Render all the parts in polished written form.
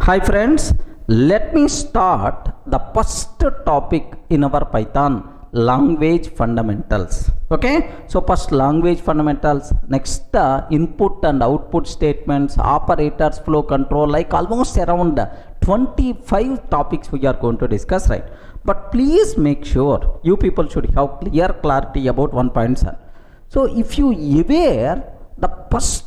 Hi friends, let me start the first topic in our Python language fundamentals. Okay, so first language fundamentals, next input and output statements, operators, flow control, like almost around 25 topics we are going to discuss, right? But please make sure you people should have clear clarity about one point, sir. So if you aware the first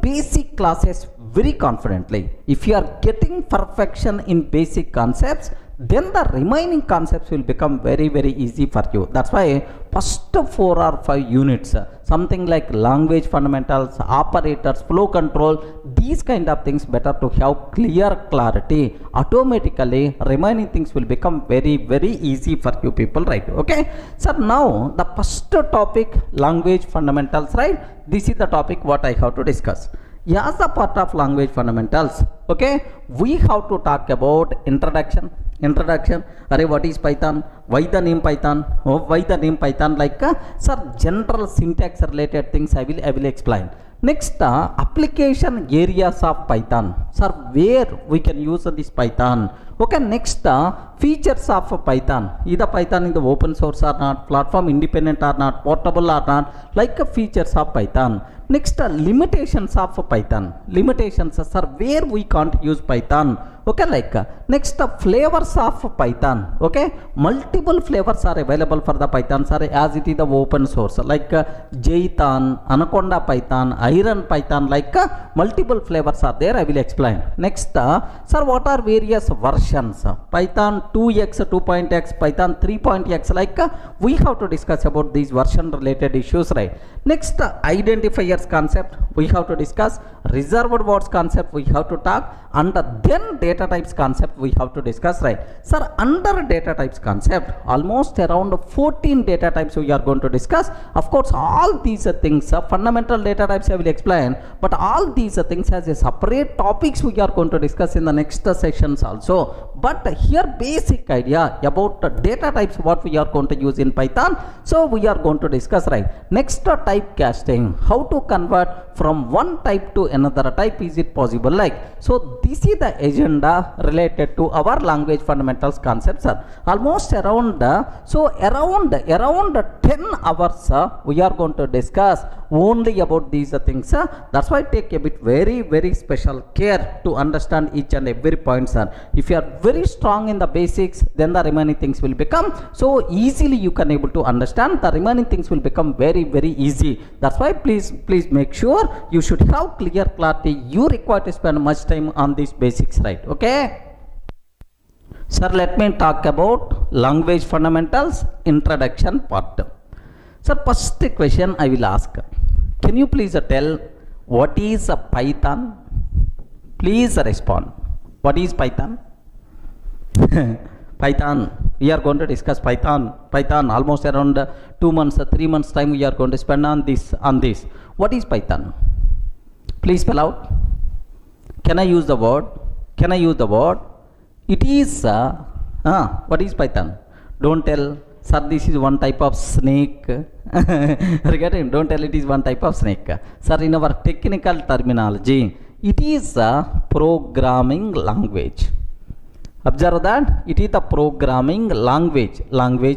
basic classes very confidently, if you are getting perfection in basic concepts, then the remaining concepts will become very easy for you. That's why first 4 or 5 units, something like language fundamentals, operators, flow control, these kind of things better to have clear clarity. Automatically remaining things will become very easy for you people, right? Okay, so now the first topic, language fundamentals, right? This is the topic what I have to discuss. As a part of language fundamentals, okay, we have to talk about introduction. Array, what is Python? Why the name Python? Why the name Python? Like sir, general syntax related things I will explain. Next, application areas of Python. Sir, where we can use this Python? Okay, next, features of Python. Either Python in the open source or not, platform independent or not, portable or not, like features of Python. Next, limitations of Python. Limitations, sir, where we can't use Python. Okay, like next, flavors of Python. Okay, multiple flavors are available for the Python, sir, as it is the open source, like Jython, Anaconda Python, Iron Python, like multiple flavors are there. I will explain. Next, sir, what are various versions? Python 2x, 2.x, Python 3.x, like we have to discuss about these version related issues, right? Next, identifiers concept we have to discuss, reserved words concept we have to talk, and then data types concept we have to discuss, right? Sir, under data types concept, almost around 14 data types we are going to discuss. Of course, all these things, fundamental data types I will explain, but all these things has a separate topics we are going to discuss in the next sessions also. But here basic idea about data types what we are going to use in Python, so we are going to discuss, right? Next, typecasting, how to convert from one type to another type, is it possible? Like, so this is the agenda related to our language fundamentals concepts, sir. Almost around around 10 hours we are going to discuss only about these things. That's why take a bit very special care to understand each and every point, sir. If you are very strong in the basics, then the remaining things will become so easily you can able to understand. The remaining things will become very easy. That's why please make sure you should have clear clarity. You require to spend much time on these basics, right? Okay, sir, let me talk about language fundamentals introduction part. Sir, first question I will ask, can you please tell what is a Python? Please respond. What is Python? Python, we are going to discuss Python almost around 2 months 3 months time we are going to spend on this. What is Python? Please spell out. Can I use the word? It is what is Python? Don't tell, sir, this is one type of snake. Regarding, don't tell it is one type of snake. Sir, in our technical terminology, it is a programming language. Observe that it is the programming language,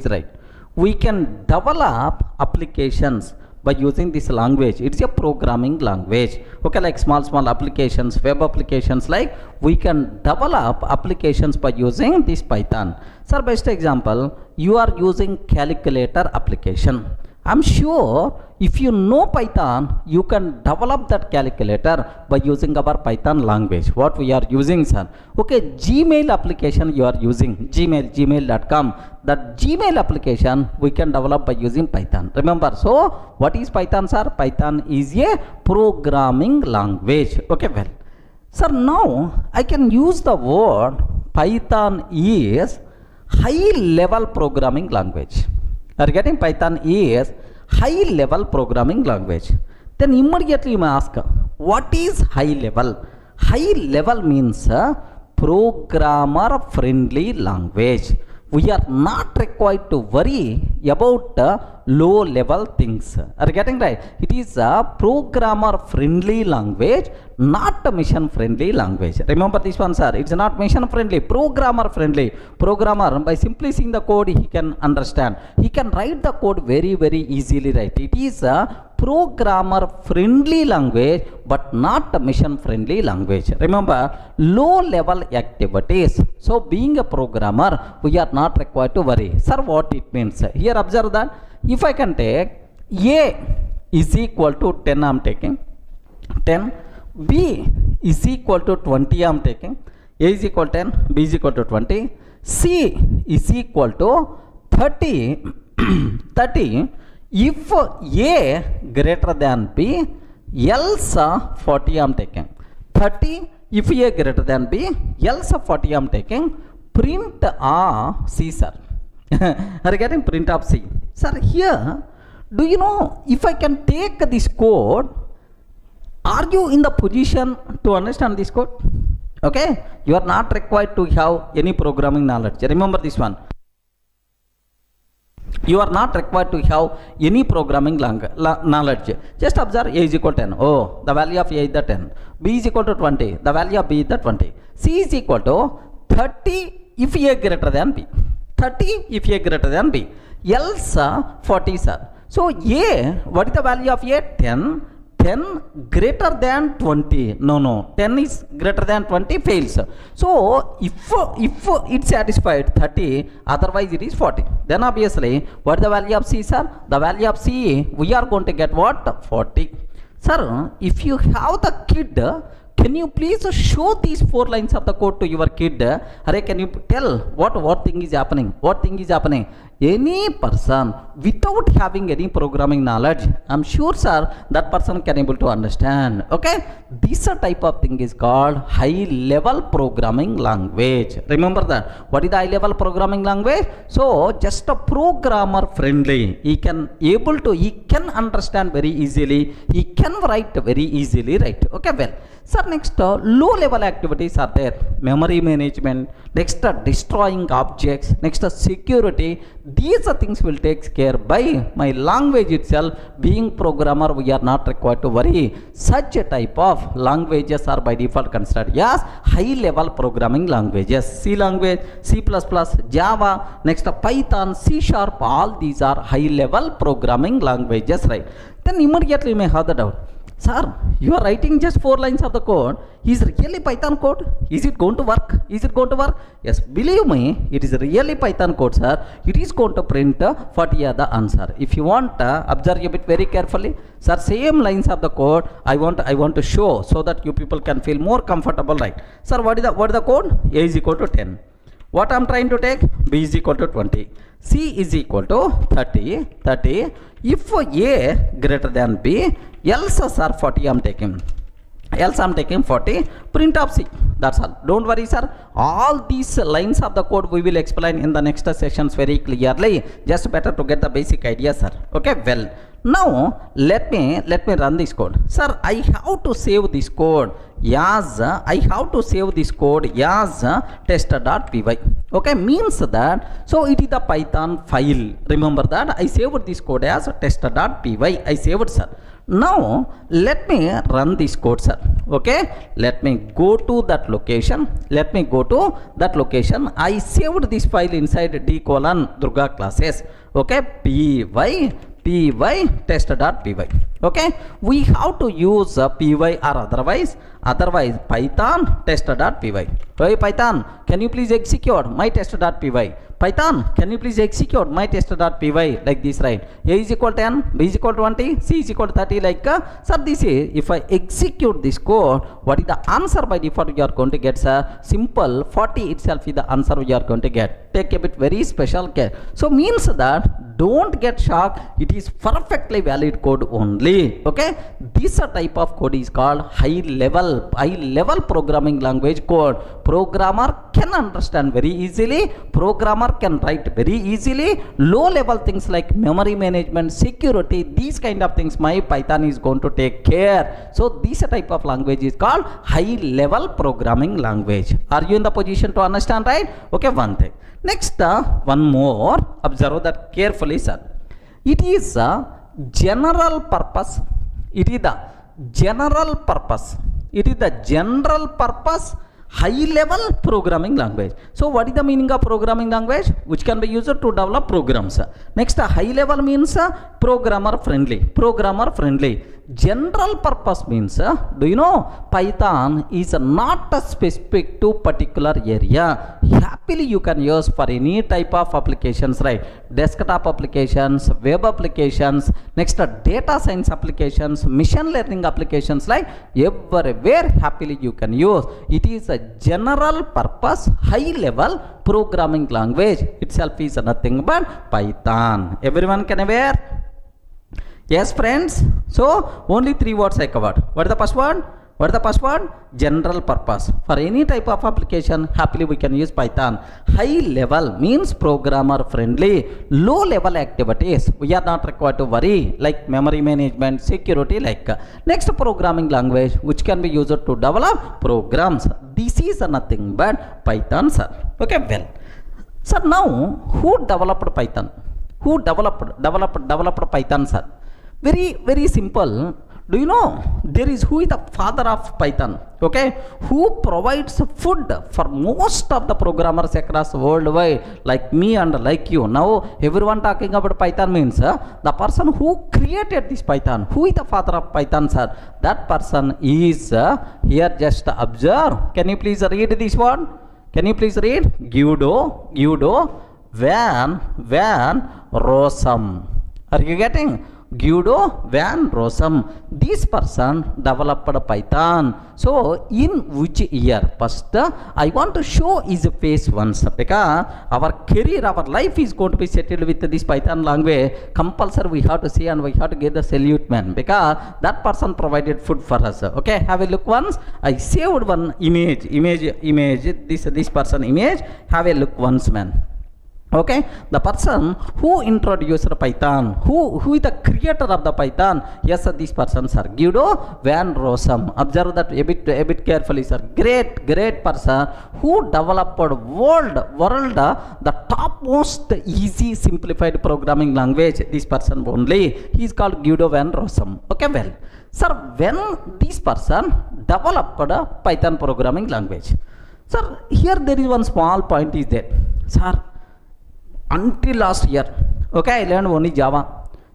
right? We can develop applications by using this language. It's a programming language. Okay, like small applications, web applications, like we can develop applications by using this Python. Sir, best example, you are using calculator application. I'm sure if you know Python, you can develop that calculator by using our Python language. What we are using, sir? Okay, Gmail application you are using, gmail.com. That Gmail application we can develop by using Python. Remember, so what is Python, sir? Python is a programming language. Okay, well, sir, now I can use the word Python is high level programming language. Are you getting? Python is high level programming language. Then immediately you may ask, what is high level? High level means programmer friendly language. we are not required to worry about low level things. Are you getting right? It is a programmer friendly language, not a mission friendly language. Remember this one, sir. It's not mission friendly, programmer friendly. Programmer, by simply seeing the code, he can understand. He can write the code very, very easily, right? It is a programmer friendly language, but not a mission friendly language. Remember, low level activities. So being a programmer, we are not required to worry. Sir, what it means? Here observe that if I can take A is equal to 10, I am taking 10, B is equal to 20, I am taking, A is equal to 10, B is equal to 20, C is equal to 30, 30, if A greater than B, else 40 I am taking, 30, if A greater than B, else 40 I am taking, print C, sir. Are you getting print of C? Sir, here, do you know, if I can take this code, are you in the position to understand this code? Okay, you are not required to have any programming knowledge. Remember this one. You are not required to have any programming knowledge. Just observe A is equal to 10. Oh, the value of A is the 10. B is equal to 20. The value of B is the 20. C is equal to 30 if A greater than B. 30 if A greater than B. Else 40, sir. So A, what is the value of A? 10. 10 greater than 20. No. 10 is greater than 20 fails. So if it satisfied 30, otherwise it is 40. Then obviously, what is the value of C, sir? The value of C, we are going to get what? 40. Sir, if you have the kid, can you please show these 4 lines of the code to your kid? Array, can you tell what thing is happening? What thing is happening? Any person without having any programming knowledge, I'm sure, sir, that person can able to understand. Okay, this type of thing is called high level programming language. Remember that. What is the high level programming language? So just a programmer friendly. He can understand very easily. He can write very easily, right? Okay, well, sir, next low level activities are there. Memory management, next destroying objects, next security. These things will take care by my language itself. Being programmer, we are not required to worry. Such a type of languages are by default considered as high level programming languages. C language, C++, Java, next Python, C#, all these are high level programming languages, right? Then immediately you may have the doubt. Sir, you are writing just 4 lines of the code. Is really Python code? Is it going to work? Is it going to work? Yes, believe me, it is really Python code, sir. It is going to print 40 are the answer. If you want, observe a bit very carefully. Sir, same lines of the code I want to show so that you people can feel more comfortable, right? Sir, what is the code? A is equal to 10. What I am trying to take? B is equal to 20. C is equal to 30. If A greater than B, else sir 40 I am taking. Else I am taking 40. Print of C. That's all. Don't worry, sir. All these lines of the code we will explain in the next sessions very clearly. Just better to get the basic idea, sir. Okay, well. Now let me run this code. Sir, I have to save this code as test.py. Okay, means that so it is the Python file. Remember that I saved this code as test.py. I saved, sir. Now let me run this code, sir. Okay, let me go to that location. I saved this file inside d:\Durga classes. Okay, py test.py. Okay, we have to use py or otherwise Python test.py. Hey Python, can you please execute my test.py? Python, can you please execute my test.py like this, right? A is equal to 10, B is equal to 20, C is equal to 30, like sir, this is, if I execute this code, what is the answer by default you are going to get, sir? Simple, 40 itself is the answer you are going to get. Take a bit very special care. So means that don't get shocked, it is perfectly valid code only. only. Okay, this type of code is called high level programming language code. Programmer can understand very easily, programmer can write very easily. Low level things like memory management, security, these kind of things my Python is going to take care. So this type of language is called high level programming language. Are you in the position to understand, right? Okay, one thing. Next, one more, observe that carefully, sir. It is a general purpose. It is the general purpose. It is the general purpose high level programming language. So what is the meaning of programming language? Which can be used to develop programs. Next, high level means programmer friendly. General purpose means, do you know, Python is not specific to particular area. Happily you can use for any type of applications, right? Desktop applications, web applications, next data science applications, machine learning applications, like everywhere happily you can use. It is a general purpose high level programming language. Itself is nothing but Python. Everyone can aware? Yes, friends. So only 3 words I covered. What is the first one? What is the first one? General purpose. For any type of application, happily we can use Python. High level means programmer friendly. Low level activities, we are not required to worry, like memory management, security, like. Next, programming language which can be used to develop programs. This is nothing but Python, sir. Okay, well. Sir, now who developed Python? Who developed Python, sir? Very simple. Do you know there is who is the father of Python? Okay, who provides food for most of the programmers across worldwide, like me and like you. Now everyone talking about Python means the person who created this Python. Who is the father of Python, sir? That person is here. Just observe. Can you please read this one? Can you please read? Guido van Rossum. Are you getting? Guido van Rossum. This person developed Python. So in which year? First, I want to show his face once, because our career, our life is going to be settled with this Python language. Compulsory we have to see and we have to get the salute, man, because that person provided food for us. Okay, have a look once. I saved one image. This person image. Have a look once, man. Okay, the person who introduced Python, who is the creator of the Python? Yes, sir, this person, sir, Guido van Rossum. Observe that a bit carefully, sir. Great person who developed world the topmost easy simplified programming language. This person only. He is called Guido van Rossum. Okay, well, sir, when this person developed a Python programming language, sir, here there is one small point is there, sir. Until last year, okay, I learned only Java,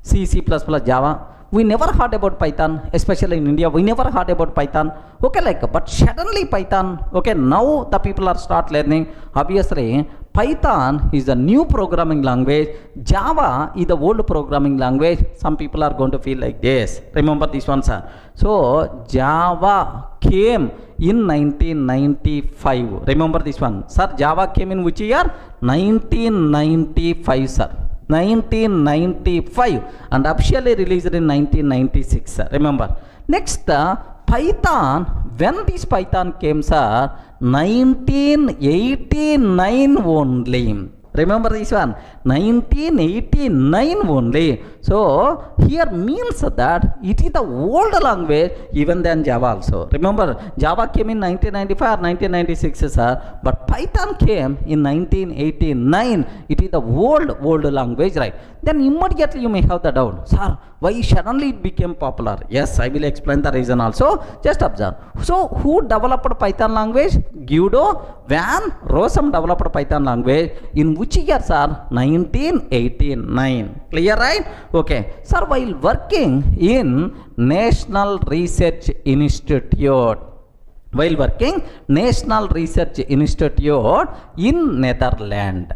C++, Java. We never heard about Python, especially in India. We never heard about Python. Okay, like, but suddenly Python, okay, now the people are start learning. Obviously, Python is the new programming language. Java is the old programming language. Some people are going to feel like this. Remember this one, sir. So, Java came in 1995. Remember this one. Sir, Java came in which year? 1995, sir. 1995, and officially released in 1996, sir. Remember. Next, Python, when this Python came, sir, 1989 only. Remember this one, 1989 only. So here means that it is the old language even than Java also. Remember, Java came in 1995 or 1996, sir, but Python came in 1989. It is the old language, right? Then immediately you may have the doubt, sir, why suddenly it became popular? Yes, I will explain the reason also. Just observe. So who developed Python language? Guido van Rossum developed Python language. In which year, sir? 1989. Clear, right? Okay. Sir, while working in National Research Institute in Netherlands.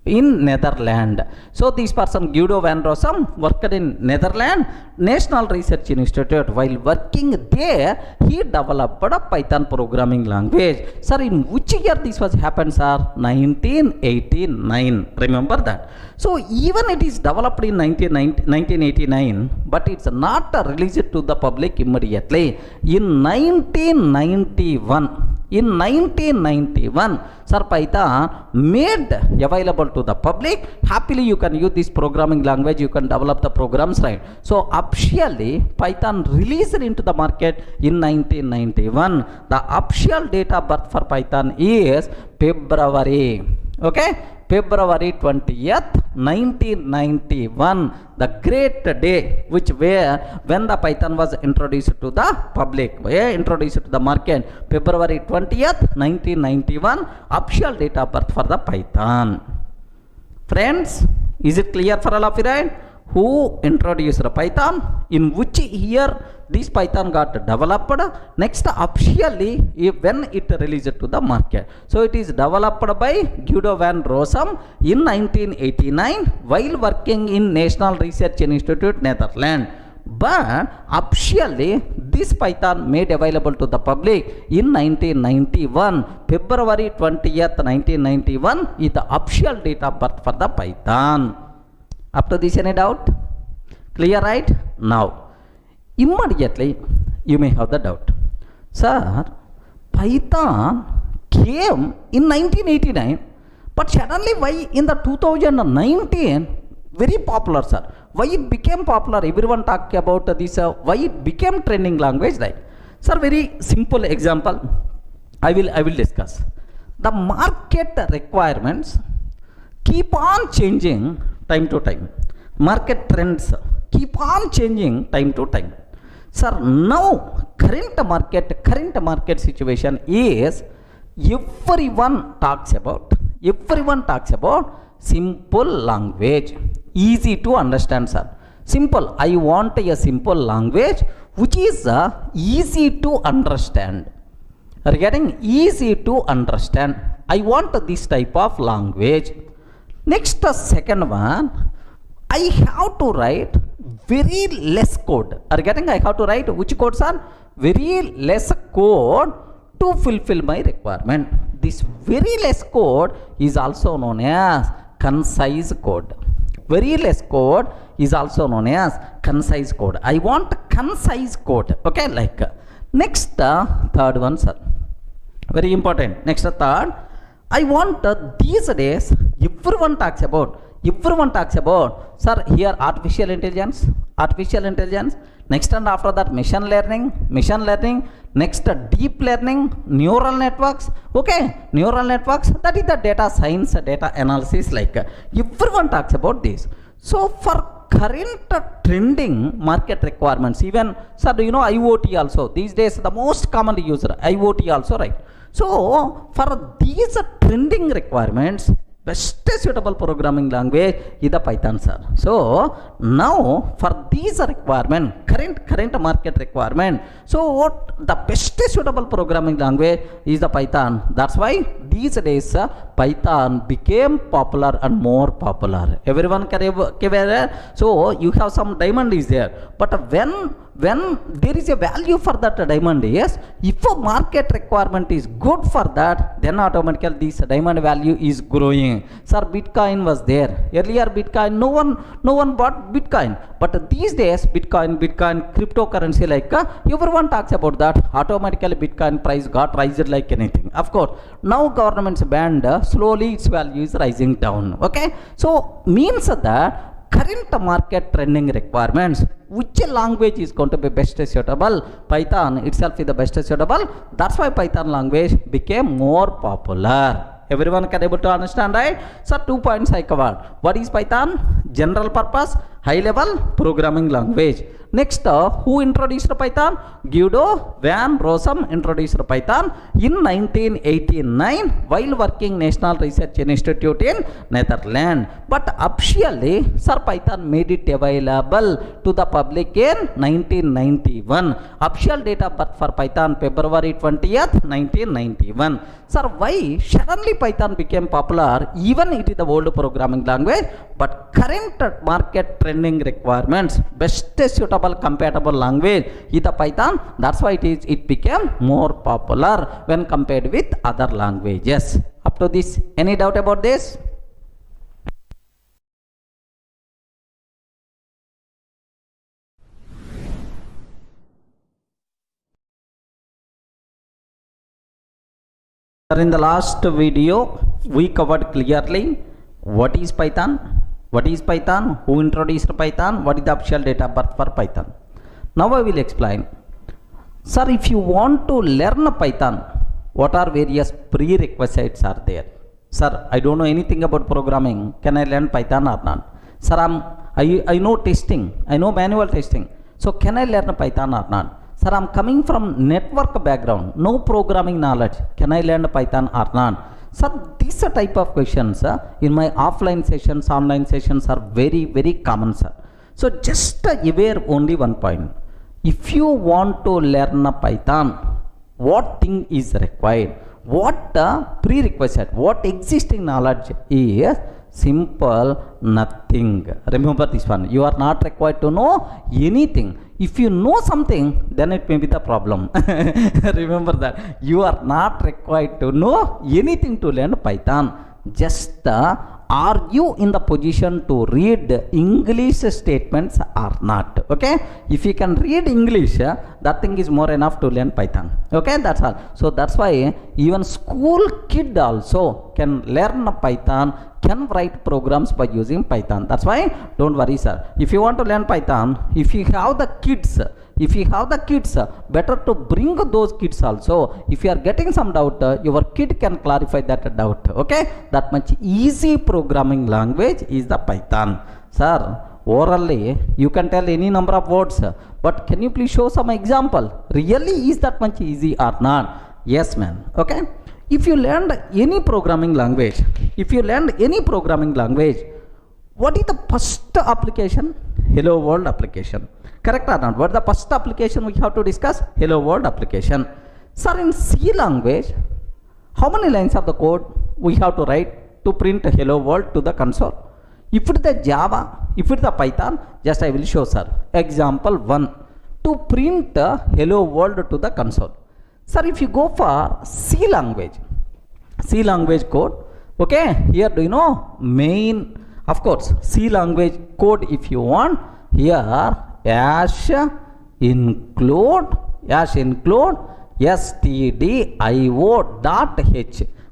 in Netherlands. So this person Guido van Rossum worked in Netherlands National Research Institute. While working there, he developed a Python programming language. Sir, in which year this was happened, sir? 1989. Remember that. So even it is developed in 1989, but it's not released to the public immediately. In 1991. In 1991, Sir, Python made available to the public. Happily, you can use this programming language. You can develop the programs, right? So, officially, Python released into the market in 1991. The official date of birth for Python is February. Okay? February 20th, 1991, the great day when the Python was introduced to the public, introduced to the market. February 20th, 1991, official date of birth for the Python. Friends, is it clear for all of you, right? Who introduced the Python? In which year this Python got developed? Next, officially when it released to the market. So it is developed by Guido van Rossum in 1989 while working in National Research Institute, Netherlands. But officially this Python made available to the public in 1991. February 20th, 1991 is the official date of birth for the Python. Up to this, any doubt? Clear, right? Now, immediately you may have the doubt. Sir, Python came in 1989, but suddenly why in the 2019 very popular, sir? Why it became popular? Everyone talk about this. Why it became trending language, right? Sir, very simple example. I will discuss. The market requirements keep on changing time to time. Market trends keep on changing time to time. Sir, now current market situation is everyone talks about simple language, easy to understand, sir. Simple. I want a simple language which is easy to understand. Regarding easy to understand, I want this type of language. Next, second one, I have to write very less code. Regarding I have to write which codes are very less code to fulfill my requirement. This very less code is also known as concise code. Very less code is also known as concise code. I want concise code. Okay, like next third one, sir. Very important. Next third, I want these days everyone talks about, sir, here artificial intelligence, next and after that machine learning, next deep learning, neural networks, okay, neural networks, that is the data science, data analysis, like everyone talks about this. So for current trending market requirements, even, sir, do you know IoT also, these days the most commonly used IoT also, right? So for these trending requirements, best suitable programming language is the Python, sir. So now for these requirement, current market requirement, so what the best suitable programming language is the Python. That's why these days Python became popular and more popular. Everyone can aware. So you have some diamond is there, but when there is a value for that diamond is, if a market requirement is good for that, then automatically this diamond value is growing. Sir, Bitcoin was there earlier. Bitcoin, no one bought Bitcoin, but these days Bitcoin cryptocurrency, like everyone talks about that. Automatically Bitcoin price got raised like anything. Of course, now government's banned, slowly its value is rising down. Okay, so means that current market trending requirements, which language is going to be best suitable? Python itself is the best suitable. That's why Python language became more popular. Everyone can able to understand, right? So 2 points I covered. What is Python? General purpose. high level programming language. Next, who introduced Python? Guido van Rossum introduced Python in 1989 while working National Research Institute in Netherlands. But officially, Sir Python made it available to the public in 1991. Official date of birth for Python, February 20th, 1991. Sir, why suddenly Python became popular? Even it is the old programming language, but current market trending requirements, best suitable compatible language is the Python. That's why it became more popular when compared with other languages. Up to this, any doubt about this? In the last video, we covered clearly what is Python, who introduced Python, what is the official date of birth for Python. Now I will explain. Sir, if you want to learn Python, what are various prerequisites are there? Sir, I don't know anything about programming. Can I learn Python or not? Sir, I know testing. I know manual testing. So can I learn Python or not? Sir, I'm coming from network background, no programming knowledge. Can I learn Python or not? Sir, this type of questions in my offline sessions, online sessions are very, very common, sir. So just aware only one point. If you want to learn Python, what thing is required? What prerequisite? What existing knowledge is? Simple, nothing. Remember this one. You are not required to know anything. If you know something, then it may be the problem. Remember that. You are not required to know anything to learn Python. Just are you in the position to read English statements or not? Okay. If you can read English, that thing is more enough to learn Python. Okay, that's all. So that's why even school kid also can learn Python, can write programs by using Python. That's why don't worry, sir. If you want to learn Python, if you have the kids, better to bring those kids also. If you are getting some doubt, your kid can clarify that doubt. Okay, that much easy programming language is the Python. Sir, orally you can tell any number of words, but can you please show some example? Really, is that much easy or not? Yes, man. Okay. If you learned any programming language, what is the first application? Hello world application. Correct or not? What is the first application we have to discuss? Hello world application. Sir, in C language, how many lines of the code we have to write to print hello world to the console? If it is the Java, if it is the Python, just I will show, sir. Example 1. To print hello world to the console. Sir, if you go for C language code, okay, here do you know main, of course, C language code if you want, here hash include stdio.h.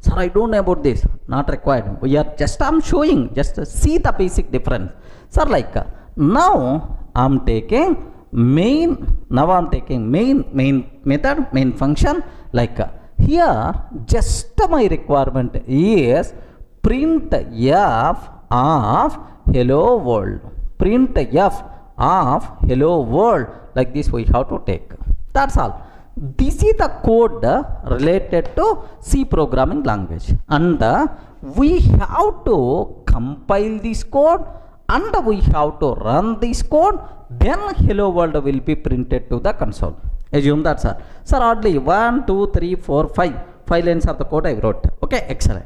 Sir, I don't know about this, not required. We are just, I'm showing, just see the basic difference. Sir, like now I'm taking main method, main function. Like here, just my requirement is print f of hello world. Print f of hello world. Like this we have to take. That's all. This is the code related to C programming language, and we have to compile this code and we have to run this code, then hello world will be printed to the console. Assume that, sir. Sir, oddly 1, 2, 3, 4, 5 lines of the code I wrote. Okay, excellent.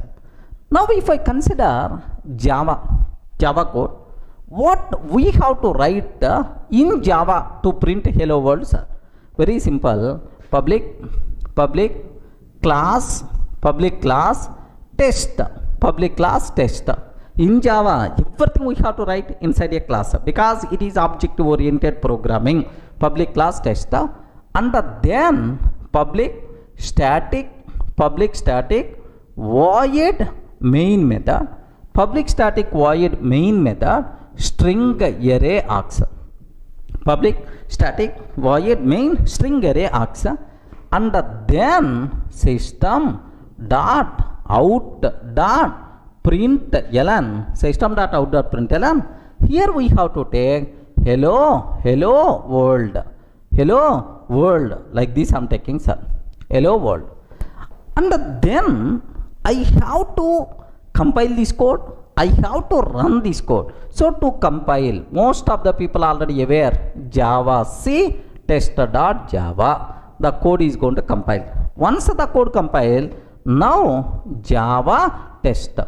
Now if I consider Java code, what we have to write in Java to print hello world, sir? Very simple. Public class test. In Java, everything we have to write inside a class because it is object oriented programming. Public class test, and then public static void main method, string array args. Public static void main string array args, and then system dot out dot println, here we have to take hello world, like this I'm taking, sir, hello world. And then I have to compile this code, I have to run this code. So to compile, most of the people already aware, Java C test.java, the code is going to compile. Once the code compile, now Java test.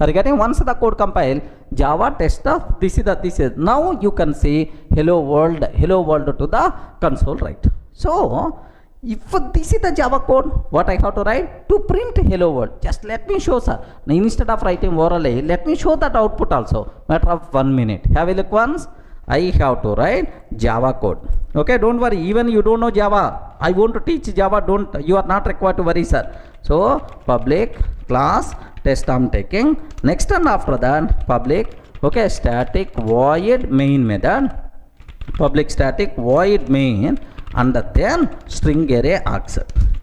Are you getting? Once the code compile, Java test, this is now you can see hello world to the console, right? So if this is the Java code, what I have to write? To print hello world. Just let me show, sir. Now instead of writing orally, let me show that output also. Matter of 1 minute. Have a look once. I have to write Java code. Okay, don't worry. Even you don't know Java, I want to teach Java. You are not required to worry, sir. So public class test I'm taking. Next and after that public, okay, static void main method, public static void main, and then string array args.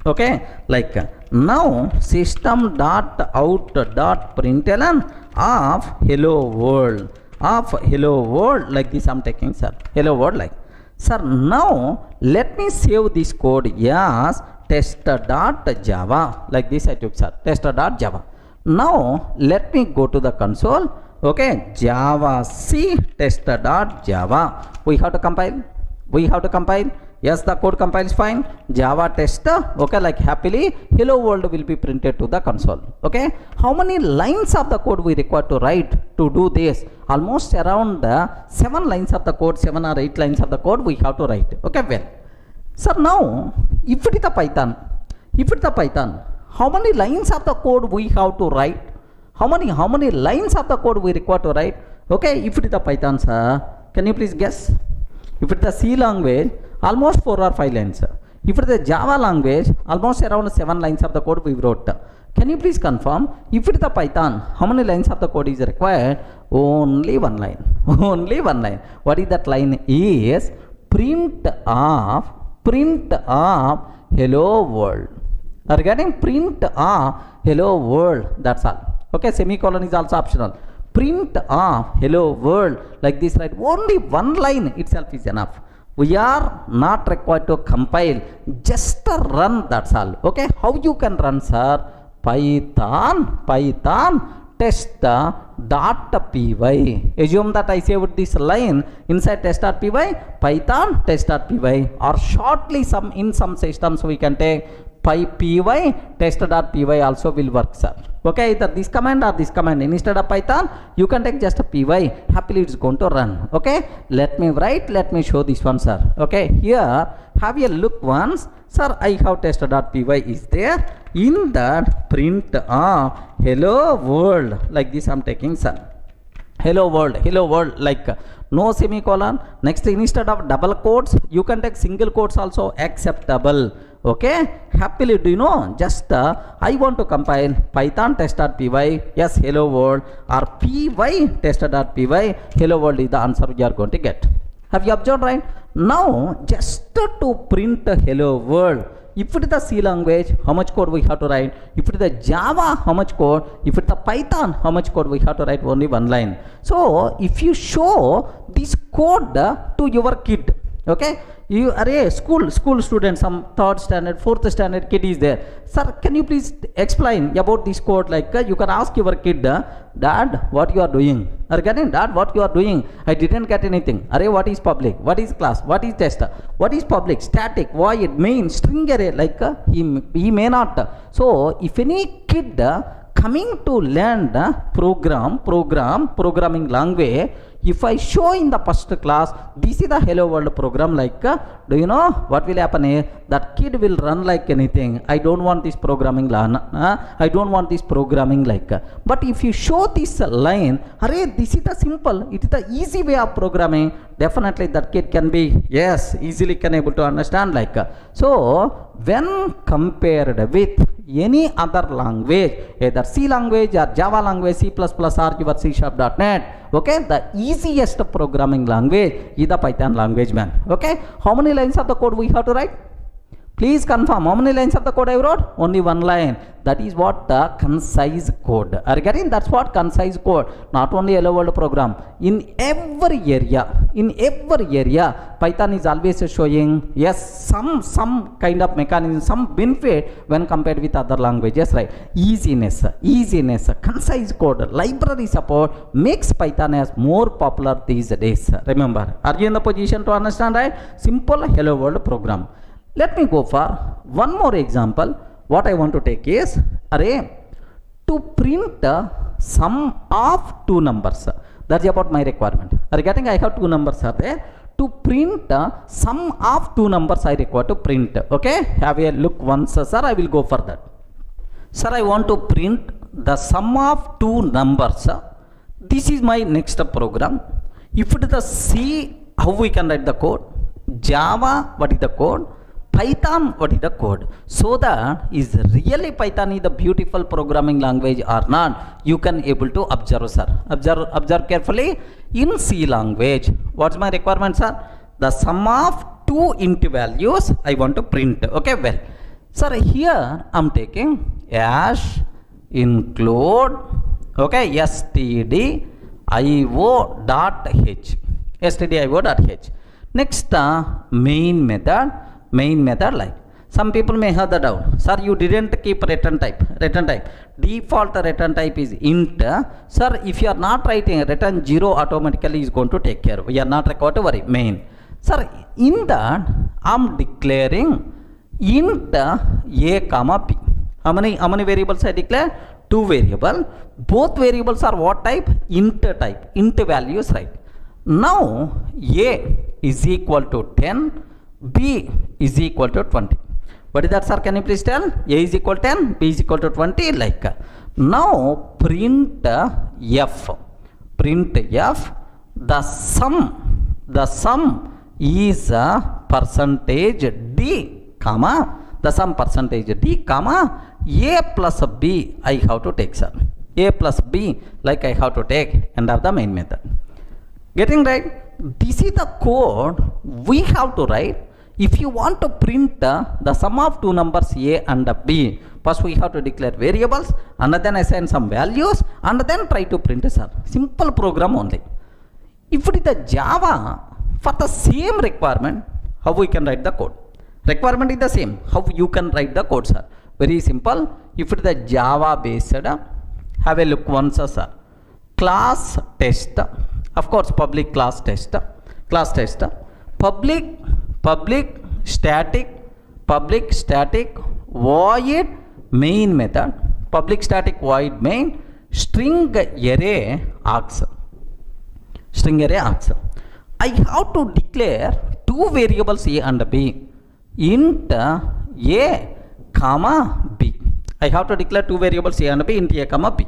Okay, like now system dot out dot println of hello world, like this I'm taking, sir, hello world, like, sir. Now let me save this code as test.java, like this I took, sir, test.java. Now let me go to the console. Okay, Java C test.java. We have to compile. Yes, the code compiles fine. Java test. Okay, like happily hello world will be printed to the console. Okay, how many lines of the code we require to write to do this? Almost around 7 lines of the code, 7 or 8 lines of the code we have to write. Okay, well, sir, now if it is the Python, how many lines of the code we have to write? How many lines of the code we require to write? Okay, if it is the Python, sir, can you please guess? If it is the C language, almost 4 or 5 lines. If it is the Java language, almost around 7 lines of the code we wrote. Can you please confirm? If it is the Python, how many lines of the code is required? Only 1 line. Only 1 line. What is that line? Is print of hello world. Are you getting? Print of hello world. That's all. Okay, semicolon is also optional. Print of hello world, like this, right? Only 1 line itself is enough. We are not required to compile, just run, that's all. Okay, how you can run, sir? Python test.py. Assume that I saved this line inside test.py, Python test.py, or shortly in some systems we can take py test.py also will work, sir. Okay, either this command or this command. Instead of Python, you can take just a py. Happily it's going to run. Okay, let me show this one, sir. Okay, here have a look once, sir. I have test.py is there. In that print hello world, like this I'm taking, sir. Hello world, like no semicolon. Next, instead of double quotes, you can take single quotes also acceptable. Okay, happily, do you know, just I want to compile Python test.py, yes, hello world, or py test.py, hello world is the answer you are going to get. Have you observed, right? Now just to print hello world, if it is the C language, how much code we have to write? If it is the Java, how much code? If it is the Python, how much code we have to write? Only 1 line. So if you show this code to your kid, okay, you are a school student, some 3rd standard, 4th standard kid is there. Sir, can you please explain about this code? Like you can ask your kid, Dad, what you are doing? Are you getting? Dad, what you are doing? I didn't get anything. Array, what is public? What is class? What is test? What is public? Static, void, main, string array? Like he may not. So if any kid coming to learn programming language, if I show in the first class, this is the hello world program, like do you know what will happen here? That kid will run like anything. I don't want this programming I don't want this programming like. But if you show this line, array, this is the simple, it is the easy way of programming, definitely that kid can be, yes, easily can able to understand, like. So when compared with any other language, either C language or Java language, C++ or your C#.NET, okay, the easiest programming language is the Python language, man. Okay, how many lines of the code we have to write? Please confirm how many lines of the code I wrote? Only one line. That is what the concise code. Are you getting? That's what concise code. Not only hello world program. In every area, Python is always showing yes some kind of mechanism, some benefit when compared with other languages, right? Easiness, concise code, library support makes Python as more popular these days. Remember, are you in the position to understand, right? Simple hello world program. Let me go for one more example. What I want to take is array to print sum of two numbers. That's about my requirement. Are you getting? I have two numbers are there. To print sum of two numbers I require to print. Okay, have a look once, sir. I will go for that. Sir, I want to print the sum of two numbers. This is my next program. If it is the C, how we can write the code? Java, what is the code? Python, what is the code? So that is really Python is the beautiful programming language or not, you can able to observe, sir. Observe carefully. In C language, what's my requirement, sir? The sum of two int values I want to print. Okay, well, sir, here I'm taking hash include, okay, stdio.h. Next, main method like some people may have the doubt, sir, you didn't keep return type. Default return type is int. Sir, if you are not writing return 0, automatically is going to take care. We are not required to worry. Main, sir, in that I'm declaring int a comma b. How many variables I declare? Two variable. Both variables are what type? Int type, int values, right? Now a is equal to 10, b is equal to 20. What is that, sir? Can you please tell? A is equal to 10, b is equal to 20, like. Now print f, the sum is percentage d, comma, the sum percentage d, comma, a plus b I have to take, sir. A plus b, like I have to take, end of the main method. Getting right? This is the code we have to write. If you want to print the sum of two numbers a and b, first we have to declare variables and then assign some values and then try to print, sir. Simple program only. If it is the Java, for the same requirement, how we can write the code? Requirement is the same. How you can write the code, sir? Very simple. If it is the Java based, have a look once, sir. Class test, of course, public class test, public static void main method, public static void main, string array args. I have to declare two variables a and b, int a comma b. I have to declare two variables a and b, int a comma b.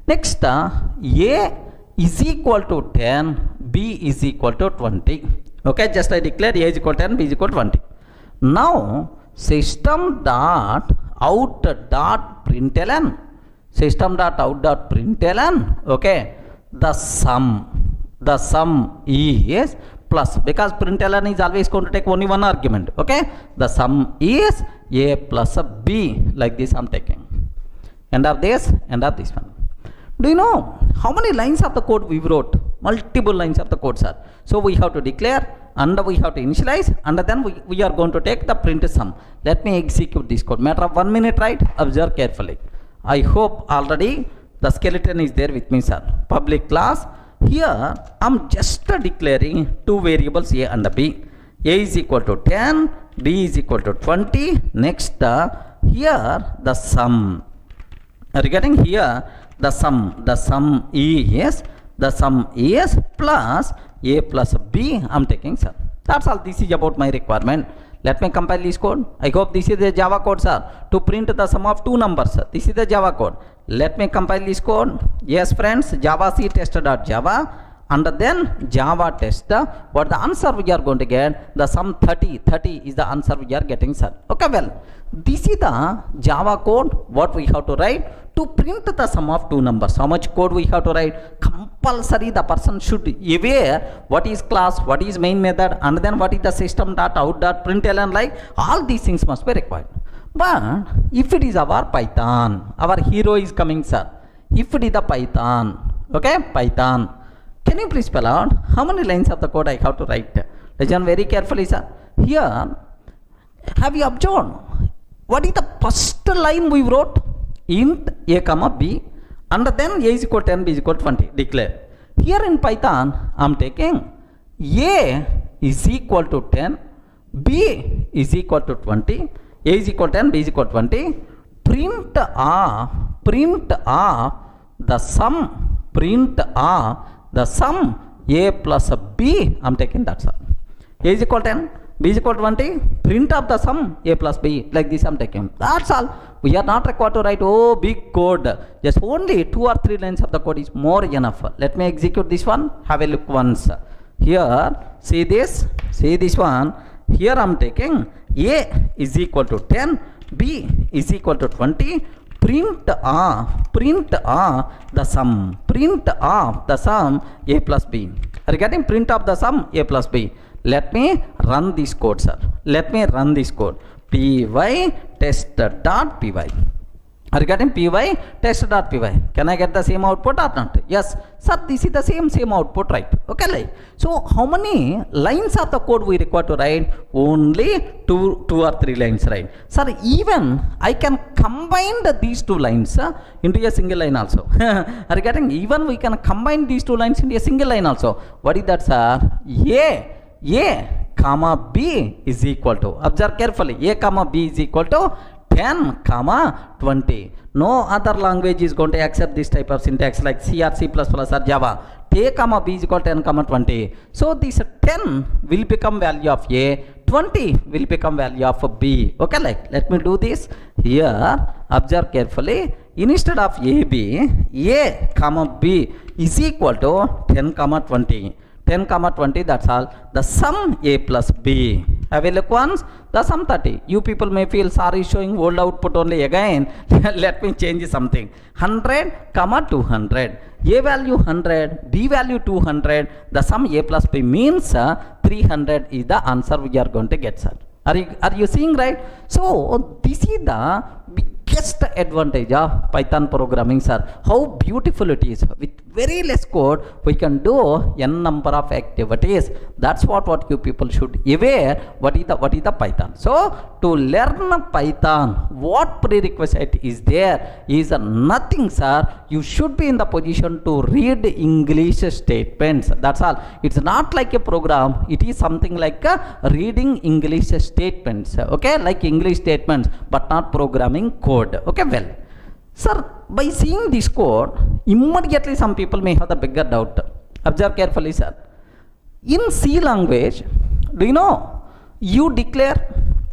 Next, a is equal to 10, b is equal to 20. Okay, just I declare a is equal to 10, b is equal to 20. Now system.out.println, okay, the sum is plus, because println is always going to take only one argument. Okay, the sum is a plus b, like this I'm taking. End of this one. Do you know how many lines of the code we wrote? Multiple lines of the code, sir. So we have to declare and we have to initialize and then we are going to take the print sum. Let me execute this code. Matter of 1 minute, right? Observe carefully. I hope already the skeleton is there with me, sir. Public class. Here I'm just declaring two variables a and b. A is equal to 10, b is equal to 20. Next, here the sum. Are you getting here? The sum is plus a plus b I'm taking, sir. That's all. This is about my requirement. Let me compile this code. I hope this is the Java code, sir, to print the sum of two numbers. This is the Java code. Let me compile this code. Yes, friends, Java C test.java. and then Java test, what the answer we are going to get, the sum 30 is the answer we are getting, sir. Okay, well, this is the Java code what we have to write to print the sum of two numbers. How much code we have to write? Compulsory the person should aware what is class, what is main method, and then what is the system dot out dot println, like all these things must be required. But if it is our Python, our hero is coming, sir. If it is the Python, okay, Python, can you please spell out how many lines of the code I have to write? Listen very carefully, sir. Here, have you observed what is the first line we wrote? Int a comma b, and then a is equal to 10, b is equal to 20, declare. Here in Python, I am taking a is equal to 10, b is equal to 20, a is equal to 10, b is equal to 20, print the sum a plus b, I am taking that, sir. A is equal to 10, b is equal to 20, print of the sum a plus b, like this I am taking. That's all. We are not required to write big code. Just only 2 or 3 lines of the code is more enough. Let me execute this one. Have a look once. Here, see this one. Here I am taking a is equal to 10, b is equal to 20, print the sum a plus b. Are you getting? Print of the sum a plus b. Let me run this code, sir. Let me run this code. Py test.py. Are you getting? Py test.py. Can I get the same output or not? Yes, sir, this is the same output, right? Okay, like, so how many lines of the code we require to write? Only two or 3 lines, right? Sir, even I can combine these 2 lines into a single line also. Are you getting? Even we can combine these 2 lines into a single line also. What is that, sir? A comma b is equal to, observe carefully, a comma b is equal to 10 comma 20. No other language is going to accept this type of syntax like C or C++ or Java. A comma b is equal to 10 comma 20. So this 10 will become value of a, 20 will become value of b. Okay, like, let me do this. Here, observe carefully. Instead of a comma b is equal to 10 comma 20. 10 comma 20, that's all. The sum a plus b. Have a look once. The sum 30. You people may feel sorry showing old output only again. Let me change something. 100 comma 200. A value 100, b value 200. The sum a plus b means 300 is the answer we are going to get, sir. Are you seeing, right? So this is the biggest advantage of Python programming, sir. How beautiful it is. With very less code, we can do n number of activities. That's what you people should aware. What is the Python? So to learn Python, what prerequisite is there is nothing, sir. You should be in the position to read English statements. That's all. It's not like a program. It is something like reading English statements. Okay, like English statements, but not programming code. Okay, well, sir, by seeing this code, immediately some people may have the bigger doubt. Observe carefully, sir. In C language, do you know, you declare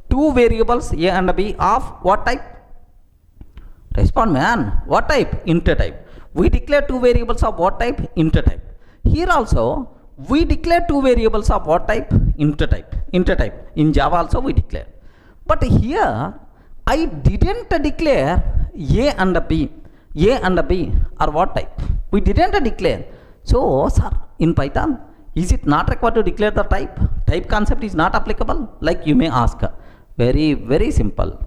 2 variables a and b of what type? Respond, man. What type? Integer type. We declare 2 variables of what type? Integer type. Here also, we declare 2 variables of what type? Integer type. Integer type. In Java also we declare. But here, I didn't declare a and b. A and b are what type? We didn't declare. So, sir, in Python, is it not required to declare the type? Type concept is not applicable? Like you may ask. Very, very simple.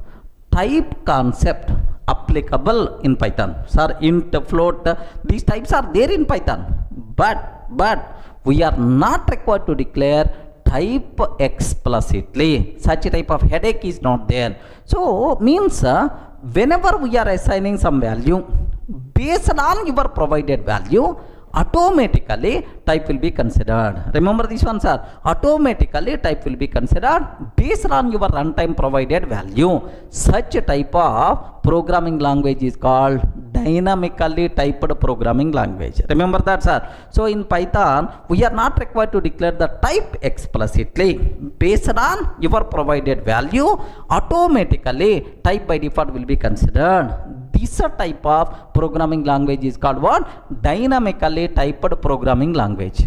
Type concept applicable in Python. Sir, int, float, these types are there in Python. But we are not required to declare type explicitly. Such a type of headache is not there. So means whenever we are assigning some value, based on your provided value, automatically type will be considered. Remember this one, sir. Automatically type will be considered based on your runtime provided value. Such a type of programming language is called dynamically typed programming language. Remember that, sir. So in Python, we are not required to declare the type explicitly. Based on your provided value, automatically type by default will be considered. this type of programming language is called what? Dynamically typed programming language.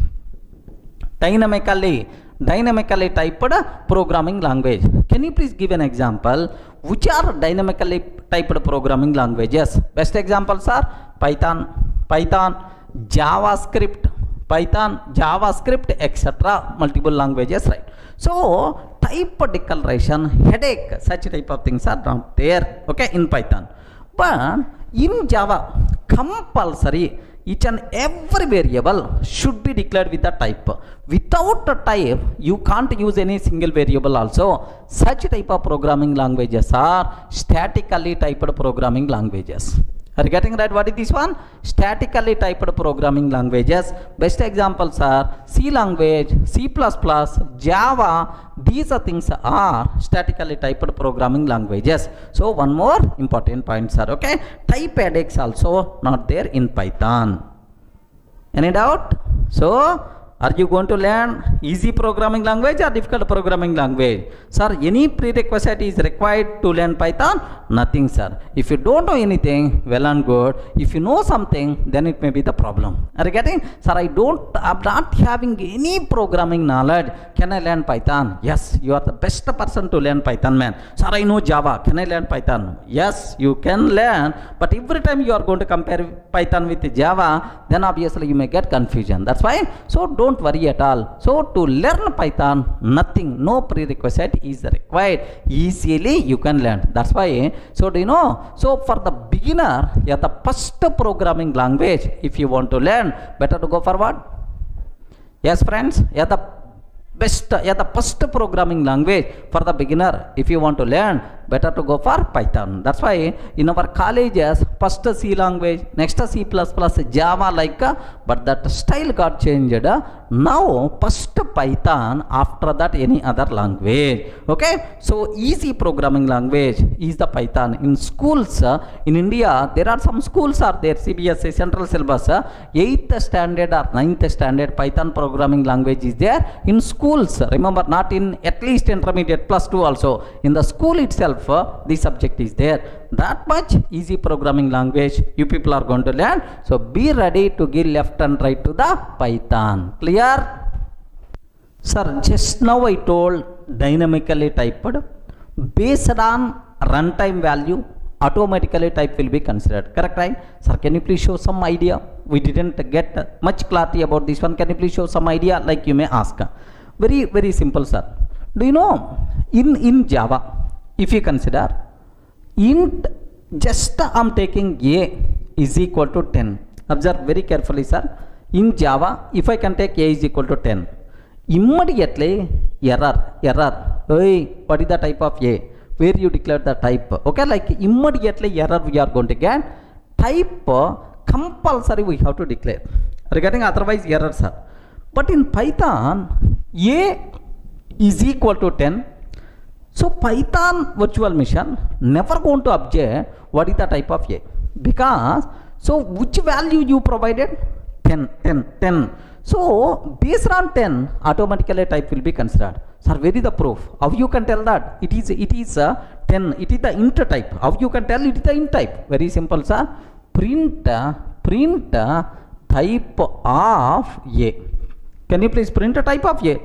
Dynamically typed programming language. Can you please give an example? Which are dynamically typed programming languages? Best examples are Python, JavaScript, etc. Multiple languages, right? So type declaration, headache, such type of things are not there, okay, in Python. But in Java, compulsory each and every variable should be declared with a type. Without a type, you can't use any single variable also. Such type of programming languages are statically typed programming languages. Are you getting right? What is this one? Statically typed programming languages. Best examples are C language, C++, Java. These are things are statically typed programming languages. So one more important points are, okay, type headaches also not there in Python. Any doubt? So are you going to learn easy programming language or difficult programming language? Sir, any prerequisite is required to learn Python? Nothing, sir. If you don't know anything, well and good. If you know something, then it may be the problem. Are you getting? Sir, I'm not having any programming knowledge. Can I learn Python? Yes, you are the best person to learn Python, man. Sir, I know Java. Can I learn Python? Yes, you can learn. But every time you are going to compare Python with Java, then obviously you may get confusion. That's why. So don't worry at all. So to learn Python, nothing, no prerequisite is required. Easily you can learn. That's why. So do you know? So for the beginner, yeah, the first programming language, if you want to learn, better to go for what? Yes, friends. Yeah, the first programming language for the beginner, if you want to learn, better to go for Python. That's why in our colleges, first C language, next C++, Java like, but that style got changed. Now first Python, after that any other language. Okay, so easy programming language is the Python. In schools in India, there are some schools are there, CBSE central syllabus, 8th standard or 9th standard Python programming language is there in schools. Remember, not in at least intermediate +2 also. In the school itself, the subject is there. That much easy programming language you people are going to learn. So be ready to give left and right to the Python. Clear? Sir, just now I told dynamically typed. Based on runtime value, automatically type will be considered. Correct, right? Sir, can you please show some idea? We didn't get much clarity about this one. Can you please show some idea? Like you may ask. Very, very simple, sir. Do you know in Java, if you consider int, just I'm taking a is equal to 10. Observe very carefully, sir. In Java, if I can take a is equal to 10, immediately error. Hey, what is the type of a? Where you declare the type? Okay, like immediately error we are going to get. Type compulsory we have to declare. Regarding otherwise errors are. But in Python, a is equal to 10. So Python virtual machine never going to object what is the type of a, because so which value you provided? 10. So based on 10, automatically type will be considered. Sir, where is the proof? How you can tell that it is 10? It is the int type. How you can tell it is the int type? Very simple, sir. Print type of a. Can you please print a type of a?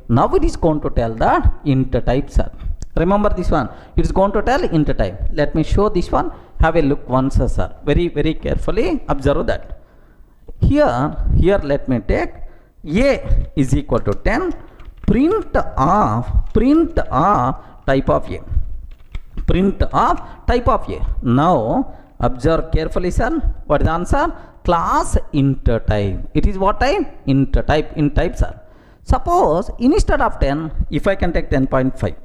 Now it is going to tell that int type, sir. Remember this one. It is going to tell int type. Let me show this one. Have a look once, sir. Very, very carefully observe that. Here let me take a is equal to 10. Print of type of a. Print of type of a. Now observe carefully, sir. What is the answer? Class int type. It is what type? Int type, sir. Suppose instead of 10, if I can take 10.5,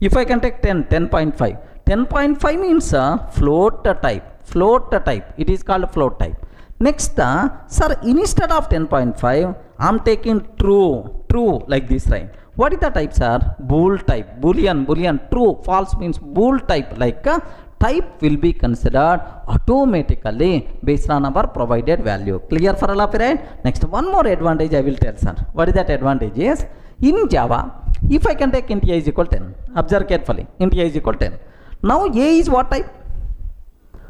if I can take 10.5, 10.5 means float type. It is called float type. Next, sir, instead of 10.5, I am taking true like this, right? What is the type, sir? Bool type, boolean, true, false means bool type, like type will be considered automatically based on our provided value. Clear for all of you, right? Next, one more advantage I will tell, sir. What is that advantage? Is in Java, if I can take int a is equal 10, observe carefully, int a is equal 10. Now a is what type?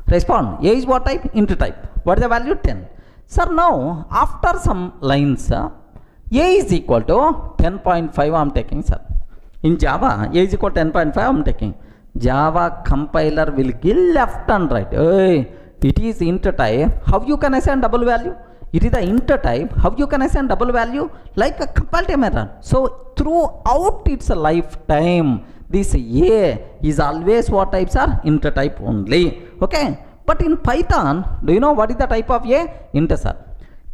Respond. A is what type? Int type. What is the value? 10. Sir, now after some lines, A is equal to 10.5 I am taking, sir. In Java, A is equal to 10.5 I am taking. Java compiler will give left and right. Hey, it is int type. How you can assign double value? It is the int type. How you can assign double value? Like a compile time error. So throughout its lifetime, this A is always what types are? Int type only. Okay. But in Python, do you know what is the type of A? Int, sir.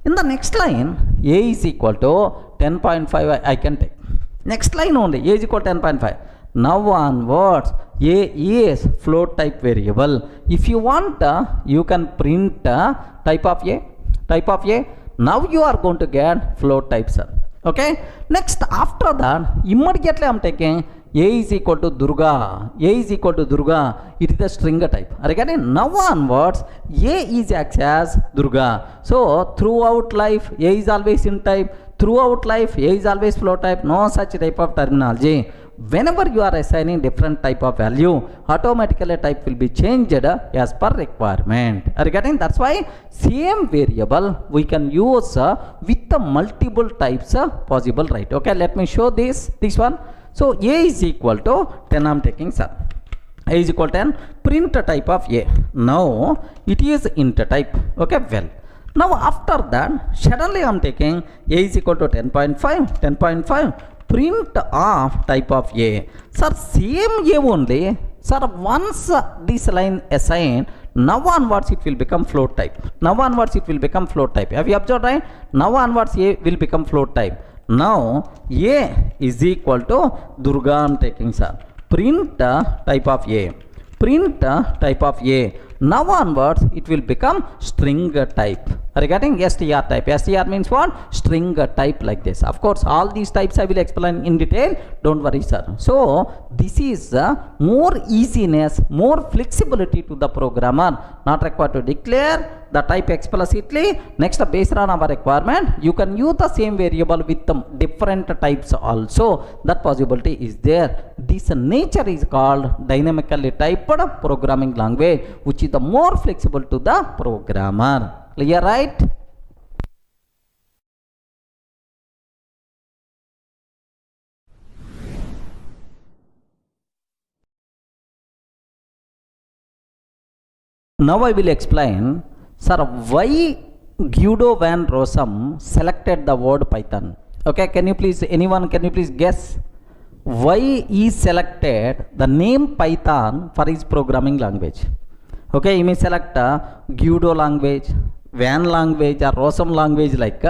In the next line, A is equal to 10.5 I can take. Next line only, A is equal to 10.5. Now onwards, A is float type variable. If you want, you can print type of A. Type of A. Now you are going to get float type, sir. Okay. Next, after that, immediately I am taking A is equal to Durga. A is equal to Durga. It is the string type. Are you getting? Now onwards, A is acts as Durga. So throughout life, A is always in type. Throughout life, A is always float type. No such type of terminology. Whenever you are assigning different type of value, automatically type will be changed as per requirement. Are you getting? That's why same variable we can use with the multiple types possible, right? Okay, let me show this one. So A is equal to 10 I am taking, sir. A is equal to 10, print type of A. Now it is int type. Okay, well. Now after that, suddenly I am taking A is equal to 10.5, print of type of A. Sir, same A only. Sir, once this line assigned, now onwards it will become float type. Now onwards it will become float type. Have you observed, right? Now onwards A will become float type. Now A is equal to Durga I am taking, sir. Print type of A. Print type of A. Now onwards it will become string type. Are you getting? str type. Str means what? String type, like this. Of course, all these types I will explain in detail. Don't worry, sir. So this is more easiness, more flexibility to the programmer. Not required to declare the type explicitly. Next, based on our requirement, you can use the same variable with different types also. That possibility is there. This nature is called dynamically typed programming language, which is the more flexible to the programmer. Clear, right? Now I will explain, sir, why Guido van Rossum selected the word Python. Okay, can you please guess why he selected the name Python for his programming language? Okay, you may select Guido language, Van language, or Rossum language, like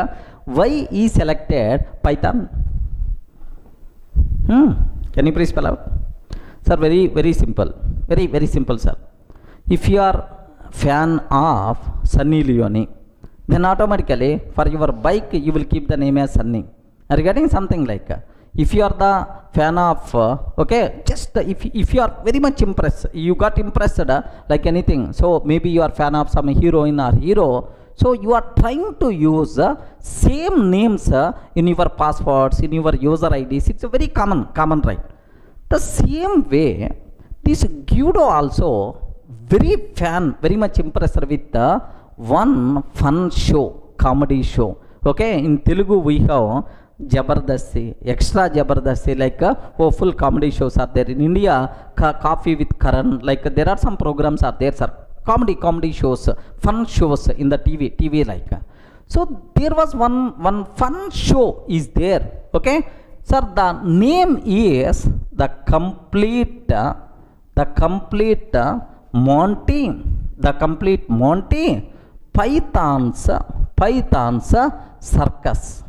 why he selected Python? Can you please spell out? Sir, very simple. Very simple, sir. If you are fan of Sunny Leone, then automatically for your bike you will keep the name as Sunny. Are you getting? Something like if you are the fan of okay, just if you are very much impressed, you got impressed like anything, so maybe you are fan of some heroine or hero, so you are trying to use same names in your passwords, in your user IDs. It's a very common, right? The same way, this Guido also very much impressed with one fun show, comedy show. Okay, in Telugu we have Jabardasti, Extra Jabardasti, like full comedy shows are there. In India, Coffee with Karan, like there are some programs are there, sir. Comedy shows, fun shows in the TV like. So there was one fun show is there. Okay, sir, the name is the complete Monty Python's circus.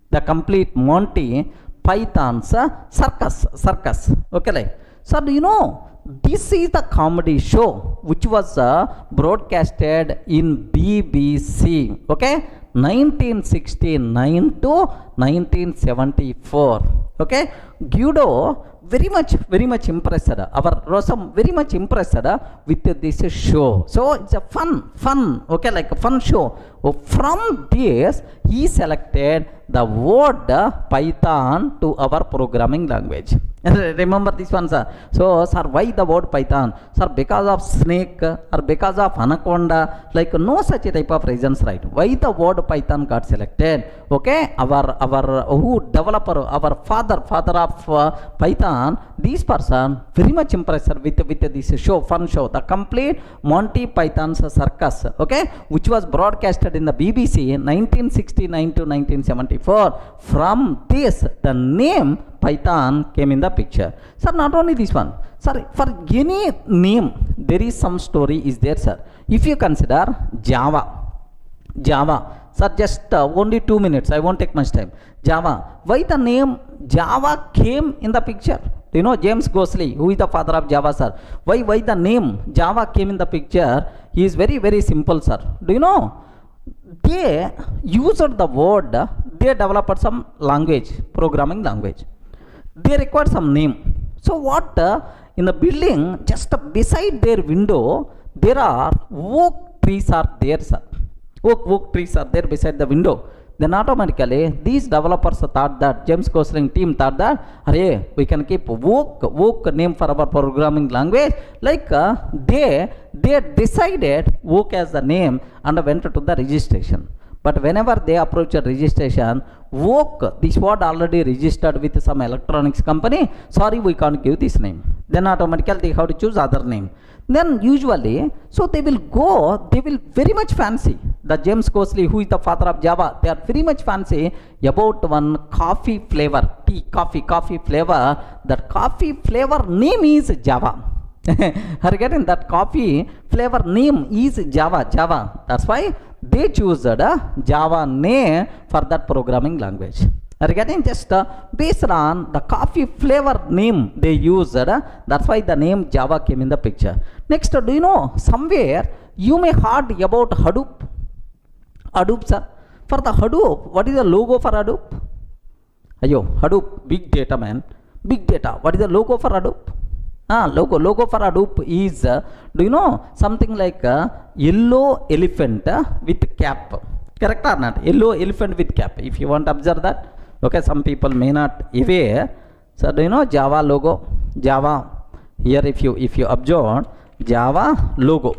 The complete Monty Python's circus. Okay, like, sir, do you know this is the comedy show which was broadcasted in BBC. Okay, 1969 to 1974. Okay, Guido very much impressed. Our Rossum very much impressed with this show. So it's a fun. Okay, like a fun show. From this, he selected the word Python to our programming language. Remember this one, sir. So, sir, why the word Python? Sir, because of snake or because of anaconda, like no such a type of reasons, right? Why the word Python got selected? Okay, our who developer, our father of Python, this person very much impressed with this show, fun show, the complete Monty Python's circus. Okay, which was broadcasted in the BBC in 1969 to 1974. From this, the name Python came in the picture. Sir, not only this one, sir, for any name there is some story is there, sir. If you consider Java, sir, just only 2 minutes, I won't take much time. Java, why the name Java came in the picture? Do you know James Gosling, who is the father of Java, sir? Why the name Java came in the picture? He is very simple, sir. Do you know? They used the word, they developed some language, programming language. They required some name. So what, in the building, just beside their window, there are oak trees are there, sir. Oak trees are there beside the window. Then automatically, these developers thought that, James Gosling team thought that, array, we can keep oak name for our programming language. Like they decided oak as the name and went to the registration. But whenever they approach a registration, oak, this word already registered with some electronics company. Sorry, we can't give this name. Then automatically they have to choose other name. Then usually, so they will very much fancy. The James Gosling, who is the father of Java, they are very much fancy about one coffee flavor, coffee flavor. That coffee flavor name is Java. Are you getting that? Coffee flavor name is Java. That's why they choose the Java name for that programming language. Are you getting? Just based on the coffee flavor name they used, that's why the name Java came in the picture. Next, do you know, somewhere you may heard about Hadoop? Hadoop, sir. For the Hadoop, what is the logo for Hadoop? Ayo, Hadoop, big data, man. Big data. What is the logo for Hadoop? Logo for Hadoop is, do you know, something like a yellow elephant with cap. Correct or not? Yellow elephant with cap. If you want to observe that. Okay, some people may not aware. So do you know Java logo? Java. Here if you observe Java logo.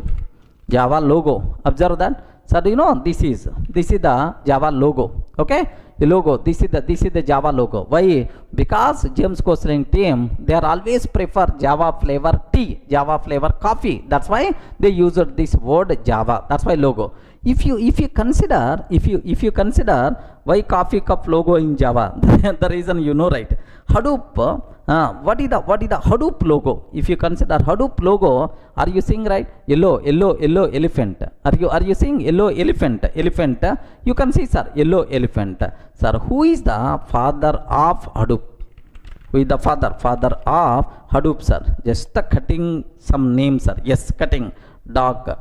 Observe that. So do you know this is the Java logo. Okay, the logo. This is the Java logo. Why? Because James Gosling team, they are always prefer Java flavor tea, Java flavor coffee. That's why they used this word Java. That's why logo. If you consider why coffee cup logo in Java, the reason you know, right? Hadoop, what is the Hadoop logo? If you consider Hadoop logo, are you seeing, right? Yellow elephant. Are you seeing yellow elephant? You can see, sir, yellow elephant. Sir, who is the father of Hadoop? Who is the father of Hadoop, sir? Just cutting some names, sir. Yes, cutting. Dog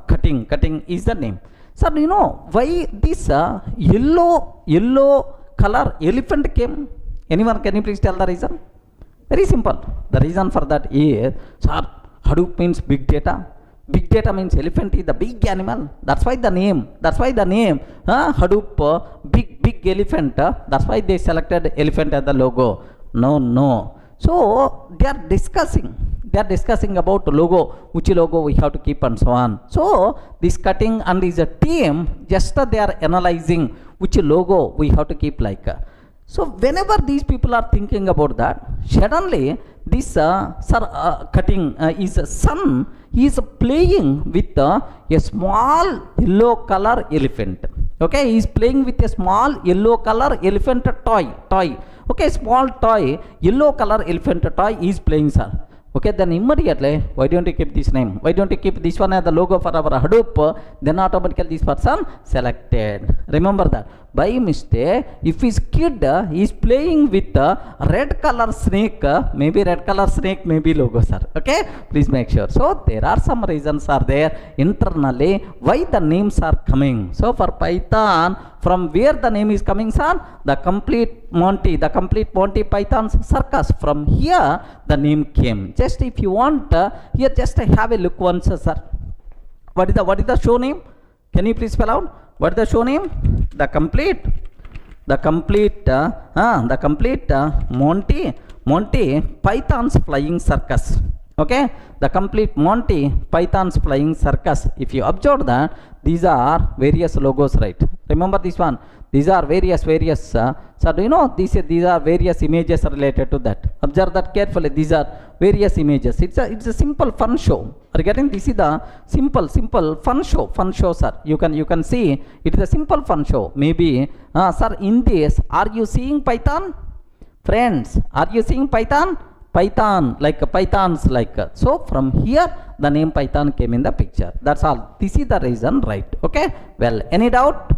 cutting is the name. Sir, do you know why this yellow color elephant came? Anyone, can you please tell the reason? Very simple. The reason for that is, sir, Hadoop means big data. Big data means elephant is the big animal. That's why the name. Hadoop, big elephant. That's why they selected elephant as the logo. No. So they are discussing about logo, which logo we have to keep and so on. So this cutting and is a team, just they are analyzing which logo we have to keep like. So whenever these people are thinking about that, suddenly this cutting is son, he is playing with a small yellow color elephant. Okay, he is playing with a small yellow color elephant toy. Okay, small toy, yellow color elephant toy is playing, sir. Okay, then immediately, why don't you keep this name? Why don't you keep this one as the logo for our Hadoop? Then automatically this person selected. Remember that. By mistake, if his kid is playing with a red color snake, maybe red color snake, maybe logo, sir. Okay, please make sure. So there are some reasons are there internally why the names are coming. So for Python, from where the name is coming, sir? The complete Monty Python's circus. From here the name came. Just if you want, here just have a look once, sir. What is the show name? Can you please spell out? What is the show name? The complete Monty Python's Flying Circus. Okay, the complete Monty Python's Flying Circus. If you observe that, these are various logos, right? Remember this one. These are various. So do you know these are various images related to that? Observe that carefully. These are various images. It's a simple fun show. Are you getting? This is the simple fun show. Fun show, sir. You can see it is a simple fun show. Maybe, sir, in this, are you seeing Python? Friends, are you seeing Python? Python, like Pythons, like so. From here, the name Python came in the picture. That's all. This is the reason, right? Okay. Well, any doubt?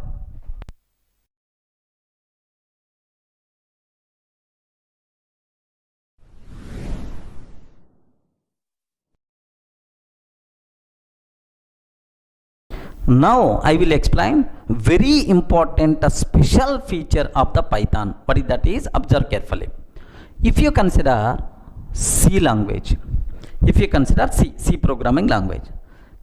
Now I will explain very important special feature of the Python. What is that is? Observe carefully. If you consider C language, if you consider C programming language,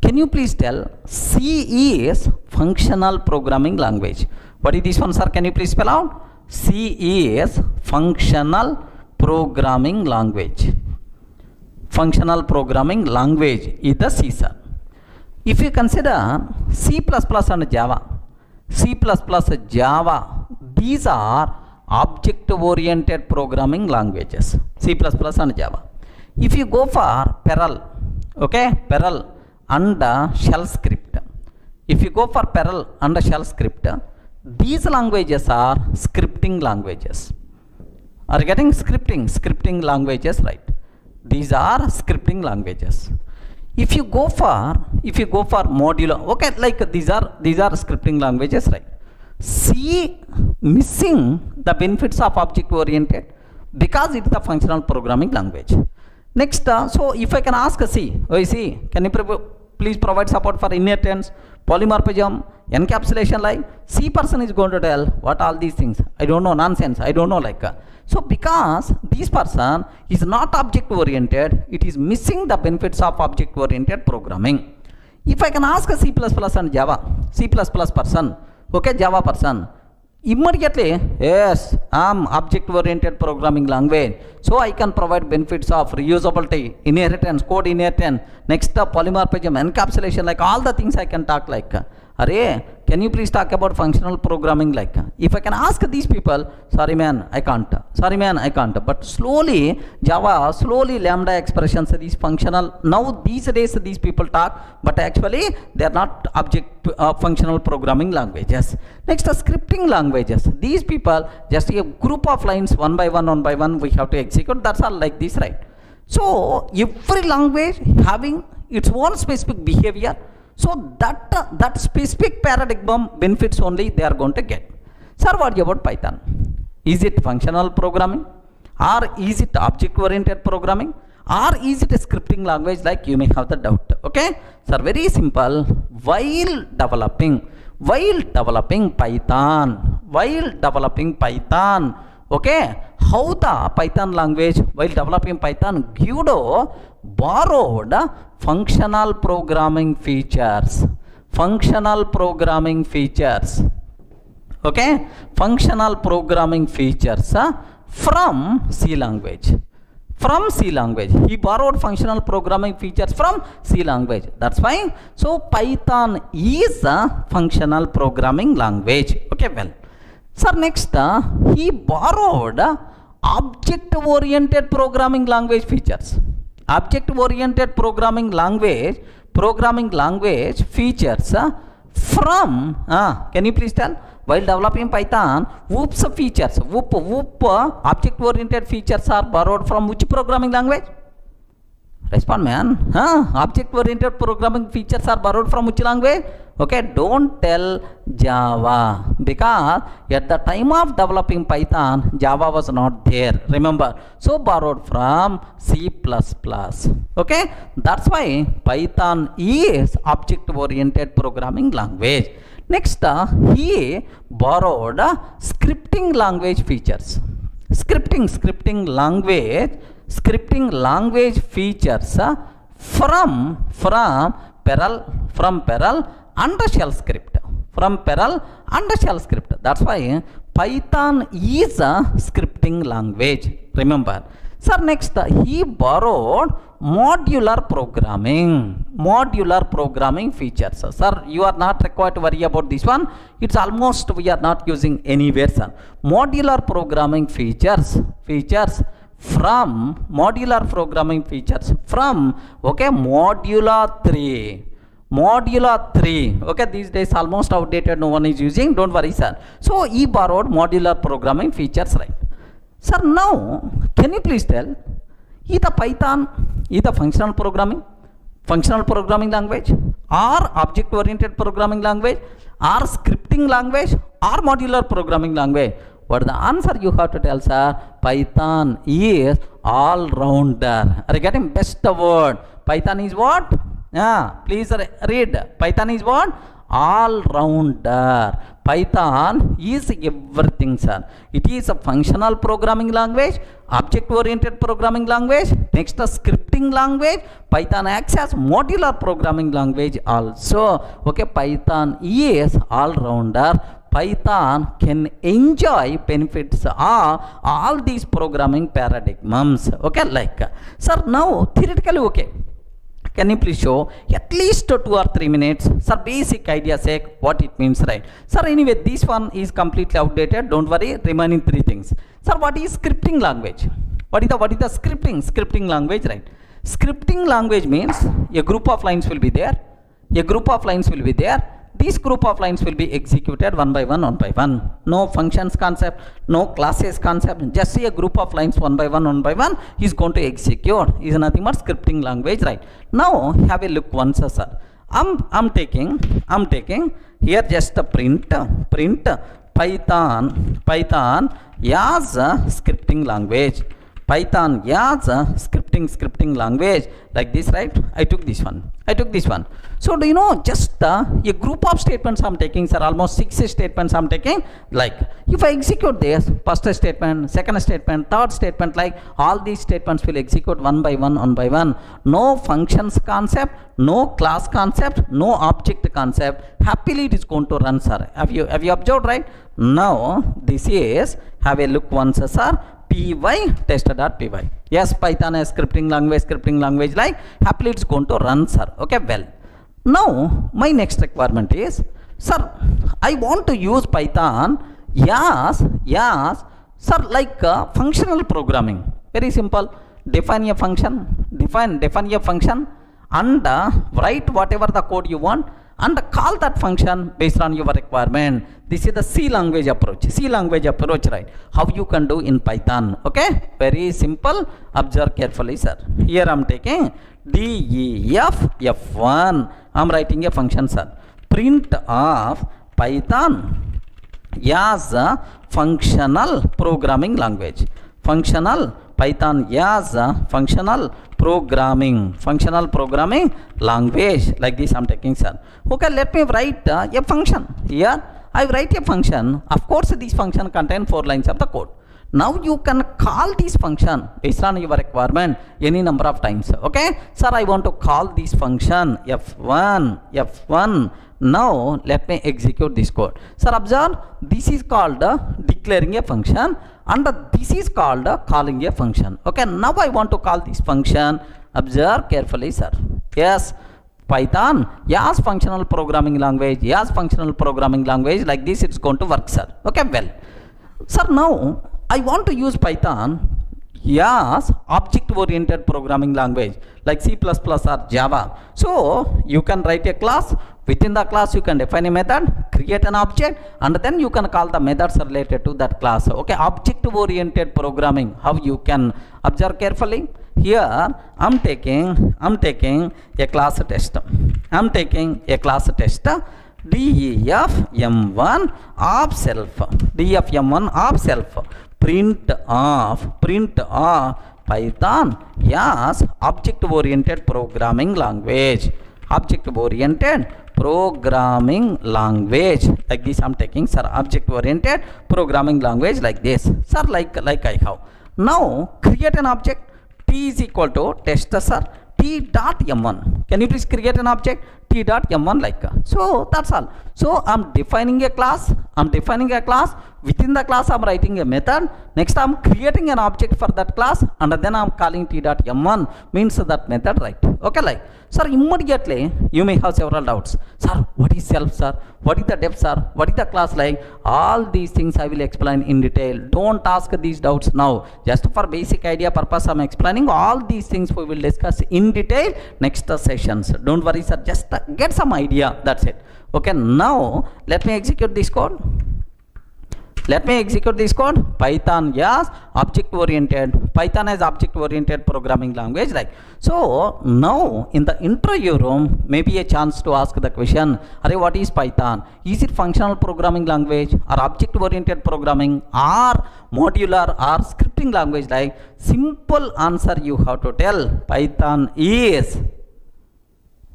can you please tell C is functional programming language? What is this one, sir? Can you please spell out? C is functional programming language. Functional programming language is the C, sir. If you consider C++ and Java, Java, these are object-oriented programming languages, C++ and Java. If you go for Perl, okay, Perl and shell script. If you go for Perl and shell script, these languages are scripting languages. Are you getting scripting languages, right? These are scripting languages. If you go for modular, okay, like these are scripting languages, right? C missing the benefits of object oriented because it is the functional programming language. Next, so if I can ask C, can you please provide support for inheritance, polymorphism, encapsulation, like C person is going to tell what all these things. I don't know, nonsense. I don't know, like. So because this person is not object oriented, it is missing the benefits of object oriented programming. If I can ask a C++ and Java, C++ person, okay, Java person, immediately, yes, I'm object oriented programming language, so I can provide benefits of reusability, inheritance, code inheritance, next polymorphism, encapsulation, like all the things I can talk, like. Array, can you please talk about functional programming, like? If I can ask these people, sorry man, I can't. But slowly, Java, Lambda expressions, these functional, now these days these people talk, but actually they are not object functional programming languages. Next, scripting languages. These people, just a group of lines, one by one, we have to execute. That's all, like this, right? So every language having its own specific behavior. So that specific paradigm benefits only they are going to get. Sir, what about Python? Is it functional programming, or is it object oriented programming, or is it a scripting language, like you may have the doubt? Okay, sir, very simple. While developing Python, okay, how the Python language, while developing Python, Guido borrowed functional programming features. Okay, functional programming features from C language. He borrowed functional programming features from C language. That's why. So Python is a functional programming language. Okay, well. Sir, next, he borrowed object-oriented programming language features. Object-oriented programming language features from, can you please tell? While developing Python, whoops features, object-oriented features are borrowed from which programming language? Respond, man. Object-oriented programming features are borrowed from which language? Okay, don't tell Java, because at the time of developing Python, Java was not there. Remember, so borrowed from C++. Okay, that's why Python is object-oriented programming language. Next, he borrowed scripting language features. Scripting language features from Perl and shell script. That's why Python is a scripting language. Remember, Sir, next he borrowed modular programming features. Sir, you are not required to worry about this one. It's almost we are not using anywhere, sir. Modular programming features from okay, Modula 3. Okay, these days almost outdated, no one is using, don't worry, sir. So he borrowed modular programming features, right? Sir, now can you please tell, either Python, either functional programming language, or object oriented programming language, or scripting language, or modular programming language? What the answer you have to tell, sir? Python is all rounder. Are you getting best word? Python is what? Please read. Python is what? All rounder. Python is everything, sir. It is a functional programming language, object oriented programming language, next a scripting language. Python acts as modular programming language also. Okay, Python is all rounder. Python can enjoy benefits of all these programming paradigms. Okay, like, sir, now theoretically, okay, can you please show at least 2 or 3 minutes, sir, basic idea sake what it means, right? Sir, anyway, this one is completely outdated, don't worry, remaining 3 things. Sir, what is scripting language? What is the scripting language, right? Scripting language means a group of lines will be there. This group of lines will be executed one by one. No functions concept, no classes concept, just a group of lines one by one is going to execute. Is nothing but scripting language, right? Now have a look once, sir. I'm taking here just a print Python as a scripting language. Python as a scripting language, like this, right? I took this one. So do you know, just a group of statements I'm taking, sir, almost 6 statements I'm taking. Like if I execute this first statement, second statement, third statement, like all these statements will execute one by one. No functions concept, no class concept, no object concept. Happily it is going to run, sir. Have you observed, right? Now this is, have a look once, sir. Py tester.py. Yes, Python is scripting language, like happily it's going to run, sir. Okay, well, now my next requirement is, sir, I want to use Python yes, sir, like functional programming. Very simple. Define a function and write whatever the code you want and call that function based on your requirement. This is the C language approach, right? How you can do in Python. Okay, very simple. Observe carefully, sir. Here I'm taking def f1. I'm writing a function, sir. Print of Python as a functional programming language. Python as a functional programming language, like this I'm taking, sir. Okay, let me write a function. Here I write a function. Of course this function contains 4 lines of the code. Now you can call this function based on your requirement any number of times. Okay, sir, I want to call this function f1. Now let me execute this code. Sir, observe, this is called declaring a function and this is called calling a function. Okay, now I want to call this function. Observe carefully, sir. Yes, Python as functional programming language, like this it's going to work, sir. Okay, well, sir, now I want to use Python as object oriented programming language like C++ or Java. So you can write a class. Within the class you can define a method, create an object, and then you can call the methods related to that class. Okay, object oriented programming, how you can observe carefully. Here I'm taking a class test. def m1 of self. Print of Python as object oriented programming language. Like this I'm taking, sir. Object oriented programming language, like this, sir. Like I have now create an object. T is equal to test, sir. T t dot m1. Can you please create an object t dot m1 like so? That's all. So I'm defining a class. Within the class I'm writing a method. Next I'm creating an object for that class, and then I'm calling t dot m1 means that method, right? Okay, like sir, immediately you may have several doubts. Sir, what is self, sir? What is the depth, sir? What is the class like? All these things I will explain in detail. Don't ask these doubts now. Just for basic idea purpose I'm explaining. All these things we will discuss in detail next sessions. Don't worry, sir. Just get some idea. That's it. Okay, now let me execute this code. Python, yes, object oriented. Python is object oriented programming language, like so. Now in the interview room, maybe a chance to ask the question, Arey, what is Python? Is it functional programming language, or object oriented programming, or modular, or scripting language? Like simple answer you have to tell. Python is,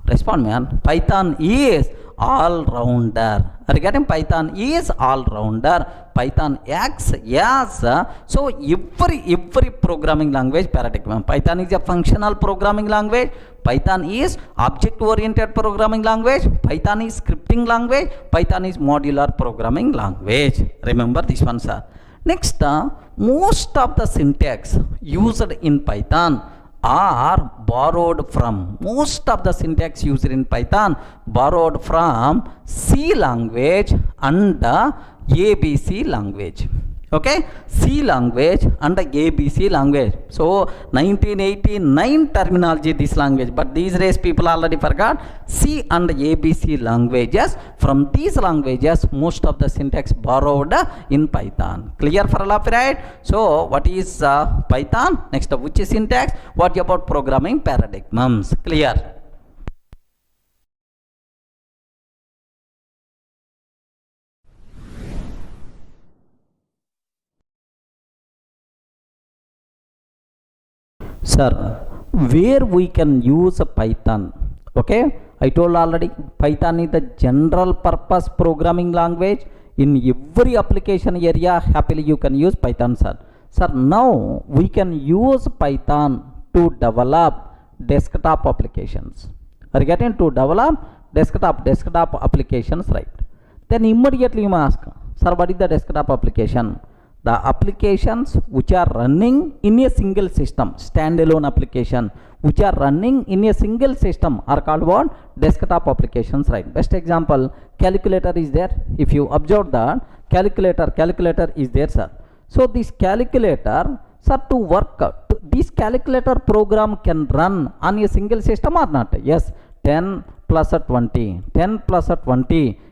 respond man, Python is all-rounder. Regarding Python is all-rounder. Python acts as so every programming language paradigm. Python is a functional programming language. Python is object-oriented programming language. Python is scripting language. Python is modular programming language. Remember this one, sir. Next, most of the syntax used in Python are borrowed from, most of the syntax used in Python borrowed from C language and ABC language. Okay, C language and ABC language. So 1989 terminology this language, but these days people already forgot C and ABC languages. From these languages most of the syntax borrowed in Python. Clear for all of you, right? So what is Python? Next, which is syntax? What about programming paradigms? Clear? Sir, where we can use Python? Okay, I told already Python is the general purpose programming language. In every application area happily you can use Python, sir. Sir, now we can use Python to develop desktop applications. Are you getting? To develop desktop applications, right? Then immediately you must ask, sir, what is the desktop application? The applications which are running in a single system, standalone application which are running in a single system are called what? Desktop applications, right? Best example, calculator is there. If you observe that calculator is there, sir. So this calculator, sir, to work this calculator program can run on a single system or not? Yes, 10 plus 20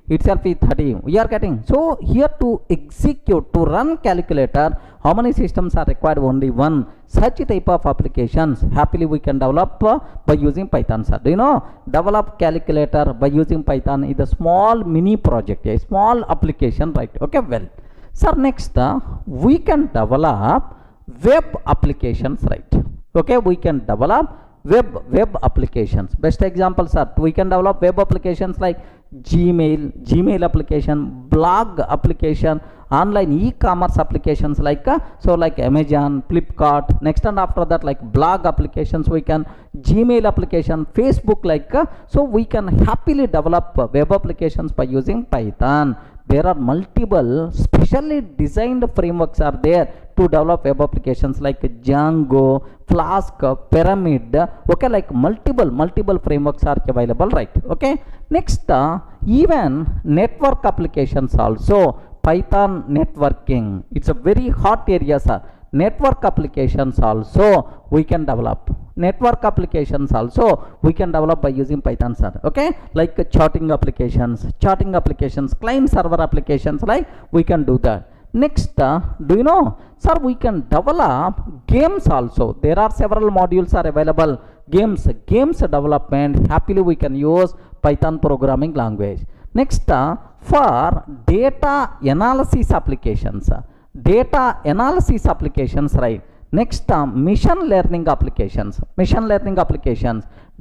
itself is 30. We are getting. So here to execute, to run calculator, how many systems are required? Only one. Such type of applications happily we can develop by using Python, sir. Do you know? Develop calculator by using Python is a small mini project, a small application, right? Okay, well, sir, next we can develop web applications, right? Okay, we can develop web applications. Best examples are, we can develop web applications like Gmail application, blog application, online e-commerce applications like like Amazon, Flipkart. Next and after that, like blog applications, we can Gmail application, Facebook, like so we can happily develop web applications by using Python. There are multiple specially designed frameworks are there to develop web applications like Django, Flask, Pyramid. Okay, like multiple frameworks are available, right? Okay, next even network applications also. Python networking, it's a very hot area, sir. Network applications also we can develop. Network applications also we can develop by using Python, sir. Okay, like chatting applications, client server applications, like we can do that. Next, do you know, sir, we can develop games also. There are several modules are available. Games development, happily we can use Python programming language. Next, for data analysis applications, right? Next, machine learning applications,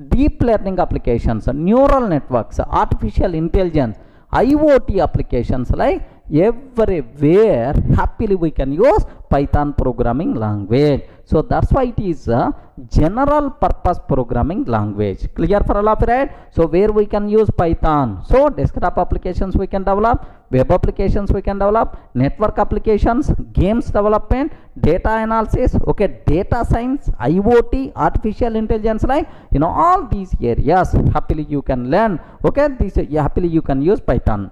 deep learning applications, neural networks, artificial intelligence, IoT applications, like everywhere happily we can use Python programming language. So that's why it is a general purpose programming language. Clear for all of you, right? So where we can use Python? So desktop applications we can develop, web applications we can develop, network applications, games development, data analysis, okay, data science, IoT, artificial intelligence, like all these areas happily you can learn, okay, this happily you can use Python.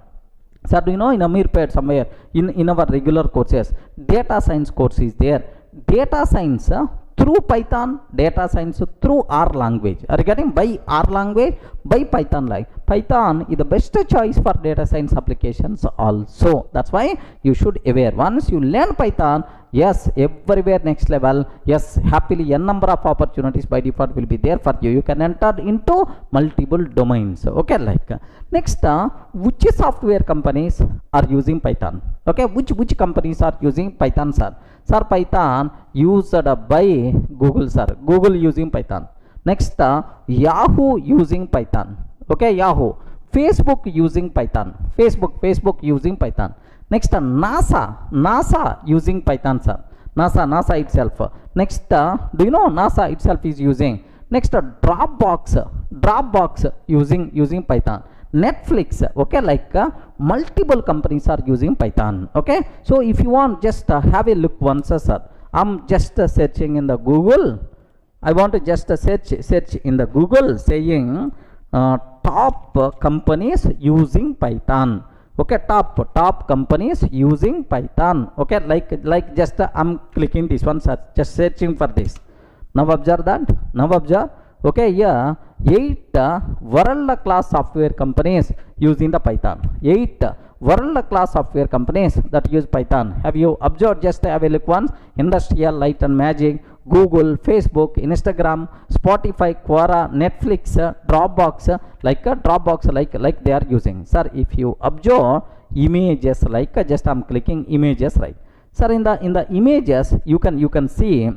Sir, do you know in Amirpet somewhere in our regular courses, data science course is there. Data science through Python, data science through R language. Are you getting? By R language, by Python. Like Python is the best choice for data science applications also. That's why you should aware. Once you learn Python, yes, everywhere next level, yes, happily n number of opportunities by default will be there for you. You can enter into multiple domains. Okay, like next, which software companies are using Python? Okay, which companies are using Python, sir? Sir, Python used by Google, sir. Google using Python. Next, Yahoo using Python. Okay, Yahoo. Facebook using Python. Facebook using Python. Next, NASA using Python, sir. NASA itself. Next, do you know NASA itself is using? Next, Dropbox using Python. Netflix, okay, like multiple companies are using Python. Okay, so if you want, just have a look once, sir. I'm just searching in the Google. I want to just search in the Google saying top companies using Python. Okay, top companies using Python. Okay, like just I'm clicking this one, sir, just searching for this. Now observe that. Okay, yeah, 8 world class software companies using the Python. 8 world class software companies that use Python. Have you observed? Just have a look once. Industrial Light and Magic, Google, Facebook, Instagram, Spotify, Quora, Netflix, Dropbox, like they are using. Sir, if you observe images, like just I'm clicking images, right? Sir, in the images you can see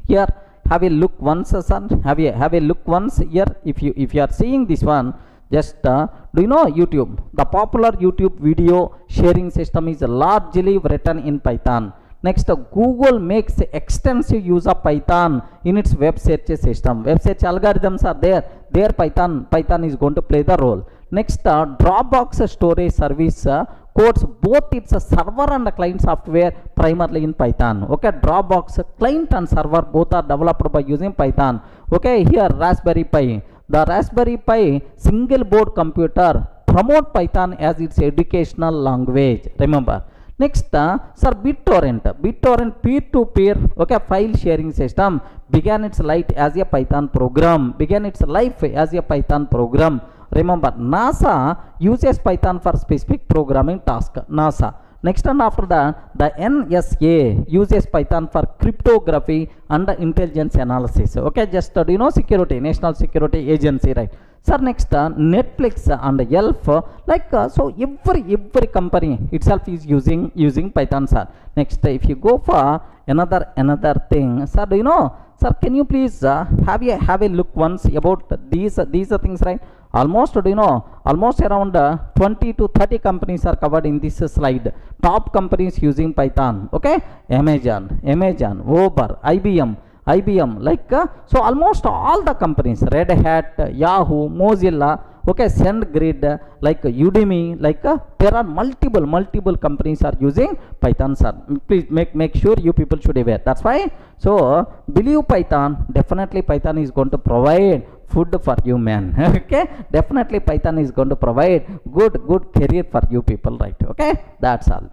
here. Have a look once, son. Have a look once here. If you are seeing this one, just do you know YouTube? The popular YouTube video sharing system is largely written in Python. Next, Google makes extensive use of Python in its web search system. Web search algorithms are there. There Python is going to play the role. Next, Dropbox storage service codes both its server and client software primarily in Python. Okay, Dropbox client and server both are developed by using Python. Okay, here Raspberry Pi. The Raspberry Pi single board computer promote Python as its educational language. Remember. Next, sir, BitTorrent peer-to-peer, okay, file sharing system began its life as a Python program. Remember, NASA uses Python for specific programming task. NASA. Next, and after that, the NSA uses Python for cryptography and intelligence analysis. Okay, just do you know security, National Security Agency, right? Sir, next, Netflix and Yelp, like so every company itself is using Python, sir. Next, if you go for another thing, sir, do you know, sir, can you please have a look once about these things, right? Almost, do you know, almost around 20 to 30 companies are covered in this slide. Top companies using Python. Okay, Amazon, Uber, IBM, like so almost all the companies, Red Hat, Yahoo, Mozilla, okay, SendGrid, like Udemy, like there are multiple companies are using Python, sir. Please make sure you people should be aware. That's why, so believe Python. Definitely Python is going to provide food for you, man. Okay, definitely Python is going to provide good career for you people, right? Okay, that's all.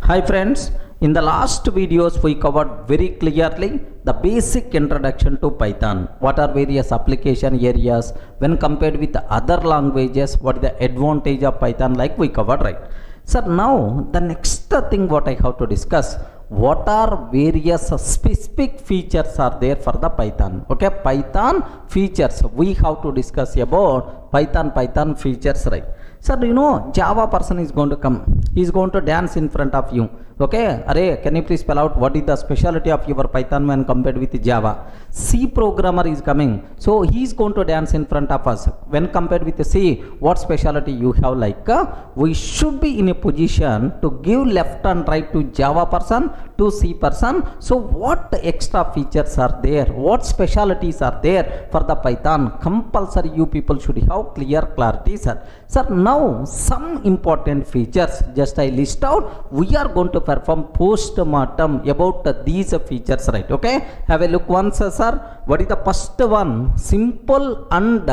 Hi friends, in the last videos we covered very clearly the basic introduction to Python. What are various application areas when compared with other languages? What is the advantage of Python, like we covered, right? So now the next thing what I have to discuss, what are various specific features are there for the Python. Okay, Python features we have to discuss about Python features, right? Sir, you know, Java person is going to come. He is going to dance in front of you. Okay, array, can you please spell out what is the specialty of your Python when compared with Java? C programmer is coming, so he is going to dance in front of us. When compared with C, what specialty you have? Like we should be in a position to give left and right to Java person, to C person. So what extra features are there? What specialties are there for the Python? Compulsory you people should have clear clarity, sir. Sir, now some important features just I list out. We are going to perform post-mortem about these features, right? Okay, have a look once, sir. What is the first one? Simple and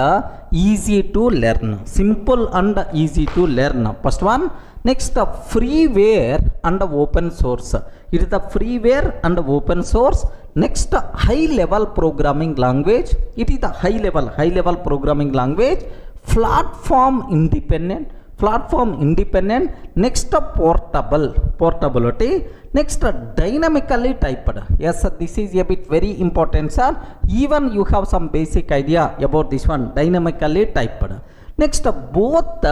easy to learn. Simple and easy to learn, first one. Next, freeware and open source. It is the freeware and open source. Next, high level programming language. It is the high level programming language. Platform independent. Next, portability. Next, dynamically typed. Yes, sir, this is a bit very important, sir. Even you have some basic idea about this one, dynamically typed. Next, both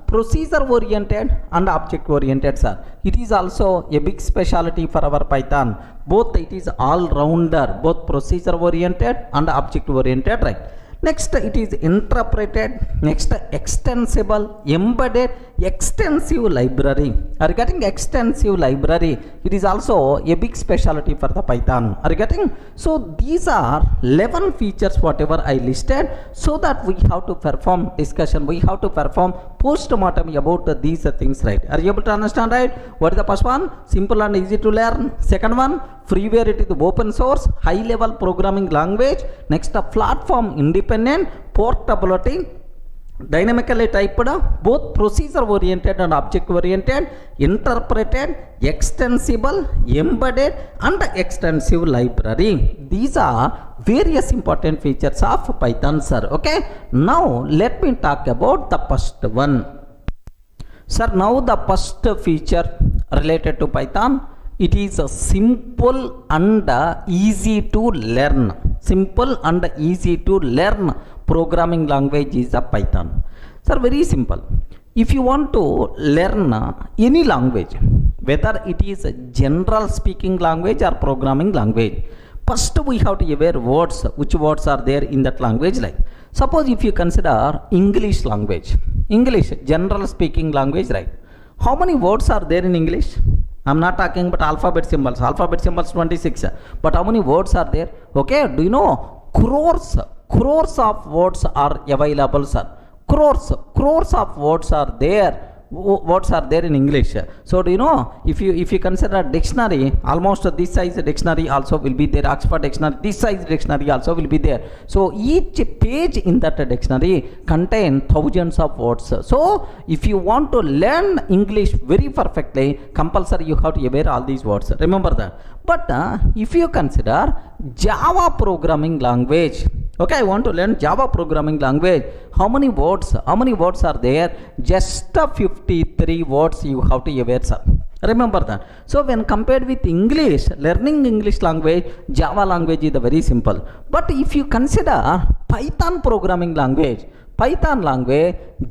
procedure oriented and object oriented, sir. It is also a big specialty for our Python. Both it is all rounder, both procedure oriented and object oriented, right? Next, it is interpreted. Next, extensible, embedded, extensive library. Are you getting extensive library? It is also a big specialty for the Python. Are you getting? So these are 11 features whatever I listed, so that we have to perform discussion. We have to perform post-mortem about these things, right? Are you able to understand, right? What is the first one? Simple and easy to learn. Second one, freeware, it is open source, high level programming language. Next, platform independent, portability, dynamically typed, both procedure oriented and object oriented, interpreted, extensible, embedded and extensive library. These are various important features of Python, sir. Okay, now let me talk about the first one, sir. Now the first feature related to Python, it is simple and easy to learn. Simple and easy to learn programming language is the Python. Sir, very simple. If you want to learn any language, whether it is a general speaking language or programming language, first we have to aware words, which words are there in that language. Like suppose if you consider English language, English general speaking language, right? How many words are there in English? I'm not talking about alphabet symbols 26, but how many words are there? Okay, do you know crores of words are available, sir. Crores of words are there. Words are there in English. So do you know, if you consider dictionary, almost this size dictionary also will be there. Oxford dictionary, this size dictionary also will be there. So each page in that dictionary contain thousands of words. So if you want to learn English very perfectly, compulsory you have to aware all these words. Remember that. But if you consider Java programming language, okay, I want to learn Java programming language. How many words are there? Just 53 words you have to aware, sir. Remember that. So when compared with English, learning English language, Java language is very simple. But if you consider Python programming language,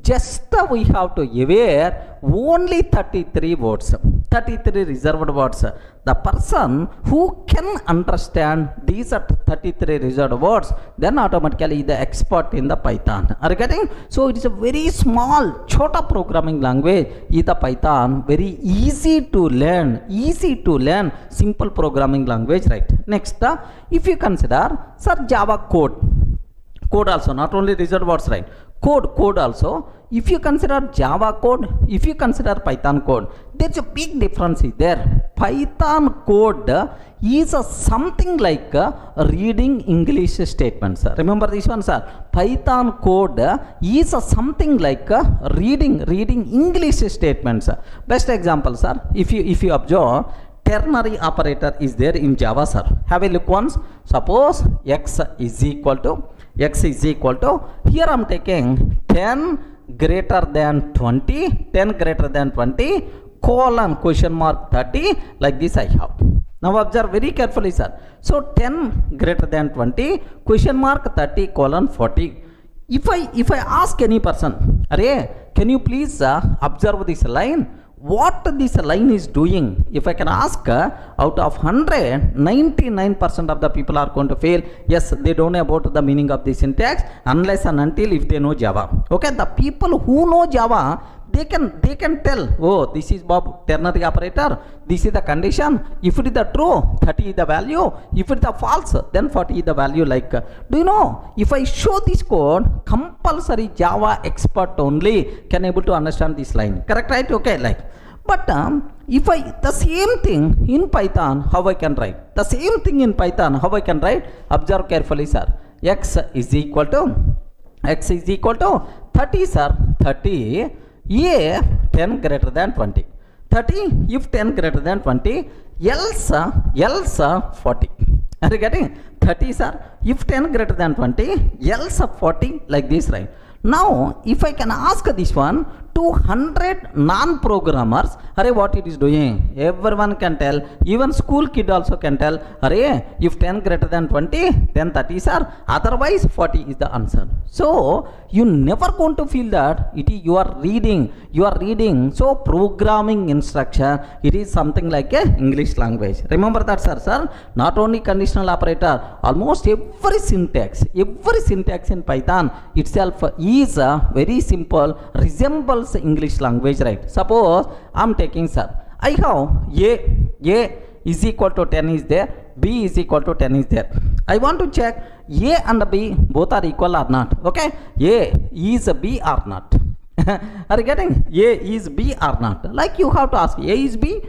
just we have to aware only 33 words, 33 reserved words. The person who can understand these 33 reserved words, then automatically the expert in the Python. Are you getting? So it is a very small, chota programming language is the Python, very easy to learn, simple programming language, right? Next, if you consider, sir, Java code also, not only reserved words, right? Code also. If you consider Java code, if you consider Python code, there's a big difference there. Python code is something like reading English statements. Remember this one, sir. Python code is something like reading English statements. Best example, sir. If you observe, ternary operator is there in Java, sir. Have a look once. Suppose x is equal to, here I'm taking 10 greater than 20, colon question mark 30, like this I have. Now observe very carefully, sir. So 10 greater than 20, question mark 30 colon 40. If I ask any person, Array, can you please observe this line? What this line is doing? If I can ask, out of 100, 99% of the people are going to fail. Yes, they don't know about the meaning of the syntax unless and until if they know Java. Okay, the people who know Java, they can tell, oh, this is Bob ternary operator, this is the condition. If it is the true, 30 is the value. If it is the false, then 40 is the value. Like, do you know, if I show this code, compulsory Java expert only can able to understand this line. Correct, right? Okay, like, but if I, the same thing in Python, how I can write? The same thing in Python, how I can write? Observe carefully, sir. X is equal to 30, sir. 30. A 10 greater than 20. 30 if 10 greater than 20, else 40. Are you getting? 30, sir. If 10 greater than 20, else 40, like this, right? Now, if I can ask this one, 200 non-programmers, array, what it is doing? Everyone can tell, even school kid also can tell, array, if 10 greater than 20, then 30, sir. Otherwise, 40 is the answer. So, you never going to feel that it is you are reading. So, programming instruction, it is something like a English language. Remember that, sir. Not only conditional operator, almost every syntax in Python itself is very simple, resembles English language, right? Suppose I'm taking, sir, I have A is equal to 10 is there, B is equal to 10 is there. I want to check A and B both are equal or not. Okay, A is B or not. Are you getting? A is B or not? Like, you have to ask, A is B,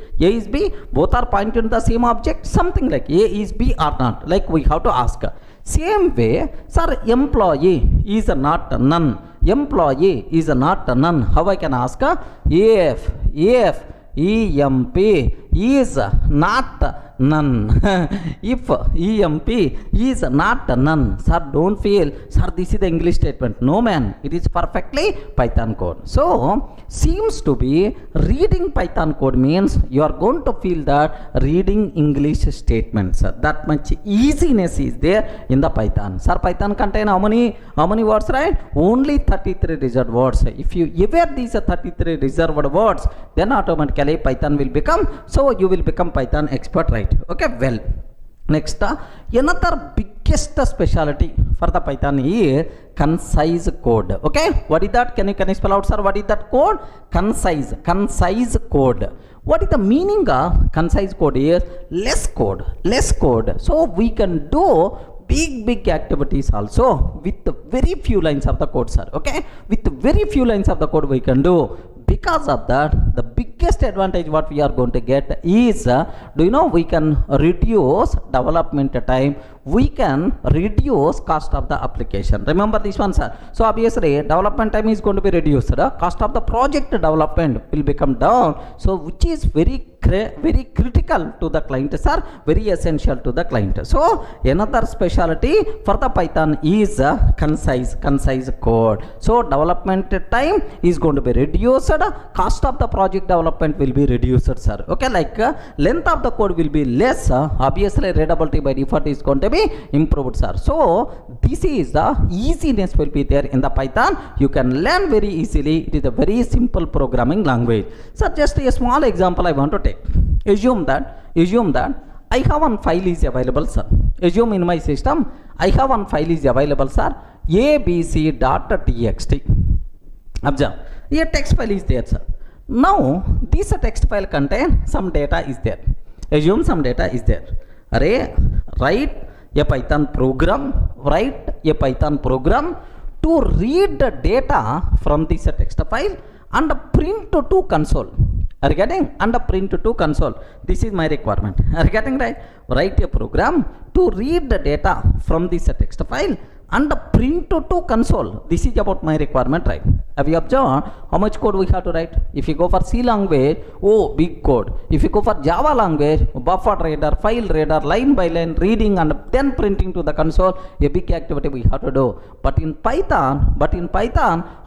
both are pointing to the same object, something like A is B or not. Like, we have to ask. Same way, sir, employee is not none. Employee is not none. How I can ask? If EMP is not none. If EMP is not none, sir, don't fail. Sir, this is the English statement. No, man, it is perfectly Python code. So, seems to be reading Python code means you are going to feel that reading English statements. That much easiness is there in the Python. Sir, Python contain how many words, right? Only 33 reserved words. If you ever these 33 reserved words, then automatically Python will become, so you will become Python expert, right? Okay, well, next, another biggest specialty for the Python is concise code. Okay, what is that? Can you spell out, sir? What is that code? Concise code. What is the meaning of concise code? Is less code. So we can do big activities also with very few lines of the code, sir. Okay, with very few lines of the code we can do. Because of that, the biggest advantage what we are going to get is, do you know, we can reduce development time, we can reduce cost of the application. Remember this one, sir. So obviously development time is going to be reduced, cost of the project development will become down, so which is very critical to the client, sir, very essential to the client. So another specialty for the Python is concise code. So development time is going to be reduced, cost of the project development will be reduced, sir. Okay, like length of the code will be less, obviously readability by default is going to be improved, sir. So this is the easiness will be there in the Python. You can learn very easily. It is a very simple programming language. So just a small example I want to take. Assume that I have one file is available, sir. Assume in my system I have one file is available, sir, abc.txt. Observe, a text file is there, sir. Now this text file contains some data is there. Assume some data is there. Array, write a Python program to read the data from this text file and print to console. Are you getting? And print to console. This is my requirement. Are you getting, right? Write a program to read the data from this text file and print to console. This is about my requirement, right? Have you observed how much code we have to write? If you go for C language, oh, big code. If you go for Java language, buffer reader, file reader, line by line reading and then printing to the console, a big activity we have to do. But in Python,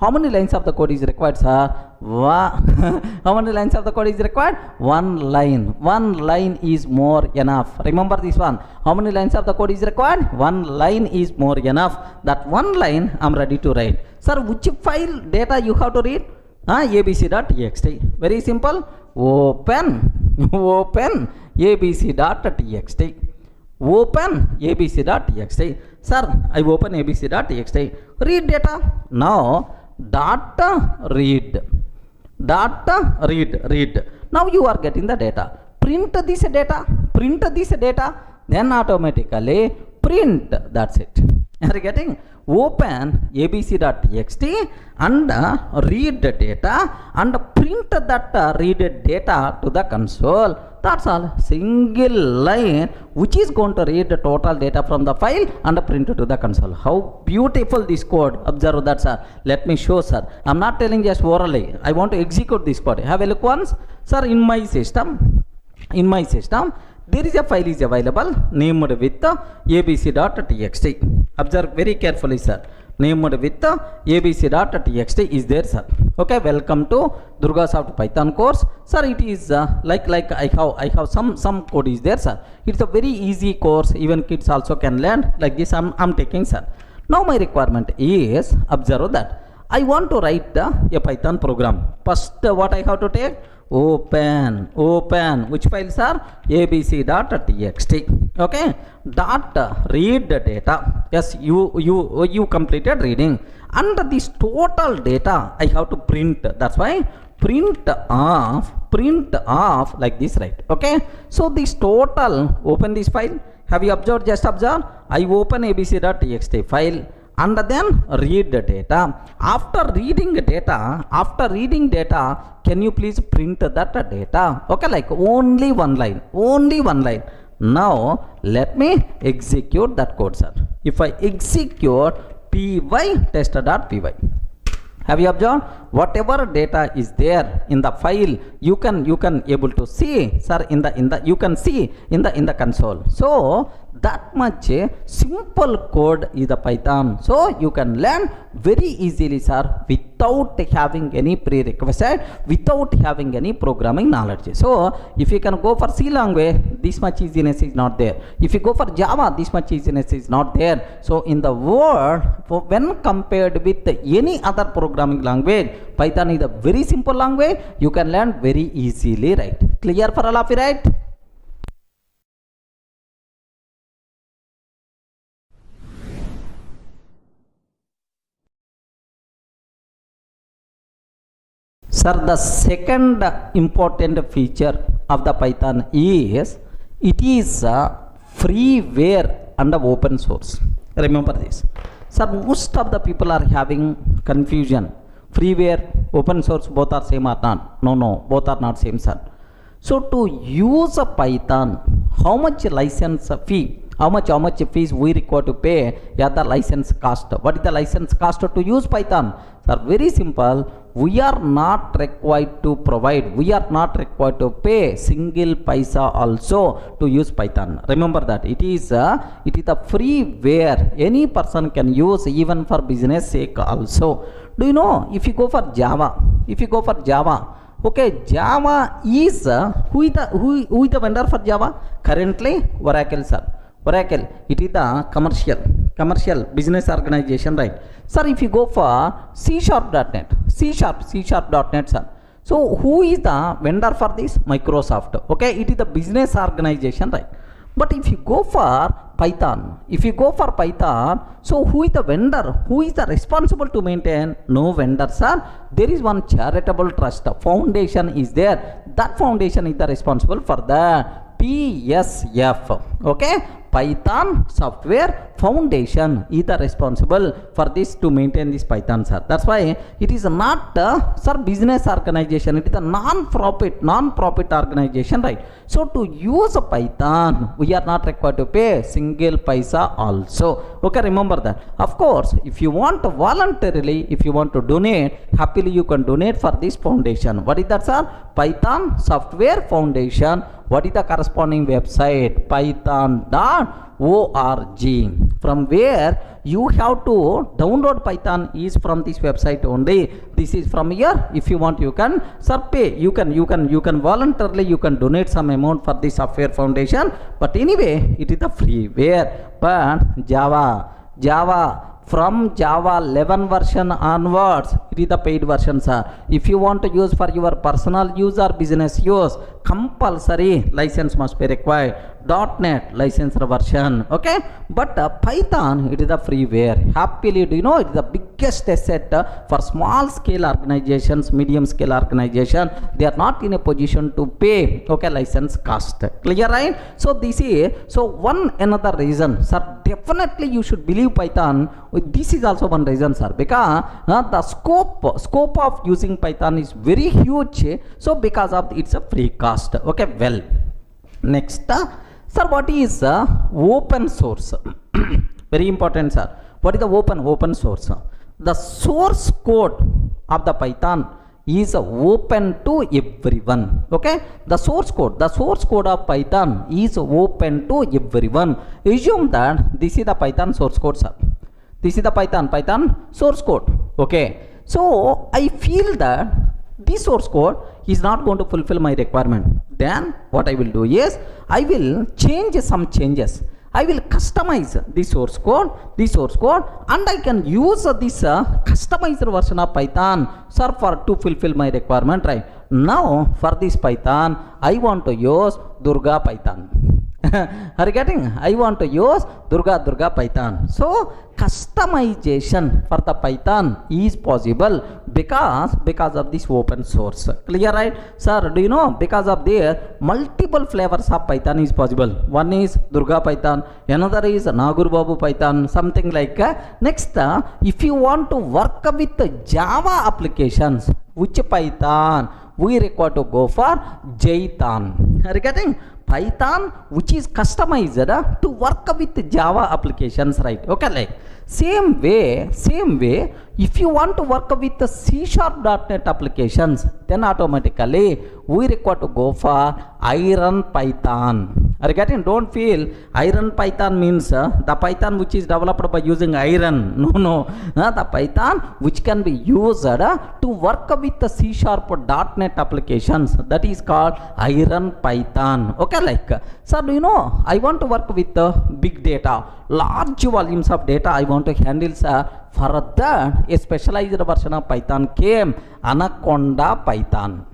how many lines of the code is required, sir? How many lines of the code is required? One line. One line is more enough. Remember this one. How many lines of the code is required? One line is more enough. That one line I'm ready to write. Sir, which file data you have to read? abc.txt. Very simple. Open abc.txt. Open abc.txt. Sir, I open abc.txt. Read data. Now, data read. Now you are getting the data. Print this data. Then automatically print. That's it. Are you getting? Open abc.txt and read the data and print that read data to the console. That's all. Single line which is going to read the total data from the file and print it to the console. How beautiful this code. Observe that, sir. Let me show, sir. I'm not telling just orally. I want to execute this code. Have a look once. Sir, in my system, there is a file is available named with abc.txt. Observe very carefully, sir. Named with abc.txt is there, sir. Okay, welcome to Durga Soft Python course. Sir, it is like I have some code is there, sir. It's a very easy course. Even kids also can learn like this. I'm taking, sir. Now my requirement is, observe that I want to write a Python program. First, what I have to take? Open which files are abc.txt. Okay, read data. Yes, you completed reading, and this total data I have to print. That's why print off like this, right? Okay, so this total, open this file. Have you observed? Just observe. I open abc.txt file and then read the data. After reading data, can you please print that data? Okay, like only one line. Now let me execute that code, sir. If I execute py test.py, have you observed? Whatever data is there in the file, you can able to see, sir, in the console. So that much simple code is the Python. So you can learn very easily, sir, without having any prerequisite, without having any programming knowledge. So if you can go for C language, this much easiness is not there. If you go for Java, this much easiness is not there. So in the world, when compared with any other programming language, Python is a very simple language. You can learn very easily, right? Clear for all of you, right? Sir, the second important feature of the Python is it is freeware and open source. Remember this. Sir, most of the people are having confusion. Freeware, open source, both are same or not? No, both are not same, sir. So to use a Python, how much license fee? How much fees we require to pay? Yeah, the license cost. What is the license cost to use Python? Sir, very simple. We are not required to provide. We are not required to pay single paisa also to use Python. Remember that it is a freeware. Any person can use even for business sake also. Do you know if you go for Java? Okay, Java is who is the vendor for Java? Currently, Oracle, sir. Oracle, it is the commercial business organization, right? Sir, if you go for C#.net, C#.net, sir. So who is the vendor for this? Microsoft. Okay, it is the business organization, right? But if you go for Python, so who is the vendor? Who is the responsible to maintain? No vendor, sir. There is one charitable trust. Foundation is there. That foundation is the responsible for the PSF. Okay, Python Software Foundation is the responsible for this to maintain this Python, sir. That's why it is not sir, business organization. It is a non-profit organization, right? So to use a Python, we are not required to pay single paisa also. Okay, remember that. Of course, if you want to voluntarily, if you want to donate, happily you can donate for this foundation. What is that, sir? Python Software Foundation. what is the corresponding website? python.org, from where you have to download Python is from this website only. This is from here. If you want, you can pay. You can voluntarily you can donate some amount for the software foundation. But anyway, it is the freeware. But Java from Java 11 version onwards, it is the paid version, sir. If you want to use for your personal use or business use, compulsory license must be required. .NET licensed version, okay? But Python, it is the freeware. Happily, do you know, it is the biggest asset for small scale organizations, medium scale organization. They are not in a position to pay, okay, license cost. Clear, right? So this is, so one another reason, sir, definitely you should believe Python. This is also one reason, sir, because the scope of using Python is very huge. So because of it's a free cost, okay? Well, next, sir, what is open source? Very important, sir. What is the open source? The source code of the Python is open to everyone, okay? The source code of Python is open to everyone. Assume that this is the Python source code, sir. This is the Python source code, okay? So I feel that this source code is not going to fulfill my requirement. Then what I will do is I will change some changes. I will customize the source code, and I can use this customized version of Python, sir, to fulfill my requirement, right? Now for this Python, I want to use Durga Python. Are you getting? I want to use Durga Python. So customization for the Python is possible because of this open source. Clear, right? Sir, do you know, because of their multiple flavors of Python is possible. One is Durga Python, another is Nagur Babu Python, something like next, if you want to work with Java applications, which Python? We require to go for Jython. Are you getting? Python, which is customized to work with Java applications, right? Okay, like same way, if you want to work with the C#.NET applications, then automatically we require to go for Iron Python. Are you getting? Don't feel Iron Python means the Python which is developed by using iron. No. The Python which can be used to work with the C#.NET applications, that is called Iron Python. Okay, like, sir, do you know, I want to work with big data, large volumes of data I want to handle, sir. For that, a specialized version of Python came, Anaconda Python.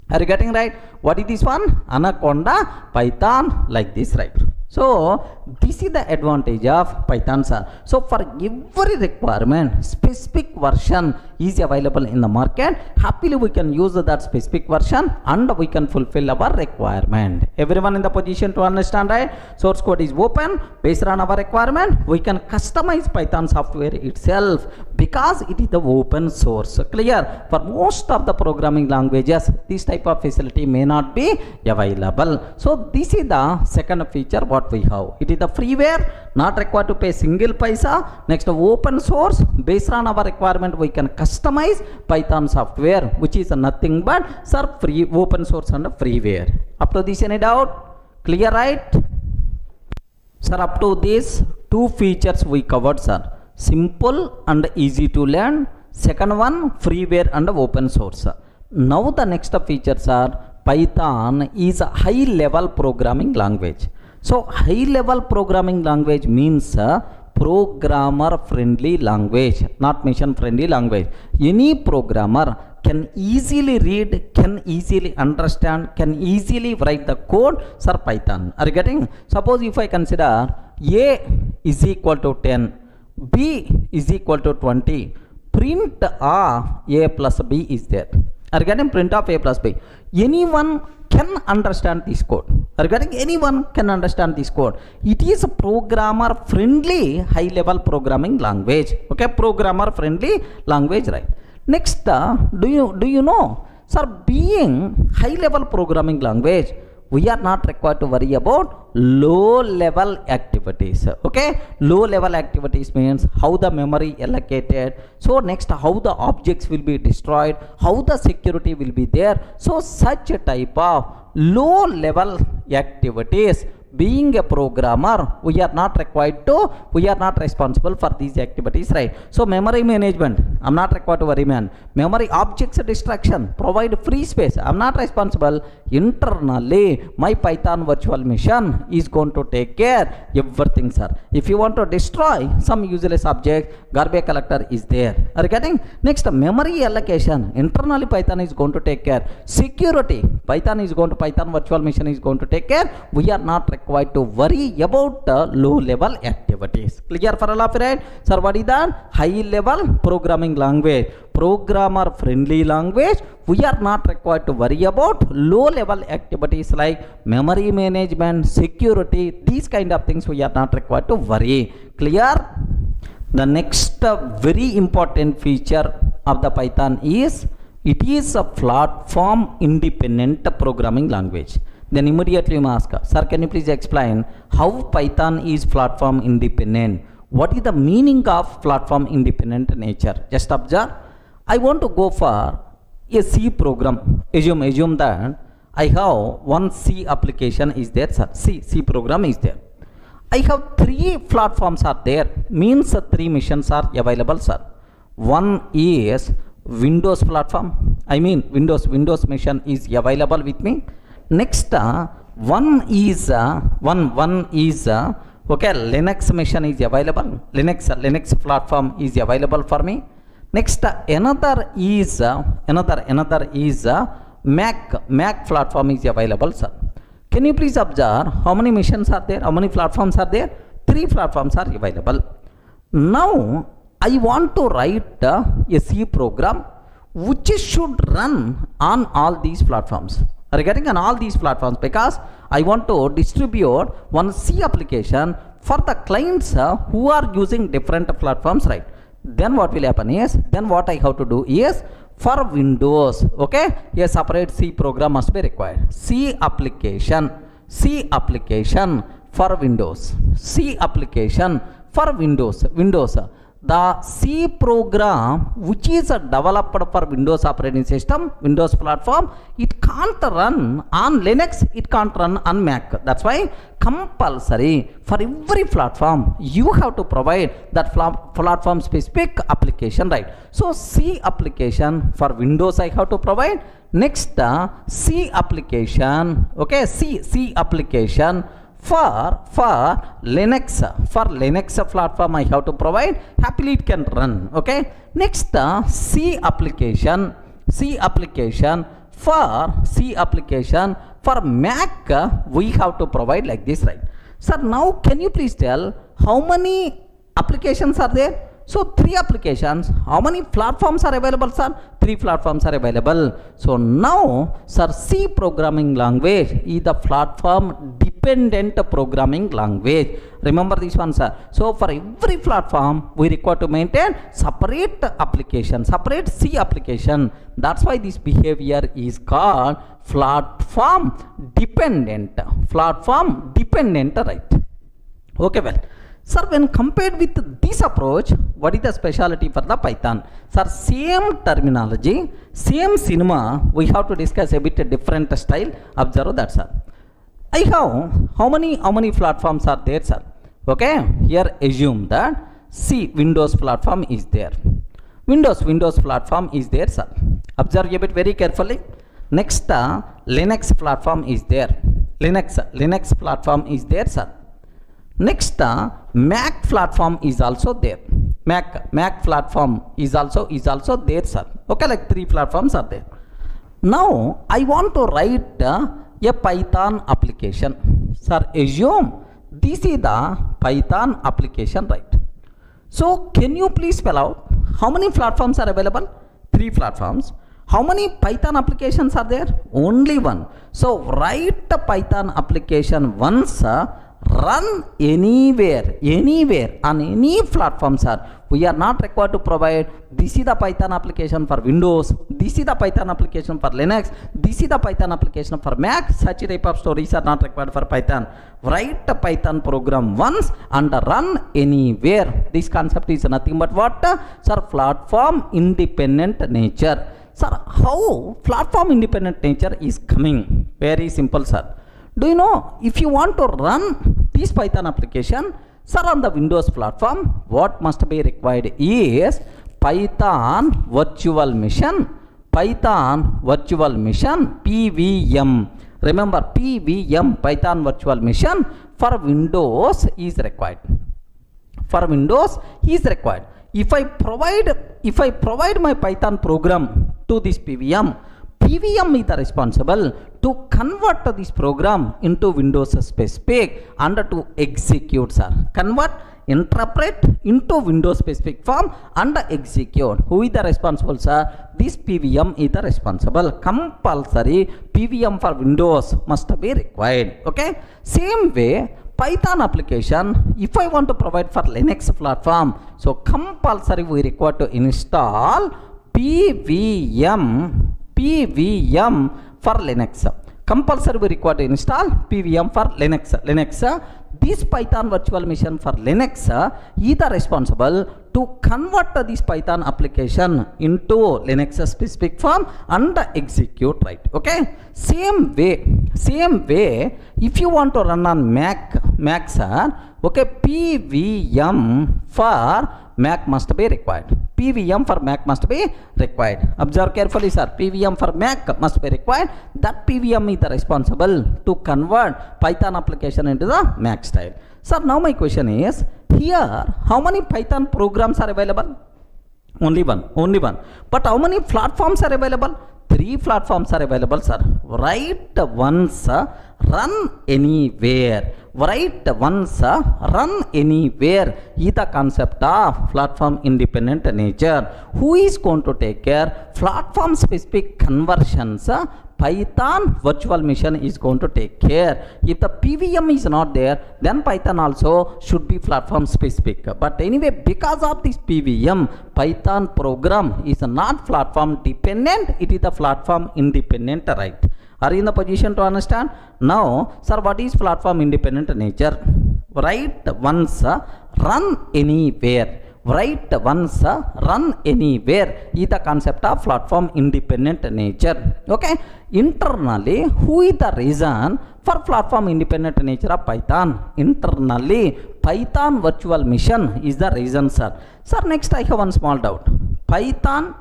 Are you getting, right? What is this one? Anaconda Python, like this, right? So this is the advantage of Python, sir. So for every requirement, specific version is available in the market. Happily we can use that specific version and we can fulfill our requirement. Everyone in the position to understand, right? Source code is open. Based on our requirement, we can customize Python software itself because it is the open source. Clear? For most of the programming languages, this type of facility may not be available. So this is the second feature what we have. It is the freeware, not required to pay single paisa. Next, open source. Based on our requirement, we can customize Python software, which is nothing but, sir, free, open source and freeware. Up to this, any doubt? Clear, right? Sir, up to these two features we covered, sir. Simple and easy to learn. Second one, freeware and open source. Now the next features are Python is a high level programming language. So high level programming language means programmer friendly language, not machine friendly language. Any programmer can easily read, can easily understand, can easily write the code, sir, Python. Are you getting? Suppose if I consider A is equal to 10, B is equal to 20, print A plus B is there. Are you getting? Print of A plus B. Anyone can understand this code. Are you getting? Anyone can understand this code. It is a programmer friendly high level programming language. Okay, programmer friendly language, right? Next, do you know, sir, being high level programming language, we are not required to worry about low level activities. Okay, low level activities means how the memory allocated, so next how the objects will be destroyed, how the security will be there. So such a type of low level activities, being a programmer, we are not required to, we are not responsible for these activities, right? So memory management, I'm not required to worry, man. Memory objects destruction, provide free space, I'm not responsible. Internally my Python virtual machine is going to take care everything, sir. If you want to destroy some useless object, garbage collector is there. Are you getting? Next, memory allocation, internally Python is going to take care. Security, Python is going to, Python virtual machine is going to take care. We are not required to worry about low level activities. Clear for all of you, right? Sir, what is that? High level programming language, programmer friendly language. We are not required to worry about low level activities like memory management, security, these kind of things we are not required to worry. Clear? The next very important feature of the Python is it is a platform independent programming language. Then immediately you ask, sir, can you please explain how Python is platform independent? What is the meaning of platform independent nature? Just observe. I want to go for a C program. Assume that I have one C application is there, sir. C program is there. I have 3 platforms are there, means 3 machines are available, sir. One is Windows platform. I mean Windows machine is available with me. Next, one is okay, Linux machine is available. Linux platform is available for me. Next, another is Mac platform is available, sir. Can you please observe how many machines are there? How many platforms are there? 3 platforms are available. Now I want to write a C program which should run on all these platforms. Regarding on all these platforms, because I want to distribute one C application for the clients who are using different platforms, right? Then what will happen is, then what I have to do is, for Windows, okay, a separate C program must be required. C application for Windows, C application for Windows. The C program which is developed for Windows operating system, Windows platform, it can't run on Linux, it can't run on Mac. That's why compulsory for every platform you have to provide that platform specific application, right? So C application for Windows I have to provide. Next, C application, okay, C application for Linux platform I have to provide. Happily it can run. Okay. Next, C application for Mac we have to provide like this, right? Sir, now can you please tell how many applications are there? So 3 applications. How many platforms are available, sir? 3 platforms are available. So now, sir, C programming language is the platform dependent programming language. Remember this one, sir. So for every platform, we require to maintain separate application, separate C application. That's why this behavior is called platform dependent. Platform dependent, right? Okay, well. Sir, when compared with this approach, what is the specialty for the Python? Sir, same terminology, same cinema, we have to discuss a bit different style. Observe that, sir. I have how many platforms are there, sir? Okay, here assume that C Windows platform is there. Windows platform is there, sir. Observe a bit very carefully. Next, Linux platform is there. Linux platform is there, sir. Next, Mac platform is also there. Mac platform is also there, sir. Okay, like 3 platforms are there. Now I want to write a Python application. Sir, assume this is the Python application, right? So can you please spell out how many platforms are available? 3 platforms. How many Python applications are there? Only 1. So write the Python application once run anywhere on any platform, sir. We are not required to provide this is the Python application for Windows, this is the Python application for Linux, this is the Python application for Mac. Such type of stories are not required for Python. Write a Python program once and run anywhere. This concept is nothing but what, sir? Platform independent nature. Sir, how platform independent nature is coming? Very simple, sir. Do you know, if you want to run this Python application, sir, on the Windows platform, what must be required is Python virtual machine, PVM. Remember, PVM, Python virtual machine for Windows is required. For Windows is required. If I provide my Python program to this PVM is the responsible to convert this program into Windows specific and to execute, sir. Convert, interpret into Windows specific form and execute. Who is the responsible, sir? This PVM is the responsible. Compulsory PVM for Windows must be required. Okay. Same way, Python application, if I want to provide for Linux platform, so compulsory we require to install PVM for Linux. Compulsory we require to install PVM for Linux. This Python virtual machine for Linux is the responsible to convert this Python application into Linux specific form and execute, right? Okay. Same way, if you want to run on Mac, sir, okay, PVM for Mac must be required. PVM for Mac must be required. Observe carefully, sir. PVM for Mac must be required. That PVM is the responsible to convert Python application into the Mac style. Sir, now my question is, here, how many Python programs are available? Only one. But how many platforms are available? 3 platforms are available, sir. Write once, run anywhere. Write once, run anywhere is the concept of platform independent nature. Who is going to take care? Platform specific conversions, Python virtual machine is going to take care. If the PVM is not there, then Python also should be platform specific. But anyway, because of this PVM, Python program is not platform dependent, it is the platform independent, right? Are you in the position to understand? Now, sir, what is platform independent nature? Write once, run anywhere. Write once, run anywhere is the concept of platform independent nature. Okay. Internally, who is the reason for platform independent nature of Python? Internally, Python virtual machine is the reason, sir. Sir, next I have one small doubt. Python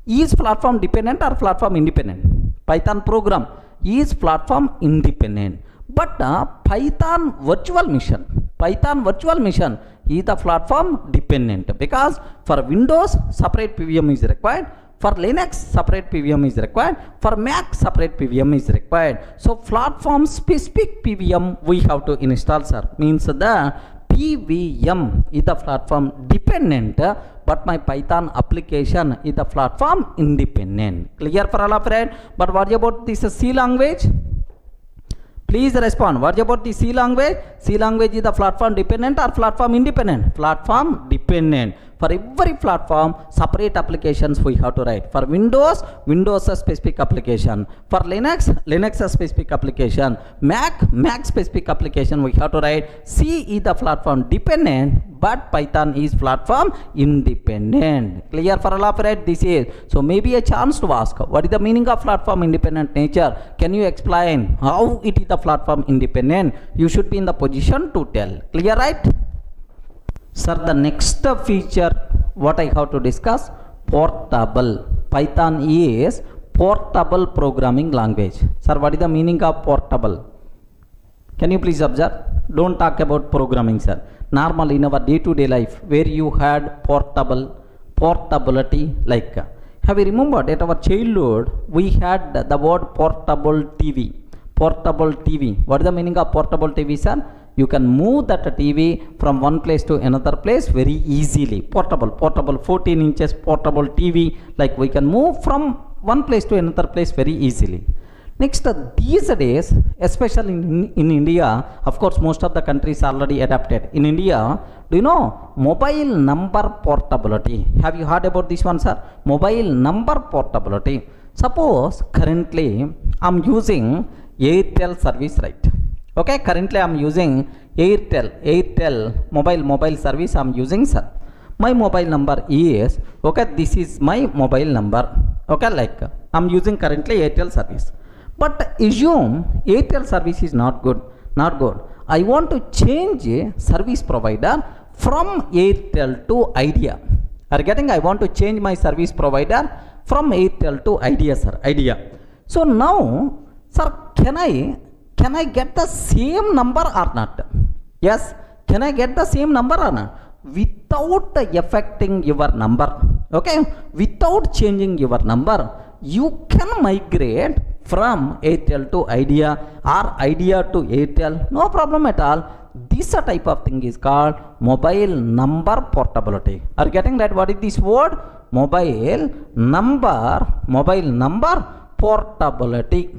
is platform dependent or platform independent? Python program is platform independent. But Python virtual machine is the platform dependent, because for Windows separate PVM is required, for Linux separate PVM is required, for Mac separate PVM is required. So platform specific PVM we have to install, sir. Means the PVM is the platform dependent, but my Python application is the platform independent. Clear for all of it? But what about this C language? Please respond. What about the C language? C language is the platform dependent or platform independent? Platform dependent. For every platform, separate applications we have to write. For Windows, Windows specific application. For Linux, Linux specific application. Mac specific application we have to write. C is the platform dependent, but Python is platform independent. Clear for all of it? This is. So maybe a chance to ask, what is the meaning of platform independent nature? Can you explain how it is the platform independent? You should be in the position to tell. Clear, right? Sir, the next feature what I have to discuss, portable. Python is portable programming language. Sir, what is the meaning of portable? Can you please observe? Don't talk about programming, sir. Normal in our day-to-day life, where you had portability, like have you remembered at our childhood we had the word portable TV. Portable TV. What is the meaning of portable TV, sir? You can move that TV from one place to another place very easily. Portable 14 inches portable TV, like we can move from one place to another place very easily. Next, these days, especially in India, of course, most of the countries already adapted. In India, do you know mobile number portability? Have you heard about this one, sir? Mobile number portability. Suppose currently I'm using Airtel service, right? Okay, currently I'm using Airtel mobile service I'm using, sir. My mobile number is, okay, this is my mobile number. Okay, like I'm using currently Airtel service. But assume Airtel service is not good. I want to change service provider from Airtel to Idea. Are you getting? I want to change my service provider from Airtel to Idea, sir. Idea. So now, sir, can I get the same number or not? Yes. Can I get the same number or not? Without affecting your number. Okay. Without changing your number, you can migrate from Airtel to Idea or Idea to Airtel, no problem at all. This type of thing is called mobile number portability. Are you getting that? What is this word? Mobile number portability.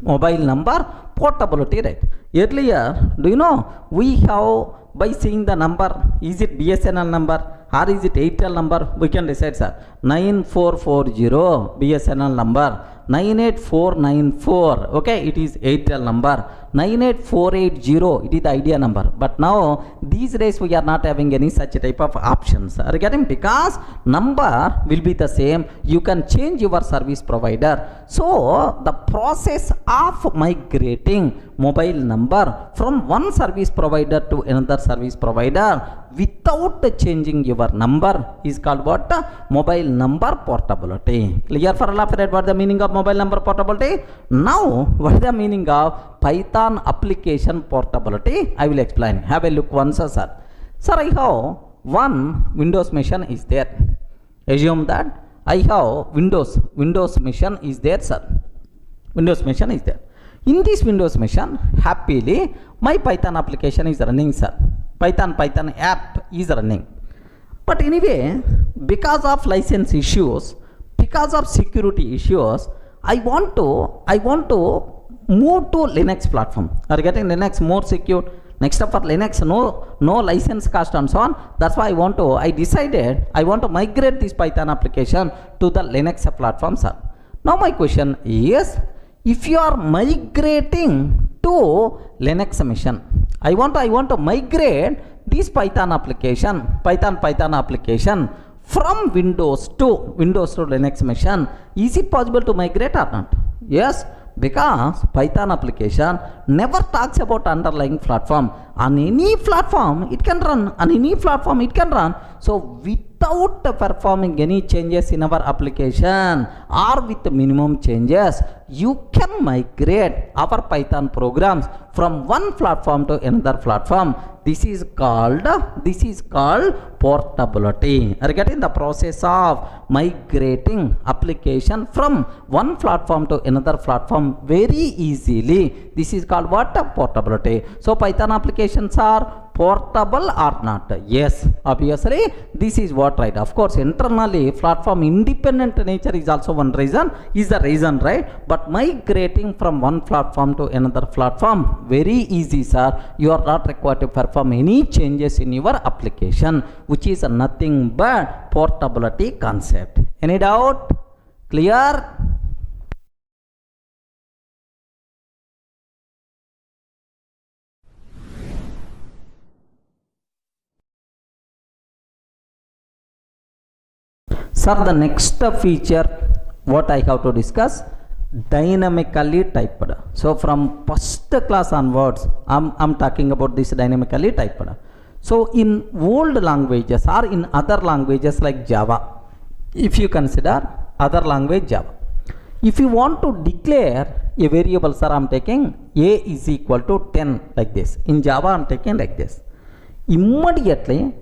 Mobile number portability, right? Earlier, do you know, we have, by seeing the number, is it BSNL number or is it Airtel number, we can decide, sir. 9440 BSNL number, 98494, okay, it is Airtel number, 98480, it is the Idea number. But now these days we are not having any such type of options. Are you getting? Because number will be the same, you can change your service provider. So the process of migrating mobile number from one service provider to another service provider without changing your number is called what? Mobile number portability. Clear for all of it? What is the meaning of mobile number portability? Now, what is the meaning of Python application portability? I will explain. Have a look once, sir. Sir, I have one Windows machine is there. Assume that I have Windows machine is there, sir. Windows machine is there. In this Windows machine, happily, my Python application is running, sir. Python app is running. But anyway, because of license issues, because of security issues, I want to move to Linux platform. Are you getting? Linux more secure. Next up for Linux, no license cost and so on. That's why I decided I want to migrate this Python application to the Linux platform, sir. Now my question is, if you are migrating to Linux machine, I want to migrate this Python application from Windows to Linux machine. Is it possible to migrate or not? Yes, because Python application never talks about underlying platform. On any platform it can run. So without performing any changes in our application or with minimum changes, you can migrate our Python programs from one platform to another platform. This is called portability. Are you getting? The process of migrating application from one platform to another platform very easily. This is called what? Portability. So Python applications are portable or not? Yes, obviously this is what, right? Of course, internally platform independent nature is also one reason, right? But migrating from one platform to another platform very easy, sir. You are not required to perform any changes in your application, which is nothing but portability concept. Any doubt? Clear? Sir, the next feature what I have to discuss, dynamically typed. So from first class onwards, I'm talking about this dynamically typed. So in old languages or in other languages like Java, if you consider other language Java, if you want to declare a variable, sir, I'm taking a is equal to 10 like this. In Java, I'm taking like this. Immediately,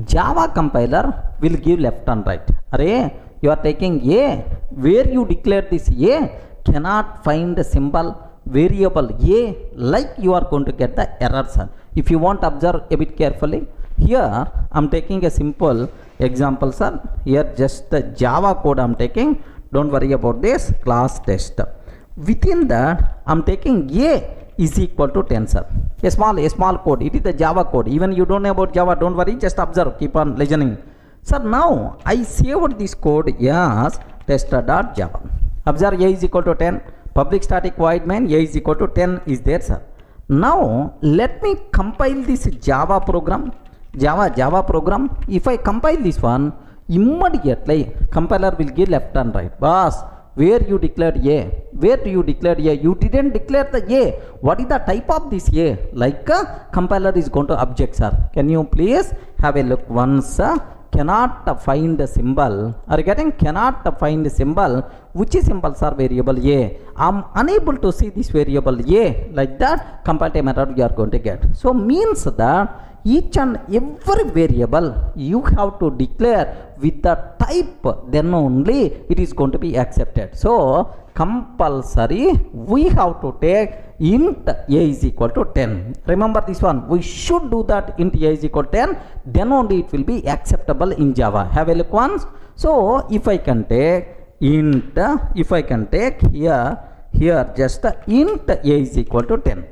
Java compiler will give left and right. Array, you are taking a, where you declare this a, cannot find a symbol variable a, like you are going to get the error, sir. If you want to observe a bit carefully, here I'm taking a simple example, sir. Here just the Java code I'm taking. Don't worry about this class test. within that I'm taking a is equal to 10, sir. A small code. It is the Java code. Even you don't know about Java, don't worry, just observe, keep on listening. Sir, now I saved this code as tester.java. Observe, a is equal to 10. Public static void main, a is equal to 10 is there, sir. Now let me compile this Java program. Java program. If I compile this one, immediately compiler will give left and right. Boss, where you declared a? Where do you declare a? You didn't declare the a. What is the type of this a? Like a compiler is going to object, sir. Can you please have a look once? Cannot find the symbol. Are you getting? Cannot find the symbol. Which symbols are variable a? I'm unable to see this variable a. Like that, compile time error you are going to get. So means that each and every variable you have to declare with the type, then only it is going to be accepted. So compulsory we have to take int a is equal to 10. Remember this one, we should do that. Int a is equal to 10, then only it will be acceptable in Java. Have a look once. So if I can take int, if I can take here just int a is equal to 10,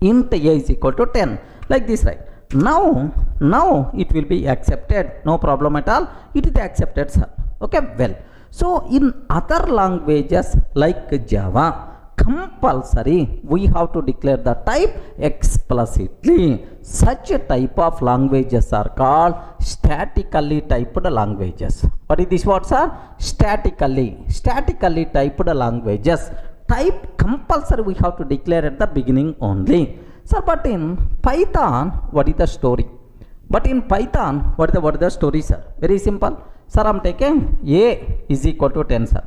int a is equal to 10, like this, right? Now it will be accepted, no problem at all. It is accepted, sir. Okay, well, so in other languages like Java, compulsory we have to declare the type explicitly. Such a type of languages are called statically typed languages. What is this word, sir? Statically typed languages. Type compulsory we have to declare at the beginning only. Sir, but in Python, what is the story? What is the story, sir? Very simple. Sir, I'm taking a is equal to 10, sir.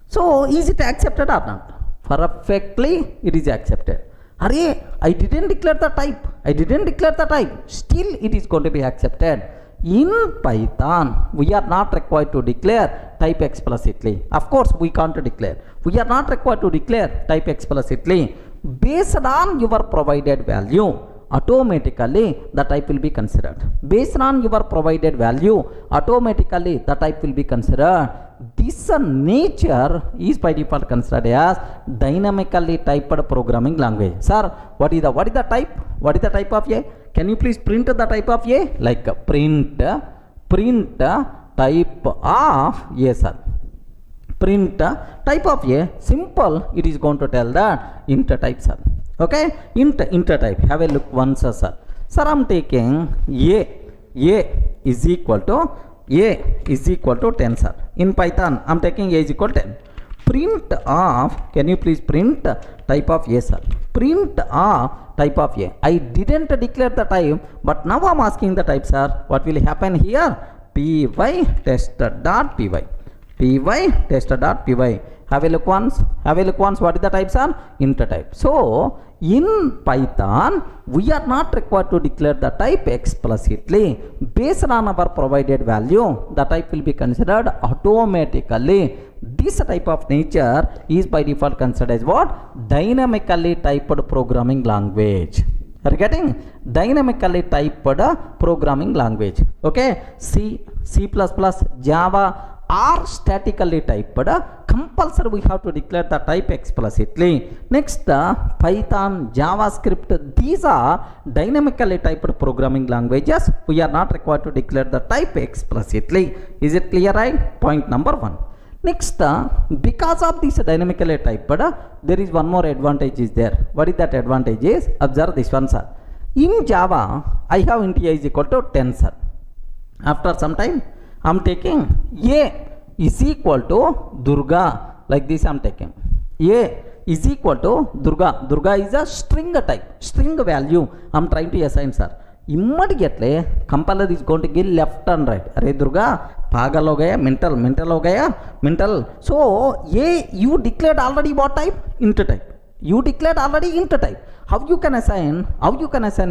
So, is it accepted or not? Perfectly, it is accepted. Array, I didn't declare the type. Still, it is going to be accepted. In Python, we are not required to declare type explicitly. Of course, we can't declare. We are not required to declare type explicitly. Based on your provided value, automatically the type will be considered. Based on your provided value, automatically the type will be considered. This nature is by default considered as dynamically typed programming language. Sir, what is the type? What is the type of a? Can you please print the type of a? Like print type of a, sir. Print type of a, simple, it is going to tell that int type, sir. Okay, int type. Have a look once, sir. Sir, I'm taking a is equal to 10, sir. In Python, I'm taking a is equal to 10. Print of, can you please print type of a, sir? Print of type of a. I didn't declare the type, but now I'm asking the type, sir. What will happen here? Py tester.py. Tester.py. Have a look once. What is the type, sir? Int type. So in Python, we are not required to declare the type explicitly. Based on our provided value, the type will be considered automatically. This type of nature is by default considered as what? Dynamically typed programming language. Are you getting? Dynamically typed programming language. Okay. C++, Java are statically typed. Compulsory we have to declare the type explicitly. Next, Python, JavaScript, these are dynamically typed programming languages. We are not required to declare the type explicitly. Is it clear, right? Point number 1. Next, because of this dynamically typed, there is one more advantage is there. What is that advantage is? Observe this one, sir. In Java, I have int a is equal to 10, sir. After some time, I'm taking a is equal to Durga. Like this I'm taking. A is equal to Durga. Durga is a string type, string value I'm trying to assign, sir. Immediately compiler is going to give left and right. Array Durga, pagal ho gaya, mental ho gaya, mental. So a you declared already what type? Int type. You declared already int type. How you can assign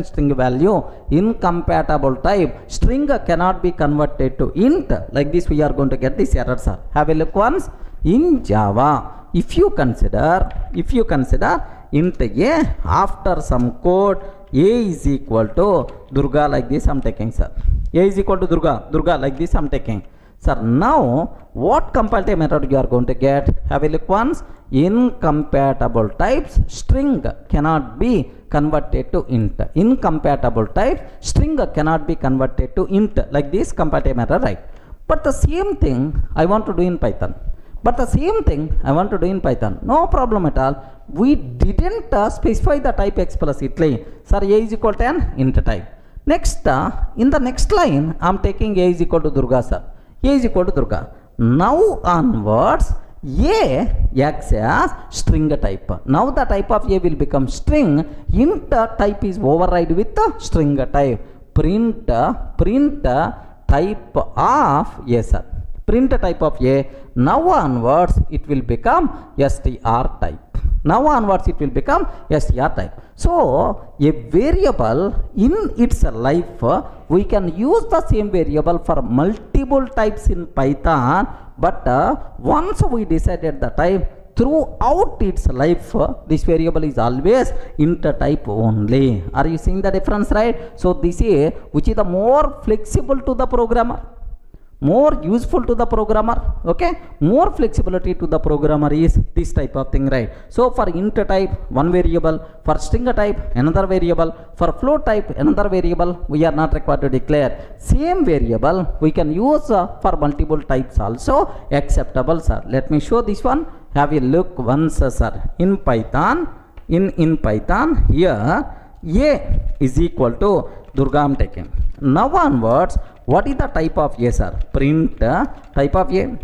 string value? Incompatible type. String cannot be converted to int. Like this we are going to get this error, sir. Have a look once. In Java, if you consider int a, after some code a is equal to Durga, like this I'm taking, sir. A is equal to Durga like this I'm taking. Sir, now what compile time method you are going to get? Have a look once. Incompatible types string cannot be converted to int. Incompatible type string cannot be converted to int, like this compile time method, right? But the same thing I want to do in Python. No problem at all. We didn't specify the type explicitly. Sir, a is equal to an int type. Next, in the next line, I am taking a is equal to Durga, sir. A is equal to Durga. Now onwards, a acts as string type. Now the type of a will become string. Int type is override with the string type. Print type of a, sir. Print type of a. Now onwards it will become str type. So a variable in its life, we can use the same variable for multiple types in Python, but once we decided the type, throughout its life this variable is always int type only. Are you seeing the difference, right? So this is which is the more flexible to the programmer, more useful to the programmer. Okay, more flexibility to the programmer is this type of thing, right? So for int type one variable, for string type another variable, for float type another variable, we are not required to declare. Same variable we can use for multiple types also acceptable, sir. Let me show this one. Have a look once, sir. In Python, in Python here a is equal to Durga I am taking. Now onwards, what is the type of a, sir? Print type of a.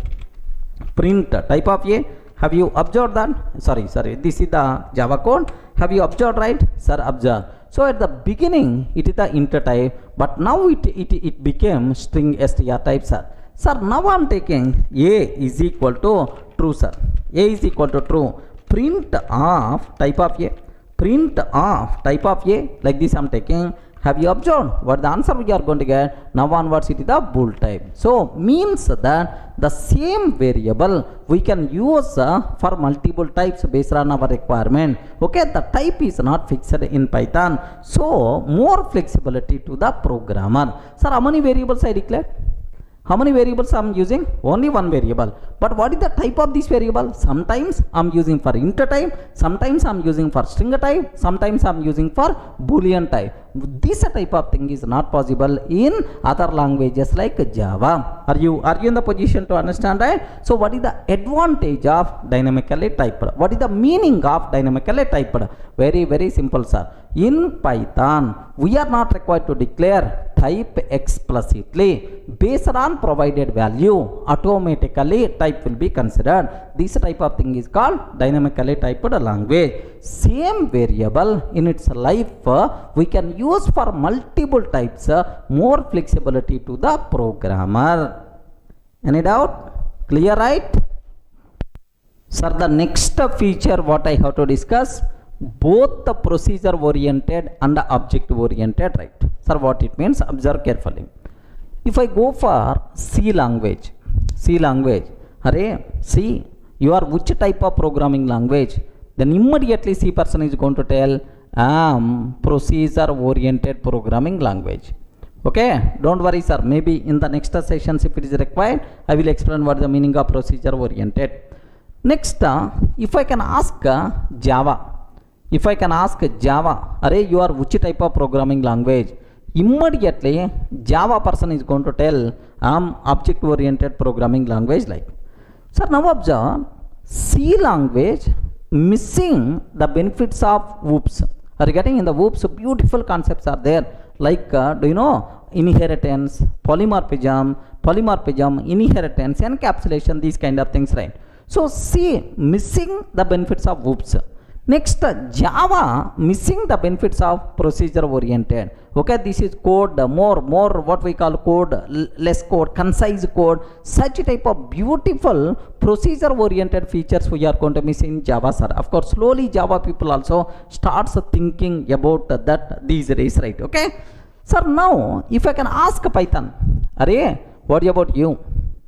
Print type of a. Have you observed that? Sorry, this is the Java code. Have you observed, right? Sir, observe. So at the beginning it is the int type, but now it became string str type, sir. Sir, now I am taking a is equal to true, sir. A is equal to true. Print of type of a. Print of type of a, like this I am taking. Have you observed what the answer we are going to get? Now onwards it is the bool type. So means that the same variable we can use for multiple types based on our requirement. Okay, the type is not fixed in Python, so more flexibility to the programmer. Sir, how many variables I declared? How many variables I am using? Only one variable. But what is the type of this variable? Sometimes I am using for int type, sometimes I am using for string type, sometimes I am using for boolean type. This type of thing is not possible in other languages like Java. Are you in the position to understand, right? So what is the advantage of dynamically typed? What is the meaning of dynamically typed? Very, very simple, sir. In Python, we are not required to declare type explicitly. Based on provided value, automatically type will be considered. This type of thing is called dynamically typed language. Same variable in its life we can use for multiple types, more flexibility to the programmer. Any doubt? Clear, right? Sir, the next feature what I have to discuss, both the procedure oriented and the object oriented, right? Sir, what it means, observe carefully. If I go for C language, C, you are which type of programming language? Then immediately C person is going to tell I am procedure oriented programming language. Okay, don't worry, sir. Maybe in the next sessions, if it is required, I will explain what the meaning of procedure oriented. Next, if I can ask Java, array, you are which type of programming language? Immediately Java person is going to tell I am object oriented programming language, like. So now observe, C language missing the benefits of whoops. Are you getting? In the whoops, beautiful concepts are there, like do you know inheritance, polymorphism, inheritance, encapsulation, these kind of things, right? So C missing the benefits of whoops. Next, Java missing the benefits of procedure oriented. Okay, this is code, more what we call code, less code, concise code. Such type of beautiful procedure oriented features we are going to miss in Java, sir. Of course, slowly Java people also starts thinking about that these days, right? Okay, sir. Now if I can ask Python, array, what about you?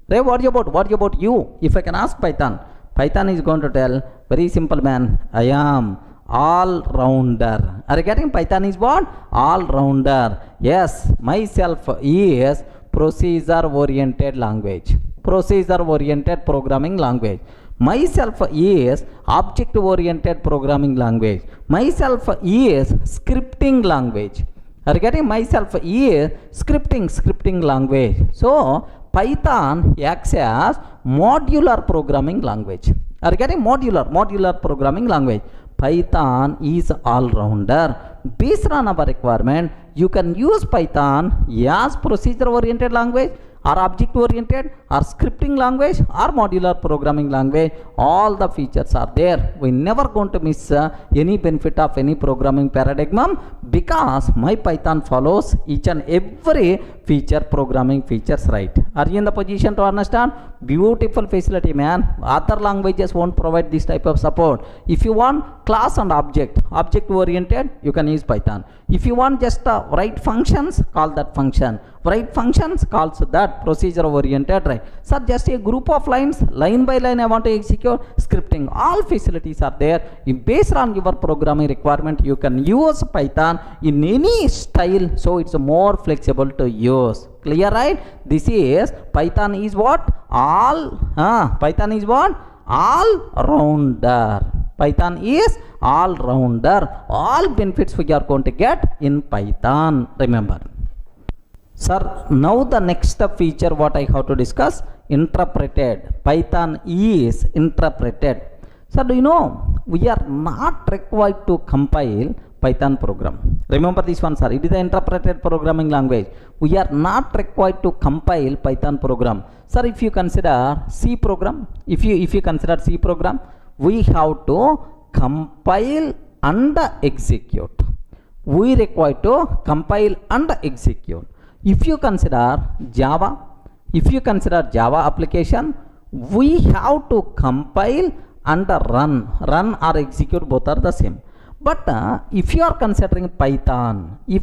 Array, what about you? If I can ask Python is going to tell, very simple, man, I am all-rounder. Are you getting? Python is what? All-rounder. Yes, myself is procedure-oriented language. procedure oriented programming language. Myself is object oriented programming language. Myself is scripting language. Are you getting? Myself is scripting language. So Python acts as modular programming language. Are you getting? Modular programming language. Python is all-rounder. Based on our requirement, you can use Python as procedure-oriented language, or object-oriented, or scripting language, or modular programming language. All the features are there. We never going to miss any benefit of any programming paradigm, because my Python follows each and every programming features right. Are you in the position to understand? Beautiful facility, man. Other languages won't provide this type of support. If you want class and object oriented, you can use Python. If you want just write functions, call that function. Write functions, calls that procedure oriented, right? So just a group of lines, line by line I want to execute, scripting. All facilities are there. Based on your programming requirement, you can use Python in any style, so it's more flexible to use. Clear, right? This is Python is what? Python is what? All-rounder. Python is all-rounder. All benefits we are going to get in Python. Remember. Sir, now the next feature what I have to discuss, interpreted. Python is interpreted. Sir, do you know we are not required to compile Python program. Remember this one, sir. It is the interpreted programming language. We are not required to compile Python program. Sir, if you consider C program, if you consider C program, we have to compile and execute. We require to compile and execute. If you consider Java, application, we have to compile and run or execute, both are the same. But if you are considering Python, we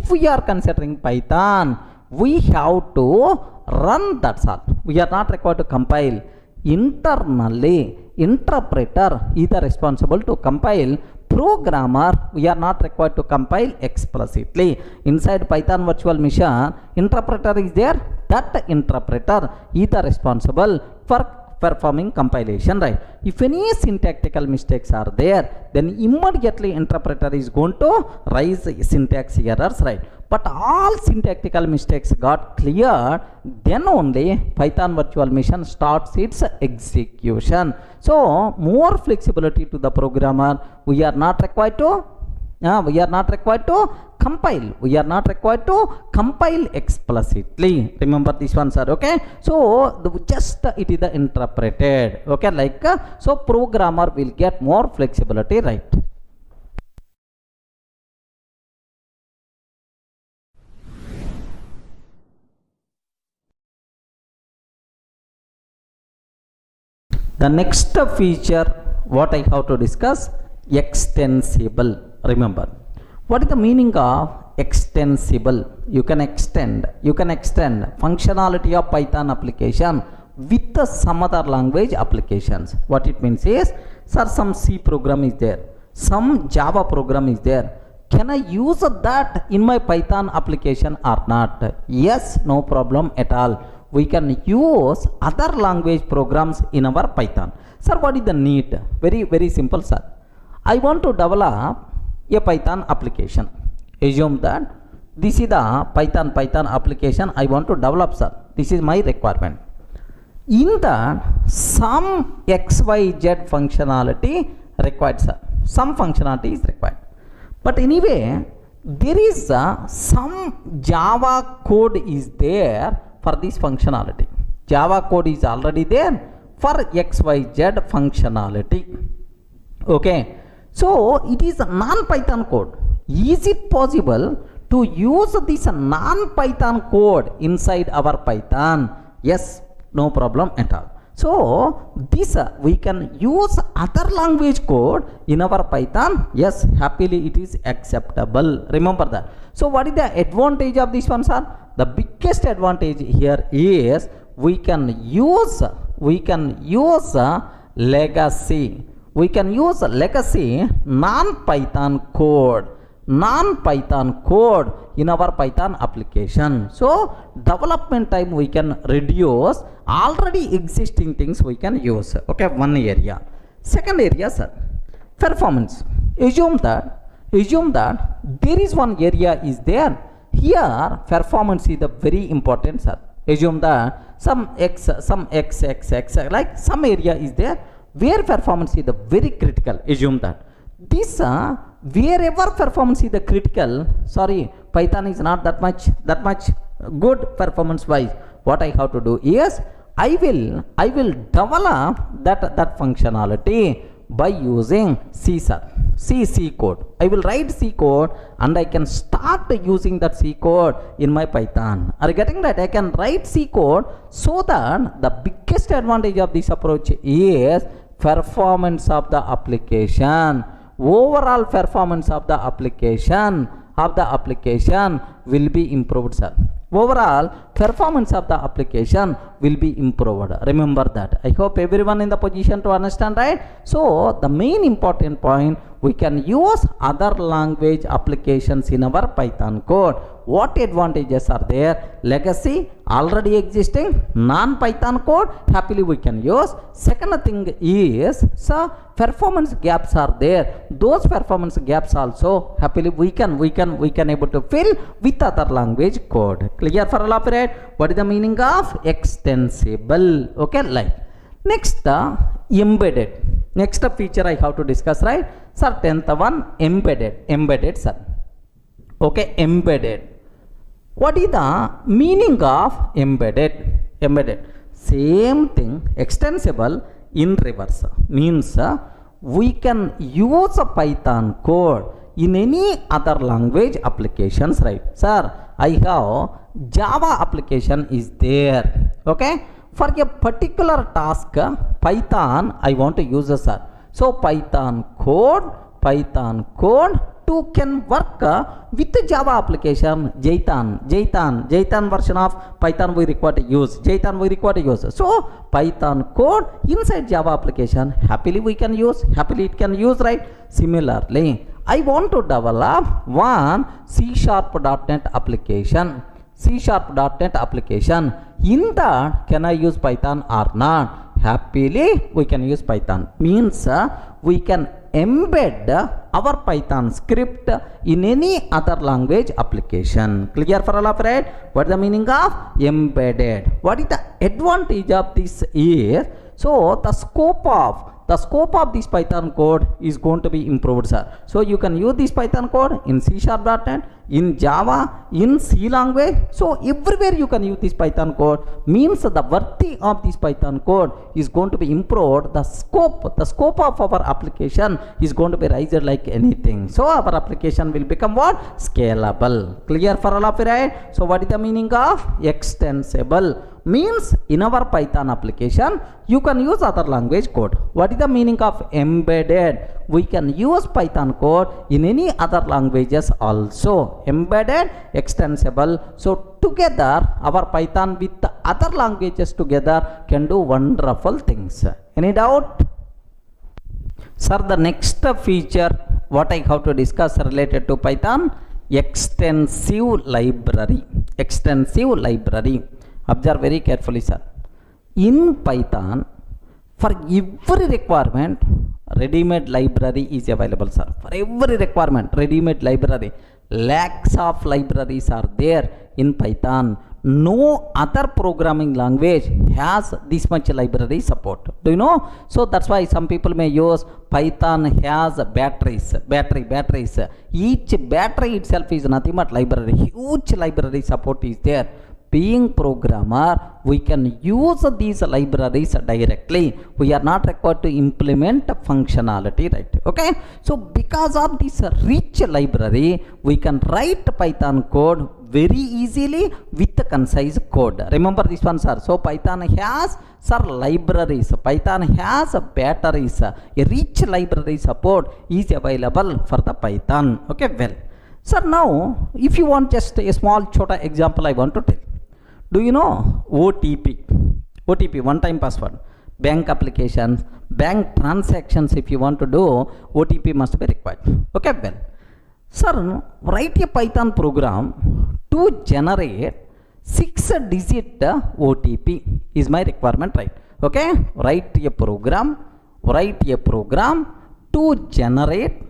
have to run, that's all. We are not required to compile. Internally, interpreter is responsible to compile. Programmer, we are not required to compile explicitly. Inside Python virtual machine, interpreter is there. That interpreter is responsible for performing compilation, right? If any syntactical mistakes are there, then immediately interpreter is going to raise syntax errors, right? But all syntactical mistakes got cleared, then only Python virtual machine starts its execution. So more flexibility to the programmer. We are not required to compile. We are not required to compile explicitly. Remember this one, sir. Okay. So it is the interpreted. Okay, so programmer will get more flexibility, right? The next feature what I have to discuss, extensible. Remember, what is the meaning of extensible? You can extend functionality of Python application with some other language applications. What it means is, sir, some C program is there, some Java program is there. Can I use that in my Python application or not? Yes, no problem at all. We can use other language programs in our Python. Sir, what is the need? Very, very simple, sir. I want to develop a Python application. Assume that this is the Python application I want to develop, sir. This is my requirement. In that, some XYZ functionality required, sir. Some functionality is required. But anyway, there is some Java code is there for this functionality. Java code is already there for XYZ functionality. Okay. So it is a non-Python code. Is it possible to use this non-Python code inside our Python? Yes, no problem at all. So this we can use other language code in our Python. Yes, happily it is acceptable. Remember that. So what is the advantage of this one, sir? The biggest advantage here is we can use legacy. We can use legacy non-Python code non-Python code in our Python application. So development time we can reduce, already existing things we can use. Okay, one area. Second area, sir, performance. Assume that there is one area is there. Here performance is the very important, sir. Assume that some x like some area is there where performance is the very critical. Assume that this wherever performance is the critical, sorry, Python is not that much good performance wise. What I have to do is I will develop that functionality by using C code. I will write C code and I can start using that C code in my Python. Are you getting that? I can write C code so that the biggest advantage of this approach is performance of the application. Overall performance of the application will be improved, sir. Overall performance of the application will be improved. Remember that. I hope everyone in the position to understand, right? So the main important point, we can use other language applications in our Python code. What advantages are there? Legacy, already existing, non-Python code, happily we can use. Second thing is, so performance gaps are there. Those performance gaps also happily we can able to fill with other language code. Clear for all of it? What is the meaning of extensible? Okay, like next embedded. Next feature I have to discuss, right? Sir, 10th one, embedded, sir. Okay, embedded. What is the meaning of embedded? Same thing, extensible in reverse. Means we can use a Python code in any other language applications, right? Sir, I have Java application is there. Okay, for a particular task, Python I want to use, sir. So Python code to can work with the Java application. Jython version of Python we require to use. So Python code inside Java application happily we can use. Happily it can use, right? Similarly, I want to develop one C#.NET application. In that, can I use Python or not? Happily we can use Python. Means we can embed our Python script in any other language application. Clear for all of it? What is the meaning of embedded? What is the advantage of this is, so the scope of this Python code is going to be improved, sir. So you can use this Python code in C#.NET, in Java, in C language. So everywhere you can use this Python code. Means the worthy of this Python code is going to be improved. The scope of our application is going to be raised like anything. So our application will become what? Scalable. Clear for all of you, right? So what is the meaning of extensible? Means in our Python application you can use other language code. What is the meaning of embedded? We can use Python code in any other languages also. Embedded, extensible. So together our Python with the other languages together can do wonderful things. Any doubt? Sir, the next feature what I have to discuss related to Python, extensive library. Observe very carefully, sir. In Python, for every requirement, ready-made library is available, sir. For every requirement, ready-made library. Lakhs of libraries are there in Python. No other programming language has this much library support. Do you know? So that's why some people may use Python has batteries. Each battery itself is nothing but library. Huge library support is there. Being programmer, we can use these libraries directly. We are not required to implement functionality, right? Okay. So because of this rich library, we can write Python code very easily with the concise code. Remember this one, sir. So Python has, sir, libraries. Python has batteries. A rich library support is available for the Python. Okay, well. Sir, now if you want just a small chota example I want to tell. Do you know OTP, one-time password? Bank applications, bank transactions, if you want to do, OTP must be required. Okay, well. Sir, write a Python program to generate 6-digit OTP is my requirement, right? Okay, write a program to generate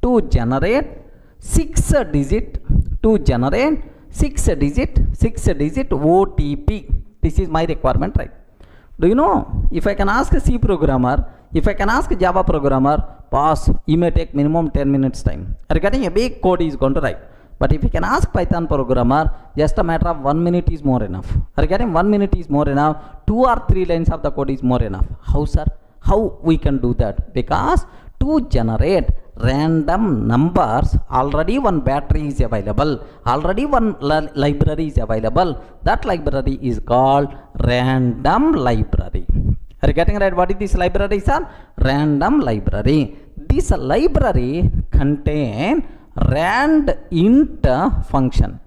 6-digit OTP. This is my requirement, right? Do you know, if I can ask a C programmer, if I can ask a Java programmer, boss, you may take minimum 10 minutes time. Regarding a big code is going to write. But if you can ask Python programmer, just a matter of 1 minute is more enough. Regarding 1 minute is more enough, 2 or 3 lines of the code is more enough. How, sir? How we can do that? Because to generate random numbers, already one battery is available, already one library is available. That library is called random library. Are you getting right? What is this library, sir? Random library. This library contain rand int function.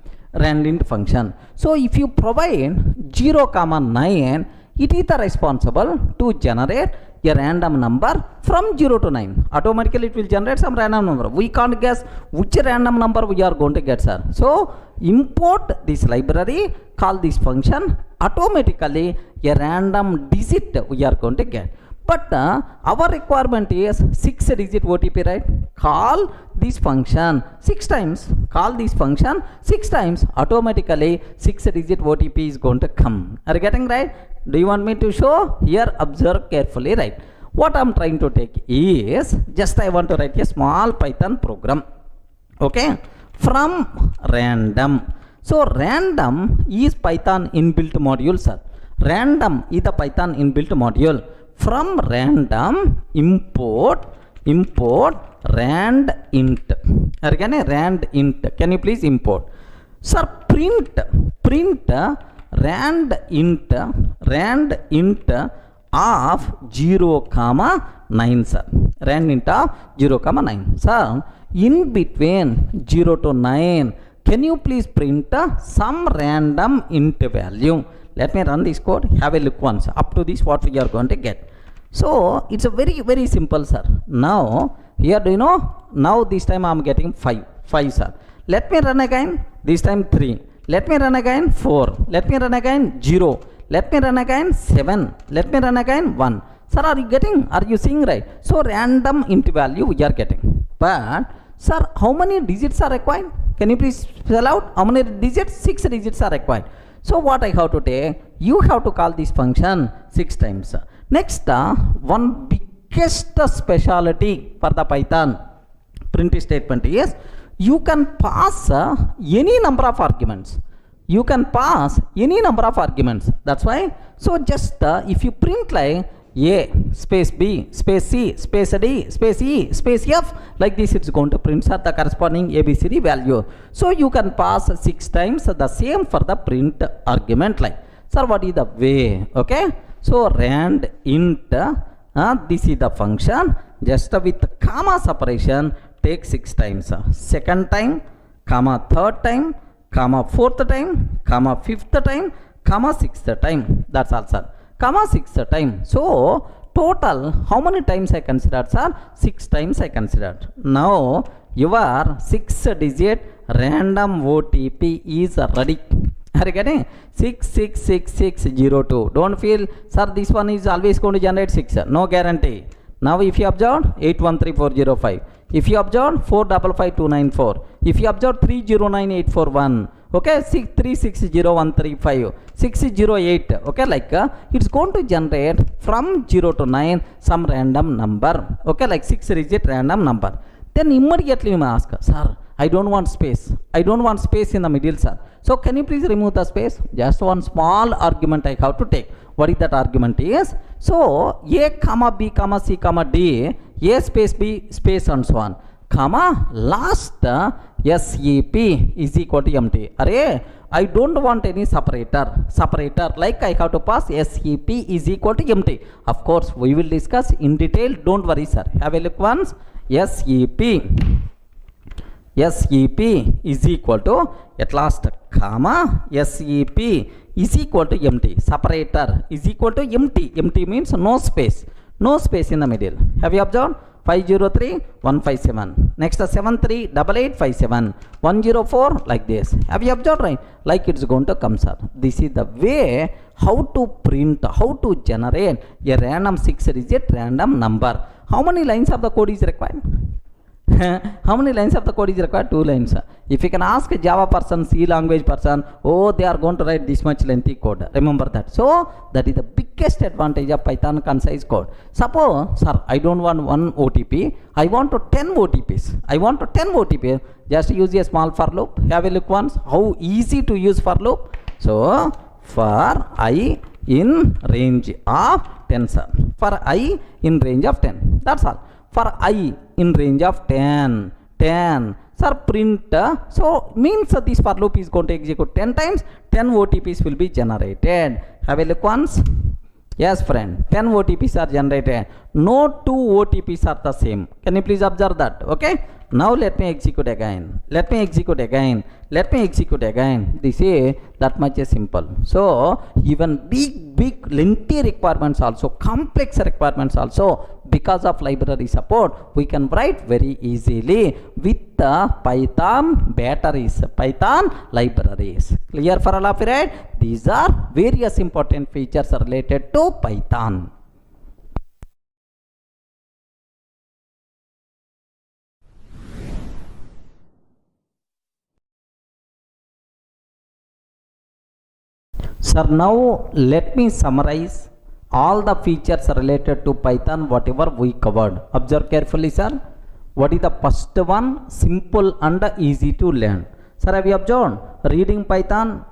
So if you provide 0, 9, it is responsible to generate a random number from 0 to 9. Automatically it will generate some random number. We can't guess which random number we are going to get, sir. So import this library, call this function, automatically a random digit we are going to get. But our requirement is 6-digit OTP, right? Call this function 6 times. Call this function 6 times. Automatically 6-digit OTP is going to come. Are you getting right? Do you want me to show? Here, observe carefully, right? What I am trying to take is, just I want to write a small Python program. Okay? From random. So random is Python inbuilt module, sir. Random is the Python inbuilt module. From random, import rand int. Again, rand int. Can you please import? Sir, print rand int of 0, 9, sir. Rand int of 0, 9. Sir, in between 0 to 9, can you please print some random int value? Let me run this code. Have a look once. Up to this, what we are going to get. So it's a very, very simple, sir. Now here, do you know? Now this time I am getting 5, sir. Let me run again. This time 3. Let me run again 4. Let me run again 0. Let me run again 7. Let me run again 1. Sir, are you getting? Are you seeing right? So random int value we are getting. But sir, how many digits are required? Can you please spell out how many digits? 6 digits are required. So what I have to take? You have to call this function 6 times. Next, one biggest specialty for the Python print statement is you can pass any number of arguments. You can pass any number of arguments. That's why. So just if you print like A space B space C space D space E space F, like this, it's going to print the corresponding ABCD value. So you can pass 6 times the same for the print argument. Like, sir, what is the way? Okay. So rand int, this is the function, just with comma separation, take 6 times. Second time, comma third time, comma fourth time, comma fifth time, comma sixth time. That's all, sir. Comma sixth time. So total, how many times I considered, sir? 6 times I considered. Now your 6-digit random OTP is ready. Are you getting? 666602. Don't feel, sir, this one is always going to generate 6. No guarantee. Now if you observe 813405, if you observe 455294, if you observe 309841, okay, 360135, 608, okay, like it's going to generate from 0 to 9 some random number, okay, like 6-digit random number. Then immediately you may ask, sir, I don't want space. I don't want space in the middle, sir. So can you please remove the space? Just one small argument I have to take. What is that argument is? So A comma B comma C comma D, A space B space and so on, comma last SEP is equal to empty. Array, I don't want any separator, like I have to pass SEP is equal to empty. Of course, we will discuss in detail. Don't worry, sir. Have a look once. SEP is equal to, at last, comma, SEP is equal to empty. Separator is equal to empty. Empty means no space. No space in the middle. Have you observed? 503, 157. next 738857 104 like this. Have you observed, right? Like it's going to come, sir. This is the way how to print, how to generate a random 6-digit random number. How many lines of the code is required? How many lines of the code is required? 2 lines. If you can ask a Java person, C language person, oh, they are going to write this much lengthy code. Remember that. So that is the biggest advantage of Python concise code. Suppose, sir, I don't want 1 OTP. I want to 10 OTPs. I want to 10 OTPs. Just use a small for loop. Have a look once. How easy to use for loop. So for I in range of 10, sir. For I in range of 10. That's all. For I in range of 10, sir, print, so means this for loop is going to execute 10 times, 10 OTPs will be generated. Have a look once. Yes, friend, 10 OTPs are generated. No 2 OTPs are the same. Can you please observe that? Okay. Now let me execute again. Let me execute again. Let me execute again. This is that much simple. So even big lengthy requirements also, complex requirements also, because of library support, we can write very easily with the Python batteries, Python libraries. Clear for all of you, right? These are various important features related to Python. Sir, now let me summarize all the features related to Python, whatever we covered. Observe carefully, sir. What is the first one? Simple and easy to learn. Sir, have you observed? Reading Python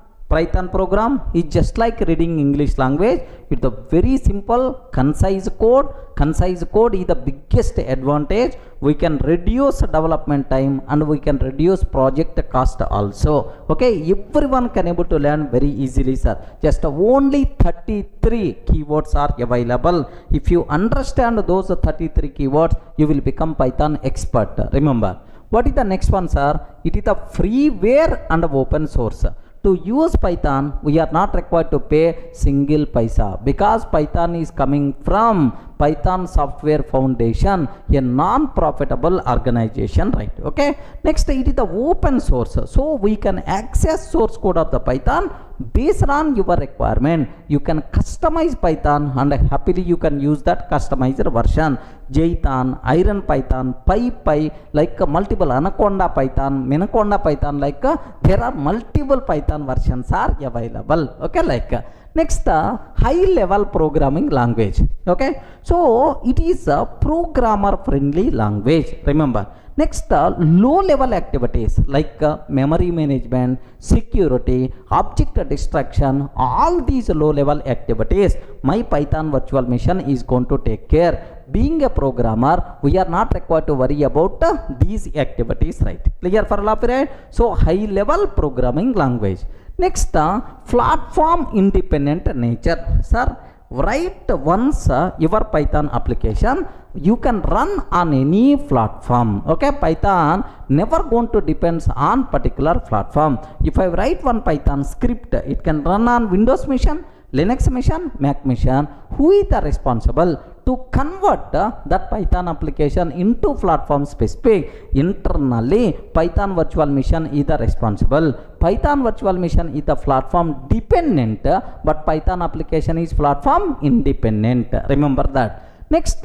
program is just like reading English language. It's a very simple, concise code. Concise code is the biggest advantage. We can reduce development time and we can reduce project cost also. Okay, everyone can able to learn very easily, sir. Just only 33 keywords are available. If you understand those 33 keywords, you will become Python expert. Remember, what is the next one, sir? It is the freeware and open source. To use Python, we are not required to pay single paisa because Python is coming from Python Software Foundation, a non-profitable organization, right? Okay. Next, it is the open source. So we can access source code of the Python based on your requirement. You can customize Python and happily you can use that customized version. Jython, Iron Python, PyPy, like multiple Anaconda Python, Minaconda Python, like there are multiple Python versions are available. Okay, like next, high level programming language. Okay, so it is a programmer friendly language. Remember. Next, low level activities like memory management, security, object destruction, all these low level activities my Python virtual machine is going to take care. Being a programmer, we are not required to worry about these activities, right? Clear for all of you, right? So high level programming language. Next, platform independent nature. Sir, write once your Python application, you can run on any platform. Okay, Python never going to depends on particular platform. If I write one Python script, it can run on Windows machine, Linux machine, Mac machine. Who is the responsible to convert that Python application into platform specific? Internally, Python virtual machine is the responsible. Python virtual machine is the platform dependent, but Python application is platform independent. Remember that. Next,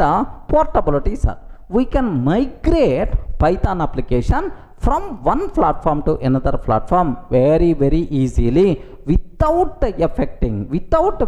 portability, sir. We can migrate Python application from one platform to another platform very easily without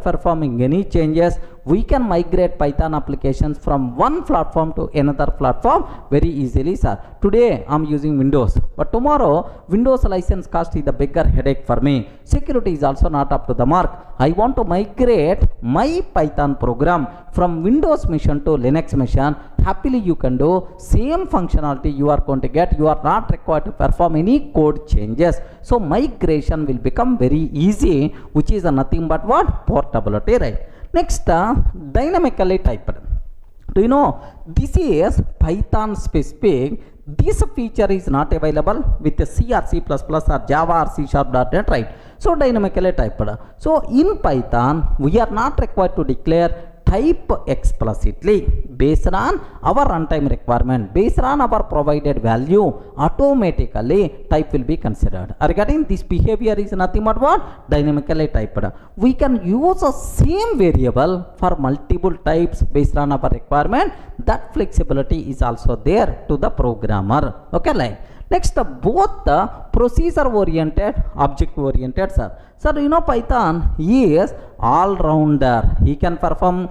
performing any changes. We can migrate Python applications from one platform to another platform very easily, sir. Today I'm using Windows, but tomorrow Windows license cost is the bigger headache for me. Security is also not up to the mark. I want to migrate my Python program from Windows machine to Linux machine. Happily you can do same functionality you are going to get. You are not required to perform any code changes. So migration will become very easy, which is nothing but what? Portability, right? Next, dynamically typed. Do you know this is Python specific? This feature is not available with C or C++ or Java or C#, .NET, right? So dynamically typed. So in Python, we are not required to declare type explicitly based on our runtime requirement, based on our provided value, automatically type will be considered. Regarding this behavior is nothing but what? Dynamically typed. We can use the same variable for multiple types based on our requirement. That flexibility is also there to the programmer. Okay, like next, both the procedure oriented, object oriented, sir. Sir, you know Python is all rounder. He can perform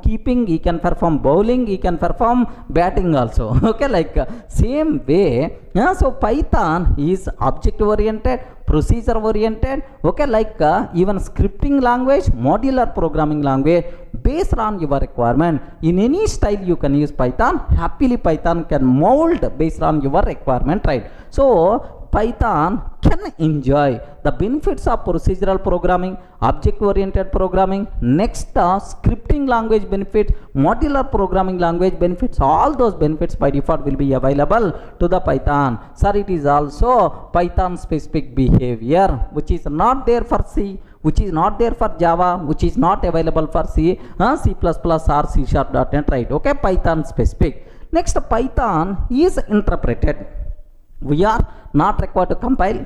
keeping, he can perform bowling, he can perform batting also. Okay, like same way. Yeah, so Python is object oriented, procedure oriented. Okay, like even scripting language, modular programming language, based on your requirement. In any style you can use Python. Happily Python can mold based on your requirement, right? So Python can enjoy the benefits of procedural programming, object oriented programming, next scripting language benefits, modular programming language benefits. All those benefits by default will be available to the Python. Sir, it is also Python specific behavior which is not there for C, which is not there for Java, which is not available for C, C++ or C#.NET, right? Okay, Python specific. Next, Python is interpreted. We are not required to compile.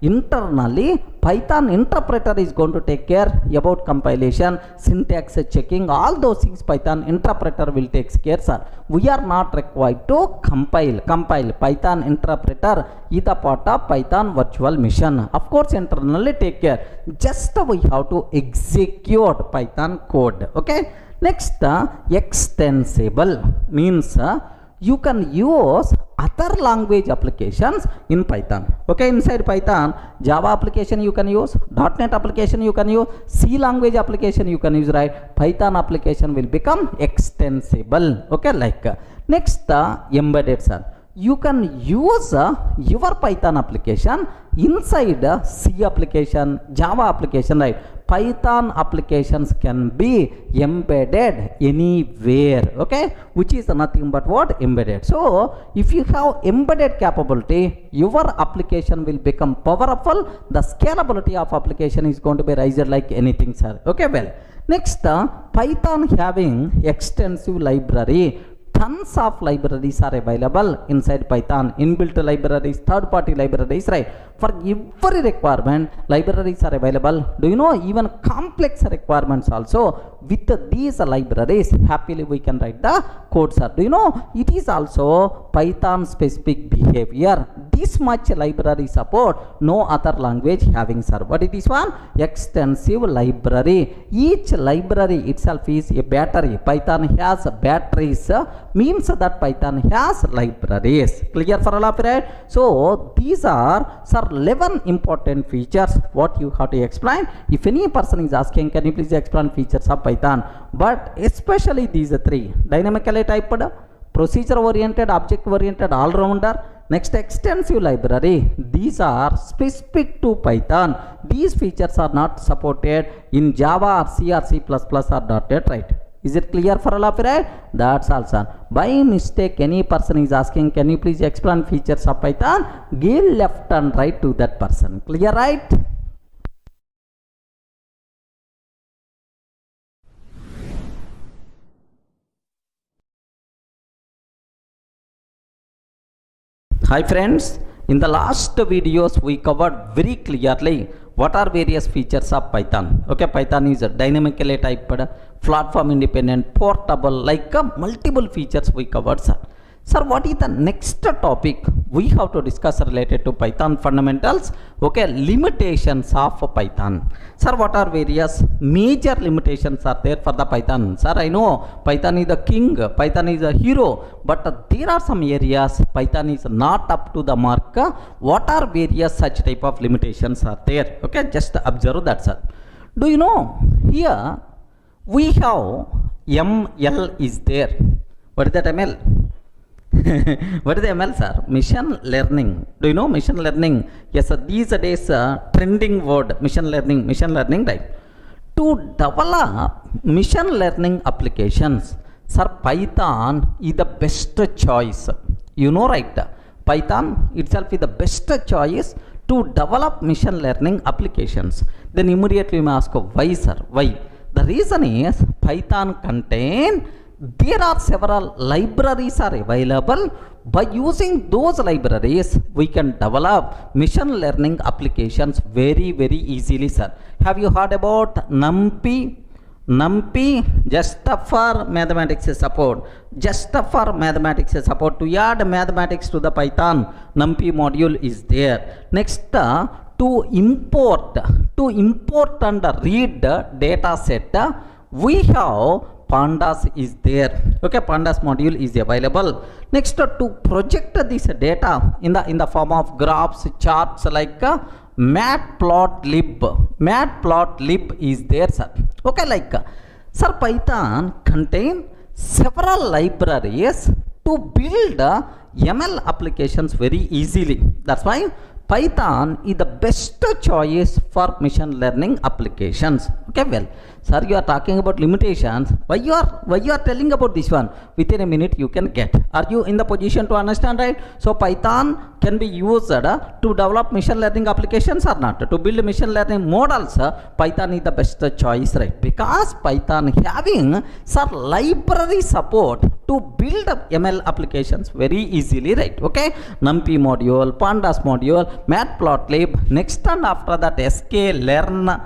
Internally, Python interpreter is going to take care about compilation, syntax checking, all those things Python interpreter will take care, sir. We are not required to compile. Python interpreter is a part of Python virtual machine. Of course, internally take care. Just we have to execute Python code. Okay. Next, extensible means you can use other language applications in Python. Okay, inside Python, Java application you can use, .NET application you can use, C language application you can use, right? Python application will become extensible. Okay, like next, embedded, sir. You can use your Python application inside C application, Java application, right? Python applications can be embedded anywhere, okay, which is nothing but what? Embedded. So if you have embedded capability, your application will become powerful. The scalability of application is going to be raised like anything, sir. Okay, well, next, Python having extensive library. Tons of libraries are available inside Python, inbuilt libraries, third-party libraries, right? For every requirement, libraries are available. Do you know even complex requirements also with these libraries, happily we can write the code, sir. Do you know it is also Python specific behavior. This much library support, no other language having, sir. What it is one? Extensive library. Each library itself is a battery. Python has batteries. Means that Python has libraries. Clear for all of you, right? So these are, sir, 11 important features what you have to explain. If any person is asking, can you please explain features of Python? But especially these three: dynamically typed, procedure oriented, object oriented, all rounder. Next, extensive library. These are specific to Python. These features are not supported in Java or C or C++ or .NET, right? Is it clear for all of you, right? That's all, sir. By mistake, any person is asking, can you please explain features of Python? Give left and right to that person. Clear, right? Hi friends, in the last videos we covered very clearly what are various features of Python. Okay, Python is dynamically typed, platform independent, portable, like multiple features we covered, sir. Sir, what is the next topic we have to discuss related to Python fundamentals? Okay, limitations of Python. Sir, what are various major limitations are there for the Python? Sir, I know Python is the king, Python is a hero, but there are some areas Python is not up to the mark. What are various such type of limitations are there? Okay, just observe that, sir. Do you know here we have ML is there. What is that ML? What is the ML, sir? Machine learning. Do you know machine learning? Yes, sir. These days trending word, machine learning, right? To develop machine learning applications, sir, Python is the best choice. You know, right? Python itself is the best choice to develop machine learning applications. Then immediately we may ask, why, sir? Why? The reason is Python contain there are several libraries are available. By using those libraries, we can develop machine learning applications very easily, sir. Have you heard about NumPy? NumPy just for mathematics support. Just for mathematics support. To add mathematics to the Python, NumPy module is there. Next, to import and read data set, we have pandas is there. Okay, pandas module is available. Next, to project this data in the form of graphs, charts like matplotlib. Matplotlib is there, sir. Okay, like sir, Python contain several libraries to build ML applications very easily. That's why Python is the best choice for machine learning applications. Okay, well, sir, you are talking about limitations. Why you are telling about this one? Within a minute you can get. Are you in the position to understand, right? So Python can be used to develop machine learning applications or not? To build machine learning models, Python is the best choice, right? Because Python having sir library support to build up ML applications very easily, right? Okay, NumPy module, pandas module, matplotlib. Next and after that sklearn,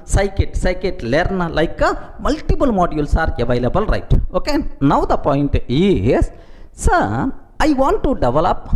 scikit-learn, like multiple modules are available, right? Okay, now the point is, sir, I want to develop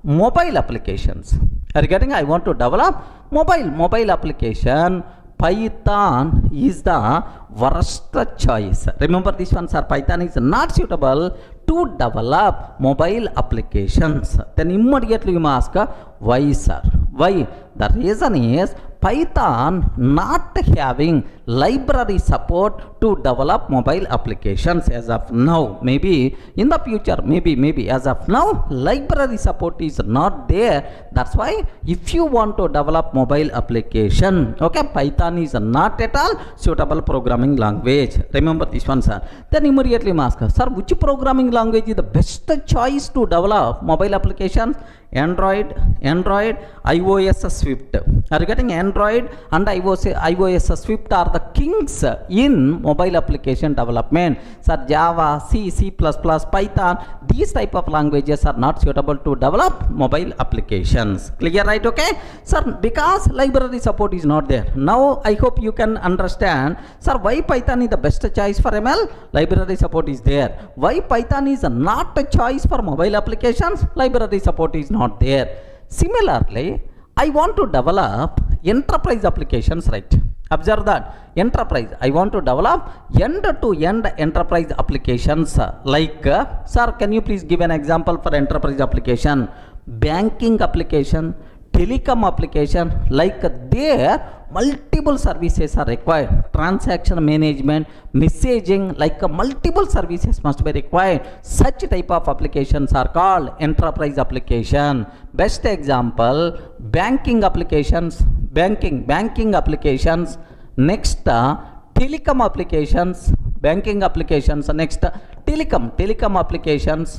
mobile applications. Regarding I want to develop mobile application, Python is the worst choice. Remember this one, sir. Python is not suitable to develop mobile applications. Then immediately you must ask, why, sir? Why? The reason is Python not having library support to develop mobile applications as of now. Maybe in the future, maybe as of now, library support is not there. That's why if you want to develop mobile application, okay, Python is not at all suitable programming language. Remember this one, sir. Then immediately ask, sir, which programming language is the best choice to develop mobile applications? Android, iOS, Swift. Are you getting Android and iOS, Swift are the kings in mobile application development. Sir, Java, C, C++, Python, these type of languages are not suitable to develop mobile applications. Clear, right? Okay, sir, because library support is not there. Now I hope you can understand, sir, why Python is the best choice for ML? Library support is there. Why Python is not a choice for mobile applications? Library support is not there. Similarly, I want to develop enterprise applications, right? Observe that. Enterprise. I want to develop end-to-end enterprise applications. Like, sir, can you please give an example for enterprise application? Banking application, telecom application, like there multiple services are required. Transaction management, messaging, like multiple services must be required. Such type of applications are called enterprise application. Best example, banking applications, banking applications. Next, telecom applications, banking applications. Next, telecom applications,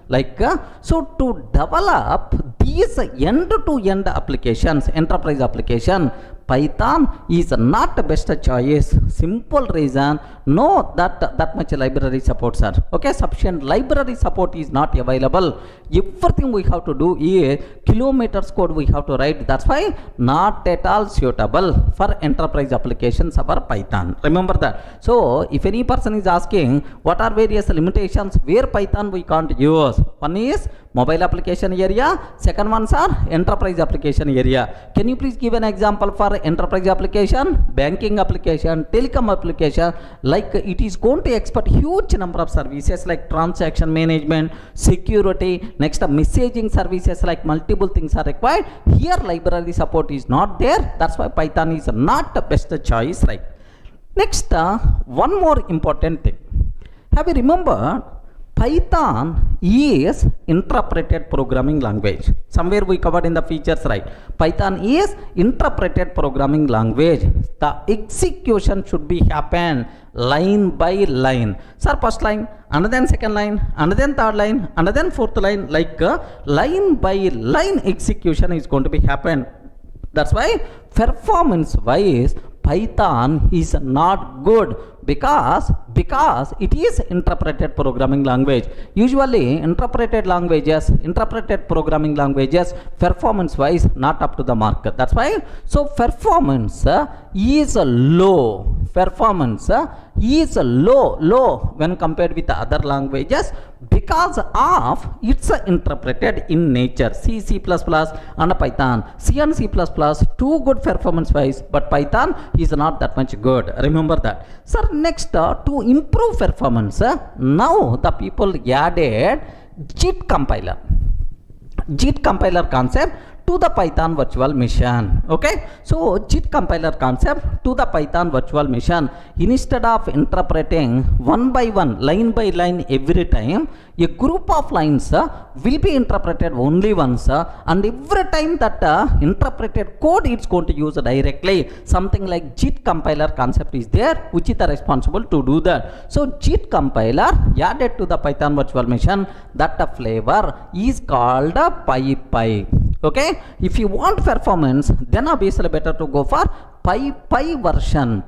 like so to develop these end-to-end applications, enterprise application, Python is not the best choice. Simple reason, no that much library support, sir. Okay, sufficient library support is not available. Everything we have to do is kilometers code we have to write. That's why not at all suitable for enterprise applications for Python. Remember that. So if any person is asking what are various limitations where Python we can't use, one is mobile application area, second ones are enterprise application area. Can you please give an example for enterprise application, banking application, telecom application? Like it is going to expect huge number of services like transaction management, security, next messaging services, like multiple things are required. Here library support is not there. That's why Python is not the best choice, right? Next, one more important thing. Have you remembered Python is interpreted programming language. Somewhere we covered in the features, right? Python is interpreted programming language. The execution should be happen line by line. Sir, first line, and then second line, and then third line, and then fourth line, like line by line execution is going to be happen. That's why performance wise Python is not good because it is interpreted programming language. Usually interpreted programming languages performance wise not up to the mark. That's why so performance is low when compared with other languages because of it's interpreted in nature. C++ and Python, C and C++ too good performance wise, but Python is not that much good. Remember that. So next to improve performance, now the people added JIT compiler concept to the Python virtual machine. Okay, so JIT compiler concept to the Python virtual machine, instead of interpreting one by one, line by line every time, a group of lines will be interpreted only once, and every time that interpreted code it's going to use directly. Something like JIT compiler concept is there, which is responsible to do that. So JIT compiler added to the Python virtual machine, that flavor is called PyPy. Okay, if you want performance, then obviously better to go for PyPy version,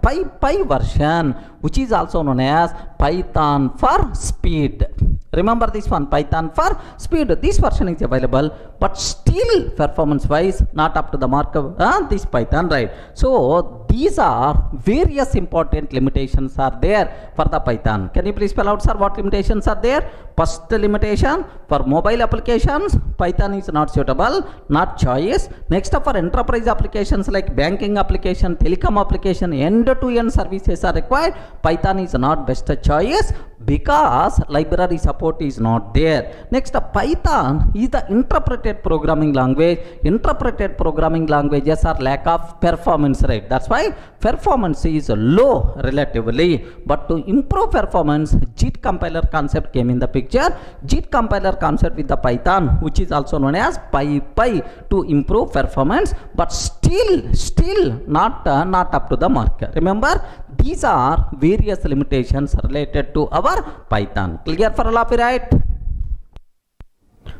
which is also known as Python for speed. Remember this one, Python for speed. This version is available, but still performance wise not up to the mark of this Python, right? So these are various important limitations are there for the Python. Can you please spell out, sir, what limitations are there? First limitation, for mobile applications Python is not suitable, not choice. Next, for enterprise applications like banking application, telecom application, end-to-end services are required, Python is not best choice because library support is not there. Next, Python is the interpreted programming language. Interpreted programming languages are lack of performance rate. That's why performance is low relatively. But to improve performance, JIT compiler concept came in the picture. JIT compiler concept with the Python, which is also known as PyPy, to improve performance, but still not up to the mark. Remember, these are various limitations related to our Python. Clear for all of you, right?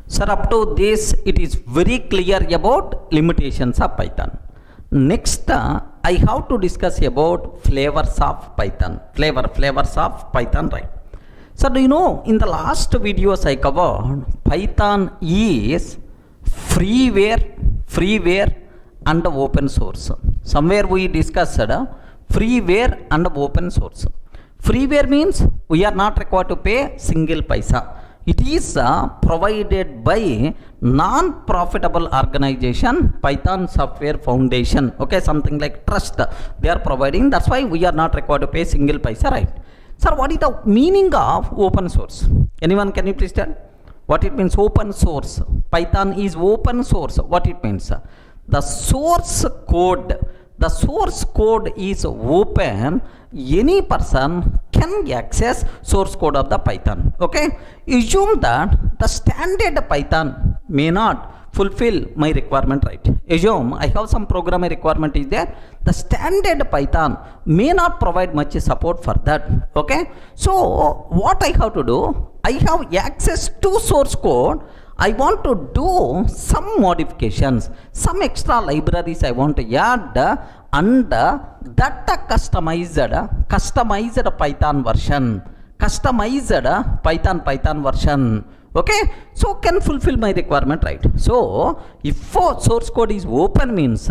Sir, up to this it is very clear about limitations of Python. Next, I have to discuss about flavors of Python. Flavors of Python, right? So do you know, in the last videos I covered, Python is freeware and open source. Somewhere we discussed freeware and open source. Freeware means we are not required to pay single paisa. It is provided by non-profitable organization, Python Software Foundation. Okay, something like trust they are providing. That's why we are not required to pay single paisa, right? Sir, what is the meaning of open source? Anyone, can you please tell what it means? Open source. Python is open source. What it means? The source code is open. Any person can access source code of the Python. Okay, assume that the standard Python may not fulfill my requirement, right? Assume I have some programming requirement is there. The standard Python may not provide much support for that. Okay, so what I have to do? I have access to source code. I want to do some modifications, some extra libraries I want to add, and that customized Python version, Python version. Okay, so can fulfill my requirement, right? So if source code is open means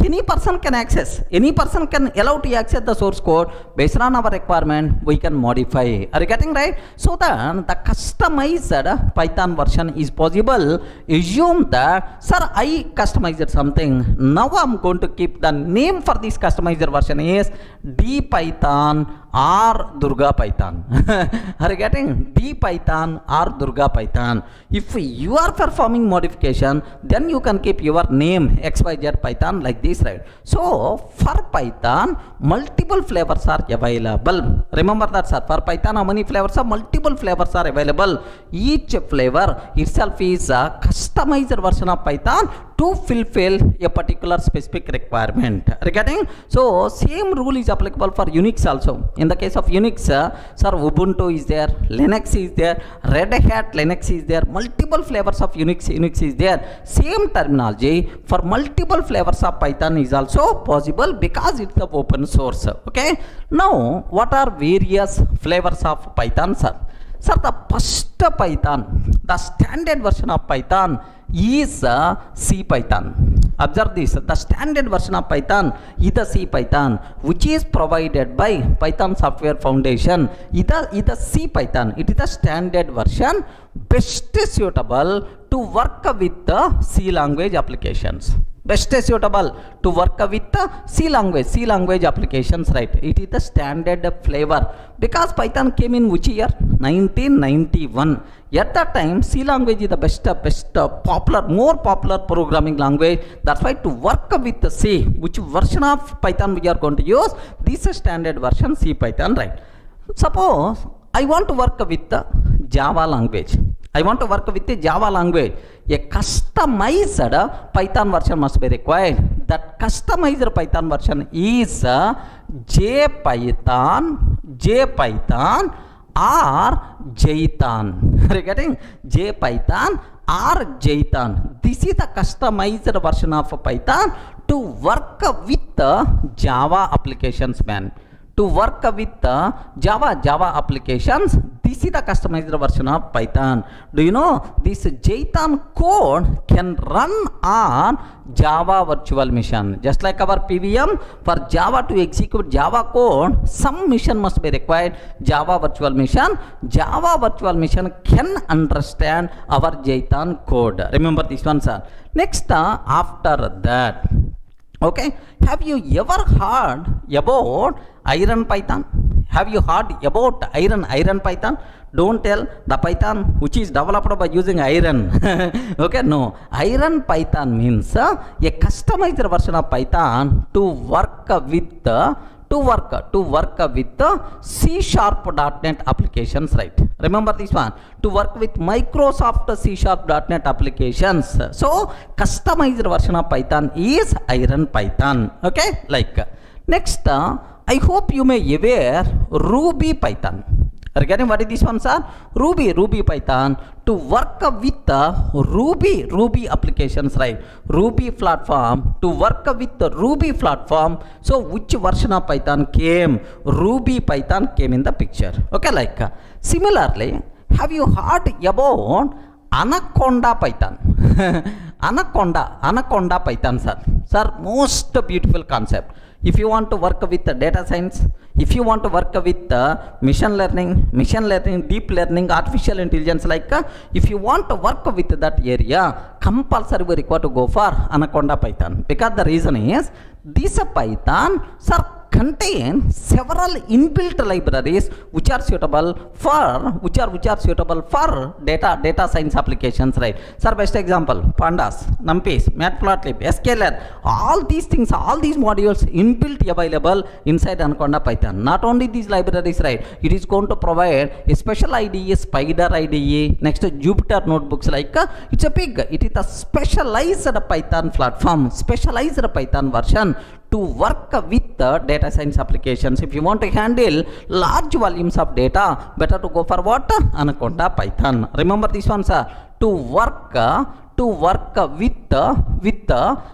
any person can access, any person can allow to access the source code. Based on our requirement we can modify. Are you getting right? So then the customized Python version is possible. Assume that, sir, I customized something. Now I'm going to keep the name for this customized version is dpython or Durga Python. Are you getting? dpython or Durga Python. If you are performing modification, then you can keep your name XYZ Python like this, right? So for Python, multiple flavors are available. Remember that, sir. For Python, how many flavors are? Multiple flavors are available. Each flavor itself is a customized version of Python to fulfill a particular specific requirement. Regarding, so same rule is applicable for Unix also. In the case of Unix, sir, Ubuntu is there, Linux is there, Red Hat Linux is there, multiple flavors of Unix is there. Same terminology for multiple flavors of Python is also possible because it's the open source. Okay, now what are various flavors of Python, sir? Sir, the first Python, the standard version of Python is C Python. Observe this, the standard version of Python is the C Python, which is provided by Python Software Foundation. Is the C Python. It is the standard version, best suitable to work with the C language applications. Best suitable to work with the C language applications, right? It is the standard flavor because Python came in which year? 1991. At that time, C language is the best popular, more popular programming language. That's why to work with the C, which version of Python we are going to use? This is standard version C Python, right? Suppose I want to work with the Java language. I want to work with the Java language. A customized Python version must be required. That customized Python version is JPython or Jython. Regarding JPython or Jython, this is the customized version of Python to work with the Java applications, man. To work with the Java applications, this is the customized version of Python. Do you know this Jython code can run on Java virtual machine? Just like our PVM, for Java to execute Java code, some mission must be required. Java virtual machine can understand our Jython code. Remember this one, sir. Next, after that, okay, have you ever heard about Iron Python? Have you heard about Iron Python? Don't tell the Python which is developed by using iron. Okay, no. Iron Python means a customized version of Python to work with the C#.NET applications, right? Remember this one, to work with Microsoft C#.NET applications. So customized version of Python is Iron Python. Okay, like next, I hope you may aware Ruby Python. Regarding what is this one, sir? Ruby Python to work with Ruby applications, right? Ruby platform, to work with the Ruby platform. So which version of Python came? Ruby Python came in the picture. Okay, like similarly, have you heard about Anaconda Python? Anaconda Python, sir. Sir, most beautiful concept. If you want to work with data science, if you want to work with machine learning, deep learning, artificial intelligence, like if you want to work with that area, compulsory we require to go for Anaconda Python. Because the reason is, this Python, sir, contain several inbuilt libraries which are suitable for data science applications, right? Sir, best example, pandas, numpys, matplotlib, sklearn, all these things, all these modules inbuilt available inside Anaconda Python. Not only these libraries, right? It is going to provide a special IDE, Spider IDE, next to Jupyter notebooks, like it's a big, it is a specialized Python platform, specialized Python version to work with data science applications. If you want to handle large volumes of data, better to go for what? Anaconda Python. Remember this one, sir. To work with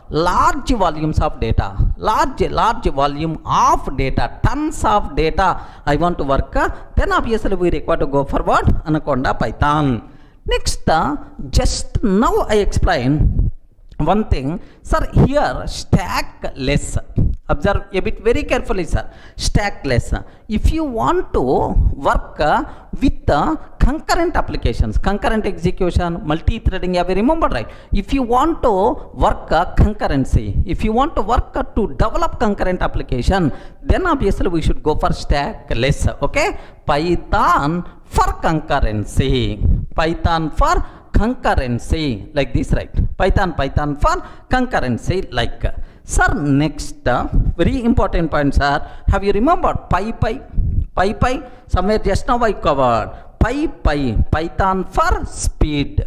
large volumes of data, large volume of data, tons of data I want to work, then obviously we require to go for what? Anaconda Python. Next, just now I explain one thing, sir. Here stackless, observe a bit very carefully, sir. Stackless, if you want to work with concurrent applications, concurrent execution, multi-threading, you have remembered, right? If you want to work concurrency, if you want to work to develop concurrent application, then obviously we should go for stackless. Okay, Python for concurrency, Python for concurrency, like this, right? Python for concurrency, like. Sir, next, very important point, sir. Have you remembered PyPy? Somewhere just now I covered. PyPy, Python for speed.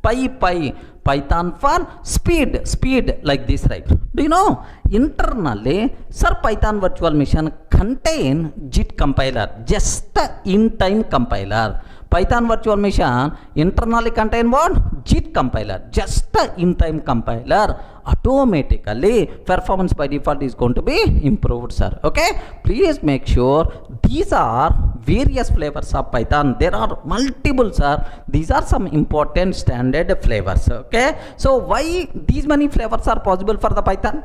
PyPy, Python for speed like this, right? Do you know internally, sir, Python virtual machine contain JIT compiler, just in time compiler. Python virtual machine internally contain what? JIT compiler, just in time compiler. Automatically performance by default is going to be improved, sir. Okay, please make sure these are various flavors of Python. There are multiple, sir. These are some important standard flavors. Okay, so why these many flavors are possible for the Python?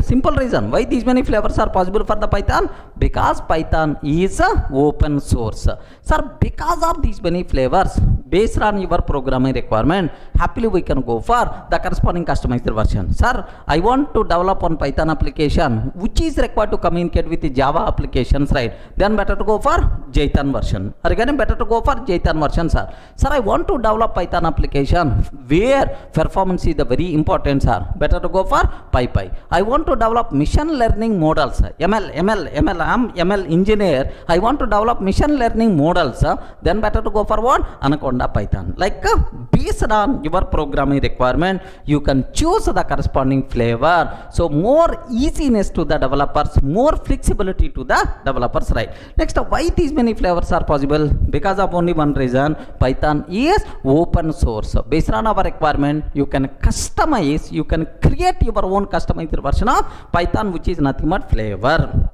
Simple reason why these many flavors are possible for the Python, because Python is open source, sir. Because of these many flavors, based on your programming requirement, happily we can go for the corresponding customized version. Sir, I want to develop one Python application which is required to communicate with the Java applications, right? Then better to go for Jython version, or again better to go for Jython version, sir. Sir, I want to develop Python application where performance is the very important, sir. Better to go for PyPy. I want to develop machine learning models, ML. I'm ML engineer. I want to develop machine learning models. Then better to go for what? Anaconda Python. Like based on your programming requirement, you can choose the corresponding flavor. So more easiness to the developers, more flexibility to the developers, right? Next, why these many flavors are possible? Because of only one reason: Python is open source. Based on our requirement, you can customize, you can create your own customized version of Python, which is nothing but flavor.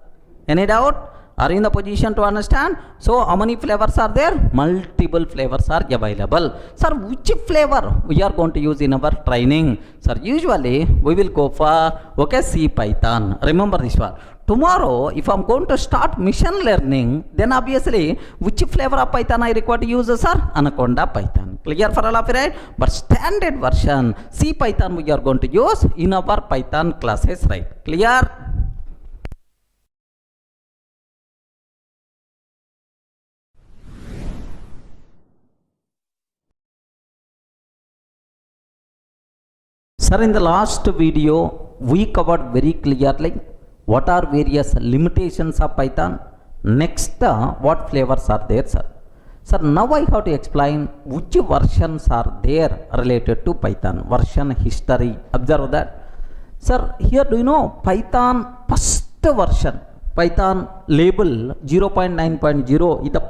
Any doubt? Are you in the position to understand? So how many flavors are there? Multiple flavors are available. Sir, which flavor we are going to use in our training? Sir, usually we will go for C Python. Remember this one. Tomorrow, if I'm going to start machine learning, then obviously which flavor of Python I require to use, sir? Anaconda Python. Clear for all of you, right? But standard version C Python we are going to use in our Python classes, right? Clear? Sir, in the last video, we covered very clearly what are various limitations of Python. Next, what flavors are there, sir? Sir, now I have to explain which versions are there related to Python. Version history. Observe that. Sir, here do you know Python first version? Python label 0.9.0 is the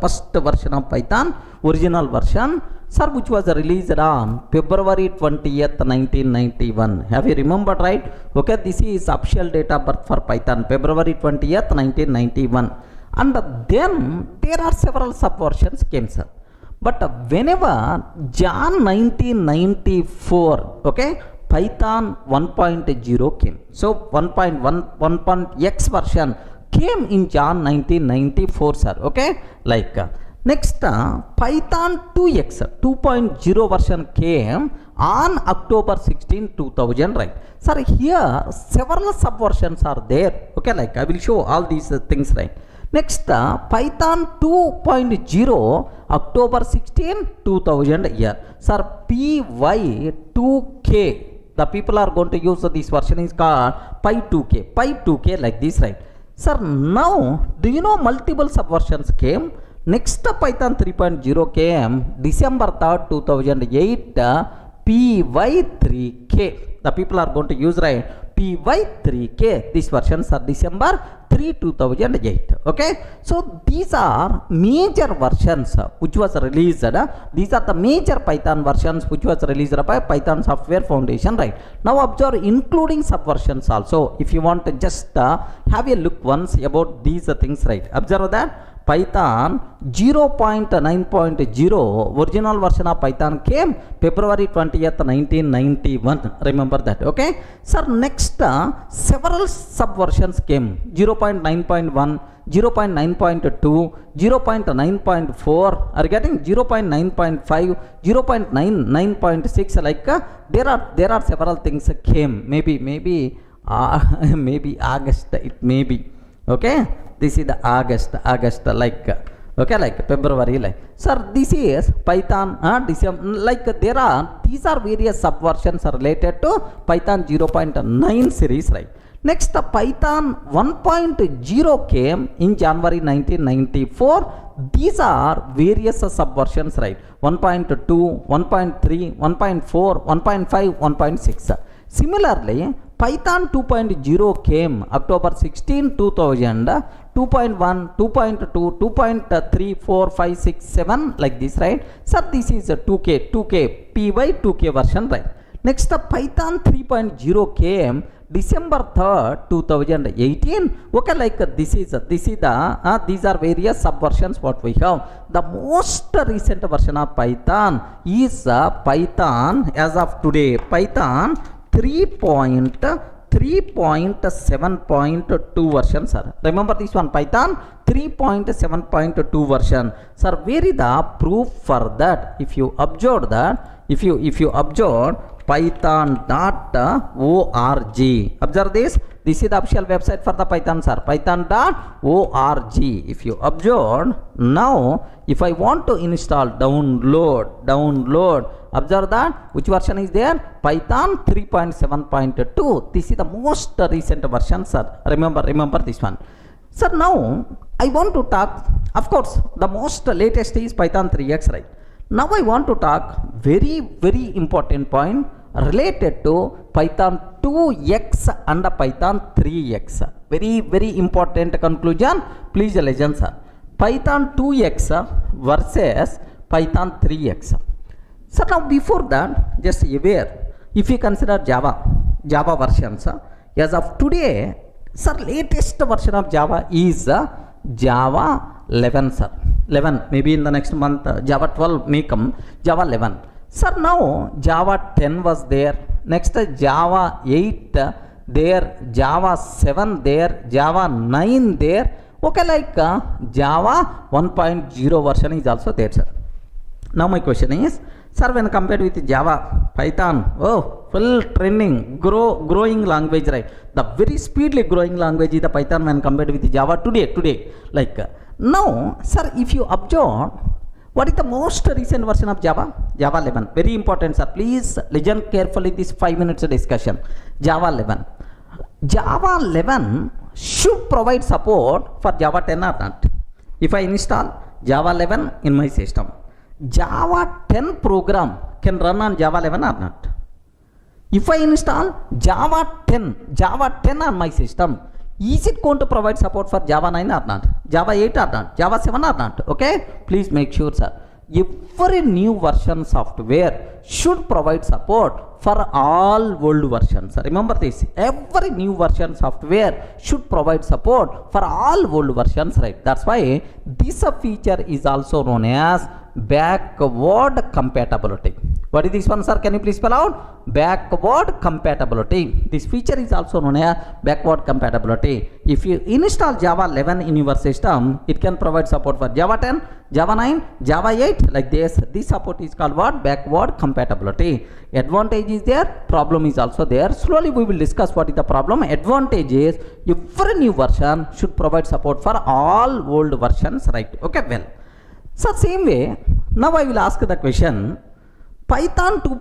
first version of Python, original version, sir, which was released on February 20th, 1991. Have you remembered, right? Okay, this is official date of birth for Python, February 20th, 1991. And then there are several subversions came, sir. But whenever Jan 1994, okay, Python 1.0 came. So 1.1.x version came in Jan 1994, sir. Okay, like next Python 2x 2.0 version came on October 16, 2000, right? Sir, here several subversions are there. Okay, like I will show all these things, right? Next, Python 2.0 October 16, 2000 year. Sir, PY2K. The people are going to use this version is called Py2K. Py2K like this, right? Sir, now do you know multiple subversions came? Next, Python 3.0 came December 3rd, 2008. Py3K. The people are going to use, right? Py3K. These versions are December 3, 2008. Okay, so these are major versions which was released. These are the major Python versions which was released by Python Software Foundation, right? Now observe, including subversions also. If you want to just have a look once about these things, right? Observe that Python 0.9.0 original version of Python came February 20th, 1991. Remember that, okay? Sir, next several subversions came 0.9.1, 0.9.2, 0.9.4, are getting 0.9.5, 0.9.6, like there are several things came. Maybe August, it may be, okay? This is the August like, okay, like February, like. Sir, this is Python December, like these are various subversions related to Python 0.9 series, right? Next, Python 1.0 came in January 1994. These are various subversions, right? 1.2, 1.3, 1.4, 1.5, 1.6. Similarly, Python 2.0 came October 16, 2000, 2.1, 2.2, 2.3, 4, 5, 6, 7, like this, right? So this is a 2K, PY2K version, right? Next, Python 3.0 came December 3rd, 2018. Okay, like these are various subversions what we have. The most recent version of Python is Python as of today, Python 3.7.2 version, sir. Remember this one, Python 3.7.2 version, sir. Where is the proof for that? If you observe that, if you observe python.org, observe this is the official website for the Python, sir. Python.org. If you observe, now if I want to install, download, observe that which version is there, Python 3.7.2. this is the most recent version, sir. Remember this one, sir. Now I want to talk, of course the most latest is Python 3x, right? Now I want to talk very important point related to Python 2x and Python 3x. Very important conclusion, please listen, sir. Python 2x versus Python 3x. So now before that, just aware, if you consider Java versions, as of today, sir, latest version of Java is Java 11, sir. 11, maybe in the next month Java 12 may come, Java 11. Sir, now Java 10 was there, next Java 8 there, Java 7 there, Java 9 there. Okay, like Java 1.0 version is also there, sir. Now my question is, sir, when compared with Java, Python, full trending, growing language, right? The very speedily growing language is the Python when compared with Java today. Like now, sir, if you observe, what is the most recent version of Java? Java 11. Very important, sir. Please listen carefully this 5 minutes discussion. Java 11. Java 11 should provide support for Java 10 or not. If I install Java 11 in my system, Java 10 program can run on Java 11 or not? If I install Java 10 on my system, is it going to provide support for Java 9 or not? Java 8 or not? Java 7 or not? Okay, please make sure, sir. Every new version software should provide support for all old versions. Remember this, every new version software should provide support for all old versions, right? That's why this feature is also known as backward compatibility. What is this one, sir? Can you please spell out? Backward compatibility. This feature is also known as backward compatibility. If you install Java 11 in your system, it can provide support for Java 10, Java 9, Java 8, like this. This support is called what? Backward compatibility. Advantage is there, problem is also there. Slowly we will discuss what is the problem. Advantage is every new version should provide support for all old versions, right? Okay, well, so same way, now I will ask the question, Python 2.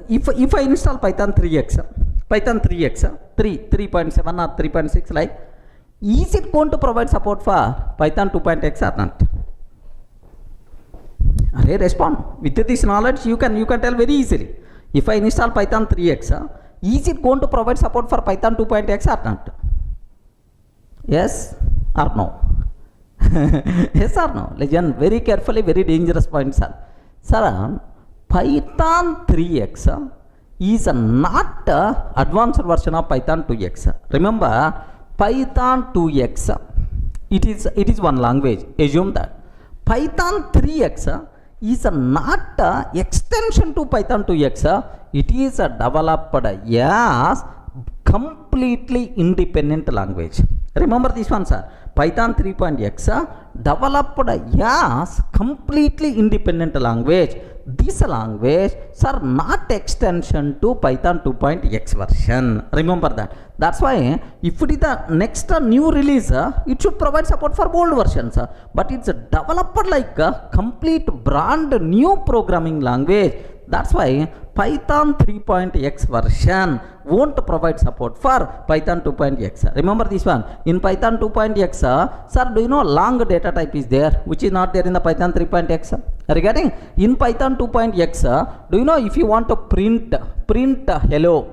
If I install Python 3x, 3.7 or 3.6, like, is it going to provide support for Python 2.x or not? Respond with this knowledge. You can tell very easily. If I install Python 3x, is it going to provide support for Python 2.x or not? Yes or no? Yes or no? Listen very carefully, very dangerous point, sir. Sir, Python 3x is not advanced version of Python 2x. Remember, Python 2x, it is one language. Assume that. Python 3x is not extension to Python 2x. It is developed as completely independent language. Remember this one, sir. Python 3.x developed as completely independent language. This language, sir, not extension to Python 2.x version. Remember that. That's why if it is the next new release, it should provide support for old versions. But it's developed like a complete brand new programming language. That's why Python 3.x version won't provide support for Python 2.x. Remember this one. In Python 2.x, sir, do you know long data type is there, which is not there in the Python 3.x? Regarding in Python 2.x, do you know if you want to print hello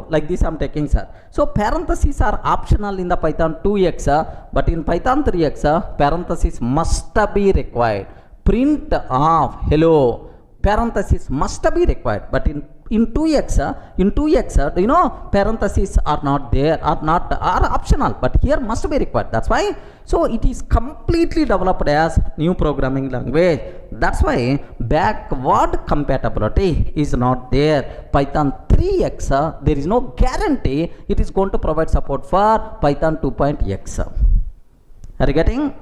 like this I'm taking, sir. So parentheses are optional in the Python 2x, but in Python 3x, parentheses must be required. Print of hello, parentheses must be required, but in 2x, do you know parentheses are not there, are optional, but here must be required. That's why, so it is completely developed as new programming language. That's why backward compatibility is not there. Python 3x, there is no guarantee it is going to provide support for Python 2.x. Are you getting?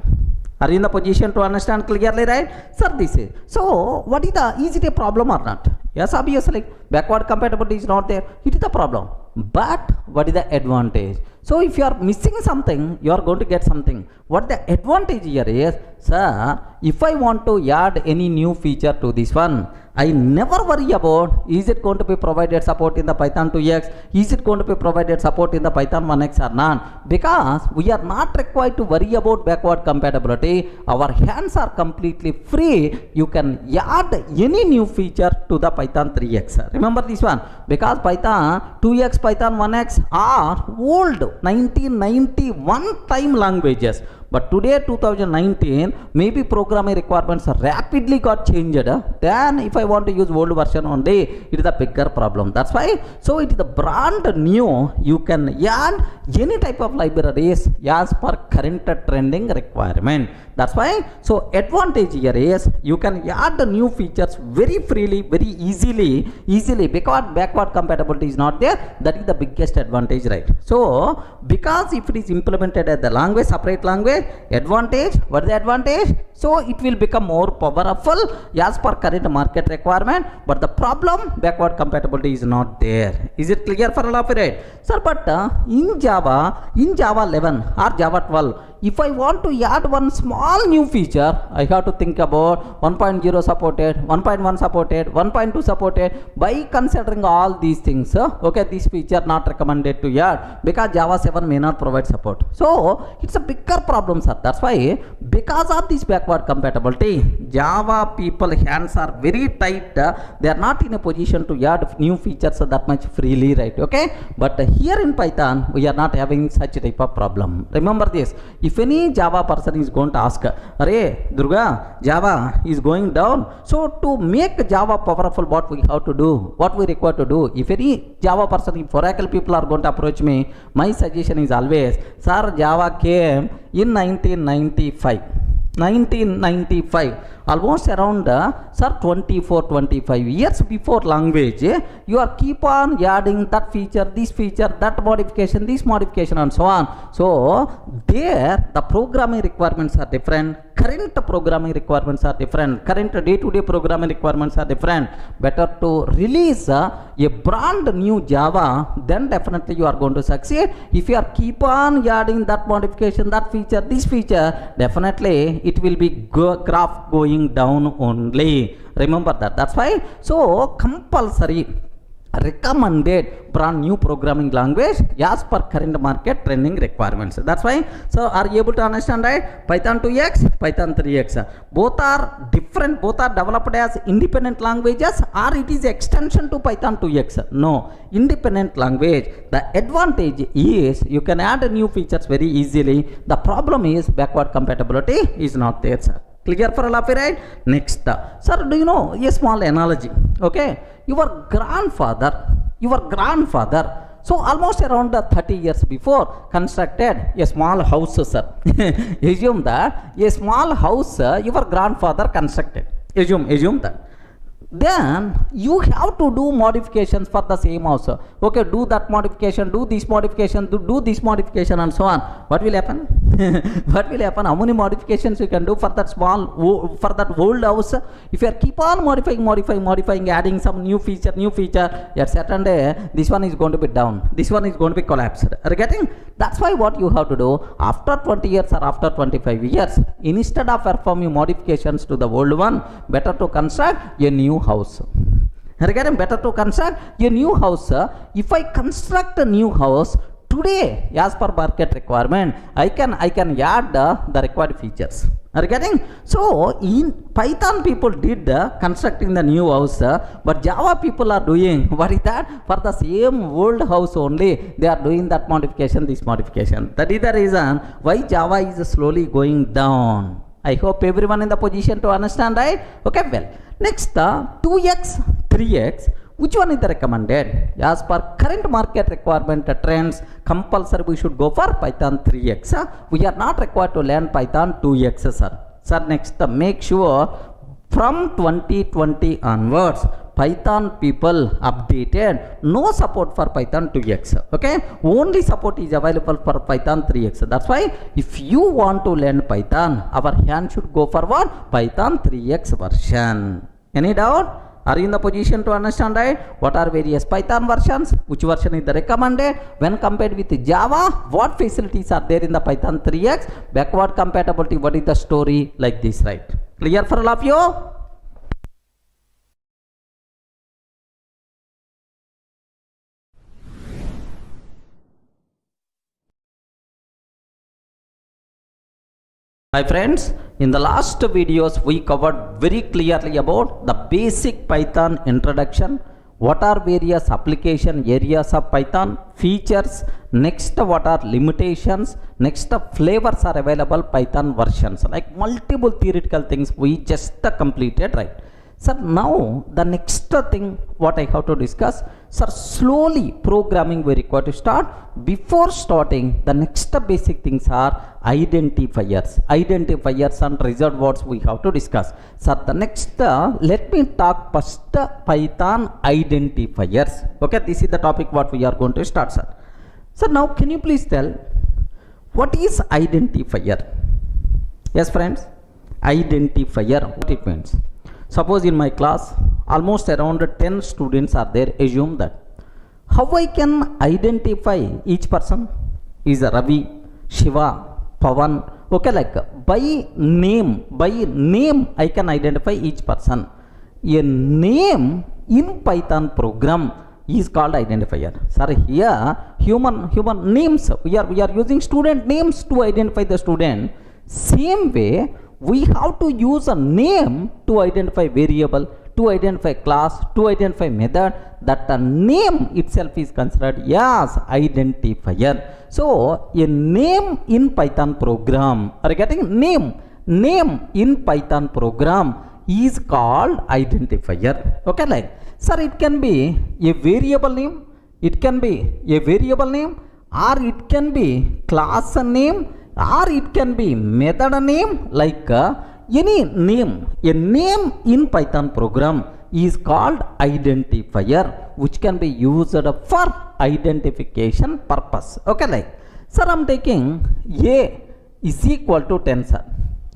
Are you in the position to understand clearly, right? Sir, this is. So, what is it a problem or not? Yes, obviously, backward compatibility is not there. It is the problem. But, what is the advantage? So, if you are missing something, you are going to get something. What the advantage here is, sir, if I want to add any new feature to this one, I never worry about is it going to be provided support in the Python 2x, is it going to be provided support in the Python 1x or not, because we are not required to worry about backward compatibility. Our hands are completely free. You can add any new feature to the Python 3x. Remember this one, because Python 2x, Python 1x are old 1991 time languages. But today 2019, maybe programming requirements rapidly got changed. Then if I want to use old version only, it is a bigger problem. That's why, so it is the brand new. You can add any type of libraries as per current trending requirement. That's why, so advantage here is you can add the new features very freely, very easily, because backward compatibility is not there. That is the biggest advantage, right? So because if it is implemented as the language, separate language, advantage, what is the advantage? So it will become more powerful as per current market requirement, but the problem, backward compatibility is not there. Is it clear for all of you, right? Sir, but in Java 11 or Java 12, if I want to add one small new feature, I have to think about 1.0 supported, 1.1 supported, 1.2 supported. By considering all these things, okay, this feature not recommended to add because Java 7 may not provide support. So it's a bigger problem, sir. That's why, because of this backward compatibility, Java people hands are very tight. They are not in a position to add new features that much freely, right? Okay, but here in Python, we are not having such type of problem. Remember this. If any Java person is going to ask, "Arey, Durga, Java is going down." So to make Java powerful, what we have to do, what we require to do, if any Java person, if Oracle people are going to approach me, my suggestion is always, sir, Java came in 1995, almost around 24-25 years before language. You are keep on adding that feature, this feature, that modification, this modification, and so on. So there the programming requirements are different, current programming requirements are different, current day-to-day programming requirements are different. Better to release a brand new Java, then definitely you are going to succeed. If you are keep on adding that modification, that feature, this feature, definitely it will be graph going down only. Remember that. That's why, so compulsory recommended brand new programming language as per current market trending requirements. That's why, so are you able to understand, right? Python 2x, Python 3x, both are different, both are developed as independent languages, or it is extension to Python 2x. No, independent language. The advantage is you can add new features very easily. The problem is backward compatibility is not there, sir. Clear for all of you, right? Next, sir, do you know a small analogy? Okay, your grandfather, so almost around 30 years before, constructed a small house, sir. Assume that a small house your grandfather constructed. Assume that. Then you have to do modifications for the same house. Okay, do that modification, do this modification, do this modification, and so on. What will happen? What will happen? How many modifications you can do for that for that old house? If you are keep on modifying, adding some new feature, at certain day this one is going to be down, this one is going to be collapsed. Are you getting? That's why what you have to do after 20 years or after 25 years, instead of performing modifications to the old one, better to construct a new house. Regarding better to construct a new house, if I construct a new house today as per market requirement, I can add the required features. Are you getting? So in Python people did constructing the new house, but Java people are doing what is that? For the same old house only, they are doing that modification, this modification. That is the reason why Java is slowly going down. I hope everyone in the position to understand, right? Okay, well, next 2x, 3x. Which one is the recommended? As per current market requirement trends, compulsory we should go for Python 3x. We are not required to learn Python 2x, sir. Sir, next make sure from 2020 onwards, Python people updated no support for Python 2x. Okay, only support is available for Python 3x. That's why if you want to learn Python, our hand should go for what? Python 3x version. Any doubt? Are you in the position to understand, right? What are various Python versions? Which version is the recommended? When compared with Java, what facilities are there in the Python 3x? Backward compatibility, what is the story? Like this, right? Clear for all of you? Hi friends, in the last videos we covered very clearly about the basic Python introduction, what are various application areas of Python, features, next what are limitations, next flavors are available Python versions, like multiple theoretical things we just completed, right? Sir, now the next thing what I have to discuss, sir, slowly programming we require to start. Before starting, the next basic things are identifiers. Identifiers and reserved words we have to discuss. Sir, the next, let me talk first Python identifiers. Okay, this is the topic what we are going to start, sir. Sir, now can you please tell what is identifier? Yes, friends, identifier, what it means? Suppose in my class, almost around 10 students are there. Assume that. How I can identify each person? Is Ravi, Shiva, Pavan. Okay, like by name I can identify each person. A name in Python program is called identifier. Sir, here human names. We are using student names to identify the student. Same way, we have to use a name to identify variable, to identify class, to identify method. That a name itself is considered as identifier. So a name in Python program, are you getting? Name in Python program is called identifier. Okay, like, sir, it can be a variable name, it can be a variable name, or it can be class name, or it can be method name, like any name. A name in Python program is called identifier, which can be used for identification purpose. Okay, like, sir, I'm taking A is equal to 10, sir.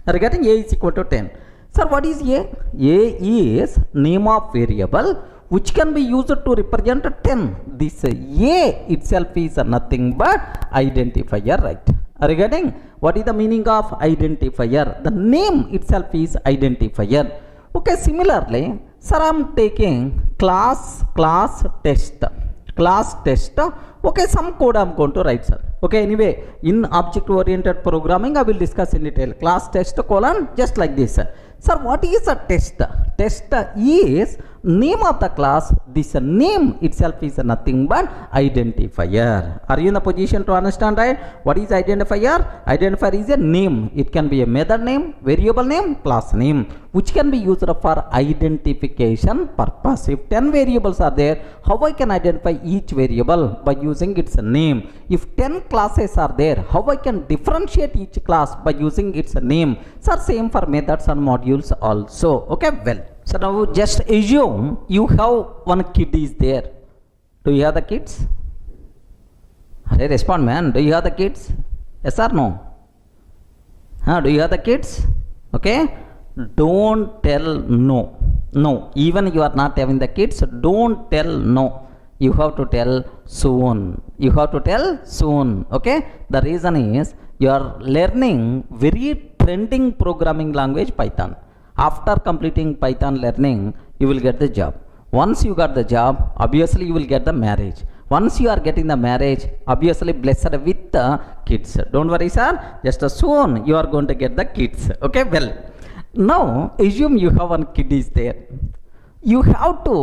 Are you getting? A is equal to 10. Sir, what is A? A is name of variable which can be used to represent 10. This A itself is nothing but identifier, right? Are you getting? What is the meaning of identifier? The name itself is identifier. Okay, similarly, sir, I am taking class test. Okay, some code I am going to write, sir. Okay, anyway, in object oriented programming I will discuss in detail. Class test colon, just like this. Sir, what is a test? Test is name of the class. This name itself is nothing but identifier. Are you in the position to understand, right? What is identifier? Identifier is a name. It can be a method name, variable name, class name, which can be used for identification purpose. If 10 variables are there, how I can identify each variable? By using its name. If 10 classes are there, how I can differentiate each class? By using its name. Sir, same for methods and modules also. Okay, well, so now just assume you have one kid is there. Do you have the kids? Hey, respond, man. Do you have the kids? Yes or no? Do you have the kids? Okay, don't tell no. No, even you are not having the kids, don't tell no. You have to tell soon. You have to tell soon. Okay, the reason is you are learning very trending programming language Python. After completing Python learning, you will get the job. Once you got the job, obviously you will get the marriage. Once you are getting the marriage, obviously blessed with the kids. Don't worry, sir. Just soon you are going to get the kids. Okay, well. Now, assume you have one kid is there. You have to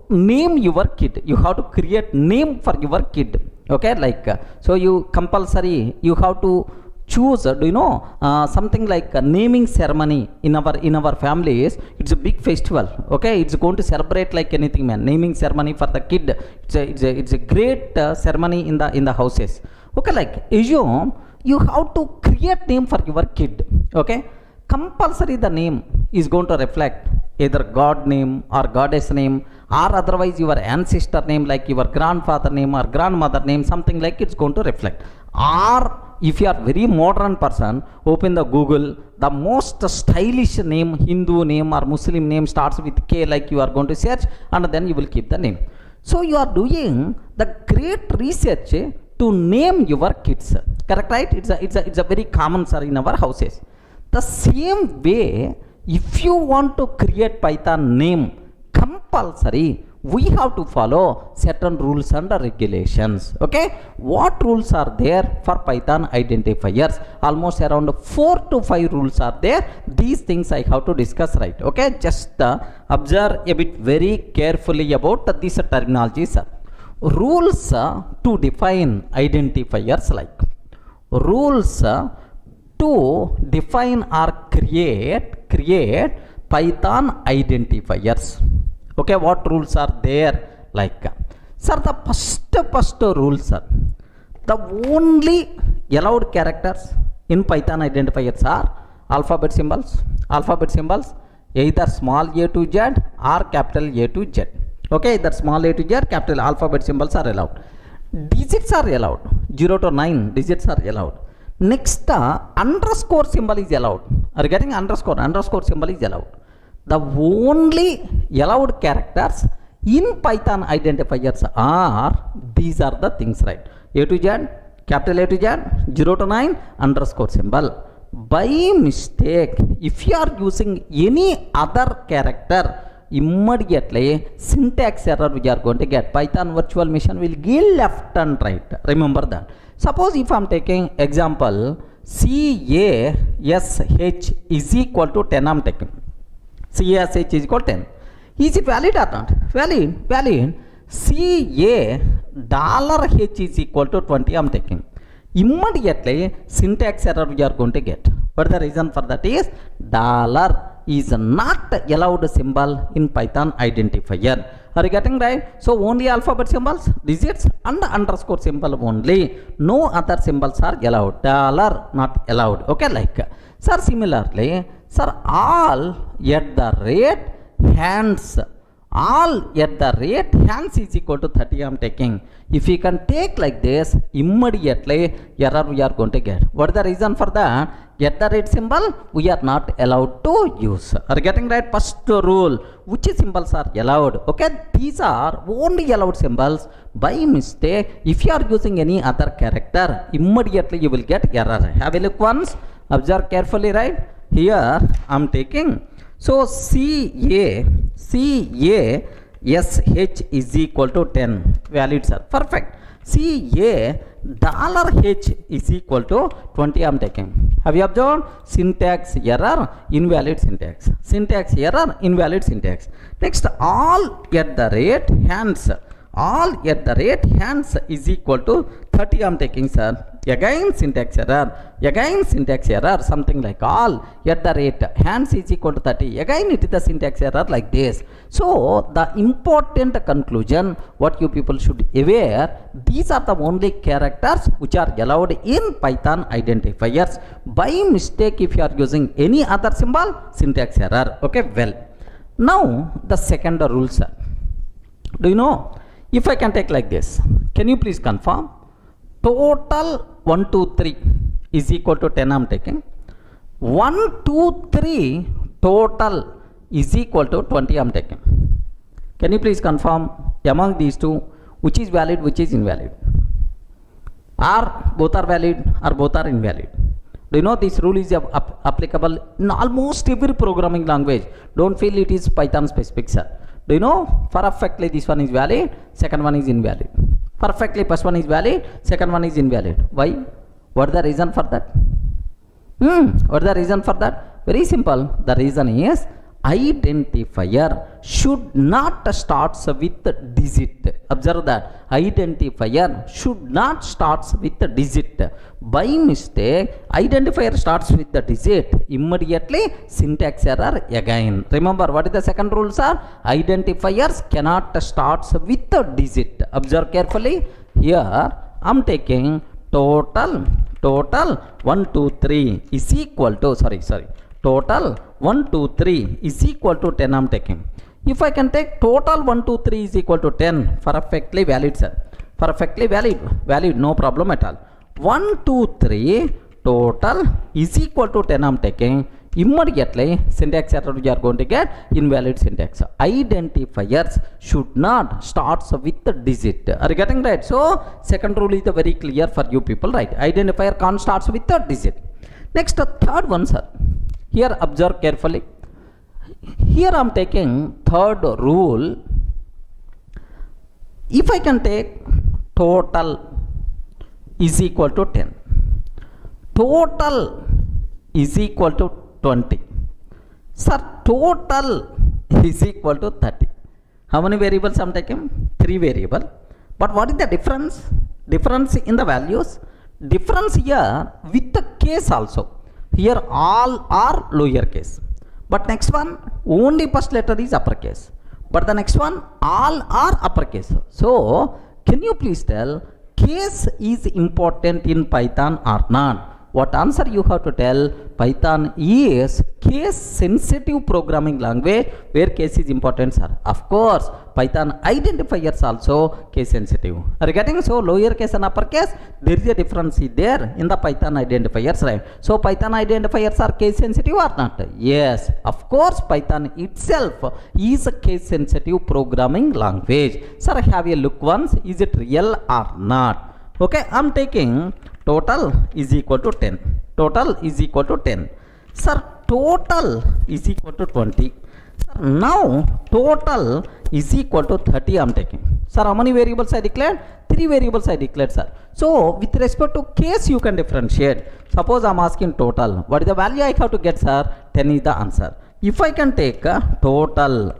name your kid. You have to create name for your kid. Okay, like, so you compulsory, you have to choose, do you know, something like a naming ceremony in our families. It's a big festival. Okay, it's going to celebrate like anything, man. Naming ceremony for the kid. It's a great ceremony in the houses. Okay, like, assume you have to create name for your kid. Okay, compulsory the name is going to reflect either God name or goddess name, or otherwise your ancestor name, like your grandfather name or grandmother name, something like it's going to reflect. Or if you are very modern person, open the Google, the most stylish name, Hindu name or Muslim name starts with K, like you are going to search, and then you will keep the name. So you are doing the great research to name your kids. Correct, right? It's a very common, sir, in our houses. The same way, if you want to create Python name, compulsory, we have to follow certain rules and regulations. Okay, what rules are there for Python identifiers? Almost around 4 to 5 rules are there. These things I have to discuss, right? Okay, just observe a bit very carefully about these terminologies. Rules to define identifiers, like rules to define or create Python identifiers. Okay, what rules are there? Like, sir, the first rule, sir, the only allowed characters in Python identifiers are alphabet symbols, either small a to z or capital A to Z. Okay, either small a to z, capital alphabet symbols are allowed. Digits are allowed, 0 to 9 digits are allowed. Next, underscore symbol is allowed. Are you getting underscore? Underscore symbol is allowed. The only allowed characters in Python identifiers are, these are the things, right? A to Z, capital A to Z, 0 to 9, underscore symbol. By mistake, if you are using any other character, immediately syntax error we are going to get. Python virtual machine will give left and right. Remember that. Suppose if I am taking example, CASH is equal to 10, I am taking. CASH is equal to 10. Is it valid or not? Valid. CA $H is equal to 20, I am taking. Immediately syntax error we are going to get. But the reason for that is dollar is not allowed symbol in Python identifier. Are you getting right? So only alphabet symbols, digits and underscore symbol only. No other symbols are allowed. Dollar not allowed. Okay, like, sir, similarly, sir, all at the rate hands. All at the rate hands is equal to 30, I am taking. If you can take like this, immediately error we are going to get. What is the reason for that? At the rate symbol we are not allowed to use. Are you getting right? First rule, which symbols are allowed? Okay, these are only allowed symbols. By mistake, if you are using any other character, immediately you will get error. Have a look once. Observe carefully, right? Here I am taking. So CASH is equal to 10. Valid, sir. Perfect. CA $H is equal to 20, I am taking. Have you observed? Syntax error, invalid syntax. Syntax error, invalid syntax. Next, all at the rate hands. All at the rate hands is equal to 30, I am taking, sir. Again syntax error, something like all at the rate hands is equal to 30. Again it is the syntax error like this. So the important conclusion what you people should aware, these are the only characters which are allowed in Python identifiers. By mistake, if you are using any other symbol, syntax error. Okay, well, now the second rule, sir. Do you know, if I can take like this, can you please confirm? Total 1, 2, 3 is equal to 10, I am taking. 1, 2, 3 total is equal to 20, I am taking. Can you please confirm among these two which is valid, which is invalid? Or both are valid or both are invalid? Do you know this rule is applicable in almost every programming language? Don't feel it is Python specific, sir. Do you know? Perfectly this one is valid, second one is invalid. Perfectly first one is valid, second one is invalid. Why? What is the reason for that? What is the reason for that? Very simple. The reason is identifier should not start with the digit. Observe that. Identifier should not start with the digit. By mistake, identifier starts with the digit. Immediately, syntax error again. Remember, what is the second rule, sir? Identifiers cannot start with the digit. Observe carefully. Here, I am taking total 1 2 3 is equal to total 1 2 3 is equal to 10. I am taking. If I can take total 1 2 3 is equal to 10, perfectly valid, sir. Perfectly valid, no problem at all. 1 2 3 total is equal to 10. I am taking. Immediately syntax error we are going to get invalid syntax. Identifiers should not start with the digit. Are you getting right? So second rule is the very clear for you people, right? Identifier can't start with the digit. Next, the third one, sir. Here observe carefully. Here I am taking third rule. If I can take total is equal to 10, total is equal to 20. Sir, total is equal to 30. How many variables I am taking? 3 variables. But what is the difference? Difference in the values. Difference here with the case also. Here all are lowercase. But next one, only first letter is uppercase. But the next one, all are uppercase. So, can you please tell, case is important in Python or not? What answer you have to tell? Python is case sensitive programming language where case is important, sir. Of course, Python identifiers also case sensitive. Are you getting? So lowercase and uppercase, there is a difference there in the Python identifiers, right? So Python identifiers are case sensitive or not? Yes, of course, Python itself is a case sensitive programming language. Sir, have a look once. Is it real or not? Okay, I am taking total is equal to 10. Total is equal to 10. Sir, total is equal to 20. Sir, now total is equal to 30 I am taking. Sir, how many variables I declared? 3 variables I declared, sir. So, with respect to case you can differentiate. Suppose I am asking total. What is the value I have to get, sir? 10 is the answer. If I can take total,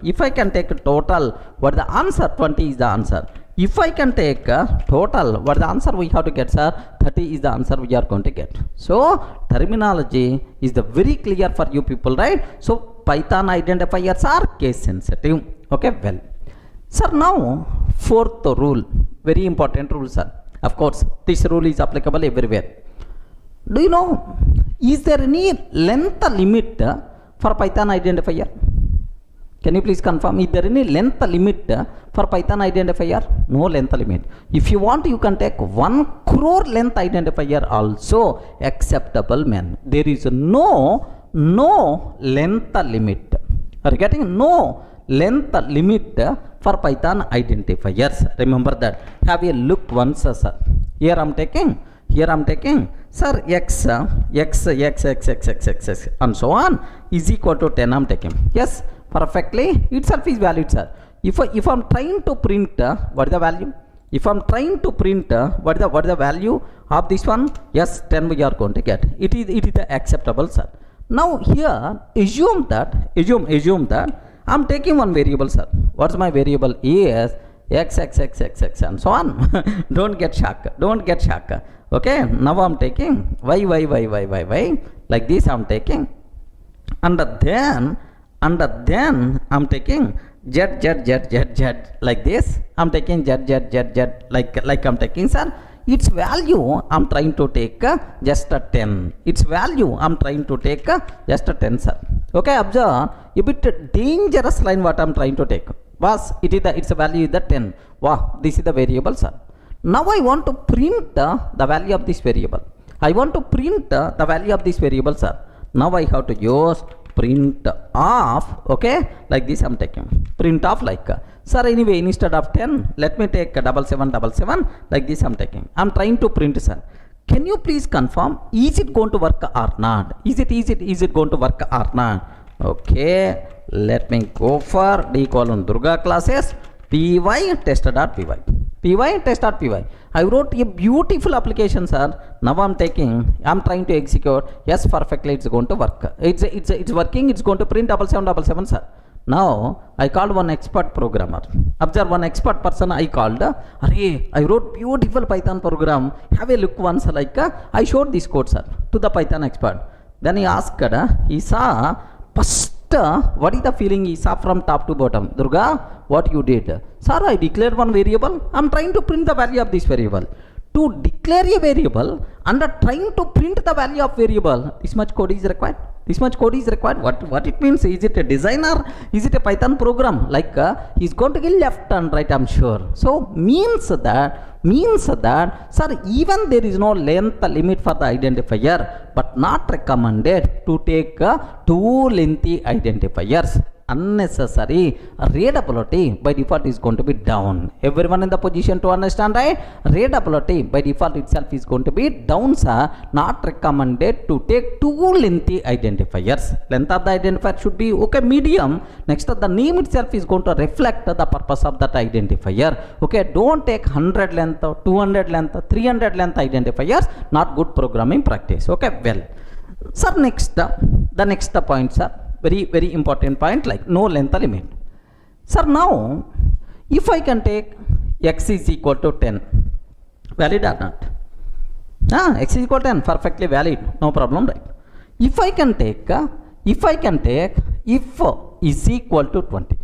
what is the answer? 20 is the answer. If I can take total, what is the answer we have to get, sir? 30 is the answer we are going to get. So, terminology is the very clear for you people, right? So, Python identifiers are case sensitive. Okay, well. Sir, now, fourth rule, very important rule, sir. Of course, this rule is applicable everywhere. Do you know, is there any length limit for Python identifier? Can you please confirm, is there any length limit for Python identifier? No length limit. If you want, you can take 1 crore length identifier also acceptable, man. There is no length limit. Are you getting? No length limit for Python identifiers. Remember that. Have a look once, sir. Here I am taking, sir, x and so on is equal to 10 I am taking. Yes. Perfectly itself is valid, sir. If I am trying to print what is the value? If I am trying to print what is the value of this one? Yes, 10 we are going to get. It is the acceptable, sir. Now here assume that I am taking one variable, sir. What's my variable? Is x and so on. Don't get shocked. Okay. Now I am taking y like this. I am taking, and then I'm taking z like this. I'm taking z like I'm taking, sir. Its value I'm trying to take just a 10. Its value I'm trying to take just a 10, sir. Okay, observe a bit dangerous line what I'm trying to take. Was its value is the 10. Wow, this is the variable, sir. Now I want to print the value of this variable. Sir. Now I have to use print off. Okay, like this I'm taking. Print off like, sir, anyway, instead of 10, let me take 7777 like this I'm taking. I'm trying to print, sir. Can you please confirm, is it going to work or not? Is it going to work or not? Okay, let me go for D colon Durga classes py test.py. Py test.py. I wrote a beautiful application, sir. Now I'm trying to execute. Yes, perfectly, it's going to work. It's working. It's going to print 7777, sir. Now I called one expert programmer. Observe, one expert person I called. Array, I wrote beautiful Python program. Have a look once. I showed this code, sir, to the Python expert. Then he asked. He saw first. What is the feeling he saw from top to bottom? Durga, what you did? Sir, I declared one variable. I'm trying to print the value of this variable. To declare a variable and trying to print the value of variable, this much code is required. This much code is required. What it means? Is it a designer? Is it a Python program? He's going to get left and right, I'm sure. So means that, sir, even there is no length limit for the identifier, but not recommended to take too lengthy identifiers. Unnecessary readability by default is going to be down. Everyone in the position to understand, right? Readability by default itself is going to be down, sir. Not recommended to take too lengthy identifiers. Length of the identifier should be okay, medium. Next, the name itself is going to reflect the purpose of that identifier. Okay, don't take 100 length, 200 length, 300 length identifiers. Not good programming practice. Okay, well, sir, the next point, sir. Very important point, like no length limit. Sir, now if I can take x is equal to 10, valid or not? X is equal to 10, perfectly valid, no problem, right? If I can take if is equal to 20,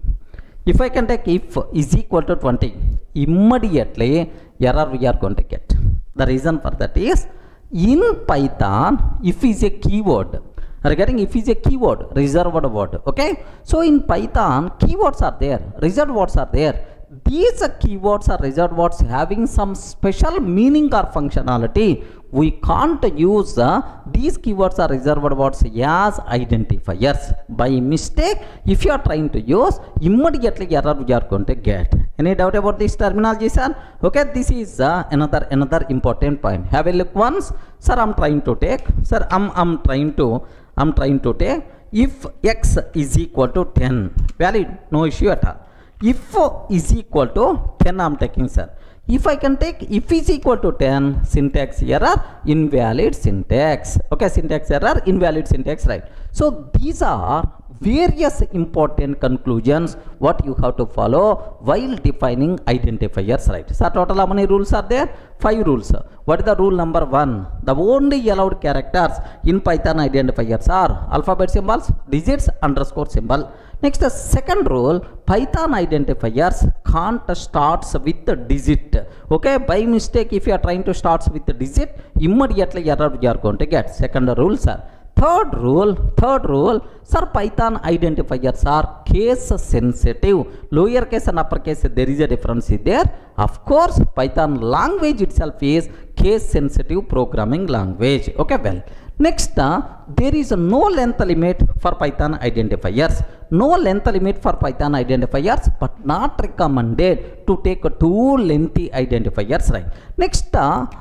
if I can take if is equal to 20, immediately error we are going to get. The reason for that is, in Python, if is a keyword. Regarding if is a keyword, reserved word. Okay, so in Python, keywords are there, reserved words are there. These keywords are reserved words having some special meaning or functionality. We can't use these keywords or reserved words as identifiers. By mistake, if you are trying to use, immediately error we are going to get. Any doubt about this terminology, sir? Okay, this is another important point. Have a look once, sir. I'm trying to take, sir. I'm trying to take if x is equal to 10, valid, no issue at all. If is equal to 10, I'm taking, sir. If I can take if is equal to 10, syntax error, invalid syntax. Okay, syntax error, invalid syntax, right? So these are various important conclusions what you have to follow while defining identifiers, right? So total how many rules are there? 5 rules. What is the rule number 1? The only allowed characters in Python identifiers are alphabet symbols, digits, underscore symbol. Next, the second rule, Python identifiers can't start with the digit. Okay, by mistake, if you are trying to start with the digit, immediately error you are going to get. Second rule, sir. Third rule, sir, Python identifiers are case sensitive. Lowercase and uppercase, there is a difference there. Of course, Python language itself is case sensitive programming language. Okay, well, next, there is no length limit for Python identifiers. No length limit for Python identifiers, but not recommended to take too lengthy identifiers, right? Next,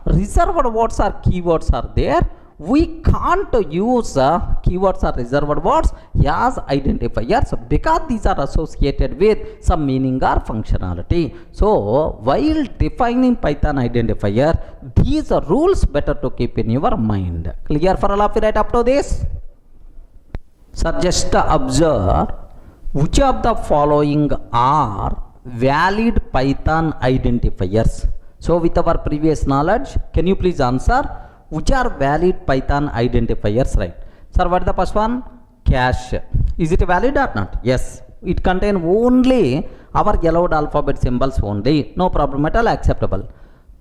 reserved words or keywords are there. We can't use keywords or reserved words as identifiers because these are associated with some meaning or functionality. So while defining Python identifier, these are rules better to keep in your mind. Clear for all of you right up to this? So just observe which of the following are valid Python identifiers. So with our previous knowledge, can you please answer? Which are valid Python identifiers, right? Sir, what is the first one? Cache. Is it valid or not? Yes. It contains only our allowed alphabet symbols only. No problem at all, acceptable.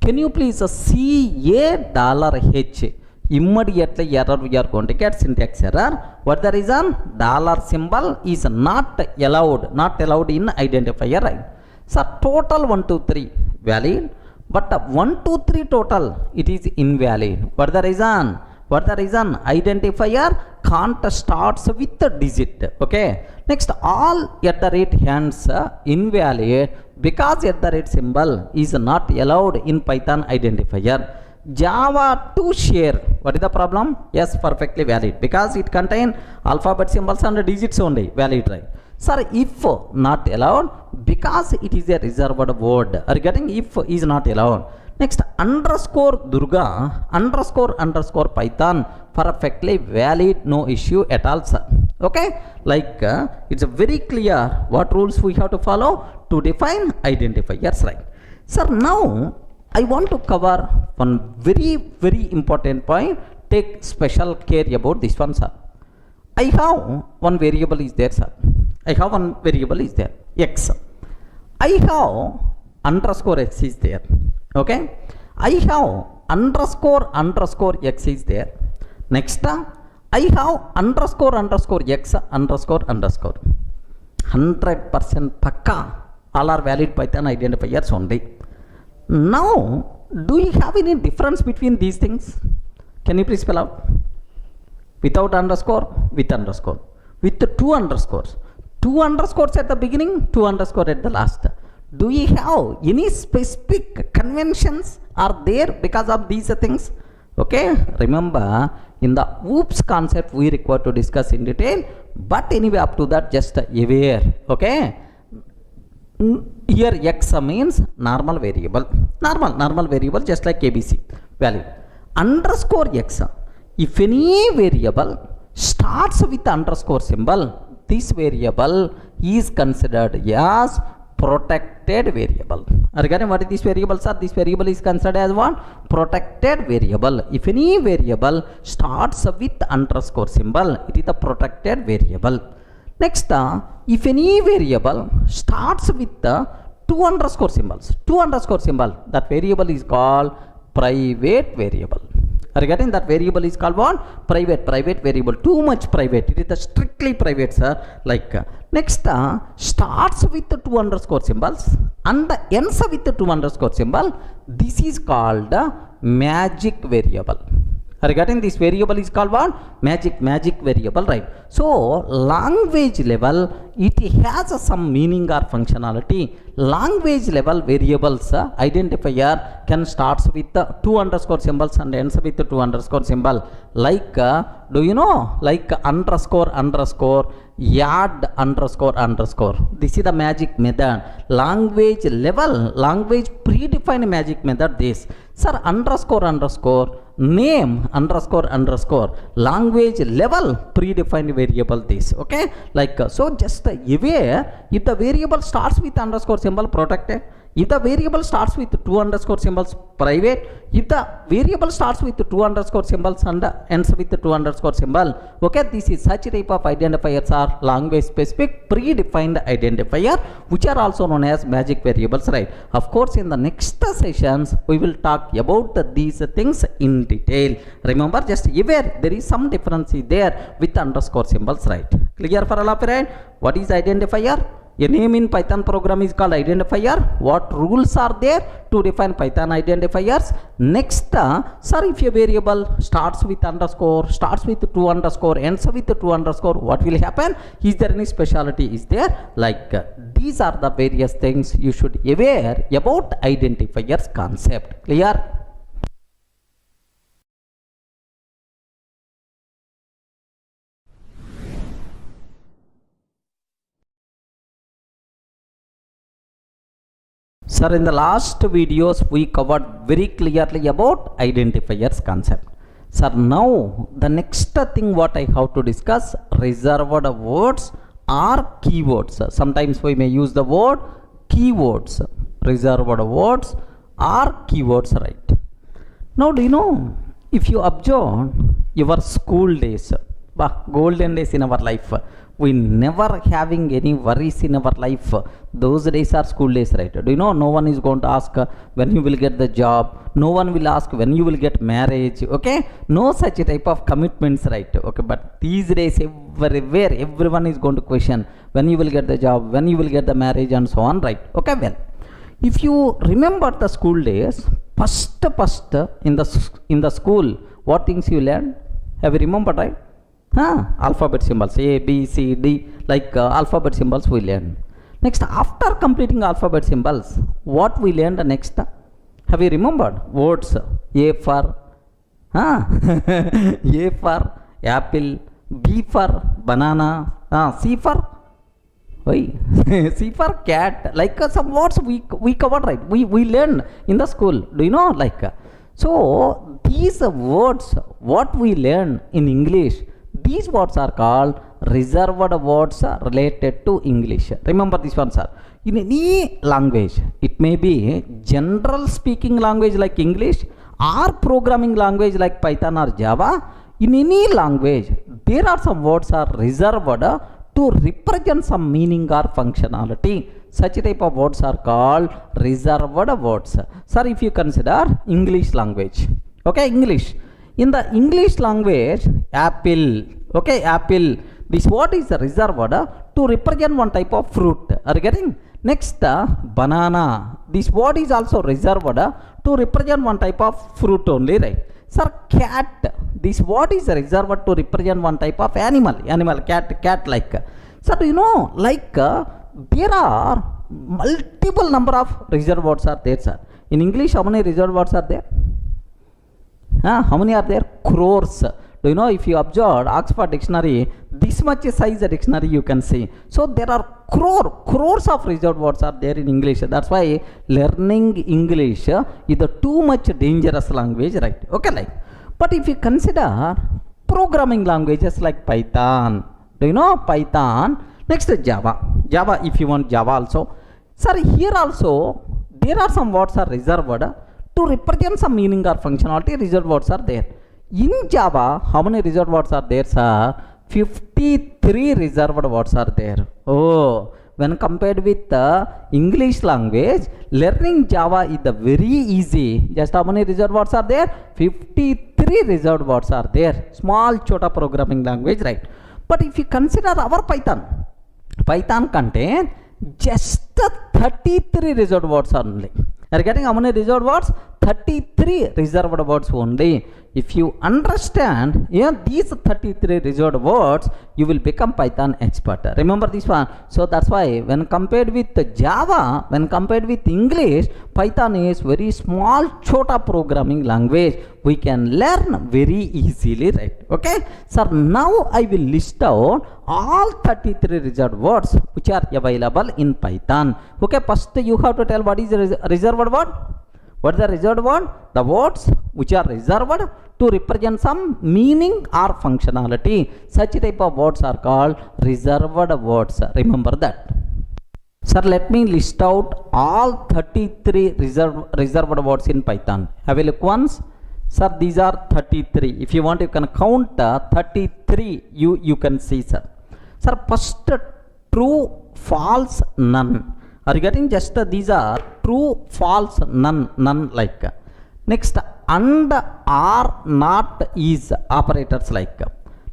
Can you please see a $H? Immediately error we are going to get, syntax error. What the reason? Dollar symbol is not allowed in identifier, right? So total 1, 2, 3 valid. But 1, 2, 3 total, it is invalid. What the reason? Identifier can't start with the digit. Okay. Next, all @ hands invalid because @ symbol is not allowed in Python identifier. Java to share. What is the problem? Yes, perfectly valid, because it contains alphabet symbols and digits only. Valid, right? Sir, if not allowed, because it is a reserved word. Are you getting? If is not allowed. Next, underscore Durga, underscore Python, perfectly valid, no issue at all, sir. Okay, like it's very clear what rules we have to follow to define identifiers, right? Sir, now I want to cover one very important point. Take special care about this one, sir. I have one variable is there, sir. I have one variable is there, x. I have underscore x is there. Okay, I have underscore x is there. Next, I have underscore x underscore 100% pakka. All are valid Python identifiers only. Now, do you have any difference between these things? Can you please spell out? Without underscore, with underscore, with the two underscores. Two underscores at the beginning, two underscore at the last. Do you have any specific conventions are there because of these things? Okay, remember in the oops concept we require to discuss in detail, but anyway up to that just aware. Okay, here x means normal variable, normal variable, just like ABC value. Underscore x, if any variable starts with underscore symbol, this variable is considered as protected variable. Regarding what is this variable, sir? This variable is considered as what? Protected variable. If any variable starts with underscore symbol, it is a protected variable. Next, if any variable starts with two underscore symbols, that variable is called private variable. Regarding that variable is called what? Private variable. Too much private. It is a strictly private, sir. Like next, starts with the two underscore symbols and ends with the two underscore symbol. This is called magic variable. Regarding this variable is called what? Magic variable, right? So language level, it has some meaning or functionality. Language level variables identifier can starts with two underscore symbols and ends with the two underscore symbol. Like do you know, like underscore add underscore. This is the magic method. Language level, language predefined magic method. This, sir, underscore name underscore language level predefined variable. This, okay, like so just aware, if the variable starts with underscore symbol, protected. If the variable starts with two underscore symbols, private. If the variable starts with two underscore symbols and ends with two underscore symbol, okay, this is such type of identifiers are language specific predefined identifier, which are also known as magic variables, right? Of course, in the next sessions we will talk about these things in detail. Remember, just aware there is some difference there with underscore symbols, right? Clear for all of you, right? What is identifier? A name in Python program is called identifier. What rules are there to define Python identifiers? Next, sir, if a variable starts with underscore, starts with two underscore, ends with two underscore, what will happen? Is there any specialty? Is there? Like these are the various things you should aware about identifiers concept. Clear? Sir, in the last videos we covered very clearly about identifiers concept. Sir, now the next thing what I have to discuss, reserved words or keywords. Sometimes we may use the word keywords. Reserved words or keywords, right? Now, do you know, if you observe your school days, golden days in our life, we never having any worries in our life. Those days are school days, right? Do you know, no one is going to ask when you will get the job. No one will ask when you will get marriage. Okay, no such type of commitments, right? Okay, but these days everywhere everyone is going to question when you will get the job, when you will get the marriage, and so on, right? Okay, well, if you remember the school days, first in the school, what things you learned? Have you remembered, right? Alphabet symbols, A, B, C, D, like alphabet symbols we learn. Next, after completing alphabet symbols, what we learned next? Have you remembered words? A for A for apple, B for banana, C for why? C for cat. Like some words we covered, right? We learned in the school. Do you know? Like so these words what we learn in English, these words are called reserved words related to English. Remember this one, sir. In any language, it may be general speaking language like English or programming language like Python or Java. In any language, there are some words are reserved to represent some meaning or functionality. Such type of words are called reserved words. Sir, if you consider English language, okay, English. In the English language, apple, okay, apple, this word is reserved to represent one type of fruit. Are you getting? Next, banana, this word is also reserved to represent one type of fruit only, right? Sir, cat, this word is reserved to represent one type of animal, cat like. Sir, do you know, like there are multiple number of reserved words are there, sir. In English, how many reserved words are there? How many are there? Crores. Do you know, if you observe Oxford dictionary, this much size dictionary you can see. So there are crores of reserved words are there in English. That's why learning English is a too much dangerous language, right? Okay, like. But if you consider programming languages like Python, do you know Python? Next, Java. Java, if you want Java also. Sir, here also there are some words are reserved to represent some meaning or functionality. Reserved words are there. In Java, how many reserved words are there, sir? 53 reserved words are there. Oh, when compared with the English language, learning Java is the very easy. Just how many reserved words are there? 53 reserved words are there. Small chota programming language, right? But if you consider our Python contain just 33 reserved words only. Are you getting how many reserved words? 33 reserved words only. If you understand these 33 reserved words, you will become Python expert. Remember this one. So that's why when compared with Java, when compared with English, Python is very small chota programming language. We can learn very easily, right? Okay. So now I will list out all 33 reserved words which are available in Python. Okay. First you have to tell what is the reserved word. What is the reserved word? The words which are reserved to represent some meaning or functionality. Such type of words are called reserved words. Remember that. Sir, let me list out all 33 reserved words in Python. Have a look once. Sir, these are 33. If you want, you can count 33. You can see, sir. Sir, first true, false, none. Are you getting? Just these are true, false, none like. Next, and, are, not, is operators like.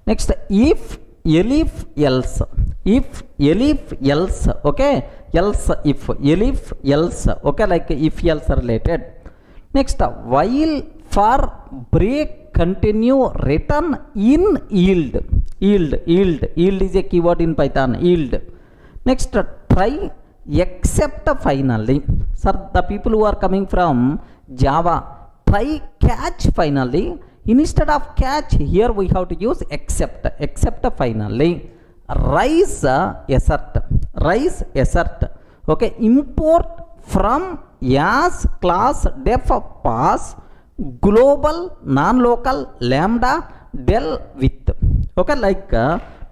Next, if, elif, else. If, elif, else. Okay. Else, if, elif, else. Okay. Like if, else related. Next, while, for, break, continue, return, in, yield. Yield is a keyword in Python. Yield. Next, try, except finally. Sir, the people who are coming from Java, try, catch finally. Instead of catch, here we have to use except finally. Rise, assert. Okay, import from as, class, def, pass, global, non-local, lambda, del, with. Okay, like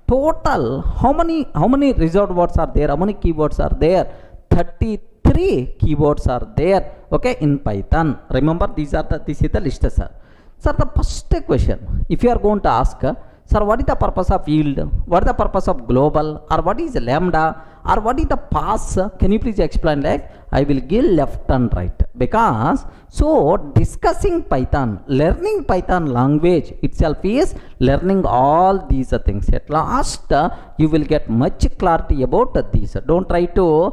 total, how many reserved words are there? How many keywords are there? 33 keywords are there. Okay, in Python. Remember, this is the list, sir. Sir, the first question, if you are going to ask, sir, what is the purpose of yield? What is the purpose of global? Or what is lambda? Or what is the pass? Can you please explain? Like, I will give left and right. Because, so discussing Python, learning Python language itself is learning all these things. At last, you will get much clarity about these. Don't try to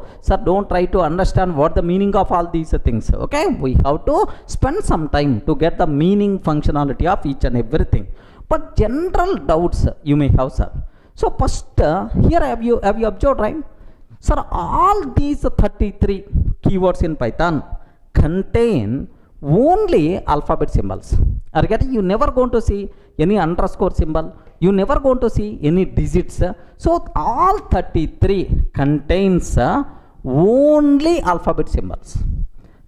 understand what the meaning of all these things. Okay, we have to spend some time to get the meaning, functionality of each and everything. But general doubts you may have, sir. So first, here have you observed, right? Sir, all these 33 keywords in Python contain only alphabet symbols. Are you getting? You never going to see any underscore symbol. You never going to see any digits. So all 33 contains only alphabet symbols.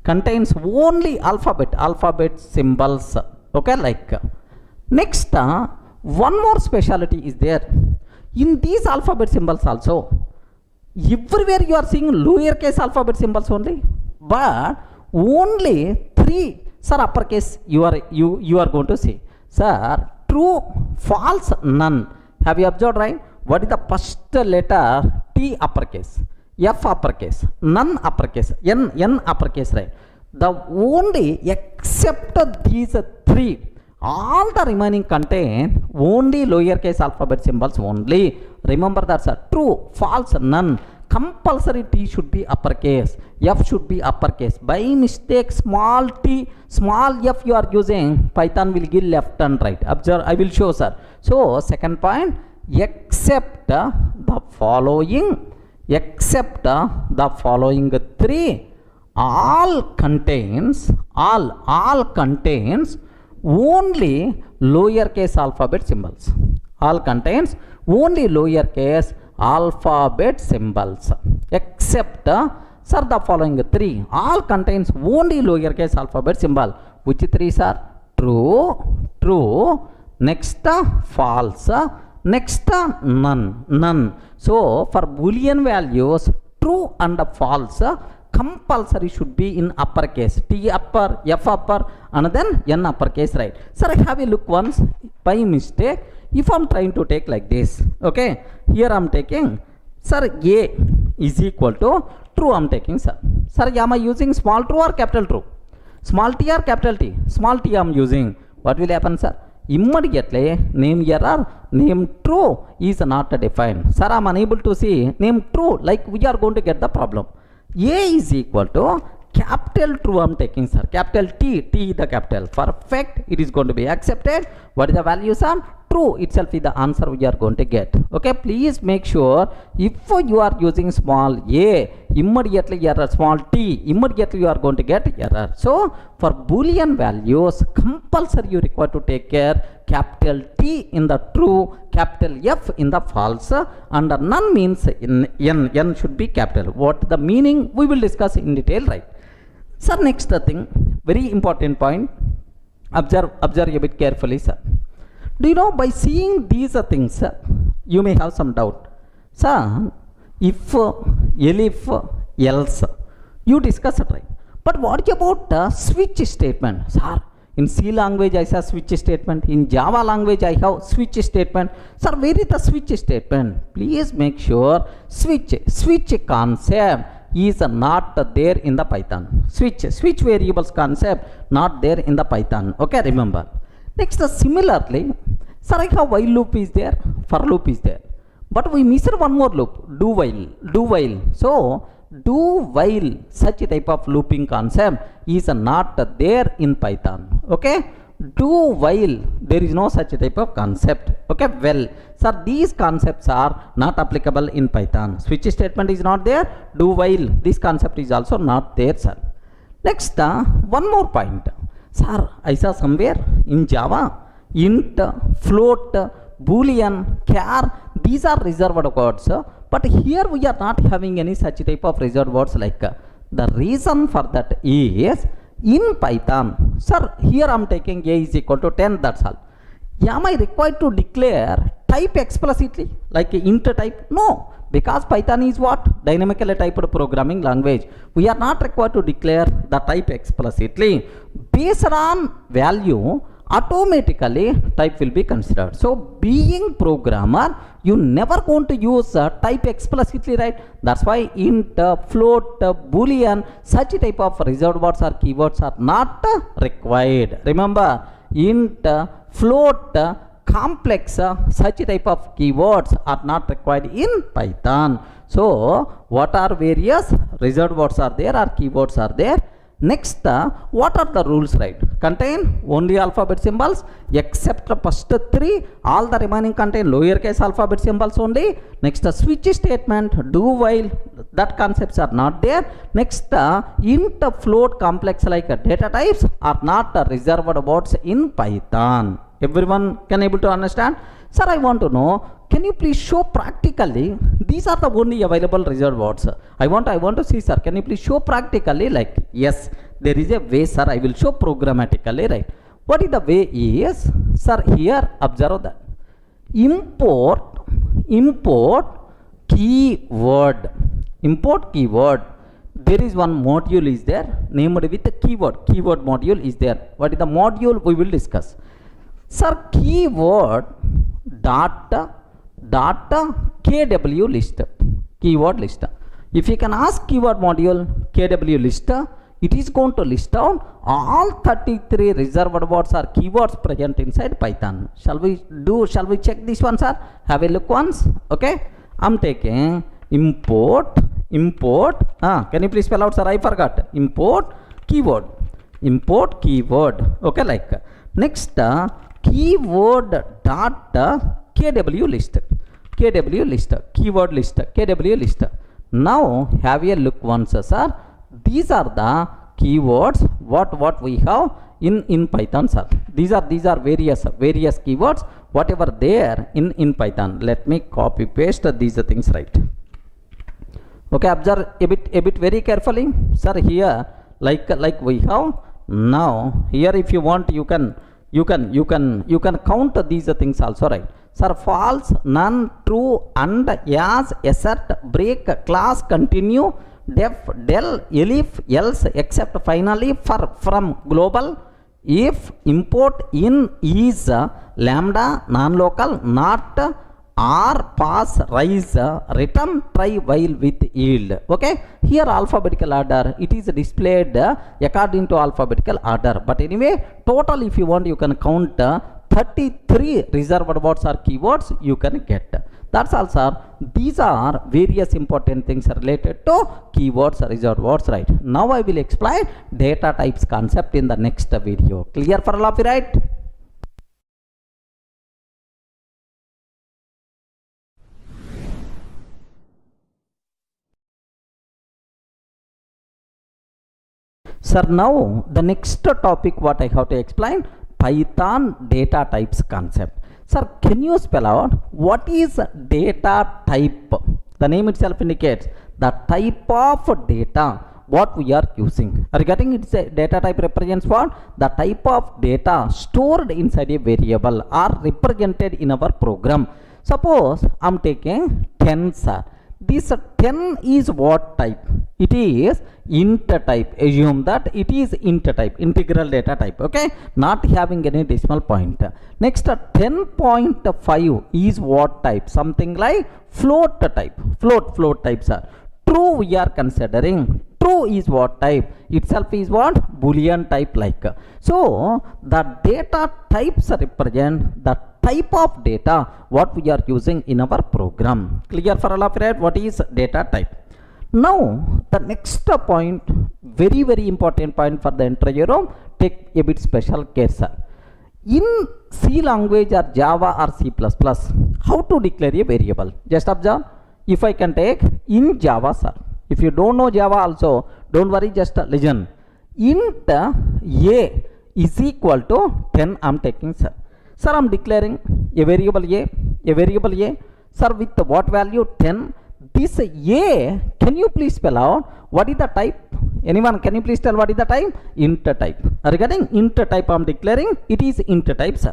Contains only alphabet symbols. Okay, like next one more speciality is there. In these alphabet symbols also, everywhere you are seeing lowercase alphabet symbols only, but only 3 sir uppercase you are going to see. Sir, true, false, none. Have you observed, right? What is the first letter? T uppercase, F uppercase, none uppercase, N uppercase, right? The only except these 3, all the remaining contain only lowercase alphabet symbols only. Remember that, sir. True, false, none. Compulsory T should be uppercase, F should be uppercase. By mistake small t, small f you are using, Python will give left and right. Observe, I will show, sir. So second point, except the following 3, all contains only lowercase alphabet symbols. All contains only lowercase alphabet symbols. Except sir, the following 3, all contains only lowercase alphabet symbol. Which 3 are? True, next false, next none. So for Boolean values, true and false compulsory should be in uppercase, T upper, F upper, and then N uppercase, right? Sir, have a look once. By mistake, if I'm trying to take like this, okay, here I'm taking, sir, A is equal to true, I'm taking, sir. Sir, am I using small true or capital true? Small t or capital T? Small t I'm using. What will happen, sir? Immediately name error, name true is not defined. Sir, I'm unable to see name true, like we are going to get the problem. A is equal to capital true, I'm taking, sir. Capital T the capital. Perfect, it is going to be accepted. What is the values on? True itself is the answer we are going to get. Okay, please make sure if you are using small a, immediately error, small t, immediately you are going to get error. So for Boolean values, compulsory you require to take care capital T in the true, capital F in the false, and none means N should be capital. What the meaning we will discuss in detail, right? Sir, next thing, very important point. Observe a bit carefully, sir. Do you know, by seeing these things, you may have some doubt. Sir, if, elif, else, you discuss it, right? But what about switch statement? Sir, in C language I have switch statement. In Java language I have switch statement. Sir, where is the switch statement? Please make sure switch concept is not there in the Python. Switch variables concept not there in the Python. Okay, remember. Next, similarly, sir, I have while loop is there, for loop is there, but we missed one more loop, do while. So do while, such a type of looping concept is not there in Python. Okay, do while, there is no such a type of concept. Okay, well, sir, these concepts are not applicable in Python. Switch statement is not there, do while, this concept is also not there, sir. Next, one more point. Sir, I saw somewhere in Java, int, float, boolean, char, these are reserved words, but here we are not having any such type of reserved words. Like the reason for that is in Python, sir, here I am taking a is equal to 10, that's all. Am I required to declare type explicitly like int type? No, because Python is what? Dynamically typed programming language. We are not required to declare the type explicitly. Based on value, automatically type will be considered. So being programmer, you never going to use type explicitly, right? That's why int, float, boolean, such type of reserved words or keywords are not required. Remember, int, float, complex, such type of keywords are not required in Python. So what are various reserved words are there or keywords are there? Next, what are the rules, right? Contain only alphabet symbols except the first three. All the remaining contain lowercase alphabet symbols only. Next, switch statement, do while, that concepts are not there. Next, int, float, complex like data types are not reserved words in Python. Everyone can able to understand? Sir, I want to know, can you please show practically, these are the only available reserved words. I want to see, sir, can you please show practically, like, yes, there is a way, sir, I will show programmatically, right? What is the way is, sir, here, observe that. Import keyword. There is one module is there, named with a keyword module is there. What is the module? We will discuss. Sir, keyword data KW list, keyword list. If you can ask keyword module KW list, it is going to list out all 33 reserved words or keywords present inside Python. Shall we check this one, sir? Have a look once. Okay, I'm taking import. Can you please spell out, sir? I forgot. Import keyword. Okay, like next, keyword data KW list, keyword list, KW list. Now have a look once, sir. These are the keywords what we have in Python, sir. These are various keywords whatever there in Python. Let me copy paste these things, right? Okay, observe a bit very carefully, sir. Here like we have now here, if you want, you can count these things also, right? Sir, false, none, true, and, as, assert, break, class, continue, def, del, elif, else, except, finally, for, from, global, if, import, in, is, lambda, non-local, not, or, pass, rise, return, try, while, with, yield. Okay, here alphabetical order, it is displayed according to alphabetical order, but anyway, total, if you want, you can count 33 reserved words or keywords you can get. That's all, sir. These are various important things related to keywords, reserved words, right? Now I will explain data types concept in the next video. Clear for all of you, right? Sir, now the next topic what I have to explain, Python data types concept. Sir, can you spell out what is data type? The name itself indicates the type of data what we are using. Are you getting it? Data type represents what? The type of data stored inside a variable or represented in our program. Suppose I am taking 10, sir. This 10 is what type? It is int type. Assume that it is int type, integral data type. Okay, not having any decimal point. Next, 10.5 is what type? Something like float type. Float types are true. We are considering true is what type? Itself is what? Boolean type like. So the data types represent the type of data what we are using in our program. Clear for all of you? What is data type? Now the next point, very important point for the entire room, take a bit special care, sir. In C language or Java or C++, how to declare a variable? Just observe. If I can take in Java, sir. If you don't know Java also, don't worry, just listen. Int a is equal to 10 I am taking, sir. Sir, I am declaring a variable a, sir, with what value? 10. This a, can you please spell out what is the type? Anyone, can you please tell what is the type? Int type. Regarding int type I am declaring, it is int type, sir.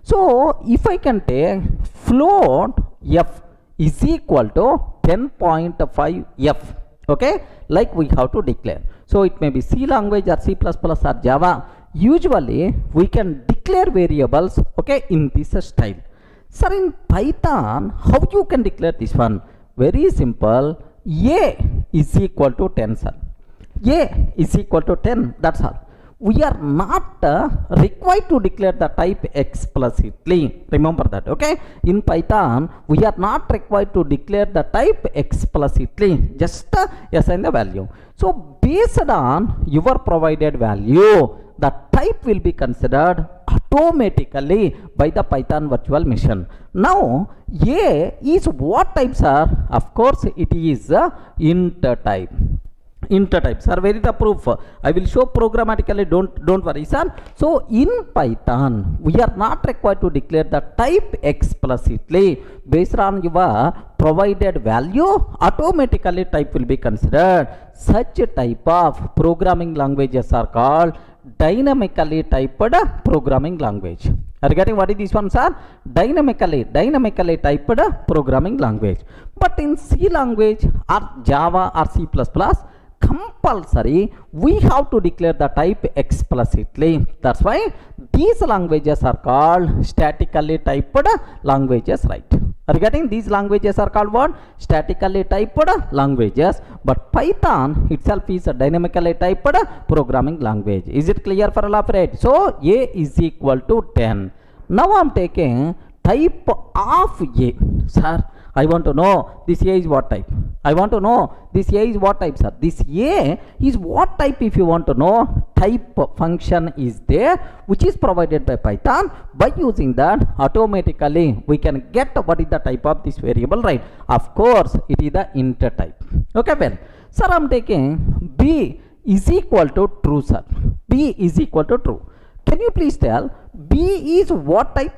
So if I can take float f is equal to 10.5 f, okay, like we have to declare. So it may be C language or C++ or Java. Usually we can declare variables, okay, in this style. Sir, in Python, how you can declare this one? Very simple. A is equal to 10, sir. A is equal to 10, that's all. we are not required to declare the type explicitly. Remember that, okay? In Python we are not required to declare the type explicitly, just assign the value. So based on your provided value, the type will be considered automatically by the Python virtual machine. Now A is what type, sir? Of course it is int type. Int type, sir. Where is the proof? I will show programmatically, don't worry, sir. So in Python we are not required to declare the type explicitly. Based on your provided value, automatically type will be considered. Such type of programming languages are called dynamically typed programming language. Are you getting what is this one, sir? Dynamically typed programming language. But in C language or Java or C++, compulsory we have to declare the type explicitly. That's why these languages are called statically typed languages, right? Are you getting? These languages are called what? Statically typed languages. But Python itself is a dynamically typed programming language. Is it clear for all of it? So A is equal to 10. Now I am taking type of A. Sir, I want to know this A is what type? I want to know this A is what type, sir? This A is what type? If you want to know, type function is there which is provided by Python. By using that, automatically we can get what is the type of this variable, right? Of course it is the int type. Okay, well, sir, I am taking B is equal to true, sir. B is equal to true. Can you please tell B is what type?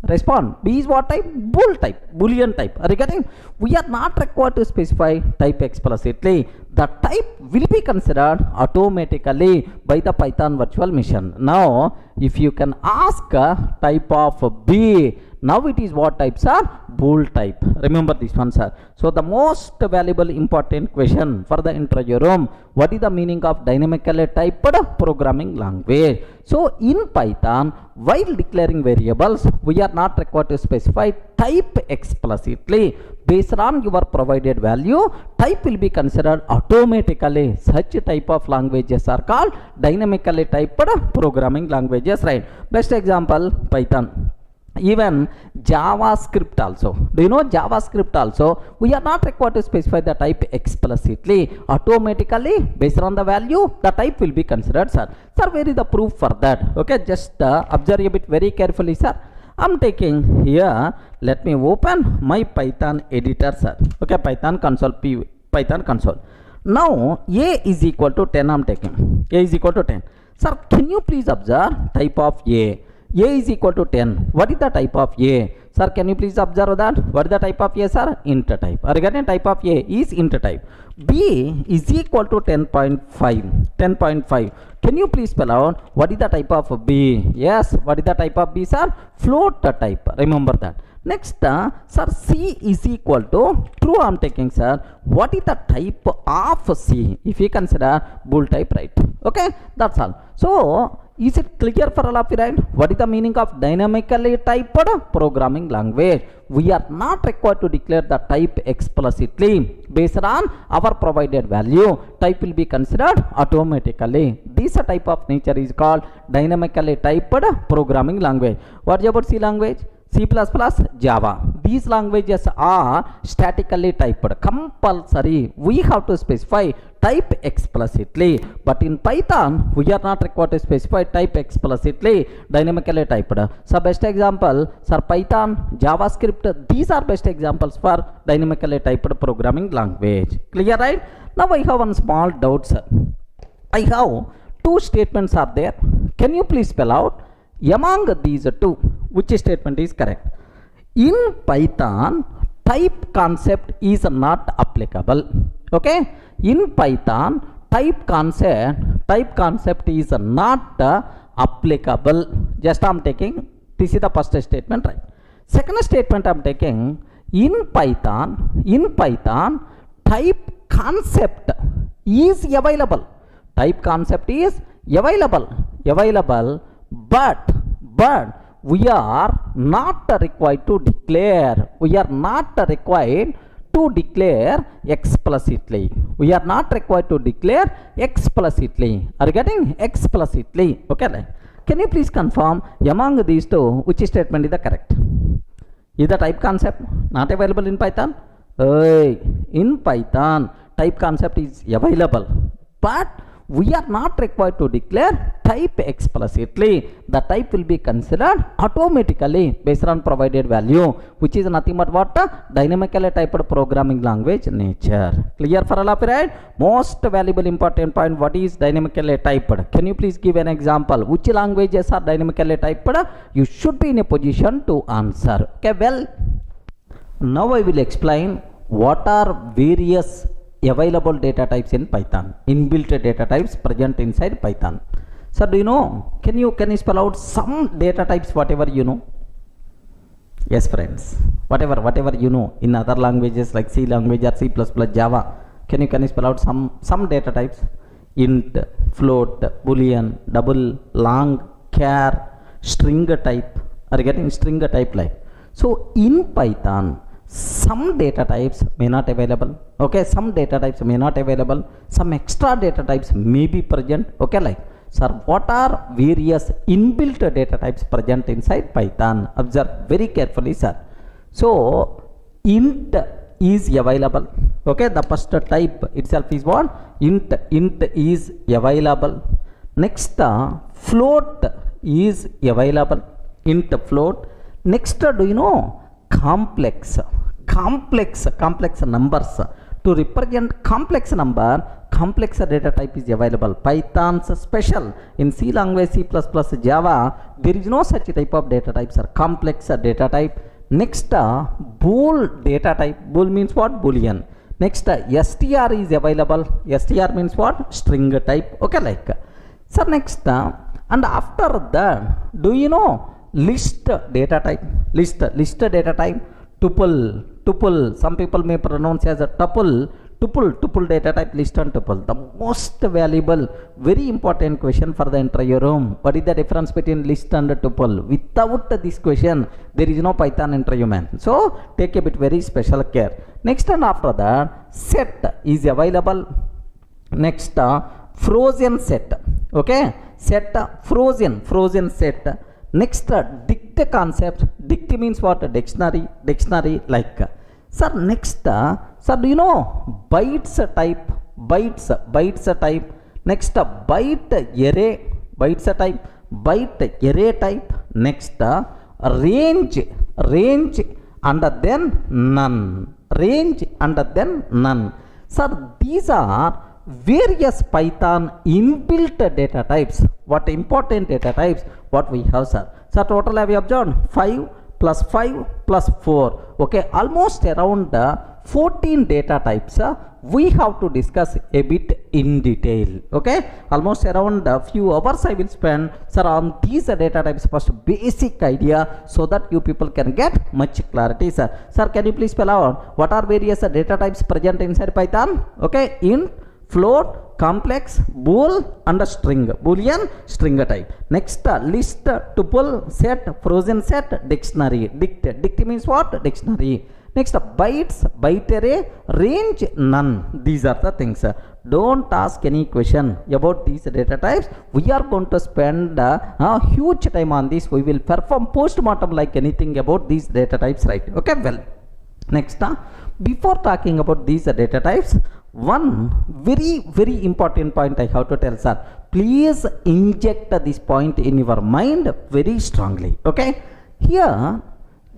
Respond. B is what type? Bool type, Boolean type. Are you getting? We are not required to specify type explicitly. The type will be considered automatically by the Python virtual machine. Now if you can ask type of B, now it is what type, sir? Bool type. Remember this one, sir. So the most valuable important question for the interview room, what is the meaning of dynamically typed programming language? So in Python, while declaring variables, we are not required to specify type explicitly. Based on your provided value, type will be considered automatically. Such type of languages are called dynamically typed programming languages, right? Best example, Python. Even JavaScript also. Do you know JavaScript also? We are not required to specify the type explicitly. Automatically, based on the value, the type will be considered, sir. Sir, where is the proof for that? Okay, just observe a bit very carefully, sir. I'm taking here, let me open my Python editor, sir. Okay, Python console, Python console. Now A is equal to 10. I'm taking A is equal to 10. Sir, can you please observe type of A? A is equal to 10. What is the type of A? Sir, can you please observe that? What is the type of A, sir? Int type. Are you getting? Type of A is int type. B is equal to 10.5. 10.5. Can you please spell out what is the type of B? Yes, what is the type of B, sir? Float type. Remember that. Next, sir, C is equal to true. I am taking, sir. What is the type of C? If you consider bool type, right? Okay, that's all. So is it clear for all of you, right? What is the meaning of dynamically typed programming language? We are not required to declare the type explicitly. Based on our provided value, type will be considered automatically. This type of nature is called dynamically typed programming language. What is about C language? C++, Java. These languages are statically typed. Compulsory, we have to specify type explicitly. But in Python, we are not required to specify type explicitly, dynamically typed. So best example, sir, Python, JavaScript, these are best examples for dynamically typed programming language. Clear, right? Now I have one small doubt, sir. I have two statements are there. Can you please spell out among these two, which statement is correct? In Python, type concept is not applicable. Okay, in Python, type concept is not applicable. Just I am taking, this is the first statement, right? Second statement I am taking, in Python, type concept is available. Type concept is available, but we are not required to declare. We are not required to declare explicitly. We are not required to declare explicitly. Are you getting? Explicitly. Okay. Can you please confirm among these two which statement is the correct? Is the type concept not available in Python? In Python, type concept is available, but we are not required to declare type explicitly. The type will be considered automatically based on provided value, which is nothing but what? Dynamically typed programming language nature. Clear for all of you, right? Most valuable important point, what is dynamically typed? Can you please give an example? Which languages are dynamically typed? You should be in a position to answer. Okay, well, now I will explain what are various available data types in Python, inbuilt data types present inside Python. So do you know, can you spell out some data types, whatever you know? Yes friends, whatever you know in other languages like C language or C++, Java, can you spell out some data types? Int, float, boolean, double, long, char, string type. Are you getting? String type like? So in Python, some data types may not available. Okay, some data types may not available, some extra data types may be present. Okay, like, sir, what are various inbuilt data types present inside Python? Observe very carefully, sir. So int is available. Okay, the first type itself is what? Int is available. Next, float is available. Int float. Next, do you know, complex numbers? To represent complex number, complex data type is available. Python's special. In C language, C++, Java, there is no such type of data types, or complex data type. Next, bool data type. Bool means what? Boolean. Next, str is available. Str means what? String type. Okay, like. So next, and after that, do you know list data type? List data type. Tuple, some people may pronounce as a tuple data type, list and tuple. The most valuable, very important question for the interview room. What is the difference between list and tuple? Without this question, there is no Python interview, man. So take a bit very special care. Next, and after that, set is available. Next, frozen set. Okay, set, frozen set. Next, dict concept. Dict means what? Dictionary like. Sir, next, sir, do you know bytes type? Bytes type. Next, byte array type. Next, range and then none. Sir, these are various Python inbuilt data types. What important data types? What we have, sir? So total have you observed? 5 plus 5 plus 4. Okay, almost around 14 data types. We have to discuss a bit in detail. Okay, almost around a few hours I will spend, sir, on these data types. First basic idea, so that you people can get much clarity, sir. Sir, can you please spell out what are various data types present inside Python? Okay, int, float, complex, bool and a string, boolean, string type. Next, list, tuple, set, frozen set, dictionary. Dict means what? Dictionary. Next, bytes, byte array, range, none. These are the things. Don't ask any question about these data types. We are going to spend a huge time on this. We will perform post-mortem like anything about these data types, right? Okay, well, next, before talking about these data types, one very important point I have to tell, sir. Please inject this point in your mind very strongly. Okay, here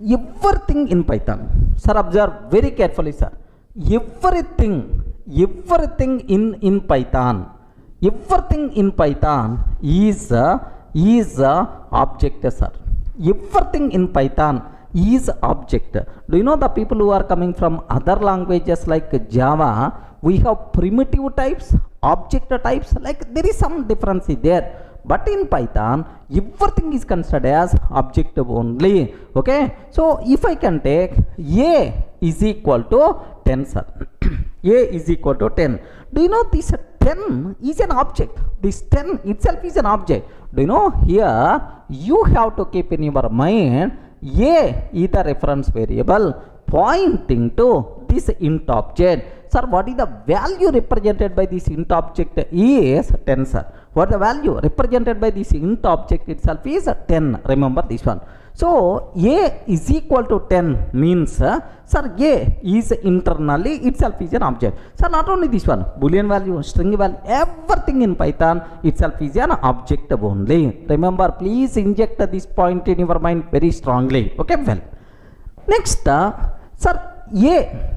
everything in Python, sir, observe very carefully, sir. Everything in Python, everything in Python is object, sir. Everything in Python is object. Do you know the people who are coming from other languages like Java, we have primitive types, object types, like there is some difference there. But in Python, everything is considered as objective only. Okay, so if I can take A is equal to 10, sir. A is equal to 10. Do you know this 10 is an object? This 10 itself is an object. Do you know here you have to keep in your mind A is the reference variable pointing to this int object. Sir, what is the value represented by this int object is 10, sir. What the value represented by this int object itself is 10. Remember this one. So a is equal to 10 means, sir, a is internally itself is an object. Sir, not only this one, boolean value, string value, everything in Python itself is an object only. Remember, please inject this point in your mind very strongly. Okay, well. Next, sir, a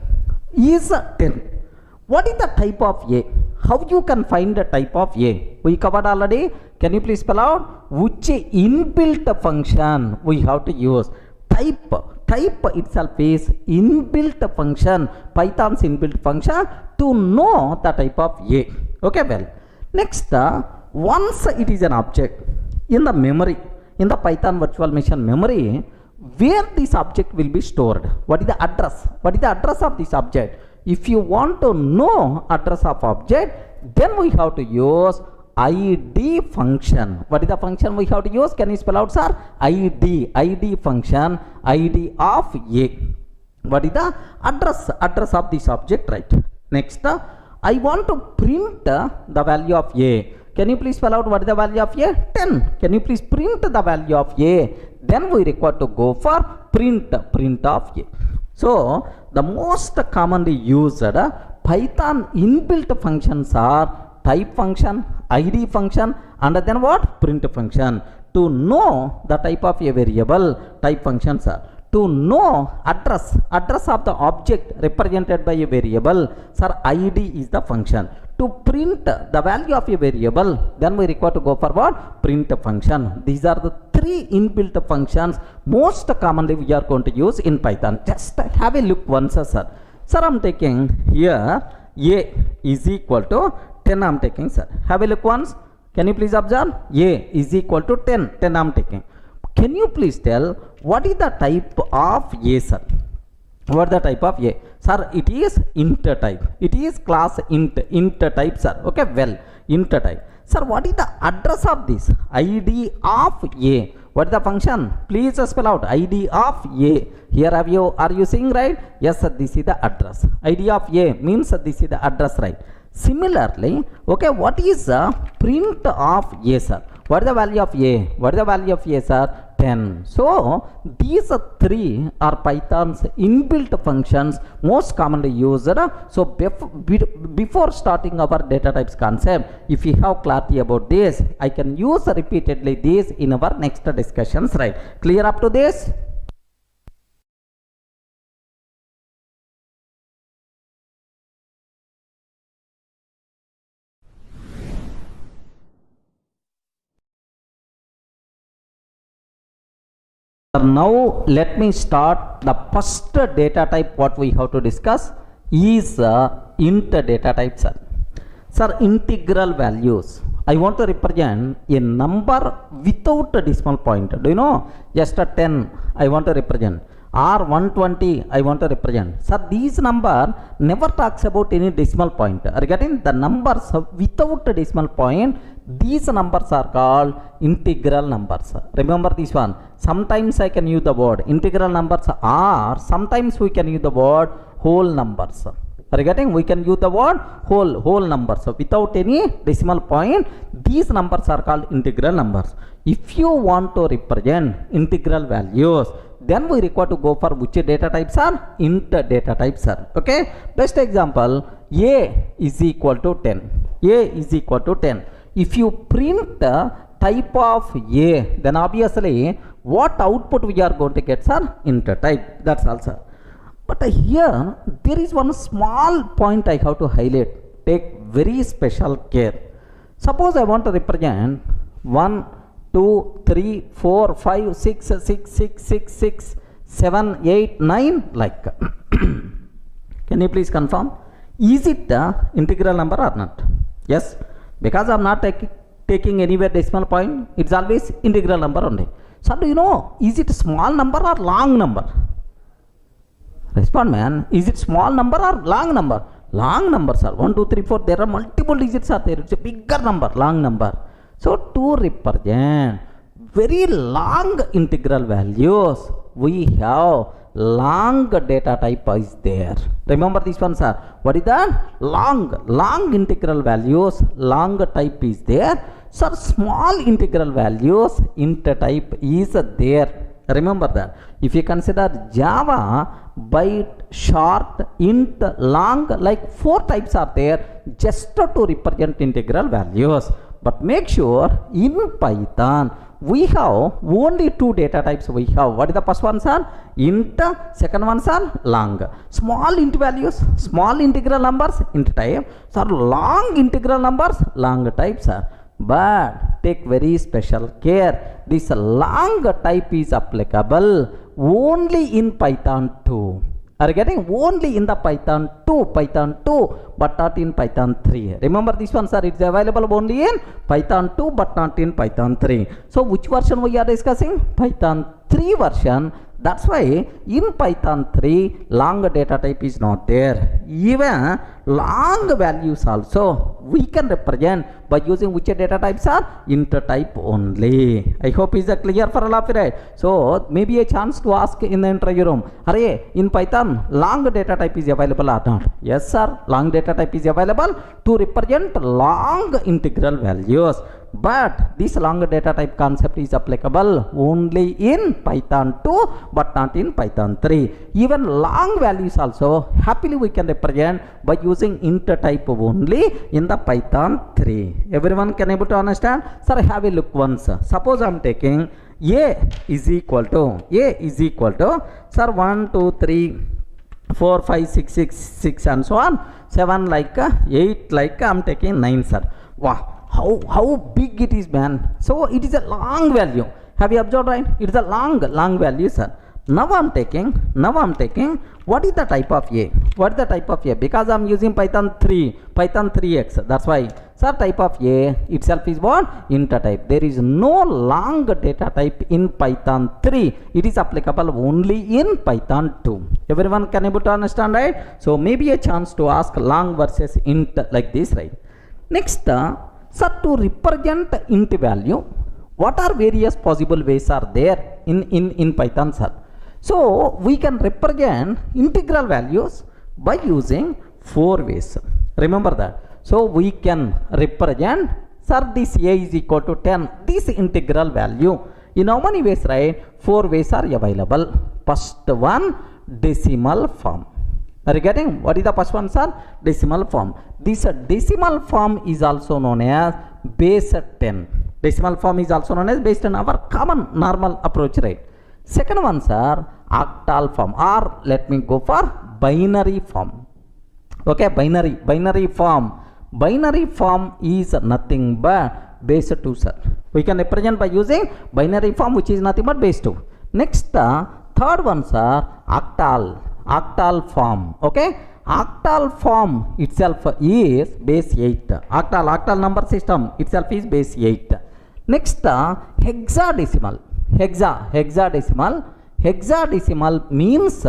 is 10. What is the type of a? How you can find the type of a? We covered already. Can you please spell out which inbuilt function we have to use? Type itself is inbuilt function, Python's inbuilt function to know the type of a. Okay, well. Next, once it is an object in the memory, in the Python virtual machine memory, where this object will be stored? What is the address? What is the address of this object? If you want to know address of object, then we have to use id function. What is the function we have to use? Can you spell out, sir? id function, id of a. What is the address of this object, right? Next, I want to print the value of a. Can you please spell out what is the value of a? 10. Can you please print the value of a? Then we require to go for print of a. So the most commonly used Python inbuilt functions are type function, id function, and then what? Print function. To know the type of a variable, type functions are. To know address of the object represented by a variable, sir, id is the function. To print the value of a variable, then we require to go for what? Print function. These are the three inbuilt functions most commonly we are going to use in Python. Just have a look once, sir. Sir, I am taking here a is equal to 10. I am taking, sir. Have a look once. Can you please observe? A is equal to 10. 10 I am taking. Can you please tell what is the type of a, sir? What is the type of a? Sir, it is int type. It is class int type, sir. Okay, well, int type. Sir, what is the address of this? id of a. What is the function? Please spell out id of a. Here are you seeing, right? Yes, sir, this is the address. id of a means this is the address, right? Similarly, okay, what is the print of a, sir? What is the value of a? What is the value of a, sir? 10. So these three are Python's inbuilt functions most commonly used. So before starting our data types concept, if you have clarity about this, I can use repeatedly this in our next discussions, right? Clear up to this? Now let me start the first data type what we have to discuss is int data type, sir. Sir, integral values. I want to represent a number without a decimal point. Do you know? Just a 10 I want to represent, or 120 I want to represent. Sir, these number never talks about any decimal point. Regarding the numbers without a decimal point, these numbers are called integral numbers. Remember this one. Sometimes I can use the word integral numbers, or sometimes we can use the word whole numbers. Regarding we can use the word whole numbers without any decimal point. These numbers are called integral numbers. If you want to represent integral values, then we require to go for which data types are? Int data types are. Okay. Best example, a is equal to 10. A is equal to 10. If you print the type of a, then obviously what output we are going to get, sir? Int type. That's also. But here there is one small point I have to highlight. Take very special care. Suppose I want to represent 1, 2, 3, 4, 5, 6, 6, 6, 6, 6, 7, 8, 9 like. Can you please confirm? Is it the integral number or not? Yes. Because I am not taking anywhere decimal point, it's always integral number only. So do you know, is it small number or long number? Respond, man. Is it small number or long number? Long number, sir. 1, 2, 3, 4. There are multiple digits are there. It's a bigger number, long number. So to represent very long integral values, we have long data type is there. Remember this one, sir. What is that? Long integral values, long type is there. Sir, small integral values, int type is there. Remember that. If you consider Java, byte, short, int, long, like 4 types are there just to represent integral values. But make sure in Python we have only 2 data types we have. What is the first one, sir? Int, second one, sir, long. Small int values, small integral numbers, int type. Sir, long integral numbers, long type, sir. But take very special care. This long type is applicable only in Python 2. Are you getting? Only in the Python 2, but not in Python 3. Remember this one, sir. It's available only in Python 2, but not in Python 3. So which version we are discussing? Python 3 version. That's why in Python 3 long data type is not there. Even long values also we can represent by using which data types are? Int type only. I hope is clear for all of you, right? So maybe a chance to ask in the interview room, Hare, in Python long data type is available or not? Yes, sir, long data type is available to represent long integral values. But this long data type concept is applicable only in Python 2 but not in Python 3. Even long values also happily we can represent by using int type only in the Python 3. Everyone can able to understand? Sir, have a look once. Suppose I am taking a is equal to sir 1 2 3 4 5 6 6 6 and so on, 7 like 8 like I am taking 9, sir. Wow, how big it is, man. So it is a long value. Have you observed, right? It is a long value, sir. Now I'm taking what is the type of a? What is the type of a? Because I'm using Python 3x. That's why, sir, type of a itself is what? Int type. There is no long data type in Python 3. It is applicable only in Python 2. Everyone can able to understand, right? So maybe a chance to ask long versus int like this, right? Next, sir, to represent int value, what are various possible ways are there in Python, sir? So we can represent integral values by using 4 ways. Remember that. So we can represent, sir, this a is equal to 10, this integral value. In how many ways, right? 4 ways are available. First one, decimal form. Are you getting? What is the first one, sir? Decimal form. This decimal form is also known as base 10. Decimal form is also known as based on our common normal approach, right? Second one, sir, octal form, or let me go for binary form. Okay, binary form. Binary form is nothing but base 2, sir. We can represent by using binary form, which is nothing but base 2. Next, third one, sir, octal form. Okay, octal form itself is base 8. Octal number system itself is base 8. Next, hexadecimal. Hexadecimal means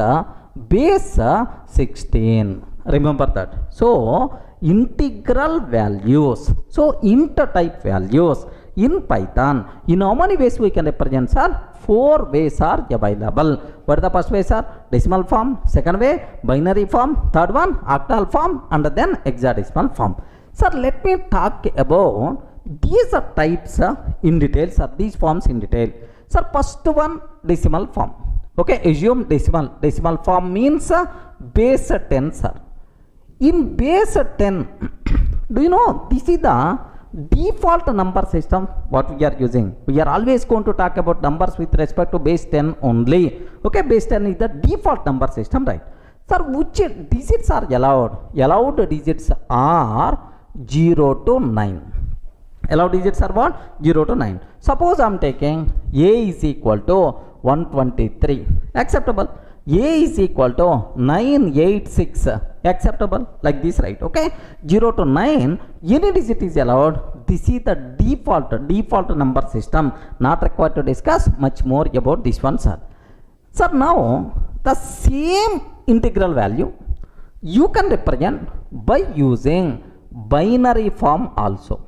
base 16. Remember that. So integral values, so int type values in Python, in how many ways we can represent, sir? 4 ways are available. What is the first way, sir? Decimal form. Second way, binary form. Third one, octal form, and then hexadecimal form. Sir, let me talk about these types in detail, sir, these forms in detail. Sir, first one, decimal form. Okay, assume decimal form means base 10, sir. In base 10, do you know this is the default number system what we are using? We are always going to talk about numbers with respect to base 10 only. Okay, base 10 is the default number system, right? Sir, which digits are allowed? Allowed digits are 0 to 9. Allowed digits are what? 0 to 9. Suppose I am taking a is equal to 123. Acceptable. A is equal to 986. Acceptable. Like this, right? Okay. 0 to 9. Any digit is allowed. This is the default number system. Not required to discuss much more about this one, sir. Sir, now the same integral value you can represent by using binary form also.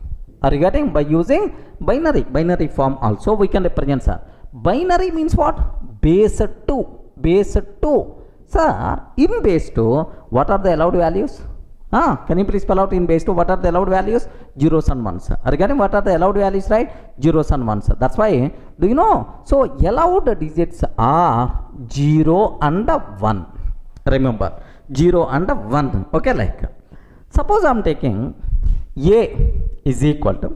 Are you getting? By using binary form also we can represent, sir. Binary means what? Base 2. base 2. Sir, in base 2, what are the allowed values? Can you please spell out in base 2 what are the allowed values? Zeros and ones. Regarding what are the allowed values, right? Zeros and ones. That's why, do you know? So, allowed digits are 0 and 1. Remember, 0 and 1. Okay, like, suppose I am taking A is equal to,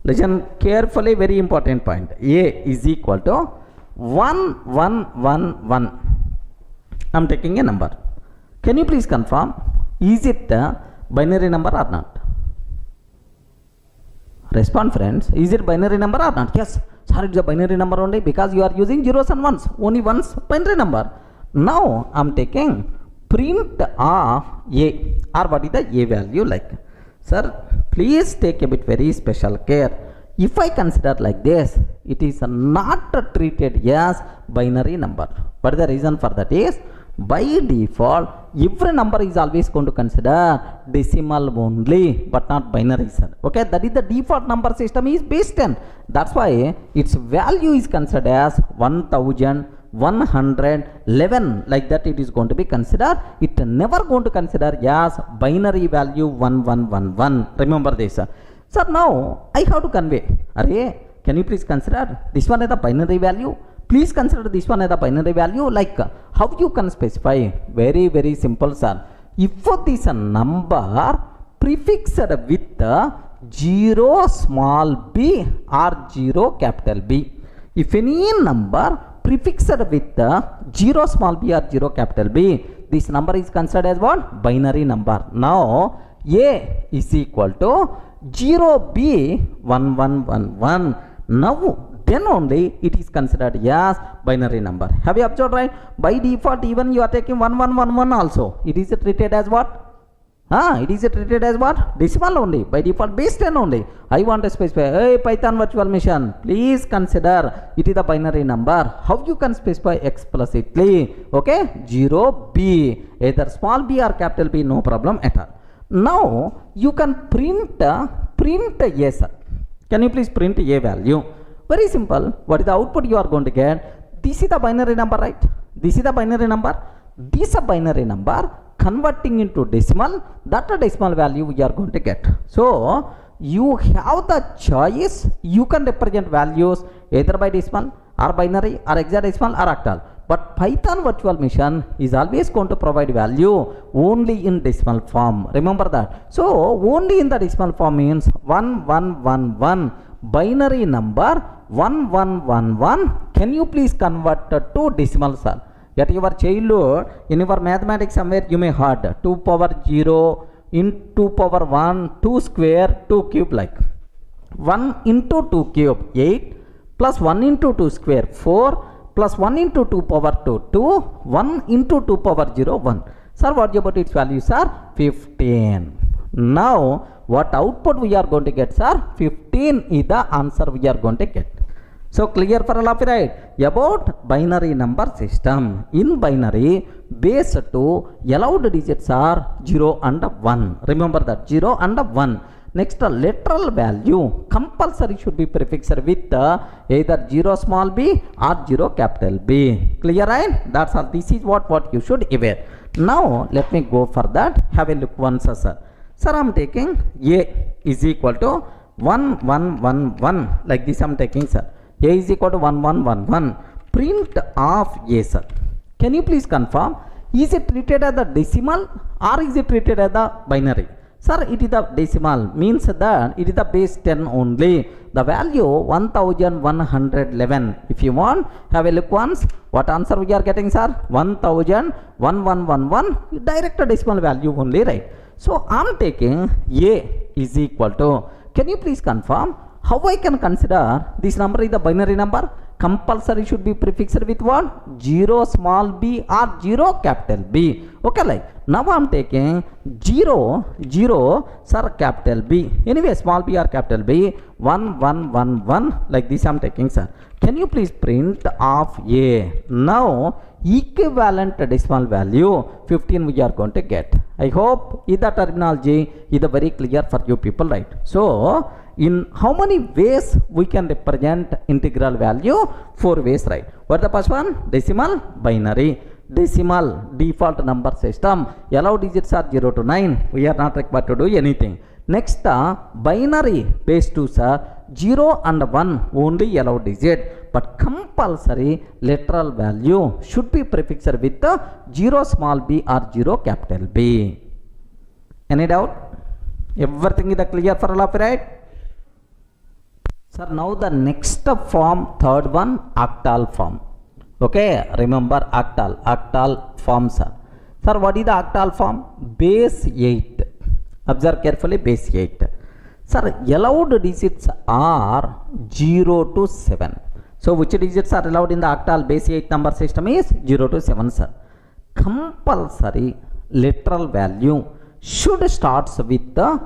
listen carefully, very important point. A is equal to 1, 1, 1, 1. I am taking a number. Can you please confirm? Is it a binary number or not? Respond, friends. Is it binary number or not? Yes. Sir, it's a binary number only because you are using zeros and ones. Only ones binary number. Now, I am taking print of A, or what is the A value like? Sir, please take a bit very special care. If I consider like this, it is not treated as binary number. What is the reason for that is, by default, every number is always going to consider decimal only, but not binary, sir. Okay, that is the default number system is based on. That's why its value is considered as 1111. Like that, it is going to be considered. It never going to consider as binary value 1111. Remember this, sir. Sir, now I have to convey. Array, can you please consider this one as the binary value? Please consider this one as the binary value. Like, how you can specify? Very, very simple, sir. If this number prefixed with 0 small b or 0 capital B. If any number prefixed with 0 small b or 0 capital B, this number is considered as what? Binary number. Now, A is equal to 0B1111. Now, then only it is considered as binary number. Have you observed, right? By default, even you are taking 1111 also. It is treated as what? It is treated as what? Decimal only. By default, base 10 only. I want to specify, hey, Python virtual machine, please consider it is a binary number. How you can specify explicitly? Okay, 0B, either small b or capital B, no problem at all. Now, you can print a, sir. Can you please print a value? Very simple. What is the output you are going to get? This is the binary number, right? This is the binary number. This is a binary number converting into decimal. That decimal value we are going to get. So, you have the choice. You can represent values either by decimal or binary or hexadecimal or octal. But Python virtual machine is always going to provide value only in decimal form. Remember that. So, only in the decimal form means 1111. Binary number 1111. Can you please convert to decimal, sir? At your childhood, in your mathematics somewhere you may heard 2 power 0 in 2 power 1, 2 square, 2 cube, like 1 into 2 cube 8 plus 1 into 2 square 4 plus 1 into 2 power 2 2, 1 into 2 power 0 1. Sir, what about its values, sir? 15. Now, what output we are going to get, sir? 15 is the answer we are going to get. So, clear for all of you, right? About binary number system. In binary, base 2, allowed digits are 0 and 1. Remember that, 0 and 1. Next, literal value compulsory should be prefixed with either 0 small b or 0 capital B. Clear, right? That's all. This is what you should aware. Now, let me go for that. Have a look once, sir. Sir, I am taking A is equal to 1111. Like this I am taking, sir. A is equal to 1111. Print of A, sir. Can you please confirm? Is it treated as the decimal or is it treated as the binary? Sir, it is the decimal. Means that it is the base 10 only. The value 1111. If you want, have a look once. What answer we are getting, sir? 1111. Direct decimal value only, right? So, I am taking A is equal to, can you please confirm how I can consider this number is the binary number? Compulsory should be prefixed with what? 0 small b or 0 capital B. Okay, like now I am taking 0, sir, capital B. Anyway, small b or capital B, 1111. Like this I am taking, sir. Can you please print of A? Now, equivalent decimal value 15 we are going to get. I hope the terminology is very clear for you people, right? So in how many ways we can represent integral value? 4 ways, right? What the first one? Decimal, binary. Decimal, default number system, allowed digits are 0 to 9, we are not required to do anything. Next binary base 2 sir, 0 and 1 only allowed digit, but compulsory literal value should be prefixed with 0 small b or 0 capital B. Any doubt? Everything is clear for all of you, right? Sir, now the next form, third one, octal form. Okay, remember octal form, sir. Sir, what is the octal form? Base 8. Observe carefully, base 8. Sir, allowed digits are 0 to 7. So which digits are allowed in the octal base 8 number system is 0 to 7, sir. Compulsory literal value should starts with the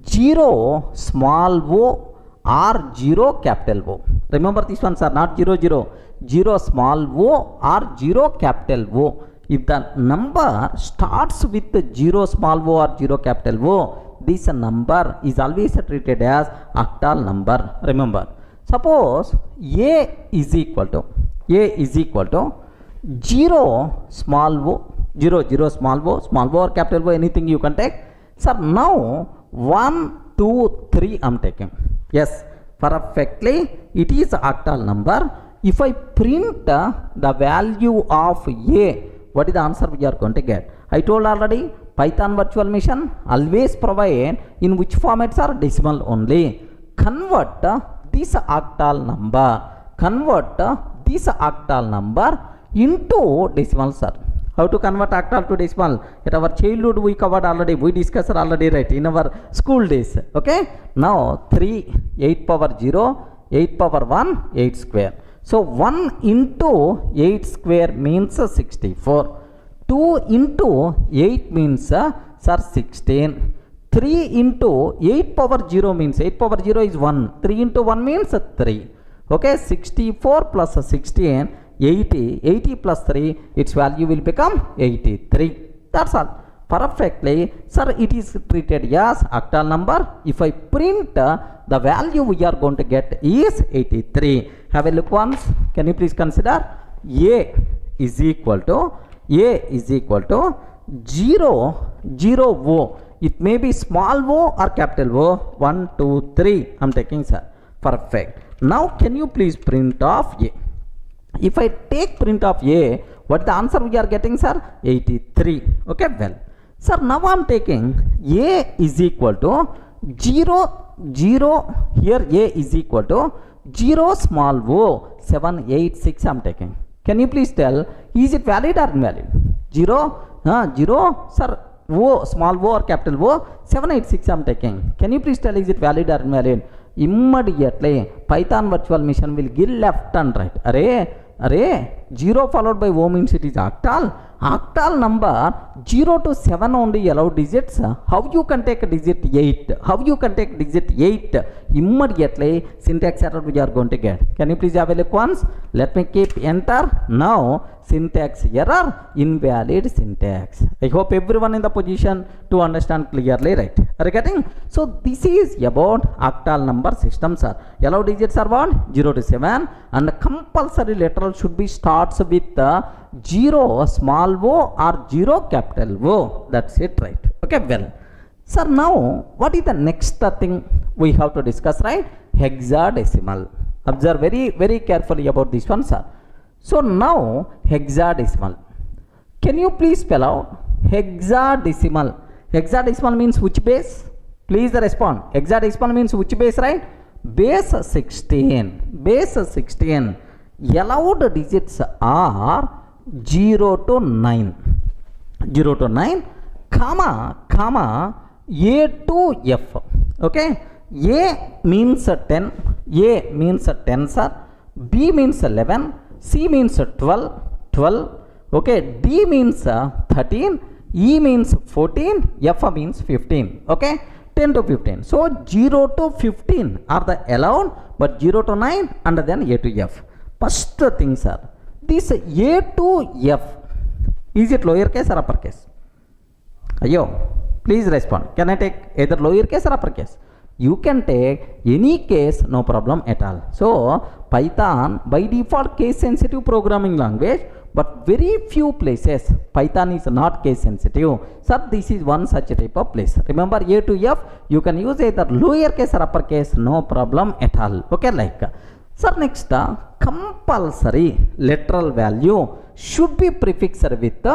0 small o or 0 capital O. Remember this one, sir, not 0 0. 0 small o or 0 capital O. If the number starts with 0 small o or 0 capital O, this number is always treated as octal number. Remember, suppose a is equal to 0 small o, 0 small o or capital O, anything you can take. Sir, now 1 2 3 I'm taking. Yes, perfectly it is octal number. If I print the value of a, what is the answer we are going to get? I told already, Python virtual machine always provide in which formats are decimal only. Convert this octal number into decimal, sir. How to convert octal to decimal? At our childhood we covered already, we discussed already, right, in our school days. Okay, now 3 8 power 0, 8 power 1, 8 square. So 1 into 8 square means 64. 2 into 8 means sir 16. 3 into 8 power 0 means 8 power 0 is 1. 3 into 1 means 3. Okay, 64 plus 16, 80. 80 plus 3, its value will become 83. That's all. Perfectly, sir, it is treated as octal number. If I print the value we are going to get is 83. Have a look once. Can you please consider? A is equal to 0 0 O. It may be small o or capital O. 1 2 3 I'm taking, sir. Perfect. Now can you please print off A? If I take print of A, what the answer we are getting, sir? 83. Okay, well, sir, now I'm taking A is equal to 0 0. Here A is equal to 0 small o 786 I'm taking. Can you please tell, is it valid or invalid? 0 sir, o small o or capital O 786 I'm taking. Can you please tell, is it valid or invalid? Immediately Python virtual machine will give left and right. Array 0 followed by O means it is octal. Octal number 0 to 7 only allowed digits. How you can take digit 8? How you can take digit 8? Immediately syntax error we are going to get. Can you please have a look once? Let me keep enter. Now syntax error, invalid syntax. I hope everyone in the position to understand clearly, right? Are you getting? So this is about octal number system, sir. Allowed digits are what? 0 to 7, and compulsory literal should be starts with 0 small o or 0 capital O. That's it, right? Okay, well, sir, now what is the next thing we have to discuss, right? Hexadecimal. Observe very carefully about this one, sir. So now hexadecimal. Can you please spell out hexadecimal? Hexadecimal means which base? Please respond. Hexadecimal means which base, right? Base 16. Base 16. Allowed digits are 0 to 9. 0 to 9, comma A to F. Okay, A means 10. A means 10, sir. B means 11. C means 12. Okay, D means 13. E means 14. F means 15. Okay, 10 to 15. So 0 to 15 are the allowed, but 0 to 9 and then A to F. First thing, sir, this A to F, is it lowercase or uppercase? Ayo, please respond. Can I take either lowercase or uppercase? You can take any case, no problem at all. So Python by default case sensitive programming language, but very few places Python is not case sensitive. Sir, this is one such type of place. Remember, A to F, you can use either lowercase or uppercase, no problem at all. Okay, like. Sir, next, compulsory literal value should be prefixed with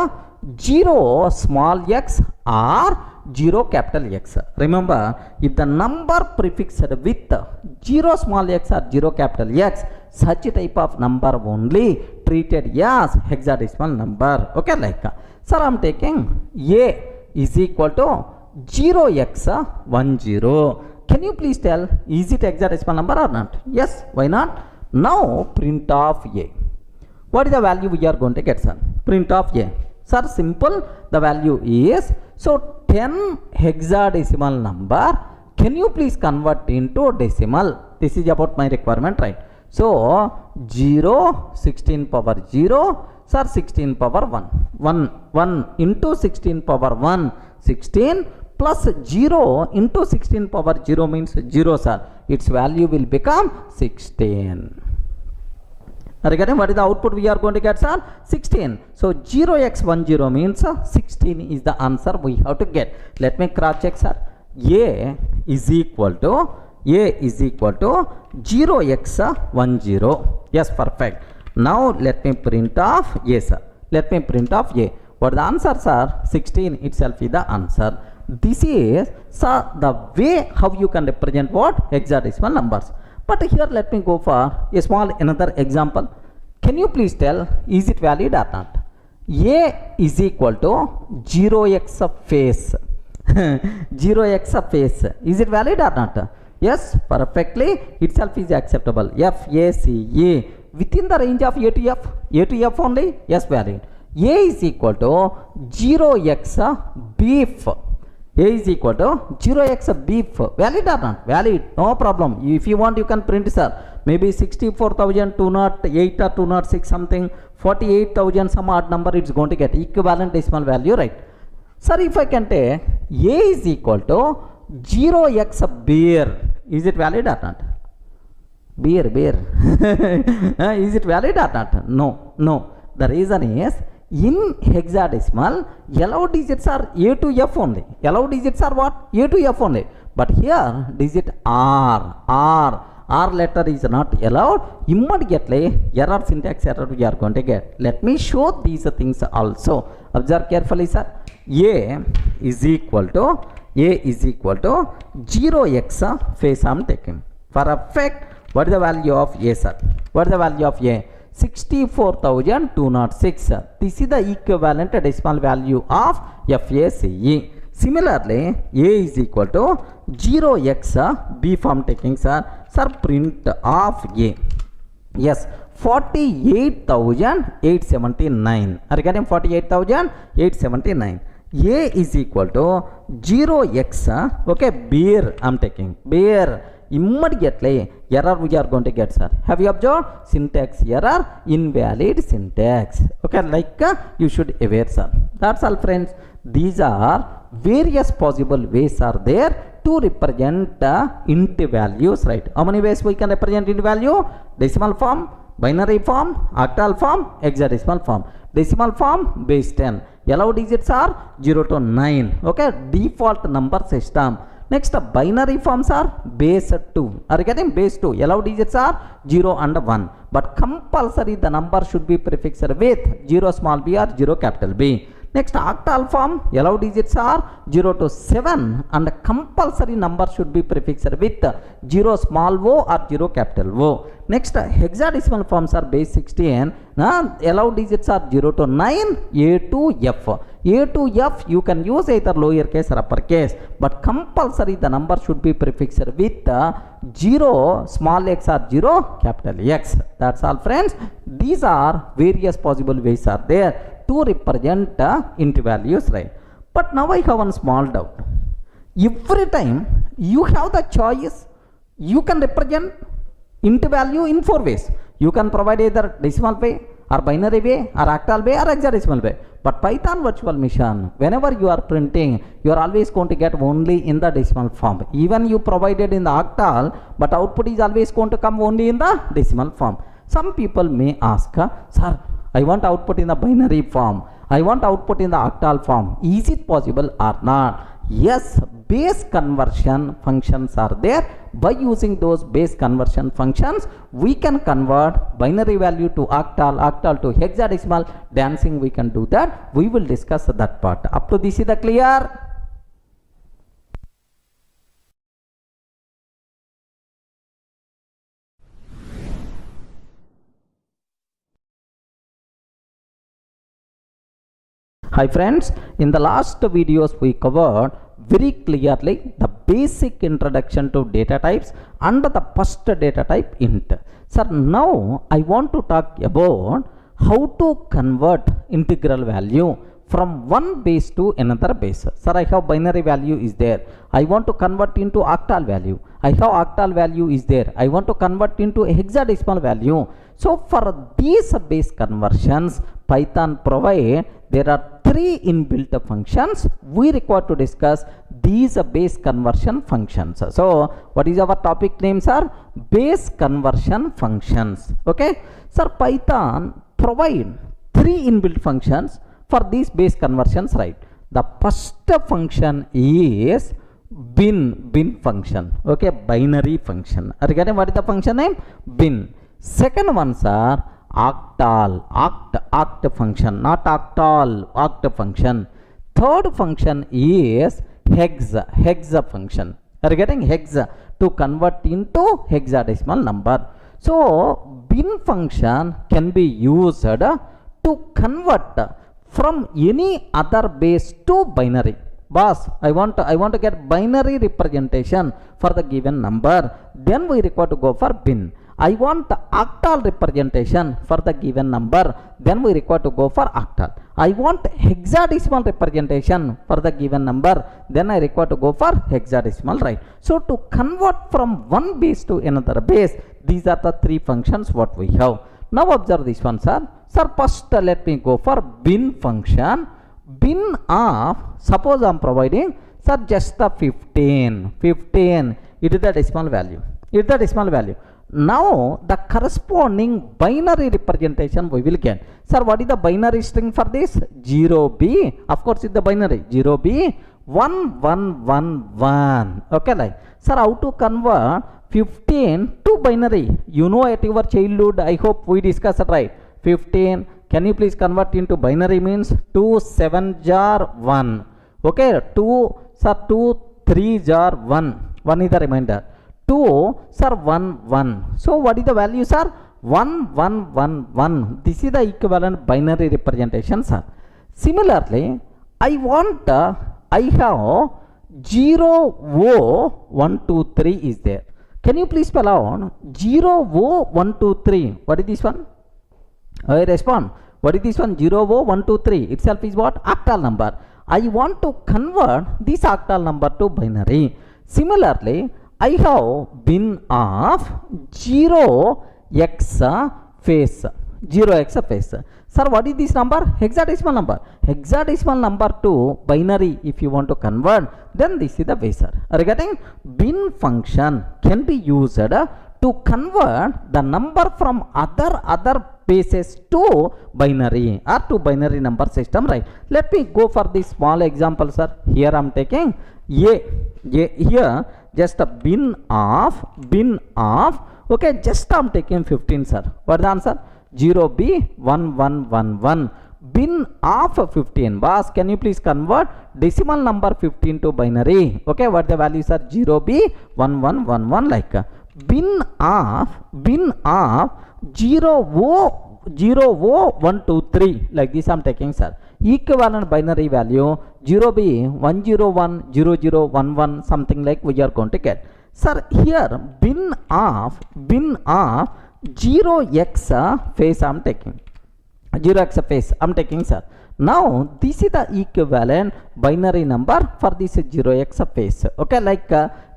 0 small x or 0 capital X. Remember, if the number prefixed with 0 small x or 0 capital X, such type of number only treated as hexadecimal number. Okay, like. Sir, I am taking A is equal to 0x10. Can you please tell, is it hexadecimal number or not? Yes, why not? Now print of A. What is the value we are going to get, sir? Print of A. Sir, simple, the value is, so 10 hexadecimal number, can you please convert into decimal? This is about my requirement, right? So 0, 16 power 0, sir, 16 power 1, 1 into 16 power 1, 16 plus 0 into 16 power 0 means 0, sir. Its value will become 16. Regarding what is the output we are going to get, sir? 16. So 0x10 means 16 is the answer we have to get. Let me cross check, sir. A is equal to 0x10. Yes, perfect. Now let me print off A, sir. Let me print off A. What the answer, sir? 16 itself is the answer. This is, sir, the way how you can represent what? Hexadecimal numbers. But here let me go for a small another example. Can you please tell, is it valid or not? A is equal to 0x of face. 0x of face. Is it valid or not? Yes, perfectly. Itself is acceptable. FACA. Within the range of A to F. A to F only? Yes, valid. A is equal to 0x beef. A is equal to 0x beef. Valid or not? Valid. No problem. If you want, you can print, sir. Maybe 64,208 or 206 something. 48,000 some odd number it's going to get. Equivalent decimal value, right? Sir, if I can take A is equal to 0x beer. Is it valid or not? Beer. Is it valid or not? No. The reason is, in hexadecimal, allowed digits are A to F only. Allowed digits are what? A to F only. But here, digit R letter is not allowed. Immediately, error, syntax error we are going to get. Let me show these things also. Observe carefully, sir. A is equal to 0x face I am taking. For effect, what is the value of A, sir? What is the value of A? 64,206. This is the equivalent decimal value of FACE. Similarly, A is equal to 0x B form taking, sir. Sir, print of A. Yes, 48,879. Are you getting 48,879? A is equal to 0x, okay, beer I am taking. Beer. Immediately error we are going to get, sir. Have you observed? Syntax error, invalid syntax. Okay, like you should aware, sir. That's all, friends. These are various possible ways are there to represent int values, right? How many ways we can represent int value? Decimal form, binary form, octal form, hexadecimal form. Decimal form, base 10. Allowed digits are 0 to 9. Okay, default number system. Next, binary forms are base 2. Are you getting base 2? Allowed digits are 0 and 1. But compulsory the number should be prefixed with 0 small b or 0 capital B. Next, octal form, allowed digits are 0 to 7 and compulsory number should be prefixed with 0 small o or 0 capital O. Next, hexadecimal forms are base 16. Allowed digits are 0 to 9, A to F. A to F you can use either lowercase or uppercase, but compulsory the number should be prefixed with 0 small x or 0 capital X. That's all, friends. These are various possible ways are there to represent int values, right? But now I have one small doubt. Every time you have the choice, you can represent int value in 4 ways. You can provide either decimal way or binary way or octal way or hexadecimal way. But Python virtual machine, whenever you are printing, you are always going to get only in the decimal form. Even you provided in the octal, but output is always going to come only in the decimal form. Some people may ask, sir, I want output in the binary form. I want output in the octal form. Is it possible or not? Yes, base conversion functions are there. By using those base conversion functions, we can convert binary value to octal, octal to hexadecimal. Dancing, we can do that. We will discuss that part. Up to this is the clear? Hi friends, in the last videos we covered very clearly the basic introduction to data types and the first data type int. Sir, now I want to talk about how to convert integral value from one base to another base. Sir, I have binary value is there. I want to convert into octal value. I have octal value is there. I want to convert into hexadecimal value. So for these base conversions, Python provide there are three inbuilt functions. We require to discuss these base conversion functions. So what is our topic name, sir? Base conversion functions. Okay, sir, Python provide three inbuilt functions for these base conversions, right? The first function is bin function. Okay, binary function. Are you getting what is the function name? Bin. Second ones are octal, oct function, not octal, oct function. Third function is hex function. Are you getting hex to convert into hexadecimal number? So bin function can be used to convert from any other base to binary. Boss, I want to get binary representation for the given number. Then we require to go for bin. I want the octal representation for the given number. Then we require to go for octal. I want hexadecimal representation for the given number. Then I require to go for hexadecimal, right? So to convert from one base to another base, these are the three functions what we have. Now observe this one, sir. Sir, first let me go for bin function. Bin of, suppose I am providing, sir, just the 15. It is the decimal value. It is the decimal value. Now the corresponding binary representation we will get. Sir, what is the binary string for this? 0b. Of course, it's the binary. 0b 1111. Okay, like, sir, how to convert 15 to binary? You know at your childhood, I hope we discussed it, right? 15. Can you please convert into binary means 2 7 jar 1. Okay, 2 sir 2 3 jar 1. 1 is the remainder. 2 sir 1 1. So what is the value, sir? 1 1 1 1. This is the equivalent binary representation, sir. Similarly, I have 0 O 1 2 3 is there. Can you please spell out 0 O 1 2 3? What is this one? I respond. What is this one? 0 O 1 2 3 itself is what? Octal number. I want to convert this octal number to binary. Similarly, I have bin of 0x face. 0x face. Sir, what is this number? Hexadecimal number. Hexadecimal number to binary if you want to convert, then this is the way, sir. Are you getting? Bin function can be used to convert the number from other bases to binary or to binary number system, right? Let me go for this small example, sir. Here I am taking here just a bin of okay, just I am taking 15, sir. What is the answer? 0b1111. Bin of 15. Boss, can you please convert decimal number 15 to binary? Okay, what the values are? 0b1111, like bin of 0o123, like this I am taking, sir. Equivalent binary value 0b1010011, something like we are going to get. Sir, here bin of 0x face I am taking. 0x face I am taking, sir. Now this is the equivalent binary number for this 0x face. Okay, like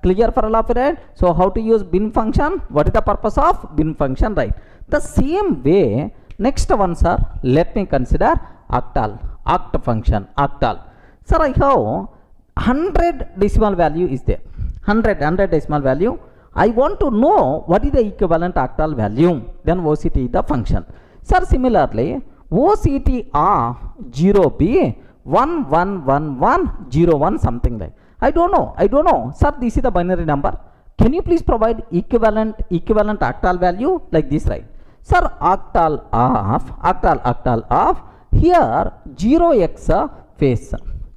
clear for all of it, right? So how to use bin function? What is the purpose of bin function, right? The same way Next one, sir, let me consider octal, oct function, octal. Sir, I have 100 decimal value is there, 100 decimal value. I want to know what is the equivalent octal value, then OCT is the function. Sir, similarly, OCT of 0B 111101 something like. I don't know. Sir, this is the binary number. Can you please provide equivalent octal value like this, right? Sir, octal of here 0x phase,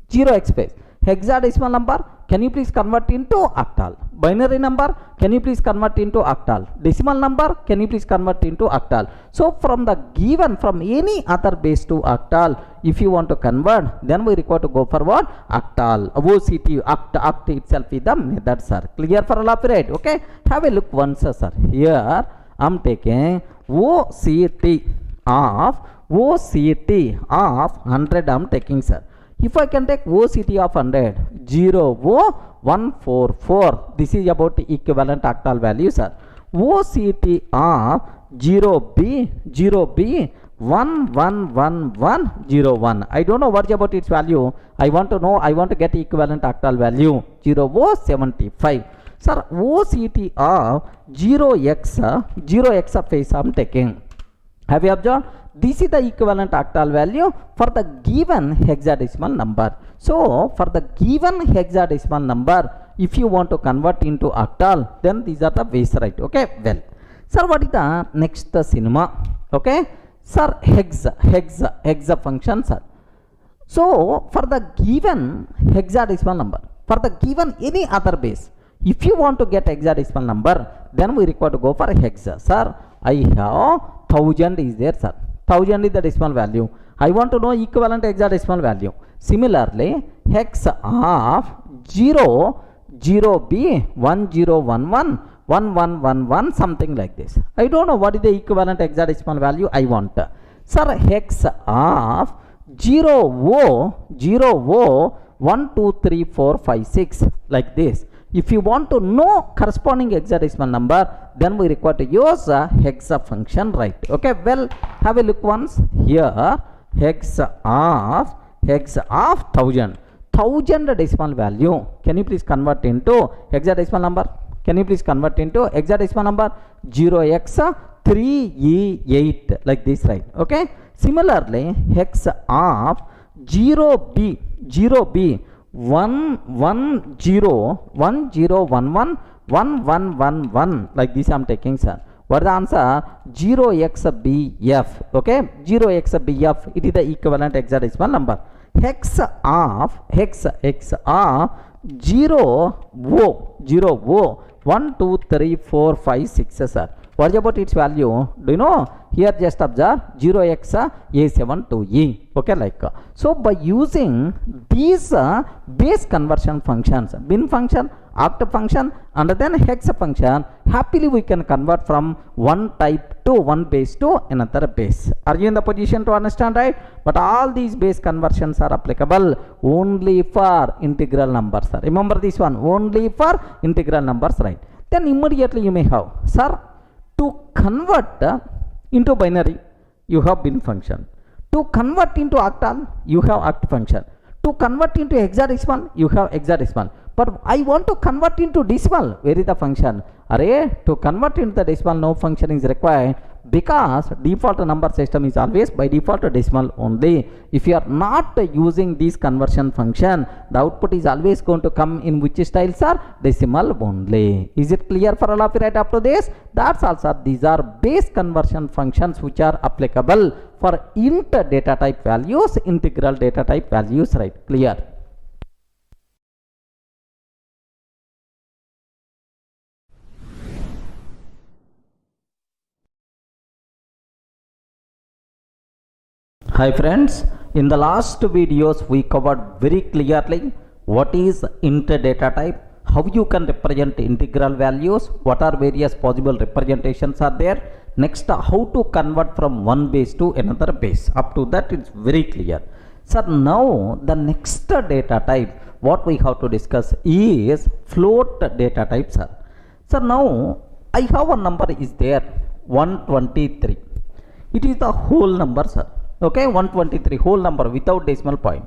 0x phase. Hexadecimal number, can you please convert into octal? Binary number, can you please convert into octal? Decimal number, can you please convert into octal? So from the given, from any other base to octal, if you want to convert, then we require to go for what? Octal. OCT, oct itself is the method, sir. Clear for all of you, right? Okay. Have a look once, sir. Here I am taking OCT of 100 I am taking, sir. If I can take OCT of 100, 00144, this is about the equivalent octal value, sir. OCT of 0B 111101. I don't know what about its value. I want to get equivalent octal value 075. Sir, OCT of 0x phase I am taking. Have you observed? This is the equivalent octal value for the given hexadecimal number. So, for the given hexadecimal number, if you want to convert into octal, then these are the ways, right? Okay, well. Sir, what is the next cinema? Okay, sir, hexa function, sir. So, for the given hexadecimal number, for the given any other base, if you want to get hexadecimal number, then we require to go for hexa. Sir, I have 1000 is there, sir. 1000 is the decimal value. I want to know equivalent hexadecimal value. Similarly, hex of 0B 10111111 something like this. I don't know what is the equivalent hexadecimal value I want. Sir, hex of 0O123456 like this. If you want to know corresponding hexadecimal number, then we require to use a hexa function, right? Okay, well, have a look once here. Hex of 1000 decimal value. Can you please convert into hexadecimal number? Can you please convert into hexadecimal number? 0x3e8 like this, right? Okay. Similarly, hex of 0B 11111111 like this I am taking, sir. What is the answer? 0xbf. Okay, 0xbf, it is the equivalent hexadecimal number. Hex of 0O sir. What about its value? Do you know? Here just observe 0x-A72E. Okay, like so by using these base conversion functions, bin function, oct function, and then hex function, happily we can convert from one type to one base to another base. Are you in the position to understand, right? But all these base conversions are applicable only for integral numbers, sir. Remember this one, only for integral numbers, right? Then immediately you may have, sir, to convert into binary, you have bin function. To convert into octal, you have oct function. To convert into hexadecimal, you have hexadecimal. But I want to convert into decimal. Where is the function? Array, to convert into the decimal, no function is required, because default number system is always by default decimal only. If you are not using this conversion function, the output is always going to come in which style, sir? Decimal only. Is it clear for all of you right up to this? That's also, these are base conversion functions which are applicable for int data type values, integral data type values, right? Clear? Hi friends, in the last videos we covered very clearly what is int data type, how you can represent integral values, what are various possible representations are there, next how to convert from one base to another base. Up to that it's very clear. Sir, now the next data type what we have to discuss is float data type, sir. Sir, now I have a number is there 123. it is the whole number, sir. Okay, 123 whole number without decimal point.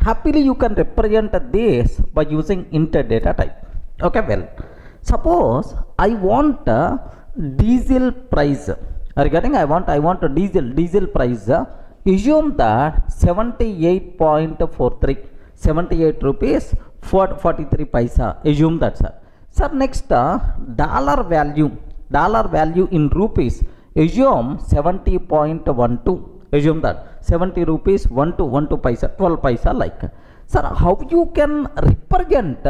Happily you can represent this by using int data type. Okay, well, suppose I want diesel price. Regarding I want a diesel price. Assume that 78.43, 78 rupees 43 paisa. Assume that, sir. Sir, next dollar value in rupees. Assume 70.12. Assume that 70 rupees 12 paisa, 12 paisa like. Sir, how you can represent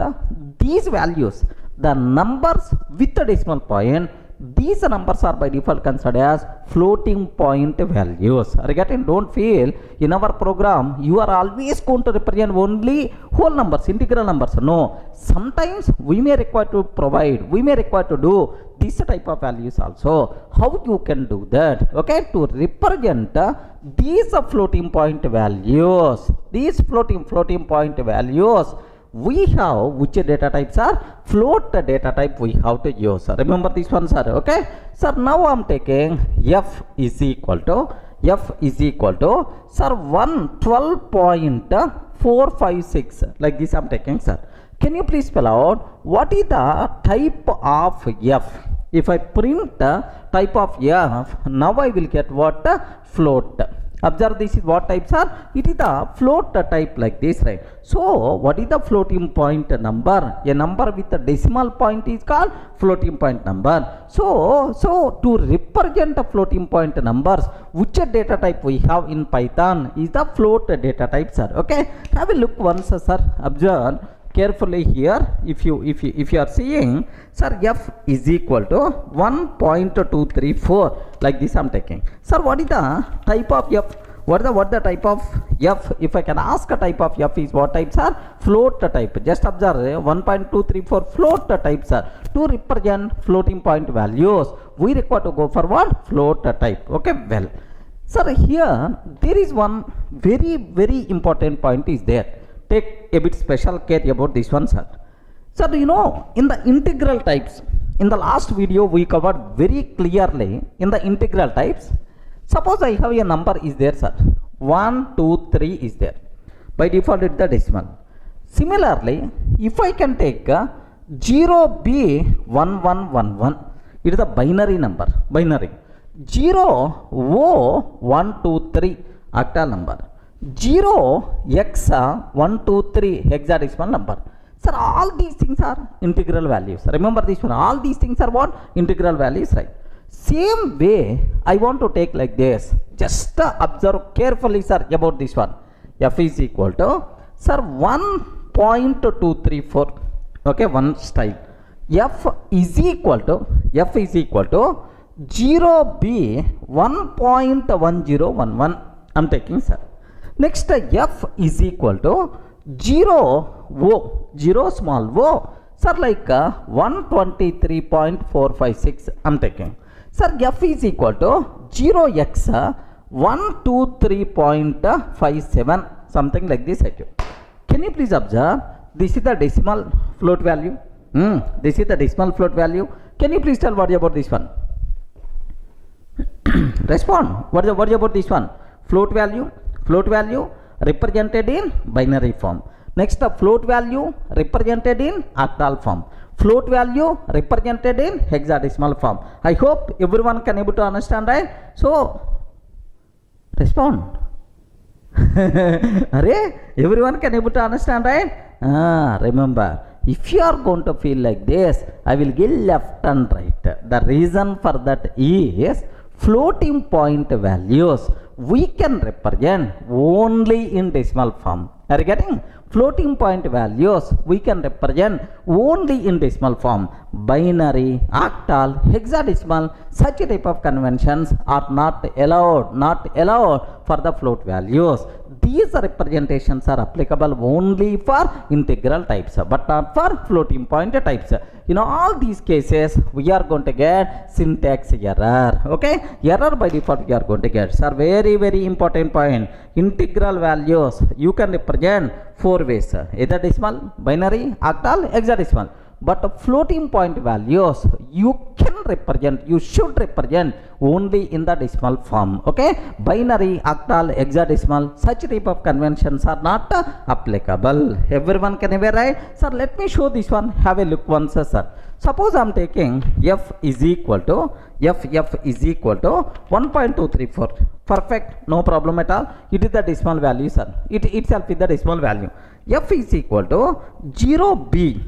these values, the numbers with the decimal point? These numbers are by default considered as floating point values. Regarding, don't feel in our program you are always going to represent only whole numbers, integral numbers. No, sometimes we may require to do this type of values also. How you can do that? Okay, to represent these floating point values, we have which data types are float data type we have to use. Remember this one, sir. Okay, sir, now I am taking f is equal to sir 112.456 like this I am taking, sir. Can you please spell out what is the type of f? If I print the type of f, now I will get what? Float. Observe, this is what types are. It is the float type like this, right? So what is the floating point number? A number with a decimal point is called floating point number. So to represent the floating point numbers, which data type we have in Python is the float data type, sir. Okay, have a look once, sir. Observe carefully here. If you are seeing, sir, f is equal to 1.234 like this I am taking. Sir, what is the type of f? What the type of f? If I can ask a type of f is what types are? Float type. Just observe 1.234 float types are. To represent floating point values, we require to go for what? Float type. Okay, well, sir, here there is one very important point is there. Take a bit special care about this one, sir. Sir, you know, in the integral types, in the last video we covered very clearly in the integral types. Suppose I have a number is there, sir. 1, 2, 3 is there. By default it's the decimal. Similarly, if I can take 0B1111, it is a binary number. Binary. 0O123 octal number. 0x123 hexadecimal number. Sir, all these things are integral values. Remember this one. All these things are what? Integral values, right? Same way, I want to take like this. Just observe carefully, sir, about this one. F is equal to, sir, 1.234. Okay, one style. F is equal to 0B1.1011. I'm taking, sir. Next, f is equal to 0 small o, sir, like 123.456 I'm taking. Sir, f is equal to 0x 123.57 something like this. Can you please observe? This is the decimal float value. This is the decimal float value. Can you please tell what about this one? Respond. What about this one? Float value represented in binary form. Next, float value represented in octal form. Float value represented in hexadecimal form. I hope everyone can able to understand, right? So, respond. Everyone can able to understand, right? Remember, if you are going to feel like this, I will give left and right. The reason for that is floating point values we can represent only in decimal form. Are you getting? Floating point values we can represent only in decimal form. Binary, octal, hexadecimal, such type of conventions are not allowed for the float values. These representations are applicable only for integral types, but not for floating point types. In all these cases, we are going to get syntax error. Okay, error by default we are going to get. Sir, very important point. Integral values you can represent 4 ways: either decimal, binary, octal, hexadecimal. But floating point values you can can represent, you should represent only in the decimal form. Okay, binary, octal, hexadecimal, such type of conventions are not applicable. Everyone can ever write. Sir, let me show this one. Have a look once, sir. Suppose I am taking f is equal to 1.234. Perfect, no problem at all. It is the decimal value, sir. It itself is the decimal value. F is equal to 0b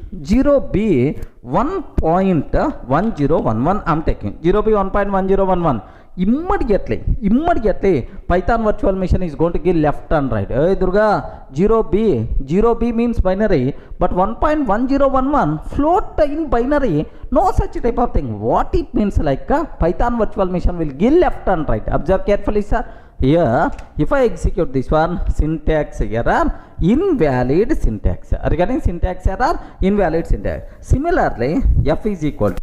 1.1011. I am taking 0b 1.1011. Immediately Python virtual machine is going to give left and right. Hey Durga, 0b means binary, but 1.1011 float in binary, no such type of thing. What it means, like Python virtual machine will give left and right. Observe carefully, sir. Here if I execute this one, syntax error, invalid syntax. Regarding syntax error, invalid syntax. Similarly, f is equal to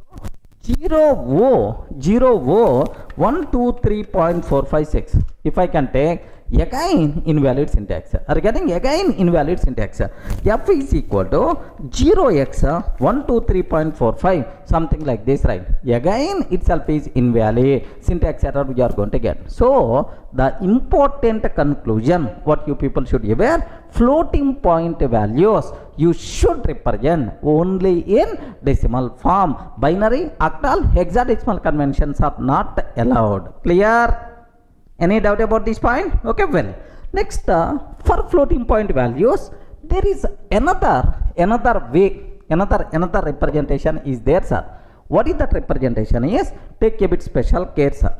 0.123.456. If I can take again invalid syntax. Regarding again invalid syntax, f is equal to 0x123.45, something like this, right? Again itself is invalid syntax error we are going to get. So the important conclusion what you people should be aware, floating point values you should represent only in decimal form. Binary, octal, hexadecimal conventions are not allowed. Clear? Any doubt about this point? Okay, well, next for floating point values there is another way, another representation is there, sir. What is that representation is? Take a bit special care, sir.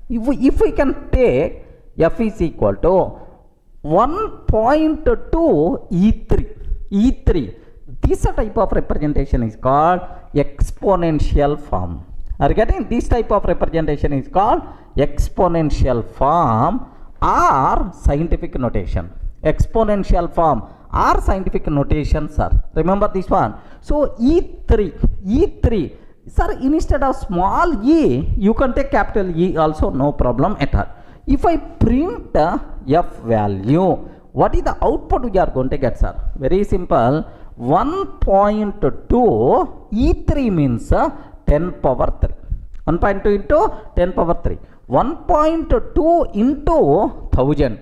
If we can take f is equal to 1.2 E3, this type of representation is called exponential form. Are you getting? This type of representation is called exponential form or scientific notation. Exponential form or scientific notation, sir. Remember this one. So E3, sir, instead of small e, you can take capital E also, no problem at all. If I print f value, what is the output we are going to get, sir? Very simple. 1.2 E3 means 10 power 3. 1.2 into 10 power 3. 1.2 into 1000.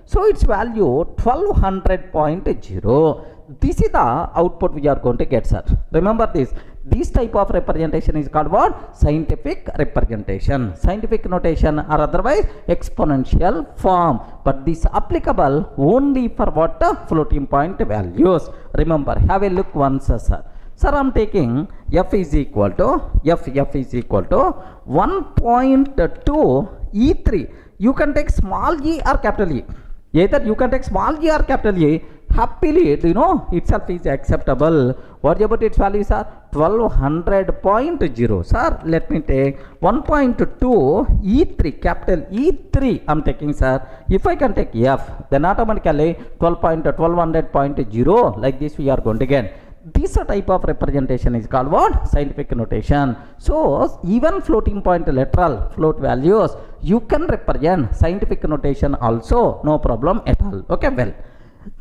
So its value 1200.0. This is the output we are going to get, sir. Remember this. This type of representation is called what? Scientific representation. Scientific notation or otherwise exponential form. But this applicable only for what? Floating point values. Remember, have a look once, sir. Sir, I am taking f is equal to 1.2 E3. You can take small e or capital E. Either you can take small e or capital E. Happily, itself is acceptable. What about its values are 1200.0. Sir, let me take 1.2 E3, capital E3 I am taking, sir. If I can take f, then automatically 1200.0, like this we are going to get. This type of representation is called what? Scientific notation. So even floating point literal float values you can represent scientific notation also, no problem at all. Okay, well,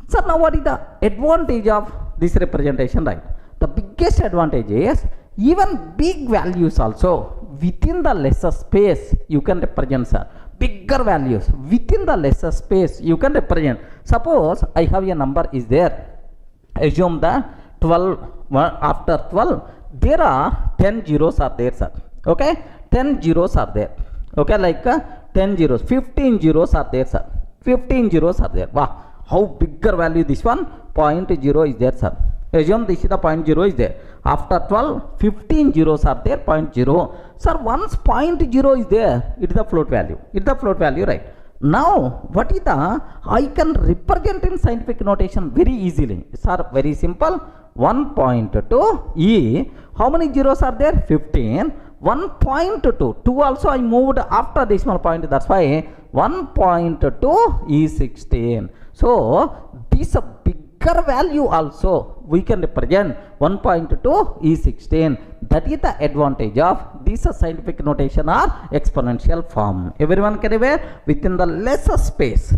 so now what is the advantage of this representation, right? The biggest advantage is even big values also within the lesser space you can represent, sir. Bigger values within the lesser space you can represent. Suppose I have a number is there. Assume that 12, after 12 there are 10 zeros are there, sir. Okay, 10 zeros are there. Okay, like 10 zeros, 15 zeros are there, sir. 15 zeros are there. Wow, how bigger value this one? 0.0 is there, sir. Assume this is the 0.0 is there. After 12, 15 zeros are there, 0.0. Sir, once 0.0 is there, it is the float value. It is the float value, right? Now, what is the, I can represent in scientific notation very easily. Sir, very simple. 1.2 E, how many zeros are there? 15. 1.2, 2 also I moved after decimal point, that's why 1.2 is 16. So this bigger value also we can represent 1.2 is 16. That is the advantage of this scientific notation or exponential form. Everyone can aware within the lesser space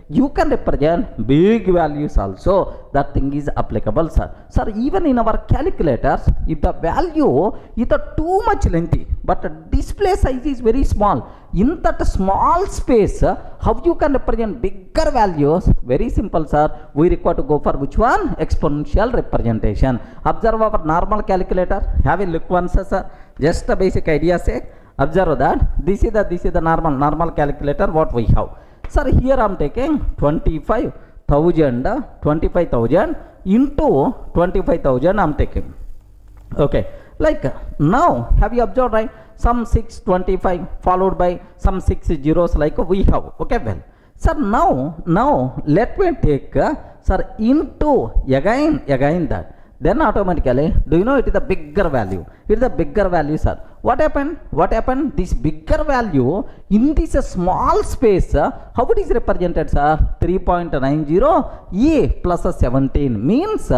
you can represent big values also. that thing is applicable, sir. Sir, even in our calculators, if the value is too much lengthy, but display size is very small, in that small space, how you can represent bigger values? Very simple, sir. We require to go for which one? Exponential representation. Observe our normal calculator. Have a look once, sir. Just a basic idea sake. Observe that. This is the normal calculator what we have. Sir, here I am taking 25,000 into 25,000 I am taking. Okay. Like now, have you observed, right? Some 625 followed by some 6 zeros like we have. Okay, well. Sir, now let me take, sir, into again that. Then automatically, do you know it is a bigger value? It is a bigger value, sir. What happened? This bigger value in this small space, how it is represented, sir? 3.90 e plus 17 means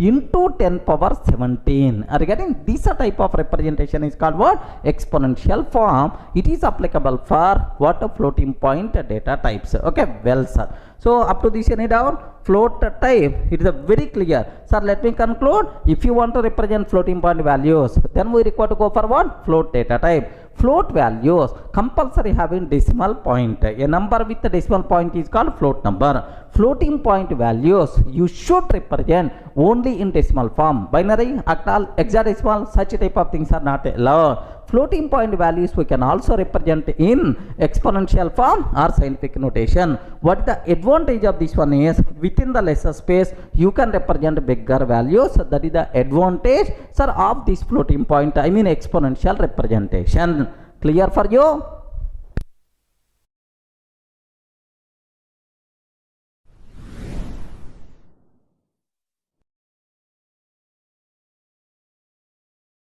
into 10 power 17. Are you getting? This type of representation is called what? Exponential form. It is applicable for what? Floating point data types. Okay, well, sir. So up to this any doubt? Float type, it is very clear. Sir, let me conclude. If you want to represent floating point values, then we require to go for what? Float data type. Float values compulsory having decimal point. A number with a decimal point is called float number. Floating point values you should represent only in decimal form. Binary, octal, hexadecimal, such type of things are not allowed. Floating point values we can also represent in exponential form or scientific notation. What the advantage of this one is, within the lesser space you can represent bigger values. That is the advantage, sir, of this floating point, I mean exponential representation. Clear for you?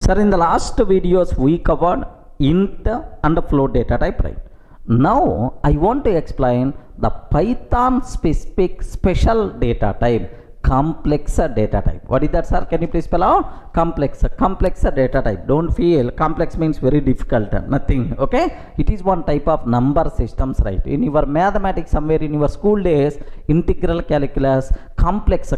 Sir, in the last videos we covered int and float data type, right? Now I want to explain the Python specific special data type, complex data type. What is that, sir? Can you please spell out? Complex data type. Don't feel complex means very difficult, nothing. Okay, it is one type of number systems, right? In your mathematics, somewhere in your school days, integral calculus, complex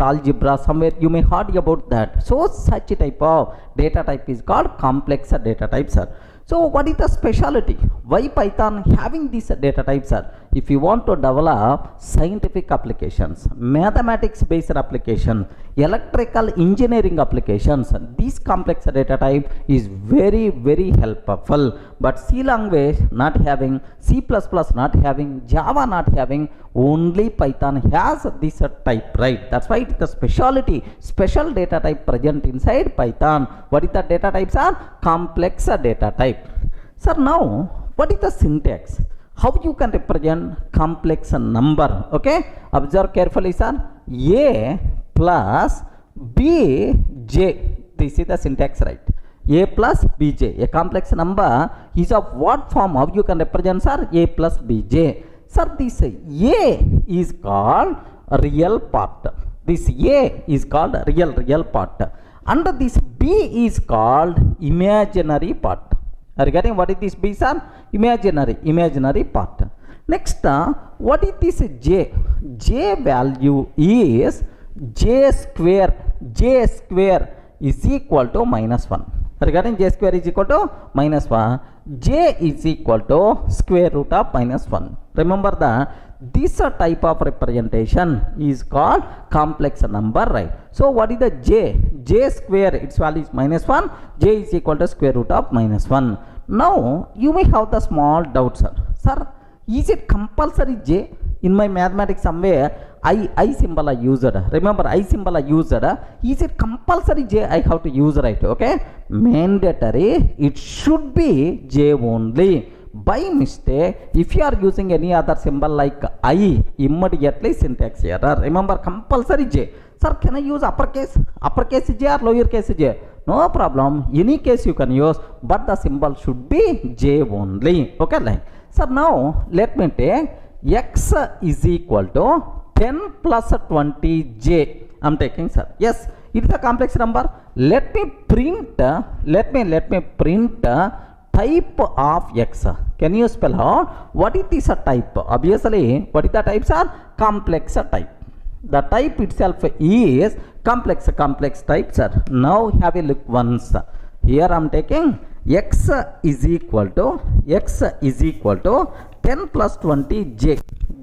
algebra, somewhere you may heard about that. So such a type of data type is called complex data type, sir. So what is the specialty? Why Python having these data types, sir? If you want to develop scientific applications, mathematics based application, electrical engineering applications, this complex data type is very, very helpful. But C language not having, C++ not having, Java not having, only Python has this type, right? That's why it's the specialty, special data type present inside Python. What is the data types are? Complex data type. Sir, now what is the syntax? How you can represent complex number? Okay, observe carefully, sir. A plus bj, this is the syntax, right? A plus bj, a complex number is of what form? How you can represent, sir? A plus bj. Sir, this A is called real part. This A is called real part. And this B is called imaginary part. Are you getting what is this B, sir? Imaginary part. Next, what is this J? J value is J square. J square is equal to -1. Regarding J square is equal to -1, J is equal to square root of -1. Remember that this type of representation is called complex number, right? So what is the J? J square, its value is -1. J is equal to square root of -1. Now you may have the small doubt, sir. Sir, is it compulsory J? In my mathematics somewhere I symbol I used. Remember I symbol I used. Is it compulsory J I have to use, right? Okay, mandatory, it should be J only. By mistake, if you are using any other symbol like I, immediately syntax error. Remember compulsory J. Sir, can I use uppercase J or lowercase J? No problem, any case you can use, but the symbol should be J only. Okay, like. Sir, now let me take x is equal to 10 plus 20j. I'm taking, sir. Yes, it is a complex number. Let me print type of x. Can you spell out what is this type? Obviously, what is the types are? Complex type. The type itself is complex type, sir. Now have a look once. Here I am taking x is equal to 10 plus 20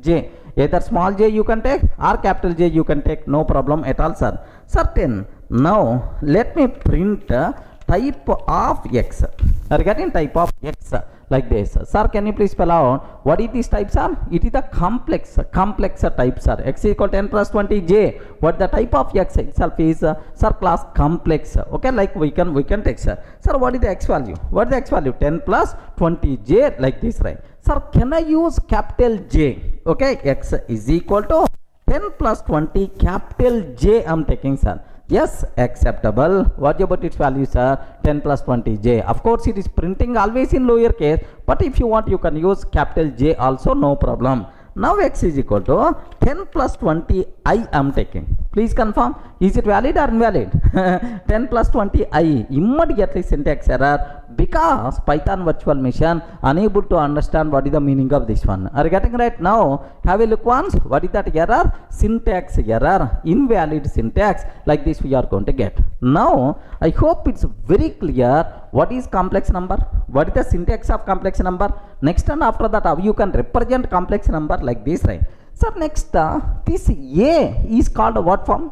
j. Either small j you can take or capital J you can take, no problem at all, sir. Certain. Now let me print type of x. Regarding type of x like this. Sir, can you please spell out what is this type, sir? It is the complex type, sir. X is equal to 10 plus 20 j. What the type of x itself is, sir, class complex. Okay, like we can take, sir. Sir, what is the x value? What is the x value? 10 plus 20 j, like this, right? Sir, can I use capital J? Okay, x is equal to 10 plus 20 capital J I am taking, sir. Yes, acceptable. What about its value, sir? 10 plus 20 j. Of course, it is printing always in lower case, but if you want, you can use capital J also, no problem. Now x is equal to 10 plus 20 I am taking. Please confirm, is it valid or invalid? 10 plus 20 I, immediately syntax error, because Python virtual machine unable to understand what is the meaning of this one. Are you getting right? Now have a look once. What is that error? Syntax error, invalid syntax, like this we are going to get. Now I hope it's very clear what is complex number, what is the syntax of complex number. Next and after that, how you can represent complex number like this, right? Sir, next this A is called what form?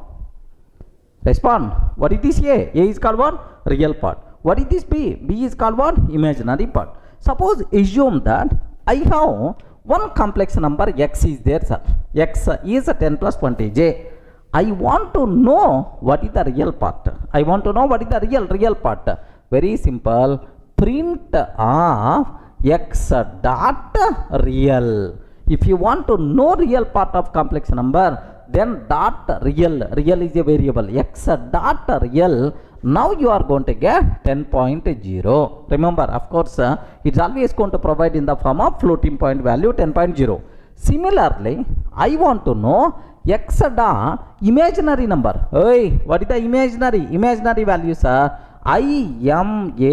Respond. What is this A? A is called what? Real part. What is this B? B is called what? Imaginary part. Suppose assume that I have one complex number x is there, sir. X is 10 plus 20 j. I want to know what is the real part. I want to know what is the real part. Very simple. Print of x dot real. If you want to know real part of complex number, then dot real is a variable, x dot real. Now you are going to get 10.0. Remember, of course, it's always going to provide in the form of floating point value 10.0. Similarly, I want to know x dot imaginary number. Hey, what is the imaginary value, sir? IMAG.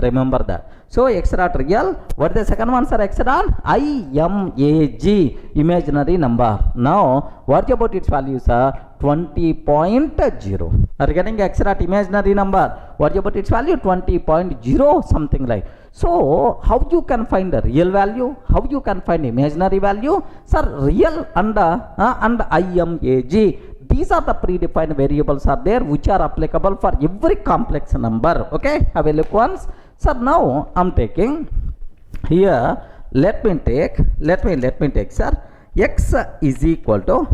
Remember that. So x dot real. What is the second one, sir? X dot IMAG, imaginary number. Now what about its value, sir? 20.0. Are you getting x dot imaginary number? What about its value? 20.0, something like. So how you can find the real value? How you can find imaginary value? Sir, real and IMAG. These are the predefined variables are there which are applicable for every complex number. Okay, have a look once. So now I'm taking here. Let me take, sir. X is equal to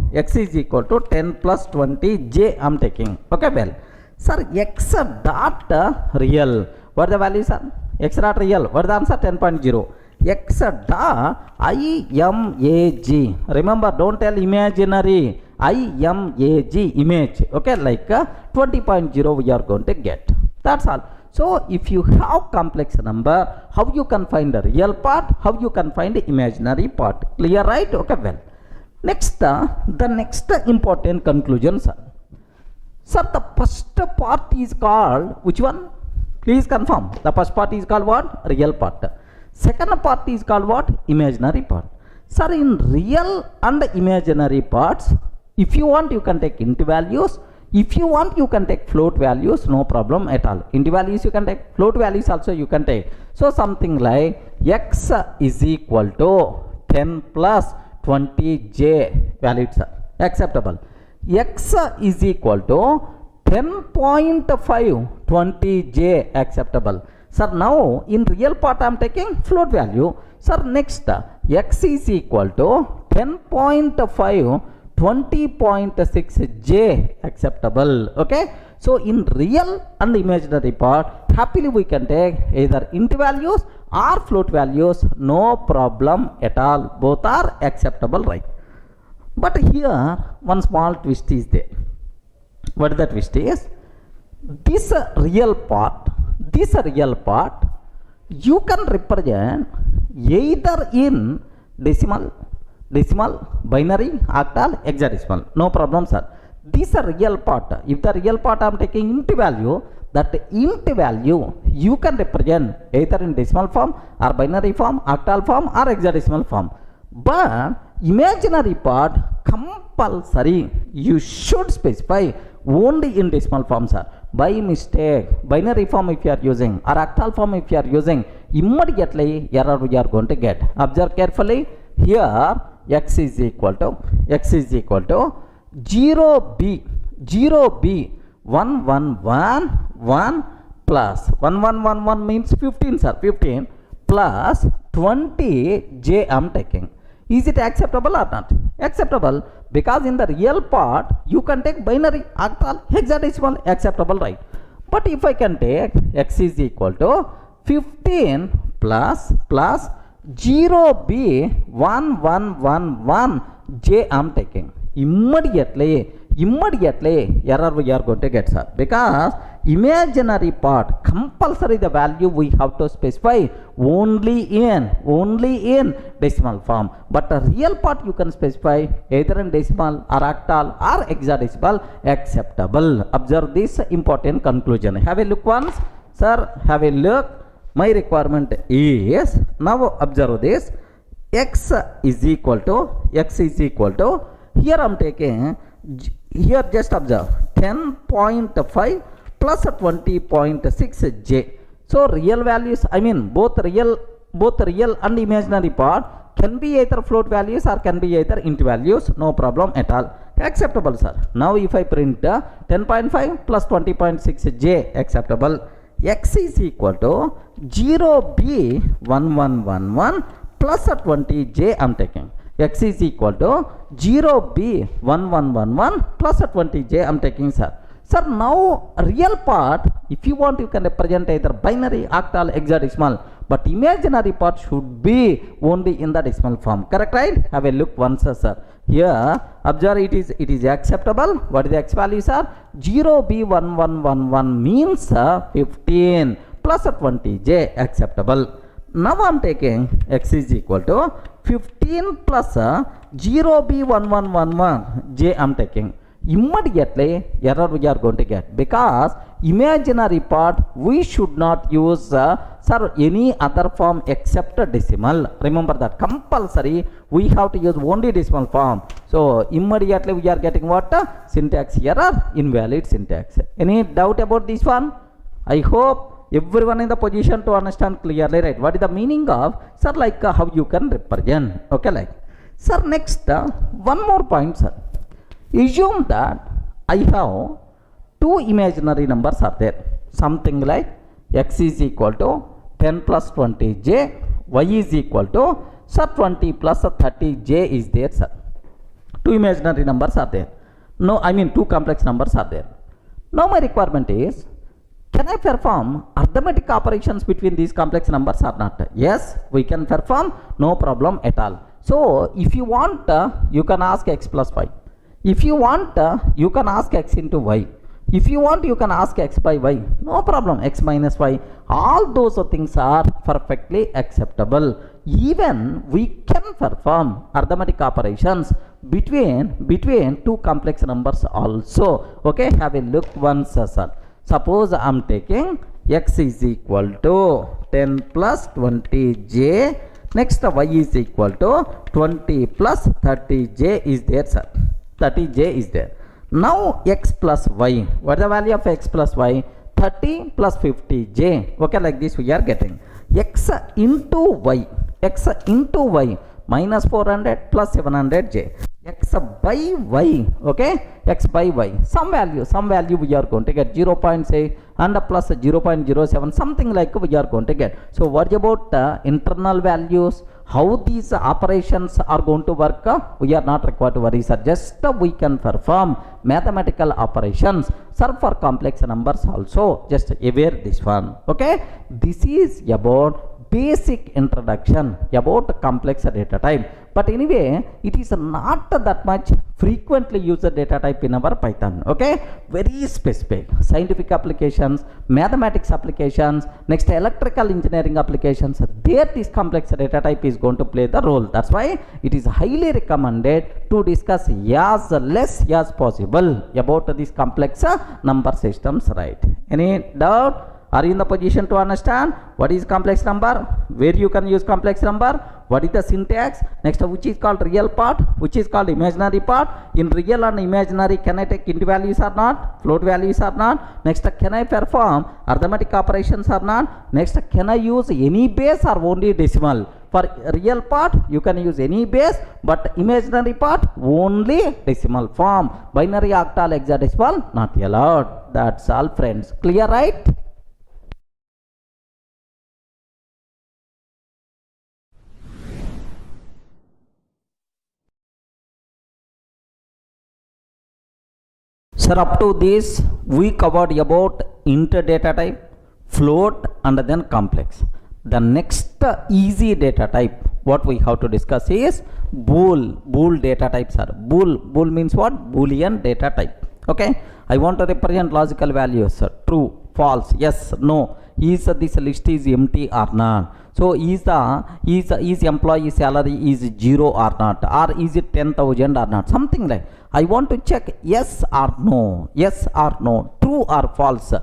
10 plus 20 j. I'm taking. Okay, well, sir, x dot real. What the value, sir? X dot real. What the answer? 10.0. X dot IMAG. Remember, don't tell imaginary. IMAG, image. Okay, like 20.0 we are going to get. That's all. So if you have complex number, how you can find the real part, how you can find the imaginary part. Clear, right? Okay, well. Next, the next important conclusion, sir. Sir, the first part is called which one? Please confirm. The first part is called what? Real part. Second part is called what? Imaginary part. Sir, in real and imaginary parts, if you want, you can take int values. If you want, you can take float values, no problem at all. Int values you can take, float values also you can take. So something like x is equal to 10 plus 20 j, valid, sir. Acceptable. X is equal to 10.5 20 j, acceptable. Sir, now in real part I am taking float value. Sir, next x is equal to 10.5 20.6 j, acceptable. Okay, so in real and imaginary part, happily we can take either int values or float values, no problem at all. Both are acceptable, right? But here one small twist is there. What the twist is? This real part you can represent either in decimal, binary, octal, hexadecimal, no problem, sir. This is a real part. If the real part I am taking int value, that int value you can represent either in decimal form or binary form, octal form or hexadecimal form. But imaginary part compulsory you should specify only in decimal form, sir. By mistake, binary form if you are using or octal form if you are using, immediately error we are going to get. Observe carefully. Here x is equal to 0b 1111 plus 1111 means 15, sir. 15 plus 20j I am taking. Is it acceptable or not? Acceptable, because in the real part you can take binary, octal, hexadecimal, acceptable, right? But if I can take x is equal to 15 plus 0b 1111 j I am taking, immediately error we are going to get, sir, because imaginary part compulsory the value we have to specify only in decimal form, but the real part you can specify either in decimal or octal or hexadecimal, acceptable. Observe this important conclusion. Have a look once, sir. Have a look. My requirement is, now observe this, x is equal to here I am taking, here just observe 10.5 plus 20.6 j. So real values, I mean both real and imaginary part can be either float values or can be either int values, no problem at all, acceptable, sir. Now if I print 10.5 plus 20.6 j, acceptable. X is equal to 0b 1111 plus 20j I am taking. X is equal to 0b 1111 plus 20j I am taking, sir. Sir, now real part, if you want, you can represent either binary, octal, hexadecimal, but imaginary part should be only in the decimal form. Correct, right? Have a look once, sir. Here, observe, it is acceptable. What is the x value, sir? 0b1111 means 15 plus 20j, acceptable. Now I am taking x is equal to 15 plus 0b1111 j I am taking. Immediately error we are going to get, because imaginary part we should not use sir any other form except decimal. Remember that compulsory we have to use only decimal form. So immediately we are getting what? Syntax error, invalid syntax. Any doubt about this one? I hope everyone in the position to understand clearly, right? What is the meaning of, sir, like how you can represent? Okay, like, sir, next one more point, sir. Assume that I have two imaginary numbers are there, something like x is equal to 10 plus 20j, y is equal to, sir, 20 plus 30j is there, sir. Two imaginary numbers are there. No, I mean two complex numbers are there. Now my requirement is, can I perform arithmetic operations between these complex numbers or not? Yes, we can perform, no problem at all. So if you want, you can ask x plus y. If you want, you can ask x into y. If you want, you can ask x by y. No problem, x minus y. All those things are perfectly acceptable. Even we can perform arithmetic operations between two complex numbers also. Okay, have a look once, sir. Suppose I am taking x is equal to 10 plus 20j. Next, y is equal to 20 plus 30j is there, sir. 30j is there. Now x plus y. What is the value of x plus y? 30 plus 50j. Okay, like this we are getting x into y. X into y minus 400 plus 700j. X by y. Okay, x by y. Some value we are going to get 0.6 and plus 0.07, something like we are going to get. So what about internal values? How these operations are going to work? We are not required to worry, sir. Just we can perform mathematical operations, sir, for complex numbers also. Just aware this one. Okay, this is about basic introduction about complex data type. But anyway, it is not that much frequently used data type in our Python. Okay, very specific scientific applications, mathematics applications, next electrical engineering applications, there this complex data type is going to play the role. That's why it is highly recommended to discuss as less as possible about this complex number systems, right? Any doubt? Are you in the position to understand what is complex number, where you can use complex number, what is the syntax, next which is called real part, which is called imaginary part? In real and imaginary, can I take int values or not, float values or not? Next, can I perform arithmetic operations or not? Next, can I use any base or only decimal? For real part, you can use any base, but imaginary part, only decimal form. Binary, octal, hexadecimal, not allowed. That's all, friends. Clear, right? Sir, up to this, we covered about int data type, float, and then complex. The next easy data type what we have to discuss is bool data types are bool means what? Boolean data type. Okay, I want to represent logical values, true, false, yes, no. Is this list is empty or not? So is employee salary is 0 or not, or is it 10,000 or not, something like. I want to check yes or no, true or false,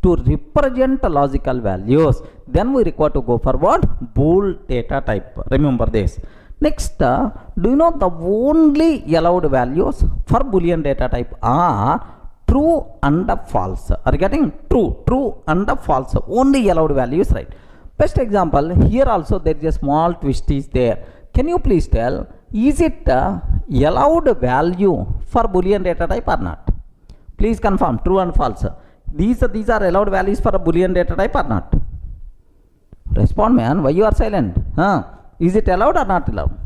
to represent logical values. Then we require to go for what? Bool data type. Remember this. Next, do you know the only allowed values for Boolean data type are true and false? Are you getting? True and false. Only allowed values, right? Best example, here also there is a small twist is there. Can you please tell, is it allowed value for Boolean data type or not? Please confirm, true and false. These are allowed values for a Boolean data type or not? Respond, man. Why you are silent? Is it allowed or not allowed?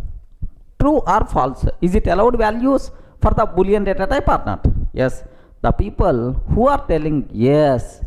True or false? Is it allowed values for the Boolean data type or not? Yes. The people who are telling yes,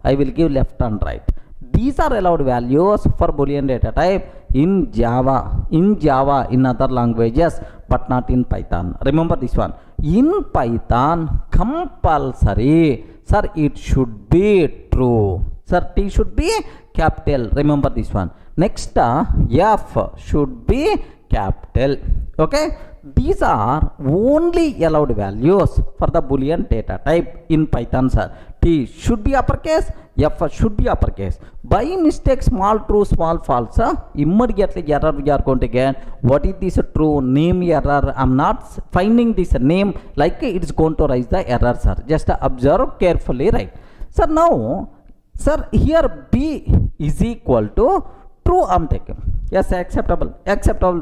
I will give left and right. These are allowed values for Boolean data type in Java, in other languages, but not in Python. Remember this one. In Python, compulsory, sir, it should be true. Sir, T should be capital. Remember this one. Next, F should be capital. Okay. These are only allowed values for the Boolean data type in Python, sir. T should be uppercase, F should be uppercase. By mistake, small true, small false, immediately error we are going to get. What is this true? Name error. I am not finding this name, like it is going to raise the error, sir. Just observe carefully, right? Sir, now, sir, here B is equal to true, I am taking. Yes, acceptable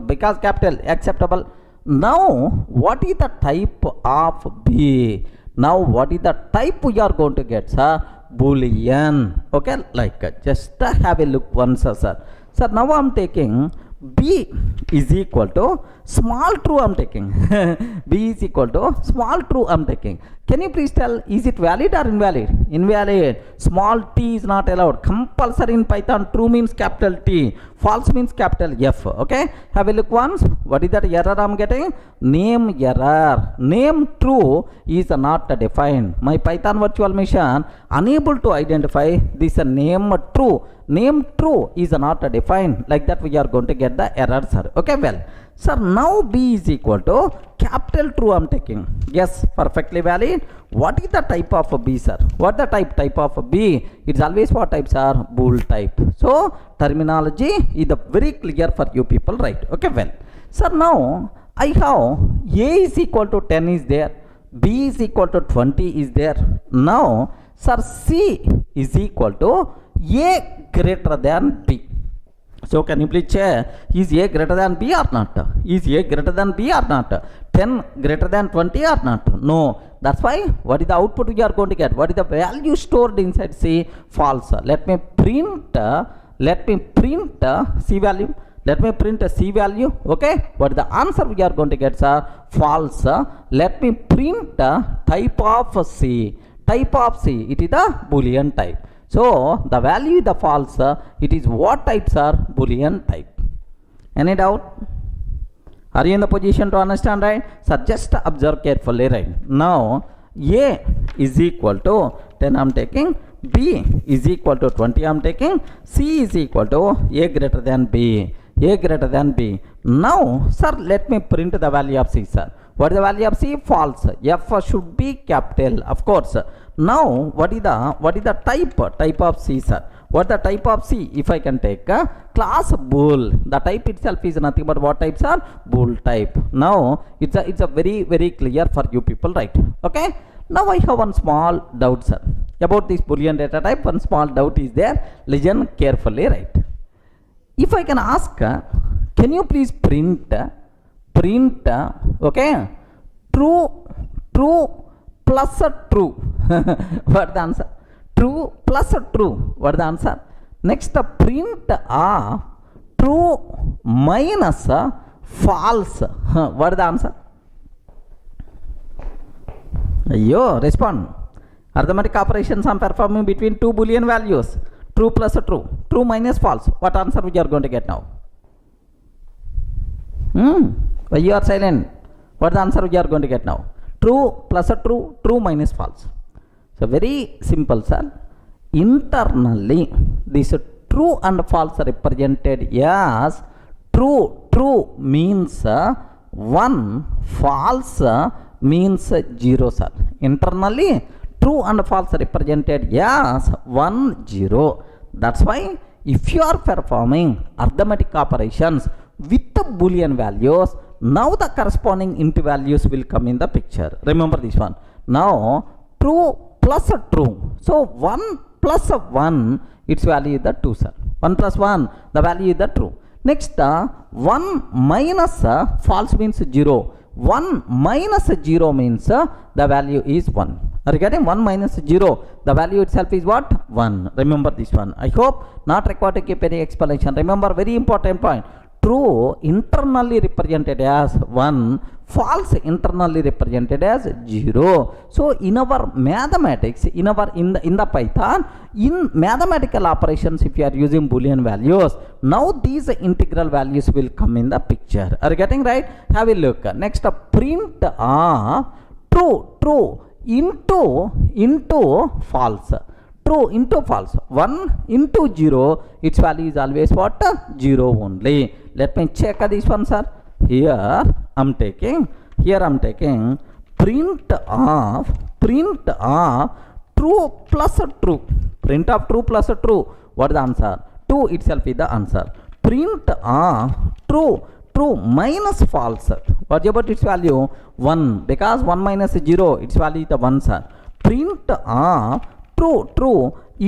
because capital, acceptable. Now, what is the type of B? Now, what is the type we are going to get, sir? Boolean. Okay, like just have a look once, sir. Sir, now I am taking B is equal to small true I am taking. B is equal to small true I am taking. Can you please tell, is it valid or invalid? Invalid. Small t is not allowed. Compulsory in Python. True means capital T. False means capital F. Okay. Have a look once. What is that error I am getting? Name error. Name true is not defined. My Python virtual machine unable to identify this name true. Name true is not defined. Like that we are going to get the error, sir. Okay, well. Sir, now B is equal to capital true I am taking. Yes, perfectly valid. What is the type of B, sir? What the type of B? It's always what types are? Bool type. So, terminology is very clear for you people, right? Okay, well. Sir, now I have A is equal to 10 is there. B is equal to 20 is there. Now, sir, C is equal to A greater than B. So, can you please check, is A greater than B or not? Is A greater than B or not? 10 greater than 20 or not? No. That's why, what is the output we are going to get? What is the value stored inside C? False. Let me print C value. Let me print a C value. Okay. What is the answer we are going to get, sir? False. Let me print type of C. Type of C. It is the Boolean type. So, the value is the false. It is what types are? Boolean type. Any doubt? Are you in the position to understand, right? So, just observe carefully, right? Now, A is equal to 10 I am taking. B is equal to 20 I am taking. C is equal to A greater than B. A greater than B. Now, sir, let me print the value of C, sir. What is the value of C? False. F should be capital, of course. Now, what is the type of C, sir? What the type of C? If I can take a class bool, the type itself is nothing but what types are? Bool type. Now, it's a very clear for you people, right? Okay. Now I have one small doubt, sir, about this Boolean data type. One small doubt is there. Listen carefully, right? If I can ask, can you please print, okay, true plus a true. What the answer? True plus a true. What the answer? Next, print a true minus a false. What the answer? Yo, respond. Arithmetic operations I'm performing between two Boolean values. True plus a true. True minus false. What answer we are going to get now? Why you are silent? What the answer we are going to get now? True plus a true. True minus false. So very simple, sir. Internally, this true and false represented as true. True means 1, false means 0, sir. Internally, true and false represented as 1, 0. That's why if you are performing arithmetic operations with the Boolean values, now the corresponding int values will come in the picture. Remember this one. Now, true plus a true. So, 1 plus a 1, its value is the 2, sir. 1 plus 1, the value is the true. Next, 1 minus false means 0. 1 minus 0 means the value is 1. Are you getting? 1 minus 0, the value itself is what? 1. Remember this one. I hope not required to keep any explanation. Remember, very important point. True internally represented as 1, false internally represented as 0. So in our mathematics, in the Python, in mathematical operations, if you are using Boolean values, now these integral values will come in the picture. Are you getting right? Have a look. Next, print true into false. True into false. 1 into 0, its value is always what? 0 only. Let me check this one, sir. Here I'm taking print of true plus true. Print of true plus true. What is the answer? 2 itself is the answer. Print of true minus false. What about its value? 1. Because 1 minus 0, its value is the 1, sir. Print of true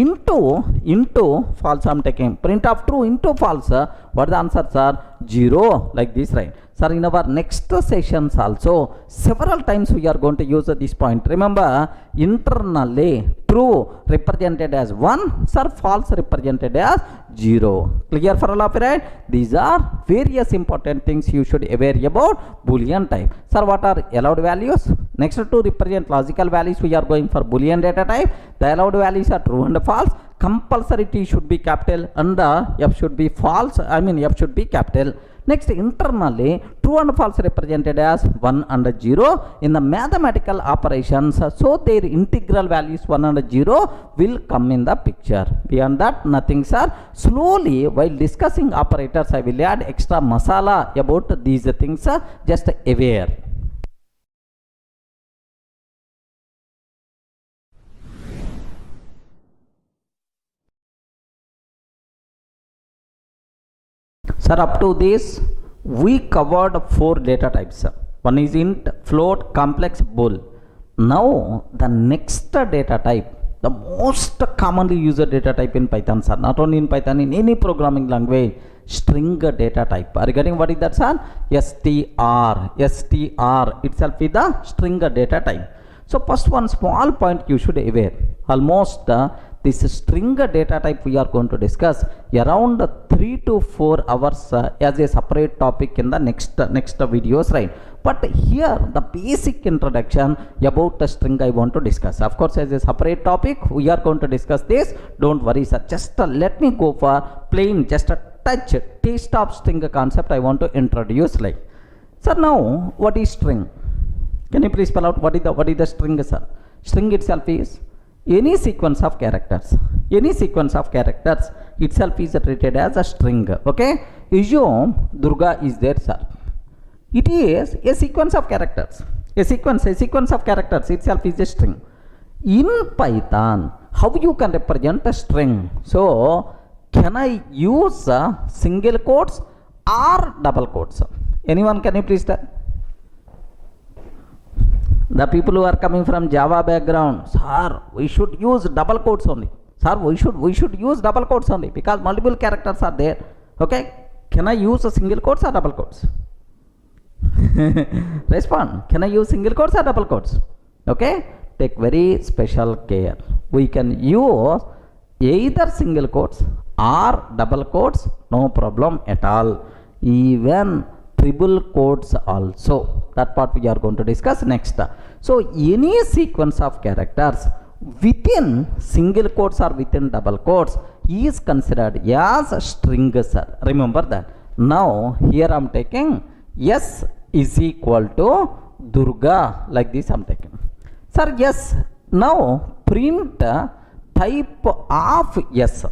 into false. I'm taking print of true into false. What is the answer, sir? 0, like this, right? Sir, in our next sessions also, several times we are going to use this point. Remember, internally true represented as 1, sir, false represented as 0. Clear for all of you, right? These are various important things you should aware about Boolean type. Sir, what are allowed values? Next, to represent logical values, we are going for Boolean data type. The allowed values are true and false. Compulsory T should be capital and F should be false. F should be capital. Next, internally, true and false represented as 1 and 0 in the mathematical operations. So, their integral values 1 and 0 will come in the picture. Beyond that, nothing, sir. Slowly, while discussing operators, I will add extra masala about these things. Just aware. Sir, up to this, we covered 4 data types. One is int, float, complex, bool. Now, the next data type, the most commonly used data type in Python, sir, not only in Python, in any programming language, string data type. Are you getting what is that, sir? str itself is the string data type. So, first one small point you should aware. Almost this string data type we are going to discuss around 3 to 4 hours as a separate topic in the next videos, right? But here the basic introduction about the string I want to discuss. Of course, as a separate topic we are going to discuss this. Don't worry, sir. Just let me go for plain, just a taste of string concept I want to introduce. Like, sir, now what is string? Can you please spell out what is the string, sir? String itself is any sequence of characters. Any sequence of characters itself is treated as a string. Okay? Assume Durga is there, sir. It is a sequence of characters. A sequence of characters itself is a string. In Python, how you can represent a string? So, can I use single quotes or double quotes? Anyone, can you please tell? The people who are coming from Java background, sir, we should use double quotes only. Sir, we should use double quotes only because multiple characters are there. Okay, can I use a single quotes or double quotes? Respond. Can I use single quotes or double quotes? Okay, take very special care. We can use either single quotes or double quotes, no problem at all. Even triple quotes also. That part we are going to discuss next. So any sequence of characters within single quotes or within double quotes is considered as strings. Remember that. Now here I am taking S is equal to Durga, like this I am taking. Sir, yes. Now print type of S.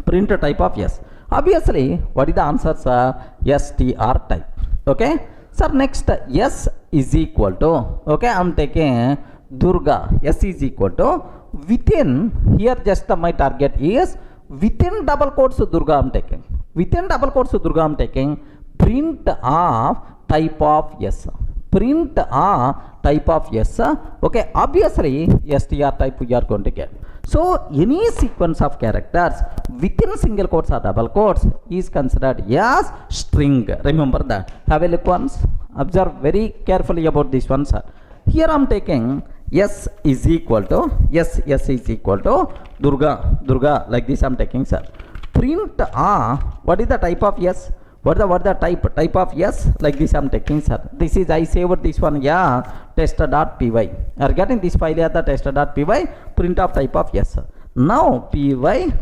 Print type of S. Obviously, what is the answer, sir? str type. Okay. Sir, next S is equal to, okay, I am taking Durga. S is equal to within, here just my target is within double quotes Durga I am taking. Within double quotes Durga I am taking print of type of S. Print type of S. Okay, obviously str type we are going to get. So any sequence of characters within single quotes or double quotes is considered as string. Remember that. Have a look once. Observe very carefully about this one, sir. Here I am taking S is equal to S is equal to Durga, like this I am taking, sir. Print what is the type of S? What the type of S, like this I am taking, sir. This is, I saved this one, yeah, test.py. Are getting this file as the test.py, print of type of S. Now py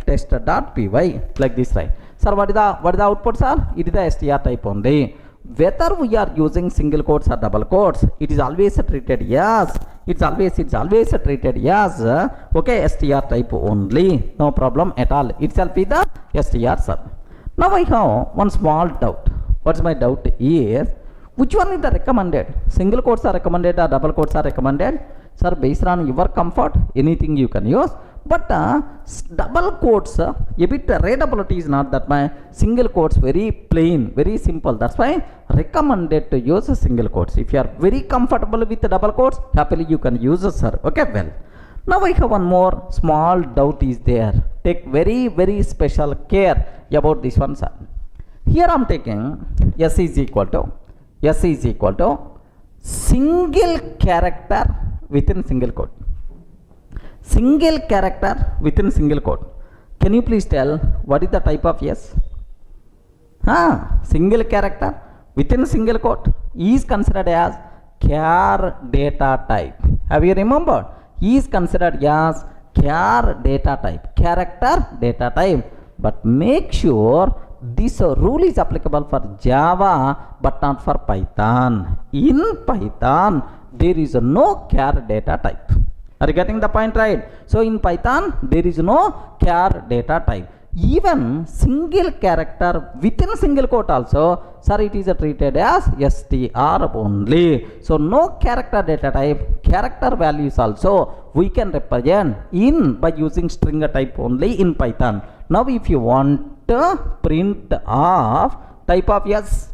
test.py, like this, right? Sir, what is the output, sir? It is the str type only. Whether we are using single quotes or double quotes, it is always treated as, it's always treated as okay, str type only. No problem at all. Itself is the str, sir. Now I have one small doubt. What's my doubt is, which one is the recommended? Single quotes are recommended or double quotes are recommended? Sir, based on your comfort, anything you can use. But double quotes, a bit readability is not that my single quotes very plain, very simple. That's why recommended to use single quotes. If you are very comfortable with the double quotes, happily you can use it, sir. Okay, well. Now I have one more small doubt is there. Take very special care about this one, sir. Here I am taking S is equal to single character within single quote. Single character within single quote. Can you please tell what is the type of S? Single character within single quote is considered as char data type. Have you remembered? Is considered as char data type, character data type. But make sure this rule is applicable for Java but not for Python. In Python, there is no char data type. Are you getting the point, right? So in Python, there is no char data type. Even single character within single quote also, sir, it is treated as str only. So no character data type, character values also we can represent in by using string type only in Python. Now if you want to print of type of S,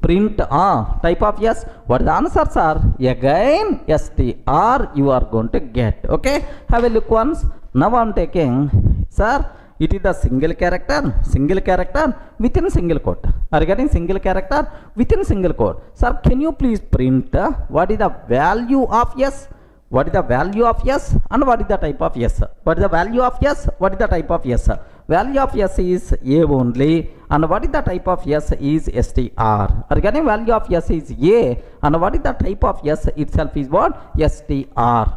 print type of S, what the answers are? Again str you are going to get. Okay, have a look once. Now I am taking, sir, it is the single character within single quote. Are you getting single character within single quote? Sir, can you please print what is the value of S? What is the value of S and what is the type of S? What is the value of S? What is the type of S? Value of S is A only, and what is the type of S is str. Are you getting value of S is A, and what is the type of S itself is what? str.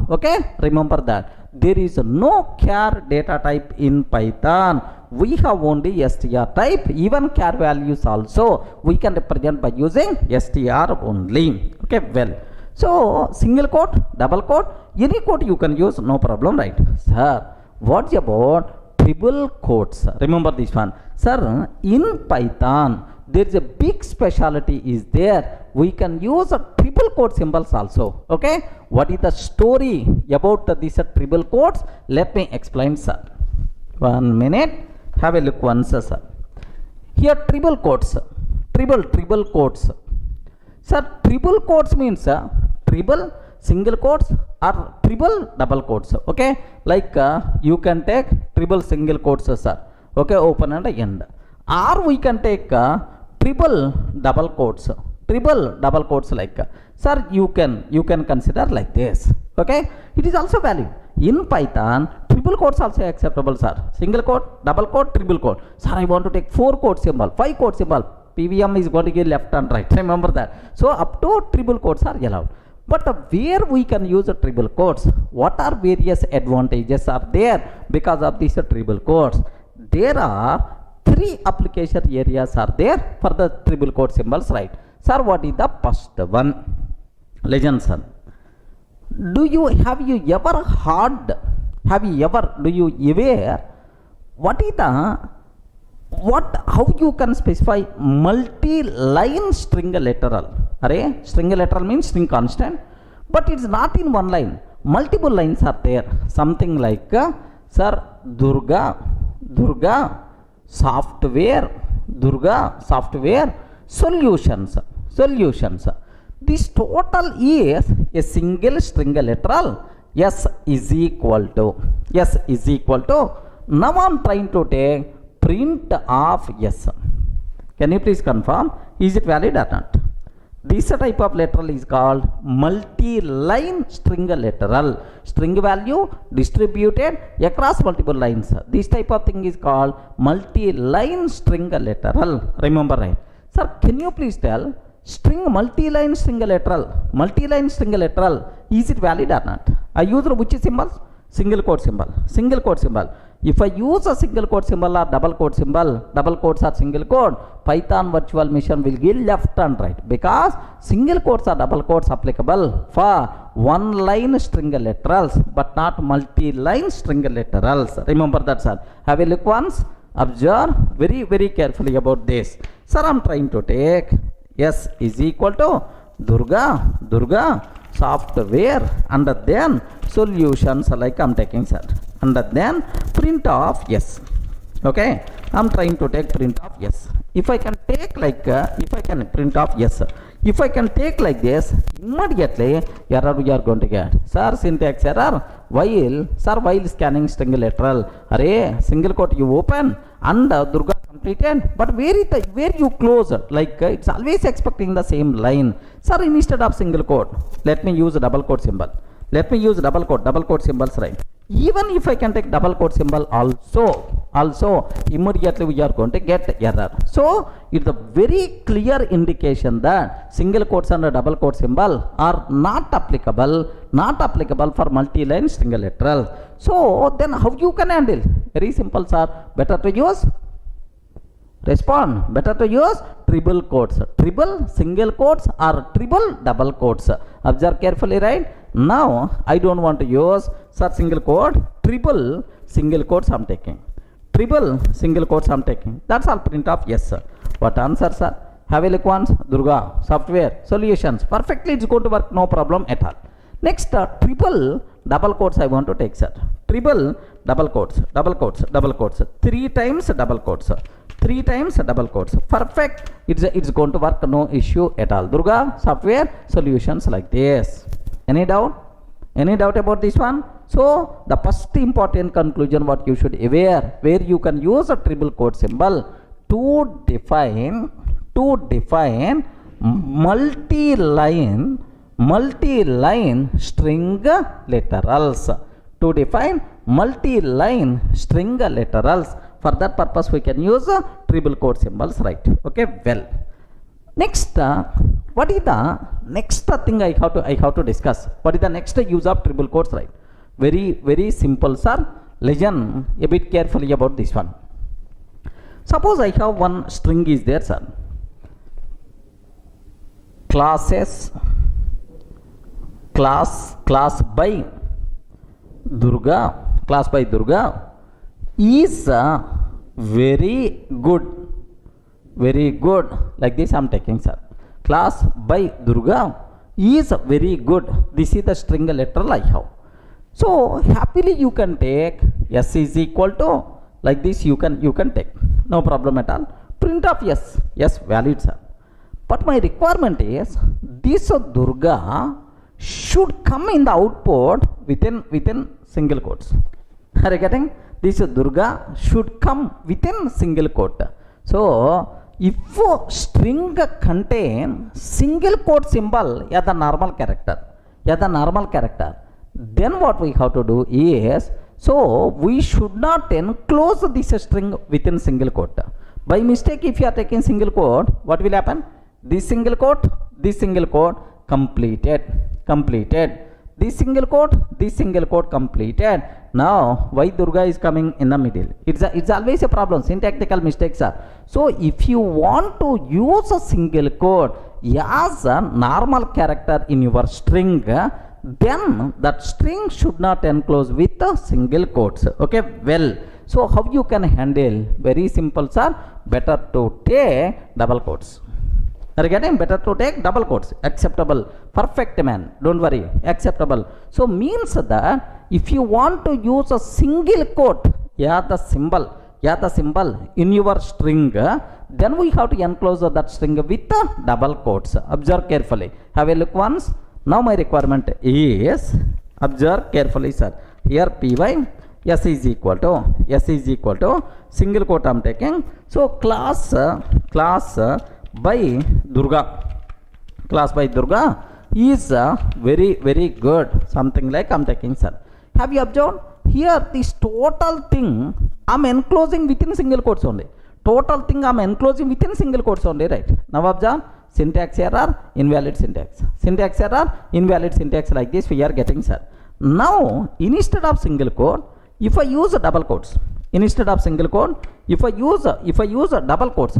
Okay, remember that. There is no char data type in Python. We have only str type. Even char values also we can represent by using str only. Okay, well. So single quote, double quote, any quote you can use, no problem, right? Sir, what's about triple quotes? Remember this one. Sir, in Python, there is a big specialty is there. We can use a triple quote symbols also. Okay, what is the story about these triple quotes? Let me explain, sir. 1 minute, have a look once, sir. Here triple quotes, triple quotes. Sir, triple quotes means triple single quotes or triple double quotes. Okay, like you can take triple single quotes, sir. Okay, open and end. Or we can take triple double quotes. Triple double quotes, like sir, you can consider like this. Okay, it is also valid in Python. Triple quotes also acceptable, sir. Single quote, double quote, triple quote. Sir, I want to take 4 quote symbol, 5 quote symbol. PVM is going to give left and right. Remember that. So up to triple quotes are allowed. But where we can use triple quotes, what are various advantages are there because of these triple quotes? There are 3 application areas are there for the triple quote symbols, right? Sir, what is the first one? Legend, sir. Do you ever what is the how you can specify multi-line string literal? Array, string literal means string constant, but it's not in one line. Multiple lines are there. Something like sir, Durga software solutions. This total is a single string literal. S is equal to. Now I'm trying to take print of S. Can you please confirm? Is it valid or not? This type of literal is called multi-line string literal. String value distributed across multiple lines. This type of thing is called multi-line string literal. Remember, right? Sir, can you please tell multi-line string literal, is it valid or not? I use which symbols? Single quote symbol. If I use a single quote symbol or double quote symbol, double quotes or single quote, Python virtual machine will give left and right, because single quotes or double quotes applicable for one line string literals but not multi-line string literals. Remember that, sir. Have a look once. Observe very carefully about this. Sir, I'm trying to take S is equal to Durga software and then solutions, like I'm taking, sir, and then print of S. Okay, I'm trying to take print of S. If I can take like print of S, if I can take like this, immediately error we are going to get. Sir, syntax error. While scanning string literal, array single quote you open and Durga completed, but where you close, like it's always expecting the same line. Sir, instead of single quote, let me use a double quote symbol. Let me use double quote symbols, right? Even if I can take double quote symbol also immediately we are going to get error. So it's a very clear indication that single quotes and a double quote symbol are not applicable for multi-line string literal. So then how you can handle? Very simple, sir. Better to use triple quotes, triple single quotes or triple double quotes. Observe carefully, right? Now I don't want to use single quote, triple single quotes I'm taking. That's all print of yes, sir. What answer, sir? Have a look once. Durga software solutions. Perfectly, it's going to work, no problem at all. Next, triple double quotes I want to take, sir. Triple double quotes. 3 times double quotes. Perfect. It's going to work, no issue at all. Durga software solutions like this. Any doubt about this one? So the first important conclusion what you should aware, where you can use a triple quote symbol to define multi-line string literals. For that purpose we can use triple quote symbols, right? Okay, well, next what is the next thing I have to discuss? What is the next use of triple quotes, right? Very simple, sir. Listen a bit carefully about this one. Suppose I have one string is there, sir. Class by Durga is very good very good. Like this I'm taking, sir. Class by Durga is very good. This is the string literal I have. So happily you can take s is equal to, like this you can take, no problem at all. Print of yes valid, sir. But my requirement is this Durga should come in the output within single quotes. Are you getting? This Durga should come within single quote. So if string contain single quote symbol as the normal character, then what we have to do is, so we should not enclose this string within single quote. By mistake, if you are taking single quote, what will happen? This single quote completed. This single quote completed. Now why Durga is coming in the middle? It's always a problem. Syntactical mistakes are. So if you want to use a single quote as a normal character in your string, then that string should not enclose with the single quotes. Okay, well, so how you can handle? Very simple, sir. Better to take double quotes. Are you getting? Better to take double quotes. Acceptable. Perfect, man. Don't worry. Acceptable. So means that if you want to use a single quote, the symbol in your string, then we have to enclose that string with the double quotes. Observe carefully. Have a look once. Now my requirement is, observe carefully, sir. Here py s is equal to single quote I'm taking. So class by Durga is very good. Something like I'm taking, sir. Have you observed? Here this total thing I'm enclosing within single quotes only. Right? Now observe. Syntax error, invalid syntax. Syntax error, invalid syntax, like this we are getting, sir. Now instead of single quote, if I use double quotes, instead of single quote, if I use double quotes,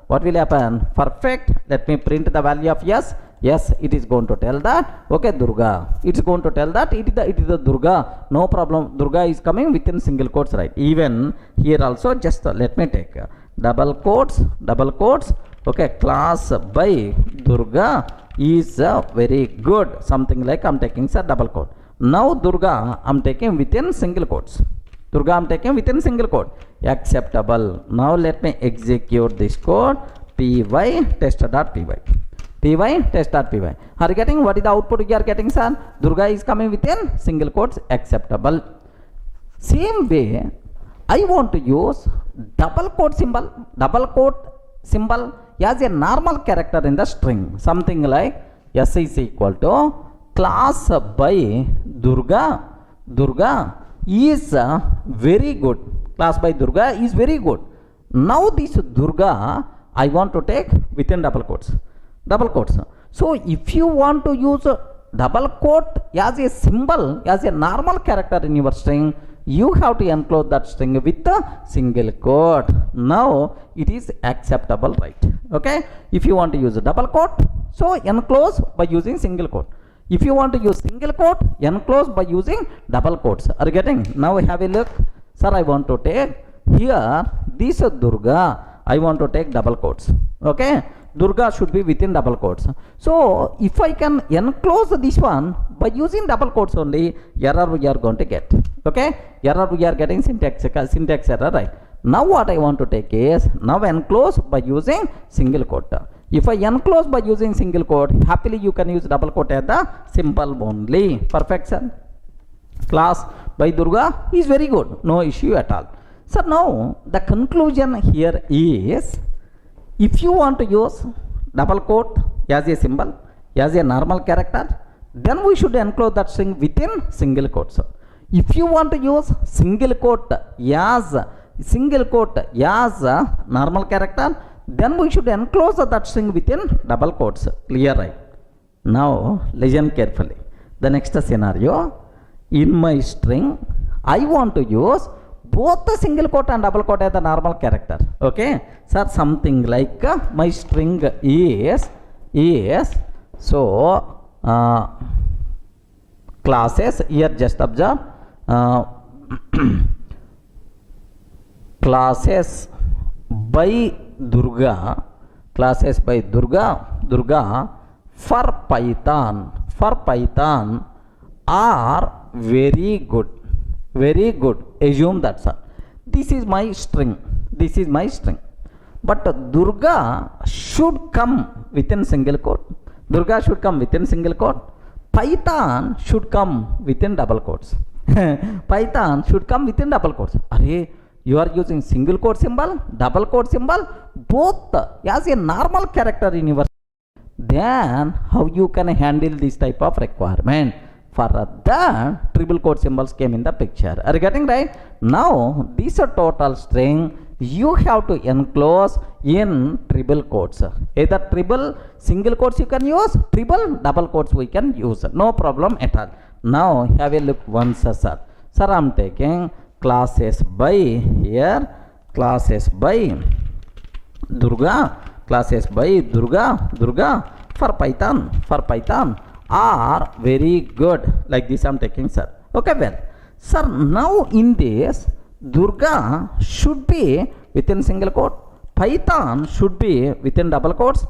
what will happen? Perfect. Let me print the value of yes. Yes, it is going to tell that, okay, Durga. It's going to tell that it is the Durga. No problem. Durga is coming within single quotes, right? Even here also, just let me take double quotes. Okay, class by Durga is very good. Something like I'm taking, sir, double quote. Now Durga I'm taking within single quotes. Acceptable. Now let me execute this code. Py test.py. Are you getting what is the output you are getting, sir? Durga is coming within single quotes. Acceptable. Same way, I want to use double quote symbol as a normal character in the string. Something like s is equal to class by Durga is very good. Class by Durga is very good. Now this Durga I want to take within double quotes. So if you want to use a double quote as a symbol, as a normal character in your string, you have to enclose that string with a single quote. Now it is acceptable, right? Okay. If you want to use a double quote, so enclose by using single quote. If you want to use single quote, enclose by using double quotes. Are you getting? Now we have a look. Sir, I want to take here this Durga. I want to take double quotes. Okay. Durga should be within double quotes. So if I can enclose this one by using double quotes only, error we are going to get. Okay. Error we are getting syntax error, right? Now what I want to take is, now enclose by using single quote. If I enclose by using single quote, happily you can use double quote as the symbol only. Perfect, sir. Class by Durga is very good. No issue at all. So now the conclusion here is, if you want to use double quote as a symbol, as a normal character, then we should enclose that string within single quotes. If you want to use single quote as a normal character, then we should enclose that string within double quotes. Clear, right? Now listen carefully. The next scenario, in my string I want to use both the single quote and double quote as the normal character. Okay, sir, something like my string is so classes. Here just observe classes by Durga, classes by Durga for Python are very good. Assume that, sir. This is my string. But Durga should come within single quote. Python should come within double quotes. Array, you are using single quote symbol, double quote symbol, both as a normal character in your. Then how you can handle this type of requirement? For that, triple quote symbols came in the picture. Are you getting right? Now, this total string you have to enclose in triple quotes. Either triple single quotes you can use, triple double quotes we can use. No problem at all. Now, have a look once, sir. Sir, I am taking classes by here, classes by Durga for Python are very good. Like this I am taking, sir. Okay, well, sir, now in this Durga should be within single quote, Python should be within double quotes,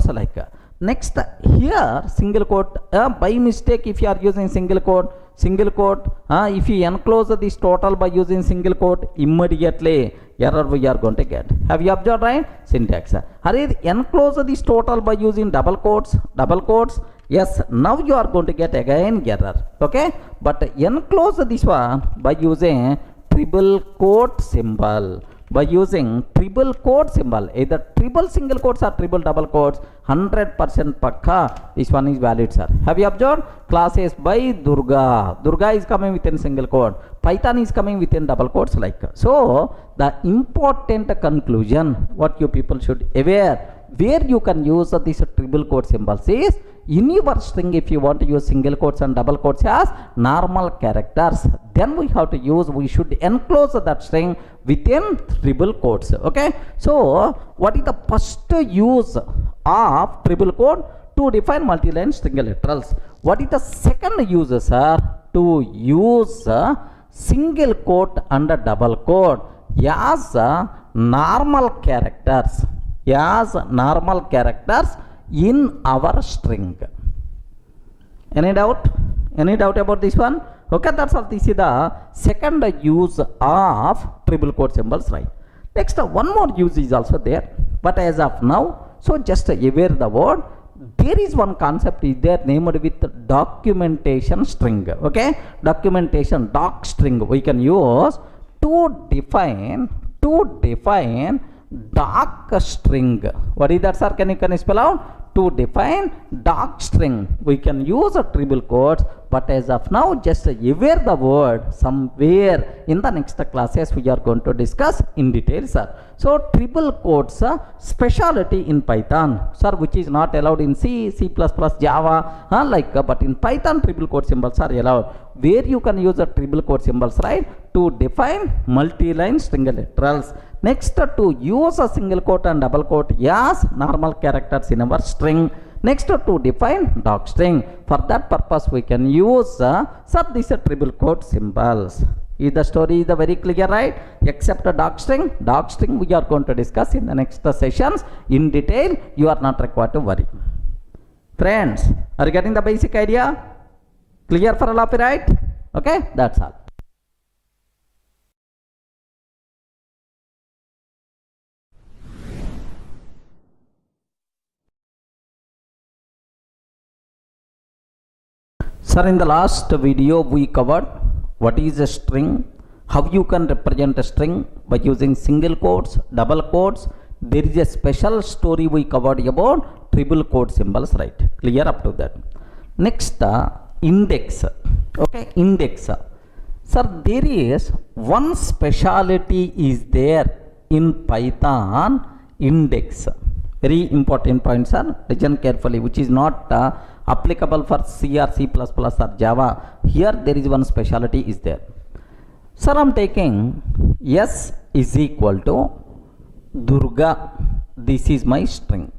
like next here single quote, by mistake if you are using single quote, if you enclose this total by using single quote, immediately error we are going to get. Have you observed, right? Syntax. Hurry, enclose this total by using double quotes. Yes, now you are going to get again error. Okay, but enclose this one by using triple quote symbol. Either triple single quotes or triple double quotes, 100% pakka. This one is valid, sir. Have you observed? Classes by Durga is coming within single quote, Python is coming within double quotes, like so. The important conclusion what you people should aware, where you can use this triple quote symbols is in your string. If you want to use single quotes and double quotes as normal characters, then we should enclose that string within triple quotes. Okay, so what is the first use of triple quote? To define multi-line string literals. What is the second use, sir? To use single quote and double quote as normal characters in our string. Any doubt about this one? Okay, that's all. This is the second use of triple quote symbols, right? Next, one more use is also there, but as of now, so just aware the word. There is one concept is there named with documentation string. Okay, documentation doc string we can use to define doc string. What is that, sir? Can you spell out? To define doc string we can use a triple quotes, but as of now just aware the word. Somewhere in the next classes we are going to discuss in detail, sir. So triple quotes speciality in Python, sir, which is not allowed in C, C++, Java, but in Python triple quote symbols are allowed, where you can use a triple quote symbols, right, to define multi-line string literals. Next, to use a single quote and double quote as normal characters in our string. Next, to define doc string. For that purpose, we can use these triple quote symbols. Is the story is very clear, right? Except a doc string we are going to discuss in the next sessions in detail. You are not required to worry. Friends, are you getting the basic idea? Clear for all of you, right? Okay, that's all. Sir, in the last video we covered what is a string, how you can represent a string by using single quotes, double quotes. There is a special story we covered about triple quote symbols, right? Clear up to that. Next, index. Okay, index. Sir, there is one speciality is there in Python, index. Very important point, sir. Listen carefully, which is not applicable for C or C++ or Java. Here there is one speciality is there. Sir, I am taking S is equal to Durga. This is my string.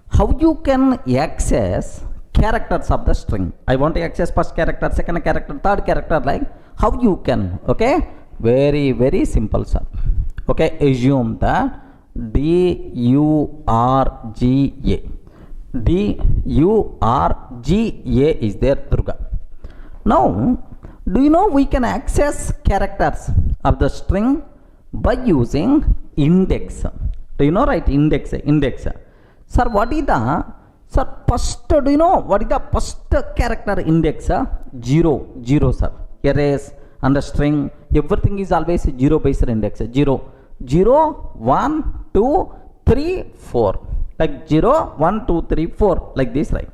How you can access characters of the string? I want to access first character, second character, third character, like how you can? Okay, very simple, sir. Okay, assume that Durga. Durga is there, Durga. Now, do you know we can access characters of the string by using index? Do you know, right? Index. Sir, what is the first? Do you know what is the first character index? 0, sir. Erase and the string, everything is always 0 based index. 0, 1, 2, 3, 4. Like 0, 1, 2, 3, 4. Like this, right?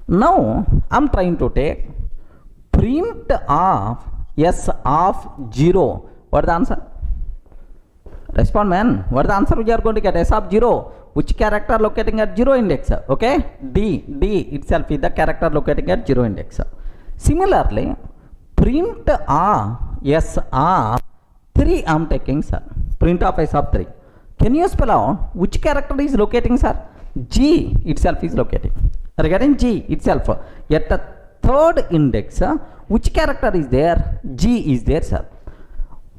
Now, I'm trying to take print of s of 0. What is the answer? Respond, man. What is the answer we are going to get? S of 0. Which character locating at 0 index? Okay. D itself is the character locating at 0 index. Similarly, print of s of 3 I'm taking, sir. Print of s of 3. Can you spell out which character is locating, sir? G itself is locating. Regarding G itself, at the third index, which character is there? G is there, sir.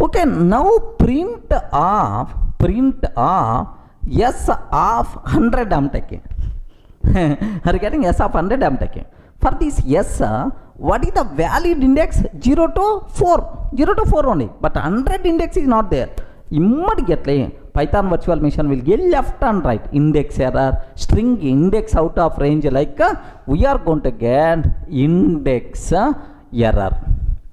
Okay, now print of s of 100 I'm taking. Regarding s of 100 I'm taking. For this s, what is the valid index? 0 to 4. 0 to 4 only. But 100 index is not there. Immediately, Python virtual machine will get left and right index error, string index out of range, like we are going to get index error.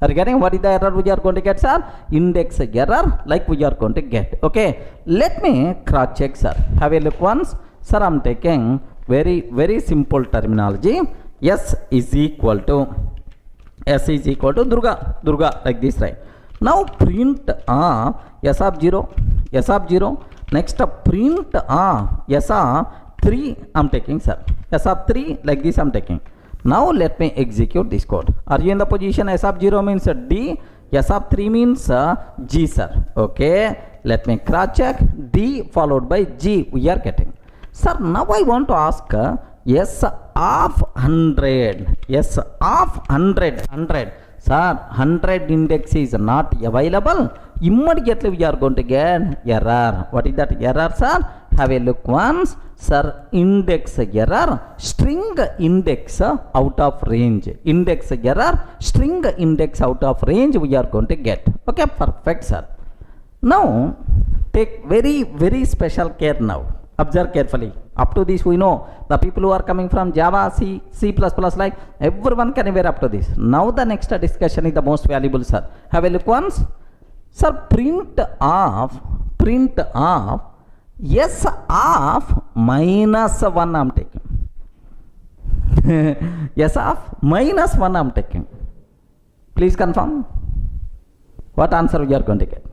Regarding what is the error we are going to get, sir? Index error, like we are going to get. Okay, let me cross check, sir. Have a look once. Sir, I'm taking very simple terminology. S is equal to Durga, like this, right? Now print s of 0. Next print s of 3 I'm taking, sir. S of 3, like this I'm taking. Now let me execute this code. Are you in the position? S of 0 means D, S of 3 means G, sir. Okay, let me cross check. D followed by G we are getting. Sir, now I want to ask S of 100. S of 100. Sir, 100 index is not available. Immediately we are going to get error. What is that error, sir? Have a look once. Sir, index error, string index out of range. Index error, string index out of range we are going to get. Okay, perfect, sir. Now, take very special care now. Observe carefully. Up to this we know the people who are coming from Java, C++, like everyone can aware up to this. Now the next discussion is the most valuable, sir. Have a look once. Sir, print of s of -1 I'm taking. S of -1 I'm taking. Please confirm. What answer we are going to get?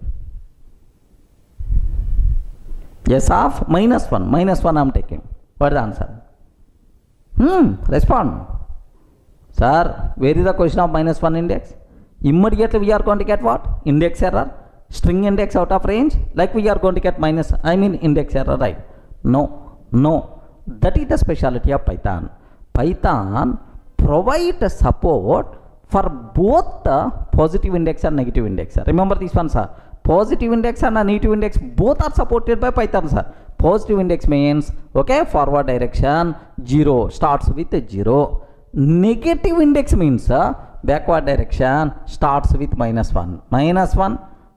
S of -1 I'm taking. What is the answer? Respond. Sir, where is the question of -1 index? Immediately we are going to get what? Index error, string index out of range, like we are going to get index error, right? No. That is the specialty of Python. Python provide support for both the positive index and negative index. Remember this one, sir. Positive index and negative index both are supported by Python, sir. Positive index means, okay, forward direction 0, starts with 0. Negative index means backward direction starts with -1,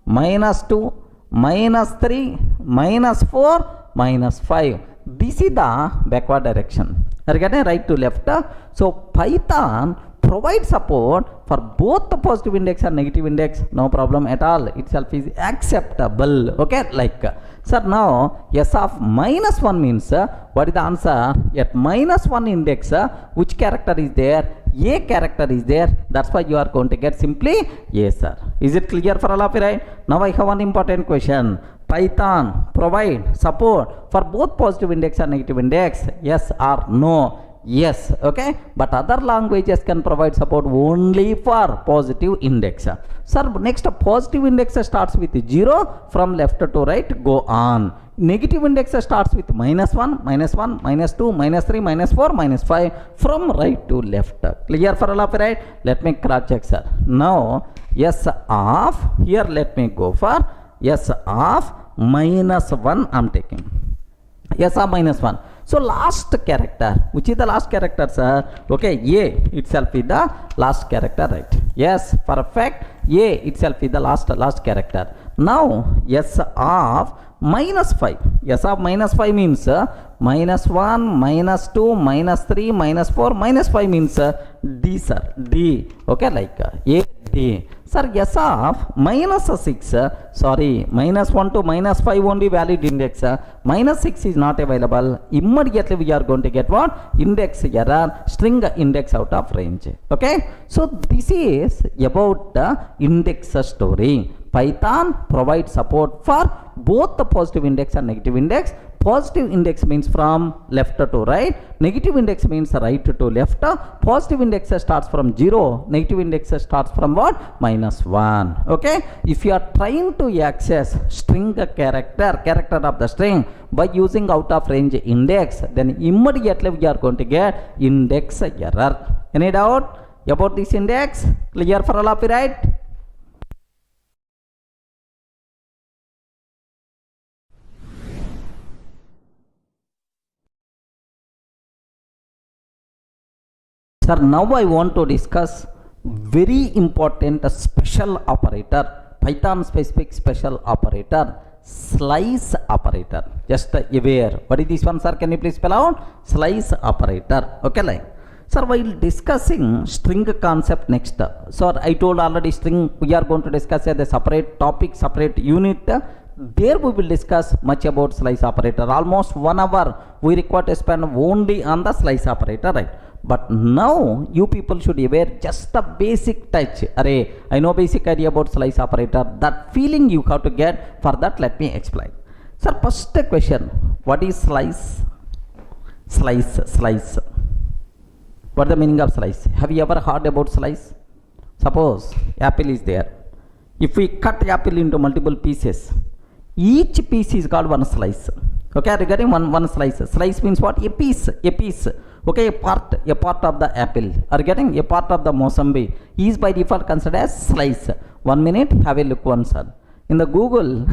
-2, -3, -4, -5. This is the backward direction. Regarding right to left. So Python provide support for both the positive index and negative index. No problem at all. Itself is acceptable. Okay, like sir, now s of -1 means what is the answer? At -1 index, which character is there? A character is there. That's why you are going to get simply A, sir. Is it clear for all of you, right? Now I have one important question. Python provide support for both positive index and negative index? Yes or no? Yes. Okay, but other languages can provide support only for positive index. Sir, next positive index starts with 0, from left to right go on. Negative index starts with -1, -2, -3, -4, -5, from right to left. Clear for all of you, right? Let me cross check, sir. Now s of, here let me go for s of minus 1 I'm taking. Yes or minus 1. So last character, which is the last character, sir? Okay, A itself is the last character, right? Yes, perfect. A itself is the last character. Now S of minus 5. S of minus 5 means minus 1, minus 2, minus 3, minus 4, minus 5 means D, sir. D. Okay, like A, D. Sir, S of minus 6, sorry, minus 1 to minus 5 only valid index. Minus 6 is not available. Immediately we are going to get what? Index error, string index out of range. Okay, so this is about the index story. Python provides support for both the positive index and negative index. Positive index means from left to right. Negative index means right to left. Positive index starts from 0. Negative index starts from what? Minus 1. Okay. If you are trying to access string character of the string by using out of range index, then immediately we are going to get index error. Any doubt about this index? Clear for all of you, right? Sir, now I want to discuss very important special operator, Python specific special operator, slice operator. Just aware. What is this one, sir? Can you please spell out? Slice operator. Okay, like. Sir, while discussing string concept next, so I told already string we are going to discuss as a separate topic, separate unit. There we will discuss much about slice operator. Almost 1 hour we require to spend only on the slice operator, right? But now you people should be aware just the basic touch. Array, I know basic idea about slice operator. That feeling you have to get. For that, let me explain. Sir, first question. What is slice? Slice. What is the meaning of slice? Have you ever heard about slice? Suppose apple is there. If we cut apple into multiple pieces, each piece is called one slice. Okay, regarding one slice. Slice means what? A piece. Okay, a part of the apple. Are you getting? A part of the Mosambik is by default considered as slice. 1 minute, have a look once, sir. In the Google,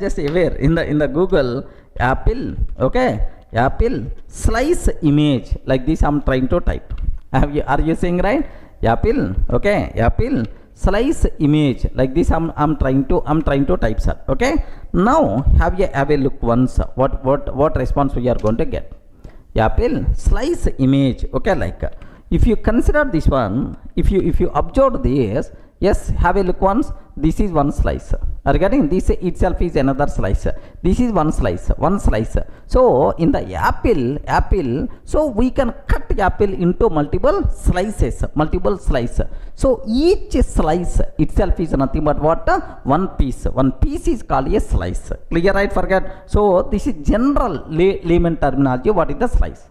just aware, in the Google, apple, okay, apple, slice image, like this I'm trying to type. Are you seeing right? Apple, okay, apple, slice image, like this I'm trying to type, sir. Okay, now have a look once. What response we are going to get? Apple slice image. Okay, like if you consider this one, if you observe this, yes, have a look once. This is one slice. Are you getting? This itself is another slice. This is one slice. So in the apple, so we can cut apple into multiple slices. So each slice itself is nothing but what? One piece. One piece is called a slice. Clear, right? Forget. So this is general layman terminology. What is the slice?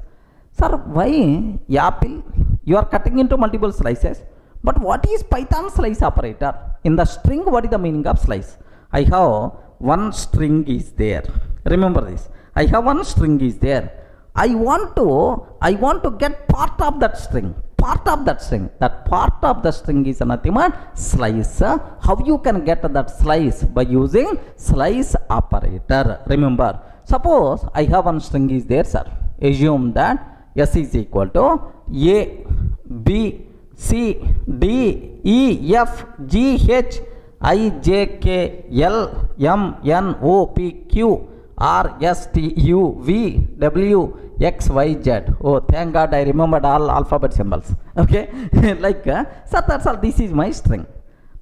Sir, why apple? You are cutting into multiple slices. But what is Python slice operator? In the string, what is the meaning of slice? I have one string is there. Remember this. I have one string is there. I want to get part of that string. That part of the string is nothing but slice. How you can get that slice? By using slice operator. Remember, suppose I have one string is there, sir. Assume that S is equal to A, B, C, D, E, F, G, H, I, J, K, L, M, N, O, P, Q, R, S, T, U, V, W, X, Y, Z. Oh, thank God I remembered all alphabet symbols. Okay, like, sir, that's all. This is my string.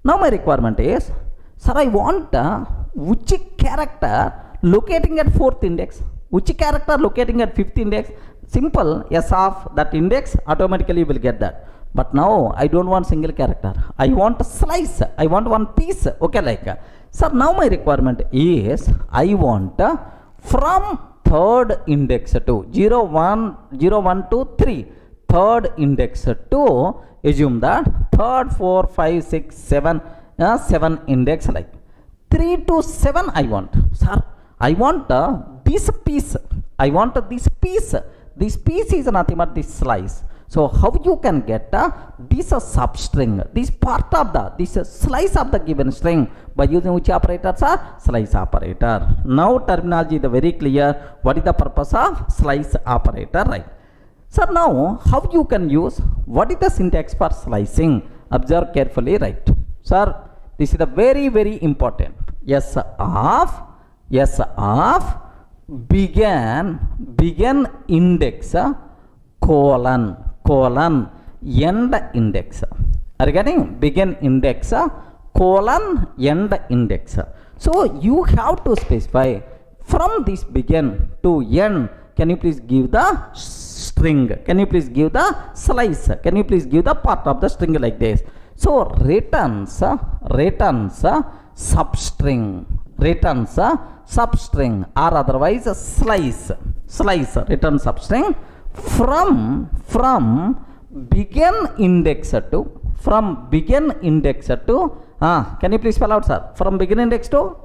Now my requirement is, sir, I want which character locating at 4th index, which character locating at 5th index. Simple, S of that index, automatically you will get that. But now I don't want single character. I want a slice. I want one piece. Okay, like, sir, now my requirement is I want from 3rd index to 0, 1 to 3. 3rd index to assume that 3rd, 4, 5, 6, 7, 7 index, like 3 to 7 I want. Sir, I want this piece. This piece is nothing but this slice. So how you can get this substring, this part of this slice of the given string by using which operator, sir? Slice operator. Now terminology is very clear. What is the purpose of slice operator, right? So now how you can use, what is the syntax for slicing? Observe carefully, right? Sir, this is the very important. S of begin index colon end index. Are you getting? Begin index colon end index. So you have to specify from this begin to end. Can you please give the string? Can you please give the slice? Can you please give the part of the string like this? So returns substring, or otherwise slice return substring from begin index to can you please spell out, sir? From begin index to,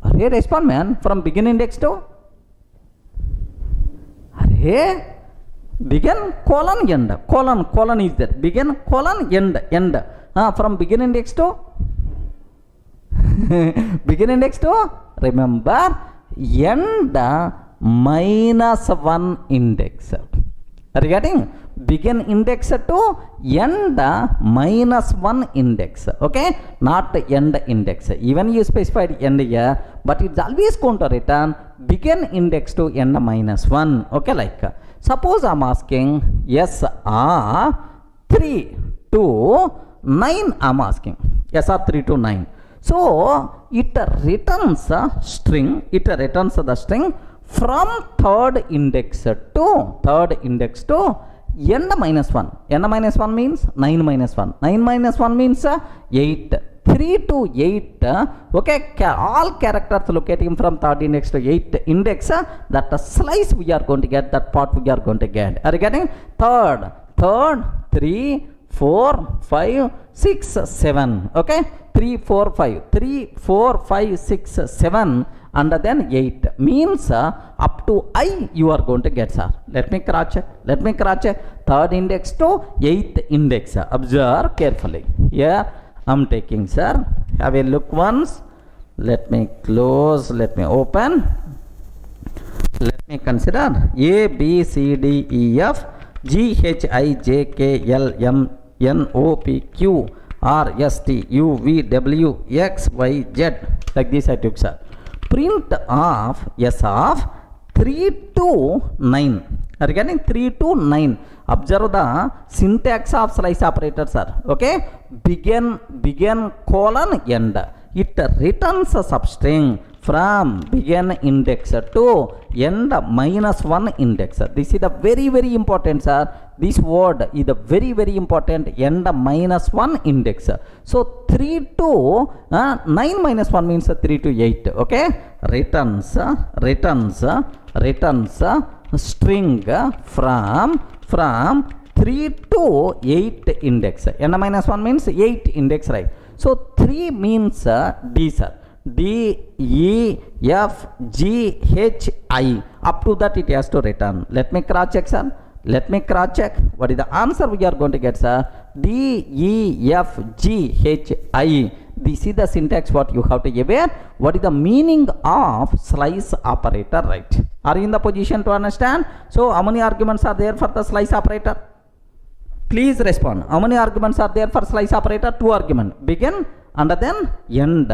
respond man, from begin index to begin colon end, colon is there, begin colon end, from begin index to begin index to, remember, end minus 1 index. Are you getting? Begin index to end minus 1 index. Okay, not end index. Even you specified end here, but it's always going to return begin index to end minus 1. Okay, like suppose I'm asking yes 3 to 9. I'm asking yes 3 to 9. So it returns the string from third index to n minus 1. n minus 1 means 9 minus 1. 9 minus 1 means 8. 3 to 8. Okay, all characters locating from third index to 8 index. That slice we are going to get, that part we are going to get. Are you getting? Third 3, 4, 5, 6, 7. Okay, 3, 4, 5, 6, 7, and then 8 means up to I you are going to get, sir. Let me cross check. Third index to 8th index. Observe carefully. Here I'm taking, sir. Have a look once. Let me close. Let me open. Let me consider A, B, C, D, E, F, G, H, I, J, K, L, M, N, O, P, Q, R, S, T, U, V, W, X, Y, Z. Like this I took, sir. Print of S of 3 to 9. Are you getting? 3 to 9. Observe the syntax of slice operator, sir. Okay, begin colon end. It returns a substring from begin index to end minus 1 index. This is the very important, sir. This word is the very important, end minus 1 index. So 3 to 9 minus 1 means 3 to 8. Okay, returns string from 3 to 8 index. N minus 1 means 8 index, right? So 3 means D, sir. D, E, F, G, H, I. Up to that it has to return. Let me cross check, sir. What is the answer we are going to get, sir? D, E, F, G, H, I. This is the syntax what you have to be aware. What is the meaning of slice operator, right? Are you in the position to understand? So how many arguments are there for the slice operator? Please respond. How many arguments are there for slice operator? 2 arguments. Begin and then end.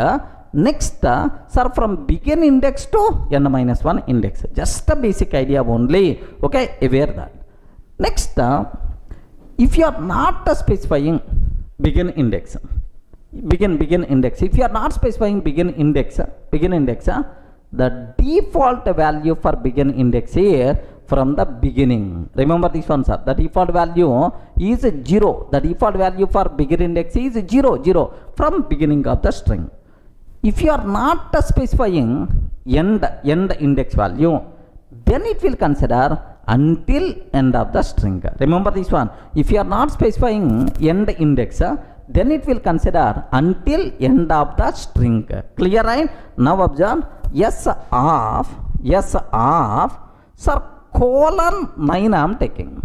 Next, sir, from begin index to n minus 1 index. Just a basic idea only. Okay, aware that. Next, if you are not specifying begin index, if you are not specifying begin index, the default value for begin index here from the beginning. Remember this one, sir. The default value is 0. The default value for begin index is 0 from beginning of the string. If you are not specifying end index value, then it will consider until end of the string. Remember this one. If you are not specifying end index, then it will consider until end of the string. Clear, right? Now observe S of sir colon 9 I am taking.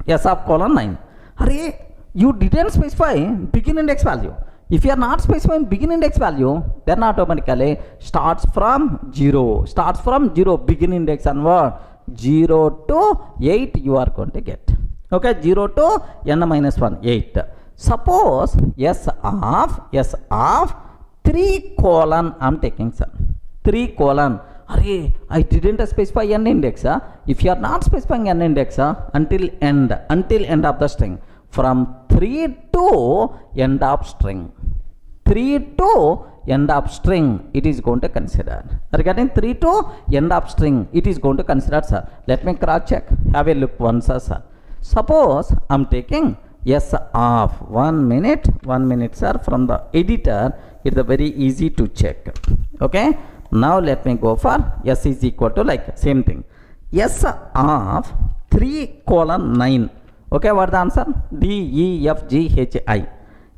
S of colon 9. Array, you didn't specify begin index value. If you are not specifying begin index value, then automatically starts from 0, begin index onward, 0 to 8 you are going to get. Okay, 0 to n minus 1, 8. Suppose S of 3 colon I'm taking, sir. 3 colon. Array, I didn't specify n index. If you are not specifying n index until end of the string, from 3 to end of string. 3 to end of string it is going to consider. Regarding 3 to end of string it is going to consider, sir. Let me cross check. Have a look once, sir. Suppose I'm taking S of 1 minute, sir. From the editor it's very easy to check. Okay, now let me go for S is equal to like same thing. S of 3 colon 9. Okay, what the answer? D E F G H I.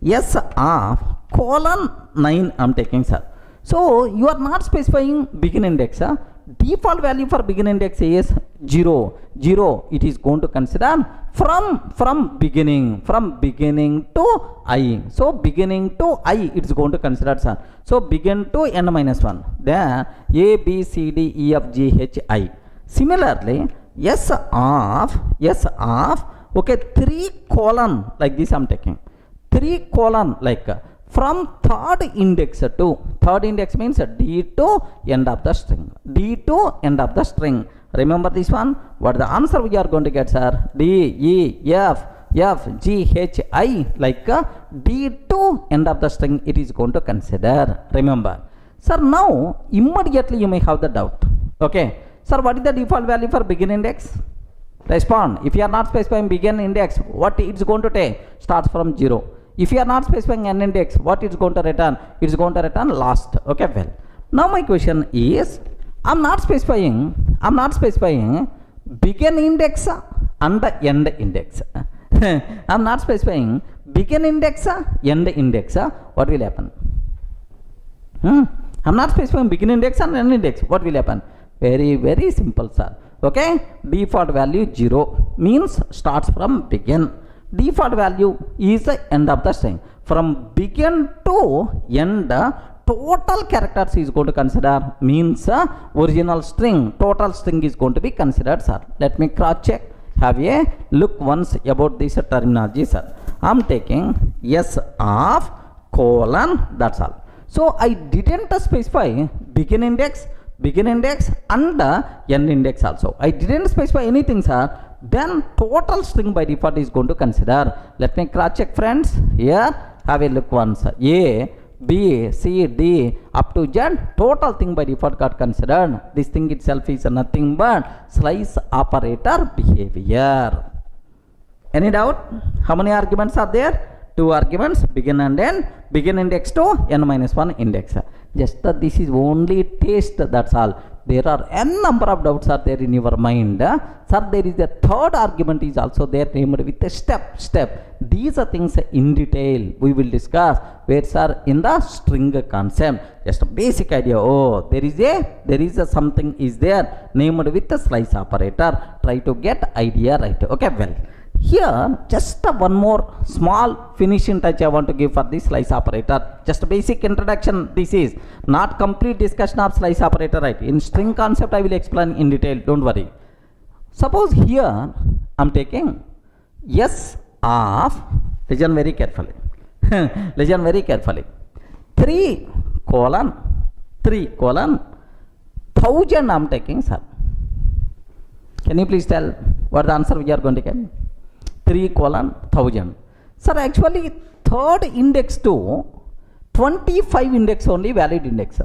S of colon 9 I'm taking, sir. So you are not specifying begin index. Default value for begin index is 0. It is going to consider from beginning to I. So beginning to I it's going to consider, sir. So begin to n minus 1. Then A B C D E F G H I. Similarly, S of okay 3 colon like this I'm taking. 3 colon like from third index to third index means D to end of the string. Remember this one? What the answer we are going to get, sir? D E F G H I like D to end of the string it is going to consider. Remember, sir. Now immediately you may have the doubt. Okay, sir, what is the default value for begin index? Respond. If you are not specifying begin index, what it's going to take? Starts from 0. If you are not specifying n index, what it's going to return? It's going to return last. Okay, well. Now my question is, I'm not specifying begin index and the end index. I'm not specifying begin index, end index. What will happen? I'm not specifying begin index and end index. What will happen? Very, very simple, sir. Okay, default value 0 means starts from begin. Default value is the end of the string. From begin to end, total characters is going to consider means original string. Total string is going to be considered, sir. Let me cross check. Have a look once about this terminology, sir. I'm taking S of colon. That's all. So I didn't specify begin index and n index also. I didn't specify anything, sir. Then total string by default is going to consider. Let me cross check, friends. Here have a look once. A B C D up to Z, total thing by default got considered. This thing itself is nothing but slice operator behavior. Any doubt? How many arguments are there? 2 arguments, begin and end. Begin index to n minus 1 index. Just this is only taste, that's all. There are n number of doubts are there in your mind. Sir, there is a third argument is also there named with a step. These are things in detail we will discuss where, sir, in the string concept. Just a basic idea. Oh, there is a something is there named with the slice operator. Try to get idea right. Okay, well. Here, just one more small finishing touch I want to give for this slice operator. Just a basic introduction. This is not complete discussion of slice operator, right? In string concept, I will explain in detail. Don't worry. Suppose here I'm taking S of, listen very carefully. 3 colon 1000 I'm taking, sir. Can you please tell what the answer we are going to get? 3 colon 1000. Sir, actually third index to 25 index only valid index.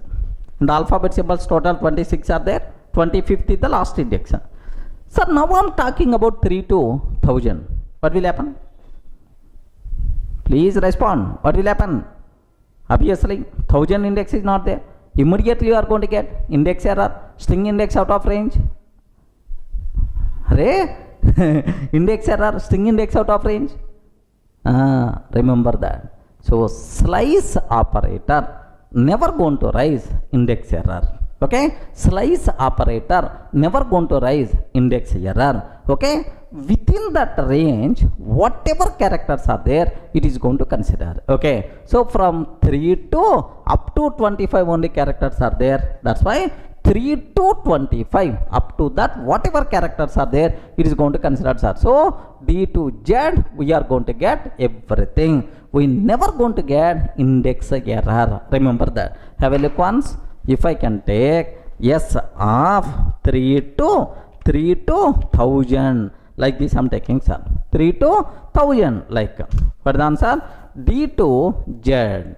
And alphabet symbols total 26 are there. 25th is the last index. Sir, now I'm talking about 3 to 1000. What will happen? Please respond. What will happen? Obviously 1000 index is not there. Immediately you are going to get index error, string index out of range. Array, index error, string index out of range. Remember that. So slice operator never going to raise index error. Okay, slice operator never going to raise index error. Okay, within that range whatever characters are there it is going to consider. Okay, so from 3 to up to 25 only characters are there, that's why 3 to 25 up to that whatever characters are there it is going to consider, sir. So D to Z we are going to get everything, we never going to get index error, remember that. Have a look once. If I can take S of 3 to 1000 like this, I'm taking, sir, 3 to 1000 like, what the answer? D to Z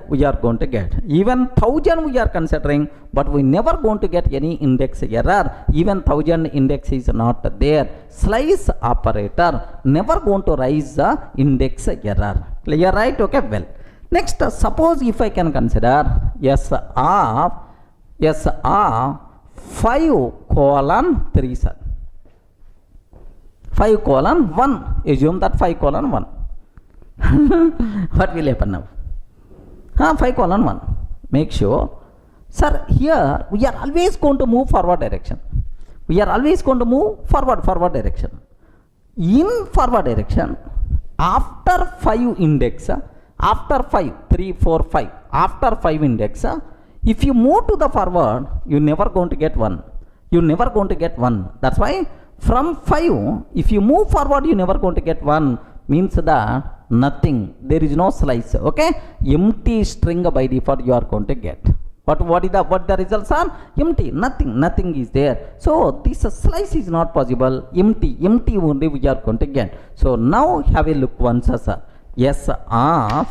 we are going to get, even 1000 we are considering, but we never going to get any index error, even 1000 index is not there. Slice operator never going to raise the index error, clear, right? Okay, well, next suppose if I can consider S of 5:3, sir, 5:1, assume that 5:1. What will happen now? 5:1. Make sure, sir, here we are always going to move forward direction. We are always going to move forward direction. In forward direction, after 5 index, after 5, 3, 4, 5, after 5 index, if you move to the forward, you never going to get 1. You never going to get 1. That's why from 5, if you move forward, you never going to get 1. Means that nothing, there is no slice. Okay, empty string by default you are going to get. What the results are? Empty, nothing is there. So this slice is not possible. Empty only we are going to get. So now have a look once, sir. S of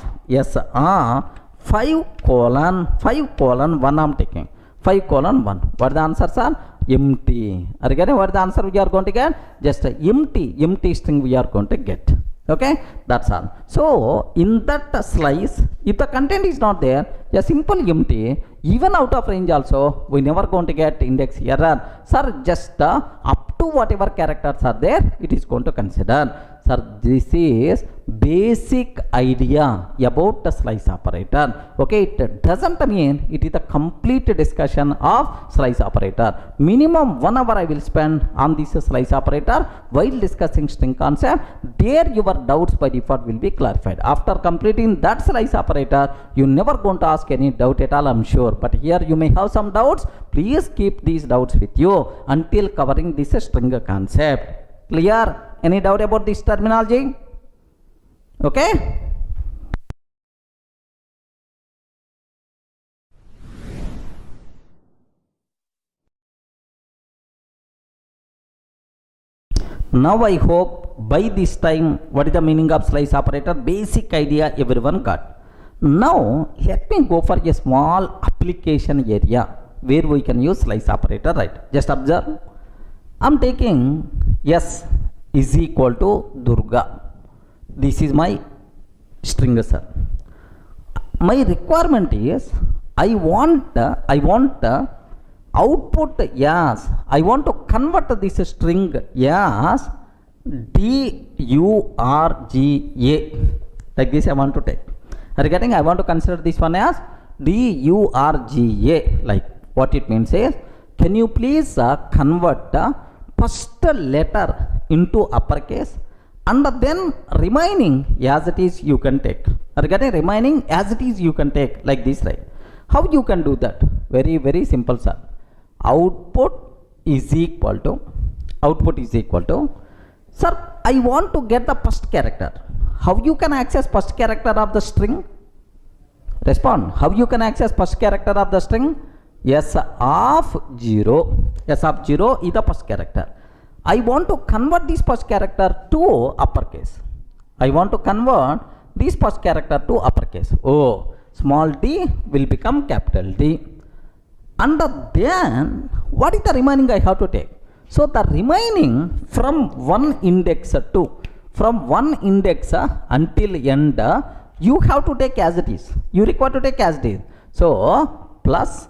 5:1 I'm taking. 5:1. What the answers are? Empty. Again, what the answer we are going to get? Just empty string we are going to get. Okay, that's all. So in that slice, if the content is not there, a simple empty, even out of range also we never going to get index error, sir. Just up to whatever characters are there it is going to consider, sir. This is basic idea about the slice operator. Okay, it doesn't mean it is a complete discussion of slice operator. Minimum 1 hour I will spend on this slice operator while discussing string concept. There your doubts by default will be clarified. After completing that slice operator, you never going to ask any doubt at all, I'm sure. But here you may have some doubts. Please keep these doubts with you until covering this string concept. Clear? Any doubt about this terminology? Okay. Now I hope by this time what is the meaning of slice operator, basic idea everyone got. Now let me go for a small application area where we can use slice operator, right? Just observe. I'm taking S is equal to Durga. This is my string, sir. My requirement is I want output as, I want to convert this string as DURGA. Like this I want to take. Are you getting? I want to consider this one as DURGA. Like what it means is, can you please convert first letter into uppercase and then remaining as it is you can take. Are you getting? Remaining as it is you can take, like this, right? How you can do that? Very simple, sir. Output is equal to, sir, I want to get the first character. How you can access first character of the string? Respond. How you can access first character of the string? S of 0 is the first character. I want to convert this first character to uppercase. I want to convert this first character to uppercase. Oh, small d will become capital D. And then what is the remaining I have to take? So the remaining from one index until end, you have to take as it is. You require to take as it is. So plus,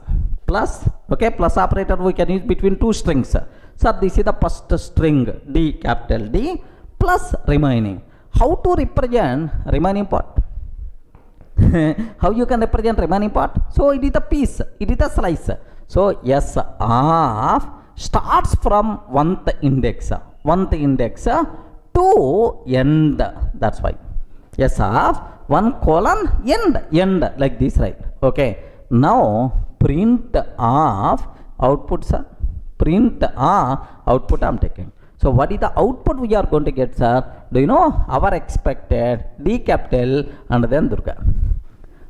okay, plus operator we can use between two strings. So this is the first string D, capital D, plus remaining. How to represent remaining part? How you can represent remaining part? So it is the piece, it is the slice. So S of starts from 1th index to end. That's why S of 1 colon end like this, right? Okay. Now print of output, sir. Print output I'm taking. So what is the output we are going to get, sir? Do you know? Our expected D capital and then Durga.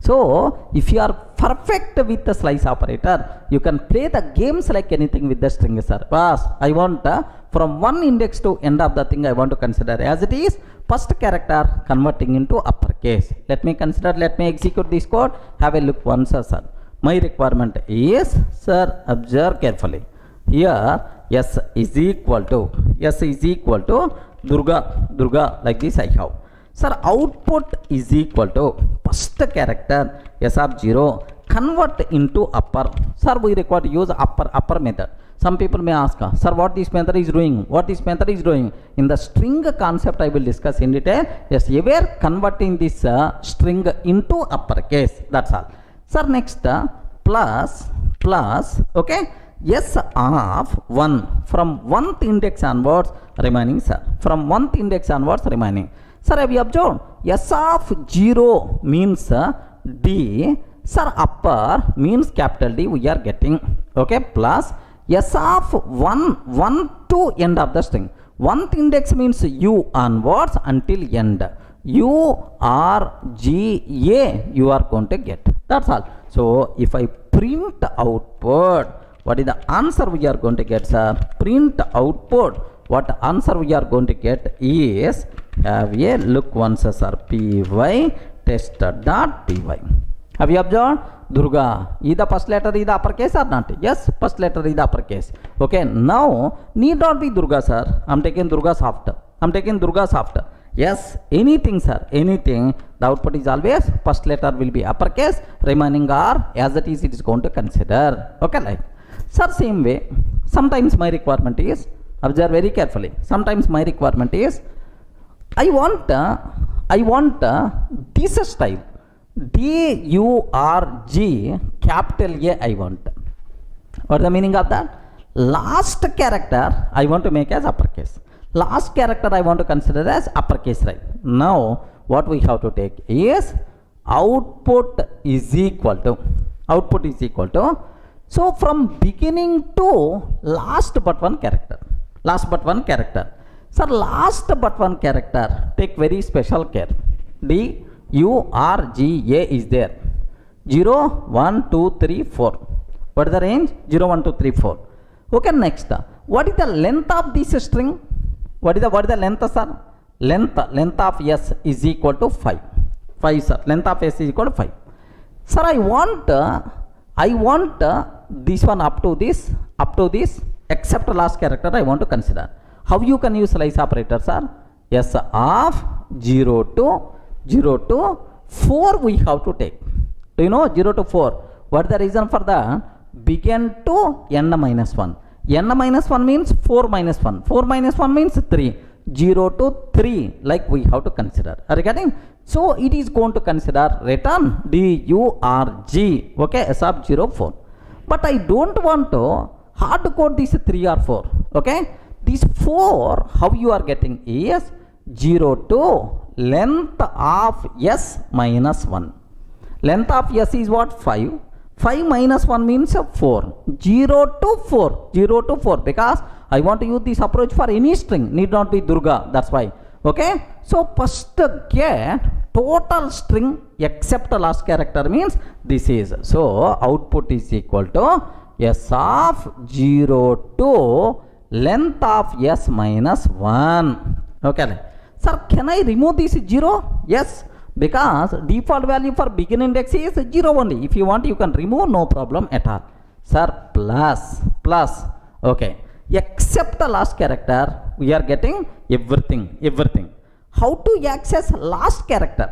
So if you are perfect with the slice operator, you can play the games like anything with the string, sir. Pass. I want from one index to end of the thing I want to consider as it is first character converting into uppercase. Let me execute this code. Have a look once, sir. My requirement is, sir, observe carefully. Here S is equal to Durga like this I have. Sir, output is equal to first character S of 0 convert into upper. Sir, we require to use upper method. Some people may ask, sir, what this method is doing? In the string concept I will discuss in detail. Yes, we are converting this string into uppercase. That's all. Sir, next plus, okay, S of 1 from 1th index onwards remaining, sir. From 1th index onwards remaining. Sir, have you observed? S of 0 means D. Sir, upper means capital D we are getting. Okay, plus S of 1 to end of the string. 1th index means U onwards until end. U R G A you are going to get. That's all. So if I print output, what is the answer we are going to get, sir? Print output. What answer we are going to get is, have a look once, sir. Py test.py. Have you observed? Durga. Is the first letter is the uppercase or not? Yes, first letter is the uppercase. Okay, now need not be Durga, sir. I'm taking Durga soft. Yes, anything, sir, anything. The output is always first letter will be uppercase, remaining are as it is going to consider. Okay, like. Sir, same way, sometimes my requirement is, observe very carefully, sometimes my requirement is, I want this style, D-U-R-G, capital A I want. What is the meaning of that? Last character I want to make as uppercase. Last character I want to consider as uppercase, right? Now, what we have to take is, output is equal to, so from beginning to last but one character. Sir, last but one character, take very special care. D, U, R, G, A is there. 0, 1, 2, 3, 4. What is the range? 0, 1, 2, 3, 4. Okay, next. What is the length of this string? What is the length, sir? Length of S is equal to 5. 5, sir. Length of S is equal to 5. Sir, I want this one up to this, except last character I want to consider. How you can use slice operator, sir? S of 0 to 4 we have to take. Do you know 0 to 4? What is the reason for that? Begin to n minus 1. N minus 1 means 4 minus 1. 4 minus 1 means 3. 0 to 3 like we have to consider. Are you getting? So it is going to consider return D-U-R-G. Okay, S of 0, 4. But I don't want to hard code this 3 or 4. Okay, this 4 how you are getting is 0 to length of S minus 1. Length of S is what? 5. 5 minus 1 means 4. 0 to 4. Because I want to use this approach for any string. Need not be Durga. That's why. Okay. So first get total string except the last character means this is. So output is equal to S of 0 to length of S minus 1. Okay. Sir, can I remove this 0? Yes. Because default value for begin index is 0 only. If you want, you can remove, no problem at all. Sir, plus. Okay. Except the last character, we are getting everything. How to access last character?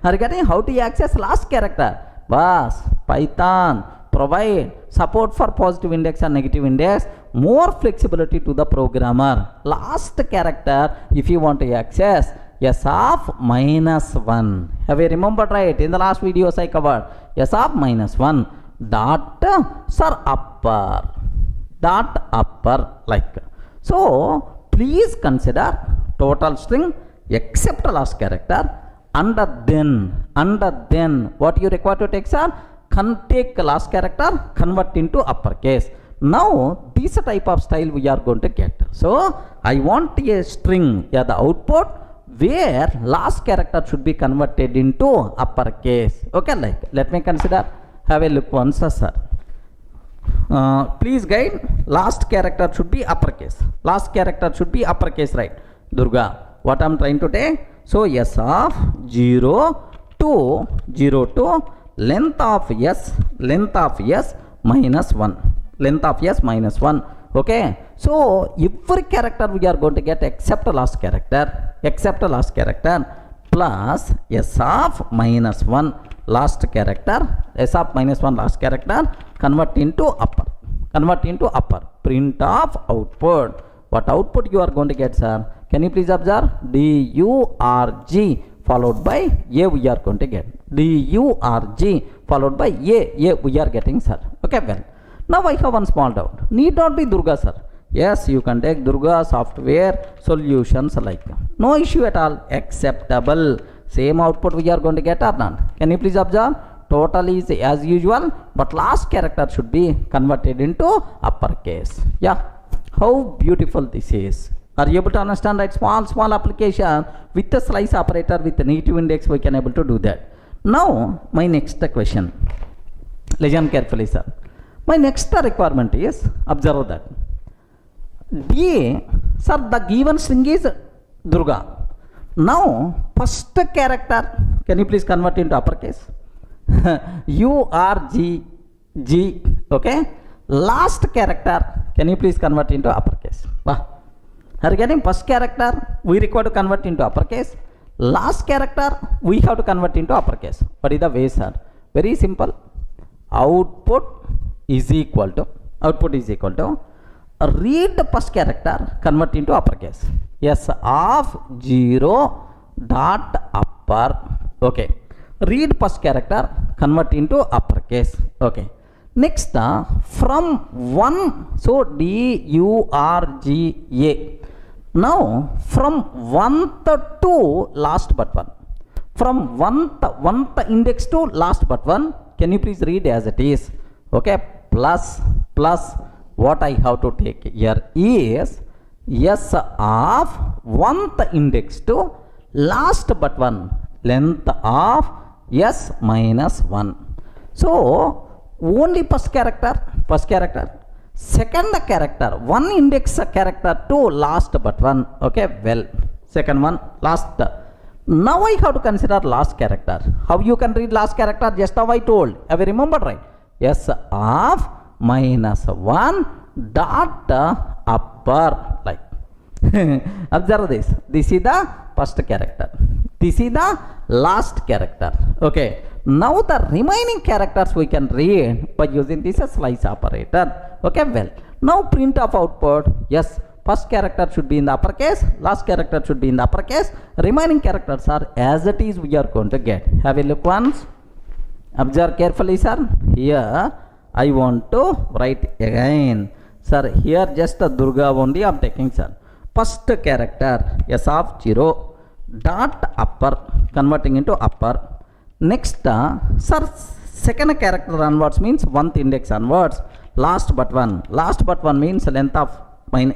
Are you getting how to access last character? Bas, Python provide support for positive index and negative index, more flexibility to the programmer. Last character, if you want to access, s of minus 1. Have you remembered, right? In the last videos I covered s of minus 1 dot sir upper like. So please consider total string except last character, and then what you require to take, sir? Take last character, convert into uppercase. Now this type of style we are going to get. So I want a string, the output where last character should be converted into uppercase. Okay, like let me consider. Have a look once, sir. Please guide. Last character should be uppercase. Last character should be uppercase, right? Durga, what I'm trying to take? So s of 0 to length of s minus 1. Length of s minus 1. Okay, so every character we are going to get except last character plus s of minus 1 last character, s of minus 1 last character, convert into upper, print of output. What output you are going to get, sir? Can you please observe? DURG followed by a we are going to get. DURG followed by a we are getting, sir. Okay, well, now I have one small doubt. Need not be Durga, sir. Yes, you can take Durga software solutions like. No issue at all. Acceptable. Same output we are going to get or not? Can you please observe? Total is as usual, but last character should be converted into uppercase. Yeah, how beautiful this is. Are you able to understand, right? Small application with a slice operator with a native index, we can able to do that. Now my next question, listen carefully, sir. My next requirement is, observe that sir, the given string is Durga. Now first character, can you please convert into uppercase? URG, okay. Last character, can you please convert into uppercase? Are you getting? First character we require to convert into uppercase, last character we have to convert into uppercase. What is the way, sir? Very simple. Output is equal to read the first character, convert into uppercase. S of 0 dot upper. Okay, read first character, convert into uppercase. Okay, next from 1, so DURGA. Now from 1th to last but 1, from 1th index to last but 1, can you please read as it is? Okay, plus what I have to take here is s of 1th index to last but 1, length of s minus 1. So only first character, second character, one index character to last but 1. Okay, well, second one last. Now I have to consider last character. How you can read last character? Just how I told. Have you remembered, right? S of minus 1 dot upper, like. Observe this. This is the first character. This is the last character. Okay. Now the remaining characters we can read by using this slice operator. Okay, well, now print of output. Yes, first character should be in the uppercase, last character should be in the uppercase, remaining characters are as it is we are going to get. Have a look once. Observe carefully, sir. Here I want to write again, sir. Here just Durga only I am taking, sir. First character s of 0 dot upper, converting into upper. Next, sir, second character onwards means 1th index onwards, last but 1. Last but 1 means length of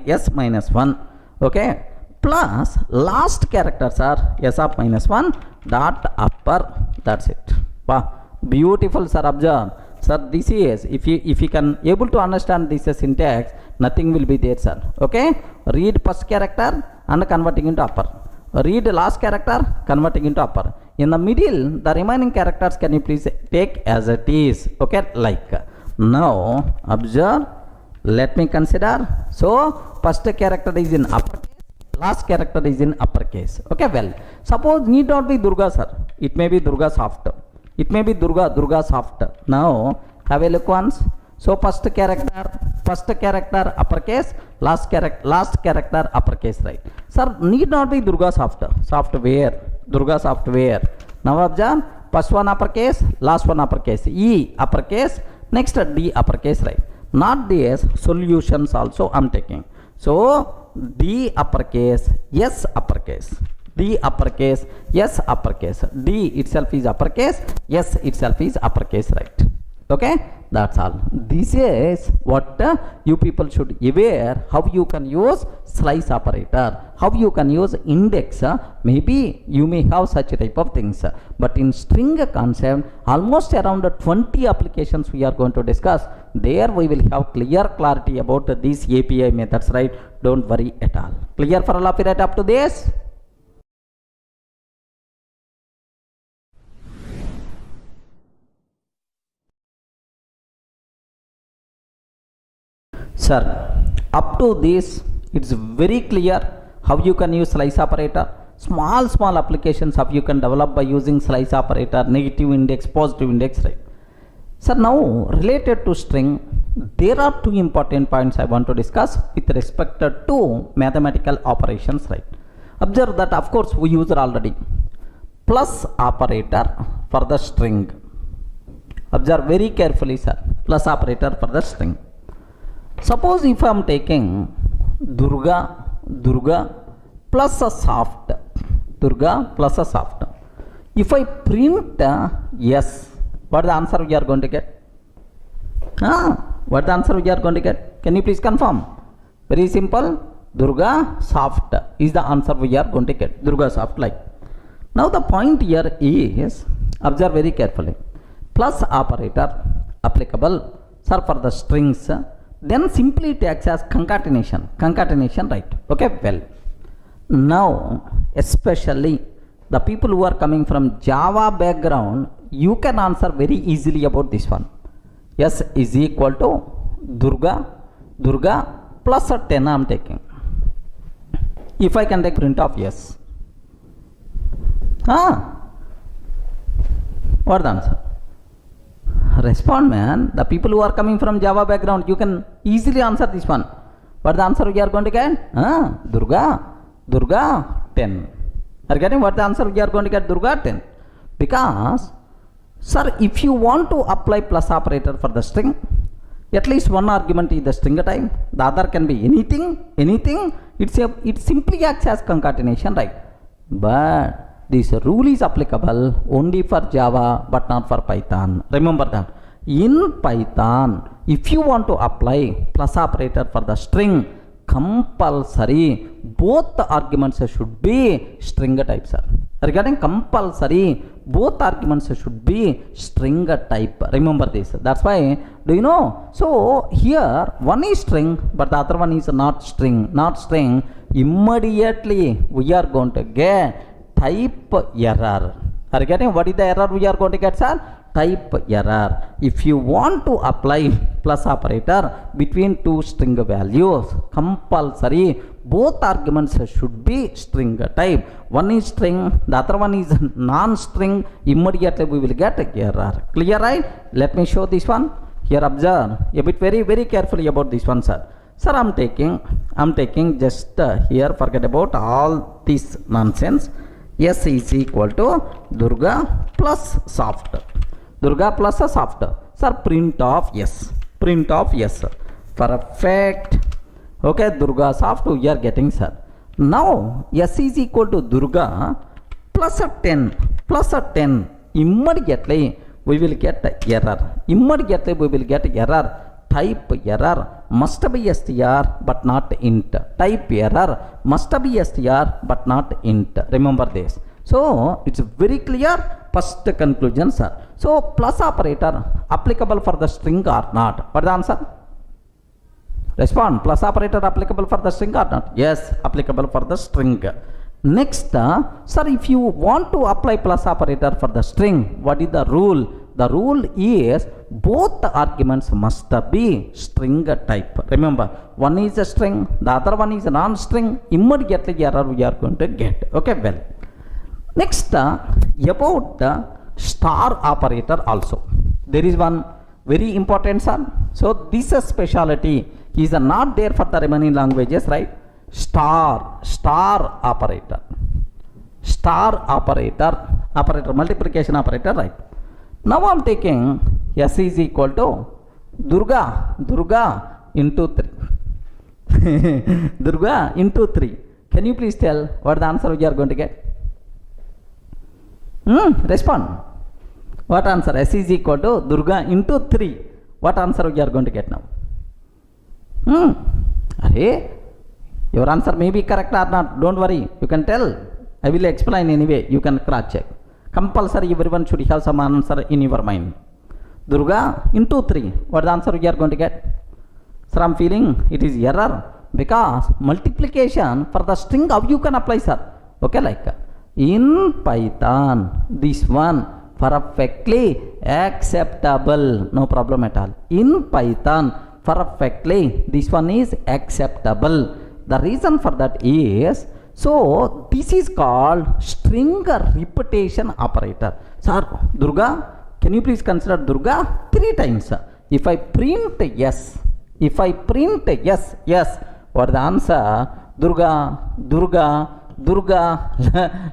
s minus 1. Okay, plus last characters are s of minus 1 dot upper. That's it. Wow, beautiful, sir. Observe, sir, this is, if you can able to understand this syntax, nothing will be there, sir. Okay, read first character and converting into upper, read last character, converting into upper. In the middle, the remaining characters can you please take as it is. Okay, like. Now observe, let me consider. So first character is in uppercase, last character is in uppercase. Okay, well, suppose need not be Durga, sir. It may be Durga soft. It may be Durga soft. Now have a look once. So first character uppercase, last character uppercase, right? Sir, need not be Durga software. Durga software. Now observe, first one uppercase, last one uppercase. E uppercase, next D uppercase, right? Not this, solutions also I'm taking. So D uppercase, S uppercase. D uppercase, S uppercase. D itself is uppercase, S itself is uppercase, right? Okay, that's all. This is what you people should aware how you can use slice operator, how you can use index. Maybe you may have such type of things, but in string concept almost around 20 applications we are going to discuss. There we will have clear clarity about these API methods, right? Don't worry at all. Clear for all of you right up to this? Sir, up to this it's very clear how you can use slice operator. Small applications of you can develop by using slice operator, negative index, positive index, right? So now related to string, there are two important points I want to discuss with respect to mathematical operations, right? Observe that of course we used already plus operator for the string. Observe very carefully, sir. Plus operator for the string. Suppose if I am taking Durga plus a soft, Durga plus a soft. If I print yes, what the answer we are going to get? What the answer we are going to get? Can you please confirm? Very simple. Durga soft is the answer we are going to get. Durga soft, like. Now the point here is, observe very carefully. Plus operator applicable, sir, for the strings. Then simply it acts as concatenation, right? Okay, well, now especially the people who are coming from Java background, you can answer very easily about this one. S is equal to Durga plus a 10 I am taking. If I can take print of yes, what the answer? Respond, man. The people who are coming from Java background, you can easily answer this one. What the answer we are going to get? Durga 10. Are you getting what the answer we are going to get? Durga 10. Because, sir, if you want to apply plus operator for the string, at least one argument is the string type. The other can be anything. It simply acts as concatenation, right? But this rule is applicable only for Java but not for Python. Remember that. In Python, if you want to apply plus operator for the string, compulsory both the arguments should be string type, sir. Regarding compulsory, both arguments should be string type. Remember this. That's why, do you know? So here one is string but the other one is not string. Immediately we are going to get type error. Are you getting what is the error we are going to get, sir? Type error. If you want to apply plus operator between two string values, compulsory both arguments should be string type. One is string, the other one is non-string. Immediately we will get error. Clear, right? Let me show this one. Here observe a bit very carefully about this one, sir. Sir, I'm taking just here, forget about all this nonsense. S is equal to Durga plus soft. Durga plus a soft. Sir, print of yes. Perfect. Okay, Durga soft we are getting, sir. Now S is equal to Durga plus a 10. Immediately we will get error. Type error must be str but not int. Type error must be str but not int. Remember this. So it's very clear. First conclusion, sir. So plus operator applicable for the string or not? What the answer? Respond. Plus operator applicable for the string or not? Yes, applicable for the string. Next, sir, if you want to apply plus operator for the string, what is the rule? The rule is both the arguments must be string type. Remember, one is a string, the other one is a non-string. Immediately error we are going to get. Okay, well. Next, about the star operator also. There is one very important, sir. So this speciality is not there for the remaining languages, right? Star operator, multiplication operator, right? Now I'm taking S is equal to Durga into 3. Durga into 3. Can you please tell what the answer we are going to get? Respond. What answer? S is equal to Durga into 3. What answer we are going to get now? Your answer may be correct or not. Don't worry. You can tell. I will explain anyway. You can cross check. Compulsory everyone should have some answer in your mind. Durga into 3. What the answer we are going to get? Sir, I'm feeling it is error because multiplication for the string, how you can apply, sir? Okay, like in Python, this one perfectly acceptable, no problem at all. In Python, perfectly, this one is acceptable. The reason for that is, so this is called string repetition operator. Sir, Durga, can you please consider Durga 3 times? If I print yes, what the answer? Durga,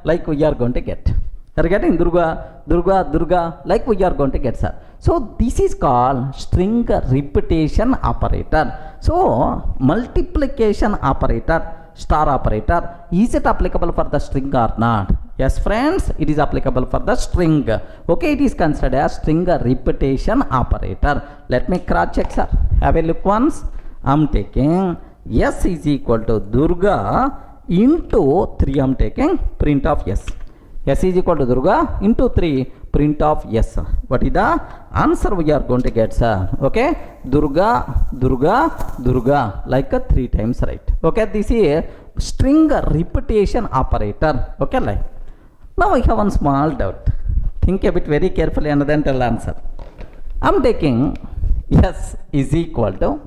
like we are going to get. You are getting Durga, like we are going to get, sir. So this is called string repetition operator. So multiplication operator, star operator, is it applicable for the string or not? Yes, friends, it is applicable for the string. Okay, it is considered as string repetition operator. Let me cross check, sir. Have a look once. I'm taking S is equal to Durga into 3. I'm taking print of S. S is equal to Durga into 3, print of S. What is the answer we are going to get, sir? Okay, Durga, like 3 times, right? Okay, this is string repetition operator. Okay, like. Now I have one small doubt. Think a bit very carefully and then tell the answer. I'm taking S is equal to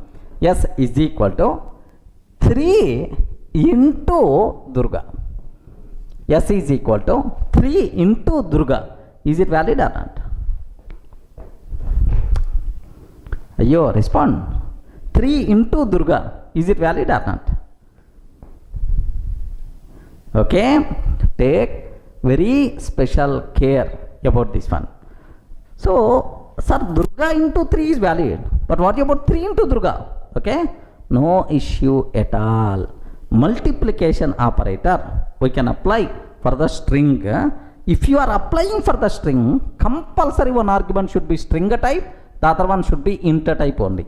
3 into Durga. S is equal to 3 into Durga. Is it valid or not? Ayo, respond. 3 into Durga. Is it valid or not? Okay, take very special care about this one. So, sir, Durga into 3 is valid. But what about 3 into Durga? Okay, no issue at all. Multiplication operator we can apply for the string. If you are applying for the string, compulsory one argument should be string type, the other one should be int type only.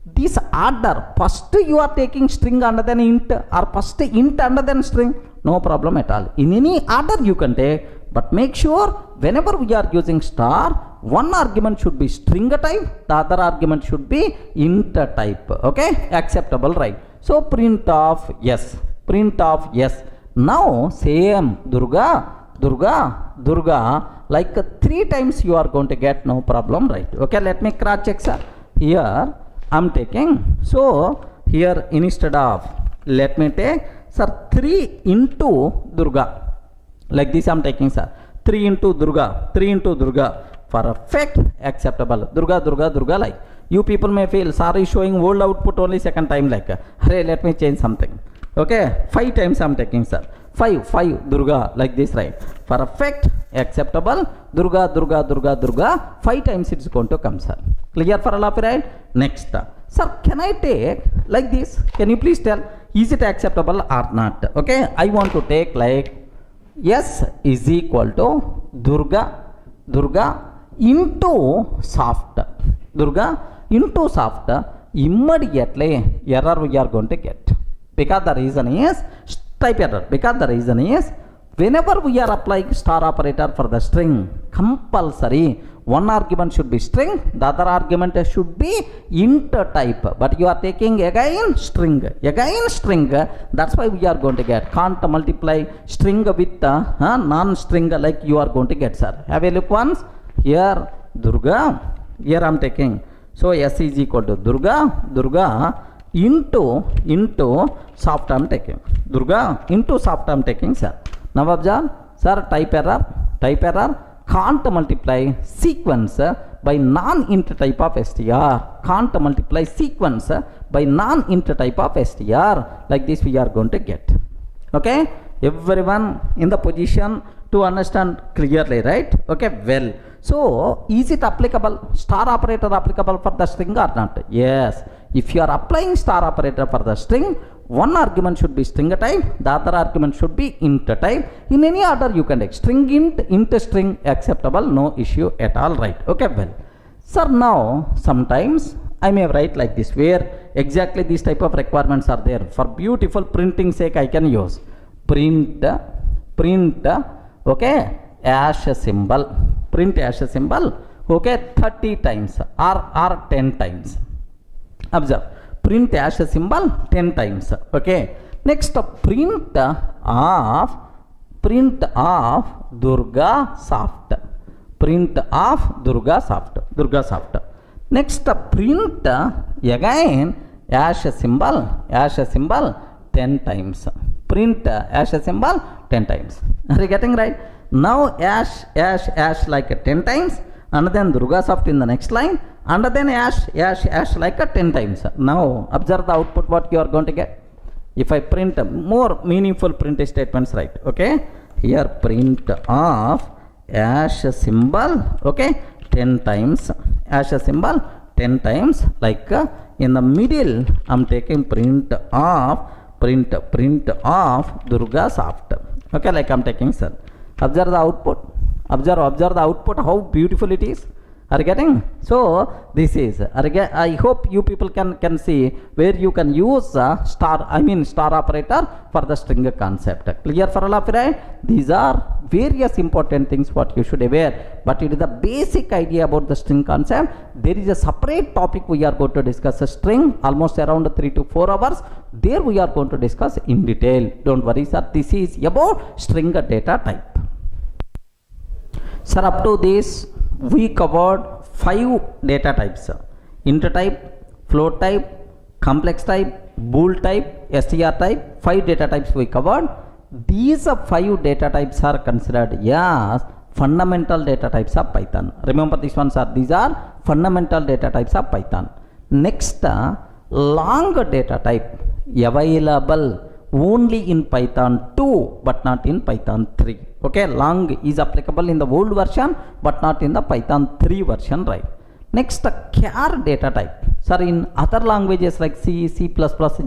This order, first you are taking string under then int, or first int under then string, no problem at all. In any order you can take, but make sure whenever we are using star, one argument should be string type, the other argument should be int type. Okay, acceptable, right? So print of yes. Now same Durga, like 3 times you are going to get, no problem, right? Okay, let me cross check, sir. Here I'm taking, so here instead of, let me take, sir, 3 into Durga. Like this I'm taking, sir. 3 into Durga. Perfect, acceptable. Durga, like. You people may feel, sorry, showing old output only second time, like. Hey, let me change something. Okay, 5 times I'm taking, sir. 5 Durga, like this, right? Perfect, acceptable. Durga, 5 times it's going to come, sir. Clear for all of you, right? Next, sir, can I take like this? Can you please tell, is it acceptable or not? Okay, I want to take like S is equal to Durga into soft. Immediately error we are going to get. Because the reason is type error. Because the reason is whenever we are applying star operator for the string, compulsory one argument should be string, the other argument should be int type. But you are taking again string. That's why we are going to get. Can't multiply string with non-string like you are going to get, sir. Have a look once. Here Durga. Here I am taking. So S is equal to Durga into soft I am taking. Durga into soft I am taking, sir. Now observe, sir, type error. Can't multiply sequence by non-int type of str, can't multiply sequence by non-int type of str. Like this we are going to get. Okay, everyone in the position to understand clearly, right? Okay, well, so is it applicable, star operator applicable for the string or not? Yes, if you are applying star operator for the string, one argument should be string type, the other argument should be int type. In any order you can take string int string, acceptable, no issue at all, right? Okay, well, sir, now sometimes I may write like this, where exactly these type of requirements are there. For beautiful printing sake, I can use print, okay, hash symbol, print hash symbol, okay, 30 times or 10 times. Observe, print hash symbol 10 times. Okay, next print of Durga soft, print of Durga soft. Next print again hash symbol 10 times, print hash symbol 10 times. Are you getting right? Now hash like 10 times, and then Durga soft in the next line, and then hash like 10 times. Now observe the output what you are going to get. If I print more meaningful print statements, right? Okay, here print of hash symbol, okay, 10 times, hash symbol 10 times, like in the middle I'm taking print of Durga soft. Okay, like I'm taking, sir. Observe the output. Observe the output, how beautiful it is. Are you getting? So this is, I hope you people can see where you can use star operator for the string concept. Clear for all of you, right? These are various important things what you should aware, but it is the basic idea about the string concept. There is a separate topic we are going to discuss, a string, almost around 3 to 4 hours. There we are going to discuss in detail. Don't worry, sir, this is about string data type. Sir, up to this we covered 5 data types: int type, float type, complex type, bool type, str type. 5 data types we covered. These 5 data types are considered as fundamental data types of Python. Remember, these are fundamental data types of Python. Next, long data type available only in Python 2 but not in Python 3. Okay, long is applicable in the old version but not in the Python 3 version, right? Next, char data type. Sir, in other languages like C, C++,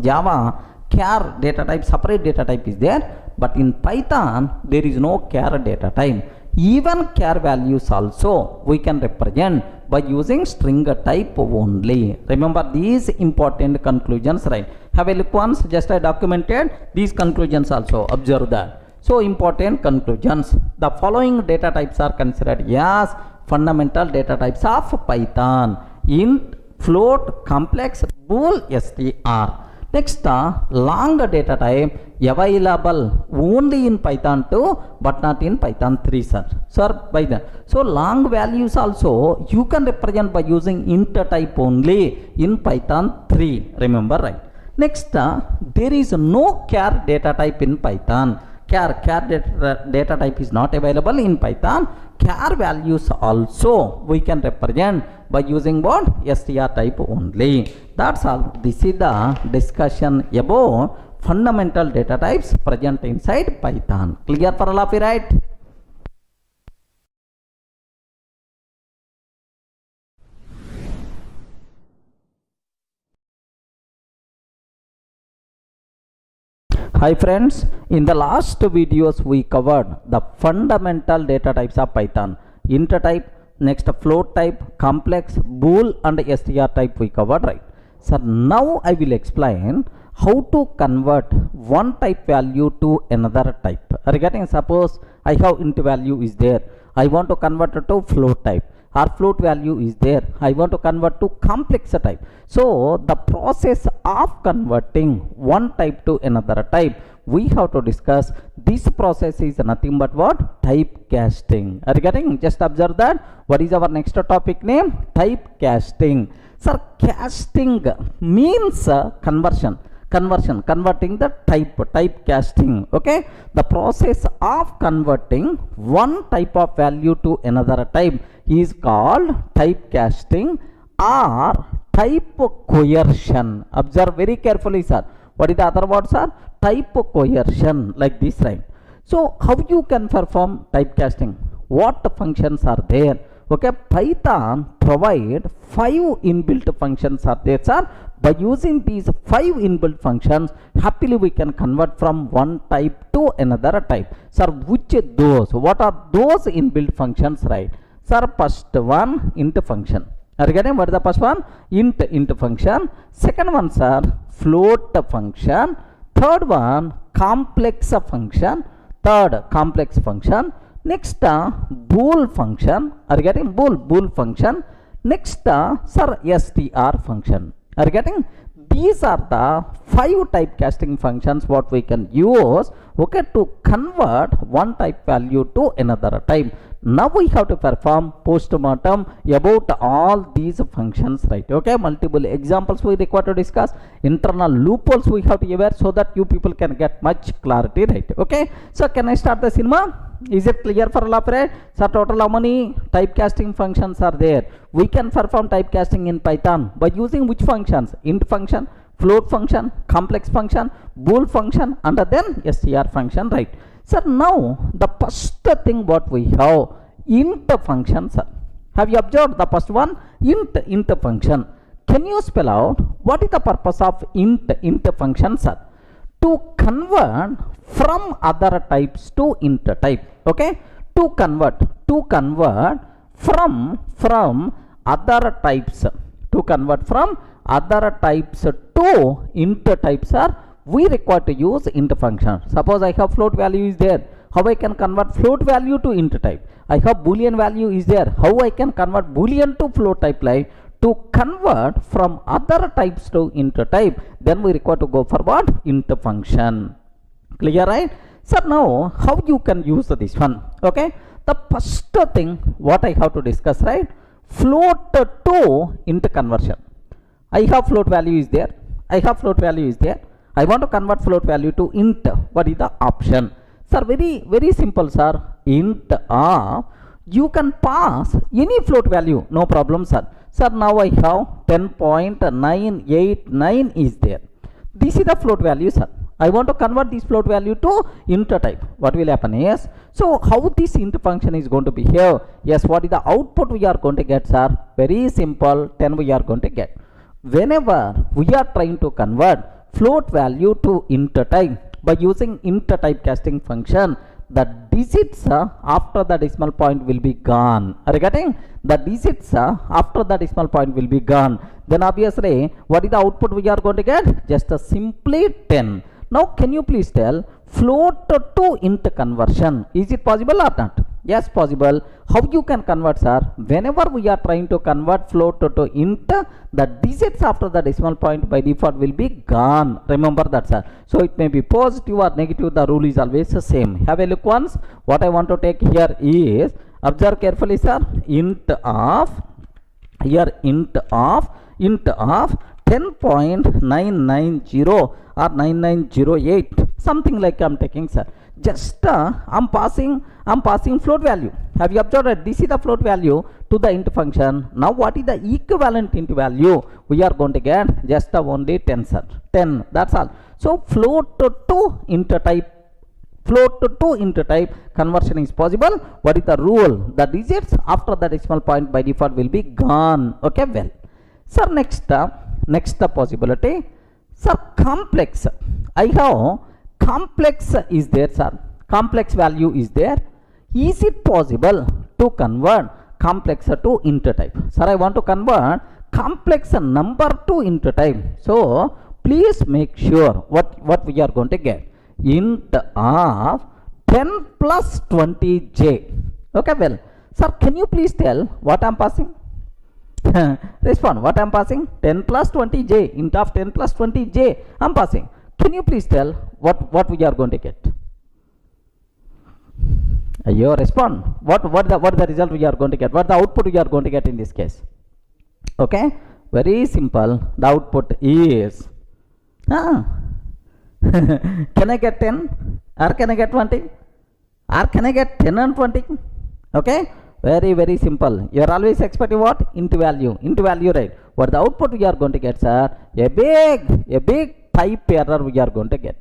Java, char data type, separate data type is there, but in Python there is no char data type. Even char values also we can represent by using string type only. Remember these important conclusions, right? Have a look once, just I documented these conclusions also. Observe that. So important conclusions. The following data types are considered as fundamental data types of Python: int, float, complex, bool, str. Next, long data type available only in Python 2 but not in Python 3, sir. By that. So long values also you can represent by using int type only in Python 3. Remember, right? Next, there is no char data type in Python. Char data type is not available in Python. Char values also we can represent by using what? str type only. That's all. This is the discussion about fundamental data types present inside Python. Clear for all of you, right? Hi friends, in the last videos we covered the fundamental data types of Python: int type, next float type, complex, bool and str type we covered, right? So now I will explain how to convert one type value to another type. Regarding, suppose I have int value is there, I want to convert it to float type, or float value is there, I want to convert to complex type. So the process of converting one type to another type we have to discuss. This process is nothing but what? Typecasting. Are you getting? Just observe that. What is our next topic name? Typecasting. Sir, casting means conversion. converting the typecasting. Okay, the process of converting one type of value to another type is called typecasting or type coercion. Observe very carefully, sir. What is the other word, sir? Type coercion, like this, right? So how you can perform typecasting? What functions are there? Okay, Python provide 5 inbuilt functions are there, sir. By using these 5 inbuilt functions, happily we can convert from one type to another type. Sir, which those? What are those inbuilt functions, right? Sir, first one, int function. Are you getting what is the first one? Int function. Second one, sir, float function. Third one, complex function. Third, complex function. Next, bool function. Are you getting bool function? Next, sir, str function. Are you getting? These are the 5 typecasting functions what we can use, okay, to convert one type value to another type. Now we have to perform postmortem about all these functions, right? Okay, multiple examples we require to discuss, internal loopholes we have to aware, so that you people can get much clarity, right? Okay, so can I start the cinema? Is it clear for all of it? So total how many typecasting functions are there? We can perform typecasting in Python by using which functions? Int function, float function, complex function, bool function, and then str function, right? So now the first thing what we have, int function, sir. Have you observed the first one? Int function. Can you spell out what is the purpose of int function, sir? To convert from other types to int type. Okay, to convert from other types, to convert from other types to int types, are we require to use int function. Suppose I have float value is there, how I can convert float value to int type? I have boolean value is there, how I can convert boolean to float type? Like to convert from other types to int type, then we require to go for what? Int function. Clear, right? So now how you can use this one? Okay, the first thing what I have to discuss, right? Float to int conversion. I have float value is there, I want to convert float value to int. What is the option? Sir, very simple, sir. Int of, you can pass any float value, no problem, sir. Sir, now I have 10.989 is there. This is the float value, sir. I want to convert this float value to int type. What will happen is, so how this int function is going to be here? Yes, what is the output we are going to get, sir? Very simple, 10 we are going to get. Whenever we are trying to convert float value to int type by using int typecasting function, the digits after the decimal point will be gone. Are you getting? The digits after the decimal point will be gone. Then obviously, what is the output we are going to get? Just simply 10. Now, can you please tell float to int conversion? Is it possible or not? Yes, possible. How you can convert, sir? Whenever we are trying to convert float to int, the digits after the decimal point by default will be gone. Remember that, sir. So it may be positive or negative. The rule is always the same. Have a look once. What I want to take here is, observe carefully, sir. Int of 10.990 or 9908, something like I'm taking, sir. Just I'm passing float value. Have you observed that this is the float value to the int function? Now what is the equivalent int value? We are going to get just only 10, sir. 10, that's all. So float to int type conversion is possible. What is the rule? The digits after the decimal point by default will be gone. Okay, well, sir, next possibility, sir, complex. I have complex is there, sir. Complex value is there. Is it possible to convert complex to int type? Sir, I want to convert complex number to int type. So please make sure what we are going to get. Int of 10 plus 20j. Okay, well, sir, can you please tell what I am passing? Respond. What I am passing? 10 plus 20j. Int of 10 plus 20j I am passing. Can you please tell what we are going to get? You respond. What the result we are going to get? What the output we are going to get in this case? Okay, very simple. The output is Can I get 10 or can I get 20 or can I get 10 and 20? Okay, very simple. You are always expecting what? Int value, right? What the output we are going to get, sir? A big type error we are going to get.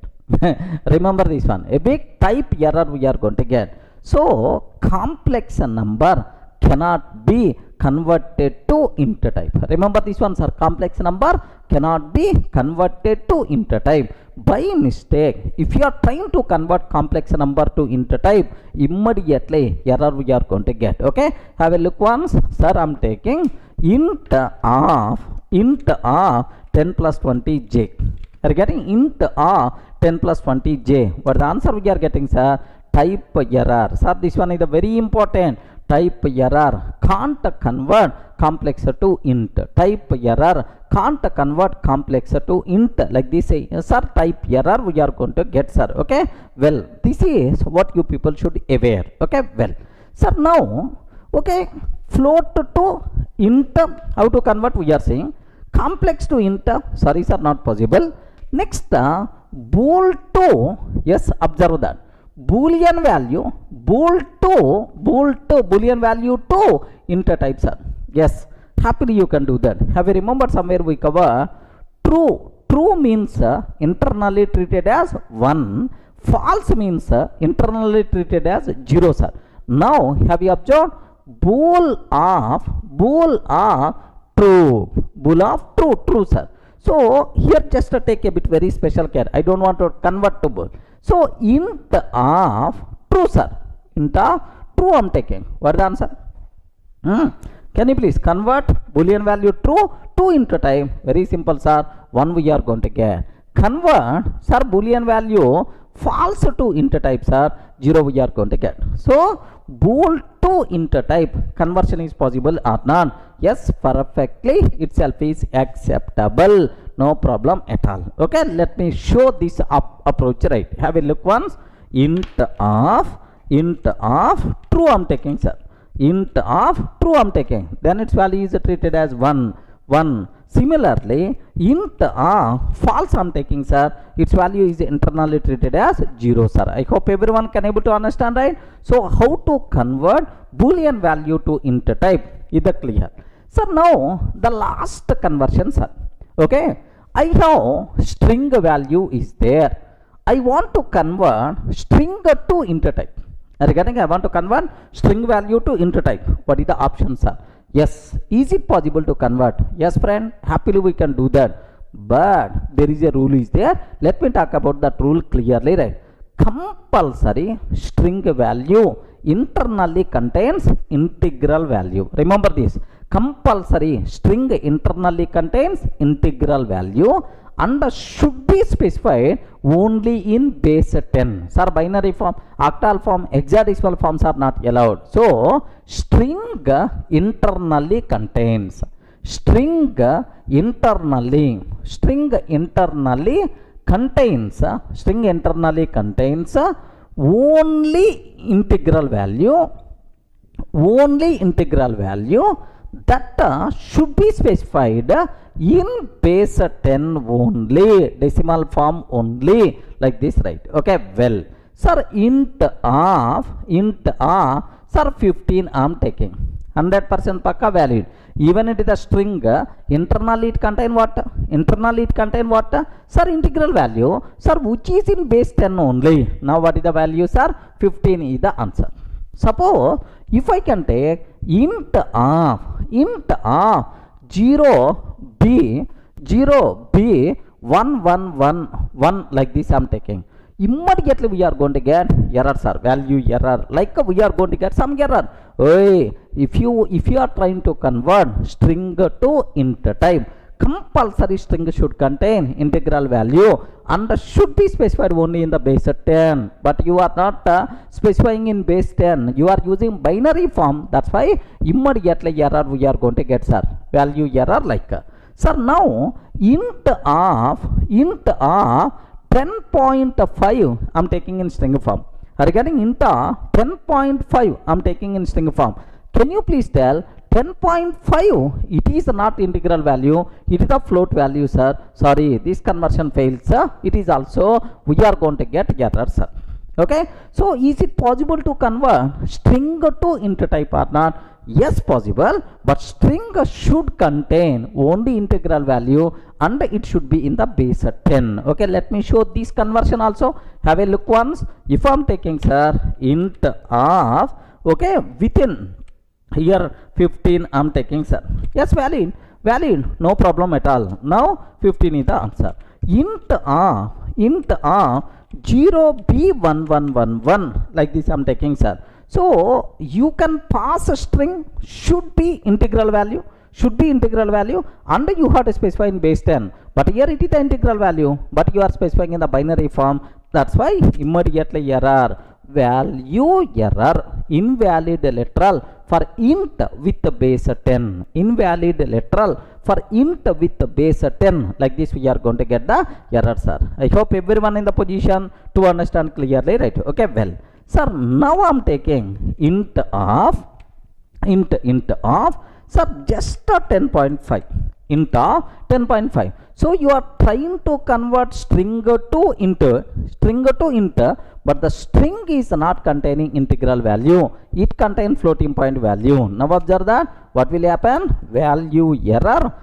Remember this one, a big type error we are going to get. So complex number cannot be converted to int type. Remember this one, sir, complex number cannot be converted to int type. By mistake, if you are trying to convert complex number to int type, immediately error we are going to get. Okay, have a look once. Sir, I'm taking int of 10 plus 20j. We are getting int of 10 plus 20j. What the answer we are getting, sir? Type error. Sir, this one is a very important. Type error, can't convert complex to int. Type error, can't convert complex to int. Like this, sir, type error we are going to get, sir. Okay, well, this is what you people should aware. Okay, well, sir, now, okay, float to int, how to convert we are saying. Complex to int, sorry, sir, not possible. Next, bool to, yes, observe that. Boolean value, bool to Boolean value to int type, sir. Yes, happily you can do that. Have you remembered somewhere we cover true? True means internally treated as 1. False means internally treated as 0, sir. Now have you observed? Bool of true, sir. So here just take a bit very special care. I don't want to convert to bool. So int of true, sir. Int of true I'm taking. What is the answer? Can you please convert Boolean value true to int type? Very simple, sir. 1 we are going to get. Convert, sir, Boolean value false to int type, sir. 0 we are going to get. So bool to int type conversion is possible or not? Yes, perfectly itself is acceptable. No problem at all. Okay, let me show this approach, right? Have a look once. Int of true I'm taking, sir. Int of true I'm taking. Then its value is treated as 1. Similarly, int of false I'm taking, sir. Its value is internally treated as 0, sir. I hope everyone can able to understand, right? So how to convert Boolean value to int type? Is that clear? So now the last conversion, sir. Okay, I have string value is there. I want to convert string to int type. Regarding I want to convert string value to int type. What is the option, sir? Yes, is it possible to convert? Yes, friend, happily we can do that. But there is a rule is there. Let me talk about that rule clearly, right? Compulsory string value internally contains integral value. Remember this. Compulsory string internally contains integral value and should be specified only in base 10. Sir, binary form, octal form, hexadecimal forms are not allowed. So string internally contains only integral value that should be specified in base 10 only, decimal form only, like this, right? Okay, well, sir, int of sir, 15 I am taking. 100% pakka valid. Even it is a string, internally it contain what? Sir, integral value, sir, which is in base 10 only. Now what is the value, sir? 15 is the answer. Suppose if I can take int of 0b 1111, like this I am taking. Immediately we are going to get error, sir, value error. Like we are going to get some error. Hey, if you are trying to convert string to int type, compulsory string should contain integral value and should be specified only in the base 10. But you are not specifying in base 10. You are using binary form. That's why immediately error we are going to get, sir. Value error like. Sir, now int of 10.5 I'm taking in string form. Regarding int 10.5 I'm taking in string form. Can you please tell 10.5, it is not integral value, it is a float value, sir. Sorry, this conversion fails, sir. It is also, we are going to get error, sir. Okay, so is it possible to convert string to int type or not? Yes, possible, but string should contain only integral value and it should be in the base 10. Okay, let me show this conversion also. Have a look once. If I am taking, sir, int of, okay, within here 15 I am taking, sir. Yes, valid, no problem at all. Now 15 is the answer. Int of 0b1111, like this I am taking, sir. So you can pass a string, should be integral value, and you have to specify in base 10, but here it is the integral value, but you are specifying in the binary form. That's why immediately error, value error, invalid literal for int with the base 10, invalid literal for int with the base 10. Like this we are going to get the error, sir. I hope everyone in the position to understand clearly, right? Okay, well, sir, now I am taking int of, sir, just a 10.5, int of 10.5. So you are trying to convert string to int, but the string is not containing integral value, it contains floating point value. Now observe that, what will happen? Value error,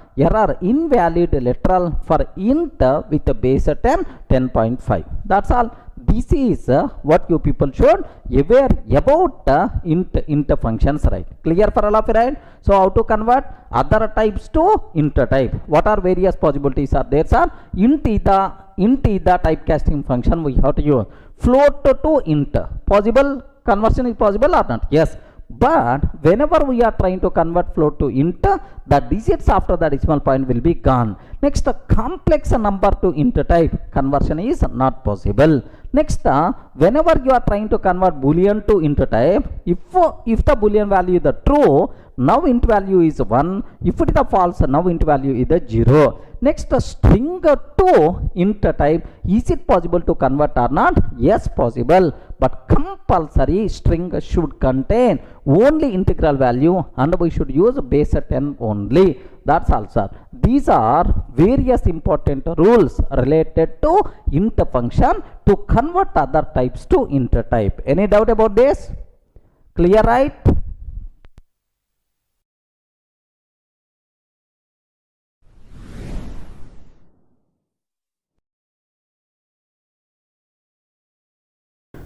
invalid literal for int with the base 10.5. That's all. This is what you people should aware about int functions, right? Clear for all of you, right? So how to convert other types to int type? What are various possibilities are there, sir? Int is the typecasting function we have to use. Float to int, possible conversion is possible or not? Yes. But whenever we are trying to convert float to int, the digits after the decimal point will be gone. Next, complex number to int type conversion is not possible. Next, whenever you are trying to convert boolean to int type, if the boolean value is the true, now int value is 1. If it is a false, now int value is the 0. Next, string to int type, is it possible to convert or not? Yes, possible, but compulsory string should contain only integral value and we should use base 10 only. That's all, sir. These are various important rules related to int function to convert other types to int type. Any doubt about this? Clear, right?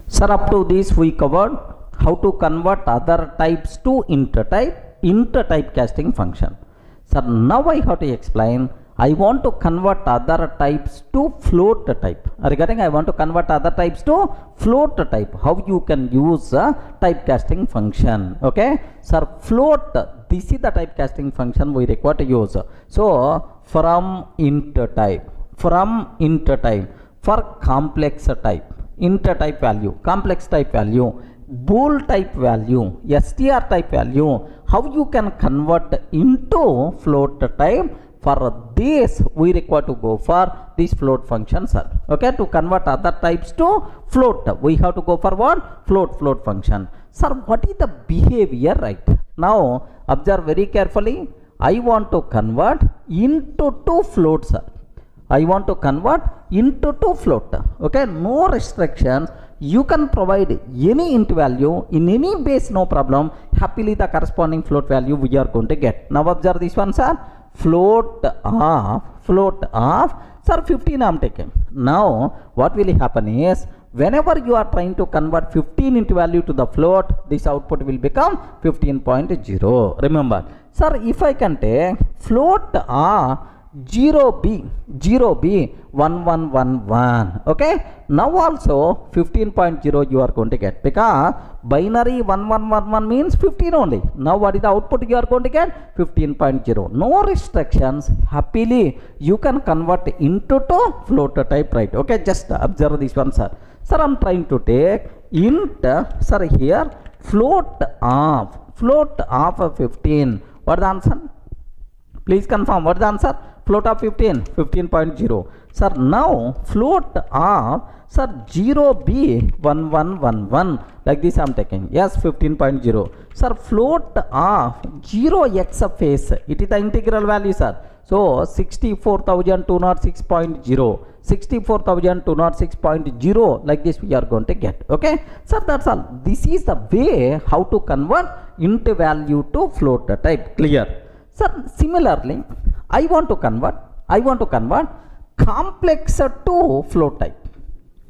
Sir, up to this we covered how to convert other types to int typecasting function. Sir, now I have to explain, I want to convert other types to float type. Regarding I want to convert other types to float type, how you can use a typecasting function. Okay, sir, float, this is the typecasting function we require to use. So from int type for complex type, int type value, complex type value, bool type value, str type value, how you can convert into float type. For this we require to go for this float function, sir. Okay, to convert other types to float, we have to go for what? Float function. Sir, what is the behavior, right? Now observe very carefully. I want to convert into two float, sir. I want to convert into two float. Okay, no restrictions. You can provide any int value in any base, no problem. Happily the corresponding float value we are going to get. Now observe this one, sir. Float of, sir, 15 I am taking. Now what will happen is, whenever you are trying to convert 15 into value to the float, this output will become 15.0. Remember, sir, if I can take float 0b 1111, okay, now also 15.0 you are going to get, because binary 1111 means 15 only. Now what is the output you are going to get? 15.0. no restrictions, happily you can convert into to float type, right? Okay, just observe this one, sir. Sir, I am trying to take int, sir, here float of 15. What is the answer? Please confirm, what is the answer? float of 15, 15.0. Sir, now float of, sir, 0b1111, like this I am taking. Yes, 15.0. Sir, float of 0x face, it is the integral value, sir. So 64,206.0, 64,206.0, like this we are going to get. Okay, so that's all. This is the way how to convert int value to float type. Clear? Sir, similarly, I want to convert complex to float type.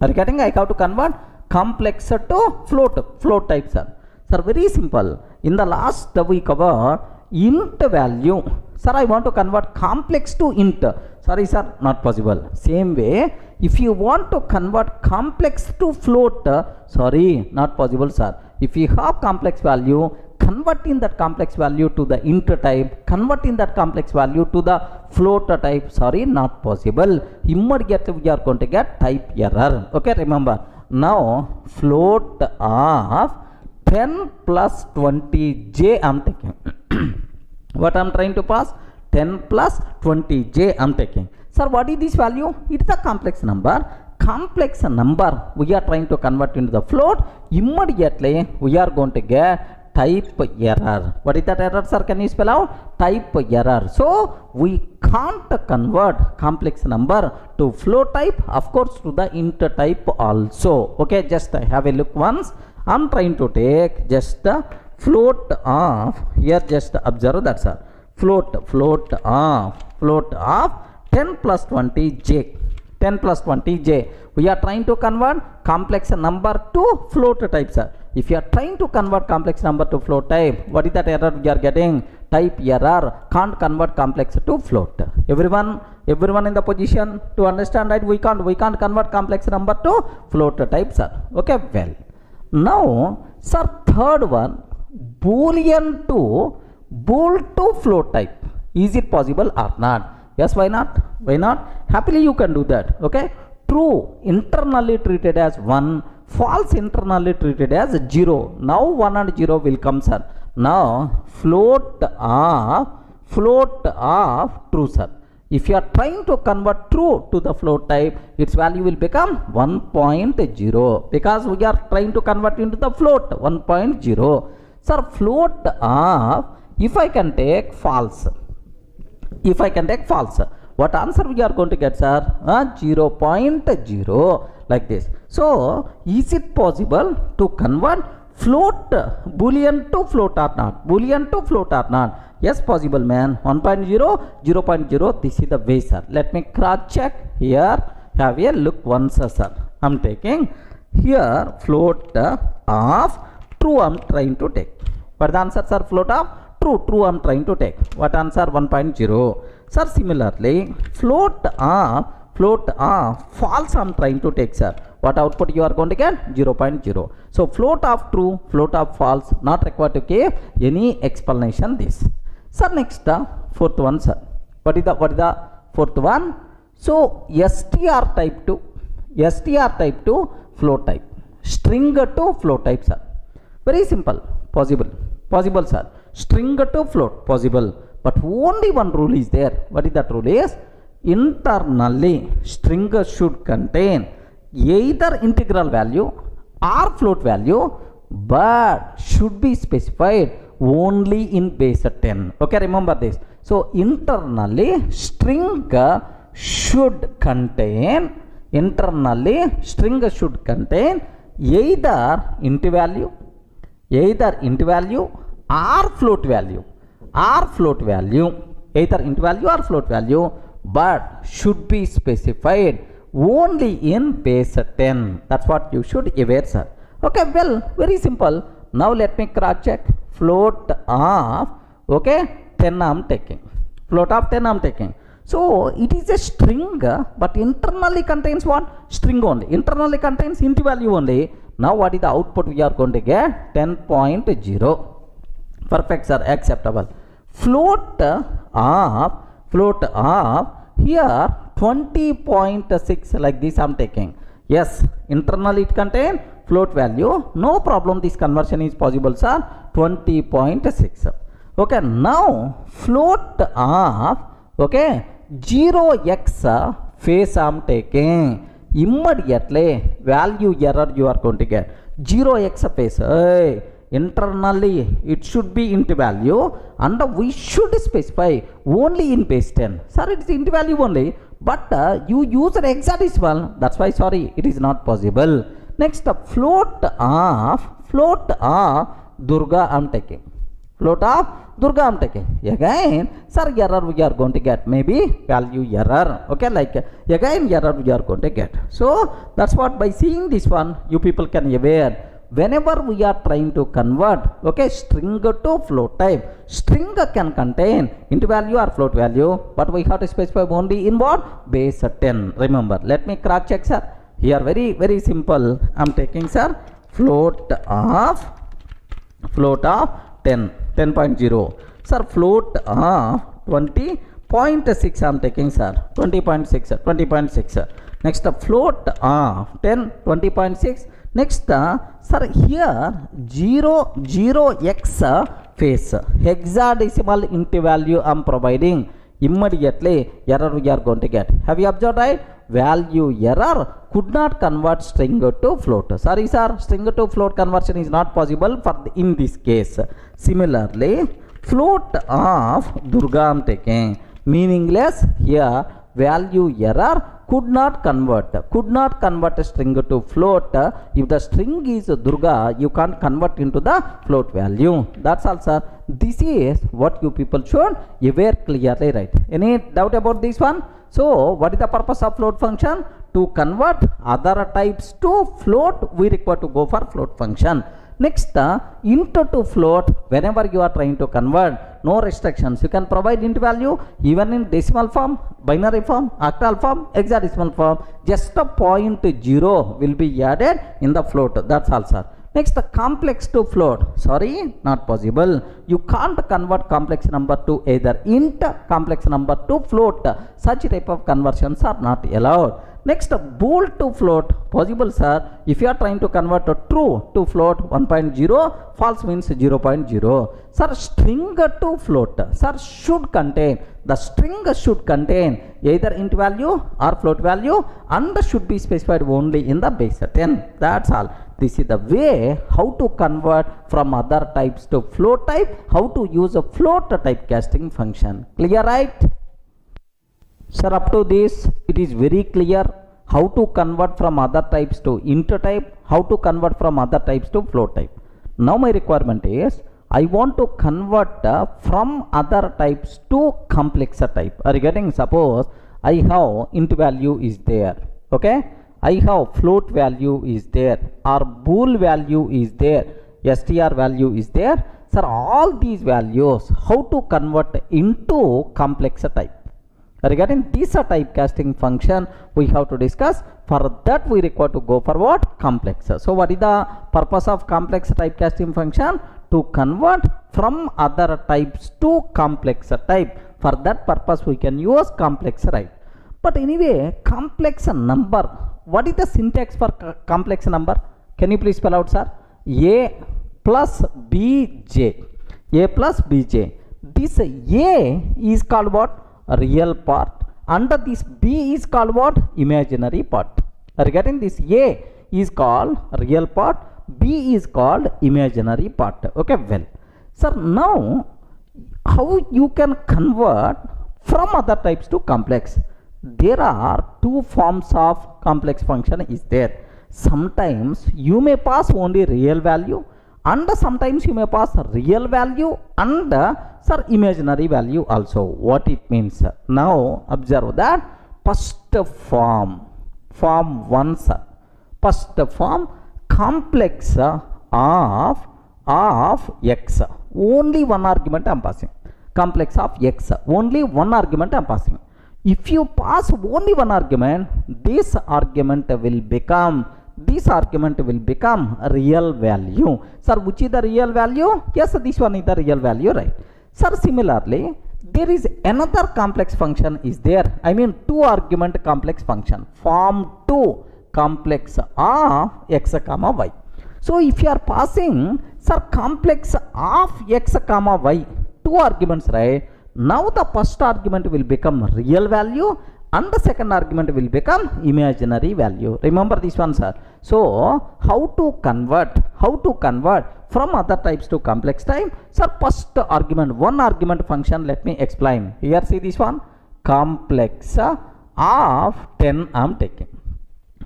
Are you getting? I have to convert complex to float type, sir. Sir, very simple. In the last we covered int value. Sir, I want to convert complex to int. Sorry, sir, not possible. Same way, if you want to convert complex to float, sorry, not possible, sir. If you have complex value, converting that complex value to the int type, converting that complex value to the float type, sorry, not possible. Immediately we are going to get type error. Okay, remember. Now, float of 10 plus 20j I am taking. What I am trying to pass? 10 plus 20j I am taking. Sir, what is this value? It is a complex number. Complex number we are trying to convert into the float. Immediately we are going to get type error. What is that error, sir? Can you spell out? Type error. So we can't convert complex number to float type, of course to the int type also. Okay, just have a look once. I am trying to take just the float of, here just observe that, sir. Float of 10 plus 20j. 10 plus 20j. We are trying to convert complex number to float type, sir. If you are trying to convert complex number to float type, what is that error we are getting? Type error. Can't convert complex to float. Everyone in the position to understand, right? We can't convert complex number to float type, sir. Okay, well. Now, sir, third one, boolean to bool to float type. Is it possible or not? Yes, why not? Why not? Happily you can do that. Okay, true internally treated as 1, false internally treated as 0. Now 1 and 0 will come, sir. Now float of true, sir. If you are trying to convert true to the float type, its value will become 1.0, because we are trying to convert into the float 1.0. Sir, float of, if I can take false, what answer we are going to get, sir? 0.0, like this. So is it possible to convert float boolean to float or not? Boolean to float or not? Yes, possible, man. 1.0, 0.0, this is the way, sir. Let me cross check here. Have a look once, sir. I am taking here float of true I am trying to take. What the answer, sir? Float of true I am trying to take. What answer? 1.0. Sir, similarly, float of false I am trying to take, sir. What output you are going to get? 0.0. So float of true, float of false, not required to give any explanation this. Sir, next fourth one, sir. What is the fourth one? So str type to float type, string to float type, sir. Very simple. Possible, sir. String to float, possible. But only one rule is there. What is that rule? Is internally string should contain either integral value or float value, but should be specified only in base 10. Okay, remember this. So internally string should contain either int value or float value, either int value or float value, but should be specified only in base 10. That's what you should aware, sir. Okay, well, very simple. Now let me cross check. Float of 10 I am taking. Float of 10 I am taking. So it is a string, but internally contains what? String only. Internally contains int value only. Now what is the output we are going to get? 10.0. Perfect, sir. Acceptable. Float of here 20.6, like this I am taking. Yes, internally it contains float value. No problem. This conversion is possible, sir. 20.6. Okay, now float of 0x face I am taking, immediately value error you are going to get. 0x face, internally it should be int value and we should specify only in base 10. Sir, it is int value only, but you use an hexadecimal, that's why sorry, it is not possible. Next, float of Durga I am taking. Float of Durga I am taking. Again, sir, error we are going to get, maybe value error. Okay, like again error we are going to get. So that's what, by seeing this one, you people can aware. Whenever we are trying to convert, okay, string to float type, string can contain int value or float value, but we have to specify only in what? Base 10. Remember, let me cross check, sir. Here very simple. I am taking, sir, float of 10.0. Sir, float of 20.6 I am taking, sir. 20.6. Next, float of 10, 20.6. Next, sir, here 0x face, hexadecimal int value I am providing. Immediately error we are going to get. Have you observed, right? Value error could not convert string to float. Sorry, sir, string to float conversion is not possible in this case. Similarly, float of Durga I am taking. Meaningless here, value error could not convert a string to float. If the string is Durga, you can't convert into the float value. That's all, sir. This is what you people should aware clearly, right? Any doubt about this one? So what is the purpose of float function? To convert other types to float, we require to go for float function. Next, int to float, whenever you are trying to convert, no restrictions. You can provide int value even in decimal form, binary form, octal form, hexadecimal form. Just a 0.0 will be added in the float. That's all, sir. Next, complex to float. Sorry, not possible. You can't convert complex number to either int, complex number to float. Such type of conversions are not allowed. Next, bool to float, possible, sir. If you are trying to convert a true to float 1.0, false means 0.0. Sir, string to float, sir, should contain, the string should contain either int value or float value and should be specified only in the base 10. That's all. This is the way how to convert from other types to float type, how to use a float typecasting function. Clear, right? Sir, up to this, it is very clear how to convert from other types to int type, how to convert from other types to float type. Now my requirement is, I want to convert from other types to complex type. Are you getting? Suppose I have int value is there, okay? I have float value is there, or bool value is there, str value is there. Sir, all these values, how to convert into complex type? Regarding this typecasting function, we have to discuss. For that, we require to go for what? Complex. So, what is the purpose of complex typecasting function? To convert from other types to complex type. For that purpose, we can use complex, right? But anyway, complex number. What is the syntax for complex number? Can you please spell out, sir? A plus bj. A plus bj. This A is called what? Real part, and this B is called what? Imaginary part. Regarding this, A is called real part, B is called imaginary part. Okay, well, sir, now how you can convert from other types to complex? There are two forms of complex function is there. Sometimes you may pass only real value, and sometimes you may pass real value and sir, imaginary value also. What it means? Now observe that first form 1, sir. First form, complex of x. Only one argument I am passing. Complex of x. Only one argument I am passing. If you pass only one argument, this argument will become real value. Sir, which is the real value? Yes, this one is the real value, right? Sir, similarly, there is another complex function is there. I mean, two argument complex function. Form 2 complex of x comma y. So, if you are passing, sir, complex of x comma y, two arguments, right? Now the first argument will become real value and the second argument will become imaginary value. Remember this one, sir. So how to convert from other types to complex type? Sir, first argument, one argument function, let me explain. Here see this one, complex of 10 I am taking.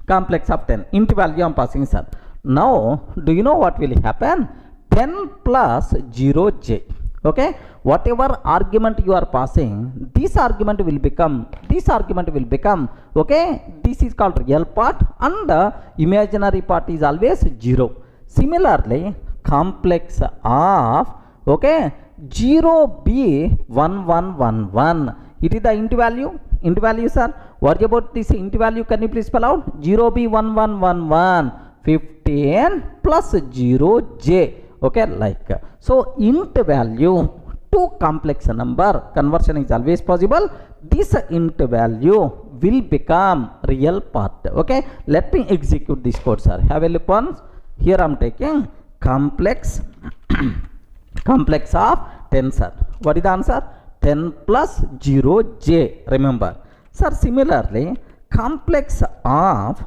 Complex of 10 int value I am passing, sir. Now do you know what will happen? 10 plus 0j. Okay, whatever argument you are passing, this argument will become, okay, this is called real part and the imaginary part is always 0. Similarly, complex of, okay, 0b1111, it is the int value, sir. What about this int value? Can you please spell out? 0b1111, 15 plus 0j. Okay, like so int value to complex number conversion is always possible. This int value will become real part. Okay, let me execute this code, sir. Have a look once. Here I am taking complex complex of 10, sir. What is the answer? 10 plus 0j. Remember, sir. Similarly, complex of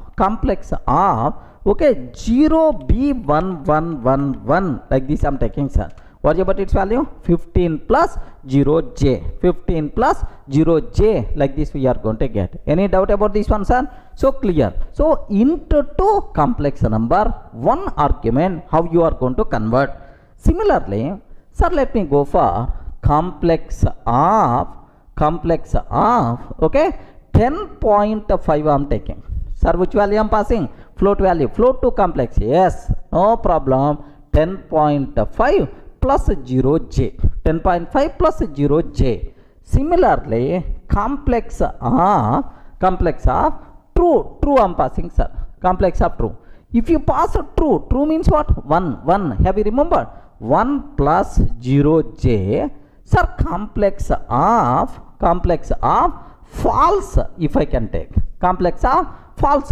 okay, 0b1111, like this I am taking, sir. What about its value? 15 plus 0j, 15 plus 0j, like this we are going to get. Any doubt about this one, sir? So clear. So int to complex number, one argument, how you are going to convert. Similarly, sir, let me go for complex of, okay, 10.5 I am taking. Sir, which value I am passing? Float value, float to complex. Yes, no problem. 10.5 plus 0j, 10.5 plus 0j. Similarly, complex of true I am passing, sir. Complex of true. If you pass a true means what? 1. Have you remembered? 1 plus 0j. Sir, complex of false if I can take. Complex of false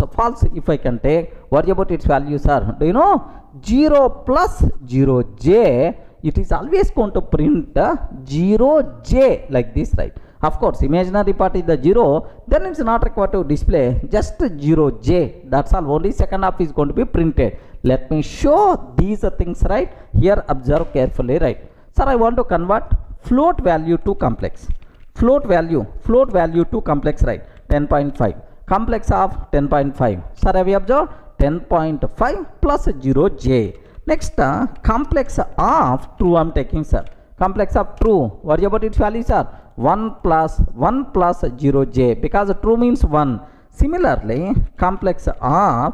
if I can take. What about its value, sir? Do you know? 0 plus 0j, it is always going to print 0j, like this, right? Of course, imaginary part is the 0, then it's not required to display, just 0j, that's all. Only second half is going to be printed. Let me show these things, right? Here observe carefully, right? Sir, I want to convert float value to complex. Float value to complex, right? 10.5. Complex of 10.5. Sir, have you observed? 10.5 plus 0j. Next, complex of true I am taking, sir. Complex of true. What about its value, sir? 1 plus 0j, because true means 1. Similarly, complex of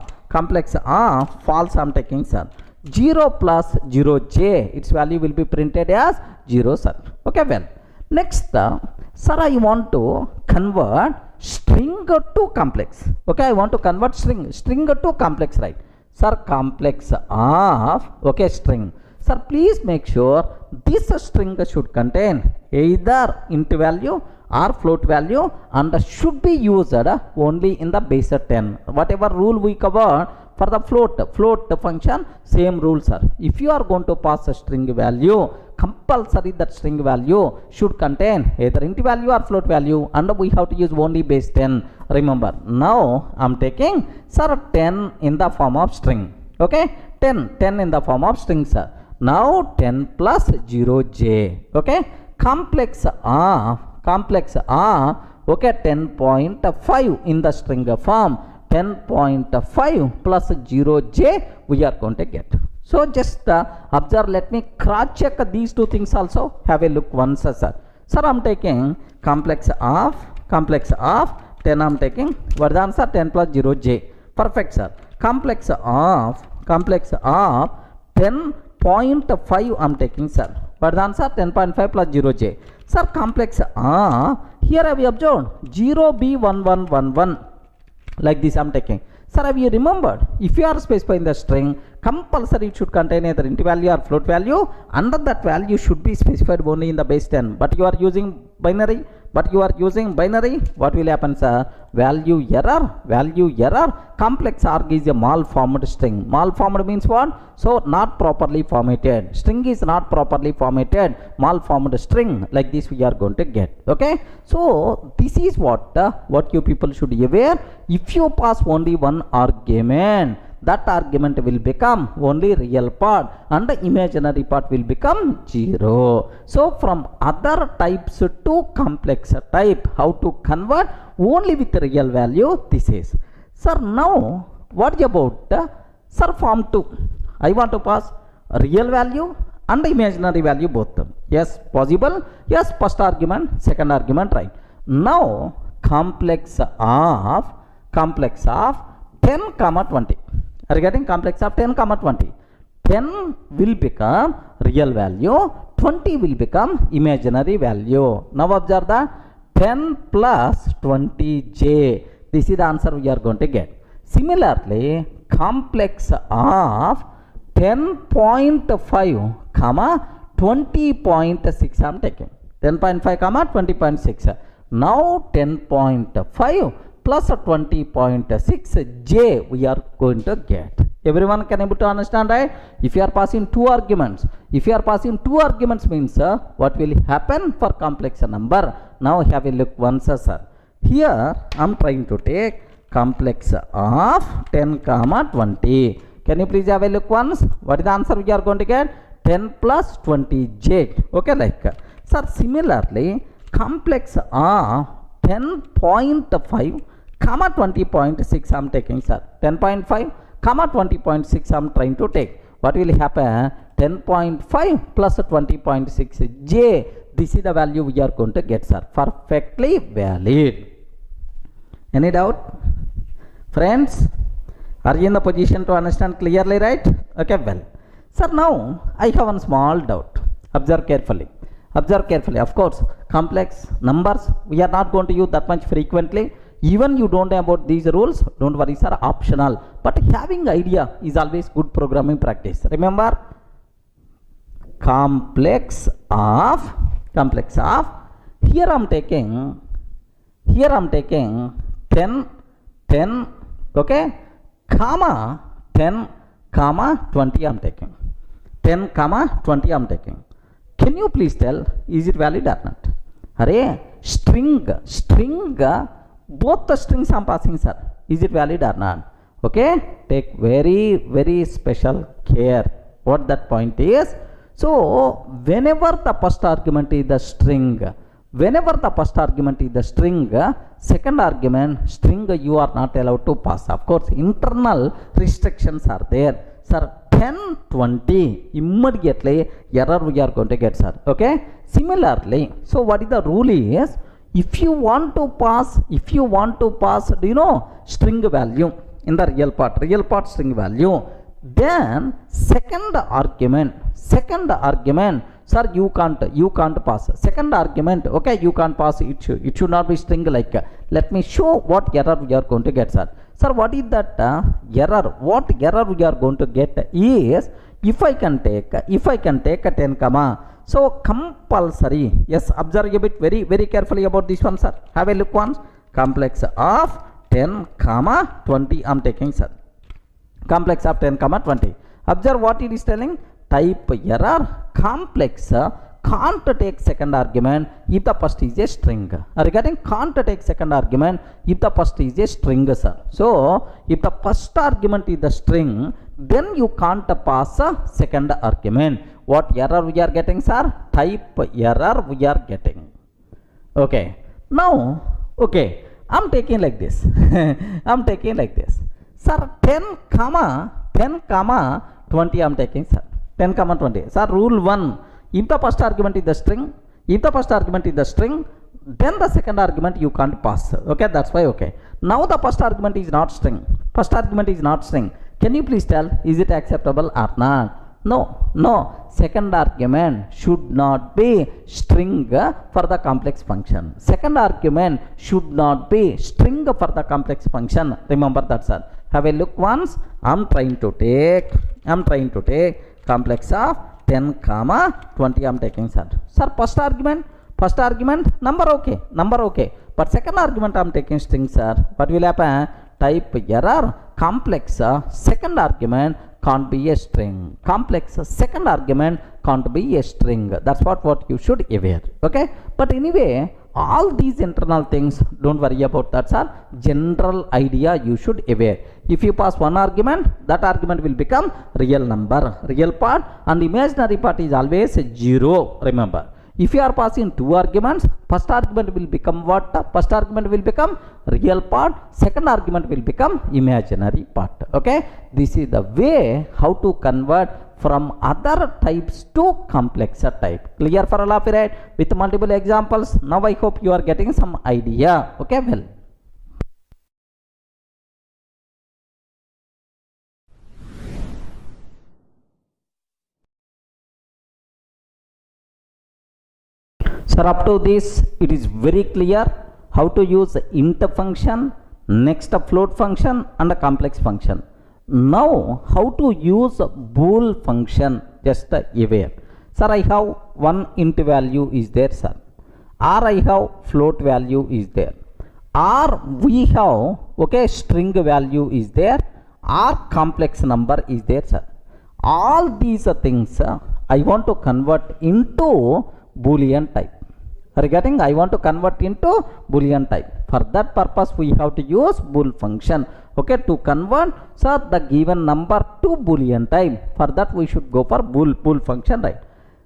false I am taking, sir. 0 plus 0j, its value will be printed as 0, sir. Okay, well. Next, sir, I want to convert string to complex. Okay, I want to convert string to complex, right? Sir, complex of, okay, string. Sir, please make sure this string should contain either int value or float value and should be used only in the base 10. Whatever rule we covered for the float function, same rule, sir. If you are going to pass a string value, compulsory that string value should contain either int value or float value, and we have to use only base 10. Remember, now I am taking, sir, 10 in the form of string. Okay, 10 in the form of string, sir. Now 10 plus 0j. Okay, complex of, okay, 10.5 in the string form. 10.5 plus 0j we are going to get. So just observe, let me cross check these two things also. Have a look once, sir. Sir, I am taking complex of 10 I am taking. What is the answer? 10 plus 0j. Perfect, sir. Complex of 10.5 I am taking, sir. What is the answer? 10.5 plus 0j. Sir, complex here have you observed 0b1111, like this I am taking. Sir, have you remembered, if you are specifying the string, compulsory it should contain either int value or float value, and that value should be specified only in the base 10. But you are using binary, but you are using binary, what will happen, sir? Value error. Complex arg is a malformed string. Malformed means what? So not properly formatted. String is not properly formatted. Malformed string, like this we are going to get. Okay. So this is what you people should be aware. If you pass only one argument, that argument will become only real part and the imaginary part will become 0. So from other types to complex type, how to convert? Only with real value. This is, sir. Now what about sir, form 2? I want to pass real value and imaginary value both. Yes, possible. Yes, first argument, second argument, right? Now complex of 10 comma 20. Are you getting? Complex of 10 comma 20. 10 will become real value, 20 will become imaginary value. Now observe that 10 plus 20j. This is the answer we are going to get. Similarly, complex of 10.5 comma 20.6 I am taking. 10.5 comma 20.6. Now 10.5 plus 20.6 j we are going to get. Everyone can able to understand, right? If you are passing two arguments, means what will happen for complex number? Now have a look once, sir. Here I am trying to take complex of 10 comma 20. Can you please have a look once? What is the answer we are going to get? 10 plus 20j. Okay, like sir. Similarly, complex of 10.5 comma 20.6 I am taking, sir. 10.5 comma 20.6 I am trying to take. What will happen? 10.5 plus 20.6 j. This is the value we are going to get, sir. Perfectly valid. Any doubt, friends? Are you in the position to understand clearly, right? Okay, well, sir, now I have one small doubt. Observe carefully. Of course, complex numbers we are not going to use that much frequently. Even you don't know about these rules, don't worry, sir, optional. But having idea is always good programming practice. Remember, complex of here I'm taking 10, okay, comma 10 comma 20 I'm taking. 10 comma 20 I'm taking. Can you please tell, is it valid or not? Array string, both the strings I am passing, sir. Is it valid or not? Okay, take very special care what that point is. So whenever the first argument is the string, second argument string you are not allowed to pass. Of course, internal restrictions are there, sir. 10, 20, immediately error we are going to get, sir. Okay. Similarly, so what is the rule is, if you want to pass, do you know, string value in the real part string value, then second argument, sir, you can't pass second argument. Okay, you can't pass it. It should not be string like. Let me show what error we are going to get, sir. Sir, what is that error? What error we are going to get is, if I can take a 10 comma, so compulsory. Yes, observe a bit very carefully about this one, sir. Have a look once. Complex of 10 comma 20 I am taking, sir. Complex of 10 comma 20. Observe what it is telling. Type error. Complex can't take second argument if the first is a string. Regarding can't take second argument if the first is a string, sir. So if the first argument is the string, then you can't pass a second argument. What error we are getting, sir? Type error we are getting. Okay. Now, okay, I'm taking like this. Sir, 10 comma 20 I'm taking, sir. 10 comma 20. Sir, rule 1. If the first argument is the string, then the second argument you can't pass. Okay, that's why. Okay. Now the first argument is not string. Can you please tell, is it acceptable or not? No. Second argument should not be string for the complex function. Remember that, sir. Have a look once. I'm trying to take complex of 10 comma 20 I'm taking, sir. Sir, first argument First argument number okay, but second argument I am taking string, sir. What will happen? Type error, complex second argument can't be a string. Complex second argument can't be a string. That's what you should aware. Okay, but anyway, all these internal things, don't worry about that, sir. General idea you should aware. If you pass one argument, that argument will become real number, real part, and imaginary part is always 0. Remember, if you are passing two arguments, first argument will become what? First argument will become real part, second argument will become imaginary part. Okay, this is the way how to convert from other types to complex type. Clear for all of you, right? With multiple examples. Now I hope you are getting some idea. Okay, well. Sir, up to this, it is very clear how to use int function, next a float function and a complex function. Now, how to use bool function, just aware. Sir, I have one int value is there, sir. Or I have float value is there. Or we have, okay, string value is there. Or complex number is there, sir. All these things I want to convert into Boolean type. Are you getting? I want to convert into Boolean type. For that purpose, we have to use bool function. Okay, to convert, sir, the given number to Boolean type. For that, we should go for bool function, right?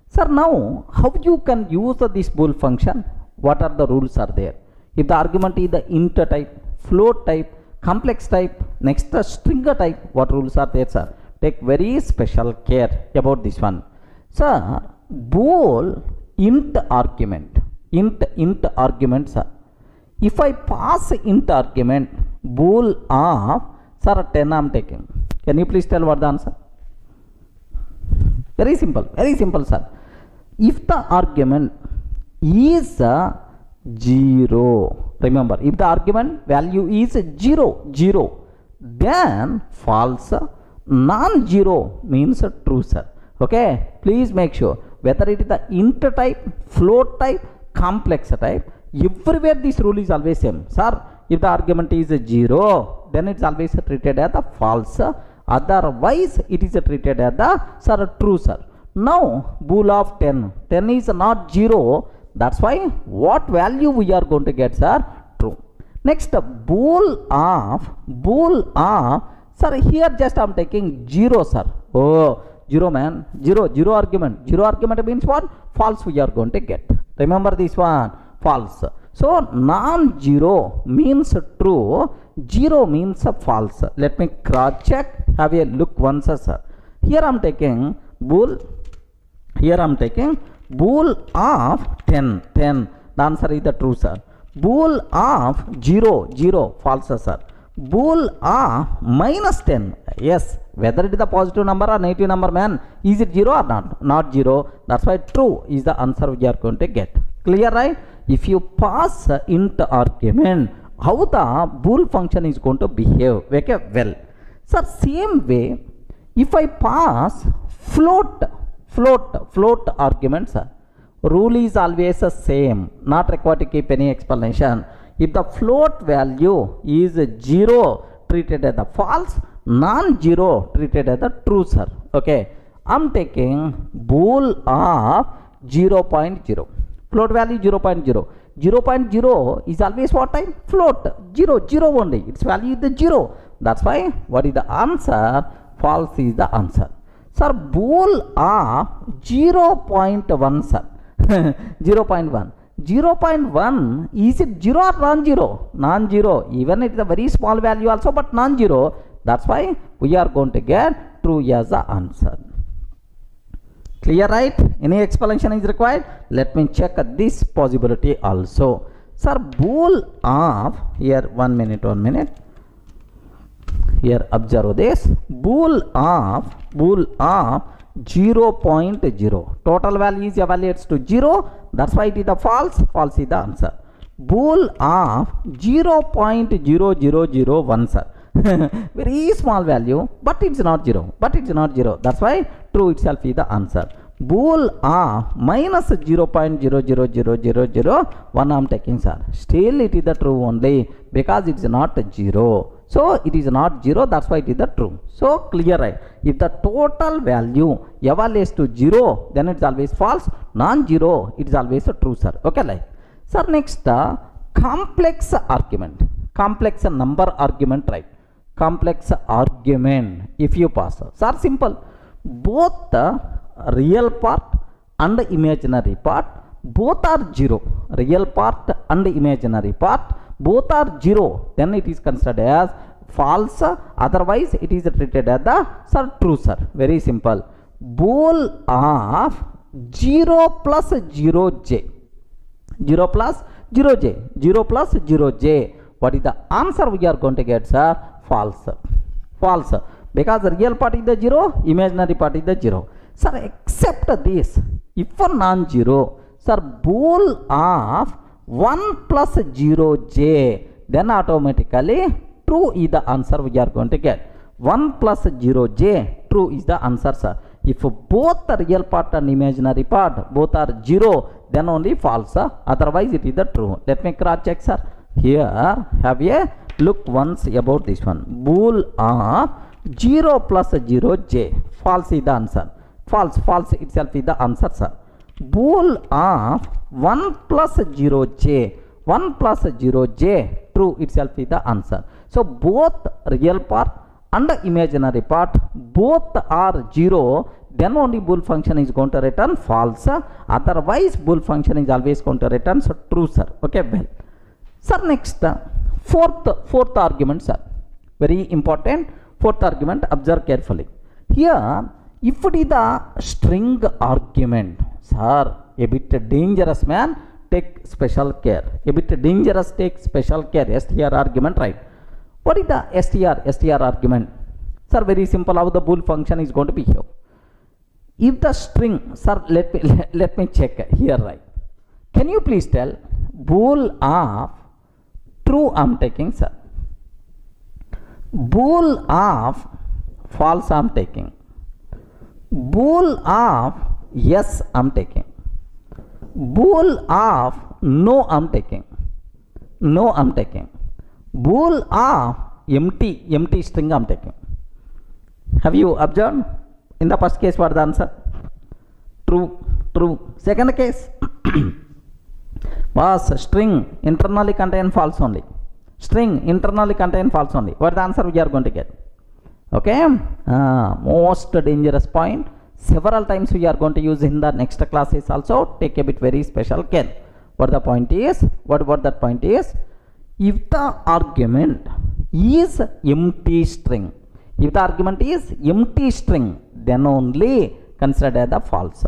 Sir, now how you can use this bool function? What are the rules are there? If the argument is the int type, float type, complex type, next the string type, what rules are there, sir? Take very special care about this one. Sir, bool int argument, int argument, sir. If I pass int argument, bool of, sir, 10 I am taking. Can you please tell what the answer? Very simple, sir. If the argument is 0, remember, if the argument value is 0, then false. Non-zero means true, sir. Okay, please make sure whether it is the int type, float type, complex type, everywhere this rule is always same. Sir, if the argument is 0, then it's always treated as the false. Otherwise, it is treated as the, sir, true, sir. Now, bool of 10 is not 0. That's why what value we are going to get, sir? True. Next, bool of, sir, here just I am taking 0, sir. Oh, 0, man. 0 argument. 0 argument means what? False we are going to get. Remember this one, false. So, non-zero means true, 0 means false. Let me cross check. Have a look once, sir. Here I am taking bool. Here I am taking bool of 10. The answer is the true, sir. Bool of 0, false, sir. Bool of minus 10. Yes, whether it is a positive number or negative number, man, is it 0 or not? Not 0. That's why true is the answer we are going to get. Clear, right? If you pass int argument, how the bool function is going to behave? Okay, well, sir, same way, if I pass float argument, sir, rule is always the same, not required to keep any explanation. If the float value is 0, treated as the false, non-zero treated as the true, sir. Okay, I'm taking bool of 0.0. Float value 0.0. 0.0 is always what type? Float. 0 only. Its value is the 0. That's why what is the answer? False is the answer. Sir, bool of 0.1, sir. 0.1. 0.1, is it 0 or non-zero? Non-zero. Even it is a very small value also, but non-zero. That's why we are going to get true as the answer. Clear, right? Any explanation is required? Let me check this possibility also. Sir, bool of, here 1 minute. Here observe this. Bool of 0.0. Total value is evaluates to 0. That's why it is the false. False is the answer. Bool of 0.0001, sir. Very small value, but it's not 0. That's why true itself is the answer. bool of minus 0.000001 I'm taking, sir. Still it is the true only because it is not 0. So it is not 0, that's why it is the true. So clear, right? If the total value ever lays to 0, then it is always false. Non-zero, it is always a true, sir. Okay, like. Sir, next complex argument. Complex number argument, right? Complex argument, if you pass. Sir, simple. Both the real part and the imaginary part, both are 0. Real part and the imaginary part, both are 0. Then it is considered as false. Otherwise, it is treated as the, sir, true, sir. Very simple. Bool of 0 plus 0j. 0 plus 0j. 0 plus 0j. What is the answer we are going to get, sir? False. False. Because the real part is the 0, imaginary part is the 0. Sir, except this, if for non-zero, sir, bool of 1 plus 0j, then automatically true is the answer we are going to get. 1 plus 0j, true is the answer, sir. If both the real part and imaginary part, both are 0, then only false, sir. Otherwise it is the true. Let me cross check, sir. Here, have a look once about this one. Bool of 0 plus 0j, false is the answer. False, false itself is the answer, sir. Bool of 1 plus 0j, 1 plus 0j, true itself is the answer. So both real part and the imaginary part, both are 0, then only bool function is going to return false. Otherwise bool function is always going to return so true, sir. Okay, well. Sir, next fourth argument, sir. Very important. Fourth argument, observe carefully. Here, if it is the string argument, sir, a bit dangerous, man, take special care. A bit dangerous, take special care. STR argument, right? What is the STR argument? Sir, very simple, how the bool function is going to be here. If the string, sir, let me check here, right? Can you please tell bool of true I'm taking, sir? Bool of false I'm taking. Bool of yes I'm taking. Bool of no I'm taking. No I'm taking. Bool of empty string I'm taking. Have you observed? In the first case, what is the answer? True, true. Second case, was string internally contain false only. String internally contain false only. What is the answer we are going to get? Okay, most dangerous point. Several times we are going to use in the next classes also. Take a bit very special care. What the point is? What that point is? If the argument is empty string, if the argument is empty string, then only considered as the false.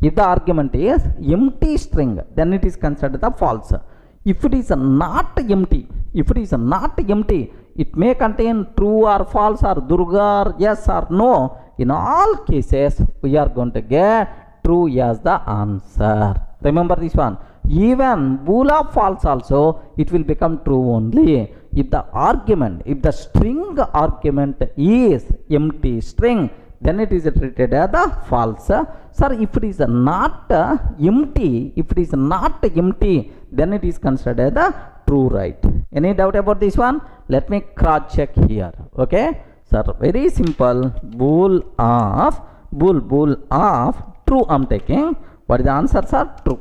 If the argument is empty string, then it is considered the false. If it is not empty, it may contain true or false or Durga or yes or no. In all cases, we are going to get true as the answer. Remember this one. Even bool of false also, it will become true only if the string argument is empty string, then it is treated as the false. Sir, if it is not empty, then it is considered as the true, right? Any doubt about this one? Let me cross check here. Okay, sir, very simple. Bool of true I'm taking. What is the answer, sir? True.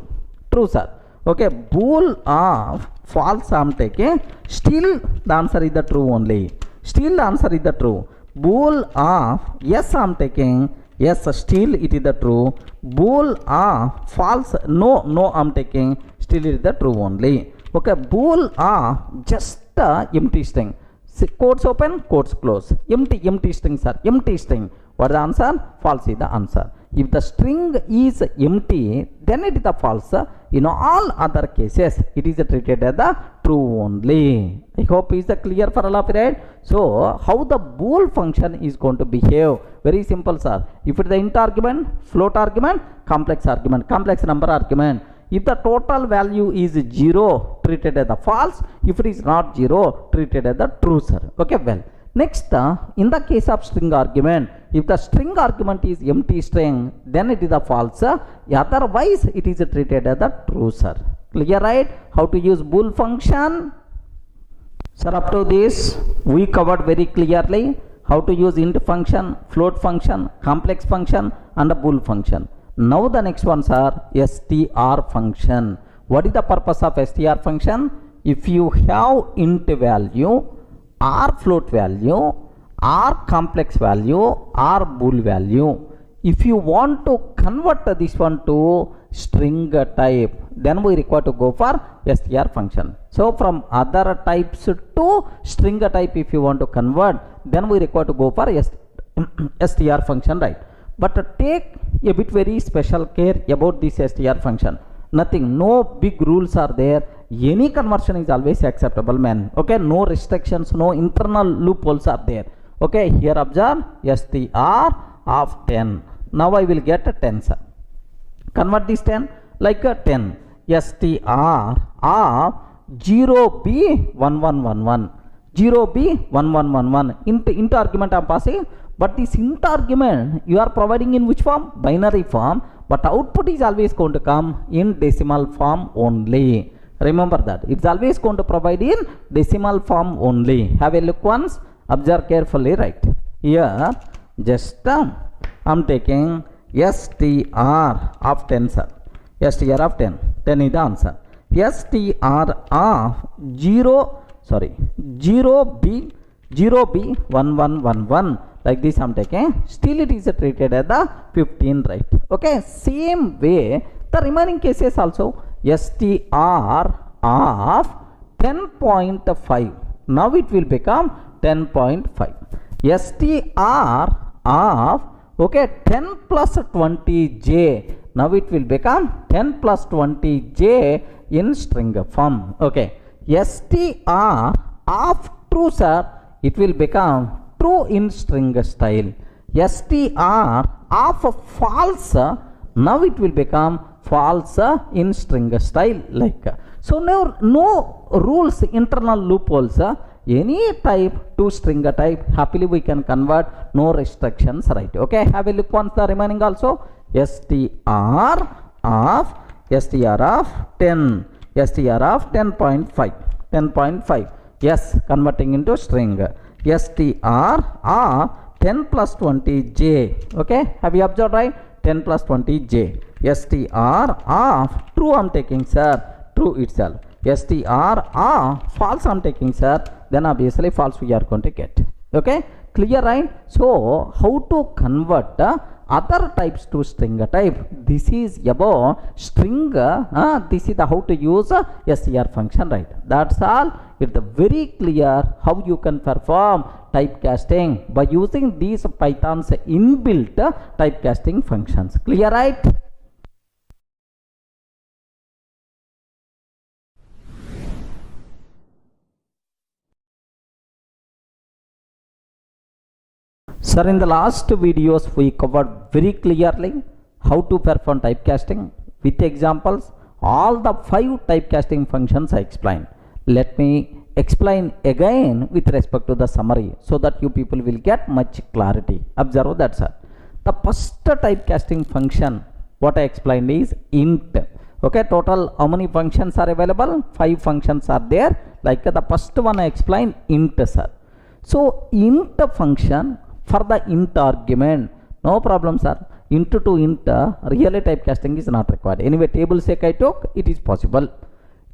True, sir. Okay, bool of false I'm taking. Still the answer is the true only. Still the answer is the true. Bool of yes I'm taking. Yes, still it is the true. Bool of false no I'm taking. Still it is the true only. Okay, bool of just empty string. Quotes open, quotes close. Empty strings are empty string. What is the answer? False is the answer. If the string is empty, then it is the false. In all other cases, it is treated as the true only. I hope it is clear for all of you, right? So, how the bool function is going to behave? Very simple, sir. If it is the int argument, float argument, complex number argument. If the total value is 0, treated as the false. If it is not 0, treated as the true, sir. Okay, well. Next, in the case of string argument, if the string argument is empty string, then it is a false. Otherwise, it is treated as a true, sir. Clear, right? How to use bool function? Sir, up to this, we covered very clearly how to use int function, float function, complex function, and a bool function. Now the next ones are str function. What is the purpose of str function? If you have int value, or float value, or complex value, or bool value, if you want to convert this one to string type, then we require to go for str function. So from other types to string type, if you want to convert, then we require to go for str function, right? But take a bit very special care about this str function. Nothing, no big rules are there. Any conversion is always acceptable, man. Okay, no restrictions, no internal loopholes are there. Okay, here observe str of 10. Now I will get a 10, sir. Convert this 10 like a 10. str of 0b1111. 0b1111. Int argument I am passing, but this int argument you are providing in which form? Binary form, but output is always going to come in decimal form only. Remember that it's always going to provide in decimal form only. Have a look once, observe carefully, right? Here just I'm taking str of 10, sir. str of 10 is the answer. str of 0b1111, like this I'm taking. Still it is treated as the 15, right? Okay, same way the remaining cases also. str of 10.5. Now it will become 10.5. str of 10 plus 20j. Now it will become 10 plus 20j in string form. Okay, str of true, sir, it will become true in string style. str of false, now it will become false in string style, like. So no rules, internal loopholes. Any type to string type, happily we can convert, no restrictions, right? Okay, have a look once the remaining also. str of 10, str of 10.5. Yes, converting into string. str of 10 plus 20j. Okay, have you observed, right? 10 plus 20j. str of true I'm taking, sir, true itself. str of false I'm taking, sir, then obviously false we are going to get. Okay, clear, right? So how to convert other types to string type? This is about string. This is the how to use str function, right? That's all. It's very clear how you can perform typecasting by using these Python's inbuilt typecasting functions. Clear, right? Sir, in the last videos we covered very clearly how to perform typecasting with examples. All the 5 typecasting functions I explained. Let me explain again with respect to the summary so that you people will get much clarity. Observe that, sir. The first typecasting function what I explained is int. Okay, total how many functions are available? 5 functions are there. Like the first one I explained, int, sir. So int function for the int argument, no problem, sir. Int to int, really typecasting is not required. Anyway, table sake I took, it is possible.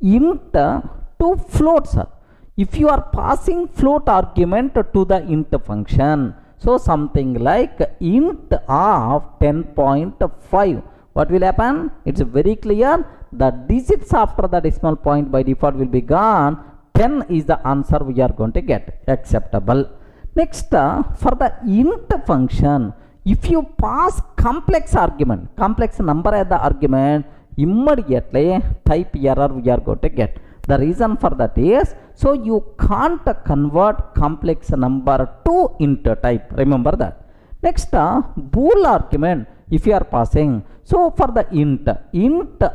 Int to float, sir. If you are passing float argument to the int function, so something like int of 10.5, what will happen? It's very clear. The digits after the decimal point by default will be gone. 10 is the answer we are going to get. Acceptable. Next, for the int function, if you pass complex argument, complex number as the argument, immediately type error we are going to get. The reason for that is, so you can't convert complex number to int type. Remember that. Next, bool argument, if you are passing, so for the int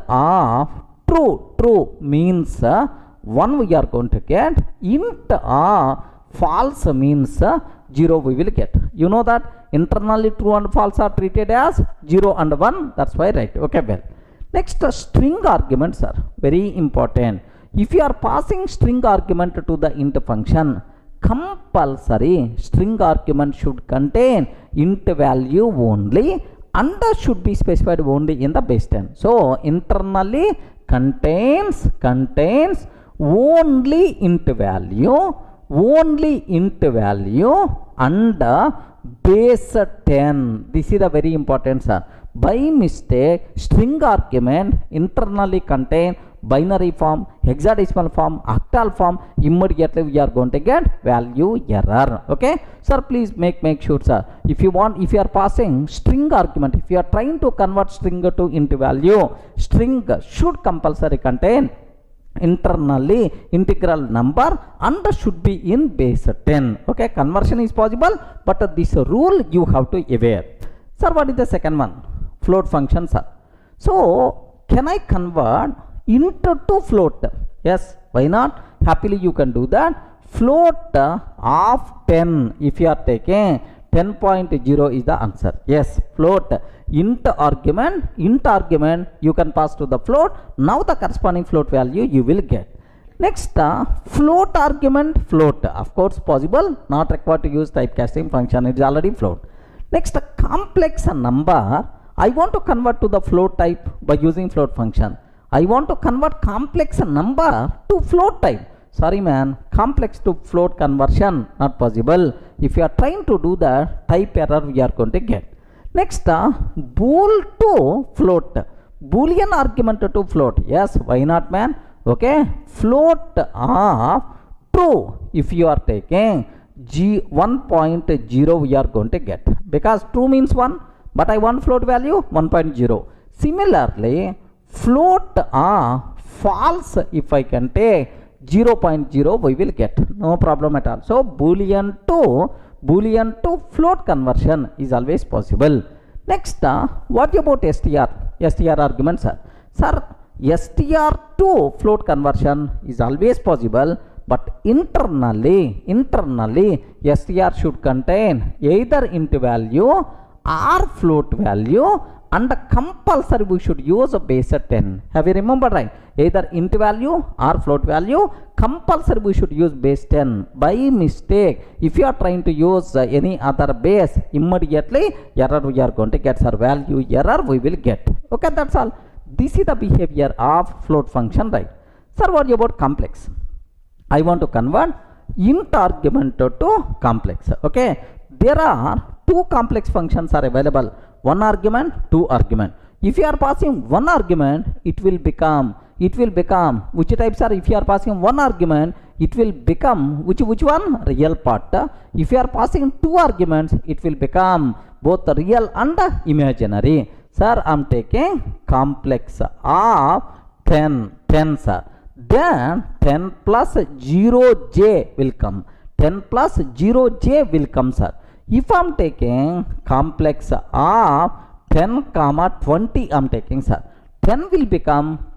of true means 1 we are going to get. Int of false means 0 we will get. You know that internally true and false are treated as 0 and 1. That's why right. Okay, well. Next, string arguments are very important. If you are passing string argument to the int function, compulsory string argument should contain int value only and should be specified only in the base 10. So internally contains only int value and base 10. This is the very important, sir. By mistake, string argument internally contain binary form, hexadecimal form, octal form, immediately we are going to get value error. Okay, sir, please make sure, sir, if you are passing string argument, if you are trying to convert string to int value, string should compulsory contain internally integral number and should be in base 10. Okay, conversion is possible, but this rule you have to aware. Sir, what is the second one? Float function, sir. So can I convert int to float? Yes, why not? Happily you can do that. Float of 10, if you are taking 10.0 is the answer. Yes, float int argument you can pass to the float. Now the corresponding float value you will get. Next, float argument float, of course possible, not required to use typecasting function, it is already float. Next, complex number I want to convert to the float type by using float function. I want to convert complex number to float type. Sorry man, complex to float conversion not possible. If you are trying to do that, type error we are going to get. Next, bool to float, boolean argument to float. Yes, why not man? Okay, float of true if you are taking 1.0 we are going to get, because true means 1, but I want float value 1.0. Similarly, float false if I can take 0.0 we will get, no problem at all. So boolean to float conversion is always possible. Next, what about str arguments, sir? Sir, str to float conversion is always possible, but internally str should contain either int value or float value, and compulsory we should use base 10. Have you remembered, right? Either int value or float value, compulsory we should use base 10. By mistake, if you are trying to use any other base, immediately error we are going to get, sir, value error we will get. Okay, that's all. This is the behavior of float function, right? Sir, what about complex? I want to convert int argument to complex. Okay, there are two complex functions are available, one argument, two argument. If you are passing one argument, it will become which types are, if you are passing one argument, it will become which one? Real part. If you are passing two arguments, it will become both real and imaginary. Sir, I am taking complex of 10, sir. Then 10 plus 0j will come. 10 plus 0j will come, sir. If I am taking complex of 10 comma 20, I am taking, sir. 10 will become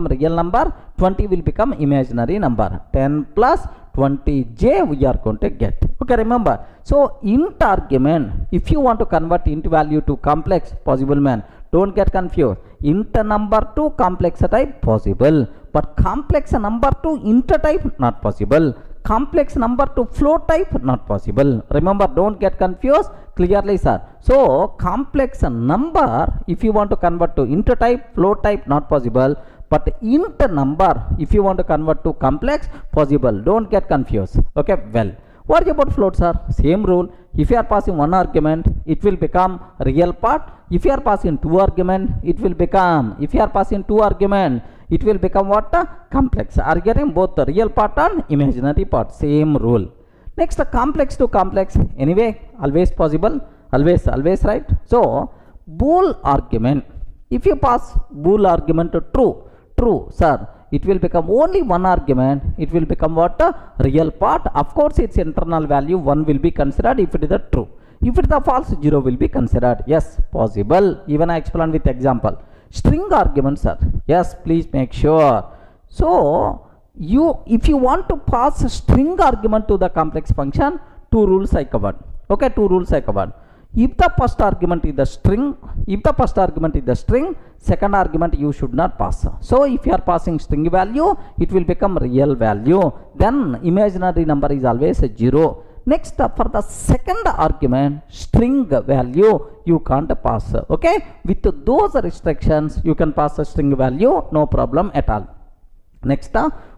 real number, 20 will become imaginary number. 10 plus 20j we are going to get. Okay, remember. So int argument, if you want to convert int value to complex, possible man. Don't get confused. Int number to complex type possible, but complex number to int type not possible. Complex number to float type not possible. Remember, don't get confused clearly, sir. So complex number if you want to convert to int type, float type not possible, but int number if you want to convert to complex possible. Don't get confused. Okay, well, what about float, sir? Same rule. If you are passing one argument, it will become real part. If you are passing two argument, it will become, if you are passing two argument, it will become what? Complex. Are getting both the real part and imaginary part. Same rule. Next, complex to complex. Anyway, always possible. Always right. So, bool argument. If you pass bool argument to true, sir, it will become only one argument. It will become what? Real part. Of course, its internal value 1 will be considered if it is a true. If it is a false, 0 will be considered. Yes, possible. Even I explained with example. String arguments, sir. Yes, please make sure. So if you want to pass a string argument to the complex function, two rules I covered. Okay, two rules I covered. If the first argument is the string, second argument you should not pass. So if you are passing string value, it will become real value. Then imaginary number is always 0. Next, for the second argument, string value, you can't pass. Okay, with those restrictions, you can pass a string value, no problem at all. Next,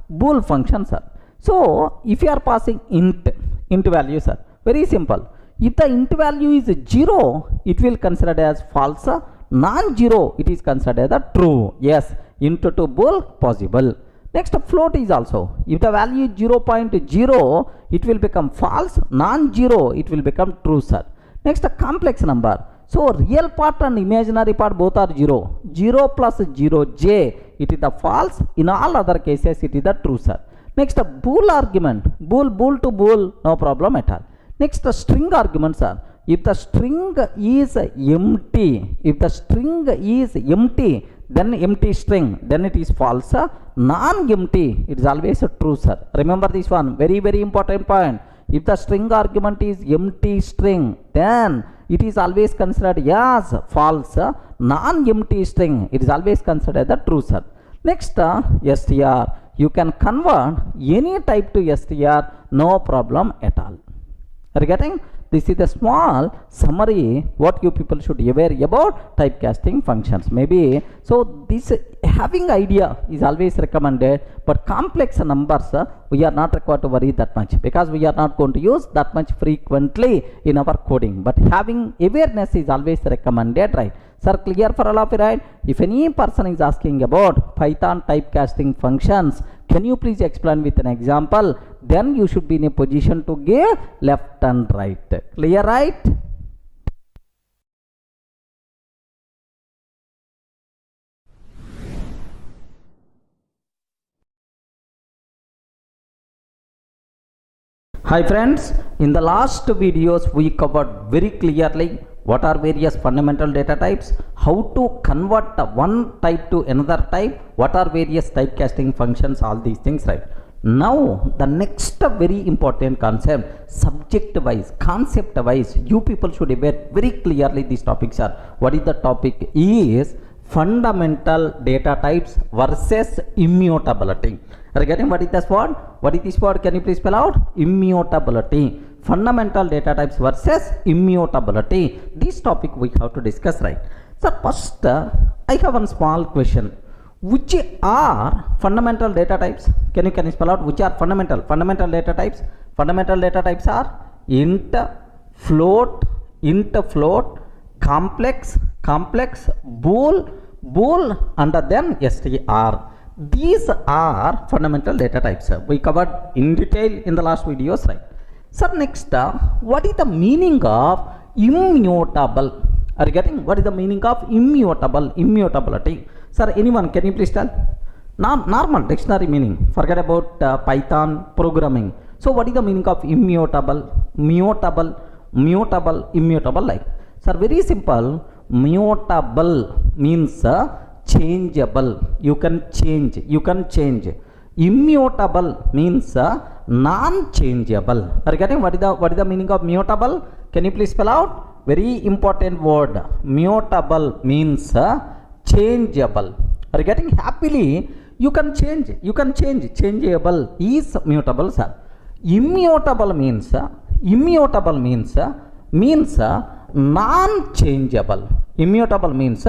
bool functions. So if you are passing int value, sir, very simple. If the int value is 0, it will considered as false. Non-zero, it is considered as true. Yes, int to bool possible. Next, float is also. If the value is 0.0, it will become false. Non-zero, it will become true, sir. Next, complex number. So real part and imaginary part both are 0. 0 plus 0j, it is the false. In all other cases, it is the true, sir. Next, bool argument. Bool to bool, no problem at all. Next, string arguments are. If the string is empty, then empty string, then it is false. Non-empty, it is always a true, sir. Remember this one, very, very important point. If the string argument is empty string, then it is always considered as false. Non-empty string, it is always considered the true, sir. Next, str. You can convert any type to str, no problem at all. Are you getting? This is a small summary what you people should be aware about typecasting functions. Maybe so this having idea is always recommended, but complex numbers we are not required to worry that much because we are not going to use that much frequently in our coding. But having awareness is always recommended, right? Sir, clear for all of you, right? If any person is asking about Python typecasting functions, can you please explain with an example? Then you should be in a position to give left and right. Clear, right? Hi friends, in the last videos we covered very clearly what are various fundamental data types, how to convert one type to another type, what are various typecasting functions, all these things, right? Now the next very important concept, subject wise, concept wise, you people should aware very clearly these topics are. What is the topic is fundamental data types versus immutability. Are you getting what is this word? What is this word? Can you please spell out? Immutability. Fundamental data types versus immutability. This topic we have to discuss, right? So first I have one small question. Which are fundamental data types? Can you spell out which are fundamental data types? Fundamental data types are int, float, complex, bool, and then str. These are fundamental data types. We covered in detail in the last videos, right? So next, what is the meaning of immutable? Are you getting what is the meaning of immutability? Sir, anyone can you please tell? Normal dictionary meaning. Forget about Python programming. So what is the meaning of immutable? Mutable, like. Sir, very simple. Mutable means changeable. You can change. Immutable means non-changeable. Are you getting what is the meaning of mutable? Can you please spell out? Very important word. Mutable means changeable. Are you getting? Happily you can change. Changeable is mutable, sir. Immutable means non-changeable. Immutable means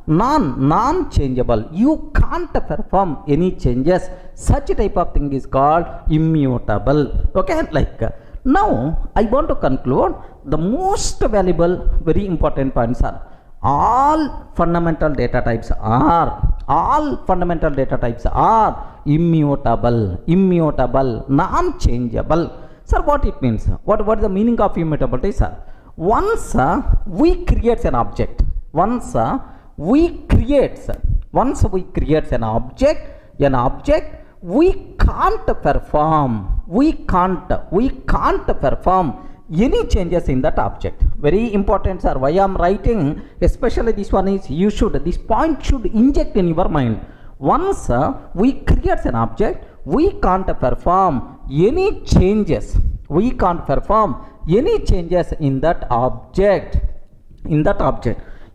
non-changeable. You can't perform any changes. Such type of thing is called immutable. Okay, like now I want to conclude the most valuable, very important points are all fundamental data types are immutable, non-changeable. Sir, what it means? What is the meaning of immutability, sir? Once we create an object, once we create an object, we can't perform any changes in that object. Very important, sir. Why I am writing, especially this one is this point should inject in your mind. Once we create an object, we can't perform any changes. We can't perform any changes in that object.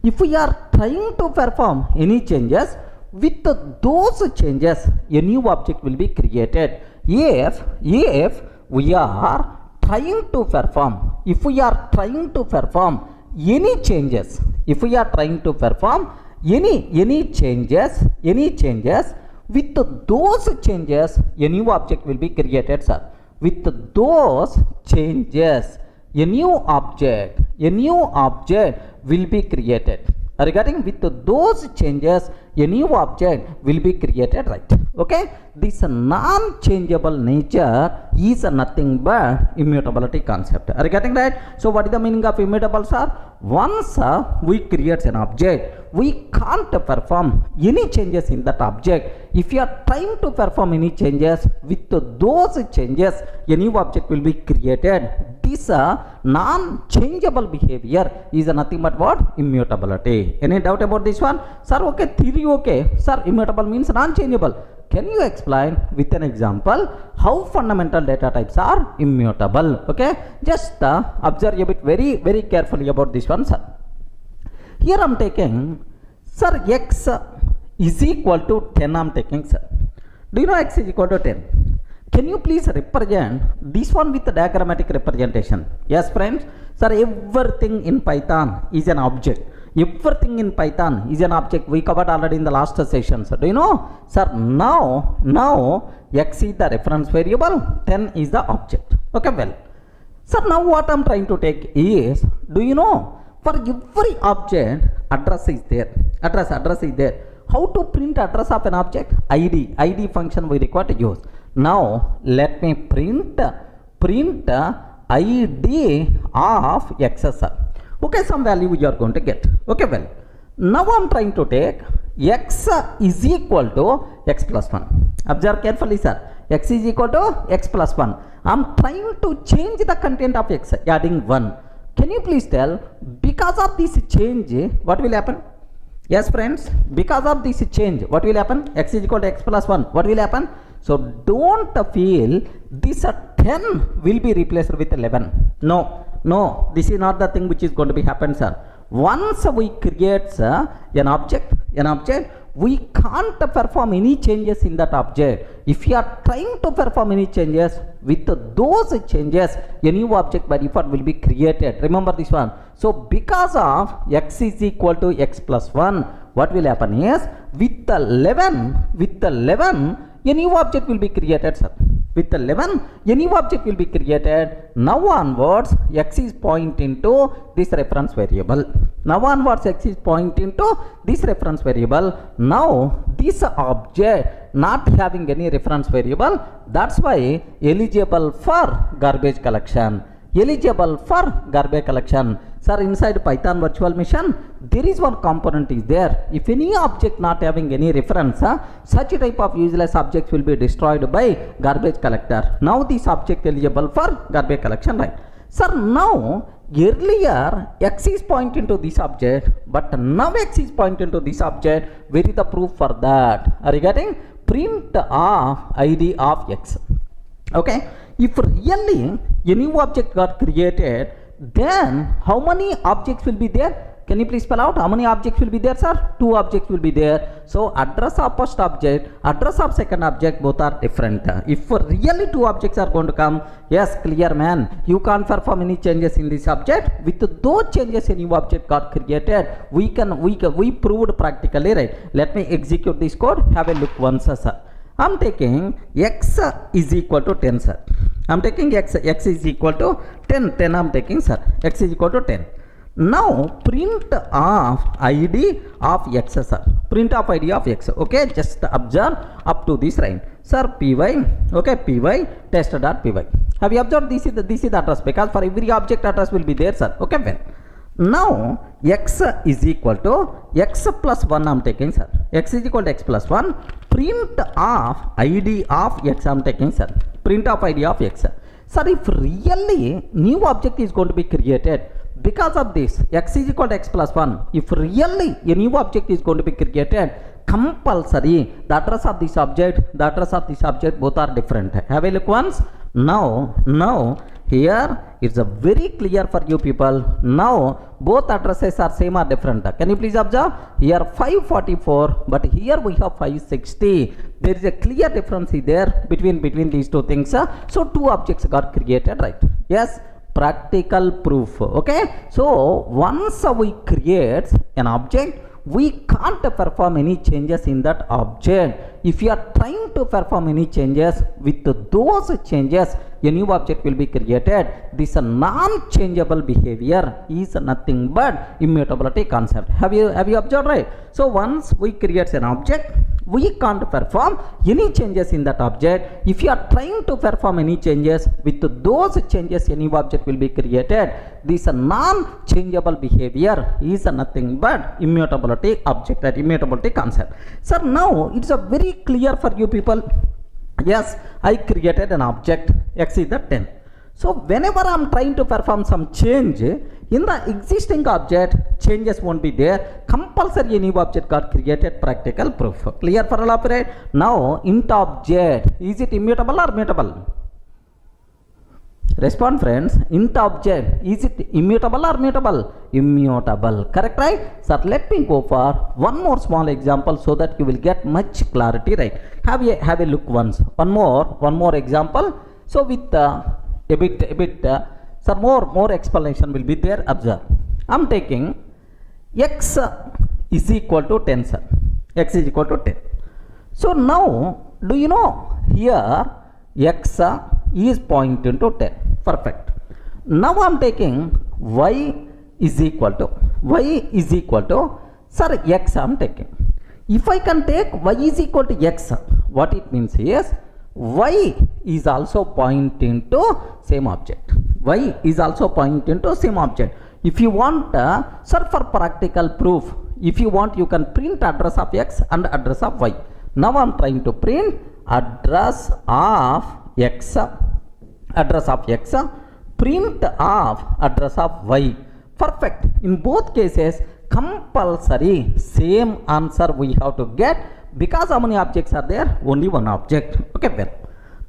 If we are trying to perform any changes, with those changes a new object will be created. If we are trying to perform any changes, any changes, with those changes a new object will be created, sir. With those changes a new object will be created. Regarding with those changes a new object will be created, right? Okay, this non-changeable nature is nothing but immutability concept. Are you getting that? So what is the meaning of immutable, sir? Once we create an object, we can't perform any changes in that object. If you are trying to perform any changes, with those changes a new object will be created. This non-changeable behavior is nothing but what? Immutability. Any doubt about this one, sir? Okay, theory okay, sir. Immutable means non-changeable. Can you explain with an example how fundamental data types are immutable? Okay, just observe a bit very carefully about this one, sir. Here I am taking, sir, x is equal to 10. I am taking, sir. Do you know x is equal to 10? Can you please represent this one with the diagrammatic representation? Yes, friends. Sir, everything in Python is an object. Everything in Python is an object. We covered already in the last session. So, do you know? Sir, now x is the reference variable, 10 is the object. Okay, well. Sir, now what I am trying to take is, do you know? For every object, address is there. Address is there. How to print address of an object? ID function we require to use. Now let me print ID of x, sir. Okay, some value you are going to get. Okay, well, now I am trying to take x is equal to x plus 1. Observe carefully, sir. X is equal to x plus 1. I am trying to change the content of x, adding 1. Can you please tell, because of this change, what will happen? Yes, friends, because of this change, what will happen? X is equal to x plus 1. What will happen? So, don't feel this 10 will be replaced with 11. No, this is not the thing which is going to be happen, sir. Once we create an object, we can't perform any changes in that object. If you are trying to perform any changes, with those changes a new object by default will be created. Remember this one. So because of x is equal to x plus 1, what will happen is, with the 11 a new object will be created, sir. With the 11 a new object will be created. Now onwards x is pointing to this reference variable. Now this object not having any reference variable, that's why eligible for garbage collection. Sir, inside Python virtual machine, there is one component is there. If any object not having any reference, such type of useless objects will be destroyed by garbage collector. Now this object eligible for garbage collection, right? Sir, now earlier x is pointing to this object, but now x is pointing to this object. Where is the proof for that? Are you getting? Print of ID of x. Okay, if really a new object got created, then how many objects will be there? Can you please spell out how many objects will be there, sir? 2 objects will be there. So address of first object, address of second object, both are different. If really 2 objects are going to come, yes, clear, man, you can't perform any changes in this object. With those changes a new object got created, we proved practically, right? Let me execute this code. Have a look once, sir. I'm taking x is equal to 10, sir. I'm taking x is equal to 10 I'm taking, sir. X is equal to 10. Now print of ID of x, sir. Print of ID of x. Okay, just observe up to this line, sir. Py, okay, py test.py. Have you observed? This is the address, because for every object address will be there, sir. Okay, well, now x is equal to x plus 1 I'm taking, sir. X is equal to x plus 1. Print of ID of x I'm taking, sir. Print of ID of x. Sir, if really new object is going to be created, because of this x is equal to x plus 1, if really a new object is going to be created, compulsory the address of this object, the address of this object, both are different. Have a look once. Now here it's a very clear for you people. Now both addresses are same or different. Can you please observe here 544, but here we have 560. There is a clear difference there between these two things. So two objects got created, right? Yes, practical proof. Okay, so once we create an object, we can't perform any changes in that object. If you are trying to perform any changes, with those changes a new object will be created. This non-changeable behavior is nothing but immutability concept. Have you observed, right? So once we create an object, we can't perform any changes in that object. If you are trying to perform any changes, with those changes a new object will be created. This non-changeable behavior is nothing but immutability object, that immutability concept. So now it's a very clear for you people. Yes, I created an object x is the 10. So whenever I am trying to perform some change in the existing object, changes won't be there. Compulsory a new object got created, practical proof. Clear for all operate? Now int object, is it immutable or mutable? Respond friends. Int object, is it immutable or mutable? Immutable. Correct, right? Sir, let me go for one more small example so that you will get much clarity, right? Have a look once. One more example. So with a bit sir, more explanation will be there. Observe. I'm taking x is equal to 10, sir. X is equal to 10. So now, do you know here x is pointing to 10. Perfect. Now I'm taking y is equal to sir x I'm taking. If I can take y is equal to x, what it means is y is also pointing to same object. Y is also pointing to same object. If you want, sir, for practical proof, if you want, you can print address of x and address of y. Now I'm trying to print address of x, print of address of y. Perfect. In both cases, compulsory same answer we have to get, because how many objects are there? Only one object. Okay, well.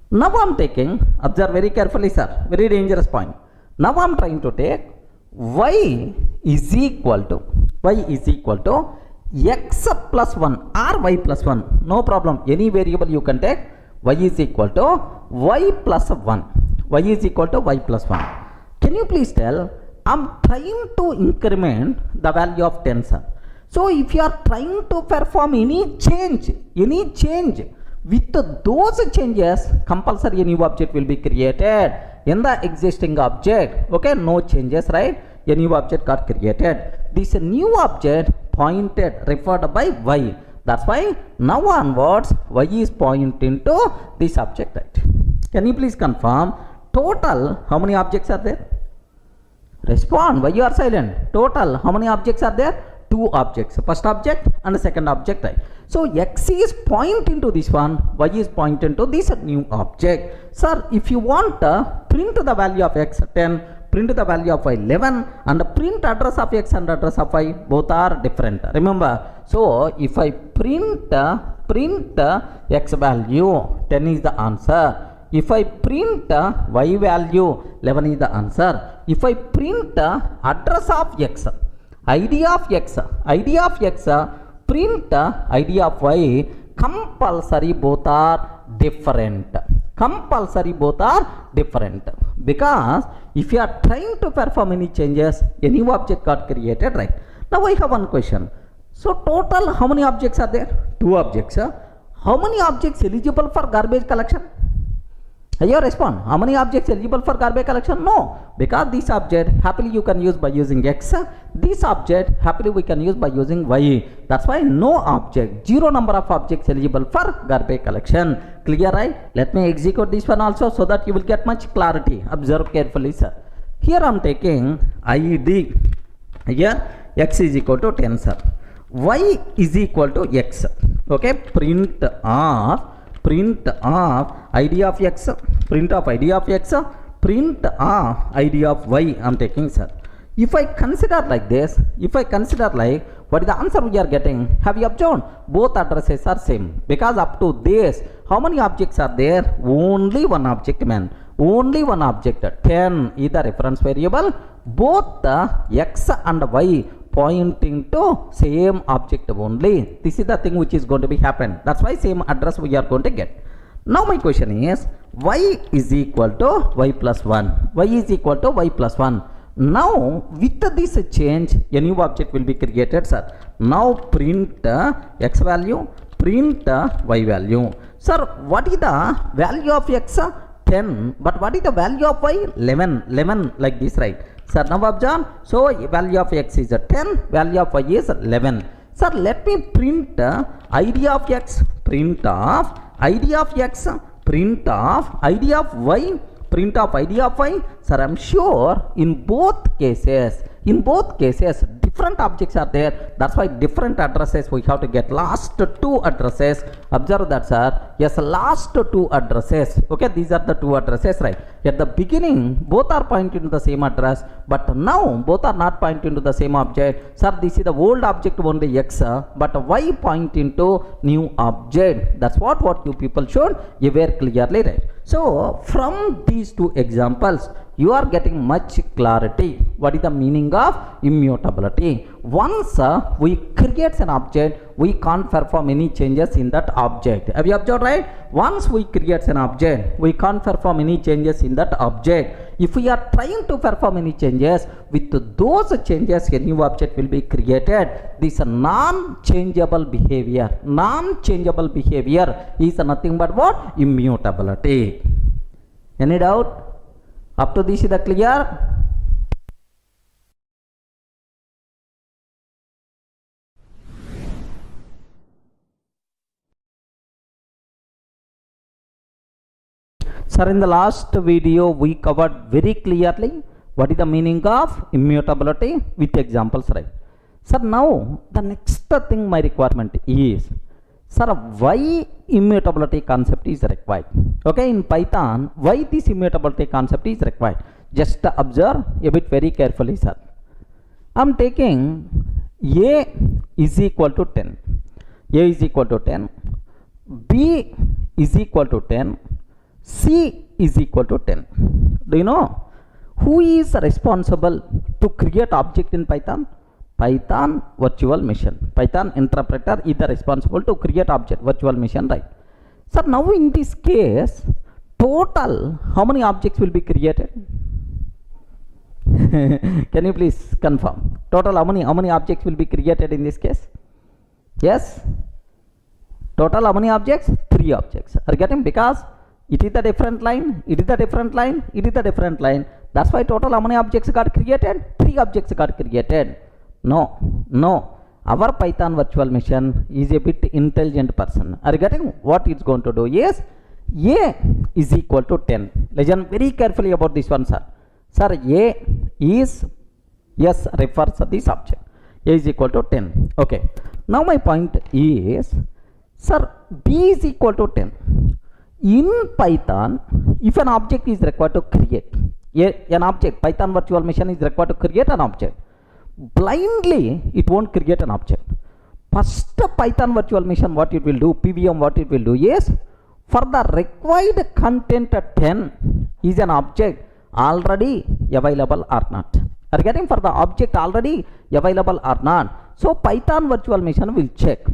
Now I'm taking, observe very carefully, sir, very dangerous point. Now I'm trying to take y is equal to x plus 1 or y plus 1. No problem. Any variable you can take. Y is equal to y plus 1. Y is equal to y plus 1. Can you please tell? I'm trying to increment the value of 10, sir. So if you are trying to perform any change with those changes, compulsory a new object will be created in the existing object. Okay, no changes, right? A new object got created. This new object pointed, referred by y. That's why now onwards y is pointing to this object, right? Can you please confirm total how many objects are there? Respond. Why you are silent? Total how many objects are there? Two objects. First object and the second object, right? So x is pointing to this one, y is pointing to this new object. Sir, if you want, print the value of x 10, print the value of y 11, and print address of x and address of y, both are different. Remember, so if I print x value 10 is the answer. If I print y value 11 is the answer. If I print address of x, id of x, print id of y, compulsory both are different. Because if you are trying to perform any changes, a new object got created, right? Now I have one question. So total how many objects are there? Two objects. How many objects eligible for garbage collection? You respond. How many objects eligible for garbage collection? No, because this object happily you can use by using x. This object happily we can use by using y. That's why no object, zero number of objects eligible for garbage collection. Clear, right? Let me execute this one also so that you will get much clarity. Observe carefully, sir. Here I am taking id. Here x is equal to 10, sir. Y is equal to x. Okay, print of id of x, print of id of x, print id of y I am taking, sir. If I consider like this, What is the answer we are getting? Have you observed? Both addresses are same, because up to this, how many objects are there? Only one object, man. Only one object. 10 is the reference variable. Both the x and y pointing to same object only. This is the thing which is going to be happen. That's why same address we are going to get. Now my question is, y is equal to y plus 1. Y is equal to y plus 1. Now with this change, a new object will be created, sir. Now print x value, print y value. Sir, what is the value of x? 10. But what is the value of y? 11. 11 like this, right? Sir, now observe. So value of x is 10, value of y is 11. Sir, let me print id of x, print of id of x, print of id of y, print of id of y. Sir, I am sure in both cases, different objects are there. That's why different addresses we have to get. Last two addresses, observe that, sir. Yes, last two addresses. Okay, these are the two addresses, right? At the beginning, both are pointing to the same address, but now both are not pointing to the same object. Sir, this is the old object only x, but y pointing to new object. That's what you people should aware clearly, right? So from these two examples, you are getting much clarity. What is the meaning of immutability? Once we create an object, we can't perform any changes in that object. Have you observed, right? Once we create an object, we can't perform any changes in that object. If we are trying to perform any changes, with those changes a new object will be created. This non-changeable behavior. Non-changeable behavior is nothing but what? Immutability. Any doubt? Up to this is the clear? Sir, in the last video we covered very clearly what is the meaning of immutability with examples, right? Sir, now the next thing my requirement is, sir, why immutability concept is required? Okay, in Python, why this immutability concept is required? Just observe a bit very carefully, sir. I am taking a is equal to 10. A is equal to 10. B is equal to 10. C is equal to 10. Do you know who is responsible to create object in Python? Python virtual machine. Python interpreter is the responsible to create object, virtual machine, right? So now in this case, total how many objects will be created? Can you please confirm? Total how many objects will be created in this case? Yes? Total how many objects? 3 objects. Are you getting? Because it is a different line, it is a different line, it is a different line. That's why total how many objects got created? 3 objects got created. No. Our Python virtual machine is a bit intelligent person. Are you getting? What it's going to do is, A is equal to 10. Listen very carefully about this one, sir. Sir, A is, yes, refers to this object. A is equal to 10. Okay. Now my point is, sir, B is equal to 10. In Python, if an object is required to create an object, Python virtual machine is required to create an object. Blindly, it won't create an object. First, Python virtual machine, what it will do, PVM, what it will do is, for the required content 10 is an object already available or not. Are you getting? For the object already available or not. So Python virtual machine will check.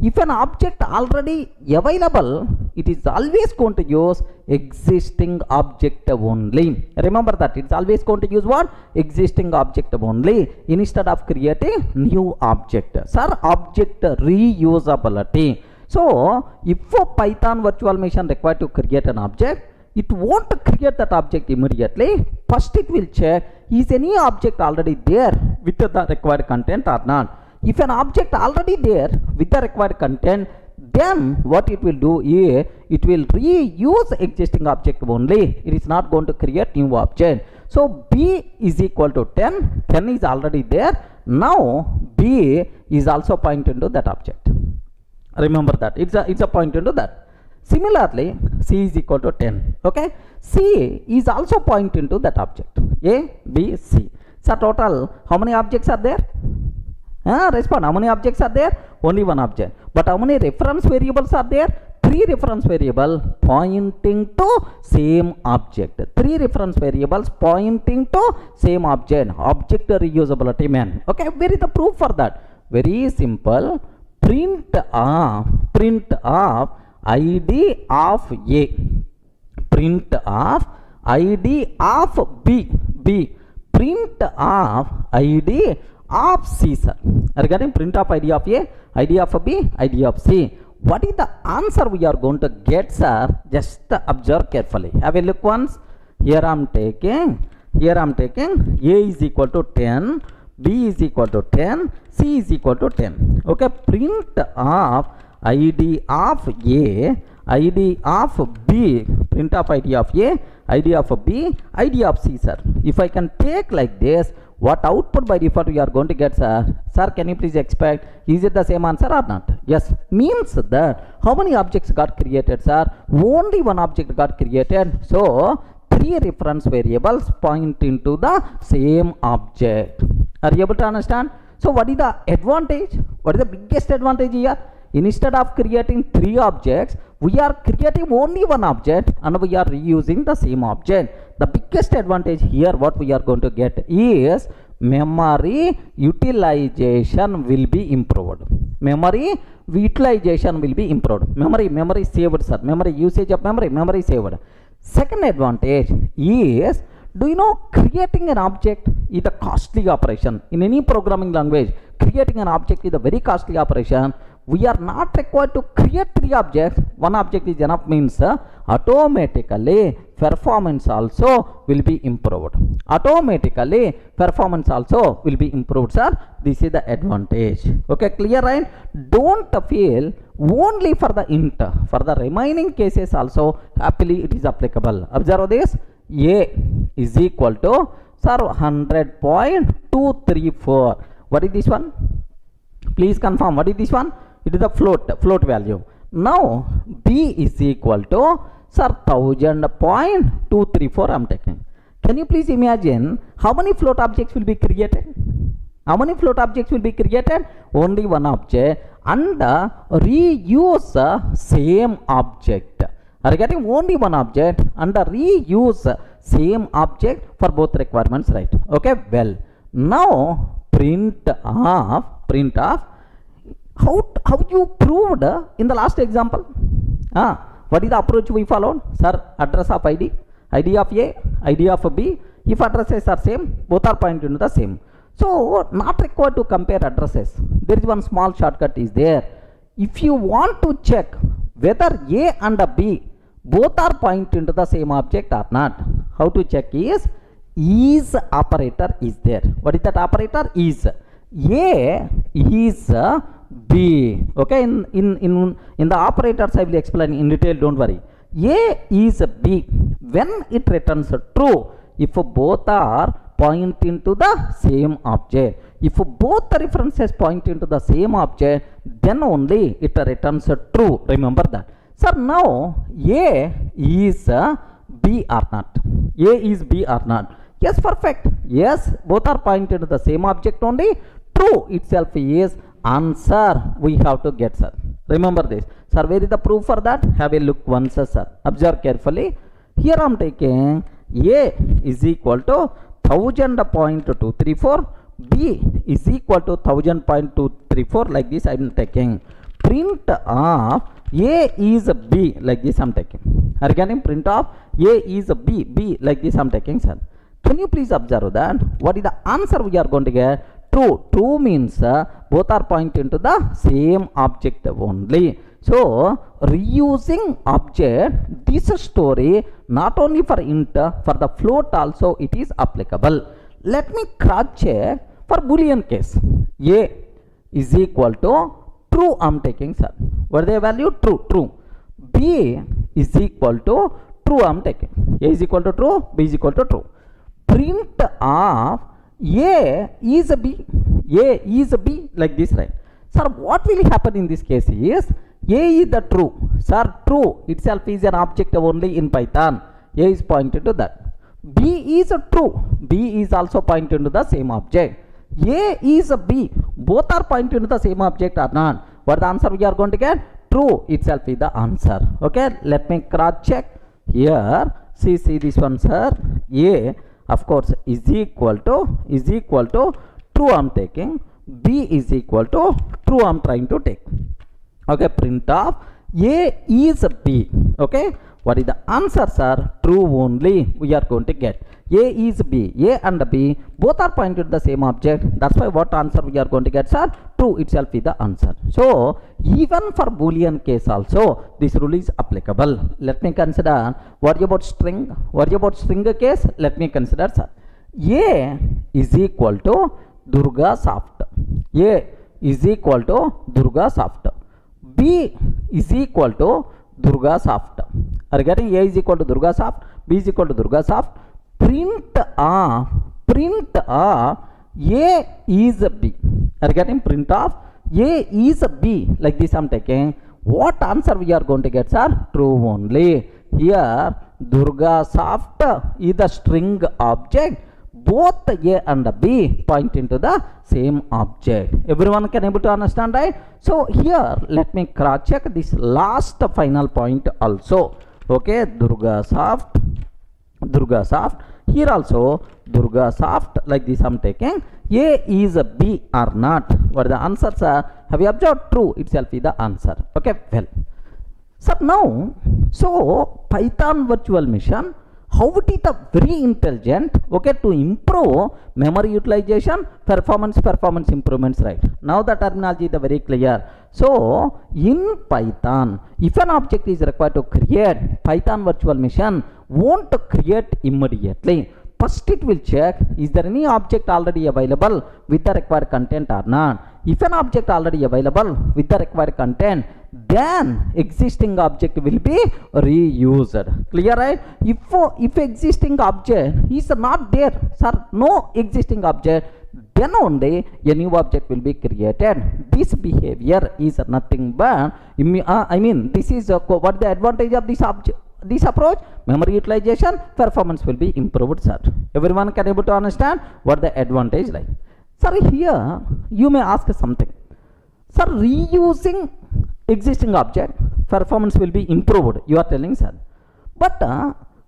If an object already available, it is always going to use existing object only. Remember that it's always going to use what? Existing object only instead of creating new object. Sir, object reusability. So, if a Python virtual machine required to create an object, it won't create that object immediately. First, it will check, is any object already there with the required content or not? If an object already there with the required content, then what it will do is, it will reuse existing object only. It is not going to create new object. So B is equal to 10. 10 is already there. Now B is also pointing to that object. Remember that. It's a pointing to that. Similarly, C is equal to 10. Okay. C is also pointing to that object. A, B, C. So total, how many objects are there? Respond. How many objects are there? Only one object. But how many reference variables are there? 3 reference variables pointing to same object. 3 reference variables pointing to same object. Object reusability, man. Okay, where is the proof for that? Very simple. Print of id of A. Print of id of B. Print of id of C, sir. Regarding print of id of A, id of B, id of C. What is the answer we are going to get, sir? Just observe carefully. Have a look once. Here I am taking A is equal to 10, B is equal to 10, C is equal to 10. Okay, print of id of A, id of B, print of id of A, id of B, id of C, sir. If I can take like this, what output by default we are going to get, sir? Sir, can you please expect, is it the same answer or not? Yes, means that how many objects got created, sir? Only one object got created. So 3 reference variables point into the same object. Are you able to understand? So what is the advantage? What is the biggest advantage here? Instead of creating 3 objects, we are creating only one object and we are reusing the same object. The biggest advantage here, what we are going to get is memory utilization will be improved. Memory utilization will be improved. Memory saved, sir. Memory usage of memory saved. Second advantage is, do you know, creating an object is a costly operation. In any programming language, creating an object is a very costly operation. We are not required to create 3 objects. One object is enough, means automatically performance also will be improved. Automatically performance also will be improved, sir. This is the advantage. Okay, clear, right? Don't feel only for the int. For the remaining cases also, happily it is applicable. Observe this. A is equal to, sir, 100.234. What is this one? Please confirm. What is this one? It is the float value. Now B is equal to, sir, 1000.234 I am taking. Can you please imagine how many float objects will be created? How many float objects will be created? Only one object, and reuse same object. Are getting only one object and reuse same object for both requirements, right? Okay, well, now print of how you proved in the last example? What is the approach we followed? Sir, address of id of A, id of B. If addresses are same, both are pointing to the same. So not required to compare addresses. There is one small shortcut is there. If you want to check whether A and B both are pointing to the same object or not, how to check is operator is there. What is that operator? Is. A is B. Okay, in the operators I will explain in detail, don't worry. A is B when it returns true if both are pointing to the same object. If both the references point into the same object, then only it returns true. Remember that. Sir, now A is B or not? A is B or not? Yes, perfect. Yes, both are pointing to the same object only. True itself is answer we have to get, sir. Remember this. Sir, where is the proof for that? Have a look once, sir. Observe carefully. Here I am taking A is equal to 1000.234. B is equal to 1000.234. Like this I am taking. Print of A is B. Like this I am taking. Are you getting? Print of A is B. B. Like this I am taking, sir. Can you please observe that? What is the answer we are going to get? True. True means both are pointing to the same object only. So reusing object, this story not only for int, for the float also it is applicable. Let me cross check for Boolean case. A is equal to true I am taking, sir. What is the value? True. True. B is equal to true I am taking. A is equal to true, B is equal to true. Print of A is B. A is B, like this, right? Sir, what will happen in this case is A is the true. Sir, true itself is an object only in Python. A is pointed to that. B is a true. B is also pointed to the same object. A is a B. both are pointing to the same object or not. What the answer we are going to get? True itself is the answer. Okay, let me cross check here. See this one, sir. A of course is equal to true I'm taking, B is equal to true I'm trying to take. Okay, print of A is B. Okay, what is the answer, sir? True only we are going to get. A is B. A and B both are pointed to the same object. That's why what answer we are going to get, sir? True itself is the answer. So even for Boolean case also this rule is applicable. Let me consider what about string? What about string case? Let me consider, sir. A is equal to Durga soft. A is equal to Durga soft. B is equal to Durga soft. Are you getting? A is equal to Durga soft, B is equal to Durga soft. Print of A is B. Are you getting? Print of A is B. Like this I'm taking. What answer we are going to get, sir? True only. Here Durga soft is the string object. Both A and B point into the same object. Everyone can able to understand, right? So here let me cross check this last final point also. Okay, Durga soft. Here also Durga soft, like this I'm taking. A is a B or not. What are the answers are? Have you observed? True itself is the answer. Okay, well. So now, so Python virtual machine, how it is very intelligent, okay, to improve memory utilization, performance improvements, right? Now the terminology is very clear. So in Python, if an object is required to create, Python virtual machine won't create immediately. First it will check, is there any object already available with the required content or not? If an object already available with the required content, then existing object will be reused. Clear, right? If existing object is not there, sir, no existing object, then only a new object will be created. This behavior is nothing but, this is what the advantage of this approach? Memory utilization, performance will be improved, sir. Everyone can able to understand what the advantage like. Sir, here you may ask something. Sir, reusing existing object, performance will be improved, you are telling, sir. But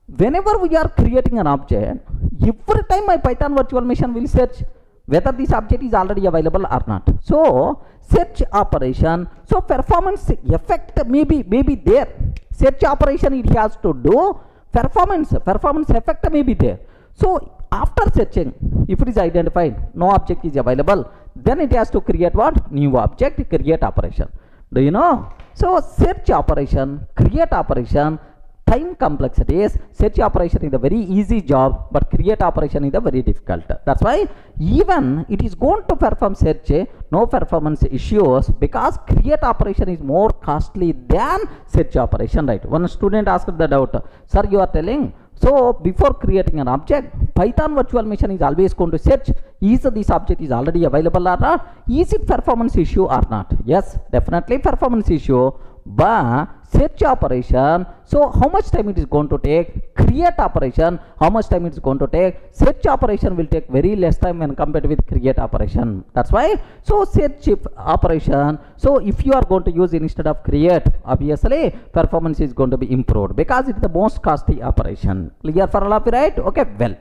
whenever we are creating an object, every time my Python virtual machine will search whether this object is already available or not. So search operation, so performance effect may be there. Search operation it has to do, performance effect may be there. So after searching, if it is identified no object is available, then it has to create what? New object, create operation. Do you know? So search operation, create operation, time complexities. Search operation is a very easy job, but create operation is a very difficult. That's why even it is going to perform search, no performance issues, because create operation is more costly than search operation, right? One student asked the doubt, sir, you are telling, so before creating an object, Python virtual machine is always going to search, is this object is already available or not? Is it performance issue or not? Yes, definitely performance issue. But search operation, so how much time it is going to take? Create operation, how much time it is going to take? Search operation will take very less time when compared with create operation. That's why, so search operation, so if you are going to use instead of create, obviously performance is going to be improved because it's the most costly operation. Clear for all of you, right? Okay, well,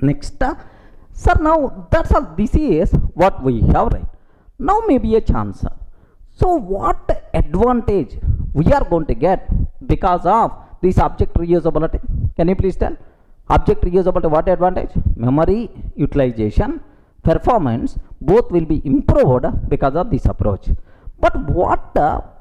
next, sir, now that's all. This is what we have, right? Now maybe a chance. So what advantage we are going to get because of this object reusability? Can you please tell? Object reusability, what advantage? Memory utilization, performance, both will be improved because of this approach. But what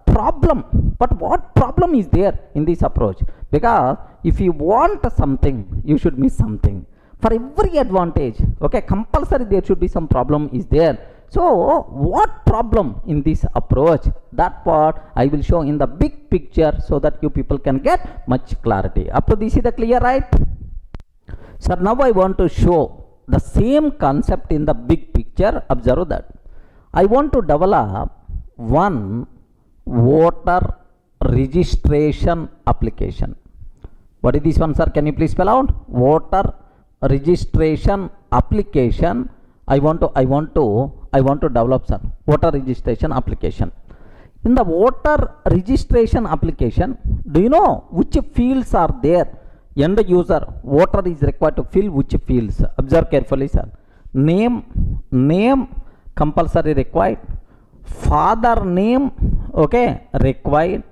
problem? But what problem is there in this approach? Because if you want something, you should miss something. For every advantage, okay, compulsory there should be some problem is there. So what problem in this approach? That part I will show in the big picture so that you people can get much clarity. Up to this is the clear, right? So now I want to show the same concept in the big picture. Observe that. I want to develop one voter registration application. What is this one, sir? Can you please spell out? Voter registration application. I want to develop some voter registration application. In the voter registration application, do you know which fields are there? End user voter is required to fill which fields? Observe carefully, sir. Name compulsory required. Father name, okay, required.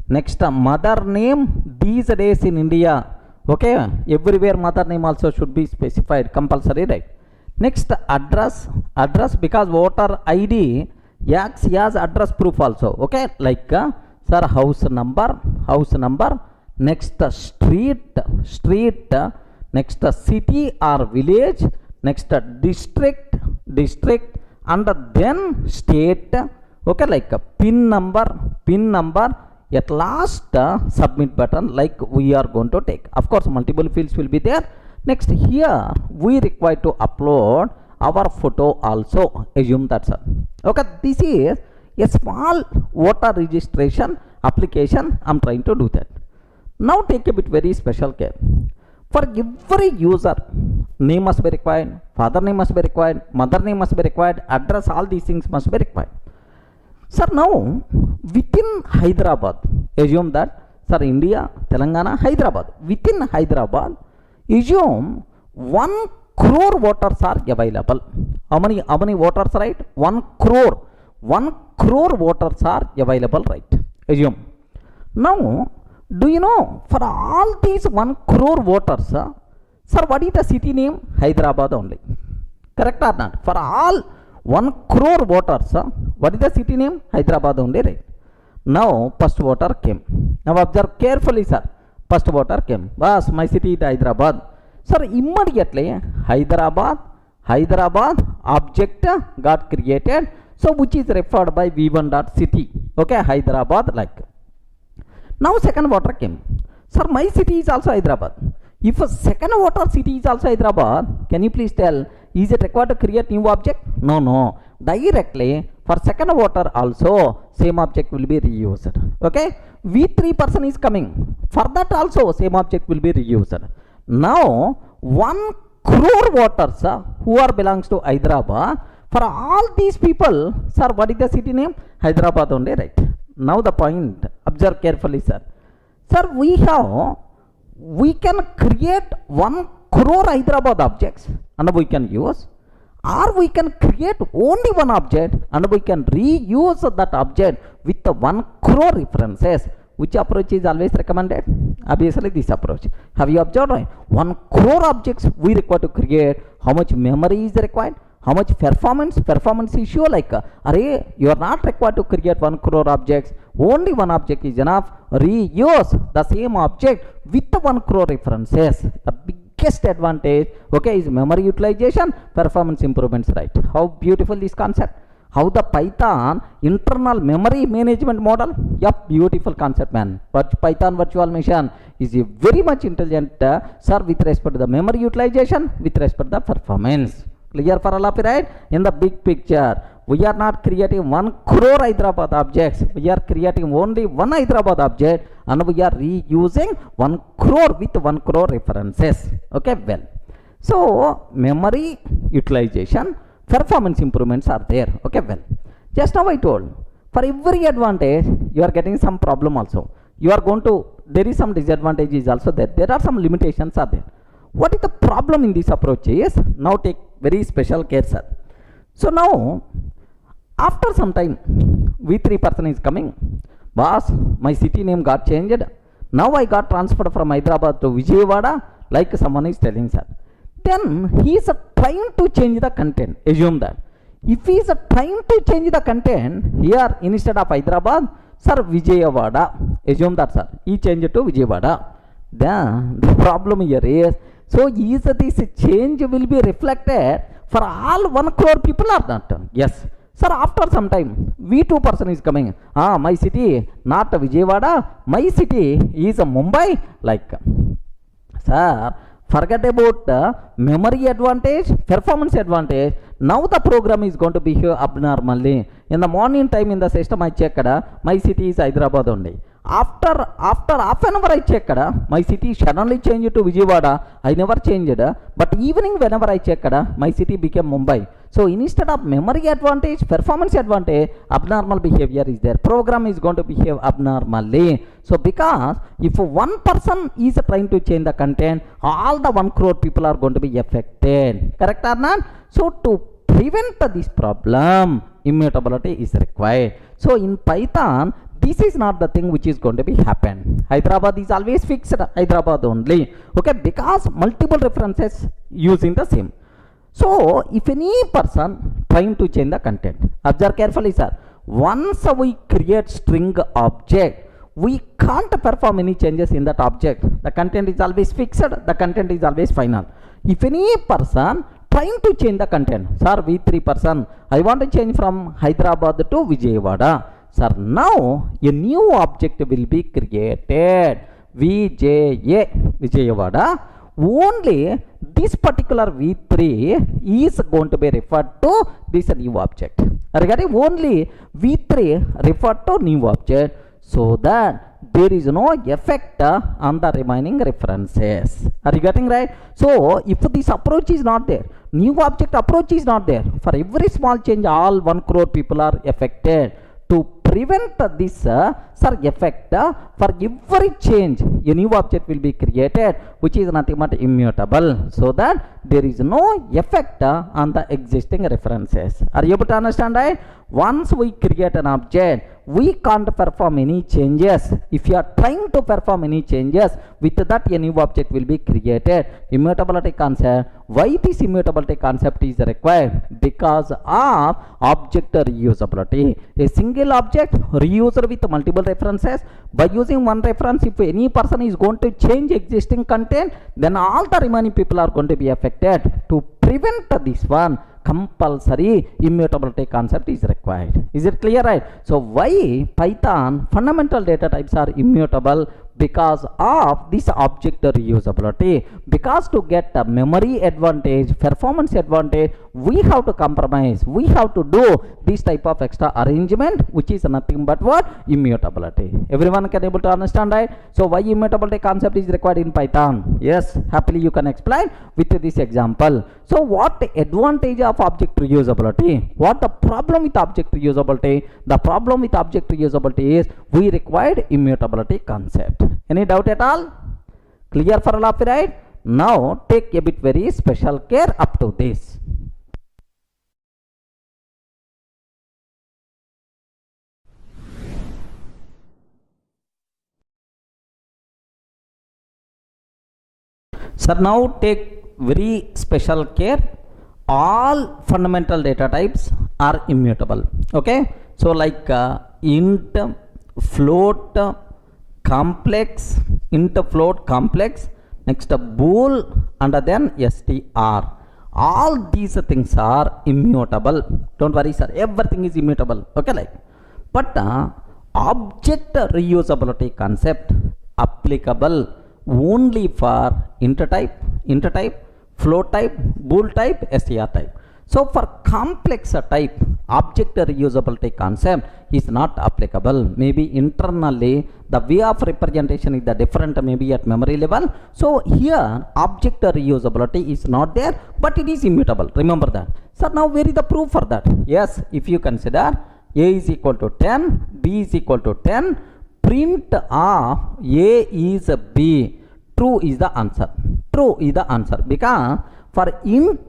Next, mother name. These days in India, okay, everywhere mother name also should be specified, compulsory, right? Next, address because voter ID acts as address proof also, okay, like sir, house number. Next, street. Next, city or village. Next, district, and then state, okay, like pin number. At last, submit button, like we are going to take. Of course, multiple fields will be there. Next, here we require to upload our photo also. Assume that, sir. Okay, this is a small voter registration application. I'm trying to do that. Now take a bit very special care. For every user, name must be required, father name must be required, mother name must be required, address, all these things must be required. Sir, now within Hyderabad, assume that, sir, India, Telangana, Hyderabad. Within Hyderabad, assume 1 crore voters are available. How many voters, right? 1 crore. 1 crore voters are available, right? Assume. Now, do you know, for all these 1 crore voters, sir, what is the city name? Hyderabad only. Correct or not? For all 1 crore voters, what is the city name? Hyderabad only, right? Now, first voter came. Now, observe carefully, sir. First voter came. Boss, my city is Hyderabad. Sir, immediately, Hyderabad object got created. So, which is referred by v1.city. Okay, Hyderabad, like. Now, second voter came. Sir, my city is also Hyderabad. If a second voter city is also Hyderabad, can you please tell, is it required to create new object? No. Directly, for second voter also, same object will be reused. Okay, V3 person is coming. For that also, same object will be reused. Now, 1 crore voters who are belongs to Hyderabad, for all these people, sir, what is the city name? Hyderabad only, right? Now the point, observe carefully, sir. Sir, we can create 1 crore Hyderabad objects and we can use, or we can create only one object and we can reuse that object with the 1 crore references. Which approach is always recommended? Obviously this approach. Have you observed, right? 1 crore objects we require to create. How much memory is required? How much performance issue, like array, you are not required to create 1 crore objects. Only one object is enough. Reuse the same object with the 1 crore references. The biggest advantage, okay, is memory utilization, performance improvements, right? How beautiful this concept. How the Python internal memory management model. Yep, beautiful concept, man. But Python virtual machine is a very much intelligent, sir, with respect to the memory utilization, with respect to the performance. Clear for all of you, right? In the big picture, we are not creating 1 crore Hyderabad objects. We are creating only one Hyderabad object and we are reusing 1 crore with 1 crore references. Okay, well. So, memory utilization, performance improvements are there. Okay, well. Just now I told, for every advantage, you are getting some problem also. You are going to, there is some disadvantages also there. There are some limitations are there. What is the problem in this approach is, now take very special care, sir. So now, after some time, V3 person is coming. Boss, my city name got changed. Now I got transferred from Hyderabad to Vijayawada, like someone is telling, sir. Then he is trying to change the content. Assume that. If he is trying to change the content, here instead of Hyderabad, sir, Vijayawada. Assume that, sir. He changed to Vijayawada. Then the problem here is, so is this change will be reflected for all 1 crore people or not? Yes. Sir, after some time, V2 person is coming. My city, not Vijayawada. My city is Mumbai. Like, sir, forget about the memory advantage, performance advantage. Now the program is going to behave abnormally. In the morning time in the system, I checked, my city is Hyderabad only. after half an hour I checked, my city suddenly changed to Vijayawada. I never changed, but evening whenever I checked, my city became Mumbai. So instead of memory advantage, performance advantage, abnormal behavior is there. Program is going to behave abnormally. So because if one person is trying to change the content, all the 1 crore people are going to be affected. Correct or not? So to prevent this problem, immutability is required. So in Python, this is not the thing which is going to be happen. Hyderabad is always fixed, Hyderabad only. Okay, because multiple references using the same. So if any person trying to change the content, observe carefully, sir. Once we create string object, we can't perform any changes in that object. The content is always fixed, the content is always final. If any person trying to change the content, sir, V3 person, I want to change from Hyderabad to Vijayawada. Sir, now a new object will be created, Vijayawada. Only this particular V3 is going to be referred to this new object. Regarding only V3 referred to new object, so that there is no effect on the remaining references. Are you getting right? So if this approach is not there, new object approach is not there, for every small change all 1 crore people are affected. To prevent this effect, for every change a new object will be created which is nothing but immutable, so that there is no effect on the existing references. Are you able to understand, right? Once we create an object, we can't perform any changes. If you are trying to perform any changes, with that a new object will be created. Immutability concept. Why this immutability concept is required? Because of object reusability. A single object reused with multiple references. By using one reference, if any person is going to change existing content, then all the remaining people are going to be affected. To prevent this one, compulsory immutability concept is required. Is it clear, right? So why Python fundamental data types are immutable? Because of this object reusability. Because to get a memory advantage, performance advantage, we have to compromise, we have to do this type of extra arrangement, which is nothing but what? Immutability. Everyone can able to understand, right? So why immutability concept is required in Python? Yes, happily you can explain with this example. So what advantage of object reusability? What the problem with object reusability? The problem with object reusability is we required immutability concept. Any doubt at all? Clear for all of you, right? Now take a bit very special care up to this. Sir, now take very special care. All fundamental data types are immutable. Okay, so like int, float, complex, int, float, complex, next bool, and then str. All these things are immutable. Don't worry, sir, everything is immutable. Okay, like, but object reusability concept applicable only for int type, float type, bool type, str type. So for complex type, object reusability concept is not applicable. Maybe internally the way of representation is the different, maybe at memory level. So here object reusability is not there, but it is immutable. Remember that. So now where is the proof for that? Yes, if you consider a is equal to 10, b is equal to 10, print of a is b. True is the answer. True is the answer, because for int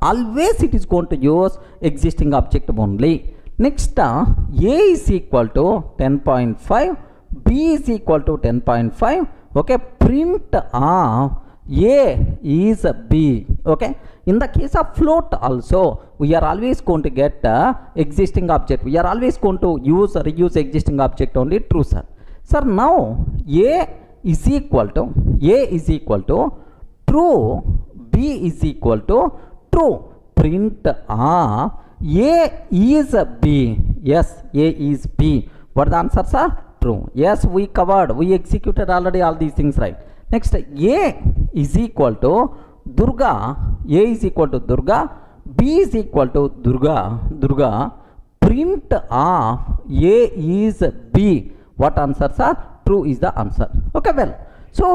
always it is going to use existing object only. Next a is equal to 10.5, b is equal to 10.5. okay, print of a is b. Okay, in the case of float also we are always going to get existing object. We are always going to reuse existing object only. True, sir. Sir, now a is equal to true, b is equal to true. Print of a is b. Yes, a is b. What the answer, sir? True. Yes, we covered, we executed already all these things, right? Next, a is equal to Durga. A is equal to Durga, b is equal to Durga. Print of a is b. What answer, sir? true is the answer. Okay, well, so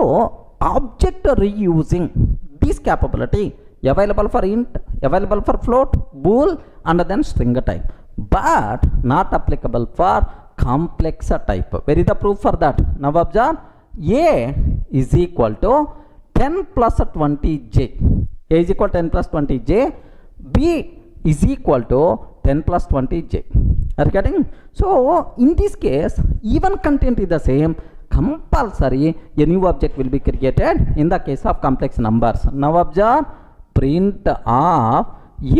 object reusing this capability available for int, available for float, bool, and then string type, but not applicable for complex type. Where is the proof for that? Now observe, a is equal to 10 plus 20j. A is equal to 10 plus 20j. B is equal to 10 plus 20j. Are you getting? So in this case, even content is the same. Compulsory a new object will be created in the case of complex numbers. Now observe, print of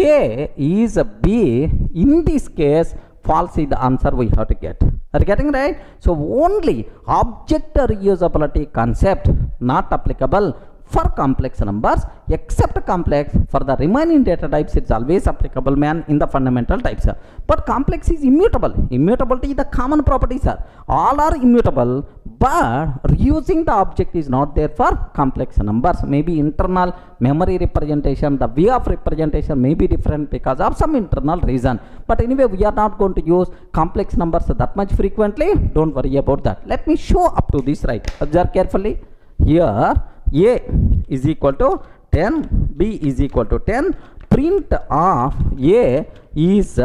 a is b. In this case, false is the answer we have to get. Are you getting right? So only object reusability concept not applicable for complex numbers, except complex. For the remaining data types, it's always applicable, man, in the fundamental types. But complex is immutable. Immutability is the common property, sir. All are immutable, but reusing the object is not there for complex numbers. Maybe internal memory representation, the way of representation may be different because of some internal reason. But anyway, we are not going to use complex numbers that much frequently. Don't worry about that. Let me show up to this, right? Observe carefully. Here, a is equal to 10, b is equal to 10. Print of a is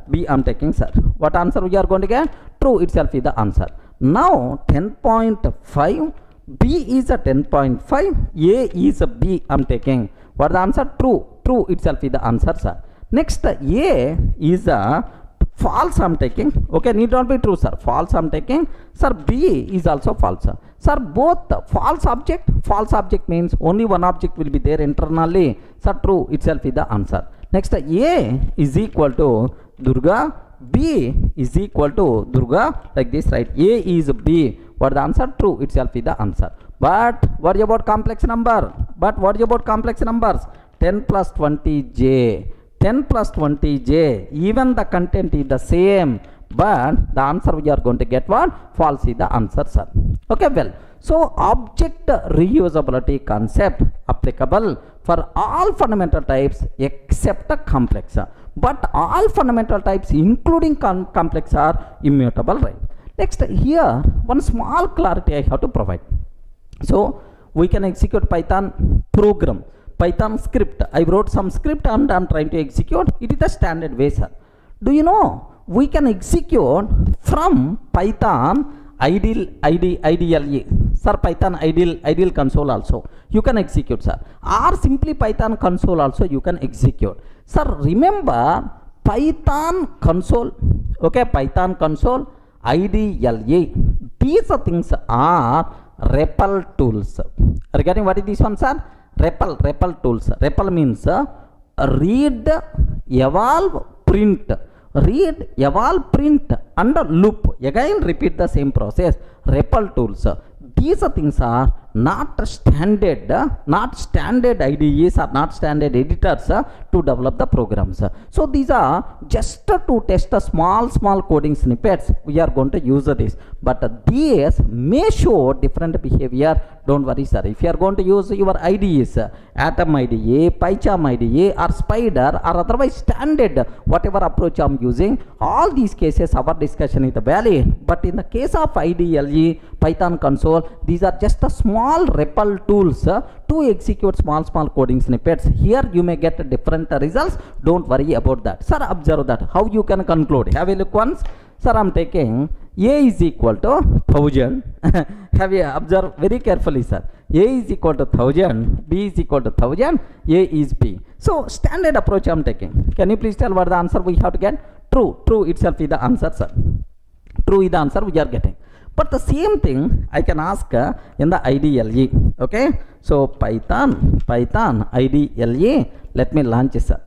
b. I'm taking, sir. What answer we are going to get? True itself is the answer. Now 10.5, b is a 10.5, a is a b. I'm taking. What the answer? True. True itself is the answer, sir. Next, a is a false. I'm taking. Okay, need not be true, sir. False I'm taking. Sir, b is also false, sir. Sir, both false object. False object means only one object will be there internally. Sir, true itself is the answer. Next, a is equal to Durga, b is equal to Durga, like this, right? A is b. What the answer? True itself is the answer. But what about complex number? 10 plus 20j. 10 plus 20j, even the content is the same, but the answer we are going to get what? False is the answer, sir. Okay, well, so object reusability concept applicable for all fundamental types except complex, but all fundamental types including complex are immutable, right? Next, here one small clarity I have to provide. So we can execute Python program, Python script. I wrote some script and I'm trying to execute. It is the standard way, sir. Do you know we can execute from Python IDLE, sir, Python ideal console also you can execute, sir, or simply Python console also you can execute, sir. Remember Python console, okay, Python console, IDLE, these things are REPL tools. Regarding what is this one, sir? REPL tools. REPL means read, evolve, print. Read, evolve, print, and loop. Again repeat the same process. REPL tools. These things are not standard IDEs or not standard editors to develop the programs. So these are just to test the small coding snippets. We are going to use this, but these may show different behavior. Don't worry, sir. If you are going to use your IDEs, Atom IDE, PyCharm IDE, or Spider, or otherwise standard whatever approach I am using, all these cases our discussion is valid. But in the case of IDLE, Python console, these are just a small REPL tools to execute small coding snippets. Here you may get different results. Don't worry about that, sir. Observe that how you can conclude. Have a look once, sir. I'm taking a is equal to 1000. Have you observed very carefully, sir? A is equal to 1000, b is equal to 1000, a is b. So standard approach I'm taking. Can you please tell what the answer we have to get? True itself is the answer, sir. True is the answer we are getting. But the same thing I can ask in the IDLE. Okay, so Python IDLE. Let me launch it, sir.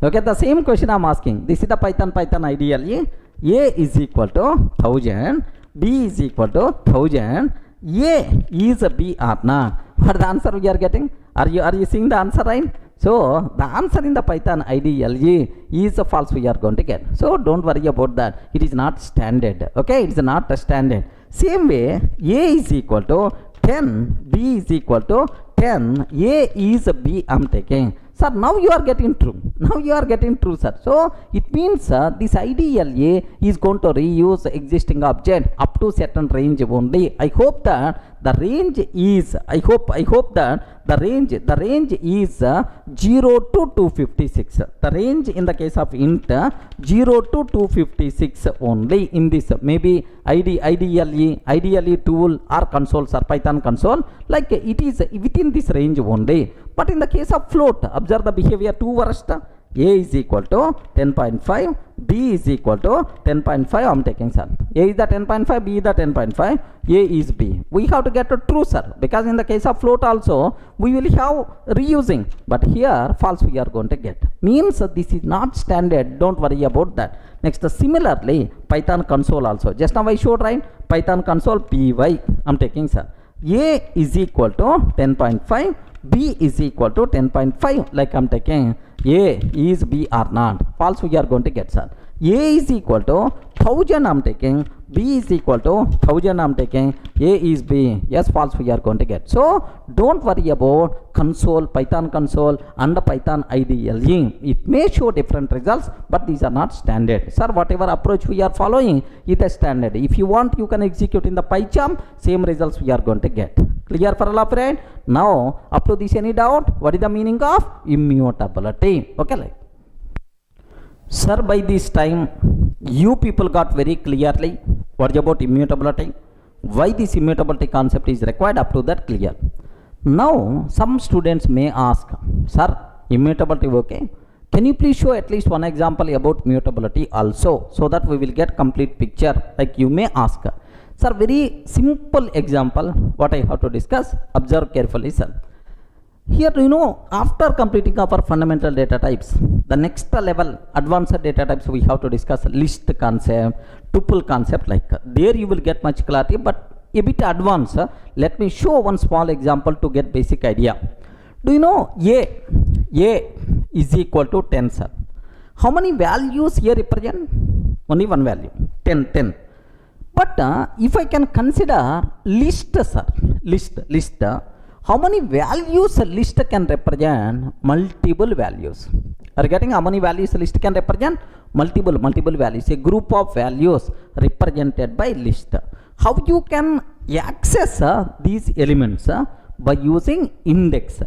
Okay, the same question I'm asking. This is the Python IDLE. A is equal to 1000, b is equal to 1000, a is a b or not. What the answer we are getting? Are you seeing the answer, right? So the answer in the Python IDLE is a false we are going to get. So don't worry about that. It is not standard. Okay, it is not a standard. Same way, a is equal to 10, b is equal to 10, a is a b I'm taking. Sir, now you are getting true. Now you are getting true, sir. So it means this IDLA is going to reuse existing object up to certain range only. I hope that the range is, I hope that the range is 0 to 256. The range in the case of int 0 to 256 only in this. Maybe IDLE tool or consoles or Python console, like it is within this range only. But in the case of float, observe the behavior two worst. A is equal to 10.5, B is equal to 10.5. I am taking, sir. A is the 10.5, B is the 10.5, A is B. We have to get a true, sir, because in the case of float also we will have reusing, but here false we are going to get. Means this is not standard, don't worry about that. Next, similarly Python console also, just now I showed, right? Python console py, I am taking, sir. A is equal to 10.5, B is equal to 10.5, like I am taking. A is B or not, false we are going to get, sir. A is equal to 1000 I am taking, B is equal to 1000 I am taking, A is B, yes, false we are going to get. So don't worry about console, Python console and the Python IDLE. It may show different results, but these are not standard. Sir, whatever approach we are following is the standard. If you want, you can execute in the PyCharm, same results we are going to get. Clear for all of it? Now, up to this, any doubt? What is the meaning of immutability? Okay, like. Sir, by this time, you people got very clearly what is about immutability, why this immutability concept is required, up to that clear. Now, some students may ask, sir, immutability okay? Can you please show at least one example about mutability also, so that we will get complete picture, like you may ask. Sir, very simple example, what I have to discuss, observe carefully, sir. Here, you know, after completing our fundamental data types, the next level advanced data types we have to discuss list concept, tuple concept, like there you will get much clarity, but a bit advanced. Let me show one small example to get basic idea. Do you know A is equal to 10, sir? How many values here represent? Only one value, 10. But if I can consider list, sir, list, how many values a list can represent? Multiple values. Are you getting how many values a list can represent? Multiple values. A group of values represented by list. How you can access these elements? By using index.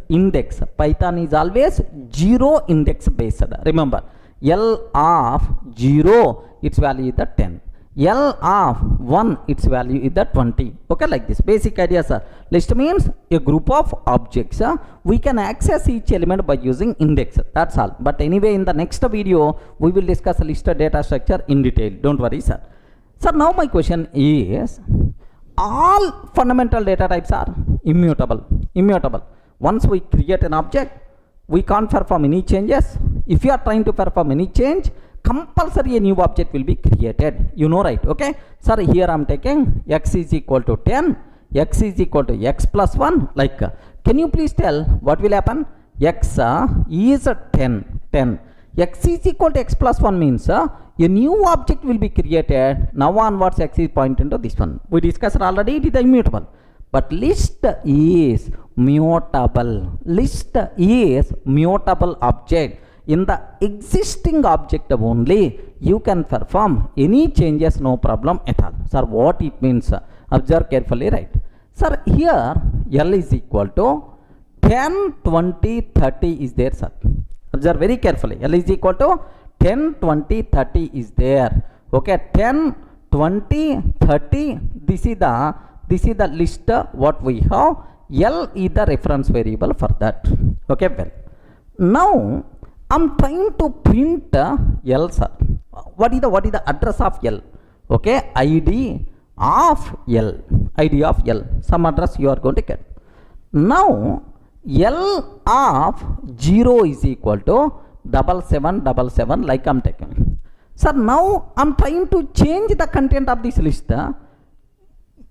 Python is always 0 index based. Remember, L of 0, its value is the 10. L of 1, its value is the 20. Okay, like this. Basic idea, sir. List means a group of objects. We can access each element by using index. That's all. But anyway, in the next video, we will discuss list data structure in detail. Don't worry, sir. Sir, now my question is, all fundamental data types are immutable. Once we create an object, we can't perform any changes. If you are trying to perform any change, compulsory a new object will be created. You know, right? Okay. Sir, here I am taking x is equal to 10, x is equal to x plus 1. Like, can you please tell what will happen? X is 10. X is equal to x plus 1 means a new object will be created. Now onwards, x is pointing to this one. We discussed already, it is immutable. But list is mutable. List is mutable object. In the existing object only, you can perform any changes, no problem at all. Sir, what it means? Observe carefully, right? Sir, here L is equal to 10, 20, 30 is there, sir. Observe very carefully. L is equal to 10, 20, 30 is there. Okay, 10, 20, 30. This is the list what we have. L is the reference variable for that. Okay, well. Now I'm trying to print L, sir. What is the address of L? Okay, ID of L. Some address you are going to get. Now L of 0 is equal to 7777, like I'm taking. Sir, now I'm trying to change the content of this list.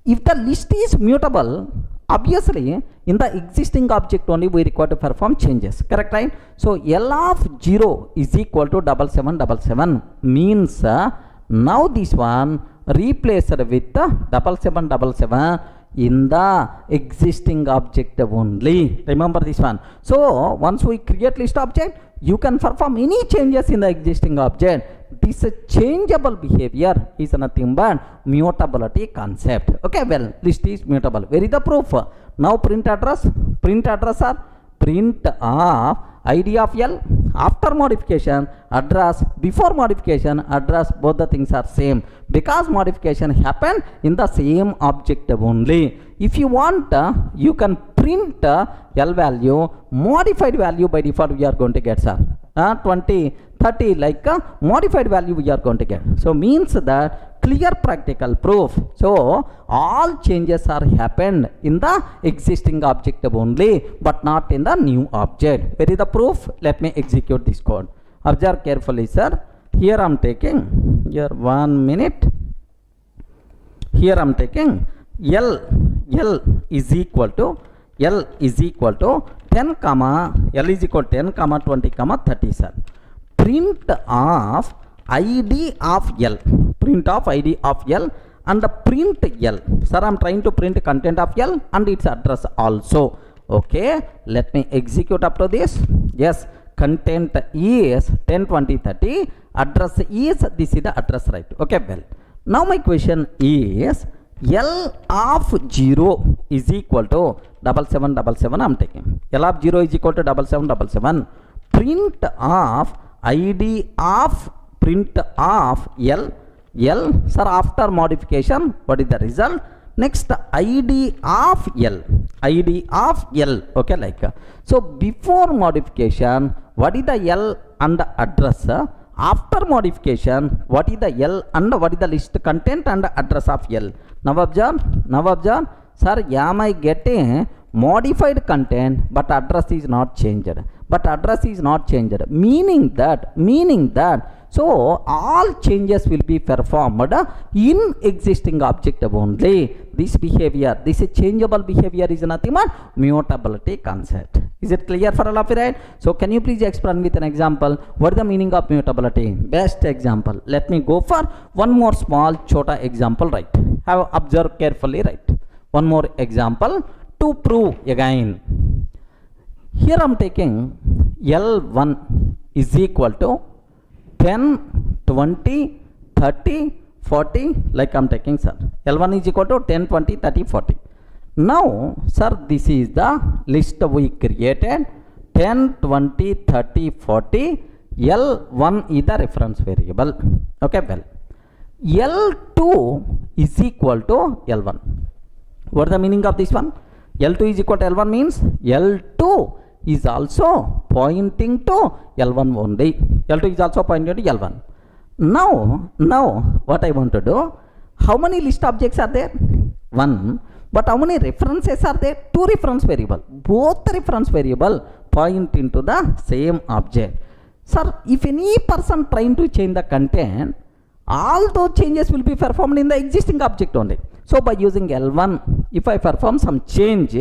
If the list is mutable, obviously in the existing object only we require to perform changes. Correct, right? So L of 0 is equal to 7777 means now this one replaced with 7777. in the existing object only. Remember this one. So once we create list object, you can perform any changes in the existing object. This changeable behavior is nothing but mutability concept. Okay, well, list is mutable. Where is the proof? Now print address. Print address are print of id of L after modification, address before modification, address, both the things are same because modification happened in the same object only. If you want, you can print L value, modified value by default we are going to get, sir. 20, 30 like modified value we are going to get. So means that clear practical proof. So all changes are happened in the existing object only, but not in the new object. Where is the proof? Let me execute this code. Observe carefully, sir. Here I am taking, here 1 minute. Here I am taking L is equal to 10 comma L is equal to 10 comma 20 comma 30, sir. Print of id of L, print of id of L and print L. Sir, I am trying to print content of L and its address also. Okay, let me execute up to this. Yes, content is 10, 20, 30, address is, this is the address, right? Okay, well, now my question is L of 0 is equal to 7777. I am taking L of 0 is equal to 7777. Print of id of L, sir, after modification, what is the result? Next, id of L, okay, like, so before modification, what is the L and the address? After modification, what is the L and what is the list content and address of L? Now observe, sir, am I getting modified content but address is not changed, meaning that so all changes will be performed in existing object only. This behavior, this changeable behavior is nothing but mutability concept. Is it clear for all of you, right? So can you please explain with an example what is the meaning of mutability? Best example. Let me go for one more small chota example, right? Have observed carefully, right? One more example to prove again. Here I am taking L1 is equal to 10, 20, 30, 40, like I am taking, sir. L1 is equal to 10, 20, 30, 40. Now, sir, this is the list we created. 10, 20, 30, 40. L1 is the reference variable. Okay, well, L2 is equal to L1. What is the meaning of this one? L2 is equal to L1 means L2 is also pointing to L1 only. L2 is also pointing to L1. Now what I want to do, how many list objects are there? 1. But how many references are there? 2 reference variable. Both reference variable point into the same object. Sir, if any person trying to change the content, all those changes will be performed in the existing object only. So by using L1, if I perform some change,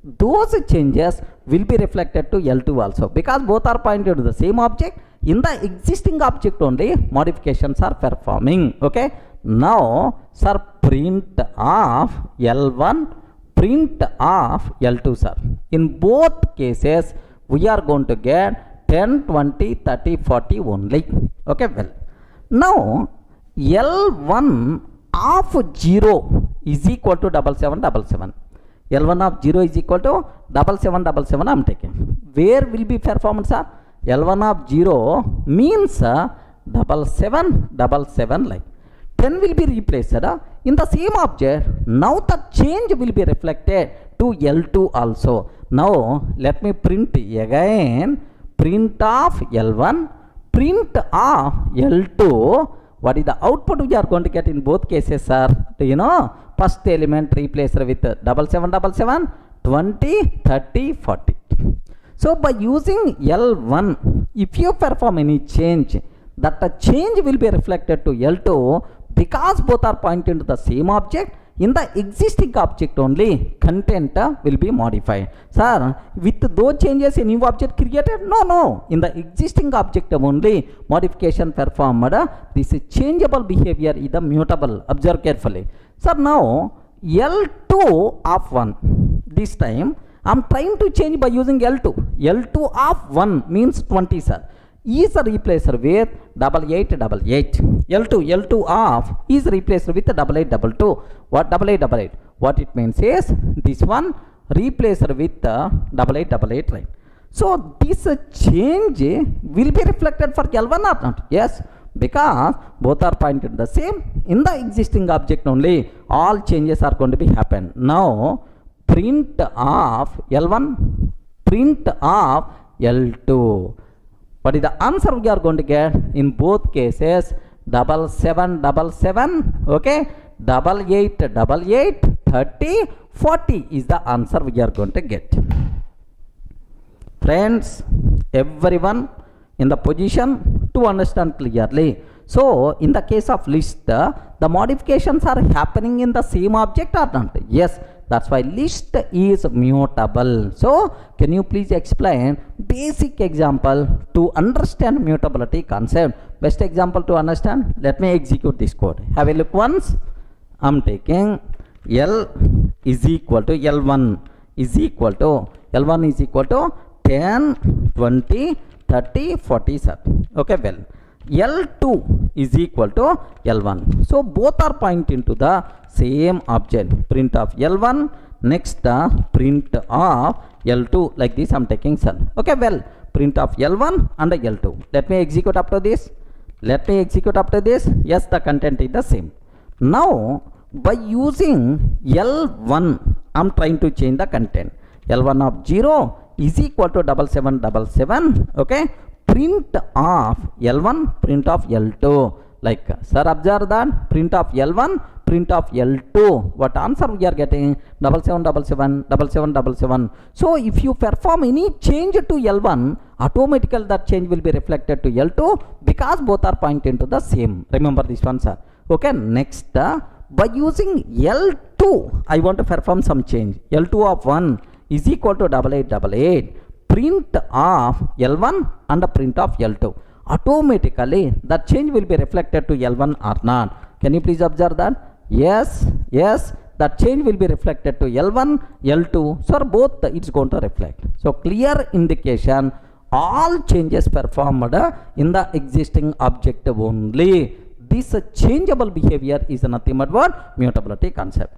those changes will be reflected to L2 also, because both are pointed to the same object. In the existing object only modifications are performing. Okay, now sir, print of L1, print of L2, sir. In both cases we are going to get 10, 20, 30, 40 only. Okay, well, now L1 of 0 is equal to 7777. L1 of 0 is equal to 7777 I am taking. Where will be performed, sir? L1 of 0 means 7777, like 10 will be replaced in the same object. Now the change will be reflected to L2 also. Now let me print again, print of L1, print of L2. What is the output we are going to get in both cases, sir? Do you know? First element replaced with 7777, 20, 30, 40. So by using L1, if you perform any change, that change will be reflected to L2 because both are pointing to the same object. In the existing object only, content will be modified. Sir, with those changes a new object created? No. In the existing object only, modification performed. This changeable behavior is the mutable. Observe carefully. Sir, now L2 of 1. This time I am trying to change by using L2. L2 of 1 means 20, sir. Is replaced with 8888. L2 of is replaced with 8822. What 8888? What it means is this one replaced with 8888, right? So this change will be reflected for L1 or not? Yes, because both are pointed the same. In the existing object only all changes are going to be happen. Now print of L1, print of L2. What is the answer we are going to get? In both cases 7777, okay, 8888, 30, 40 is the answer we are going to get. Friends, everyone in the position to understand clearly. So in the case of list, the modifications are happening in the same object or not? Yes, that's why list is mutable. So can you please explain basic example to understand mutability concept? Best example to understand, let me execute this code. Have a look once. I'm taking L is equal to L1 is equal to 10, 20, 30, 40, sir. Okay, well, L2 is equal to L1. So both are pointing to the same object. Print of L1, next print of L2, like this I'm taking, sir. Okay, well, print of L1 and L2. Let me execute after this. Yes, the content is the same. Now by using L1, I'm trying to change the content. L1 of 0 is equal to 7777. Okay, print of L1, print of L2. Like, sir, observe that print of L1, print of L2. What answer we are getting? 7777. So if you perform any change to L1, automatically that change will be reflected to L2 because both are pointing to the same. Remember this one, sir. Okay, next by using L2, I want to perform some change. L2 of 1 is equal to 8888. Print of L1 and the print of L2. Automatically that change will be reflected to L1 or not? Can you please observe that? Yes, that change will be reflected to L1, L2. So both it's going to reflect. So clear indication, all changes performed in the existing object only. This changeable behavior is nothing but what? Mutability concept.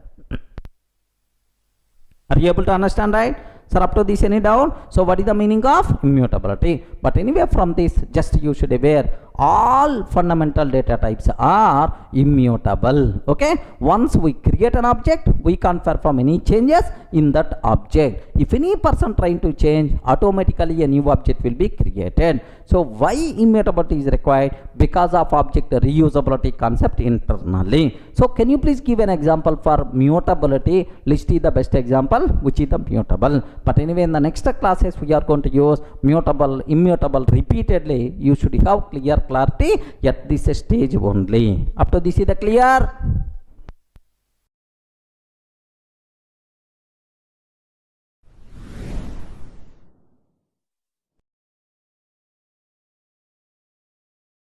Are you able to understand, right? Sir, up to this any doubt? So what is the meaning of immutability? But anyway, from this just you should aware all fundamental data types are immutable. Okay, once we create an object, we can't perform any changes in that object. If any person trying to change, automatically a new object will be created. So why immutability is required? Because of object reusability concept internally. So can you please give an example for mutability? List is the best example which is the mutable. But anyway, in the next classes we are going to use mutable, immutable repeatedly. You should have clear clarity at this stage only. Up to this is the clear?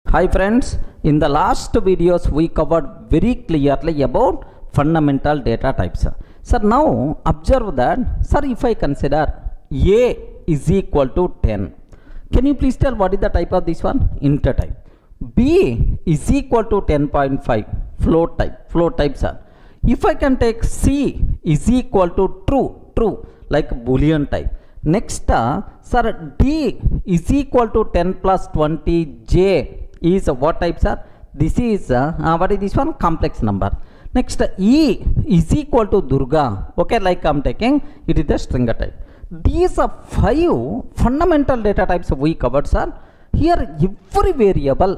Hi friends, in the last videos we covered very clearly about fundamental data types. Sir, now observe that, sir, if I consider A is equal to 10, can you please tell what is the type of this one? Integer type. B is equal to 10.5, float type, sir. If I can take C is equal to true, like Boolean type. Next, sir, D is equal to 10 plus 20, J is what type, sir? This is what is this one? Complex number. Next, E is equal to Durga. Okay, like I'm taking, it is the stringer type. These are 5 fundamental data types we covered, sir. Here every variable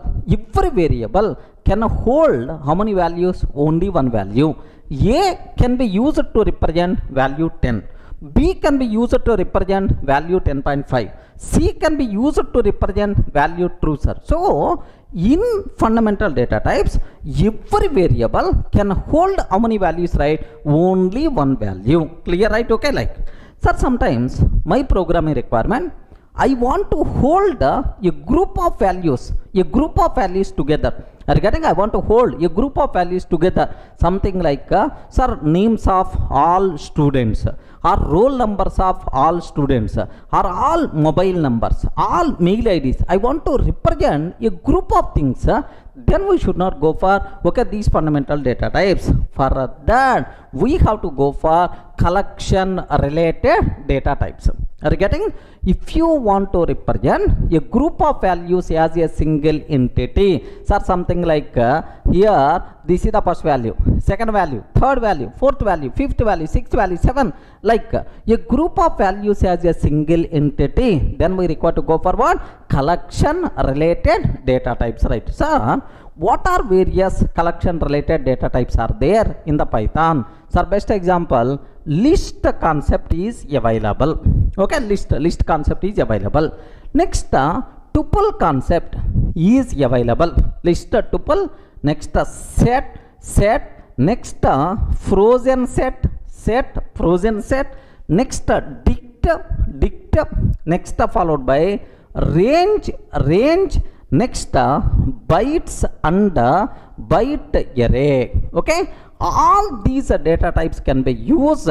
can hold how many values? Only one value. A can be used to represent value 10. B can be used to represent value 10.5. C can be used to represent value true, sir. So in fundamental data types, every variable can hold how many values, right? Only one value. Clear, right? Okay, like, sir, sometimes my programming requirement, I want to hold a group of values together. Are you getting? I want to hold a group of values together. Something like, sir, names of all students, or roll numbers of all students, or all mobile numbers, all mail IDs. I want to represent a group of things. Then we should not go for these fundamental data types. For that, we have to go for collection related data types. Are you getting? If you want to represent a group of values as a single entity, so something like here, this is the first value, second value, third value, fourth value, fifth value, sixth value, seven, like a group of values as a single entity, then we require to go for what? Collection related data types, right? So what are various collection related data types are there in the Python? So best example, list concept is available. Okay, list concept is available. Next, tuple concept is available. List tuple. Next, set. Next, frozen set, frozen set. Next, dict. Next, followed by range. Next, bytes and byte array. Okay, all these data types can be used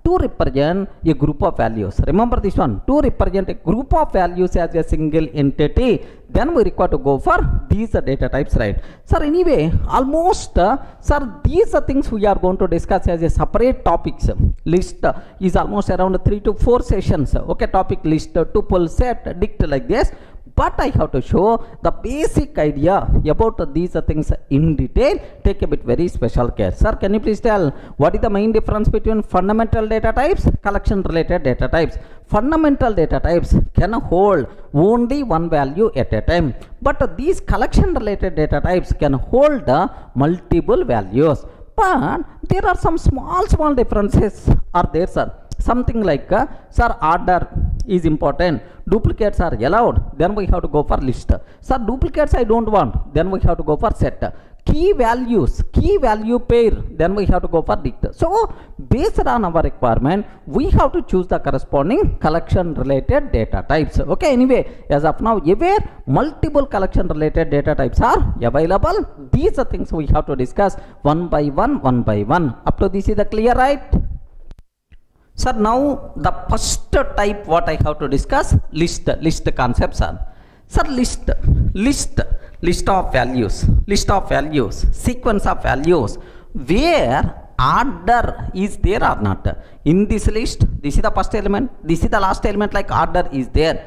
to represent a group of values. Remember this one, to represent a group of values as a single entity, then we require to go for these data types, right? Sir, anyway, almost, sir, these are things we are going to discuss as a separate topics. List is almost around 3 to 4 sessions. Okay, topic list, tuple, set, dict, like this. But I have to show the basic idea about these things in detail. Take a bit very special care. Sir, can you please tell what is the main difference between fundamental data types, collection related data types? Fundamental data types can hold only one value at a time, but these collection related data types can hold multiple values. But there are some small differences are there, sir. Something like, sir, order is important, duplicates are allowed, then we have to go for list. Sir, duplicates I don't want, then we have to go for set. Key value pair, then we have to go for dict. So based on our requirement, we have to choose the corresponding collection related data types. Okay, anyway, as of now, aware multiple collection related data types are available. These are things we have to discuss one by one. Up to this is the clear, right? Sir, now the first type what I have to discuss, list concepts are. Sir, list of values, sequence of values, where order is there or not. In this list, this is the first element, this is the last element, like order is there.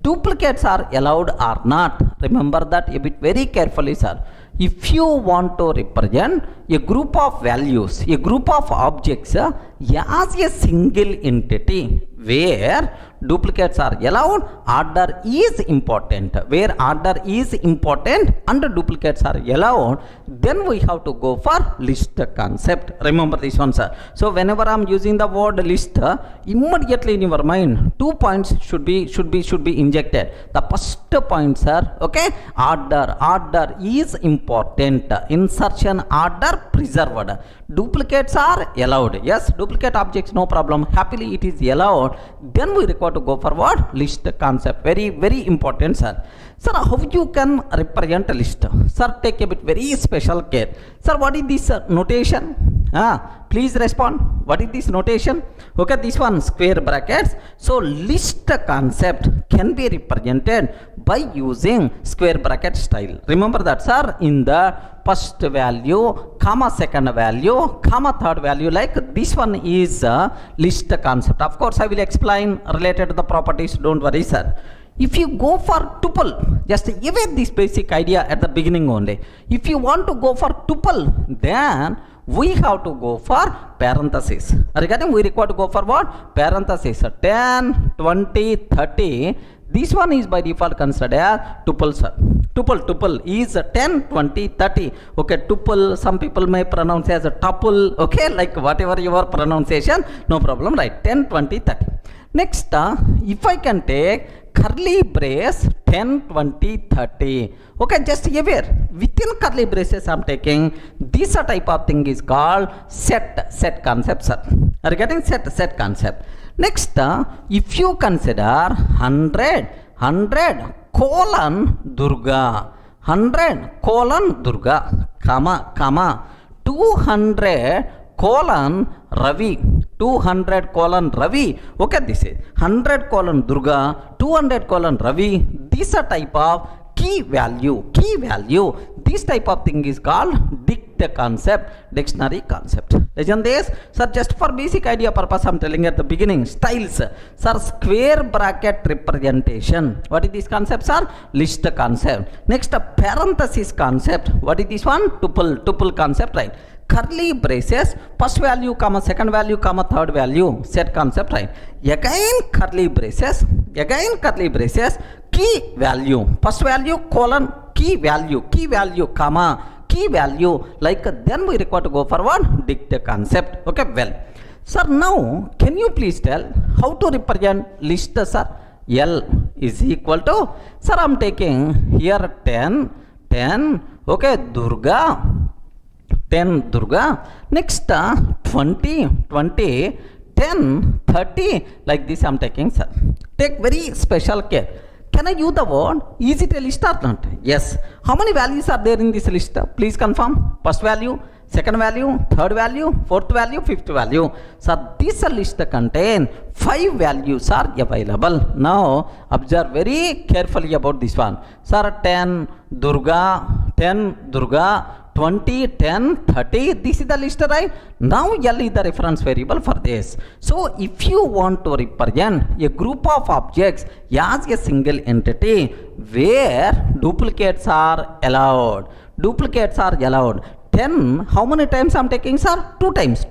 Duplicates are allowed or not. Remember that a bit very carefully, sir. If you want to represent a group of values, a group of objects as a single entity, where duplicates are allowed, order is important. Where order is important and duplicates are allowed, then we have to go for list concept. Remember this one, sir. So whenever I am using the word list, immediately in your mind 2 points should be injected. The first point, sir, okay, order is important. Insertion order preserved. Duplicates are allowed. Yes, duplicate objects no problem. Happily it is allowed. Then we require to go for what? List concept. Very important, sir. Sir, how you can represent a list? Sir, take a bit very special care. Sir, what is this notation? Please respond. What is this notation? Okay, this one square brackets. So list concept can be represented by using square bracket style. Remember that, sir. In the first value, comma second value, comma third value, like this one is list concept. Of course, I will explain related to the properties. Don't worry, sir. If you go for tuple, just evade this basic idea at the beginning only. If you want to go for tuple, then we have to go for parenthesis. Regarding, we require to go for what? Parenthesis. 10, 20, 30. This one is by default considered as tuple, sir. Tuple is 10, 20, 30. Okay, tuple, some people may pronounce as a tuple. Okay, like whatever your pronunciation, no problem, right? 10, 20, 30. Next, if I can take curly brace 10, 20, 30. Okay, just aware, within curly braces I am taking this type of thing is called set concept, sir. Are you getting set concept? Next, if you consider 100 colon Durga, 100 colon Durga, comma 200 colon Ravi, 200 colon Ravi. Okay, this is 100 colon Durga, 200 colon Ravi. This a type of key value. This type of thing is called dictionary concept. Isn't this? Sir, just for basic idea purpose I'm telling at the beginning. Styles. Sir, square bracket representation. What is this concept, sir? List concept. Next, a parenthesis concept. What is this one? Tuple concept, right? Curly braces, first value comma second value comma third value, set concept, right? Again curly braces, key value, first value colon key value comma key value, like then we require to go forward dict concept. Okay, well, sir, now can you please tell how to represent list, sir? L is equal to, sir, I'm taking here 10, okay, Durga, 10 Durga, next 20, 10, 30, like this I'm taking, sir. Take very special care. Can I use the word? Is it a list or not? Yes. How many values are there in this list? Please confirm. First value, second value, third value, fourth value, fifth value. So this list contains 5 values are available. Now observe very carefully about this one. Sir, 10 Durga, 20, 10, 30, this is the list, right? Now L is the reference variable for this. So if you want to represent a group of objects as a single entity where duplicates are allowed, 10, how many times I'm taking, sir? 2 times.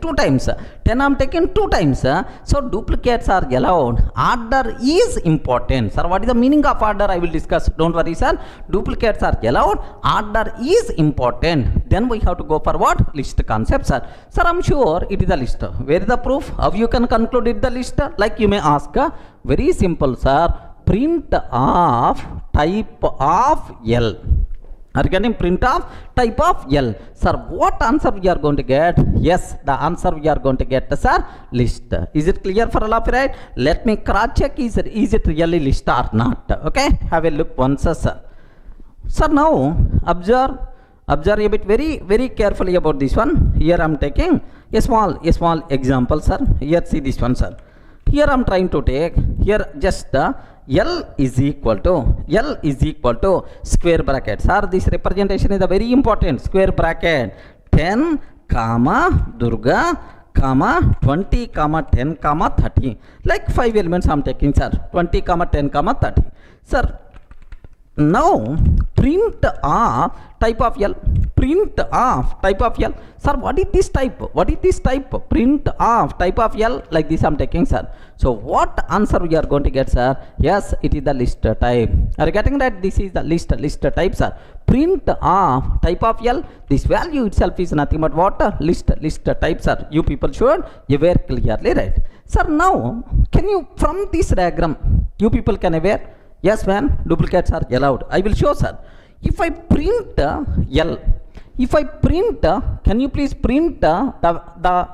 10 I'm taking 2 times. So duplicates are allowed. Order is important. Sir, what is the meaning of order? I will discuss. Don't worry, sir. Duplicates are allowed. Order is important. Then we have to go for what? List concept, sir. Sir, I'm sure it is a list. Where is the proof? How you can conclude it the list? Like you may ask. Very simple, sir. Print of type of L. Are you getting print of type of L? Sir, what answer we are going to get? Yes, the answer we are going to get, sir, list. Is it clear for all of you, right? Let me cross check, is it really list or not? Okay, have a look once, sir. Sir, now observe a bit very carefully about this one. Here I am taking a small example, sir. Here see this one, sir. Here I am trying to take here just L is equal to square bracket. Sir, this representation is a very important square bracket. 10 comma Durga comma 20 comma 10 comma 30. Like 5 elements I am taking, sir. 20 comma 10 comma 30. Sir, now print of type of L. Sir, what is this type? Print of type of L, like this I am taking, sir. So what answer we are going to get, sir? Yes, it is the list type. Are you getting that? This is the list type, sir. Print of type of L. This value itself is nothing but what? List type, sir. You people should aware clearly, right? Sir, now can you from this diagram you people can aware? Yes, man, duplicates are allowed. I will show, sir. If I print L, can you please print the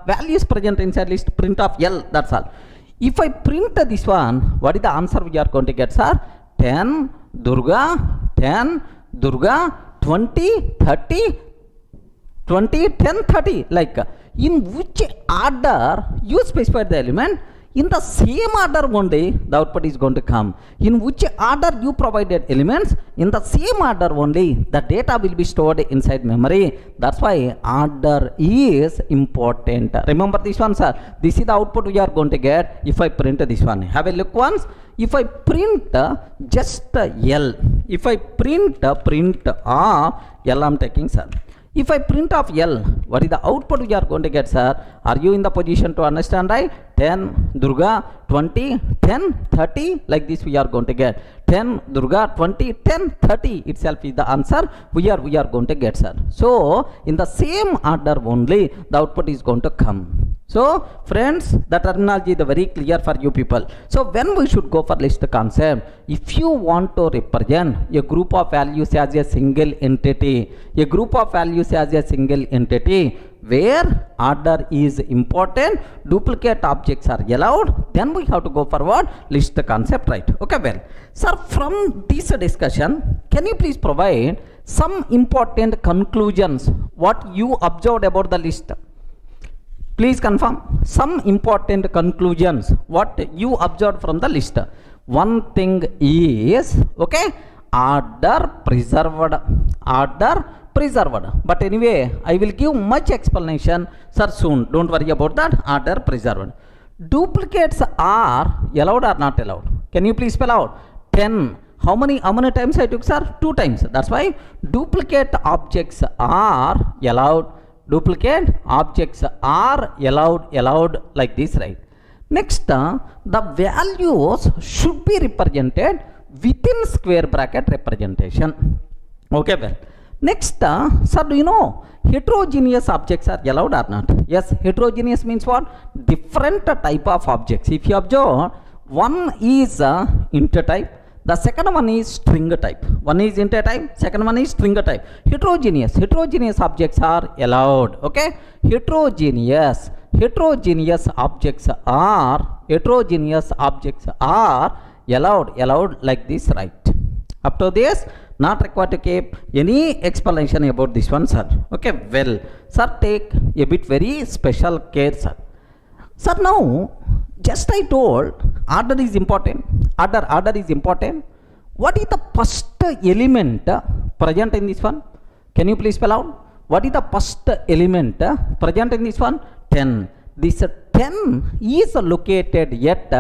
values present inside list, print of L, that's all. If I print this one, what is the answer we are going to get, sir? 10 Durga, 20, 30, 10, 30, like in which order you specified the element, in the same order only the output is going to come. In which order you provided elements, in the same order only the data will be stored inside memory. That's why order is important. Remember this one, sir. This is the output we are going to get if I print this one. Have a look once. If I print just L, if I print L I'm taking, sir. If I print of L, what is the output we are going to get, sir? Are you in the position to understand, right? 10 Durga, 20, 10, 30, like this we are going to get. 10 Durga, 20, 10, 30 itself is the answer we are going to get, sir. So in the same order only the output is going to come. So friends, the terminology is very clear for you people. So when we should go for list concept, if you want to represent a group of values as a single entity, where order is important, duplicate objects are allowed, then we have to go for what? List concept, right? Okay, well, sir, from this discussion, can you please provide some important conclusions what you observed about the list. Please confirm some important conclusions what you observed from the list. One thing is, okay, order preserved, order preserved. But anyway, I will give much explanation, sir, soon. Don't worry about that. Order preserved. Duplicates are allowed or not allowed? Can you please spell out? 10. How many times I took, sir? 2 times. That's why duplicate objects are allowed. Duplicate objects are allowed like this, right? Next, the values should be represented within square bracket representation. Okay, well. Next, sir, do you know heterogeneous objects are allowed or not? Yes, heterogeneous means what? Different type of objects. If you observe, one is integer type, the second one is string type. One is integer type, second one is string type. Heterogeneous objects are allowed. Okay, heterogeneous objects are allowed like this, right? Up to this, not required to keep any explanation about this one, sir. Okay, well, sir, take a bit very special care, sir. Sir, now just I told order is important. Order is important. What is the first element present in this one? Can you please spell out? What is the first element present in this one? 10. This 10 is located at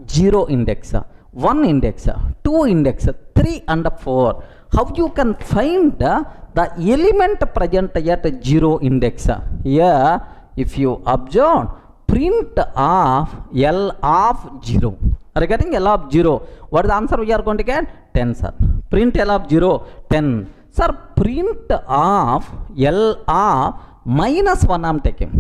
0 index, 1 index, 2 index, 3 and 4. How you can find the element present at 0 index? Here, if you observe, print of L of 0. Are you getting L of 0? What is the answer we are going to get? 10, sir. Print L of 0, 10. Sir, print of L of minus 1 I am taking.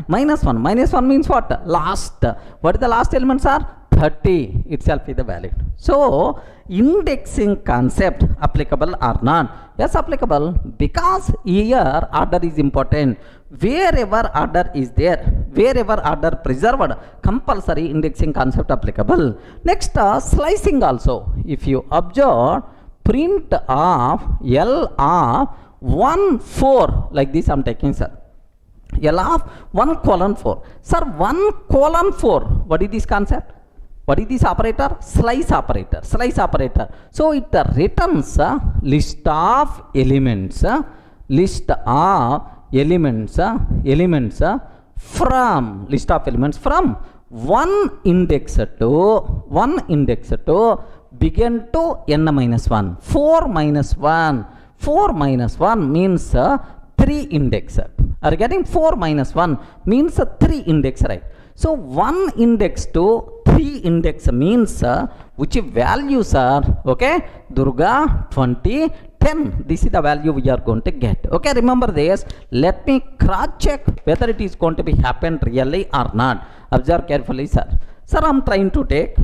Minus 1 means what? Last. What is the last element, sir? 30 itself is the valid. So, indexing concept applicable or not? Yes, applicable, because here order is important. Wherever order is there, wherever order preserved, compulsory indexing concept applicable. Next, slicing also. If you observe, print of L of 1 4 like this I am taking, sir. L of 1 colon 4. Sir, 1 colon 4, what is this concept? What is this operator? Slice operator. So it returns list of elements from one index to begin to n minus 1. 4 minus 1 means 3 index. Are you getting? 4 minus 1 means 3 index, right? So 1 index to 3 index means which values are, okay, Durga 20, 10. This is the value we are going to get. Okay, remember this. Let me cross check whether it is going to be happen really or not. Observe carefully, sir. Sir, I am trying to take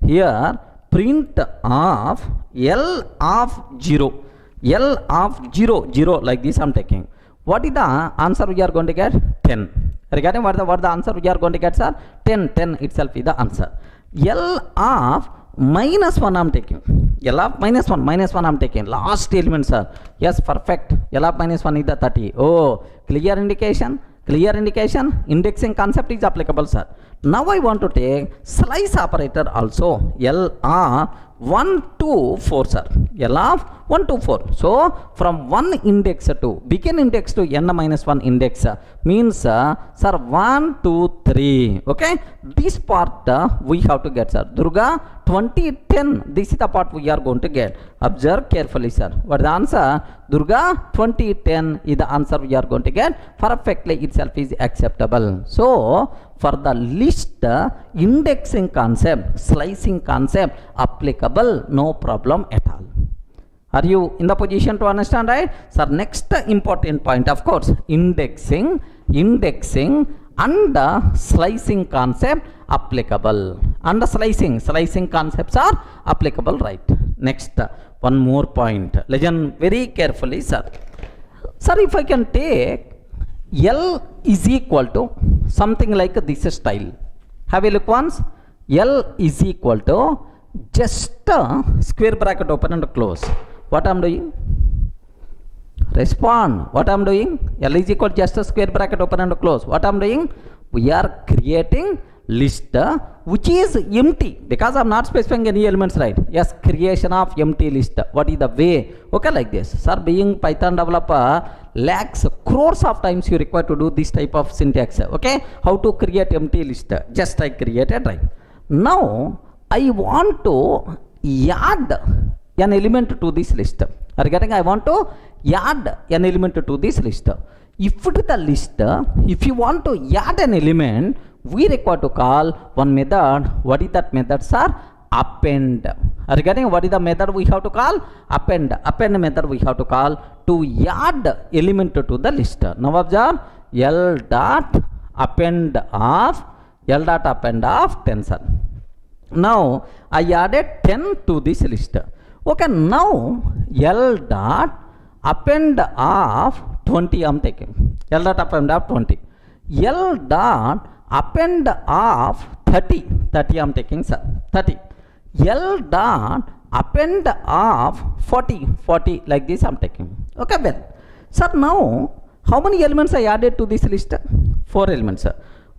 here print of L of 0. L of 0 like this I am taking. What is the answer we are going to get? 10. Regarding what the answer we are going to get, sir? 10 itself is the answer. L of minus 1 I am taking. L of minus 1 I am taking. Last element, sir. Yes, perfect. L of minus 1 is the 30. Oh, clear indication. Indexing concept is applicable, sir. Now I want to take slice operator also. L of 1 to 4, sir. L of 1 to 4. So from 1 index to begin index to n minus 1 index means sir 1 2 3. Okay, this part we have to get, sir. Durga 2010. This is the part we are going to get. Observe carefully, sir. What is the answer? Durga 2010 is the answer we are going to get. Perfectly itself is acceptable. So for the list, indexing concept, slicing concept applicable, no problem at all. Are you in the position to understand, right? Sir, next important point, of course, indexing and slicing concept applicable. And slicing concepts are applicable, right? Next, one more point. Listen very carefully, sir. Sir, if I can take L is equal to something like this style. Have a look once. L is equal to just square bracket open and close. what I'm doing? Respond. What I'm doing? L is equal just a square bracket open and close. What I'm doing? We are creating list which is empty because I'm not specifying any elements, right? Yes, creation of empty list. What is the way? Okay, like this. Sir, being Python developer, lakhs, crores of times you require to do this type of syntax. Okay, how to create empty list? Just I created, right? Now I want to add an element to this list. Are you getting? I want to add an element to this list. If it is the list, if you want to add an element, we require to call one method. What is that method, sir? Append. Are you getting? What is the method we have to call? Append. Append method we have to call to add element to the list. Now observe, L dot append of 10, sir. Now I added 10 to this list. Okay, now L dot append of 20 I'm taking. L dot append of 20. L dot append of 30 I'm taking, sir. 30. L dot append of 40 like this I'm taking. Okay, well, sir, now how many elements I added to this list? 4 elements, sir.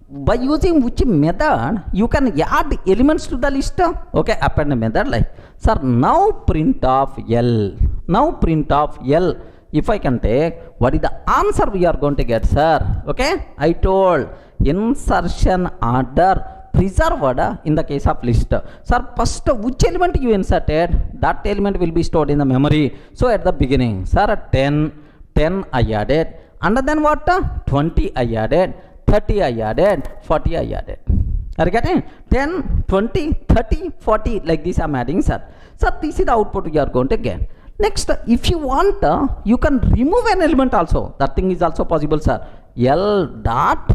By using which method you can add elements to the list? Okay, append method, like, sir, now print of L. Now print of L. If I can take, what is the answer we are going to get, sir? Okay, I told insertion order preserved in the case of list. Sir, first which element you inserted, that element will be stored in the memory. So at the beginning, sir, 10 I added, and then what? 20 I added, 30 I added, 40 I added. Are you getting? 10, 20, 30, 40 like this I'm adding, sir. Sir, this is the output we are going to get. Next, if you want, you can remove an element also. That thing is also possible, sir. L dot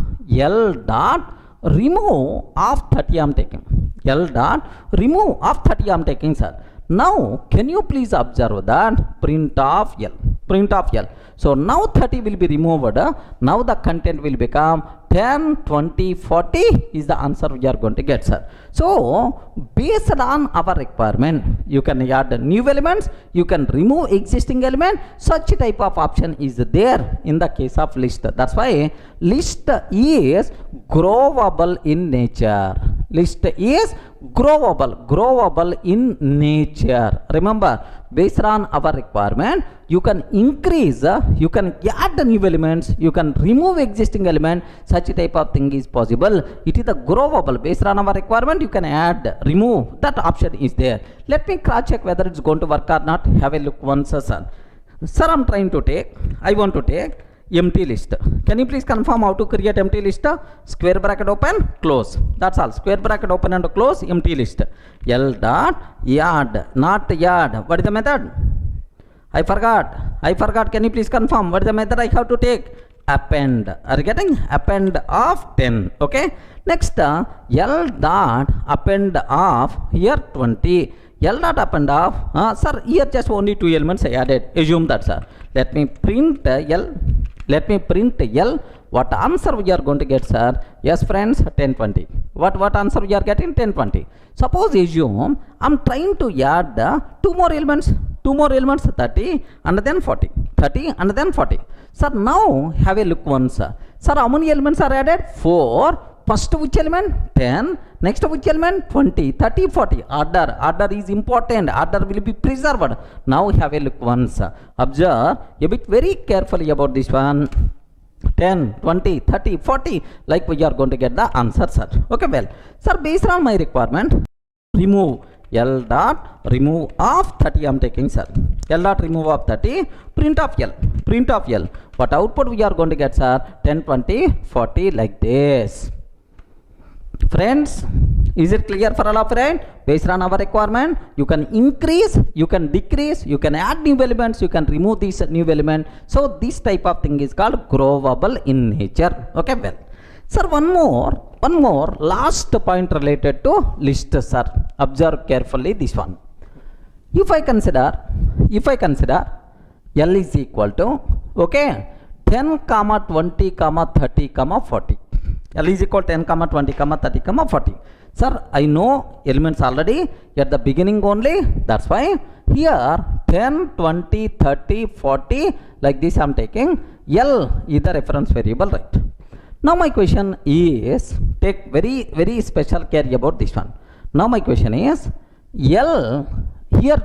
remove of 30 I'm taking. L dot remove of 30 I'm taking, sir. Now, can you please observe that print of L. Print of L. So now 30 will be removed. Now the content will become 10, 20, 40 is the answer we are going to get, sir. So based on our requirement, you can add new elements, you can remove existing element. Such type of option is there in the case of list. That's why list is growable in nature. List is growable in nature. Remember, based on our requirement, you can increase, you can add new elements, you can remove existing element. Such type of thing is possible. It is the growable. Based on our requirement, you can add, remove. That option is there. Let me cross check whether it's going to work or not. Have a look once, sir. Sir, I want to take empty list. Can you please confirm how to create empty list? Square bracket open, close. That's all. Square bracket open and close, empty list. L dot add, not add. What is the method? I forgot. Can you please confirm what is the method I have to take? Append. Are you getting? Append of 10. Okay. Next, L dot append of here 20. L dot append of, sir, here just only 2 elements I added. Assume that, sir. Let me print L. What answer we are going to get, sir? Yes, friends, 1020. What answer we are getting? 1020. Suppose assume I'm trying to add 2 more elements, 30 and then 40. 30 and then 40. Sir, now have a look once. Sir, how many elements are added? 4. First which element? 10. Next which element? 20, 30, 40. Order is important. Order will be preserved. Now have a look once. Observe a bit very carefully about this one. 10, 20, 30, 40. Like we are going to get the answer, sir. Okay, well, sir, based on my requirement, remove. L dot remove of 30 I'm taking, sir. L dot remove of 30, print of L. What output we are going to get, sir? 10, 20, 40 like this. Friends, is it clear for all of you? Based on our requirement, you can increase, you can decrease, you can add new elements, you can remove these new element. So this type of thing is called growable in nature. Okay, well, sir, one more last point related to list, sir. Observe carefully this one. If I consider L is equal to, okay, 10, 20, 30, 40. L is equal to 10, 20, 30, 40. Sir, I know elements already at the beginning only. That's why here 10, 20, 30, 40, like this I am taking. L is the reference variable, right? Now my question is, take very special care about this one. Now my question is, L, here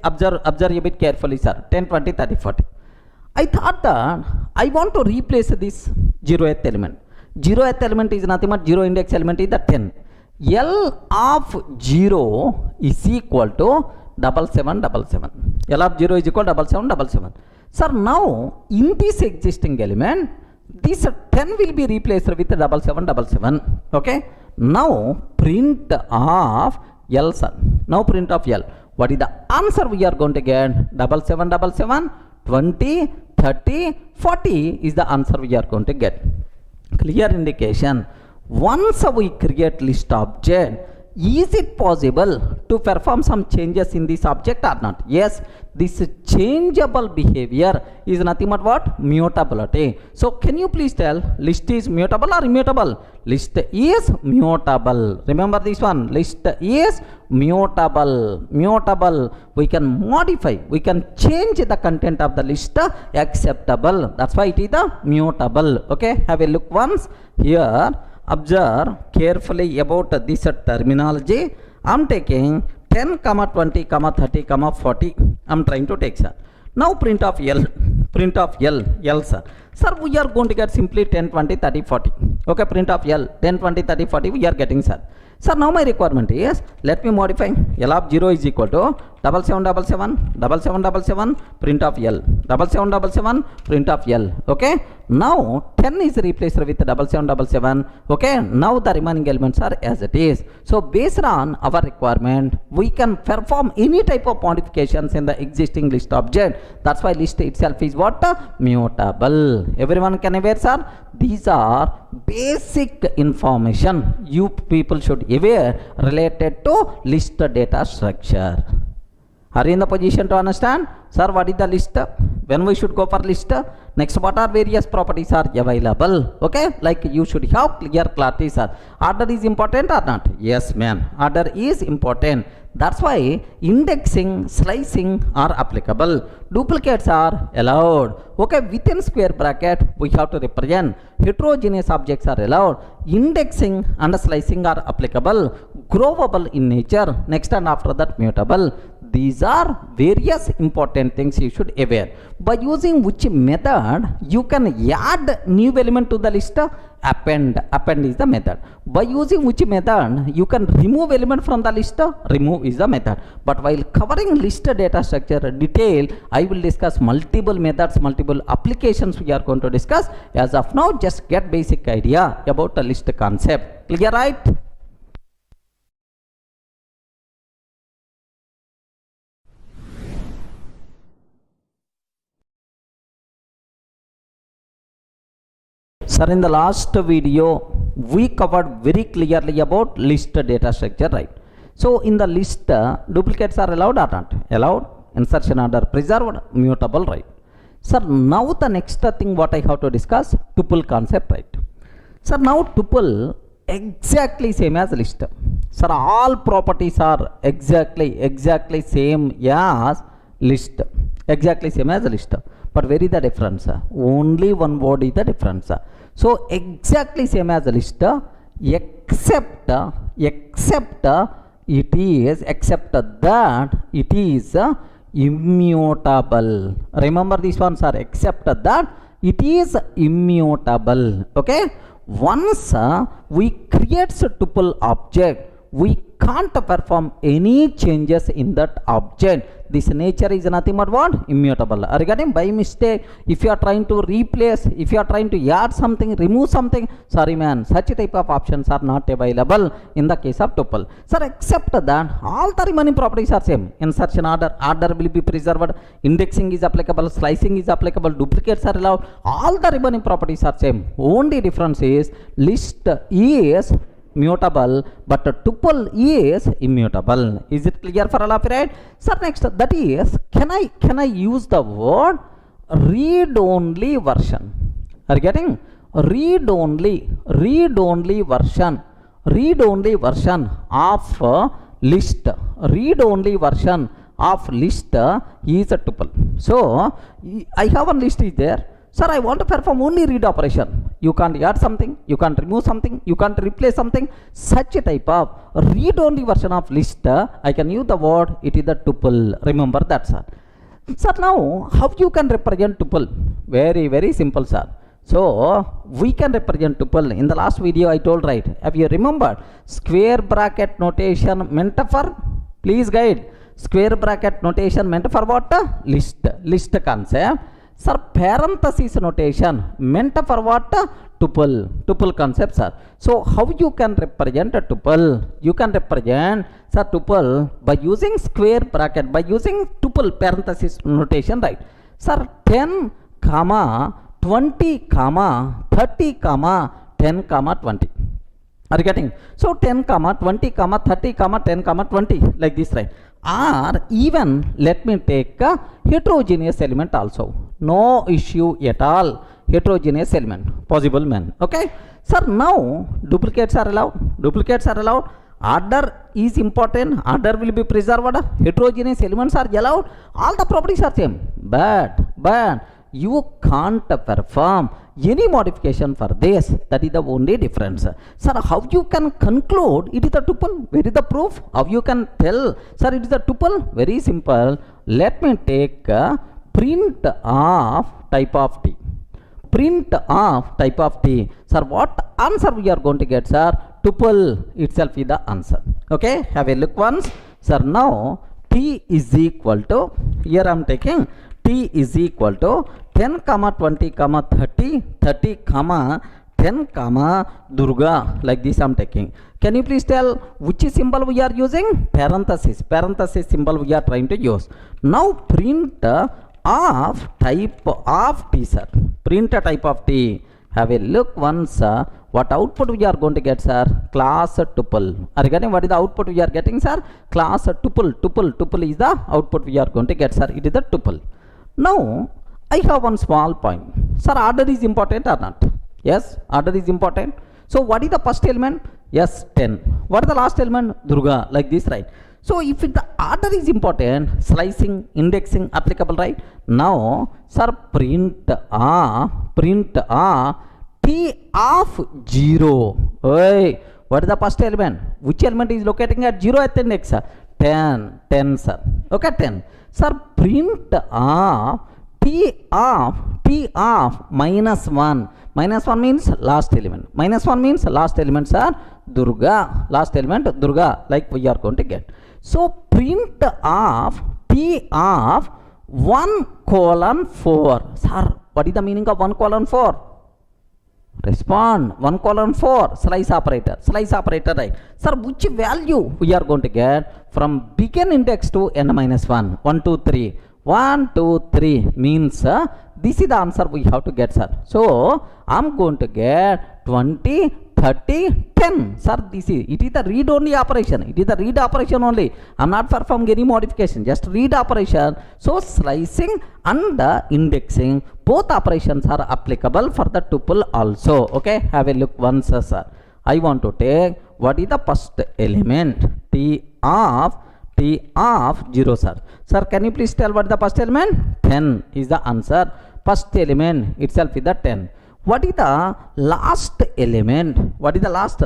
observe a bit carefully, sir. 10, 20, 30, 40. I thought that I want to replace this 0th element. 0th element is nothing but 0 index element is the 10. L of 0 is equal to 7777. L of 0 is equal to 7777. Sir, now in this existing element, this 10 will be replaced with 7777. Okay. Now print of L, sir. Now print of L. What is the answer we are going to get? 7777, 20, 30, 40 is the answer we are going to get. Clear indication. Once we create list object, is it possible to perform some changes in this object or not? Yes, this changeable behavior is nothing but what? Mutability. So can you please tell, list is mutable or immutable? List is mutable. Remember this one, list is mutable. Mutable, we can modify, we can change the content of the list acceptable. That's why it is the mutable. Okay, have a look once here. Observe carefully about this terminology. I am taking 10, 20, 30, 40. I am trying to take, sir. Now print of L. Print of L, sir. Sir, we are going to get simply 10, 20, 30, 40. Okay, print of L. 10, 20, 30, 40 we are getting, sir. Sir, now my requirement is, let me modify. L of 0 is equal to 7777, 7777, print of L. 7777, print of L. Okay. Now 10 is replaced with 7777. Okay. Now the remaining elements are as it is. So based on our requirement, we can perform any type of modifications in the existing list object. That's why list itself is what? Mutable. Everyone can aware, sir? These are basic information you people should aware related to list data structure. Are you in the position to understand? Sir, what is the list? When we should go for list? Next, what are various properties are available? Okay, like you should have clear clarity, sir. Order is important or not? Yes, man. Order is important. That's why indexing, slicing are applicable. Duplicates are allowed. Okay, within square bracket, we have to represent. Heterogeneous objects are allowed. Indexing and slicing are applicable. Growable in nature. Next and after that, mutable. These are various important things you should aware. By using which method you can add new element to the list? Append. Append is the method. By using which method you can remove element from the list? Remove is the method. But while covering list data structure detail, I will discuss multiple methods, multiple applications we are going to discuss. As of now, just get basic idea about the list concept. Clear, right? Sir, in the last video, we covered very clearly about list data structure, right? So, in the list, duplicates are allowed or not? Allowed. Insertion order preserved, mutable, right? Sir, now the next thing what I have to discuss, tuple concept, right? Sir, now tuple exactly same as list. Sir, all properties are exactly same as list. Exactly same as list. But where is the difference? Only one word is the difference. So exactly same as the list, except that it is immutable. Remember this one, sir. Except that it is immutable. Okay. Once we create a tuple object, we can't perform any changes in that object. This nature is nothing but what? Immutable. Regarding by mistake, if you are trying to replace, if you are trying to add something, remove something, sorry man, such type of options are not available in the case of tuple. Sir, except that all the remaining properties are same. Insertion order will be preserved, indexing is applicable, slicing is applicable, duplicates are allowed, all the remaining properties are same. Only difference is list is mutable, but tuple is immutable. Is it clear for all of you, right? Sir, next, that is, can I use the word read-only version? Are you getting? Read-only version of list. Read-only version of list is a tuple. So I have one list is there. Sir, I want to perform only read operation. You can't add something, you can't remove something, you can't replace something. Such a type of read-only version of list, I can use the word, it is the tuple. Remember that, sir. Sir, now how you can represent tuple? Very, very simple, sir. So we can represent tuple. In the last video I told, right? Have you remembered? Square bracket notation meant for, please guide. Square bracket notation meant for what? List concept. Sir, parenthesis notation meant for what? Tuple concept, sir. So how you can represent a tuple? You can represent, sir, tuple by using square bracket, by using tuple parenthesis notation, right? Sir, 10 comma 20 comma 30 comma 10 comma 20. Are you getting? So 10 comma 20 comma 30 comma 10 comma 20, like this, right? Or even let me take a heterogeneous element also. No issue at all. Heterogeneous element, possible man. Okay. Sir, now duplicates are allowed. Duplicates are allowed. Order is important. Order will be preserved. Heterogeneous elements are allowed. All the properties are same. But you can't perform any modification for this. That is the only difference. Sir, how you can conclude it is a tuple? Where is the proof? How you can tell, sir, it is a tuple? Very simple. Let me take print of type of t. Print of type of t. Sir, what answer we are going to get, sir? Tuple itself is the answer. Okay, have a look once. Sir, now t is equal to, here I am taking t is equal to 10 comma 20 comma 30 30 comma 10 comma Durga, like this I am taking. Can you please tell which symbol we are using? Parenthesis symbol we are trying to use. Now print of type of t, sir. Print a type of t. Have a look once. What output we are going to get, sir? Class tuple. Are you getting what is the output we are getting, sir? Class tuple. Tuple is the output we are going to get, sir. It is the tuple. Now I have one small point. Sir, order is important or not? Yes, order is important. So what is the first element? Yes, 10. What is the last element? Durga, like this, right? So if the order is important, slicing, indexing applicable, right? Now, sir, print t of 0. Hey, what is the first element? Which element is locating at 0th index? 10, sir. Okay, 10. Sir, print t of minus 1. Minus 1 means last element. Minus 1 means last element, sir. Durga. Last element, Durga, like we are going to get. So print of t of 1 colon 4. Sir, what is the meaning of 1 colon 4? Respond. 1 colon 4. Slice operator, right? Sir, which value we are going to get from begin index to n minus 1? 1, 2, 3. 1, 2, 3 means this is the answer we have to get, sir. So I'm going to get 20, 30, 10. Sir, it is the read only operation. It is the read operation only. I'm not performing any modification, just read operation. So slicing and indexing, both operations are applicable for the tuple also. Okay, have a look once, sir. I want to take what is the first element? T of 0, sir. Sir, can you please tell what is the first element? 10 is the answer. First element itself is the 10. What is the last element? What is the last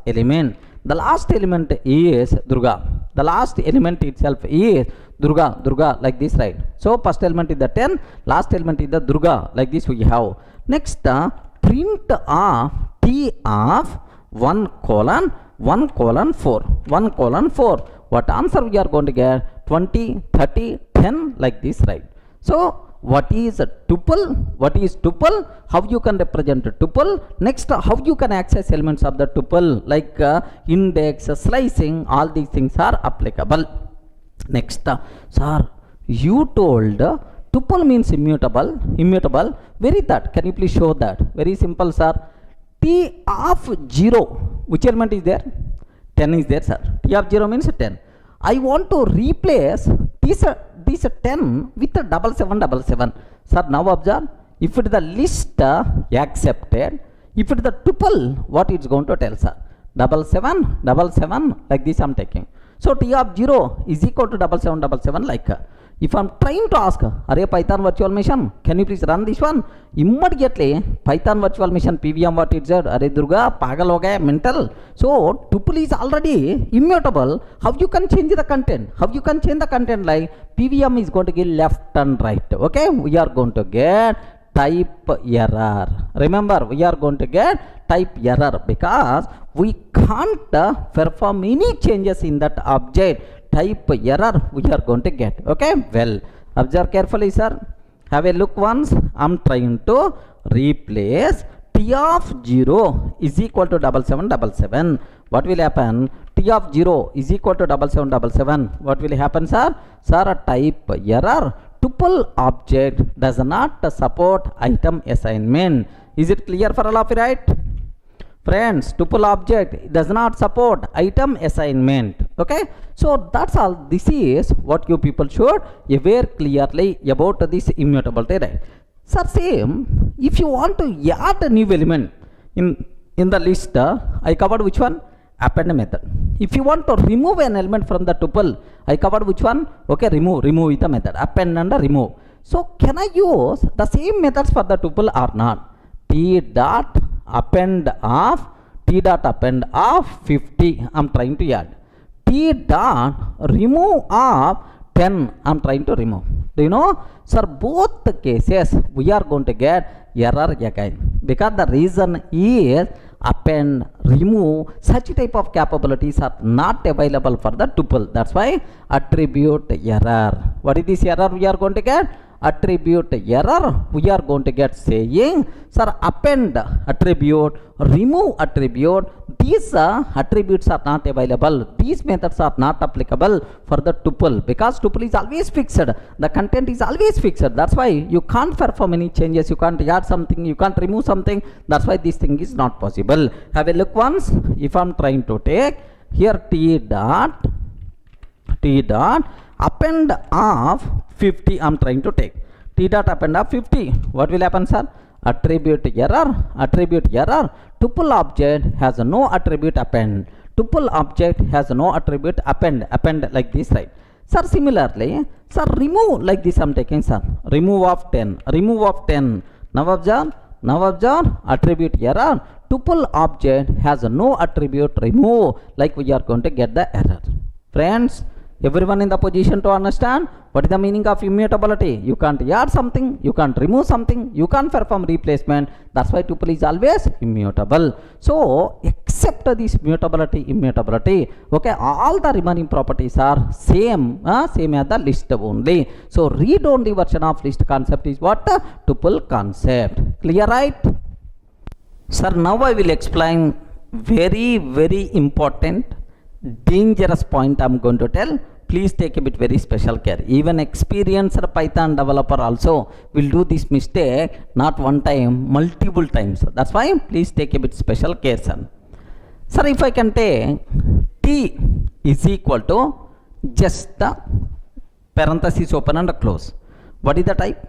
element? The last element is Durga. The last element itself is Durga, like this, right? So first element is the 10, last element is the Durga, like this we have. Next, print of t of 1 colon 4. 1 colon 4. What answer we are going to get? 20, 30, 10, like this, right? So what is a tuple? What is tuple? How you can represent a tuple? Next, how you can access elements of the tuple, like index, slicing, all these things are applicable. Next, sir, you told tuple means immutable. Very that. Can you please show that? Very simple, sir. T of 0. Which element is there? 10 is there, sir. T of 0 means 10. I want to replace this 10 with a 7777. Sir, now observe. If it is the list accepted, if it is the tuple, what it's going to tell, sir? 77, like this I'm taking. So T of 0 is equal to 7777 like. If I'm trying to ask, array Python virtual machine, can you please run this one? Immediately, Python virtual machine PVM what it said, array Durga, pagal ho gaya, mental. So tuple is already immutable. How you can change the content? How you can change the content like PVM is going to give left and right. Okay, we are going to get type error. Remember, we are going to get type error because we can't perform any changes in that object. Type error we are going to get. Okay, well, observe carefully, sir. Have a look once. I'm trying to replace T of 0 is equal to 7777. What will happen? T of 0 is equal to 7777. What will happen, sir? Sir, type error. Tuple object does not support item assignment. Is it clear for all of you, right? Friends, tuple object does not support item assignment. Okay, so that's all. This is what you people should aware clearly about this immutability, right? Sir, same. If you want to add a new element in the list, I covered which one? Append method. If you want to remove an element from the tuple, I covered which one? Okay, remove with the method append and remove. So can I use the same methods for the tuple or not? T dot append of 50 I'm trying to add. T dot remove of 10 I'm trying to remove. Do you know, sir, both the cases we are going to get error again because the reason is append, remove, such type of capabilities are not available for the tuple. That's why attribute error. What is this error we are going to get? Attribute error we are going to get saying, sir, append attribute, remove attribute, these attributes are not available, these methods are not applicable for the tuple because tuple is always fixed, the content is always fixed. That's why you can't perform any changes, you can't add something, you can't remove something. That's why this thing is not possible. Have a look once. If I'm trying to take here T dot append of 50 I'm trying to take. T dot append of 50. What will happen, sir? Attribute error. Tuple object has no attribute append. Tuple object has no attribute append like this, right? Sir, similarly, sir, remove like this I'm taking, sir. Remove of 10. Now observe attribute error. Tuple object has no attribute remove, like we are going to get the error. Friends, everyone in the position to understand what is the meaning of immutability? You can't add something, you can't remove something, you can't perform replacement. That's why tuple is always immutable. So except this immutability, okay, all the remaining properties are same as the list only. So read only version of list concept is what? Tuple concept. Clear, right? Sir, now I will explain very important dangerous point I'm going to tell. Please take a bit very special care. Even experienced Python developer also will do this mistake, not one time, multiple times. That's why please take a bit special care, sir. Sir, if I can take T is equal to just the parenthesis open and close. What is the type?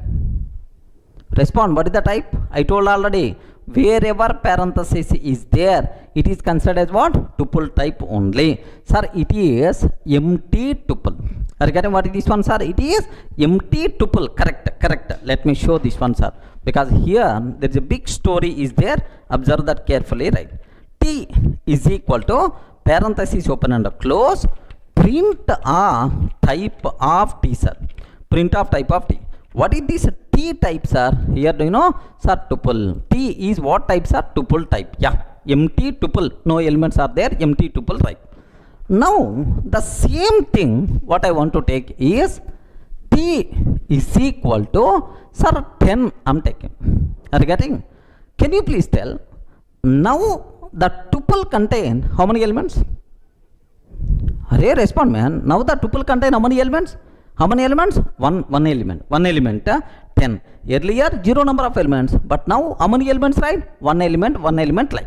Respond. What is the type? I told already. Wherever parenthesis is there, it is considered as what? Tuple type only. Sir, it is empty tuple. Are you getting what is this one, sir? It is empty tuple. Correct. Let me show this one, sir. Because here there is a big story is there. Observe that carefully, right? T is equal to parenthesis open and close. Print a type of T, sir. Print of type of T. What is this T type, sir? Here, do you know, sir? Tuple. T is what type, sir? Tuple type. Yeah, empty tuple. No elements are there. Empty tuple, right? Now, the same thing what I want to take is T is equal to, sir, 10 I'm taking. Are you getting? Can you please tell? Now, the tuple contain how many elements? Array, respond, man. Now, the tuple contain how many elements? How many elements? One element, 10. Earlier, 0 number of elements, but now how many elements, right? One element, like.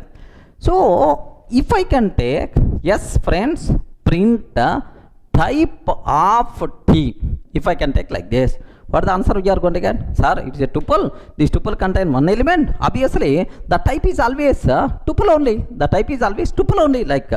So, if I can take, yes, friends, print type of T. If I can take like this, what the answer we are going to get? Sir, it is a tuple. This tuple contain one element. Obviously, the type is always tuple only. The type is always tuple only, like.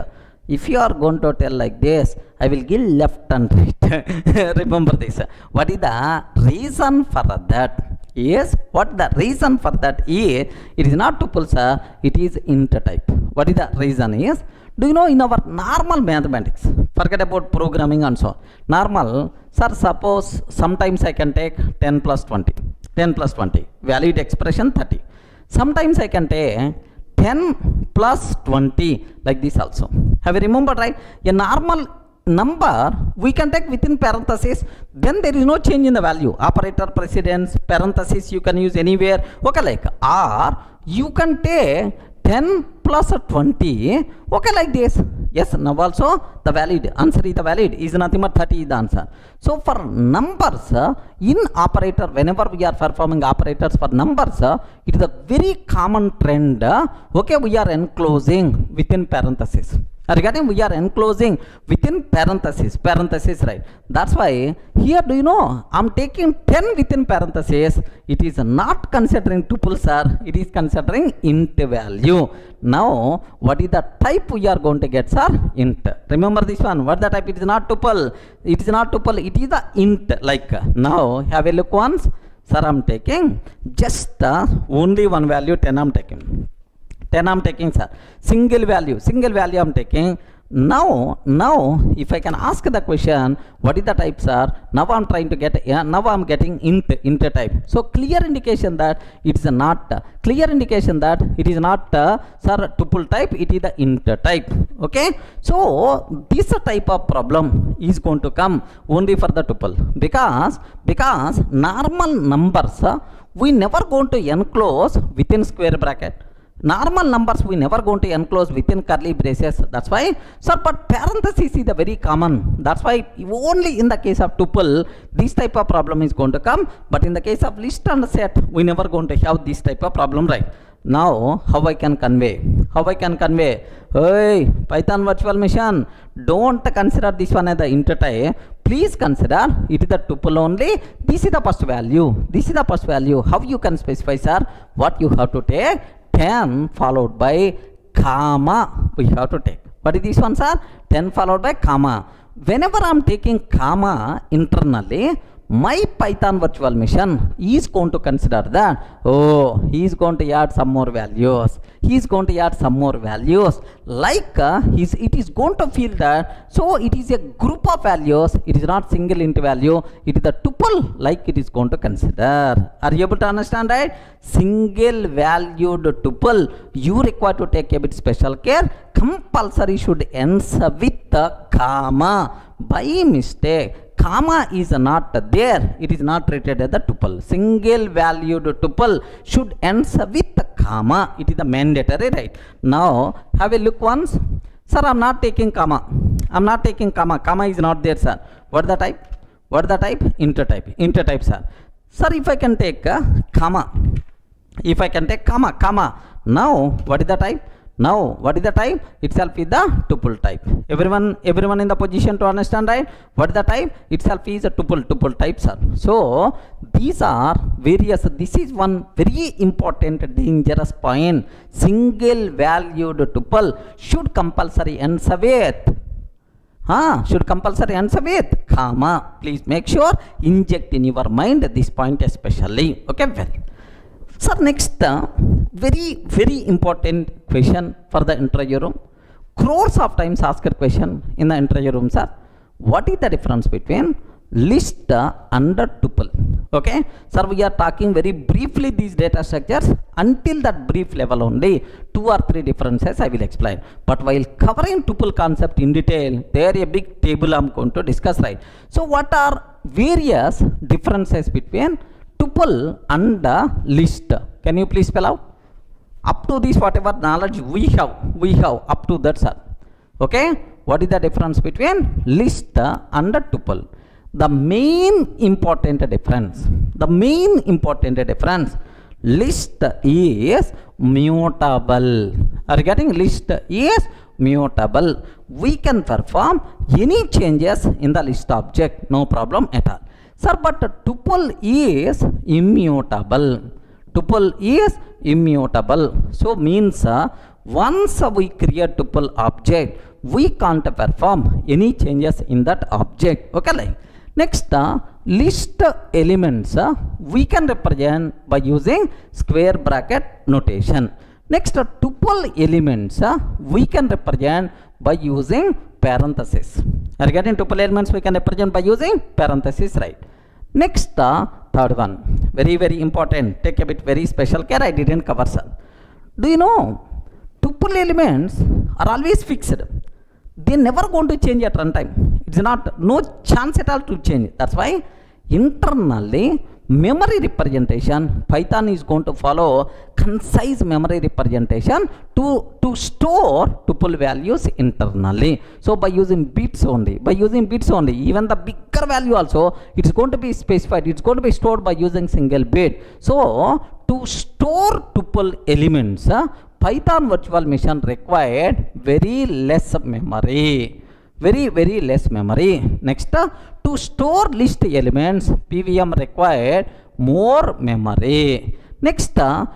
If you are going to tell like this, I will give left and right. Remember this. What is the reason for that? Yes, what the reason for that is, it is not tuple, sir, it is int type. What is the reason is, do you know in our normal mathematics, forget about programming and so on, normal, sir, suppose sometimes I can take 10 plus 20, 10 plus 20, valid expression 30. Sometimes I can take 10 plus 20 like this also. Have you remembered, right? A normal number we can take within parenthesis, then there is no change in the value. Operator precedence, parenthesis you can use anywhere. Okay, like, or you can take 10 plus 20, okay, like this. Yes, now also the valid answer is the valid, is nothing but 30 is the answer. So for numbers, in operator, whenever we are performing operators for numbers, it is a very common trend. Okay, we are enclosing within parenthesis. Regarding we are enclosing within parenthesis, right? That's why here, do you know, I'm taking 10 within parenthesis. It is not considering tuple, sir. It is considering int value. Now, what is the type we are going to get, sir? Int. Remember this one. What the type? It is not tuple. It is not tuple. It is the int. Like, now, have a look once. Sir, I'm taking just only one value, 10 I'm taking. 10 I'm taking, sir. Single value I'm taking. Now, if I can ask the question, what is the type, sir? Now I'm trying to get, now I'm getting int type. So clear indication that it is not, sir, tuple type, it is the int type. Okay. So this type of problem is going to come only for the tuple, because normal numbers, we never going to enclose within square bracket. Normal numbers we never going to enclose within curly braces. That's why, sir, but parenthesis is the very common. That's why only in the case of tuple, this type of problem is going to come. But in the case of list and set, we never going to have this type of problem, right? Now, how I can convey? Hey, Python virtual machine, don't consider this one as the int type. Please consider it is the tuple only. This is the first value. How you can specify, sir? What you have to take? 10 followed by comma we have to take. What is this one, sir? 10 followed by comma. Whenever I am taking comma internally, my Python virtual machine is going to consider that, oh, he is going to add some more values. Like it is going to feel that, so it is a group of values. It is not single int value. It is the tuple, like it is going to consider. Are you able to understand, right? Single valued tuple, you require to take a bit special care. Compulsory should ends with the comma. By mistake, comma is not there. It is not treated as the tuple. Single valued tuple should ends with the comma. It is the mandatory, right? Now, have a look once. Sir, I'm not taking comma. Comma is not there, sir. What the type? Int type, sir. Sir, if I can take comma. Now, what is the type? Itself is the tuple type. Everyone in the position to understand, right? What is the type? Itself is a tuple type, sir. So these are various. This is one very important dangerous point. Single valued tuple should compulsory ends with comma. Please make sure inject in your mind this point especially. Okay, well. Sir, next, very important question for the interview room. Crores of times asked question in the interview room, sir. What is the difference between list and tuple? Okay, sir, we are talking very briefly these data structures. Until that brief level only, 2 or 3 differences I will explain. But while covering tuple concept in detail, there a big table I am going to discuss, right? So what are various differences between tuple and list? Can you please spell out? Up to this, whatever knowledge we have up to that, sir. Okay, what is the difference between list and tuple? The main important difference, list is mutable. Regarding list is mutable. We can perform any changes in the list object, no problem at all. Sir, but tuple is immutable. So means once we create tuple object, we can't perform any changes in that object. Okay, like next list elements we can represent by using square bracket notation. Next tuple elements we can represent by using parenthesis. Regarding tuple elements we can represent by using parenthesis, right? Next third one, very important, take a bit very special care, I didn't cover, sir. Do you know tuple elements are always fixed? They never going to change at runtime. It's not, no chance at all to change. That's why internally memory representation, Python is going to follow concise memory representation to store tuple values internally. So by using bits only, even the bigger value also, it's going to be specified, it's going to be stored by using single bit. So to store tuple elements, Python virtual machine required very less memory. Very less memory. Next, to store list elements, PVM required more memory. Next, to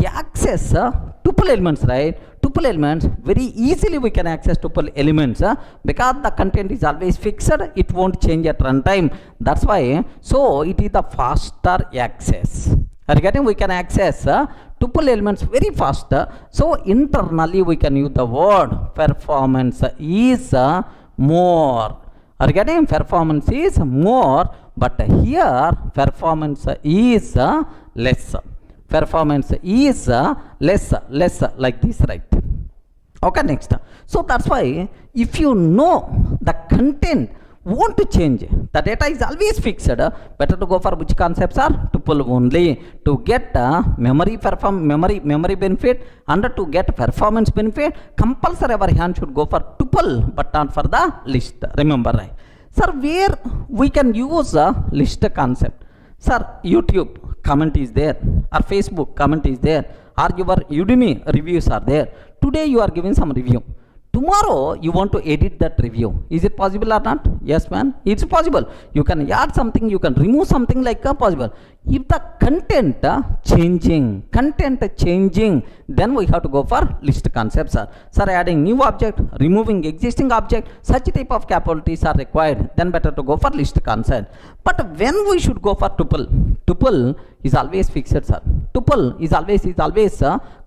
access tuple elements, right? Tuple elements, very easily we can access tuple elements because the content is always fixed, it won't change at runtime. That's why, so it is the faster access. Regarding we can access tuple elements very fast. So internally we can use the word performance is more. Regarding performance is more, but here performance is less. Performance is less like this, right? Okay, next. So that's why if you know the content won't change, the data is always fixed, better to go for which concepts are tuple only to get memory benefit, and to get performance benefit compulsory our hand should go for tuple but not for the list. Remember, right? Sir, where we can use a list concept? Sir, YouTube comment is there, or Facebook comment is there, or your Udemy reviews are there. Today you are giving some review. Tomorrow you want to edit that review. Is it possible or not? Yes, man, it's possible. You can add something, you can remove something like possible. If the content changing, then we have to go for list concepts. Sir, adding new object, removing existing object, such type of capabilities are required. Then better to go for list concept. But when we should go for tuple is always fixed, sir. Tuple is always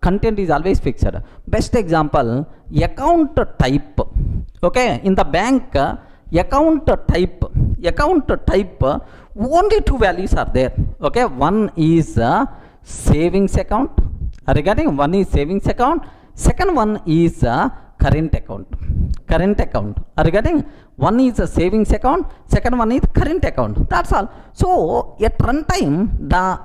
content is always fixed. Best example, account type. Okay, in the bank, account type, only two values are there. Okay, one is savings account. Regarding one is savings account, second one is current account. Regarding one is a savings account, second one is current account. That's all. So at runtime the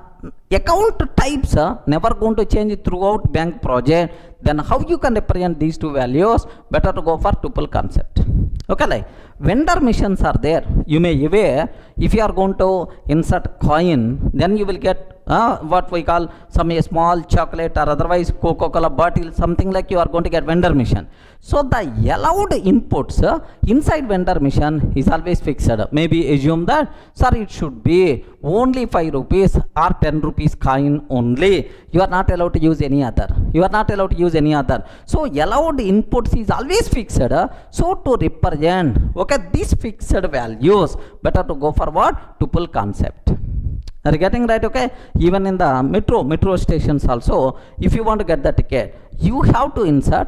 account types never going to change throughout bank project. Then how you can represent these two values? Better to go for tuple concept. Okay, like vendor missions are there. You may aware if you are going to insert coin, then you will get what we call a small chocolate or otherwise Coca-Cola bottle, something like you are going to get vendor mission. So the allowed inputs inside vendor mission is always fixed. Maybe assume that, sir, it should be only 5 rupees or 10 rupees coin only. You are not allowed to use any other. So allowed inputs is always fixed. So to represent, okay, these fixed values, better to go for what? Tuple concept. Are you getting right? Okay, even in the metro stations also, if you want to get the ticket, you have to insert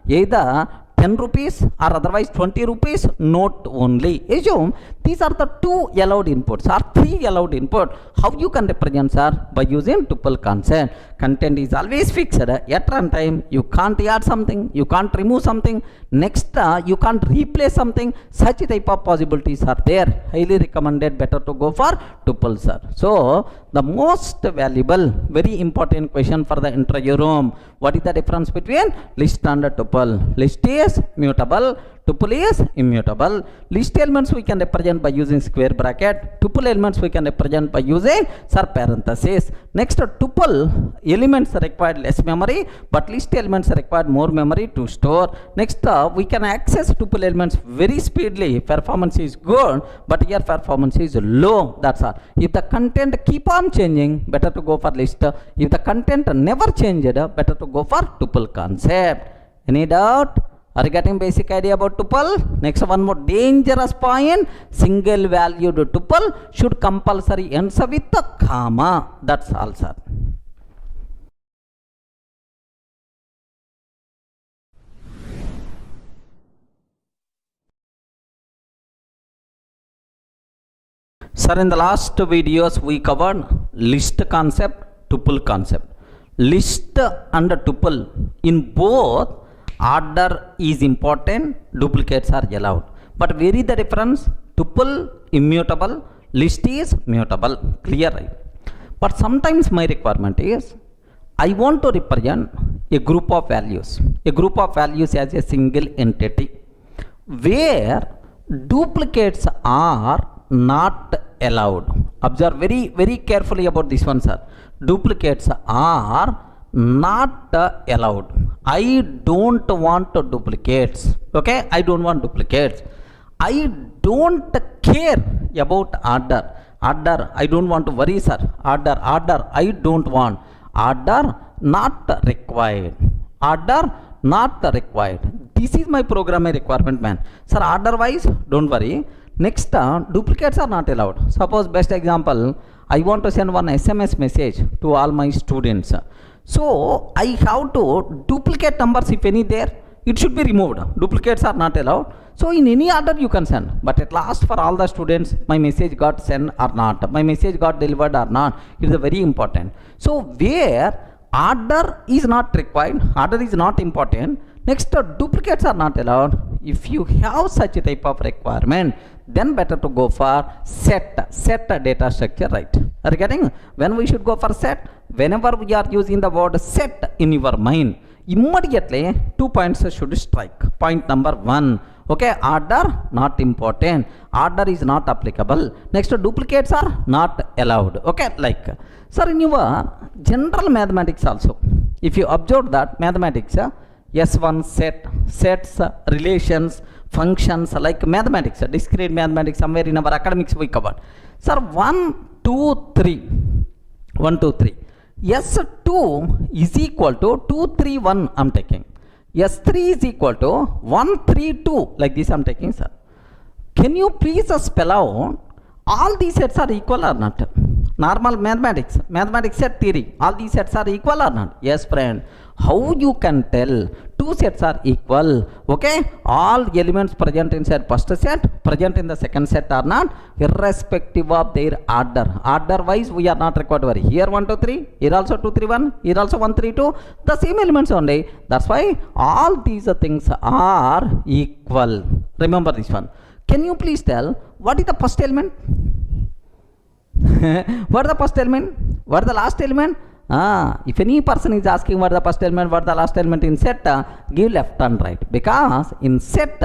either 10 rupees or otherwise 20 rupees note only. Assume these are the two allowed inputs or three allowed input. How you can represent, sir? By using tuple concept. Content is always fixed. At runtime, you can't add something, you can't remove something. Next, you can't replace something. Such type of possibilities are there. Highly recommended. Better to go for tuple, sir. So the most valuable, very important question for the interview room. What is the difference between list and tuple? List is mutable, tuple is immutable. List elements we can represent by using square bracket. Tuple elements we can represent by using parenthesis. Next, tuple elements required less memory, but list elements required more memory to store. Next, we can access tuple elements very speedily. Performance is good, but here performance is low. That's all. If the content keep on changing, better to go for list. If the content never changed, better to go for tuple concept. Any doubt? Are you getting basic idea about tuple? Next one more dangerous point. Single valued tuple should compulsory ends with a comma. That's all, sir. Sir, in the last videos we covered list concept, tuple concept. List and tuple, in both order is important, duplicates are allowed. But where is the difference? Tuple immutable, list is mutable. Clear, right? But sometimes my requirement is I want to represent a group of values as a single entity where duplicates are not allowed. Observe very carefully about this one, sir. Duplicates are not allowed. I don't want duplicates. Okay, I don't want duplicates. I don't care about order. I don't want to worry, sir. Order, I don't want. Order not required. Order not required. This is my programming requirement, man. Sir, otherwise don't worry. Next, duplicates are not allowed. Suppose, best example, I want to send one SMS message to all my students. So I have to duplicate numbers, if any there, it should be removed. Duplicates are not allowed. So in any order you can send. But at last, for all the students, my message got sent or not, my message got delivered or not, it is very important. So where order is not required, order is not important, next, duplicates are not allowed. If you have such a type of requirement, then better to go for set data structure, right? Are you getting? When we should go for set? Whenever we are using the word set in your mind, immediately 2 points should strike. Point number 1, okay, order not important, order is not applicable. Next, duplicates are not allowed. Okay, like, sir, in your general mathematics also, if you observe that mathematics, S1 set, sets, relations, functions, like mathematics, discrete mathematics, somewhere in our academics we covered. Sir, 1, 2, 3. S2 is equal to 2, 3, 1 I'm taking. S3 is equal to 1, 3, 2. Like this I'm taking, sir. Can you please spell out all these sets are equal or not? Normal mathematics set theory, all these sets are equal or not? Yes, friend. How you can tell two sets are equal? Okay, all elements present inside first set, present in the second set or not, irrespective of their order. Order wise we are not required to worry. Here 1, 2, 3, here also 2, 3, 1, here also 1, 3, 2, the same elements only. That's why all these things are equal. Remember this one. Can you please tell what is the first element? What is the first element? What is the last element? If any person is asking what the first element, what the last element in set, give left and right, because in set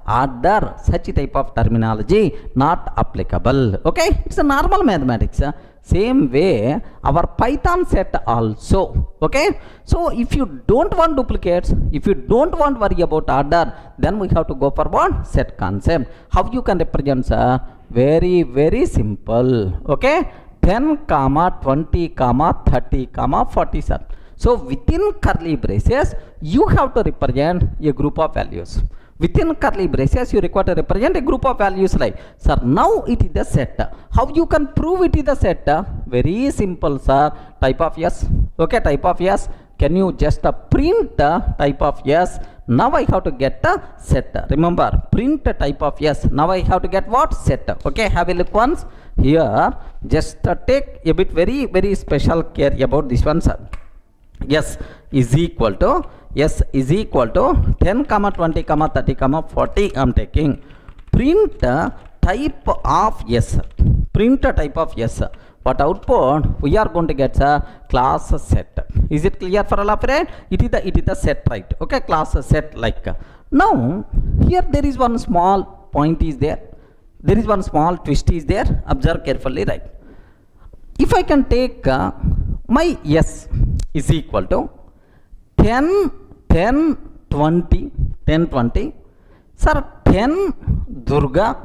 order such type of terminology not applicable. Okay, it's a normal mathematics. Same way our Python set also. Okay, so if you don't want duplicates, if you don't want worry about order, then we have to go for what? Set concept. How you can represent, sir? Very simple. Okay, 10, 20, 30, 40, sir. So within curly braces you have to represent a group of values. Within curly braces you require to represent a group of values, like, sir, now it is the set. How you can prove it is the set? Very simple, sir. Type of yes. Okay, type of yes. Can you just print type of yes? Now I have to get a set. Remember, print type of yes. Now I have to get what? Set. Okay, have a look once. Here, just take a bit very special care about this one, sir. Yes is equal to 10, 20, 30, 40 I'm taking. Print type of yes. Print type of yes. What output we are going to get a class set. Is it clear for all of it? It is the set, right? Okay, class set like. Now here there is one small point is there. There is one small twist is there. Observe carefully, right? If I can take my yes is equal to 10, 20. Sir, 10 Durga,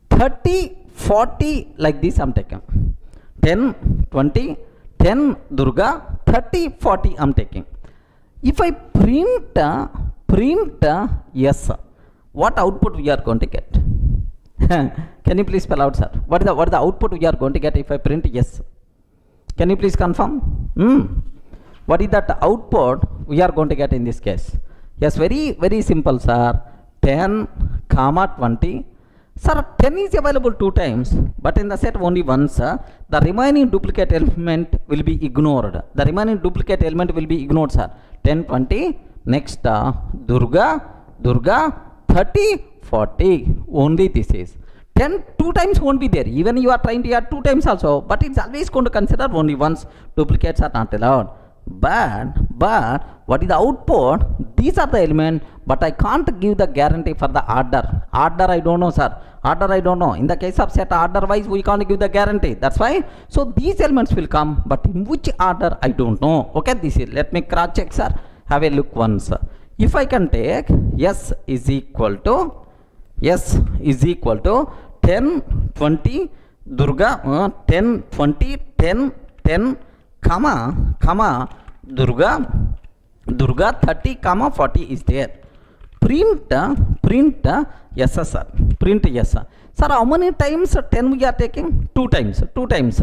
30, 40, like this I'm taking. 10, 20, 10 Durga, 30, 40 I'm taking. If I print yes, what output we are going to get? Can you please spell out, sir? What is the output we are going to get if I print yes? Can you please confirm? What is that output we are going to get in this case? Yes, very simple, sir. 10, 20. Sir, 10 is available 2 times, but in the set only once. The remaining duplicate element will be ignored. The remaining duplicate element will be ignored, sir. 10, 20. Next, Durga, 30, 40. Only this is. 10 2 times won't be there. Even you are trying to add 2 times also, but it's always going to consider only once. Duplicates are not allowed. But what is the output? These are the elements, but I can't give the guarantee for the order. Order I don't know, sir. Order I don't know. In the case of set order wise, we can't give the guarantee. That's why. So these elements will come, but in which order I don't know. Okay, this is. Let me cross check, sir. Have a look once. If I can take S is equal to 10, 20, Durga, 10, 20, 10, 10, comma, Durga 30, 40 is there. Print yes, sir. Print yes, sir. Sir, how many times 10 we are taking? 2 times. 2 times,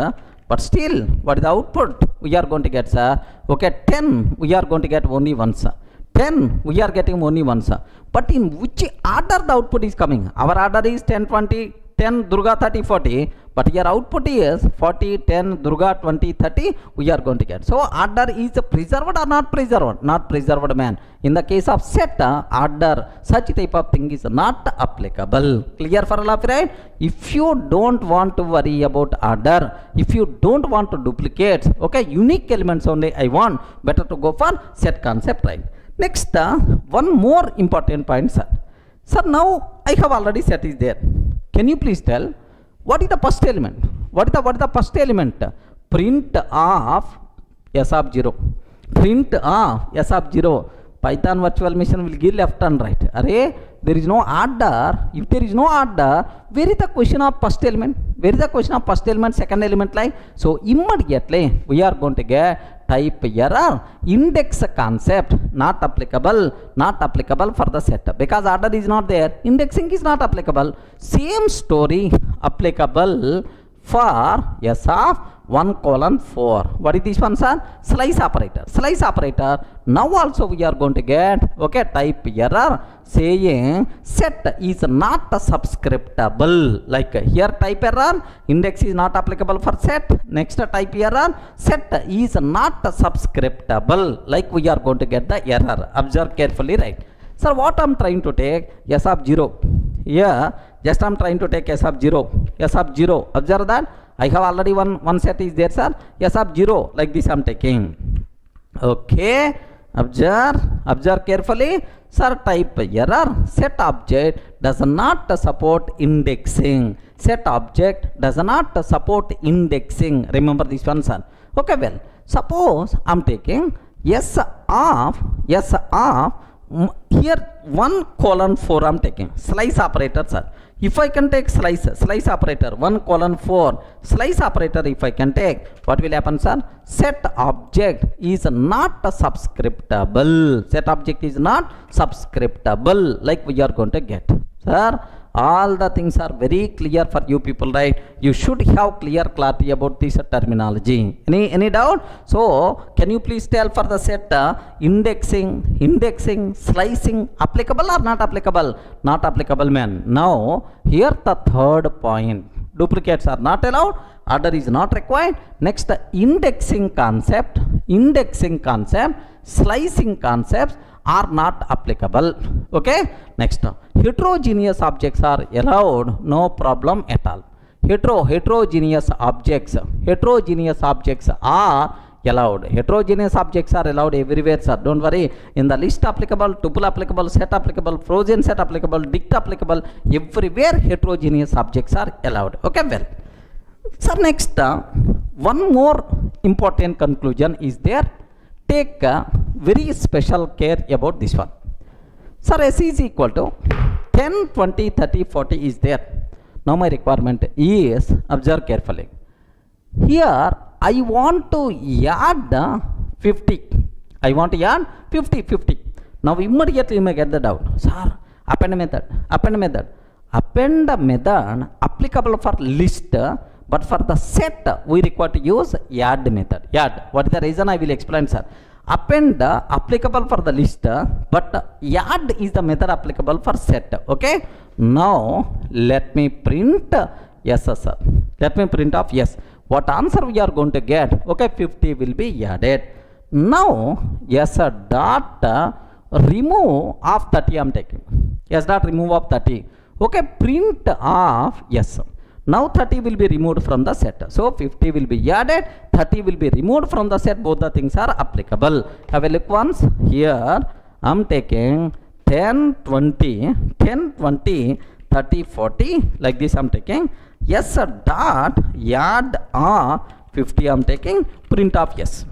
but still, what is the output we are going to get, sir? Okay, 10 we are going to get only once. 10 we are getting only once. But in which order the output is coming? Our order is 10, 20, 10, Durga 30, 40. But your output is 40, 10, Durga 20, 30. We are going to get. So order is preserved or not preserved? Not preserved, man. In the case of set, order, such type of thing is not applicable. Clear for all of you, right? If you don't want to worry about order, if you don't want to duplicate, okay, unique elements only I want, better to go for set concept, right? Next, one more important point, sir. Sir, now I have already set is there. Can you please tell what is the first element? What is the first element? Print of S of 0. Print of S of 0. Python virtual machine will give left and right. Array, there is no order. If there is no order, where is the question of first element? Where is the question of first element, second element line? So immediately we are going to get type error. Index concept not applicable for the set, because order is not there. Indexing is not applicable. Same story applicable for S of 1:4. What is this one, sir? Slice operator. Slice operator. Now also we are going to get, okay, type error saying set is not subscriptable. Like here type error, index is not applicable for set. Next type error, set is not subscriptable. Like we are going to get the error. Observe carefully, right? Sir, what I am trying to take? S of 0. Here, just I am trying to take S of 0. S of 0. Observe that. I have already one set is there, sir. S of 0. Like this I am taking. Okay. Observe carefully. Sir, type error. Set object does not support indexing. Set object does not support indexing. Remember this one, sir. Okay, well, suppose I am taking S of here 1:4 I am taking. Slice operator, sir. If I can take slice operator 1:4, slice operator if I can take, what will happen, sir? Set object is not subscriptable. Set object is not subscriptable, like we are going to get. Sir, all the things are very clear for you people, right? You should have clarity about this terminology. Any doubt? So can you please tell for the set indexing, slicing applicable or not applicable? Not applicable, man. Now here the third point. Duplicates are not allowed. Order is not required. Next, indexing concept, slicing concepts are not applicable. Okay. Next, heterogeneous objects are allowed, no problem at all. Heterogeneous objects are allowed. Heterogeneous objects are allowed everywhere, sir. Don't worry. In the list applicable, tuple applicable, set applicable, frozen set applicable, dict applicable, everywhere heterogeneous objects are allowed. Okay, well. Sir, next, one more important conclusion is there. Take very special care about this one. Sir, S is equal to 10, 20, 30, 40 is there. Now my requirement is, observe carefully. Here I want to add 50. I want to add 50, 50. Now immediately you may get the doubt. Sir, append method. Append method applicable for list, but for the set we require to use add method. Add. What is the reason? I will explain, sir. Append applicable for the list, but add is the method applicable for set. Okay. Now let me print yes, sir. Let me print off yes. What answer we are going to get? Okay, 50 will be added. Now yes, sir, dot remove of 30 I am taking. Yes, dot remove of 30. Okay, print of yes. Now 30 will be removed from the set. So 50 will be added, 30 will be removed from the set. Both the things are applicable. Have a look once. Here I am taking 10, 20, 10, 20, 30, 40. Like this I am taking. Yes, sir, dot add 50 I am taking. Print of yes.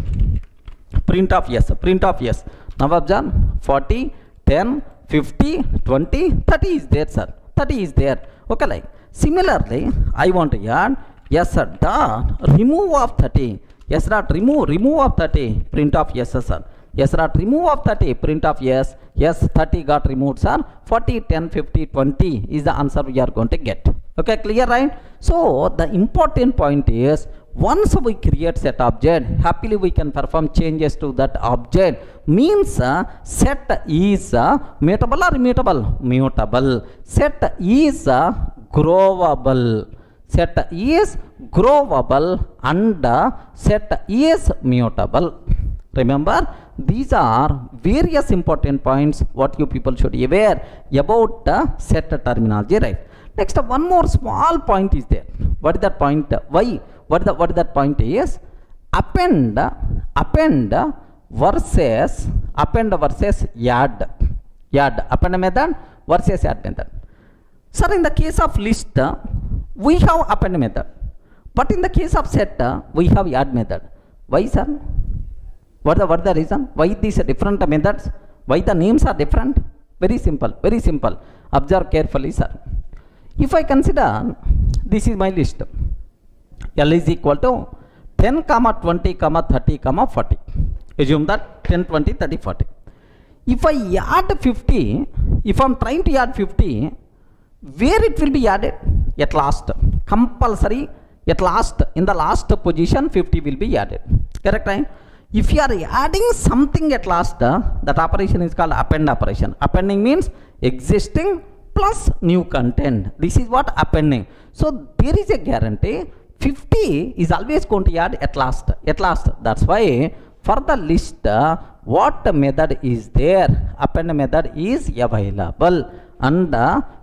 Print of yes. Print of yes. Now observe 40, 10, 50, 20, 30 is there, sir. 30 is there. Okay, like similarly I want to add yes, sir, dot remove of 30. Yes, dot remove of 30. Print of yes, sir. Yes, dot remove of 30. Print of yes. Yes, 30 got removed, sir. 40, 10, 50, 20 is the answer we are going to get. Okay, clear, right? So the important point is once we create set object, happily we can perform changes to that object. Means set is mutable or immutable? Mutable. Set is growable. Set is growable and set is mutable. Remember, these are various important points what you people should be aware about set terminology, right? Next, one more small point is there. What is that point? Why? What is that point is? Append versus add. Append method versus add method. Sir, in the case of list, we have append method. But in the case of set, we have add method. Why, sir? What is the reason? Why these different methods? Why the names are different? Very simple. Very simple. Observe carefully, sir. If I consider this is my list. L is equal to 10, 20, 30, 40. Assume that 10, 20, 30, 40. If I add 50, if I am trying to add 50, where it will be added? At last. Compulsory. At last. In the last position, 50 will be added. Correct, right? If you are adding something at last, that operation is called append operation. Appending means existing plus new content. This is what appending. So there is a guarantee 50 is always going to add at last. At last. That's why for the list, what method is there? Append method is available and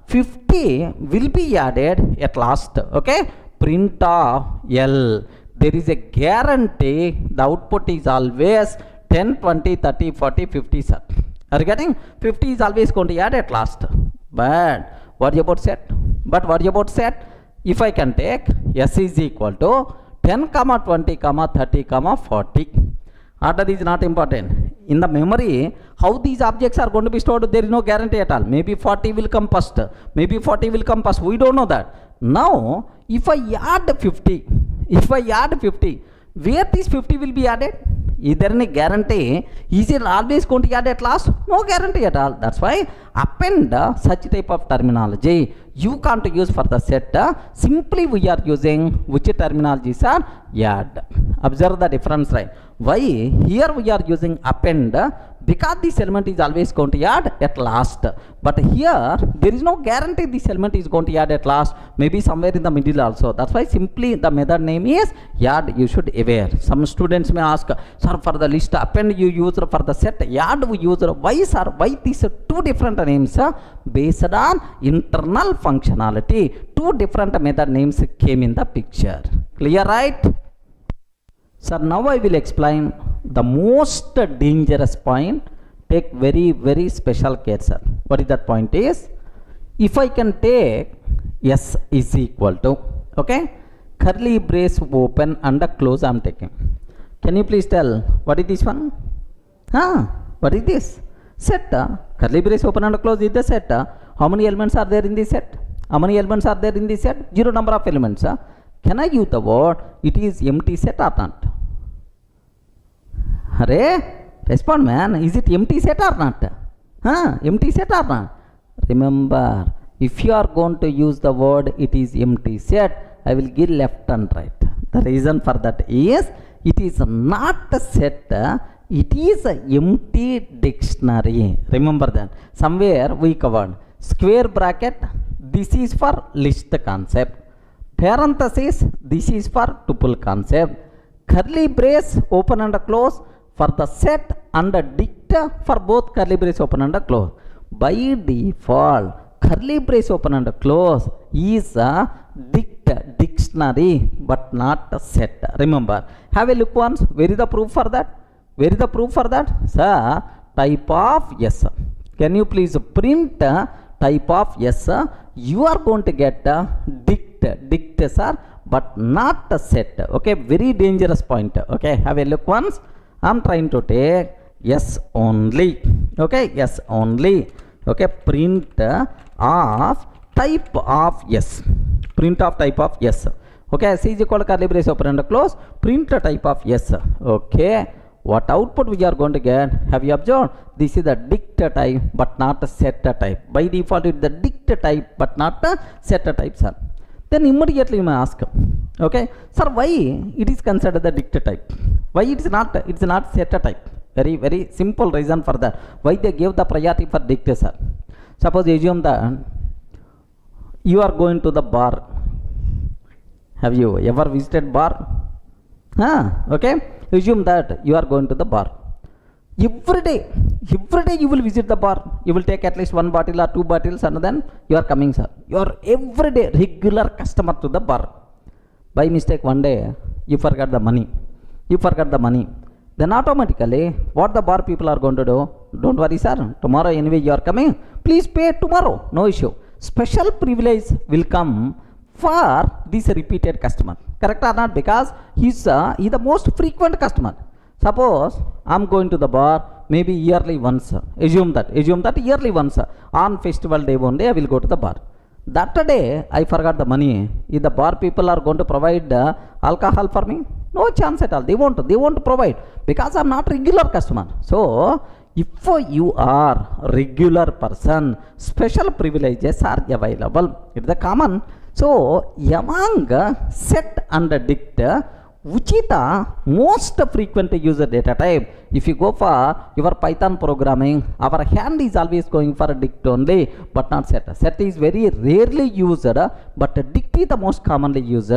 50 will be added at last. Okay. Print of L. There is a guarantee the output is always 10, 20, 30, 40, 50, sir. Are you getting? 50 is always going to add at last. But what about set? If I can take S is equal to 10, 20, 30, 40. Order is not important. In the memory, how these objects are going to be stored, there is no guarantee at all. Maybe 40 will come first. Maybe 40 will come first. We don't know that. Now, if I add 50, where this 50 will be added? Is there any guarantee? Is it always going to add at last? No guarantee at all. That's why append such type of terminology you can't use for the set. Simply we are using which terminologies are add. Observe the difference, right? Why here we are using append? Because this element is always going to add at last. But here there is no guarantee this element is going to add at last. Maybe somewhere in the middle also. That's why simply the method name is add. You should aware. Some students may ask, sir, for the list append you use, for the set add we use. Why, sir? Why these two different names? Based on internal functionality. Two different method names came in the picture. Clear, right? Sir, now I will explain the most dangerous point. Take very special care, sir. What is that point is? If I can take S is equal to, okay, curly brace open and close I am taking. Can you please tell what is this one? What is this? Set. Curly brace open and close is the set. How many elements are there in this set? How many elements are there in this set? Zero number of elements. Can I use the word it is empty set or not? Are Respond, man. Is it empty set or not? Empty set or not? Remember, if you are going to use the word it is empty set, I will give left and right. The reason for that is it is not a set, it is an empty dictionary. Remember that. Somewhere we covered square bracket, this is for list concept. Parenthesis, this is for tuple concept. Curly brace open and close for the set and dict for both curly brace open and close. By default, curly brace open and close is a dictionary but not a set. Remember, have a look once. Where is the proof for that? Where is the proof for that? Sir, type of yes. Can you please print type of yes? You are going to get dict sir, but not a set. Okay, very dangerous point. Okay, have a look once. I'm trying to take yes only. Okay, yes only. Okay, print of type of yes. Print of type of yes. Okay, C is equal to curly brace open and close. Print the type of yes. Okay, what output we are going to get? Have you observed? This is the dict type but not a set type. By default, it's the dict type but not a set type, sir. Then immediately you may ask, okay, sir, why it is considered the dict type? Why it's not set type? Very, very simple reason for that. Why they gave the priority for dict, sir? Suppose assume that you are going to the bar. Have you ever visited bar? Okay, assume that you are going to the bar. Every day you will visit the bar. You will take at least 1 bottle or 2 bottles and then you are coming, sir. You are everyday regular customer to the bar. By mistake one day you forgot the money. Then automatically what the bar people are going to do? Don't worry, sir. Tomorrow anyway you are coming. Please pay tomorrow. No issue. Special privilege will come for this repeated customer. Correct or not? Because he's the most frequent customer. Suppose I'm going to the bar maybe yearly once. Assume that yearly once. On festival day one day I will go to the bar. That day I forgot the money. If the bar people are going to provide alcohol for me, no chance at all. They won't provide because I'm not regular customer. So if you are regular person, special privileges are available. It's the common. So among set and dict, which is the most frequent user data type? If you go for your Python programming, our hand is always going for a dict only, but not set. Set is very rarely used, but dict is the most commonly used.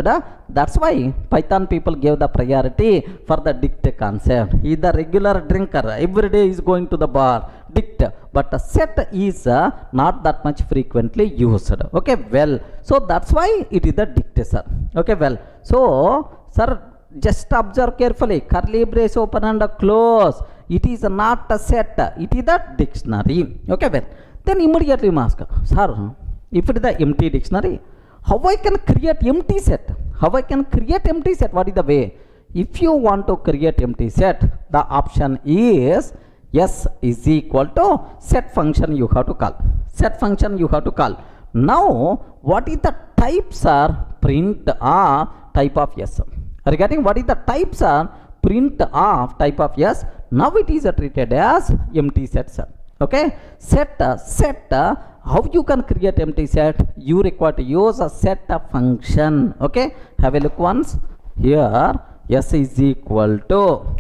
That's why Python people gave the priority for the dict concept. He is the regular drinker, every day is going to the bar, dict, but set is not that much frequently used. Okay, well, so that's why it is the dict, sir. Okay, well, so sir, just observe carefully. Curly brace open and close. It is not a set. It is a dictionary. Okay, well. Then immediately you ask, sir, if it is the empty dictionary, how I can create empty set? What is the way? If you want to create empty set, the option is S is equal to set function you have to call. Now, what is the types are print of type of S? Regarding what is the types are print of type of yes, now it is treated as empty set, sir. Okay, set how you can create empty set? You require to use a set function. Okay, have a look once. Here s is equal to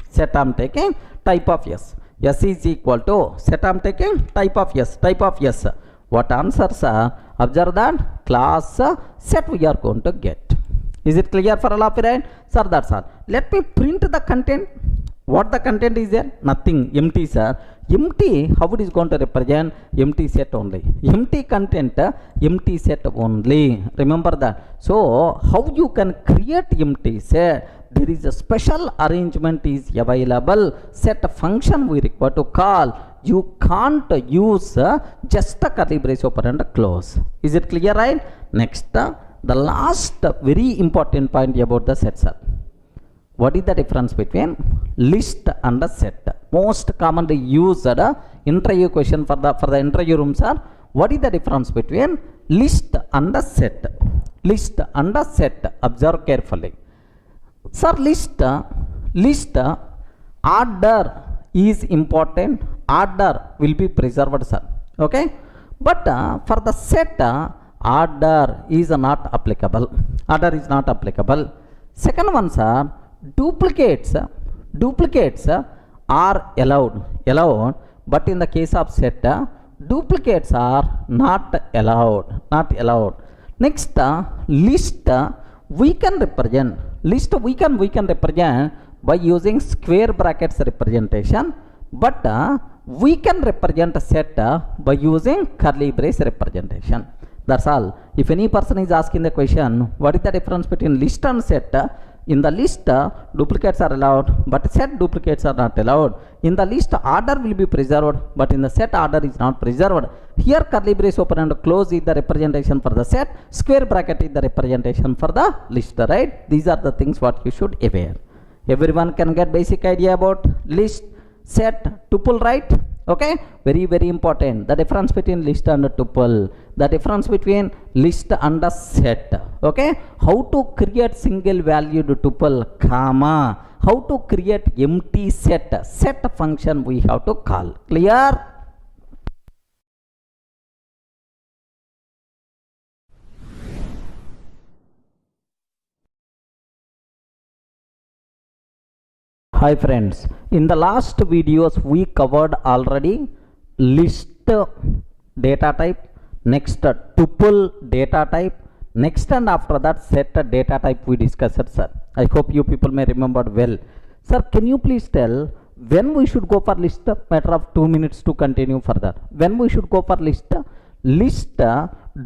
set I'm taking type of yes. S is equal to set I'm taking type of yes. What answers are? Observe that class set we are going to get. Is it clear for all of you, right? Sir, that's all. Let me print the content. What the content is there? Nothing. Empty, sir. Empty, how it is going to represent? Empty set only. Empty content, empty set only. Remember that. So, how you can create empty set? There is a special arrangement is available. Set function we require to call. You can't use just a curly brace open and close. Is it clear, right? Next, the last very important point about the sets are, what is the difference between list and a set? Most commonly used interview question for the interview rooms are, what is the difference between list and a set? Observe carefully. Sir, list order is important, order will be preserved, sir. Okay, but for the set order is not applicable, order is not applicable. Second one, sir, duplicates are allowed, but in the case of set duplicates are not allowed. Next, list we can represent by using square brackets representation, but we can represent a set by using curly brace representation. That's all. If any person is asking the question, what is the difference between list and set? In the list, duplicates are allowed, but set duplicates are not allowed. In the list, order will be preserved, but in the set, order is not preserved. Here, curly brace open and close is the representation for the set. Square bracket is the representation for the list, right? These are the things what you should aware. Everyone can get basic idea about list, set, tuple, right? Okay, very important. The difference between list and tuple, the difference between list and a set. Okay, how to create single valued tuple, comma, how to create empty set function we have to call. Clear? Hi friends, in the last videos we covered already list data type, next tuple data type, next and after that set data type we discussed, sir. I hope you people may remember well. Sir, can you please tell when we should go for list? Matter of 2 minutes to continue further. When we should go for list? List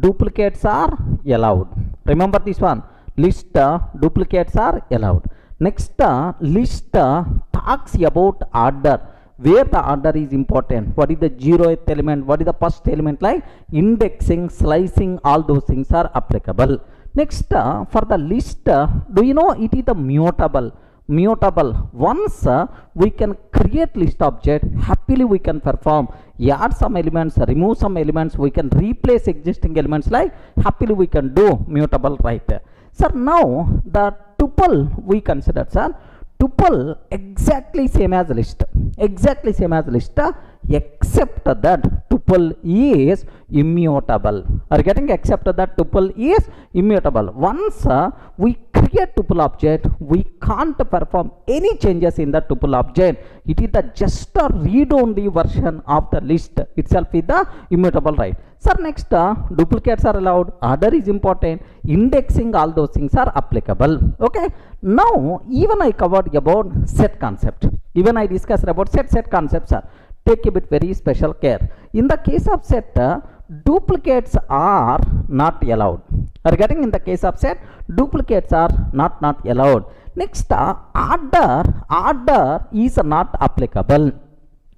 duplicates are allowed. Remember this one, list duplicates are allowed. Next, list talks about order, where the order is important. What is the 0th element? What is the first element? Like indexing, slicing, all those things are applicable. Next, for the list, do you know it is the mutable? Once we can create list object, happily we can perform, add some elements, remove some elements, we can replace existing elements, like happily we can do mutable, right? Sir, now the tuple we consider, sir. Tuple exactly same as list, except that tuple is immutable. Are you getting? Except that tuple is immutable. Once we create tuple object, we can't perform any changes in the tuple object. It is the just a read-only version of the list itself is the immutable, right? Sir, next, duplicates are allowed, order is important, indexing, all those things are applicable. Okay, now even I covered about set concept, even I discussed about set concepts, sir. Take a bit very special care. In the case of set, duplicates are not allowed. Are you getting? In the case of set, duplicates are not allowed. Next, order is not applicable.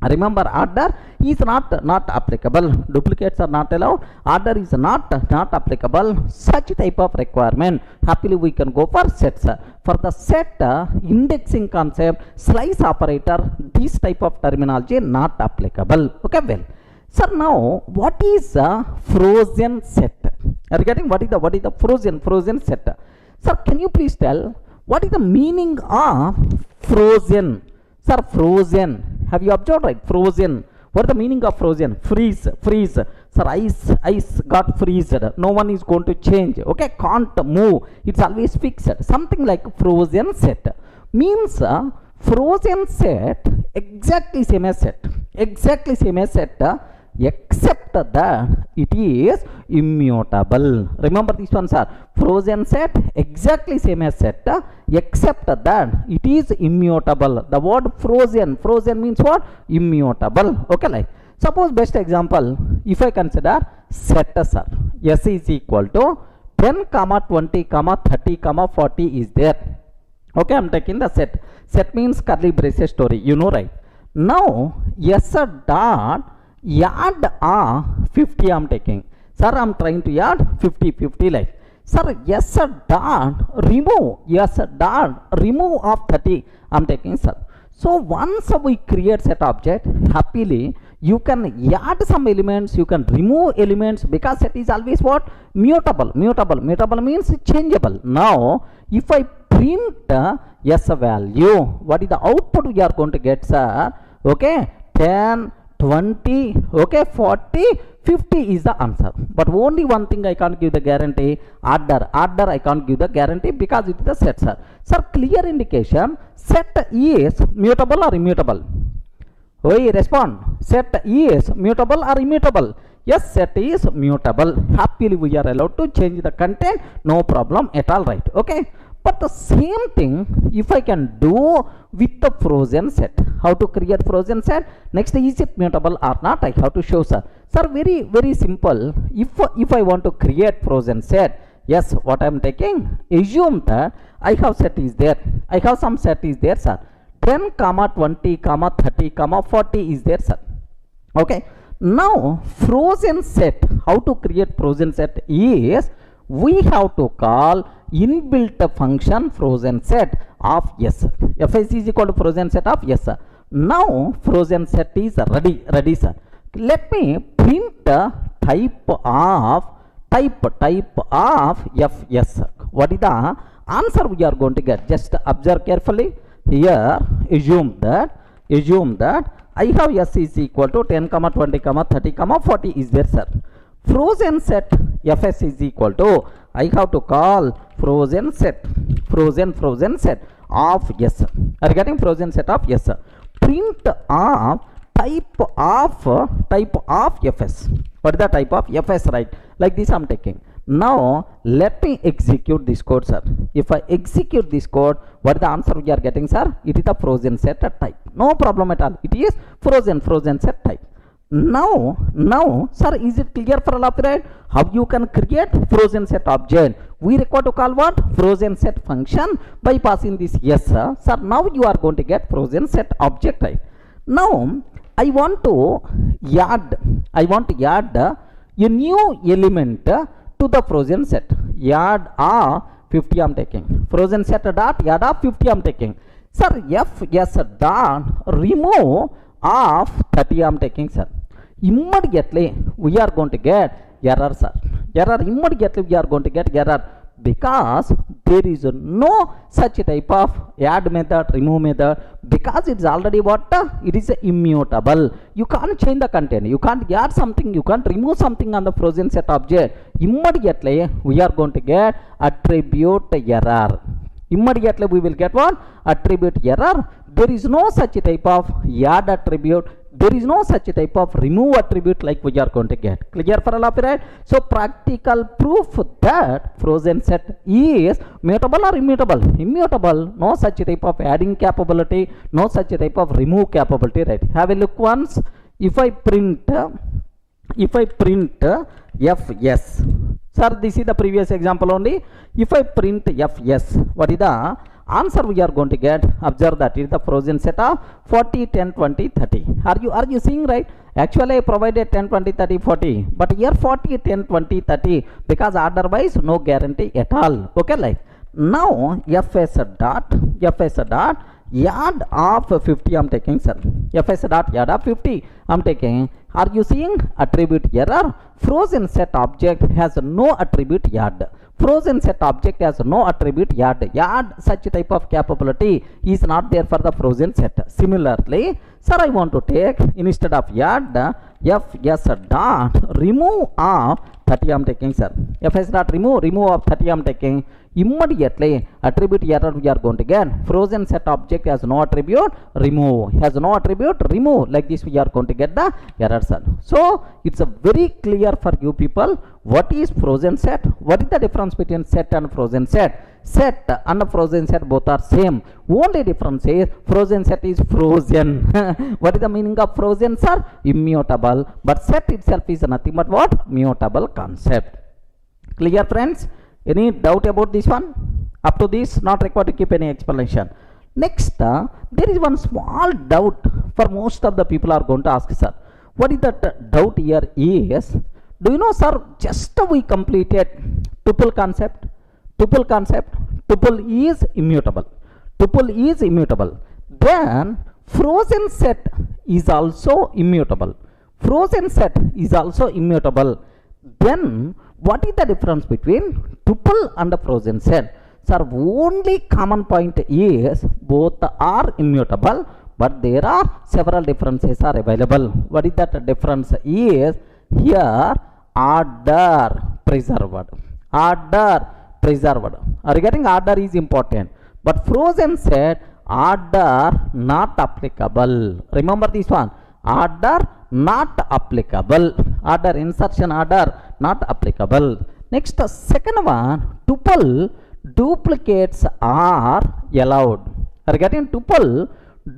Remember, order is not applicable. Duplicates are not allowed. Order is not applicable. Such type of requirement, happily we can go for sets. For the set, indexing concept, slice operator, this type of terminology not applicable. Okay, well, sir, now what is a frozen set? Are you getting? What is the frozen set? Sir, can you please tell what is the meaning of frozen? Sir, frozen. Have you observed, right? Frozen. What is the meaning of frozen? Freeze. Sir, ice got freezed. No one is going to change. Okay, can't move. It's always fixed. Something like frozen set. Means frozen set exactly same as set. Except that it is immutable. Remember this one, sir. Frozen set exactly same as set, except that it is immutable. The word frozen means what? Immutable. Okay, like suppose best example, if I consider set, sir, S is equal to 10, 20, 30, 40 is there. Okay, I'm taking the set. Set means curly braces story, you know, right? Now S dot add 50 I'm taking. Sir, I'm trying to add 50 like. Sir, S dot remove of 30 I'm taking, sir. So once we create set object, happily you can add some elements, you can remove elements, because set is always what? Mutable means changeable. Now if I print yes value. What is the output we are going to get, sir? Okay, 10, 20, okay, 40, 50 is the answer. But only one thing I can't give the guarantee, order I can't give the guarantee because it is the set, sir. Sir, clear indication, set is mutable or immutable? We respond, set is mutable or immutable? Yes, set is mutable. Happily we are allowed to change the content, no problem at all, right? Okay. But the same thing if I can do with the frozen set. How to create frozen set? Next, is it mutable or not? I have to show, sir. Sir, very simple. If I want to create frozen set, yes, what I am taking? Assume that I have set is there. I have some set is there, sir. 10, 20, 30, 40 is there, sir. Okay. Now, frozen set. How to create frozen set is we have to call inbuilt function frozen set of yes. Fs is equal to frozen set of yes, sir. Now frozen set is ready, sir. Let me print type of fs. What is the answer we are going to get? Just observe carefully. Here assume that I have s is equal to 10, 20, 30, 40 is there, sir. Frozen set fs is equal to, I have to call frozen set of yes. Are you getting? Frozen set of yes. Print of type of fs. What is the type of fs, right? Like this I am taking. Now let me execute this code, sir. If I execute this code, what is the answer we are getting, sir? It is the frozen set type. No problem at all. It is frozen set type. Now, sir, is it clear for all of you, right? How you can create frozen set object? We require to call what? Frozen set function by passing this yes, sir. Sir, now you are going to get frozen set object, right? Now, I want to add a new element to the frozen set. Add 50 I am taking. Frozen set dot add 50 I am taking. Sir, yes dot remove of 30 I am taking, sir. Immediately we are going to get error, sir. Immediately we are going to get error because there is no such type of add method, remove method, because it's already what? It is immutable. You can't change the content. You can't add something. You can't remove something on the frozen set object. Immediately we are going to get attribute error. Immediately we will get what? Attribute error. There is no such type of add attribute. There is no such type of remove attribute like we are going to get. Clear for all of you, right? So practical proof that frozen set is mutable or immutable? Immutable. No such type of adding capability. No such type of remove capability, right? Have a look once. If I print fs. Sir, this is the previous example only. If I print fs, what is the answer we are going to get? Observe that it is the frozen set of 40, 10, 20, 30. Are you seeing, right? Actually I provided 10, 20, 30, 40, but here 40, 10, 20, 30 because otherwise no guarantee at all. Okay, like now fs dot add of 50 I am taking, sir. Fs dot add of 50 I am taking. Are you seeing? Attribute error. Frozen set object has no attribute add. Frozen set object has no attribute add. Add such type of capability is not there for the frozen set. Similarly, sir, I want to take instead of add fs dot remove of 30 I am taking, sir. Fs dot remove of 30 I am taking. Immediately attribute error we are going to get. Frozen set object has no attribute, remove. Has no attribute, remove. Like this we are going to get the error, sir. So it's a very clear for you people. What is frozen set? What is the difference between set and frozen set? Set and frozen set both are same. Only difference is frozen set is frozen. What is the meaning of frozen, sir? Immutable. But set itself is nothing but what? Mutable concept. Clear, friends? Any doubt about this one? Up to this, not required to keep any explanation. Next, there is one small doubt for most of the people are going to ask, sir. What is that doubt here is, do you know, sir, just we completed tuple concept. Tuple is immutable. Then frozen set is also immutable. Then what is the difference between tuple and the frozen set? Sir, only common point is both are immutable, but there are several differences are available. What is that difference is here order preserved. Order preserved. Regarding order is important, but frozen set order not applicable. Remember this one. Order not applicable. Order insertion order not applicable. Next, second one, tuple duplicates are allowed. Regarding tuple,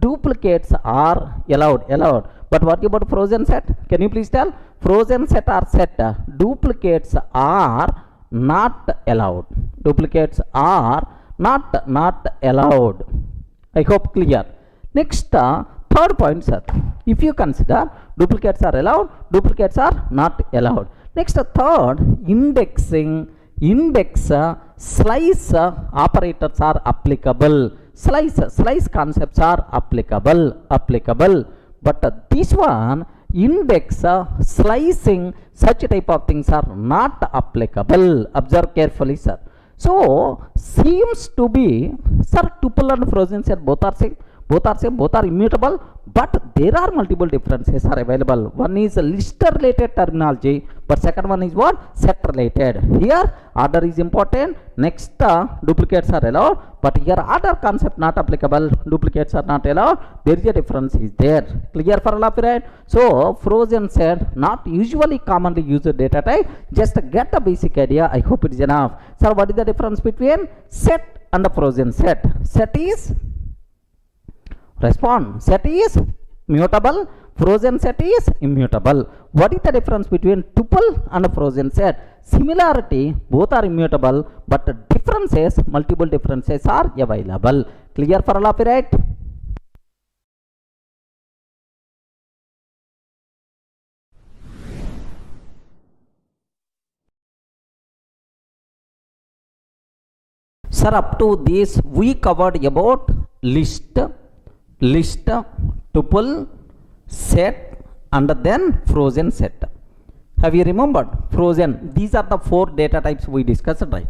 duplicates are allowed. But what about frozen set? Can you please tell? Frozen set or set duplicates are not allowed. Duplicates are not allowed. I hope clear. Next, third point, sir. If you consider duplicates are allowed, duplicates are not allowed. Next, third, indexing. Index slice operators are applicable. Slice concepts are applicable. But this one, index slicing, such type of things are not applicable. Observe carefully, sir. So seems to be, sir, tuple and frozen set both are same, both are immutable, but there are multiple differences are available. One is lister related terminology, but second one is what? Set related. Here order is important. Next, duplicates are allowed, but here order concept not applicable, duplicates are not allowed. There is a difference is there. Clear for all of you, right? So frozen set not usually commonly used data type. Just get a basic idea. I hope it is enough. Sir, what is the difference between set and the frozen set? Set is respond. Set is mutable. Frozen set is immutable. What is the difference between tuple and a frozen set? Similarity, both are immutable, but differences, multiple differences are available. Clear for all of you, right? Sir, up to this we covered about list, tuple, set, and then frozen set. Have you remembered? Frozen, these are the four data types we discussed, right?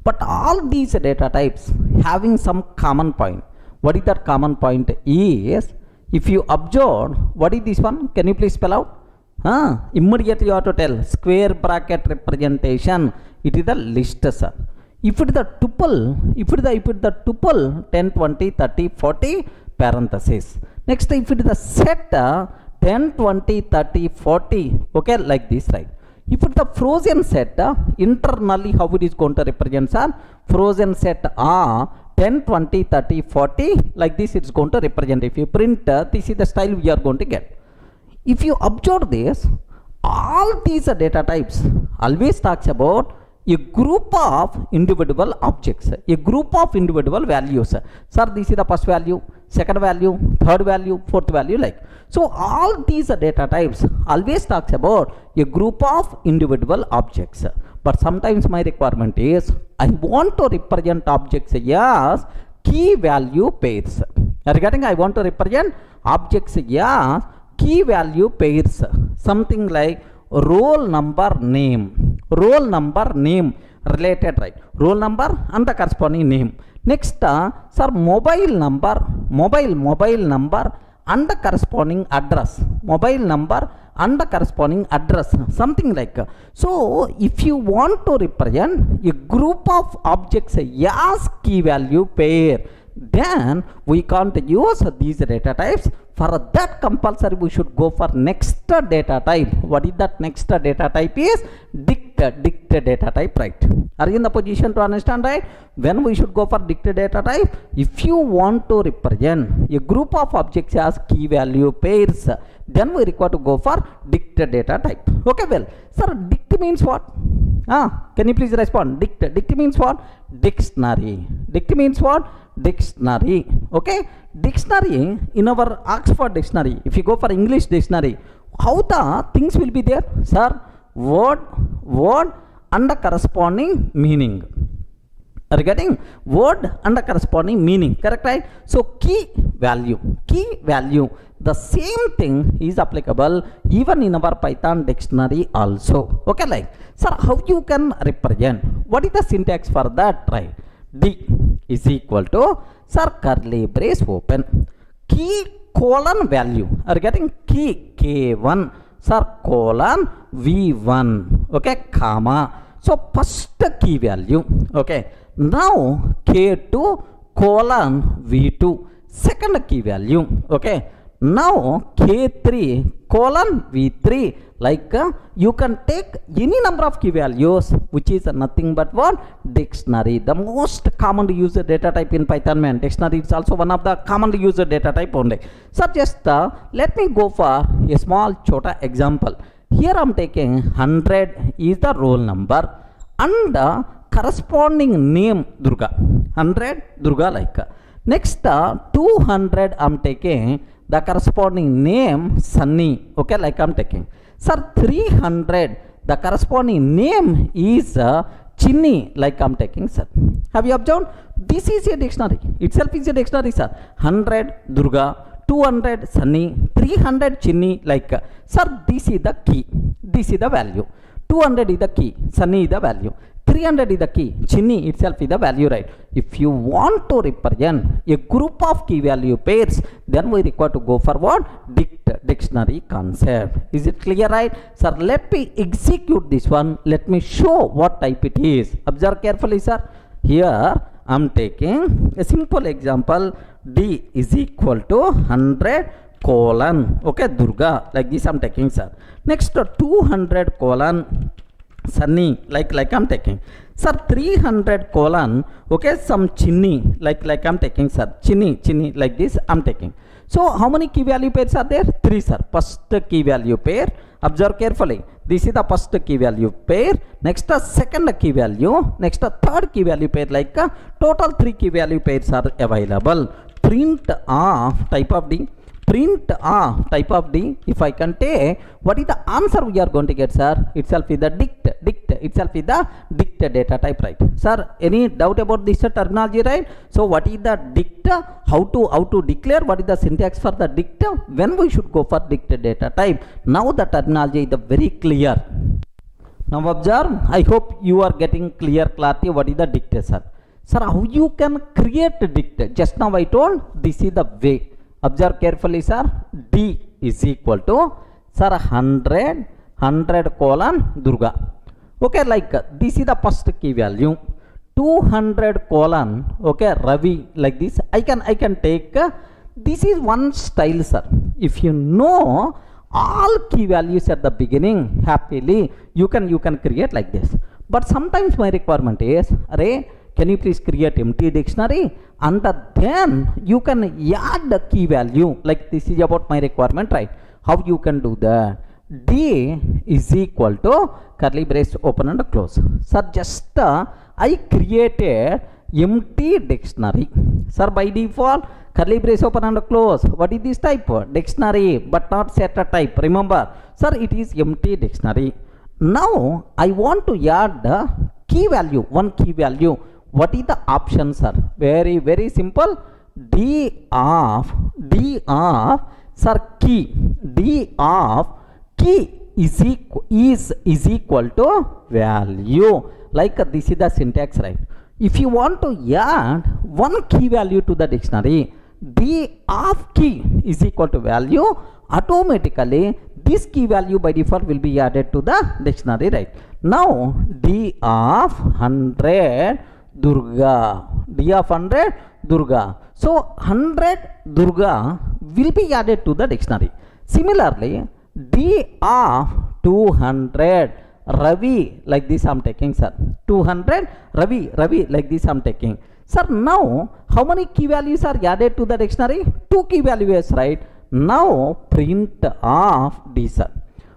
But all these data types having some common point. What is that common point is, if you observe, what is this one? Can you please spell out? Immediately you have to tell. Square bracket representation. It is the list, sir. If it is the tuple, if it is the tuple 10, 20, 30, 40 parenthesis. Next, if it is the set 10, 20, 30, 40, okay, like this, right? If it is the frozen set, internally how it is going to represent, sir? Frozen set 10, 20, 30, 40, like this it's going to represent. If you print, this is the style we are going to get. If you observe this, all these data types always talks about a group of individual objects, a group of individual values. Sir, this is the first value, second value, third value, fourth value, like. So all these data types always talks about a group of individual objects. But sometimes my requirement is, I want to represent objects as key value pairs. Regarding I want to represent objects as key value pairs. Something like roll number name related, right? Roll number and the corresponding name. Next, sir, mobile number and the corresponding address. Mobile number and the corresponding address, something like. So if you want to represent a group of objects as key value pair, then we can't use these data types. For that compulsory we should go for next data type. What is that next data type is? Dict data type, right? Are you in the position to understand, right? When we should go for dict data type? If you want to represent a group of objects as key value pairs, then we require to go for dict data type. Okay, well, sir, dict means what? Can you please respond? Dict means what? Dictionary. Dict means what? Dictionary. Okay, dictionary, in our Oxford dictionary, if you go for English dictionary, how the things will be there? Sir, word and the corresponding meaning. Regarding word and the corresponding meaning, correct, right? So key value, the same thing is applicable even in our Python dictionary also. Okay, like, sir, how you can represent? What is the syntax for that, right? D is equal to, sir, curly brace open, key colon value, are getting key K1, sir, colon V1, okay, comma. So first key value, okay, now K2 colon V2, second key value, okay, now K3 colon V3, like you can take any number of key values, which is nothing but what? Dictionary, the most commonly used data type in Python, man. Dictionary is also one of the commonly used data type only. So just let me go for a small chota example. Here I am taking 100 is the roll number and corresponding name Durga, 100 Durga, like. Next 200 I am taking the corresponding name Sunny, okay, like I am taking. Sir, 300 the corresponding name is Chinni, like I am taking, sir. Have you observed? This is a dictionary, itself is a dictionary, sir. 100 Durga, 200 Sunny, 300 Chinni, like. Sir, this is the key, this is the value. 200 is the key, Sunny is the value. 300 is the key, Chinni itself is the value, right? If you want to represent a group of key value pairs, then we require to go for what? Dictionary concept. Is it clear, right? Sir, let me execute this one. Let me show what type it is. Observe carefully, sir. Here I am taking a simple example. D is equal to 100 colon, okay, Durga, like this I am taking, sir. Next 200 colon Sunny, like I'm taking. Sir, 300 colon, okay, some Chinni, like I'm taking, sir. Chinni, like this I'm taking. So how many key value pairs are there? 3, sir. First key value pair, observe carefully. This is the first key value pair. Next second key value. Next third key value pair, like total 3 key value pairs are available. Print of type of D. Print type of D, if I can take, what is the answer we are going to get, sir? Itself is the dict, itself is the dict data type, right? Sir, any doubt about this terminology, right? So what is the dict? How to declare? What is the syntax for the dict? When we should go for dict data type? Now the terminology is very clear. Now observe, I hope you are getting clarity what is the dict, sir. Sir, how you can create dict? Just now I told, this is the way. Observe carefully, sir. D is equal to, sir, 100 colon Durga. Okay, like this is the first key value. 200 colon, okay, Ravi, like this. I can take. This is one style, sir. If you know all key values at the beginning, happily you can create like this. But sometimes my requirement is, array, can you please create empty dictionary and then you can add the key value, like this is about my requirement, right? How you can do that? D is equal to curly brace open and close. Sir, just I created empty dictionary. Sir, by default curly brace open and close. What is this type? Dictionary, but not set a type. Remember, sir, it is empty dictionary. Now I want to add the key value, one key value. What is the option, sir? Very simple. D of sir, key. D of key is equal to value. Like this is the syntax, right? If you want to add one key value to the dictionary, D of key is equal to value, automatically this key value by default will be added to the dictionary, right? Now D of 100 Durga, D of 100 Durga. So 100 Durga will be added to the dictionary. Similarly, D of 200 Ravi, like this I am taking, sir. 200 Ravi, like this I am taking. Sir, now how many key values are added to the dictionary? 2 key values, right? Now print of D, sir.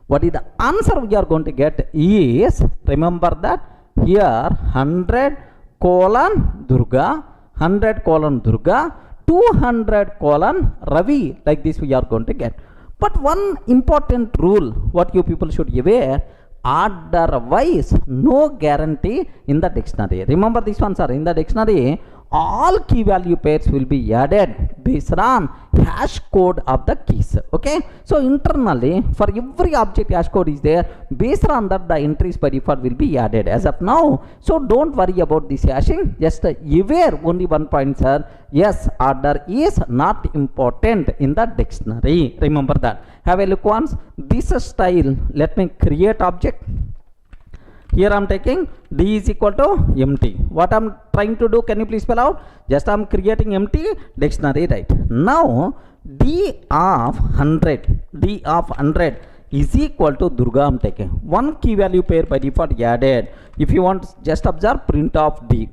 What is the answer we are going to get is, remember that here 100 colon Durga, 100 colon Durga, 200 colon Ravi, like this we are going to get. But one important rule what you people should be aware, order wise no guarantee in the dictionary. Remember this one, sir. In the dictionary all key value pairs will be added based on hash code of the keys. Okay, so internally for every object hash code is there, based on that the entries by default will be added as of now. So don't worry about this hashing, just aware only one point, sir. Yes, order is not important in the dictionary, remember that. Have a look once. This style, let me create object. Here I am taking d is equal to empty. What I am trying to do, can you please spell out? Just I am creating empty dictionary, right? Now d of 100 is equal to Durga. I am taking one key value pair by default added. If you want, just observe print of d.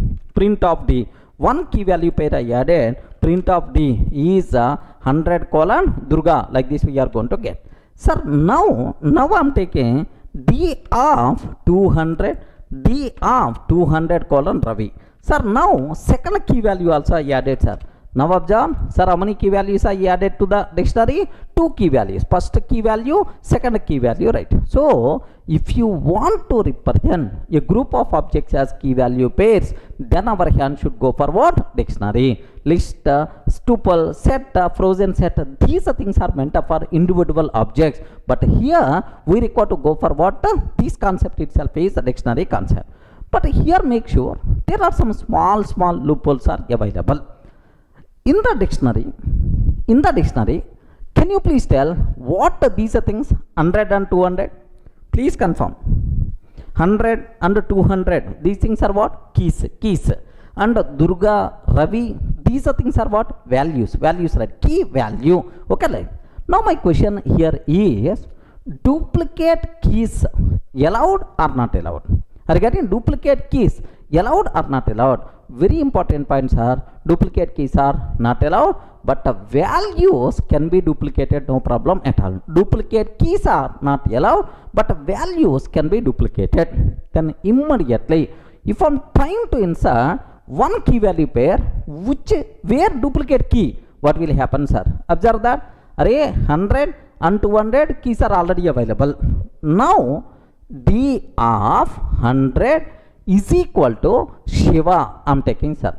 One key value pair I added, print of d is 100 colon Durga. Like this we are going to get. Sir, now I am taking d of 200 colon Ravi. Sir, now second key value also I added, sir. Now observe, sir, how many key values I added to the dictionary? 2 key values. First key value, second key value, right? So if you want to represent a group of objects as key value pairs, then our hand should go for what? Dictionary. List, tuple, set, frozen set, these things are meant for individual objects, but here we require to go for what? This concept itself is the dictionary concept. But here make sure there are some small loopholes are available. In the dictionary, can you please tell what these things 100 and 200? Please confirm. 100 and 200, these things are what? Keys. And Durga, Ravi, these things are what? Values, right? Key value. Okay, right? Now my question here is, duplicate keys allowed or not allowed? Are you getting? Duplicate keys allowed or not allowed? Very important points are, duplicate keys are not allowed, but the values can be duplicated, no problem at all. Duplicate keys are not allowed, but values can be duplicated. Then immediately, if I am trying to insert one key value pair, where duplicate key, what will happen, sir? Observe that, array 100 and 200 keys are already available. Now d of 100 is equal to Shiva. I am taking, sir.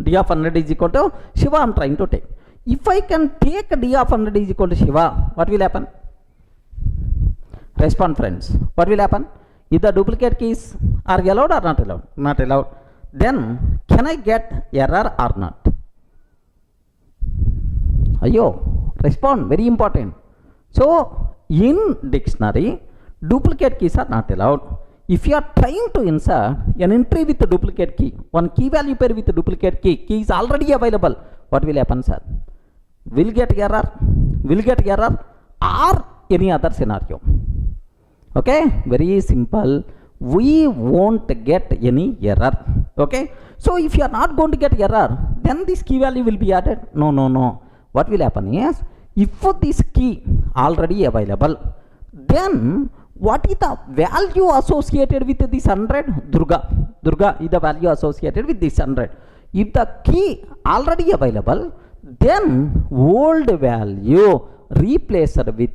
D of 100 is equal to Shiva. I am trying to take. If I can take d of 100 is equal to Shiva, what will happen? Respond, friends. What will happen? If the duplicate keys are allowed or not allowed? Not allowed. Then can I get error or not? Ayo, respond. Very important. So in dictionary, duplicate keys are not allowed. If you are trying to insert an entry with a duplicate key, one key value pair with a duplicate key is already available, what will happen, sir? Will get error or any other scenario. Okay, very simple. We won't get any error. Okay, so if you are not going to get error, then this key value will be added. No. What will happen is, if this key already available, then what is the value associated with this 100? Durga is the value associated with this 100. If the key already available, then old value replaced with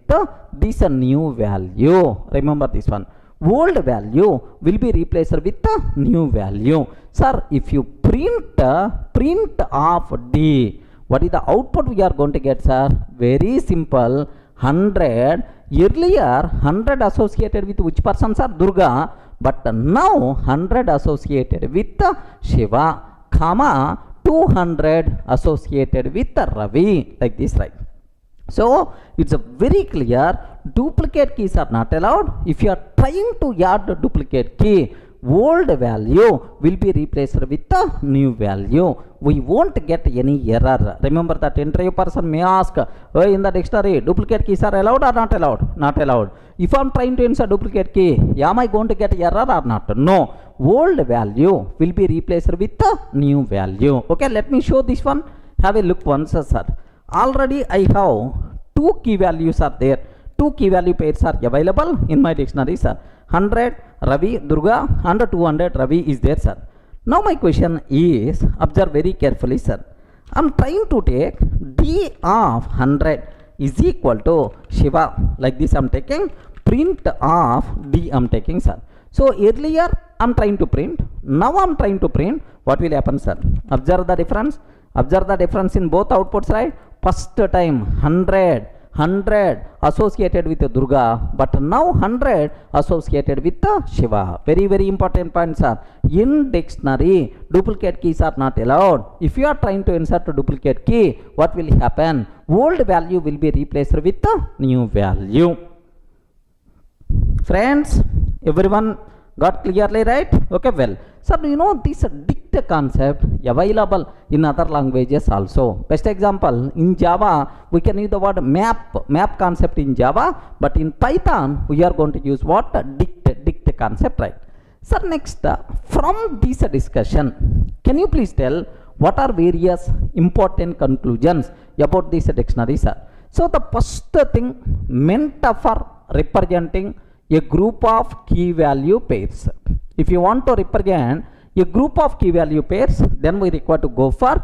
this new value. Remember this one. Old value will be replaced with the new value. Sir, if you print of d, what is the output we are going to get, sir? Very simple. 100. Earlier 100 associated with which person, sir? Durga. But now 100 associated with Shiva, comma 200 associated with Ravi, like this, right? So it's a very clear, duplicate keys are not allowed. If you are trying to add the duplicate key, old value will be replaced with the new value. We won't get any error. Remember that interview person may ask, oh, in the dictionary, duplicate keys are allowed or not allowed? Not allowed. If I am trying to insert duplicate key, am I going to get error or not? No. Old value will be replaced with the new value. Okay, let me show this one. Have a look once, sir. Already I have 2 key values are there. 2 key value pairs are available in my dictionary, sir. 100 Ravi, Durga, and 200 Ravi is there, sir. Now my question is, observe very carefully, sir. I am trying to take d of 100 is equal to Shiva. Like this I am taking. Print of d I am taking, sir. So earlier I am trying to print. Now I'm trying to print. What will happen, sir? Observe the difference. Observe the difference in both outputs, right? First time 100 associated with Durga, but now 100 associated with Shiva. Very, very important point, sir. In dictionary, duplicate keys are not allowed. If you are trying to insert a duplicate key, what will happen? Old value will be replaced with a new value. Friends, everyone got clearly right? Okay, well, sir, you know this dict concept available in other languages also. Best example, in Java, we can use the word map concept in Java, but in Python, we are going to use what? Dict concept, right? Sir, next, from this discussion, can you please tell what are various important conclusions about this dictionary, sir? So, the first thing meant for representing a group of key value pairs. If you want to represent a group of key value pairs, then we require to go for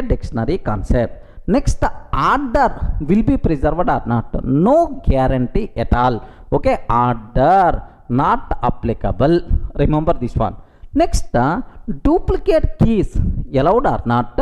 dictionary concept. Next, order will be preserved or not? No guarantee at all. Okay, order not applicable. Remember this one. Next, duplicate keys allowed or not?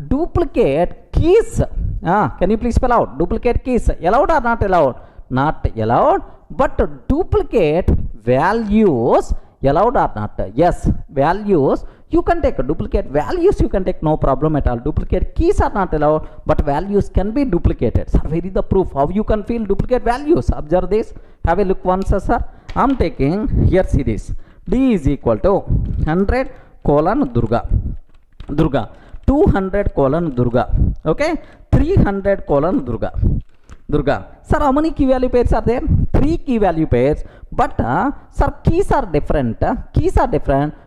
Duplicate keys. Can you please spell out? Duplicate keys allowed or not allowed? Not allowed. But duplicate values allowed or not? Yes, values you can take. Duplicate values you can take, no problem at all. Duplicate keys are not allowed, but values can be duplicated. Sir, where is the proof? How you can feel duplicate values? Observe this. Have a look once, sir. I am taking here, see this. D is equal to 100 colon Durga. 200 colon Durga. Okay, 300 colon Durga. Sir, how many key value pairs are there? 3 key value pairs, but sir, keys are different,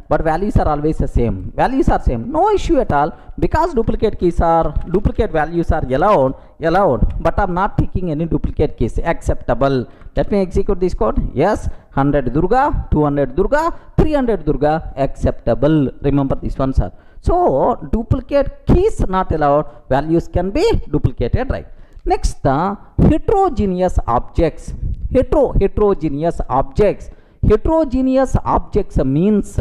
but values are always the same. Values are same, no issue at all, because duplicate values are allowed, but I'm not taking any duplicate keys. Acceptable. Let me execute this code. Yes, 100 Durga, 200 Durga, 300 Durga, acceptable. Remember this one, sir. So duplicate keys not allowed, values can be duplicated, right? Next, heterogeneous objects. Heterogeneous objects means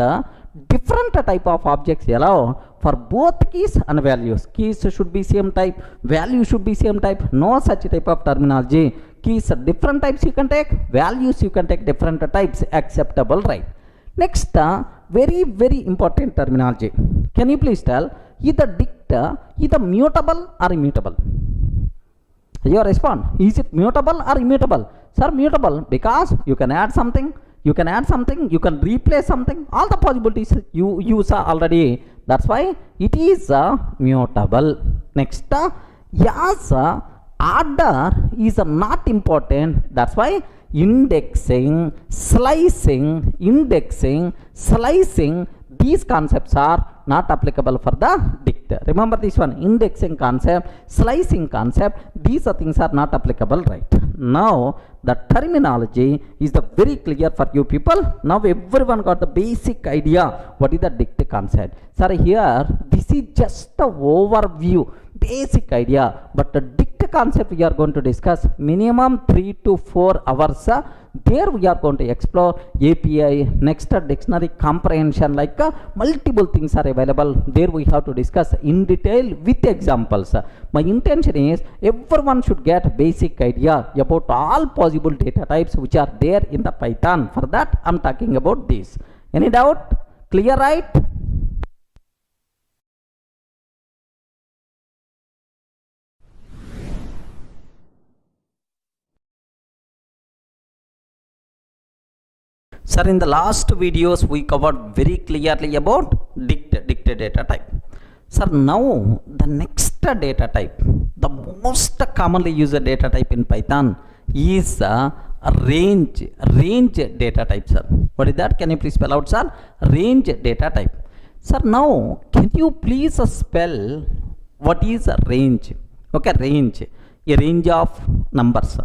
different type of objects allowed for both keys and values. Keys should be same type, value should be same type. No such type of terminology. Keys different types you can take, values you can take different types. Acceptable, right? Next, very, very important terminology. Can you please tell, either dict, either mutable or immutable? You respond, is it mutable or immutable? Sir, mutable, because you can add something, you can replace something, all the possibilities you saw already. That's why it is mutable. Next, yes, order is not important. That's why indexing, slicing, these concepts are not applicable for the dict. Remember this one, indexing concept, slicing concept, these things are not applicable, right? Now the terminology is very clear for you people. Now everyone got the basic idea what is the dict concept. Sir, here this is just a overview, basic idea, but the dict concept we are going to discuss minimum 3 to 4 hours. There we are going to explore API, next dictionary comprehension, like multiple things are available. There we have to discuss in detail with examples. My intention is everyone should get basic idea about all possible data types which are there in the Python. For that I'm talking about this. Any doubt? Clear, right? Sir, in the last videos we covered very clearly about dict data type. Sir, now the next data type, the most commonly used data type in Python is range data type, sir. What is that? Can you please spell out, sir? Range data type. Sir, now can you please spell what is a range? Okay, range, a range of numbers,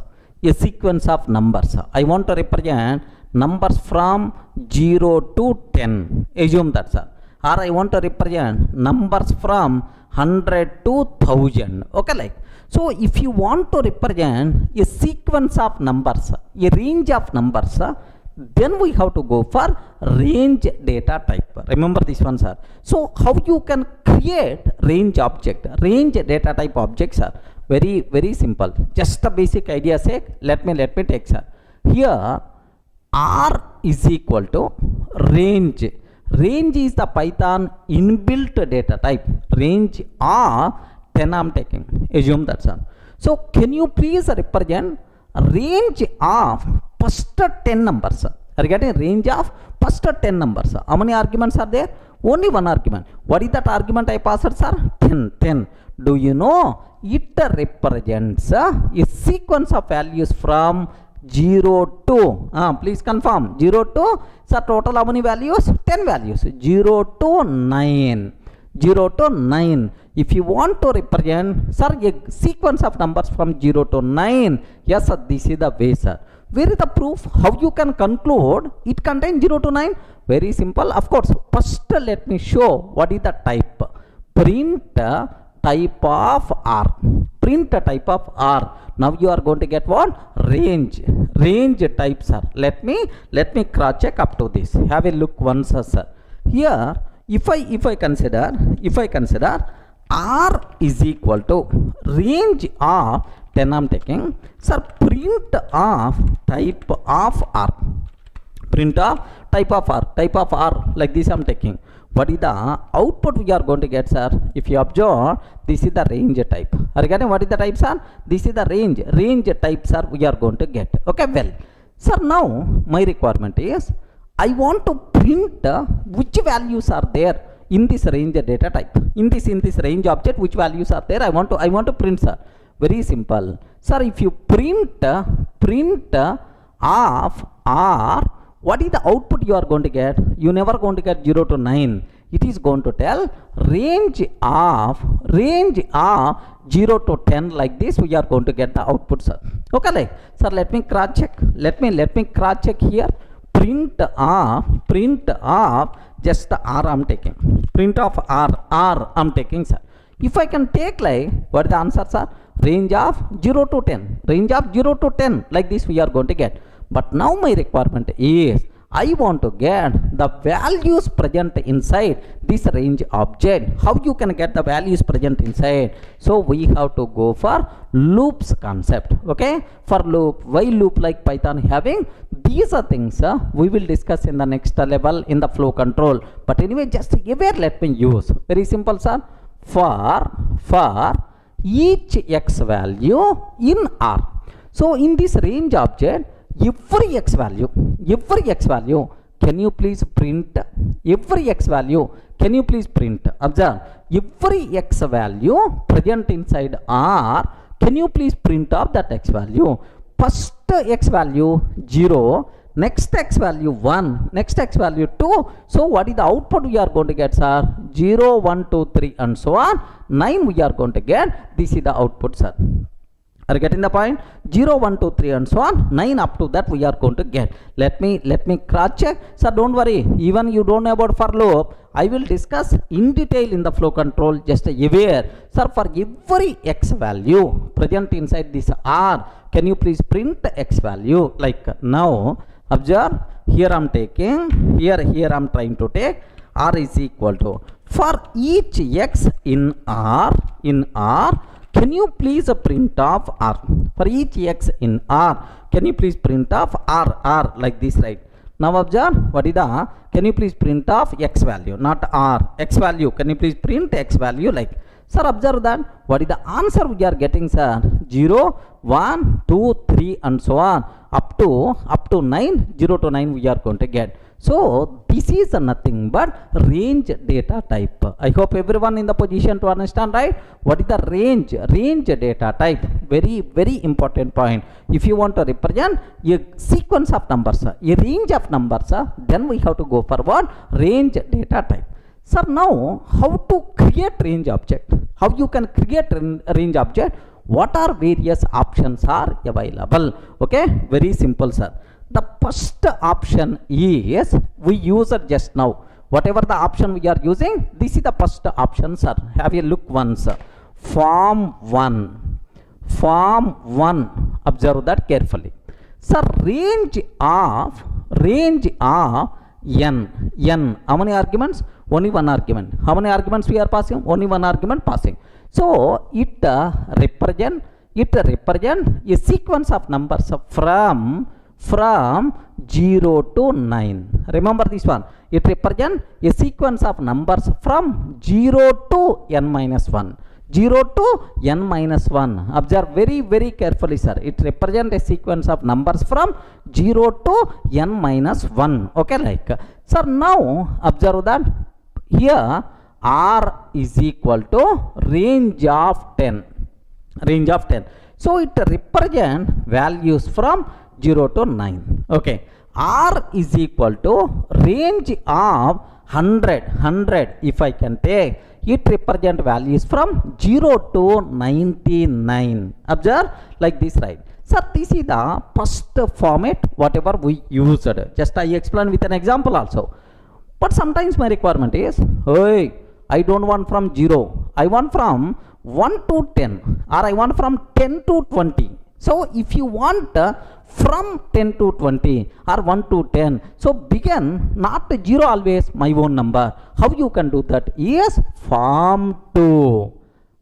a sequence of numbers. I want to represent numbers from 0 to 10, assume that, sir. Or I want to represent numbers from 100 to 1000. Okay, like, so if you want to represent a sequence of numbers, a range of numbers, then we have to go for range data type. Remember this one, sir. So how you can create range object, range data type objects, sir? Very simple. Just a basic idea sake, let me take, sir. Here R is equal to range. Range is the Python inbuilt data type. Range R 10 I'm taking. Assume that, sir. So can you please represent range of first 10 numbers? Are you getting range of first 10 numbers? How many arguments are there? Only one argument. What is that argument I passed, sir? 10. Do you know it represents a sequence of values from 0 to, please confirm, 0 to, sir, total how many values? 10 values. 0 to 9. 0 to 9. If you want to represent, sir, a sequence of numbers from 0 to 9, yes, sir, this is the way, sir. Where is the proof? How you can conclude it contains 0 to 9? Very simple. Of course, first let me show what is the type. Print type of R. Print type of R. Now you are going to get what? Range. Range type, sir. Let me cross check up to this. Have a look once, sir. Here, if I consider R is equal to range of 10 I'm taking, sir, print of type of R. Print of type of R, like this I'm taking. What is the output we are going to get, sir? If you observe, this is the range type. Are you getting what is the type, sir? This is the range type, sir, we are going to get. Okay, well, sir, now my requirement is I want to print which values are there in this range data type. In this range object, which values are there? I want to print, sir. Very simple, sir. If you print of R, what is the output you are going to get? You never going to get 0 to 9. It is going to tell range of 0 to 10, like this we are going to get the output, sir. Okay, like, sir, let me cross check. Let me cross check here. Print of just R I'm taking. Print of R I'm taking, sir. If I can take, like, what is the answer, sir? Range of 0 to 10. Range of 0 to 10, like this we are going to get. But now my requirement is I want to get the values present inside this range object. How you can get the values present inside? So we have to go for loops concept. Okay, for loop, while loop like Python having these are things we will discuss in the next level in the flow control. But anyway, just aware, let me use very simple, sir. For each x value in R. So in this range object, every x value, can you please print every x value? Can you please print? Observe, every x value present inside R, can you please print off that x value? First x value 0, next x value 1, next x value 2. So what is the output we are going to get, sir? 0, 1, 2, 3 and so on. 9 we are going to get. This is the output, sir. Are you getting the point? 0, 1, 2, 3 and so on. 9 up to that we are going to get. Let me cross check. Sir, don't worry. Even you don't know about for loop, I will discuss in detail in the flow control. Just aware, sir, for every x value present inside this R, can you please print x value? Like now, observe, here I'm taking, here I'm trying to take R is equal to, for each x in R, can you please print off R? For each x in R, can you please print off R like this, right? Now observe, what is the, can you please print off x value, not R, x value, can you please print x value, like, sir, observe that, what is the answer we are getting, sir? 0, 1, 2, 3 and so on, up to 9, 0 to 9 we are going to get. So this is nothing but range data type. I hope everyone in the position to understand, right? What is the range data type? Very important point. If you want to represent a sequence of numbers, a range of numbers, then we have to go for what? Range data type. Sir, now how to create range object? How you can create range object? What are various options are available? Okay, very simple, sir. The first option is we use it just now. Whatever the option we are using, this is the first option, sir. Have a look once. Form 1. Observe that carefully. Sir, range of n. How many arguments? Only one argument. How many arguments we are passing? Only one argument passing. So it represent a sequence of numbers from 0 to 9. Remember this one. It represents a sequence of numbers from 0 to n minus 1. 0 to n minus 1. Observe very carefully, sir. It represents a sequence of numbers from 0 to n minus 1. Okay, like. Sir, now observe that here R is equal to range of 10. Range of 10. So it represents values from 0 to 9. Okay. R is equal to range of 100. If I can take, it represent values from 0 to 99. Observe like this, right? Sir, this is the first format whatever we used. Just I explain with an example also. But sometimes my requirement is, hey, I don't want from 0. I want from 1 to 10, or I want from 10 to 20. So if you want from 10 to 20 or 1 to 10, so begin not 0 always my own number. How you can do that is form 2.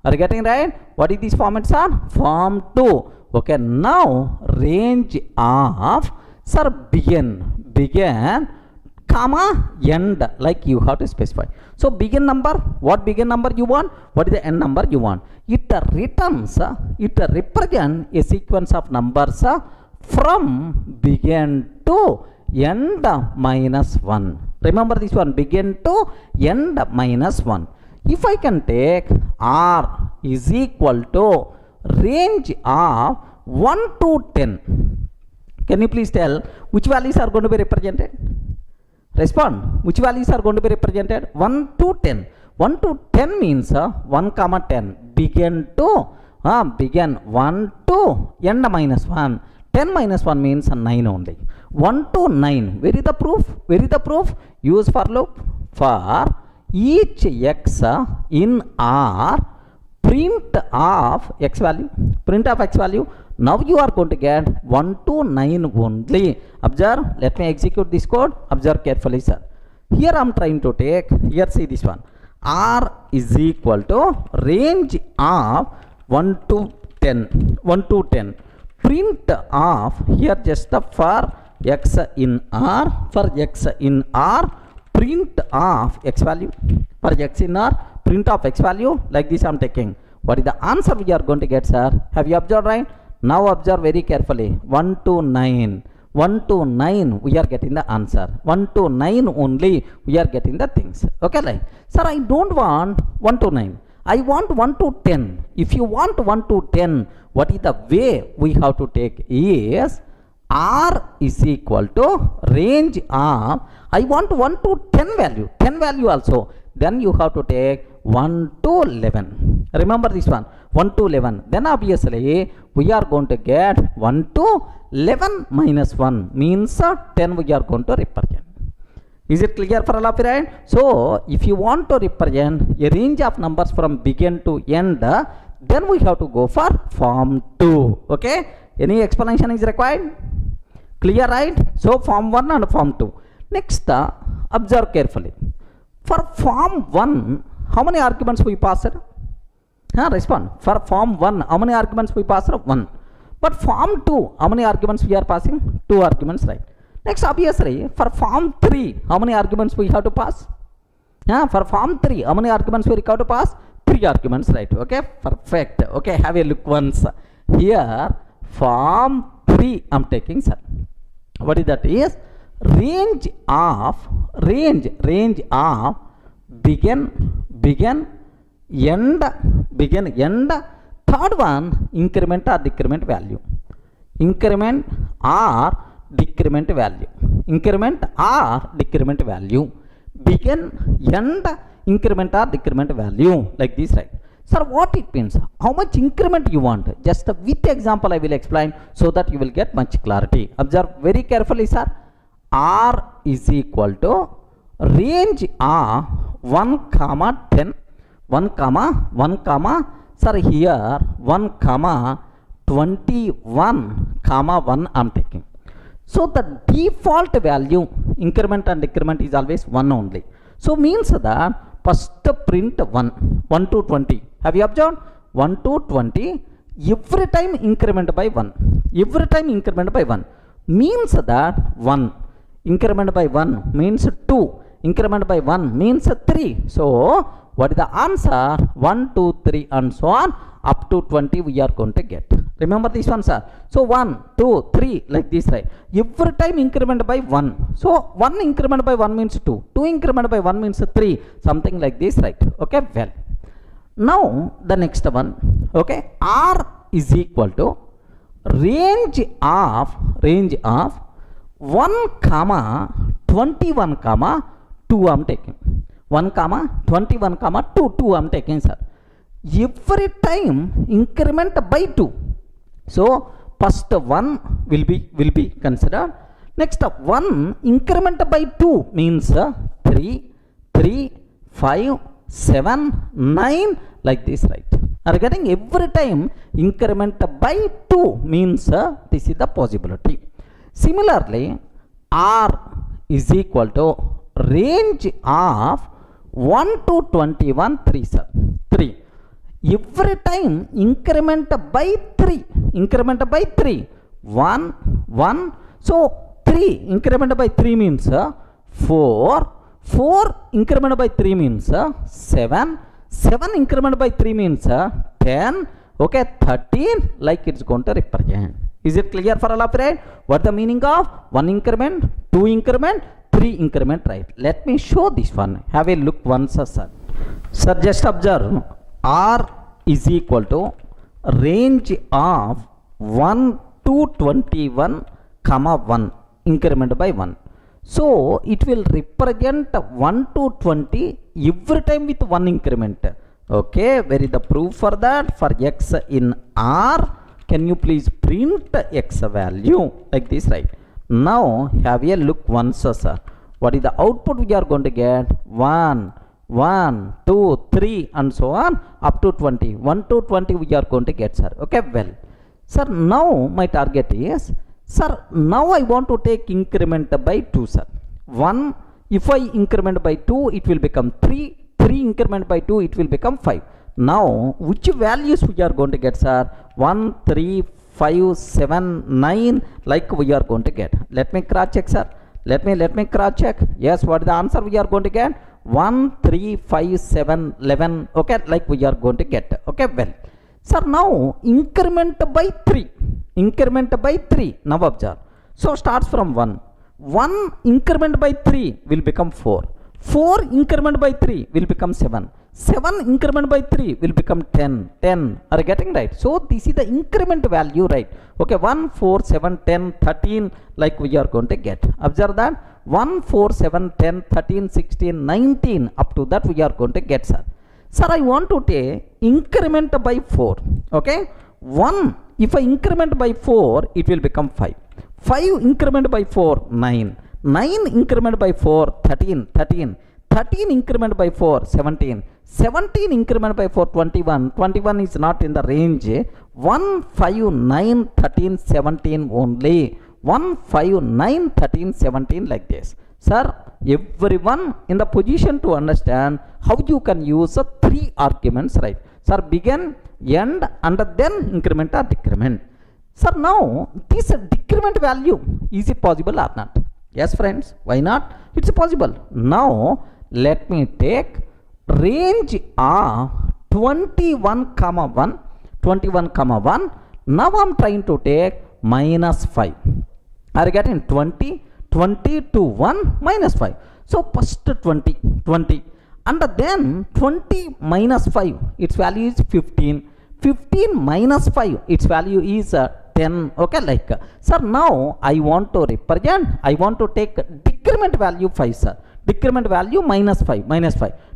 Are you getting right? What is this formats are? Form 2. Okay, now range of, sir, begin comma end, like you have to specify. So begin number, what begin number you want, what is the end number you want. It returns, it represents a sequence of numbers from begin to end minus 1. Remember this one, begin to end minus 1. If I can take R is equal to range of 1 to 10, can you please tell which values are going to be represented? Respond. Which values are going to be represented? 1 to 10. 1 to 10 means 1 comma 10. Begin to begin 1 to end minus 1. 10 minus 1 means 9 only. 1 to 9. Where is the proof? Where is the proof? Use for loop. For each x in R, print of x value. Print of x value. Now you are going to get 1 to 9 only. Observe, let me execute this code. Observe carefully, sir. Here I am trying to take, here see this one. R is equal to range of 1 to 10. 1 to 10. Print of, here just for x in R, for x in R, print of x value. For x in R, print of x value, like this I am taking. What is the answer we are going to get, sir? Have you observed, right? Now observe very carefully. 1 to 9. 1 to 9 we are getting the answer. 1 to 9 only we are getting the things. Okay, like, sir, I don't want 1 to 9. I want 1 to 10. If you want 1 to 10, what is the way we have to take is R is equal to range of, I want 1 to 10 value. 10 value also. Then you have to take 1 to 11. Remember this one, 1 to 11. Then obviously we are going to get 1 to 11 minus 1 means 10 we are going to represent. Is it clear for all of you, right? So if you want to represent a range of numbers from begin to end, then we have to go for form 2. Okay? Any explanation is required? Clear, right? So form 1 and form 2. Next, observe carefully. For form 1, how many arguments we passed? Respond. For form 1, how many arguments we passed? 1. But form 2, how many arguments we are passing? 2 arguments, right? Next, obviously, for form 3, how many arguments we have to pass? For form 3, how many arguments we have to pass? 3 arguments, right? Okay, perfect. Okay, have a look once. Here, form 3, I'm taking, sir. What is that? Is range of begin, end. Third one, increment or decrement value. Increment or decrement value. Increment or decrement value. Begin, end, increment or decrement value. Like this, right? Sir, what it means? How much increment you want? Just with example I will explain so that you will get much clarity. Observe very carefully, sir. R is equal to range of 1 comma 10. 1 comma, sir, here 1 comma 21 comma 1 I am taking. So the default value increment and decrement is always 1 only. So means that first print 1 to 20. Have you observed? 1 to 20, every time increment by 1. Every time increment by 1 means that 1. Increment by 1 means 2. Increment by 1 means 3. So what is the answer? 1, 2, 3 and so on up to 20 we are going to get. Remember this one, sir. So 1, 2, 3 like this, right? Every time increment by 1. So 1 increment by 1 means 2. 2 increment by 1 means 3. Something like this, right? Okay, well. Now the next one, okay, R is equal to range of 1 comma 21 comma 2 I'm taking. 1 comma 21 comma 2 I'm taking, sir. Every time increment by 2. So first 1 will be considered. Next 1 increment by 2 means 3, 5, 7, 9 like this, right? Are getting every time increment by 2 means this is the possibility. Similarly, R is equal to range of 1 to 21 3, sir. 3. Every time increment by 3. 1. So 3 increment by 3 means 4. 4 increment by 3 means 7. 7 increment by 3 means 10. Okay, 13 like it's going to represent. Is it clear for all of you, right? What the meaning of 1 increment, 2 increment, 3 increment, right? Let me show this one. Have a look once, sir. Sir, just observe. R is equal to range of 1 to 21 comma 1 increment by 1. So it will represent 1 to 20 every time with 1 increment. Okay, where is the proof for that? For x in R, can you please print x value like this, right? Now have a look once, sir. What is the output we are going to get? 1, 2, 3 and so on up to 20. 1 to 20 we are going to get, sir. Okay, well, sir, now my target is, sir, now I want to take increment by 2, sir. 1, if I increment by 2, it will become 3. 3 increment by 2, it will become 5. Now, which values we are going to get, sir? 1, 3, 5, 7, 9, like we are going to get. Let me cross check, sir. Let me cross check. Yes, what is the answer we are going to get? 1, 3, 5, 7, 11. Okay, like we are going to get. Okay, well. Sir, now increment by 3. Increment by 3. Now observe. So starts from 1. 1 increment by 3 will become 4. 4 increment by 3 will become 7. 7 increment by 3 will become 10. 10. Are you getting right? So this is the increment value, right? Okay, 1, 4, 7, 10, 13 like we are going to get. Observe that. 1, 4, 7, 10, 13, 16, 19 up to that we are going to get, sir. Sir, I want to take increment by 4. Okay. 1, if I increment by 4, it will become 5. 5 increment by 4, 9. 9 increment by 4, 13. 13 increment by 4, 17. 17 increment by 4, 21. 21 is not in the range. 1, 5, 9, 13, 17 only. 1, 5, 9, 13, 17 like this. Sir, everyone in the position to understand how you can use 3 arguments, right? Sir, begin, end and then increment or decrement. Sir, now this decrement value, is it possible or not? Yes, friends, why not? It's possible. Now let me take range of 21 comma 1. 21 comma 1. Now I'm trying to take minus 5. Are you getting 20 to 1 minus 5? So first 20 and then 20 minus 5, its value is 15. 15 minus 5, its value is 10. Okay, like, sir, now I want to represent, I want to take decrement value 5, sir. Decrement value minus 5.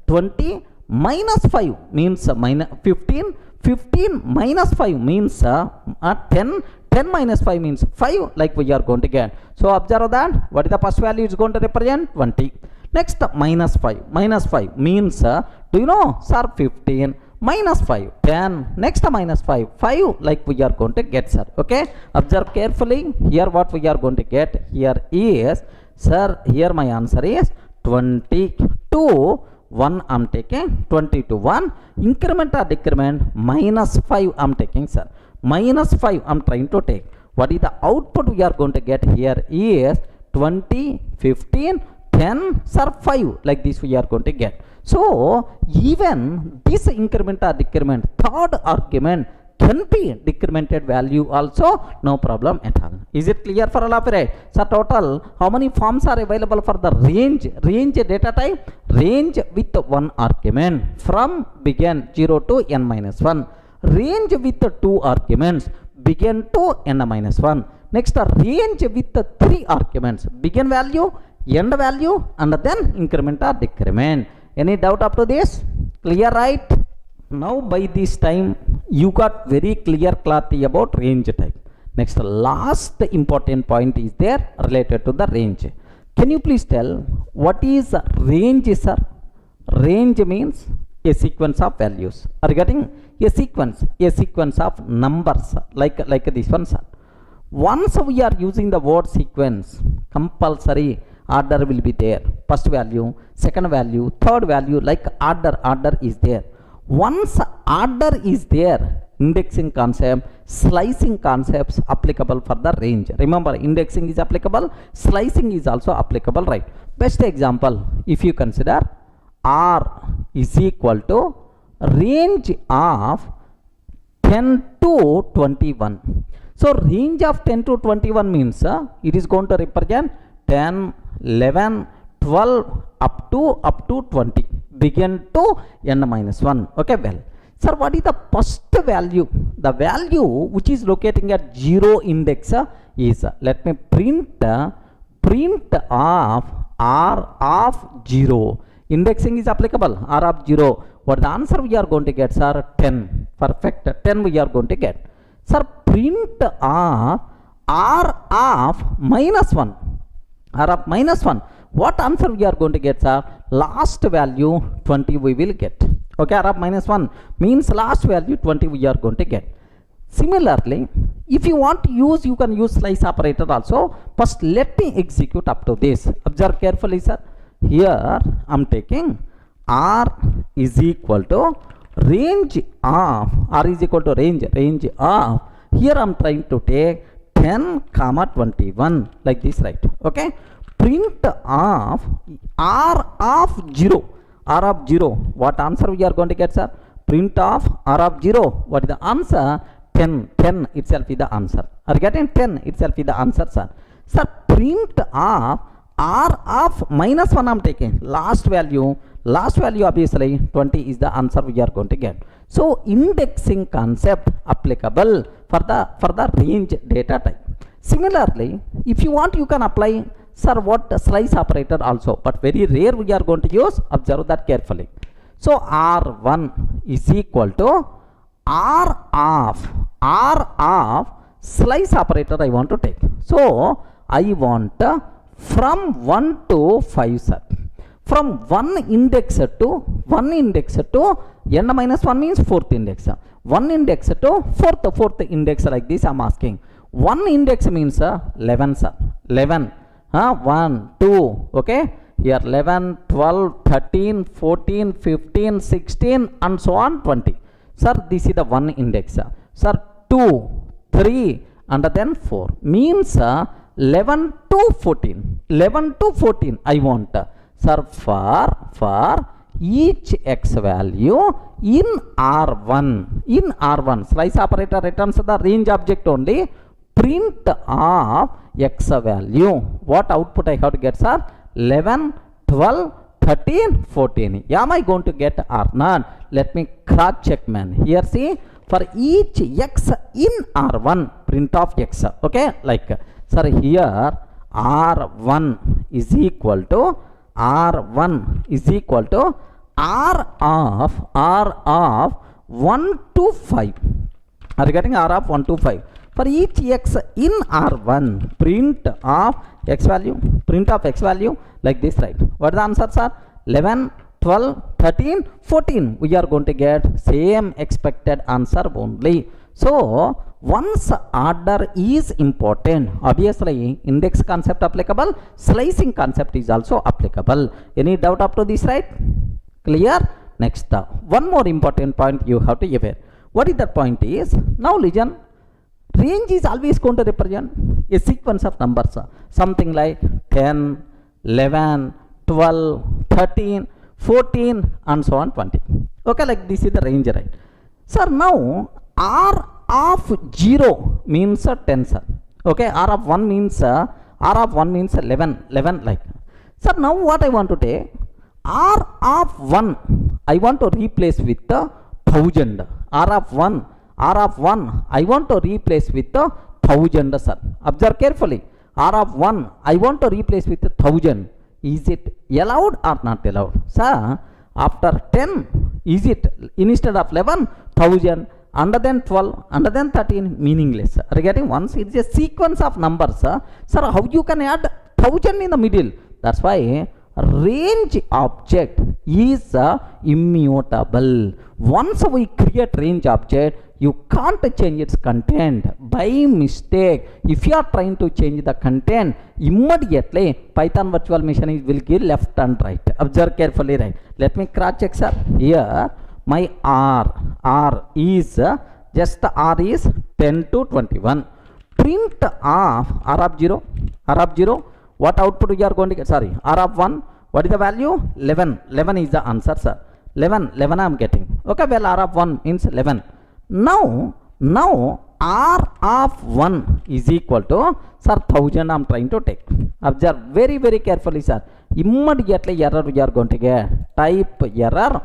20 minus 5 means minus 15. 15 minus 5 means 10. 10 minus 5 means 5, like we are going to get. So observe that. What is the first value is going to represent? 20. Next, minus 5. Minus 5 means, do you know, sir, 15. minus 5, 10, next minus 5, 5 like we are going to get, sir. Okay, observe carefully. Here what we are going to get here is, sir, here my answer is 22, 1 I am taking, 22, 1, increment or decrement, minus 5 I am taking, sir. Minus 5 I am trying to take. What is the output we are going to get here is 20, 15, 10, sir, 5, like this we are going to get. So even this increment or decrement, third argument can be decremented value also, no problem at all. Is it clear for all of you? So total, how many forms are available for the range data type? Range with one argument from begin 0 to n minus 1. Range with two arguments, begin to n minus 1. Next, range with three arguments, begin value, end value, and then increment or decrement. Any doubt up to this? Clear, right? Now by this time you got very clear clarity about range type. Next, last important point is there related to the range. Can you please tell what is range, sir? Range means a sequence of values. Are you getting? A sequence of numbers like this one, sir. Once we are using the word sequence, compulsory order will be there. First value, second value, third value, like order is there. Once order is there, indexing concept, slicing concepts applicable for the range. Remember, indexing is applicable, slicing is also applicable, right? Best example, if you consider R is equal to range of 10 to 21. So range of 10 to 21 means it is going to represent 10, 11, 12 up to 20, begin to n minus 1. Okay, well, sir, what is the first value? The value which is locating at 0 index is, let me print of R of 0. Indexing is applicable, R of 0. What the answer we are going to get, sir? 10. Perfect. 10 we are going to get. Sir, print of R of minus 1. R of minus 1. What answer we are going to get, sir? Last value 20 we will get. Okay, R of minus 1 means last value 20 we are going to get. Similarly, if you want to use, you can use slice operator also. First, let me execute up to this. Observe carefully, sir. Here I am taking R is equal to range of, R is equal to range of, here I am trying to take 10 comma 21, like this, right? Okay, print of R of 0. R of 0, what answer we are going to get, sir? Print of R of 0, what is the answer? 10. 10 itself is the answer. Are you getting? 10 itself is the answer, sir. Sir, print of R of minus 1 I am taking. Last value obviously 20 is the answer we are going to get. So indexing concept applicable for the range data type. Similarly, if you want, you can apply, sir, what slice operator also, but very rare we are going to use. Observe that carefully. So R1 is equal to R of slice operator I want to take. So I want from 1 to 5, sir. From one index to n minus 1 means fourth index. One index to fourth index, like this I am asking. One index means 11, sir. 11. 1, 2, okay. Here 11, 12, 13, 14, 15, 16 and so on 20. Sir, this is the one index. Sir, 2, 3 and then 4 means 11 to 14. 11 to 14 I want. Sir, for each x value in R1, slice operator returns the range object only. Print of x value. What output I have to get, sir? 11, 12, 13, 14. Am I going to get or not? Let me cross check, man. Here see, for each x in R1, print of x. Okay, like, sir, here R1 is equal to R of 1 to 5. Are you getting? R of 1 to 5. For each x in R1, print of x value, like this, right? What is the answer, sir? 11, 12, 13, 14. We are going to get same expected answer only. So once order is important, obviously index concept applicable, slicing concept is also applicable. Any doubt up to this, right? Clear? Next, one more important point you have to aware. What is that point is, now listen, range is always going to represent a sequence of numbers, something like 10, 11, 12, 13, 14 and so on 20. Okay, like this is the range, right? Sir, now R of 0 means 10, sir. Okay, R of 1 means 11 like. Sir, now what I want to take, R of 1 I want to replace with 1000. R of 1 I want to replace with 1000, sir. Observe carefully. R of 1 I want to replace with 1000. Is it allowed or not allowed? Sir, after 10, is it instead of 11, 1000, under then 12, under then 13, meaningless. Are you getting? Once it is a sequence of numbers, sir, how you can add 1000 in the middle? That's why range object is immutable. Once we create range object, you can't change its content by mistake. If you are trying to change the content, immediately Python virtual machine will give left and right. Observe carefully, right? Let me cross check, sir. Here my R is just R is 10 to 21. Print of R of 0. What output you are going to get? Sorry, R of 1. What is the value? 11. 11 is the answer, sir. 11 I am getting. Okay, well, R of 1 means 11. Now R of 1 is equal to, sir, 1000 I am trying to take. Observe very, very carefully, sir. Immediately error we are going to get. Type error.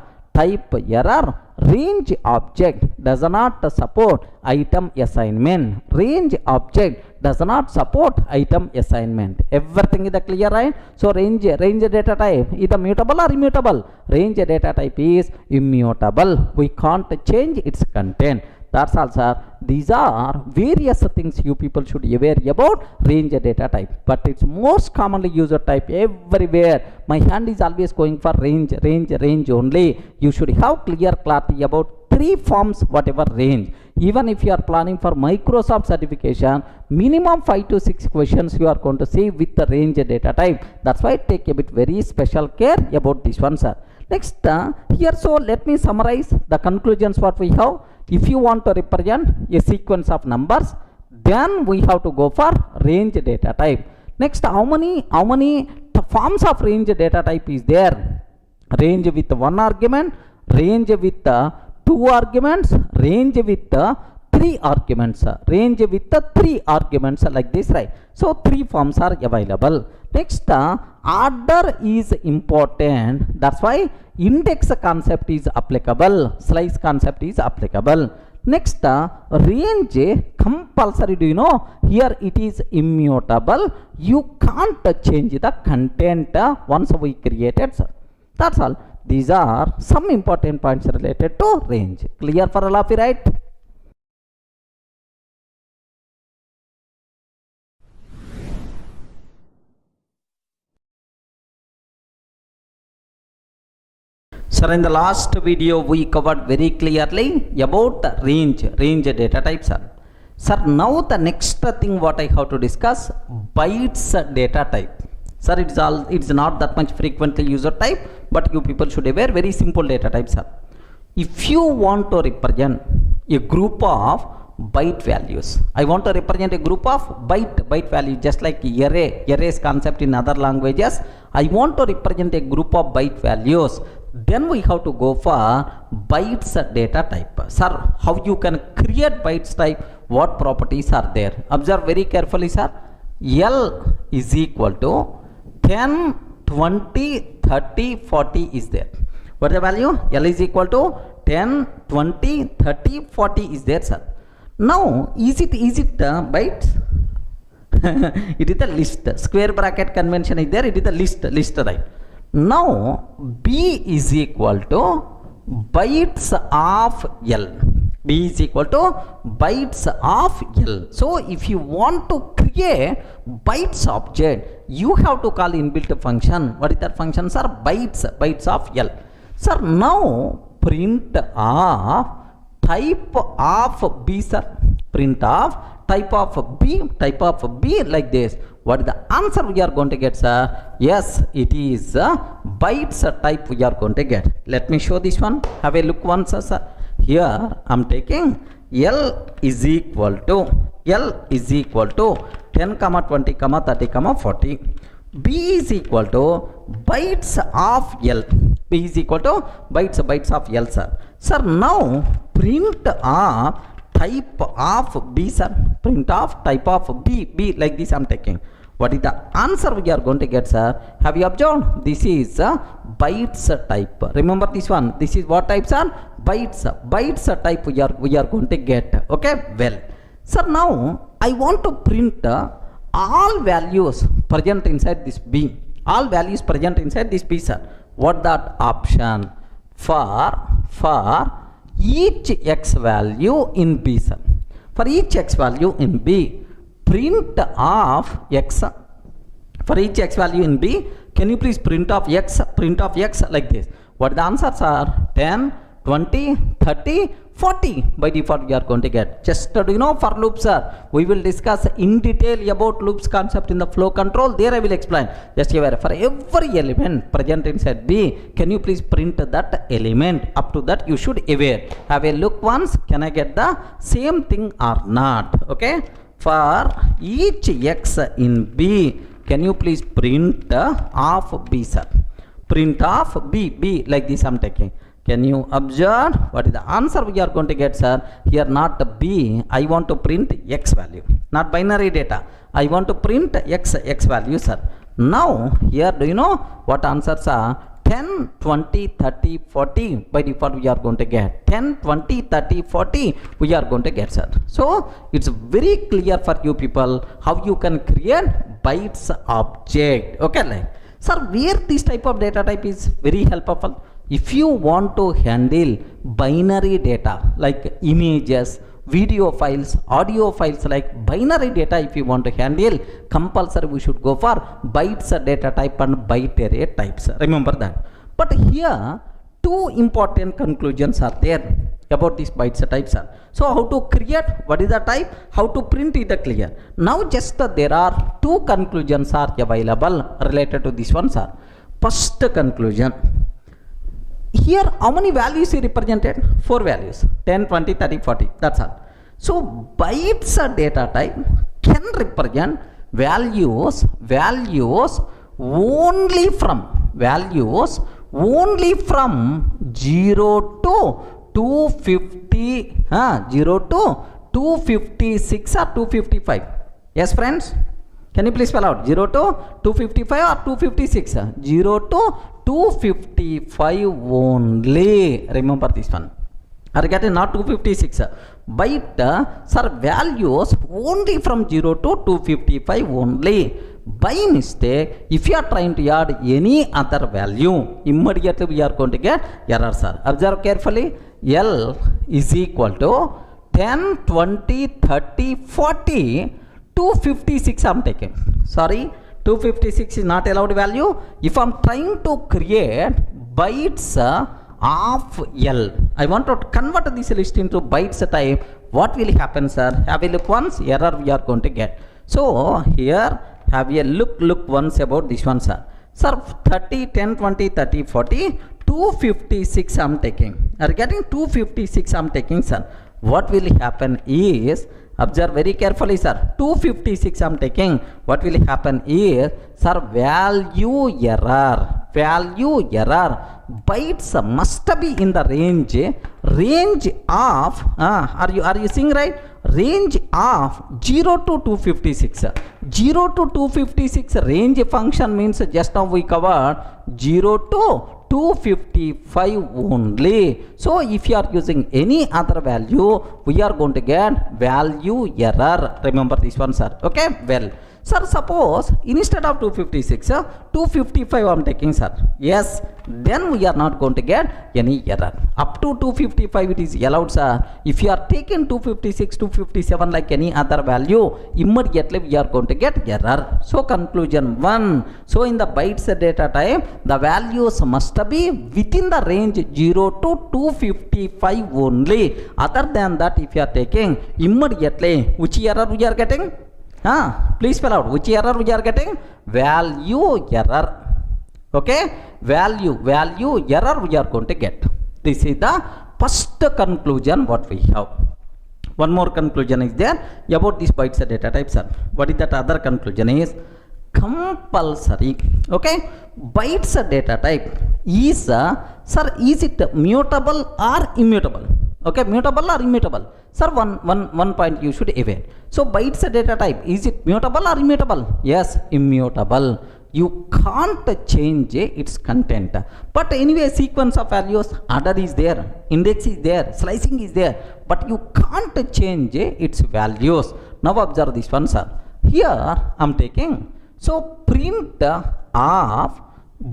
Range object does not support item assignment. Range object does not support item assignment. Everything is clear, right? So range data type is the mutable or immutable? Range data type is immutable. We can't change its content. That's all, sir. These are various things you people should be aware about range data type, but it's most commonly used type everywhere. My hand is always going for range only. You should have clear clarity about 3 forms, whatever range. Even if you are planning for Microsoft certification, minimum 5 to 6 questions you are going to see with the range data type. That's why take a bit very special care about this one, sir. Next, here, so let me summarize the conclusions what we have. If you want to represent a sequence of numbers, then we have to go for range data type. Next, how many forms of range data type is there? Range with 1 argument, range with 2 arguments, range with 3 arguments, range with 3 arguments like this, right? So 3 forms are available. Next, order is important. That's why index concept is applicable, slice concept is applicable. Next, range compulsory. Do you know? Here it is immutable. You can't change the content once we created. That's all. These are some important points related to range. Clear for all of you, right? Sir, in the last video we covered very clearly about the range data types. Sir, now the next thing what I have to discuss, bytes data type. Sir, it's not that much frequently used type, but you people should aware very simple data types. If you want to represent a group of byte values, I want to represent a group of byte values, just like arrays concept in other languages. I want to represent a group of byte values. Then we have to go for bytes data type. Sir, how you can create bytes type? What properties are there? Observe very carefully, sir. L is equal to 10, 20, 30, 40 is there. What is the value? L is equal to 10, 20, 30, 40 is there, sir. Now, is it bytes? It is the list. Square bracket convention is there. It is the list, right? Now, B is equal to bytes of L. B is equal to bytes of L. So, if you want to create bytes object, you have to call inbuilt function. What is that function, sir? Bytes of L. Sir, now print of type of B, sir. Print of type of B like this. What is the answer we are going to get, sir? Yes, it is bytes type we are going to get. Let me show this one. Have a look once, sir. Here I am taking L is equal to 10, 20, 30, 40. B is equal to bytes of L. B is equal to bytes of L, sir. Sir, now print of type of B, sir. Print of type of B like this I am taking. What is the answer we are going to get, sir? Have you observed? This is bytes type. Remember this one. This is what type, sir? Bytes type we are going to get. Okay, well. Sir, now I want to print all values present inside this B. All values present inside this B, sir. What that option? For each x value in B, sir. For each x value in B, print of x. For each x value in B, can you please print of x like this? What the answers are? 10, 20, 30, 40 by default we are going to get. Just do you know for loops, sir? We will discuss in detail about loops concept in the flow control. There I will explain. Just aware for every element present inside B, can you please print that element? Up to that you should aware. Have a look once. Can I get the same thing or not? Okay. For each x in B, can you please print of B, sir? Print of B like this I am taking. Can you observe what is the answer we are going to get, sir? Here not B, I want to print x value, not binary data. I want to print x value, sir. Now here do you know what answers are? 10, 20, 30, 40 by default we are going to get. 10, 20, 30, 40 we are going to get, sir. So it's very clear for you people how you can create bytes object. Okay, like, sir, where this type of data type is very helpful. If you want to handle binary data like images, video files, audio files, like binary data, if you want to handle, compulsory we should go for bytes data type and byte array types. Remember that. But here two important conclusions are there about these bytes types, sir. So how to create, what is the type, how to print is clear. Now just there are two conclusions are available related to this one, sir. First conclusion. Here how many values is represented? 4 values, 10, 20, 30, 40, that's all. So bytes data type can represent values only from 0 to 250, 0 to 256 or 255. Yes, friends? Can you please spell out 0 to 255 or 256? 0 to 255 only. Remember this one. Are you getting? Not 256. Byte, sir, values only from 0 to 255 only. By mistake, if you are trying to add any other value, immediately we are going to get error, sir. Observe carefully. L is equal to 10, 20, 30, 40, 256 I am taking. Sorry, 256 is not allowed value. If I am trying to create bytes of L, I want to convert this list into bytes type. What will happen, sir? Have a look once. Error we are going to get. So here have a look once about this one, sir. Sir, 30, 10, 20, 30, 40, 256 I am taking. Are you getting? 256 I am taking, sir. What will happen is, observe very carefully, sir. 256 I am taking. What will happen is, sir, value error. Bytes must be in the range of, are you seeing right? Range of 0 to 256. 0 to 256 range function means just now we covered 0 to 255 only. So if you are using any other value, we are going to get value error. Remember this one, sir. Okay, well, Sir, suppose instead of 256, 255 I am taking, sir. Yes, then we are not going to get any error. Up to 255 it is allowed, sir. If you are taking 256, 257 like any other value, immediately we are going to get error. So conclusion 1. So in the bytes data type, the values must be within the range 0 to 255 only. Other than that, if you are taking, immediately which error we are getting? Please spell out which error we are getting? Value error. Okay, value error we are going to get. This is the first conclusion what we have. One more conclusion is there about this bytes data type, sir. What is that other conclusion is? Compulsory. Okay, bytes data type is sir, is it mutable or immutable? Okay, mutable or immutable? Sir, one point you should aware. So bytes data type, is it mutable or immutable? Yes, immutable. You can't change its content. But anyway, sequence of values, order is there, index is there, slicing is there, but you can't change its values. Now observe this one, sir. Here I am taking, so print of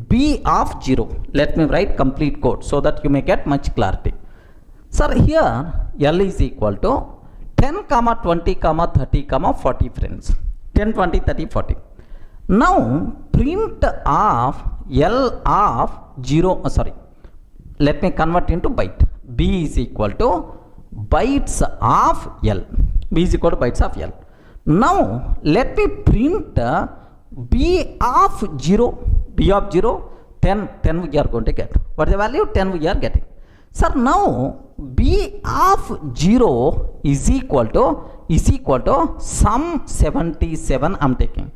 b of 0. Let me write complete code so that you may get much clarity. Sir, here L is equal to 10, 20, 30, 40 friends. 10, 20, 30, 40. Now print of L of 0, let me convert into byte. B is equal to bytes of L. B is equal to bytes of L. Now let me print B of 0. B of 0, 10 we are going to get. What is the value? 10 we are getting. Sir, now B of 0 is equal to sum 77 I am taking.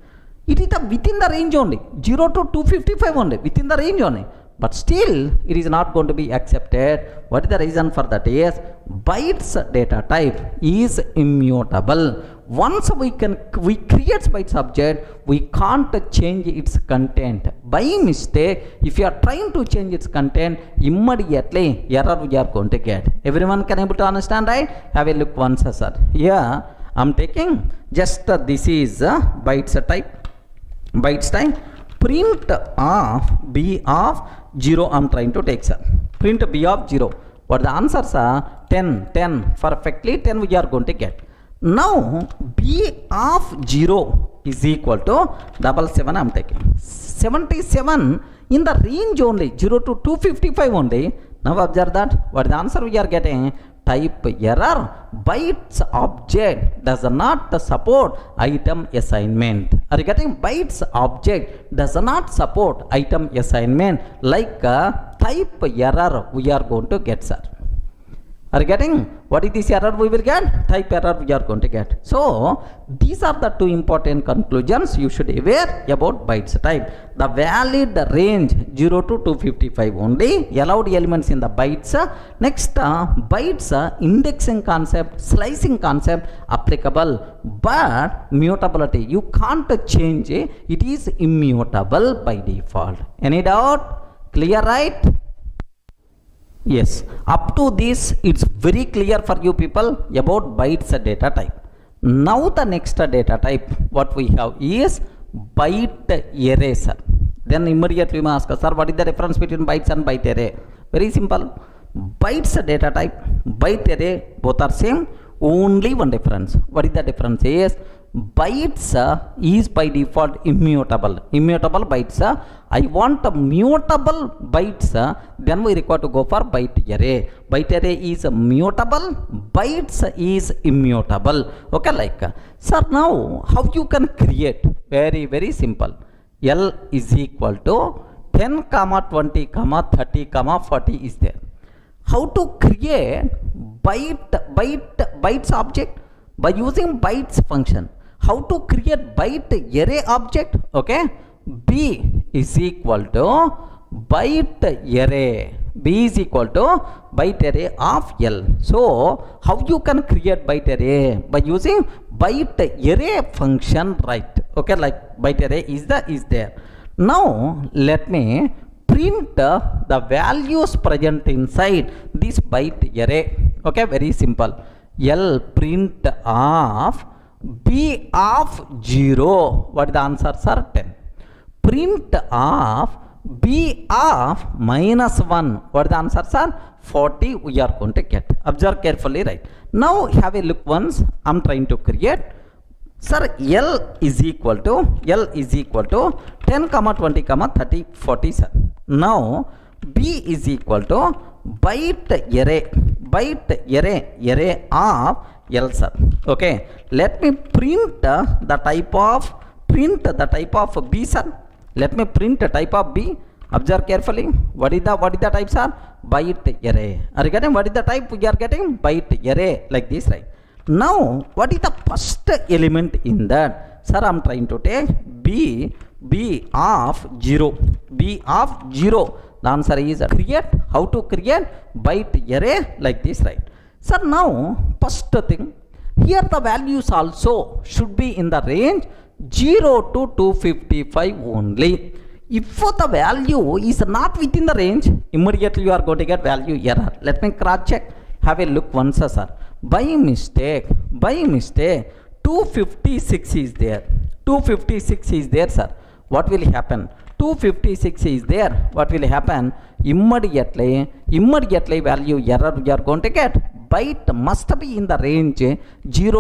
It is within the range only, 0 to 255 only, within the range only. But still, it is not going to be accepted. What is the reason for that? Is bytes data type is immutable. Once we create bytes object, we can't change its content. By mistake, if you are trying to change its content, immediately error we are going to get. Everyone can able to understand, right? Have a look once, sir. Here I am taking just this is bytes type. Bytes type, print of b of 0 I am trying to take, sir. Print b of 0. What the answers are? 10, perfectly 10 we are going to get. Now b of 0 is equal to 77 I am taking. 77 in the range only, 0 to 255 only. Now observe that. What the answer we are getting? Type error. Bytes object does not support item assignment. Are you getting? Bytes object does not support item assignment. Like type error we are going to get, sir. Are you getting? What is this error we will get? Type error we are going to get. So these are the two important conclusions you should aware about bytes type. The valid range 0 to 255 only, allowed elements in the bytes. Next bytes indexing concept, slicing concept applicable, but mutability you can't change it. It is immutable by default. Any doubt? Clear, right? Yes, up to this it's very clear for you people about bytes data type. Now the next data type what we have is byte array, sir. Then immediately you may ask us, sir, what is the difference between bytes and byte array? Very simple. Bytes data type, byte array, both are same. Only one difference. What is the difference? Is bytes is by default immutable. Immutable bytes. I want a mutable bytes. Then we require to go for byte array. Byte array is mutable. Bytes is immutable. Okay, like sir. Now how you can create? Very simple. L is equal to 10, 20, 30, 40 is there. How to create bytes object? By using bytes function. How to create byte array object? Okay, B is equal to byte array. B is equal to byte array of L. So how you can create byte array? By using byte array function, right? Okay, like byte array is there. Now let me print the values present inside this byte array. Okay, very simple. L print of b of 0, what is the answer, sir? 10. Print of b of minus 1, what is the answer, sir? 40 we are going to get. Observe carefully, right? Now have a look once. I'm trying to create. Sir, L is equal to 10, 20, 30, 40, sir. Now B is equal to byte array of L, sir. Okay. Let me print the type of B, sir. Let me print the type of B. Observe carefully. What is the type, sir? Byte array. Are you getting what is the type we are getting? Byte array, like this, right? Now, what is the first element in that? Sir, I am trying to take B of 0. B of 0. The answer is create. How to create? Byte array, like this, right? Sir, now, first thing, here the values also should be in the range 0 to 255 only. If the value is not within the range, immediately you are going to get value error. Let me cross check. Have a look once, sir. By mistake, 256 is there. 256 is there, sir. What will happen? 256 is there. What will happen? Immediately value error you are going to get. Byte must be in the range 0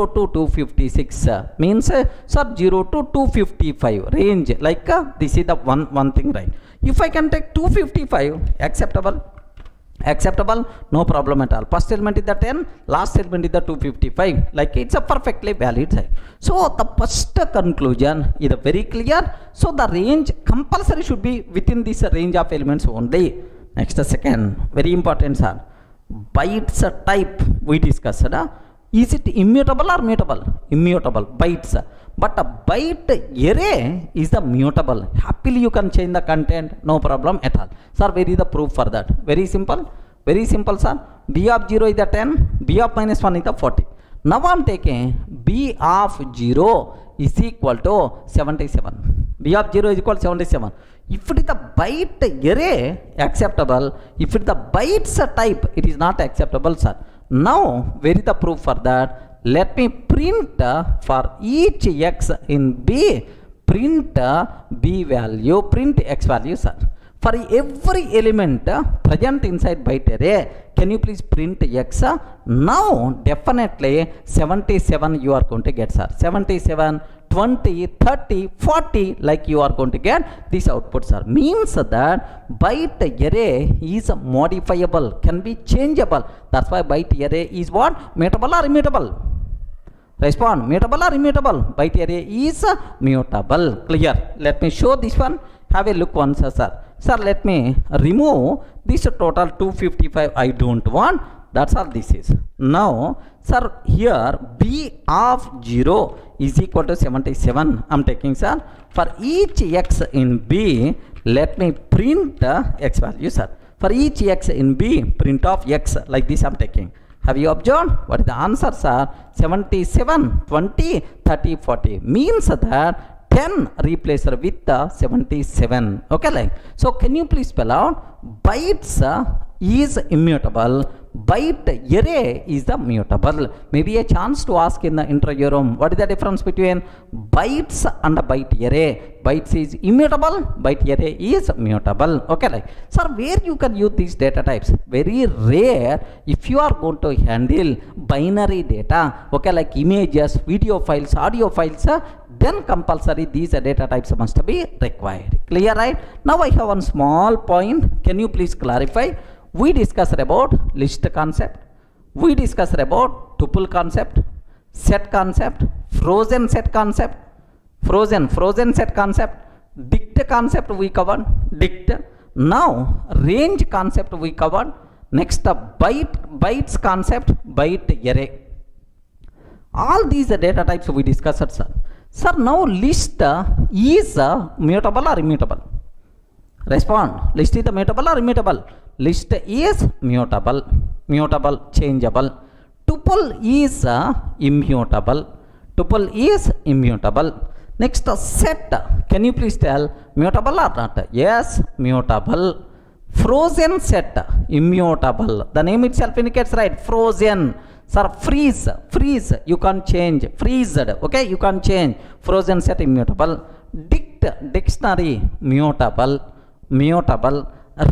to 256. Means, sir, 0 to 255 range. Like this is the one thing, right? If I can take 255, acceptable, no problem at all. First element is the 10, last element is the 255. Like it's a perfectly valid side. So the first conclusion is very clear. So the range compulsory should be within this range of elements only. Next, second, very important, sir. Bytes type we discussed. Is it immutable or mutable? Immutable, bytes. But a byte array is the mutable. Happily you can change the content, no problem at all. Sir, where is the proof for that? Very simple, sir. B of 0 is the 10, B of minus 1 is the 40. Now I am taking B of 0 is equal to 77. B of 0 is equal to 77. If it is the byte array, acceptable. If it is the bytes type, it is not acceptable, sir. Now, where is the proof for that? Let me print for each x in B, print B value, print x value, sir. For every element present inside byte array, can you please print x? Now, definitely 77 you are going to get, sir. 77, 20, 30, 40, like you are going to get this output, sir. Means that byte array is modifiable, can be changeable. That's why byte array is what? Mutable or immutable? Respond. Mutable or immutable? Byte array is mutable. Clear? Let me show this one. Have a look once, sir. Sir, let me remove this total 255. I don't want. That's all this is. Now, sir, here B of 0 is equal to 77. I'm taking, sir. For each x in B, let me print x value, sir. For each x in B, print of x, like this I'm taking. Have you observed? What is the answer, sir? 77, 20, 30, 40. Means that 10 replaced with 77. Okay, like. So, can you please spell out? Bytes is immutable. Byte array is the mutable. Maybe a chance to ask in the interview room, what is the difference between bytes and byte array? Bytes is immutable, byte array is mutable. Okay, like. Sir, where you can use these data types? Very rare if you are going to handle binary data. Okay, like images, video files, audio files, then compulsory these data types must be required. Clear, right? Now I have one small point. Can you please clarify? We discussed about list concept. We discussed about tuple concept, set concept, frozen set concept, frozen set concept, dict concept we covered, dict. Now range concept we covered. Next bytes concept, byte array. All these data types we discussed, sir. Sir, now list is mutable or immutable? Respond. List is the mutable or immutable? List is mutable, changeable. Tuple is immutable. Next, set. Can you please tell mutable or not? Yes, mutable. Frozen set. immutable. The name itself indicates, right? Frozen. Sir, freeze, you can't change. Freezed, okay, you can't change. Frozen set, immutable. Dictionary, mutable.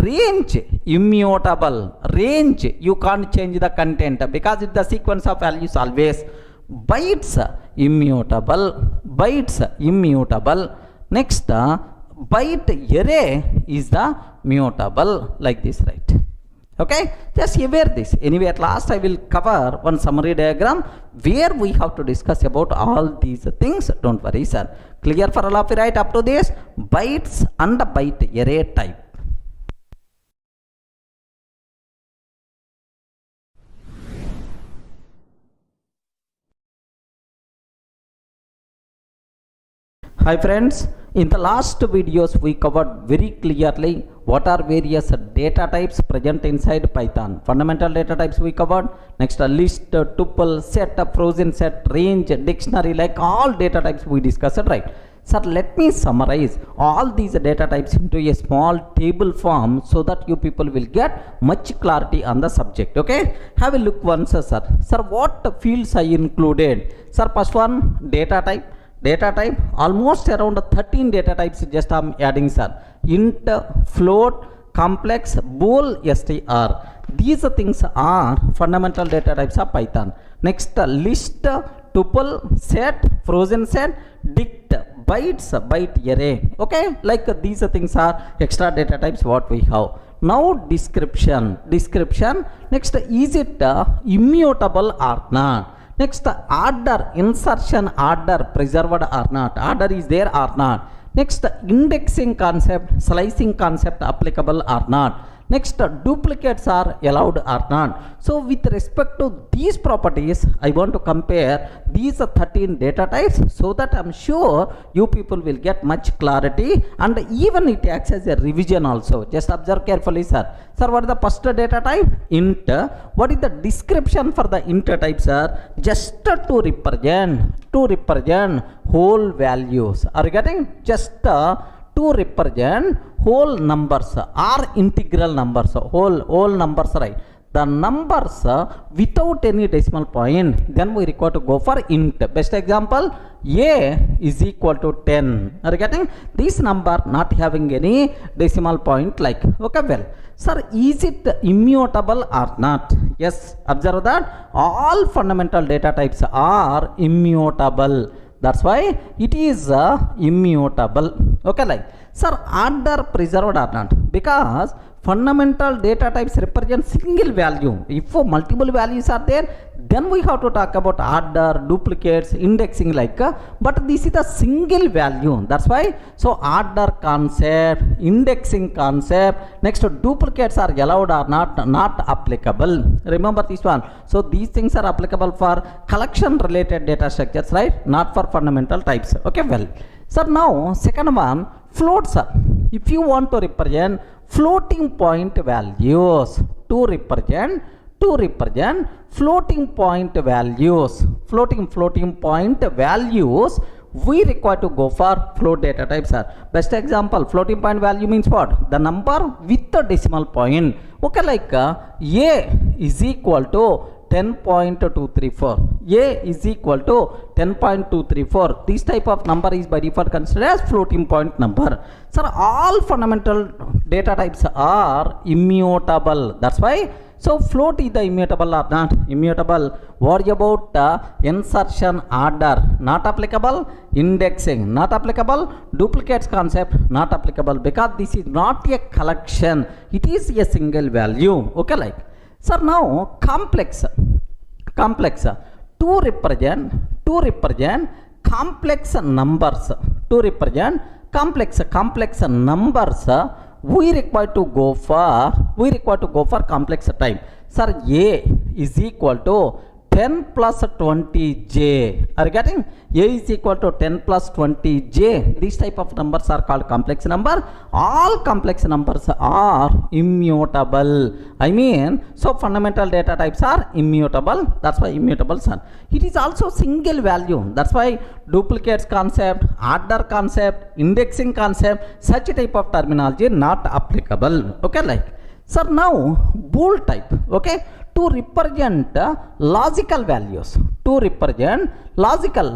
Range, immutable. Range, you can't change the content because it's the sequence of values always. Bytes, immutable. Next, byte array is the mutable, like this, right? Okay, just aware this. Anyway, at last I will cover one summary diagram where we have to discuss about all these things. Don't worry, sir. Clear for all of you, right? Up to this, bytes and byte array type. Hi friends, in the last videos we covered very clearly what are various data types present inside Python. Fundamental data types we covered. Next, a list, tuple, set, frozen set, range, dictionary, like all data types we discussed, right? Sir, let me summarize all these data types into a small table form so that you people will get much clarity on the subject. Okay, have a look once, sir. Sir, what fields I included? Sir, first one, data type. Almost around 13 data types just I'm adding, sir. Int, float, complex, bool, str. These things are fundamental data types of Python. Next, list, tuple, set, frozen set, dict, bytes, byte array. Okay, like these things are extra data types what we have. Now description. Next, is it immutable or not? Next, order, insertion order preserved or not, order is there or not. Next, indexing concept, slicing concept applicable or not. Next, duplicates are allowed or not. So with respect to these properties, I want to compare these 13 data types so that I'm sure you people will get much clarity, and even it acts as a revision also. Just observe carefully, sir. Sir, what is the first data type? Int. What is the description for the int type, sir? Just to represent whole values. Are you getting? Just to represent whole numbers or integral numbers, whole numbers, right? The numbers without any decimal point, then we require to go for int. Best example, a is equal to 10. Are you getting? This number not having any decimal point, like, okay, well, sir, is it immutable or not? Yes, observe that all fundamental data types are immutable. That's why it is immutable. Okay, like, sir, order preserved or not? Because fundamental data types represent single value. If multiple values are there, then we have to talk about order, duplicates, indexing, like, but this is a single value. That's why, so order concept, indexing concept, next duplicates are allowed or not applicable. Remember this one. So these things are applicable for collection related data structures, right? Not for fundamental types. Okay, well, sir, now second one, floats. If you want to represent floating point values, to represent floating point values, floating point values, we require to go for float data types, sir. Best example, floating point value means what? The number with the decimal point. Okay, like a is equal to 10.234. A is equal to 10.234. This type of number is by default considered as floating point number. Sir, all fundamental data types are immutable. That's why, so float is the immutable or not? Immutable. What about insertion order? Not applicable. Indexing, not applicable. Duplicates concept, not applicable, because this is not a collection. It is a single value. Okay, like. Sir, now complex, to represent complex numbers, complex numbers, we require to go for complex type. Sir, a is equal to 10 plus 20j. Are you getting? A is equal to 10 plus 20j. These type of numbers are called complex number. All complex numbers are immutable. I mean, so fundamental data types are immutable. That's why immutable, sir. It is also single value. That's why duplicates concept, order concept, indexing concept, such type of terminology not applicable. Okay, like. Sir, now bool type, okay, to represent logical values, to represent logical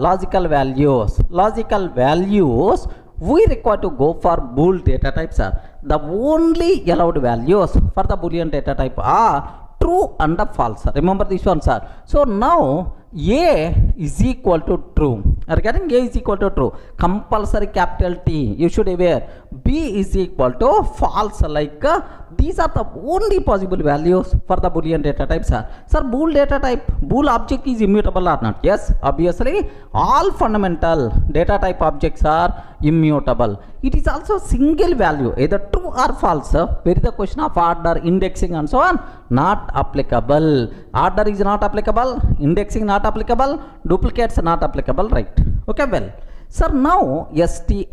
values, we require to go for bool data types, sir. The only allowed values for the boolean data type are true and false. Remember this one, sir. So now a is equal to true. Are you getting? A is equal to true. Compulsory capital T. You should be aware. B is equal to false. Like these are the only possible values for the boolean data type, sir. Sir, bool data type, bool object is immutable or not? Yes, obviously all fundamental data type objects are immutable. It is also single value, either true or false. Where is the question of order, indexing and so on? Not applicable. Order is not applicable, indexing not applicable, duplicates not applicable, right? Okay, well, sir, now str,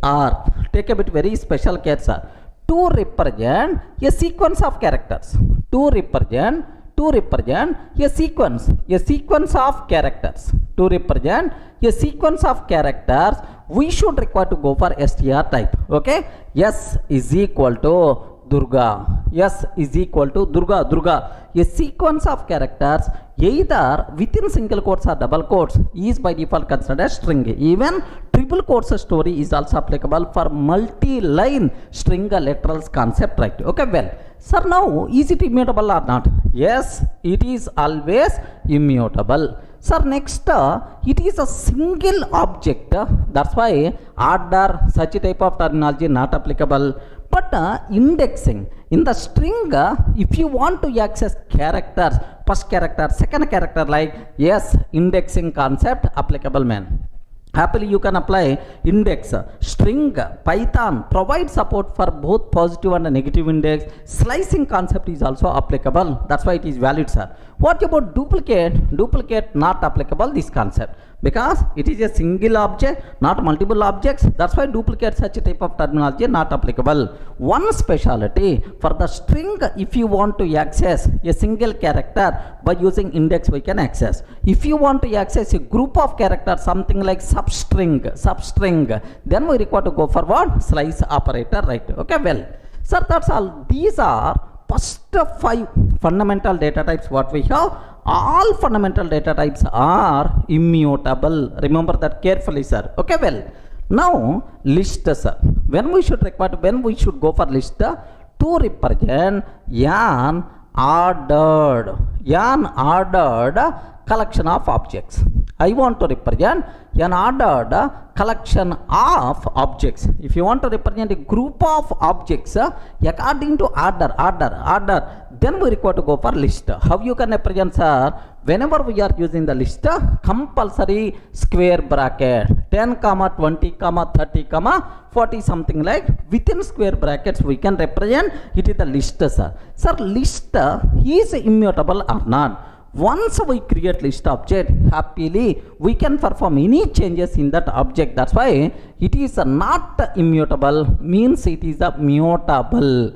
take a bit very special care, sir. To represent a sequence of characters, to represent a sequence of characters, to represent a sequence of characters, we should require to go for str type. Okay, s is equal to Durga, s is equal to Durga, a sequence of characters either within single quotes or double quotes is by default considered as string. Even triple quotes story is also applicable for multi-line string literals concept, right? Okay, well, sir, now is it immutable or not? Yes, it is always immutable. Sir, next it is a single object, that's why order, such type of terminology not applicable. But indexing in the string, if you want to access characters, first character, second character, like yes, indexing concept applicable, man. Happily you can apply index. String Python provides support for both positive and negative index. Slicing concept is also applicable, that's why it is valid, sir. What about duplicate not applicable, this concept, because it is a single object, not multiple objects, that's why duplicate such a type of terminology not applicable. One speciality for the string, if you want to access a single character by using index, we can access. If you want to access a group of characters, something like substring, then we require to go for what? Slice operator, right? Okay, well, sir, that's all. These are first 5 fundamental data types what we have. All fundamental data types are immutable. Remember that carefully, sir. Okay, well, now list, sir. When we should go for list, to represent an ordered collection of objects. I want to represent an ordered collection of objects. If you want to represent a group of objects according to order, then we require to go for list. How you can represent, sir? Whenever we are using the list, compulsory square bracket 10, 20, 30, 40, something like within square brackets we can represent it is the list, sir. Sir, list is immutable or not? Once we create list object, happily we can perform any changes in that object. That's why it is not immutable, means it is a mutable,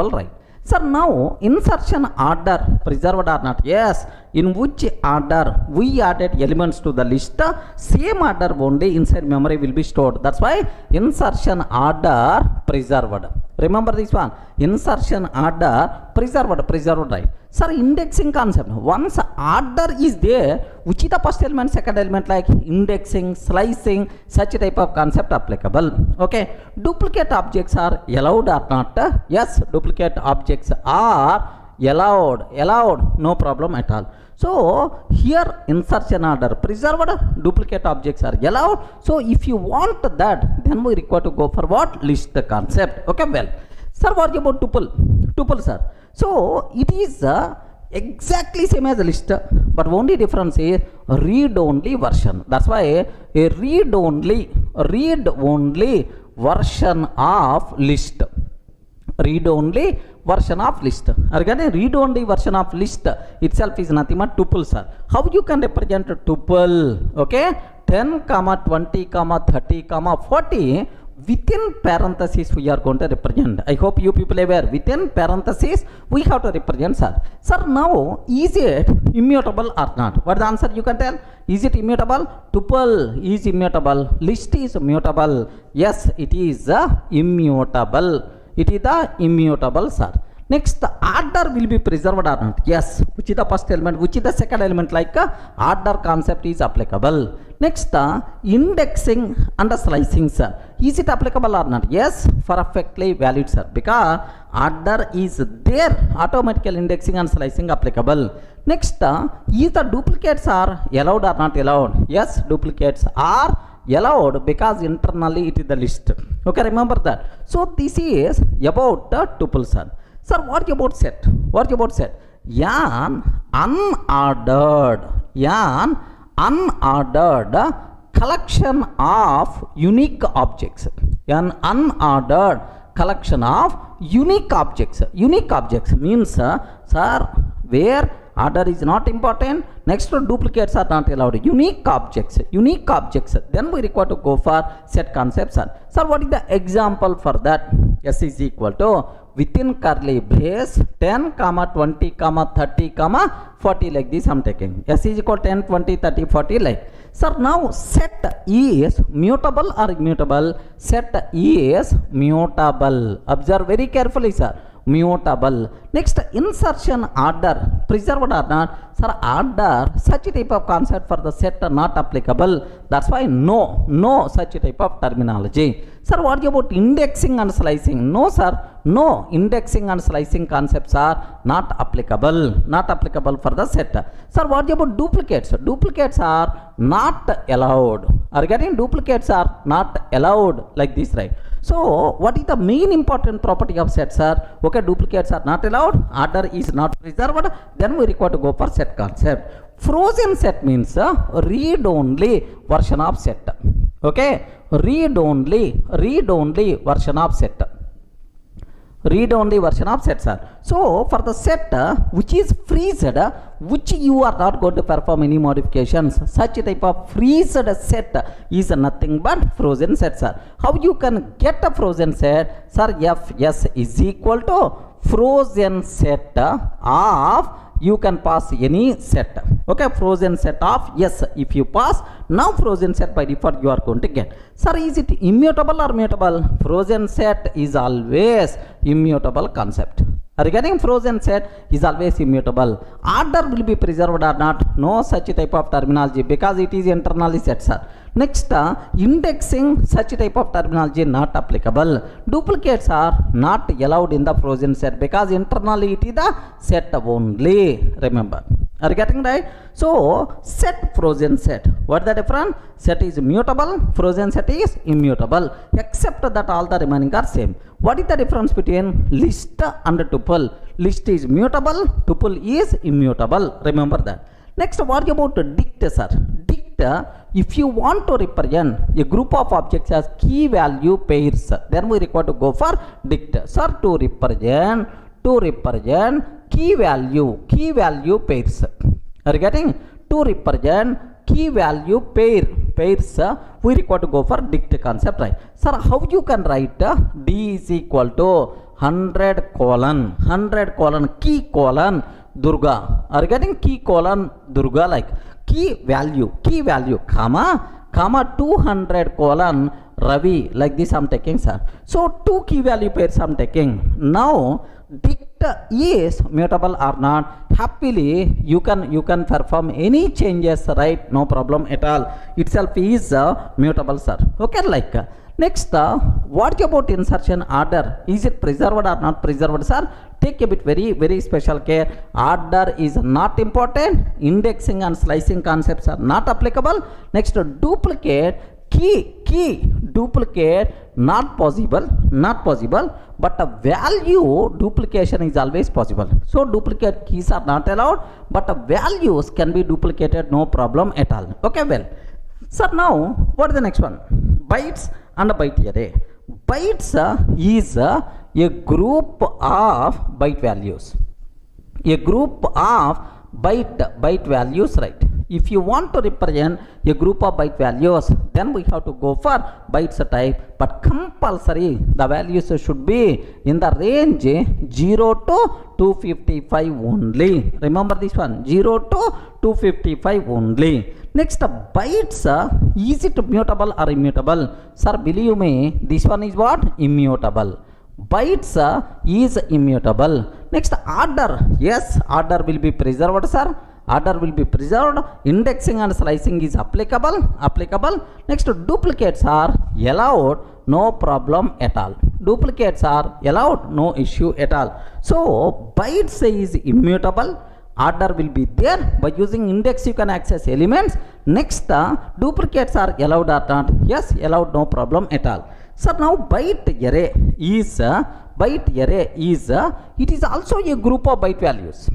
right? Sir, now insertion order preserved or not? Yes. In which order we added elements to the list, same order only inside memory will be stored. That's why insertion order preserved. Remember this one, insertion order preserved, right? Sir, indexing concept, once order is there, which is the first element, second element, like indexing, slicing, such type of concept applicable. Okay, duplicate objects are allowed or not? Yes, duplicate objects are allowed, no problem at all. So here insertion order preserved, duplicate objects are allowed. So if you want that, then we require to go for what? List concept. Okay, well, sir, what about tuple, sir? So it is exactly same as a list, but only difference is read-only version. That's why a read-only version of list. Read-only version of list. Again, read-only version of list itself is nothing but tuple, sir. How you can represent a tuple? Okay, 10, 20, 30, 40. Within parentheses we are going to represent. I hope you people are aware. Within parentheses we have to represent, sir. Sir, now is it immutable or not? What the answer you can tell? Is it immutable? Tuple is immutable. List is immutable. Yes, it is immutable. It is the immutable, sir. Next, the order will be preserved or not? Yes. Which is the first element? Which is the second element? Like order concept is applicable. Next, the indexing and the slicing, sir. Is it applicable or not? Yes, perfectly valid, sir. Because order is there, automatical indexing and slicing applicable. Next, is the duplicates are allowed or not allowed? Yes, duplicates are allowed because internally it is the list. Okay, remember that. So this is about the tuple, sir. Sir, what about set? What about set? An unordered collection of unique objects. An unordered collection of unique objects. Unique objects means, sir, where order is not important, next to duplicates are not allowed. Unique objects. Then we require to go for set concepts. Sir, what is the example for that? S is equal to within curly brace 10, 20, 30, 40 like this I'm taking. S is equal to 10, 20, 30, 40 like. Sir, now set is mutable or immutable? Set is mutable. Observe very carefully, sir. Mutable. Next, insertion order preserved or not? Sir, order, such type of concept for the set are not applicable. That's why no such type of terminology. Sir, what about indexing and slicing? No, sir. No, indexing and slicing concepts are not applicable. Not applicable for the set. Sir, what about duplicates? Duplicates are not allowed. Are you getting? Duplicates are not allowed like this, right? So, what is the main important property of set, sir? Okay, duplicates are not allowed, order is not preserved, then we require to go for set concept. Frozen set means read-only version of set. Okay, read-only version of set. Read-only version of set, sir. So, for the set which is freezed, which you are not going to perform any modifications, such type of freezed set is nothing but frozen set, sir. How you can get a frozen set? Sir, Fs is equal to frozen set of, you can pass any set. Okay, frozen set of yes, if you pass, now frozen set by default you are going to get. Sir, is it immutable or mutable? Frozen set is always immutable concept. Are you getting? Frozen set is always immutable. Order will be preserved or not? No such type of terminology because it is internally set, sir. Next, indexing, such type of terminology not applicable. Duplicates are not allowed in the frozen set because internally it is the set only. Remember. Are you getting right? So, set, frozen set. What is the difference? Set is mutable, frozen set is immutable. Except that all the remaining are same. What is the difference between list and tuple? List is mutable, tuple is immutable. Remember that. Next, what about dict, sir? Dict, if you want to represent a group of objects as key value pairs, then we require to go for dict. Sir, to represent key value pairs. Are you getting? To represent key value pairs, we require to go for dict concept, right? Sir, how you can write D is equal to 100 colon key colon Durga. Are you getting? Key colon Durga, like key value, comma 200 colon Ravi, like this I'm taking, sir. So, two key value pairs I'm taking. Now, dict is mutable or not? Happily, you can perform any changes, right? No problem at all. Itself is mutable, sir. Okay, like. Next, what about insertion order? Is it preserved or not preserved, sir? Take a bit very special care. Order is not important. Indexing and slicing concepts are not applicable. Next, duplicate, key duplicate not possible, but a value duplication is always possible. So duplicate keys are not allowed, but values can be duplicated, no problem at all. Okay, well, sir, now what is the next one? Bytes and a byte array. Bytes is a group of byte values. A group of byte values, right? If you want to represent a group of byte values, then we have to go for bytes type, but compulsory the values should be in the range 0 to 255 only. Remember this one, 0 to 255 only. Next, bytes, is it mutable or immutable? Sir, believe me, this one is what? Immutable. bytes is immutable. Next order, yes, order will be preserved, sir. Order will be preserved. Indexing and slicing is applicable. Next duplicates are allowed, no problem at all. Duplicates are allowed, no issue at all. So bytes is immutable. Order will be there. By using index you can access elements. Next duplicates are allowed or not? Yes, allowed, no problem at all. So now byte array is it is also a group of byte values.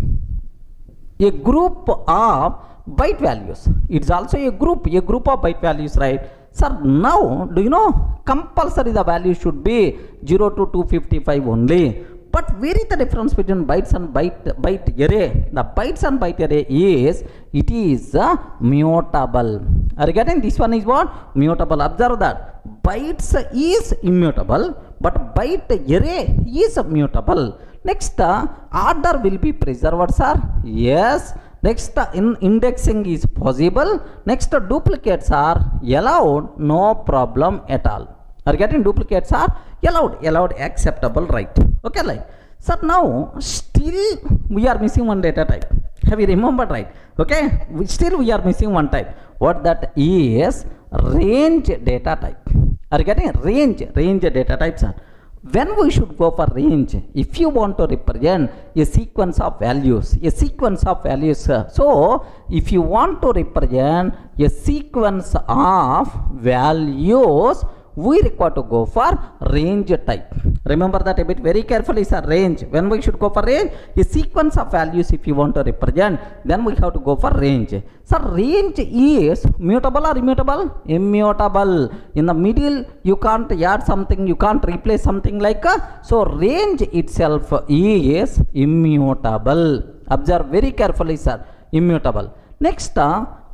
A group of byte values. It's also a group of byte values, right? Sir, now do you know compulsory the value should be 0 to 255 only. But where is the difference between bytes and byte array? The bytes and byte array is mutable. Are you getting? This one is what? Mutable. Observe that. Bytes is immutable, but byte array is mutable. Next order will be preserved, sir. Yes. Next indexing is possible. Next duplicates are allowed, no problem at all. Are getting? Duplicates are allowed, acceptable, right? Okay, like. So now still we are missing one data type. Have you remembered, right? Okay, still we are missing one type. What that is? Range data type. Are you getting? Range data types are. When we should go for range, if you want to represent a sequence of values, so if you want to represent a sequence of values, we require to go for range type. Remember that a bit very carefully, sir. Range. When we should go for range, a sequence of values if you want to represent, then we have to go for range. Sir, range is mutable or immutable? Immutable. In the middle, you can't add something, you can't replace something like so range itself is immutable. Observe very carefully, sir. Immutable. Next,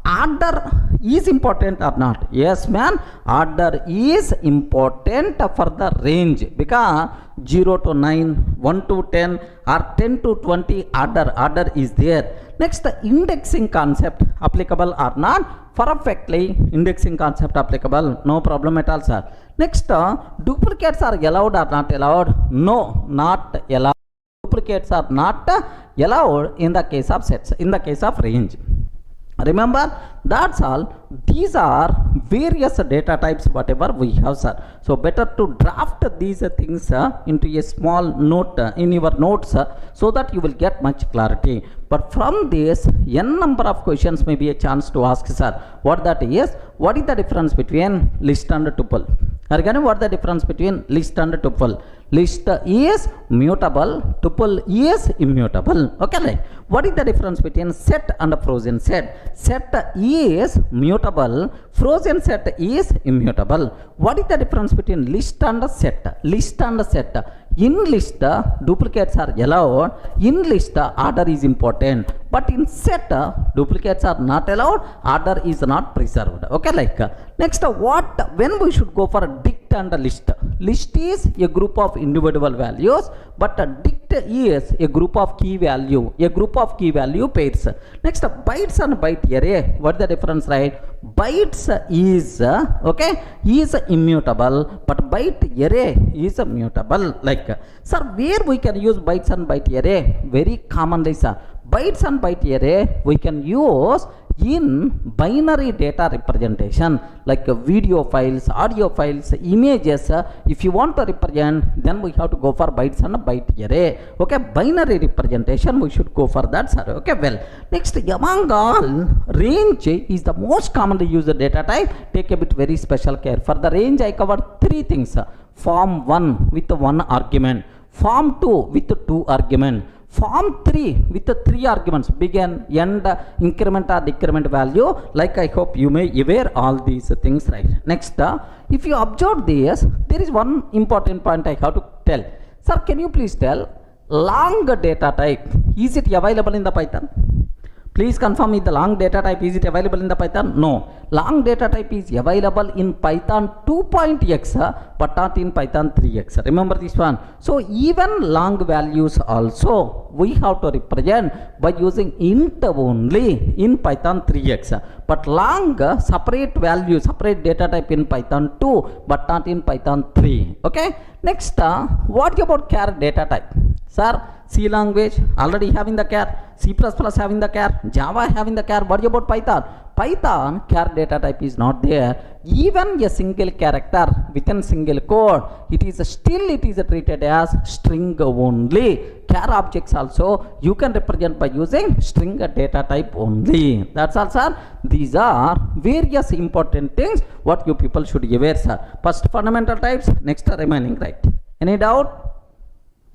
order is important or not? Yes, man. Order is important for the range because 0 to 9, 1 to 10 or 10 to 20 order is there. Next, the indexing concept applicable or not? Perfectly indexing concept applicable, no problem at all, sir. Next, duplicates are allowed or not allowed? No, not allowed. Duplicates are not allowed in the case of sets, in the case of range. Remember, that's all. These are various data types whatever we have, sir. So better to draft these things into a small note in your notes so that you will get much clarity. But from this, n number of questions may be a chance to ask, sir. What that is? What is the difference between list and tuple? Again, what is the difference between list and tuple? List is mutable, tuple is immutable. Okay, like what is the difference between set and frozen set? Set is mutable, frozen set is immutable. What is the difference between list and set? List and set. In list, duplicates are allowed. In list, order is important. But in set, duplicates are not allowed. Order is not preserved. Okay, like next, when we should go for a dict and a list? List is a group of individual values, but a dict is a group of key value pairs. Next, bytes and byte array. What is the difference, right? Bytes is is immutable, but byte array is mutable. Like, sir, where we can use bytes and byte array? Very commonly, sir. Bytes and byte array we can use in binary data representation, like video files, audio files, images. If you want to represent, then we have to go for bytes and byte array. Okay, binary representation we should go for that, sir. Okay, well, next, among all, range is the most commonly used data type. Take a bit very special care. For the range, I covered three things: form 1 with 1 argument, form 2 with 2 argument, form 3 with 3 arguments, begin, end, increment or decrement value. Like, I hope you may aware all these things, right? Next, if you observe this, there is one important point I have to tell. Sir, can you please tell long data type, is it available in the Python? Please confirm me the long data type, is it available in the Python? No. Long data type is available in Python 2.x but not in Python 3x. Remember this one. So even long values also we have to represent by using int only in Python 3x. But long separate value, separate data type in Python 2 but not in Python 3. Okay. Next, what about char data type? Sir, C language already having the char, C++ having the char, Java having the char. What about Python? Python char data type is not there. Even a single character within single code, it is treated as string only. Char objects also you can represent by using string data type only. That's all, sir. These are various important things what you people should be aware, sir. First fundamental types, next remaining, right? Any doubt?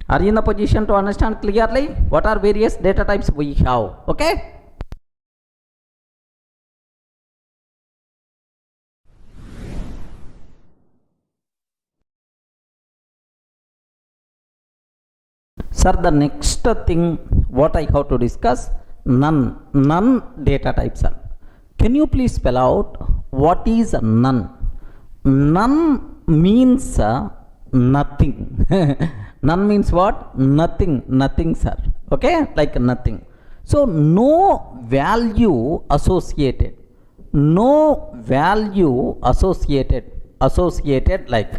Are you in the position to understand clearly what are various data types we have? Okay. Sir, the next thing what I have to discuss, none data types are. Can you please spell out what is none? None means nothing. None means what? Nothing, sir. Okay, like nothing. So no value associated. No value associated like.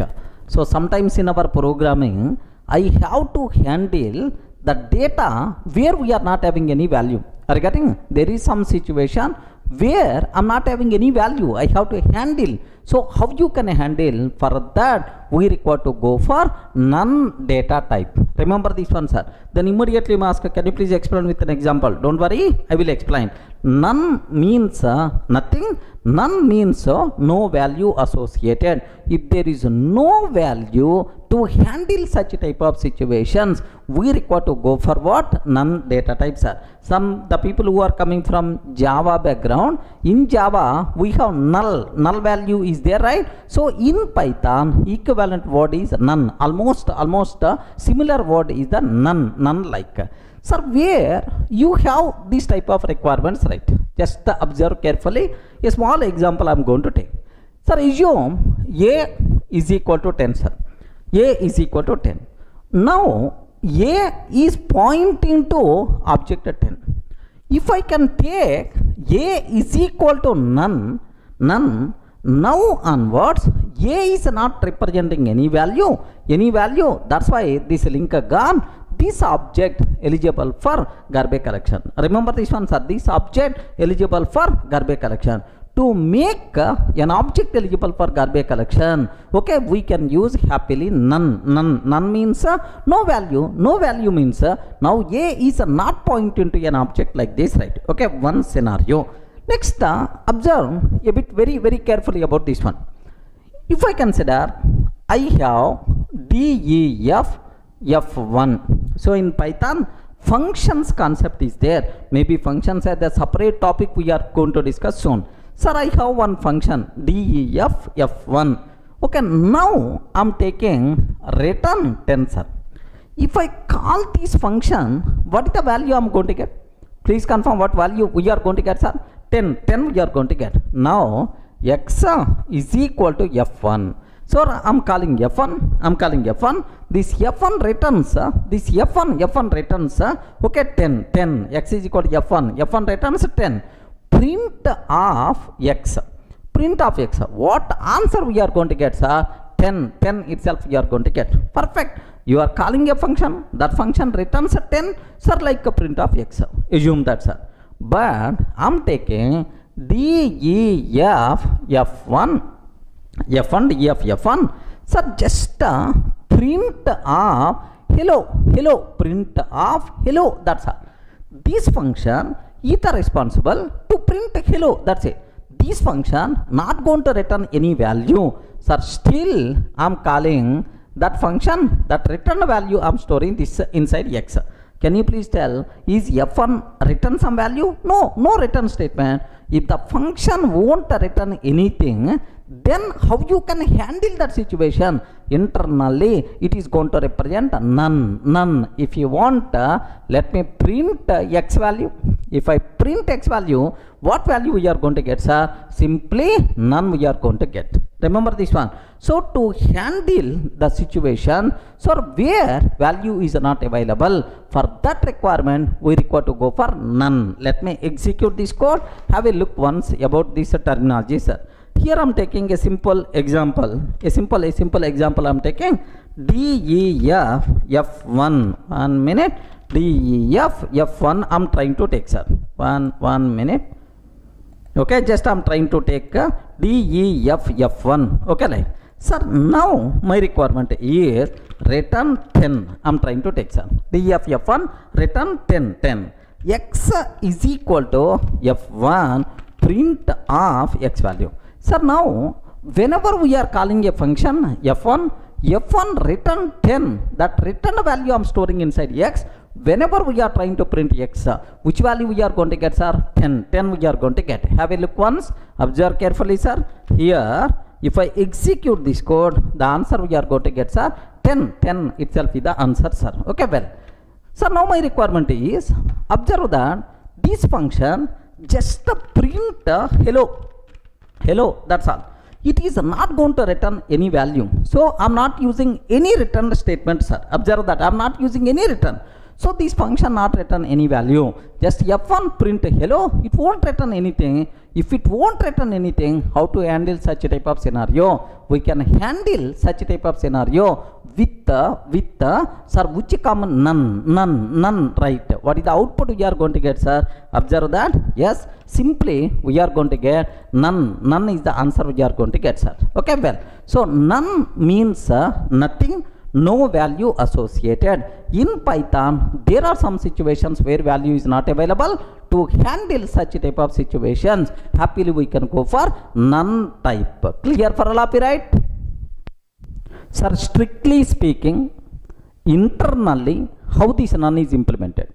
So sometimes in our programming, I have to handle the data where we are not having any value. Are you getting? There is some situation where I'm not having any value. I have to handle. So how you can handle? For that we require to go for none data type. Remember this one, sir. Then immediately you ask, can you please explain with an example? Don't worry, I will explain. None means nothing. None means no value associated. If there is no value, to handle such type of situations, we require to go for what? None data types are. The people who are coming from Java background, in Java we have null value is there, right? So in Python equivalent word is none. Almost similar word is the none like. Sir, where you have this type of requirements, right? Just observe carefully. A small example I am going to take. Sir, assume A is equal to 10, sir. A is equal to 10. Now A is pointing to object 10. If I can take A is equal to none, now onwards A is not representing any value. That's why this link gone. This object eligible for garbage collection. Remember this one, sir. This object eligible for garbage collection. To make an object eligible for garbage collection, okay, we can use happily none. None means no value. No value means now A is not pointing to an object like this, right? Okay, one scenario. Next, observe a bit very carefully about this one. If I consider I have DEF F1. So in Python, functions concept is there. Maybe functions are the separate topic we are going to discuss soon. Sir, I have one function DEF F1. Okay, now I'm taking return 10, sir. If I call this function, what is the value I'm going to get? Please confirm what value we are going to get, sir. 10 we are going to get. Now x is equal to F1. So I'm calling F1. This F1 returns, F1 returns, okay, 10. X is equal to F1 returns 10. Print of x. What answer we are going to get, sir? 10 itself we are going to get. Perfect. You are calling a function, that function returns 10, sir, like a print of x. Assume that, sir. But I'm taking DEF F1. F1, sir, just print of hello, print of hello, that's all. This function is responsible to print hello, that's it. This function not going to return any value, sir. Still I'm calling that function, that return value I'm storing this inside x. Can you please tell, is F1 return some value? No return statement. If the function won't return anything, then how you can handle that situation? Internally it is going to represent none. If you want, let me print x value. If I print x value, what value we are going to get, sir? Simply none we are going to get. Remember this one. So to handle the situation, so where value is not available, for that requirement we require to go for none. Let me execute this code. Have a look once about this terminology, sir. Here I am taking a simple example. A simple example I am taking. DEF F1. 1 minute. DEF F1 I am trying to take, sir. One minute. Okay, just I am trying to take DEF F1. Okay, like. Sir, now my requirement is return 10. I am trying to take, sir. DEF F1 return 10. X is equal to F1 print of X value. Sir, now whenever we are calling a function F1 return 10, that return value I am storing inside X. Whenever we are trying to print X, which value we are going to get, sir? 10 we are going to get. Have a look once. Observe carefully, sir. Here, if I execute this code, the answer we are going to get, sir, 10 itself is the answer, sir. Okay, well. So now my requirement is, observe that this function just print hello, that's all. It is not going to return any value. So I am not using any return statement, sir. Observe that I am not using any return. So this function not return any value. Just F1 print hello, it won't return anything. If it won't return anything, how to handle such a type of scenario? We can handle such a type of scenario with sir, which common none, right? What is the output we are going to get, sir? Observe that. Yes, simply we are going to get none is the answer we are going to get, sir. Okay, well, so none means nothing, no value associated. In Python, there are some situations where value is not available. To handle such type of situations, happily we can go for none type. Clear for all of you, right? Sir, strictly speaking, internally, how this none is implemented?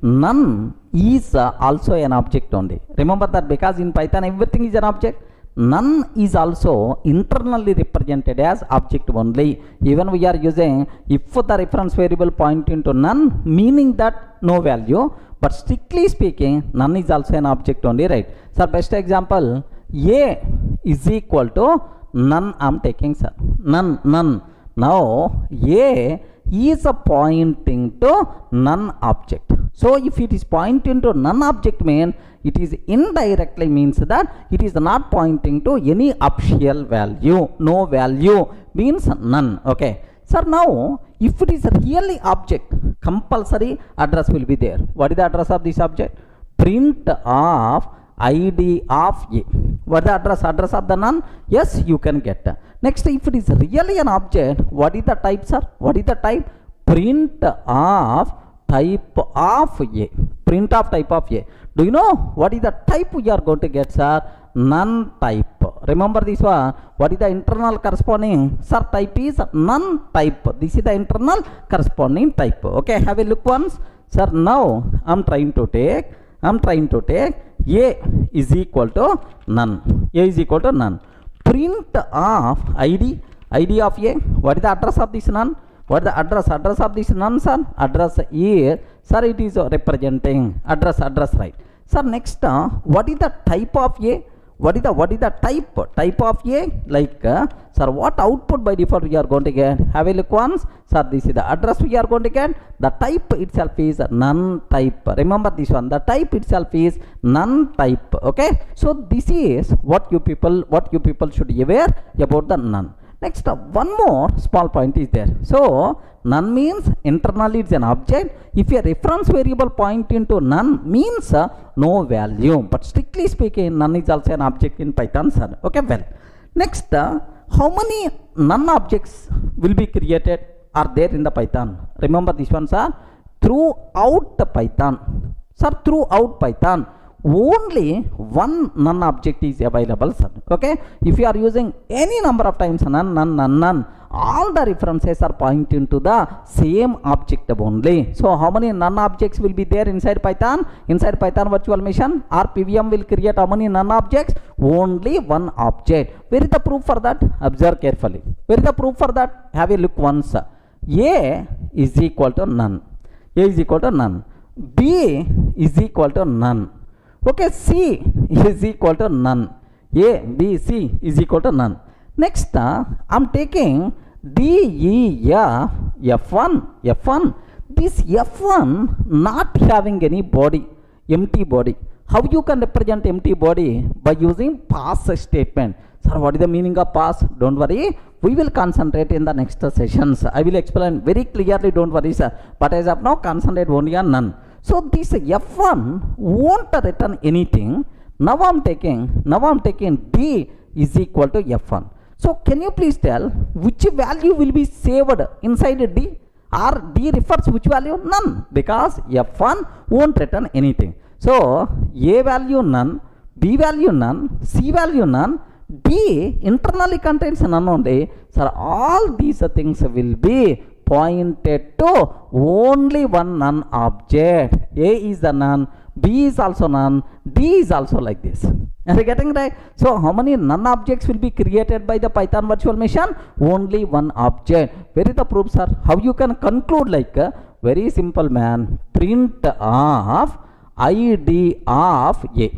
None is also an object only. Remember that, because in Python everything is an object. None is also internally represented as object only. Even we are using if the reference variable pointing to none, meaning that no value, but strictly speaking none is also an object only, right? So best example, A is equal to none I am taking, sir. None. Now A is pointing to none object. So if it is pointing to none object, mean it is indirectly means that it is not pointing to any official value. No value means none. Okay. Sir, now if it is really object, compulsory address will be there. What is the address of this object? Print of ID of A. What is the address of the none? Yes, you can get. Next, if it is really an object, what is the type, sir? What is the type? Print of type of A. Print of type of A. Do you know what is the type we are going to get, sir? None type. Remember this one. What is the internal corresponding? Sir, type is none type. This is the internal corresponding type. Okay, have a look once. Sir, now I am trying to take A is equal to none. A is equal to none. Print of ID of A. What is the address of this none? What is the address of this none, sir? Address is, sir, it is representing address, right? Sir, next, what is the type of A? What is the type of A? Like, sir, what output by default we are going to get? Have a look once. Sir, this is the address we are going to get. The type itself is none type. Remember this one. The type itself is none type. Okay. So this is what you people should be aware about the none. Next, one more small point is there. So none means internally it's an object. If a reference variable pointing to none means no value. But strictly speaking, none is also an object in Python, sir. Okay, well. Next, how many none objects will be created are there in the Python? Remember this one, sir. Throughout the Python, sir, throughout Python, only one none object is available, sir. Okay, if you are using any number of times none, all the references are pointing to the same object only. So how many none objects will be there inside Python? Inside Python virtual machine, our PVM will create how many none objects? Only one object. Where is the proof for that? Observe carefully. Where is the proof for that? Have a look once. A is equal to none. A is equal to none. B is equal to none. Okay, C is equal to none. A, B, C is equal to none. Next, I'm taking D, E, F, F1. This F1 not having any body, empty body. How you can represent empty body? By using pass statement. Sir, what is the meaning of pass? Don't worry, we will concentrate in the next sessions. I will explain very clearly, don't worry sir. But as of now, concentrate only on none. So this F1 won't return anything. Now I'm taking D is equal to F1. So can you please tell which value will be saved inside D? Or D refers which value? None, because F1 won't return anything. So A value none, B value none, C value none, D internally contains none only. So all these things will be pointed to only one none object. A is the none, B is also none, D is also like this. Are you getting right? So how many none objects will be created by the Python virtual machine? Only one object. Where is the proof, sir? How you can conclude like very simple man. Print of ID of A.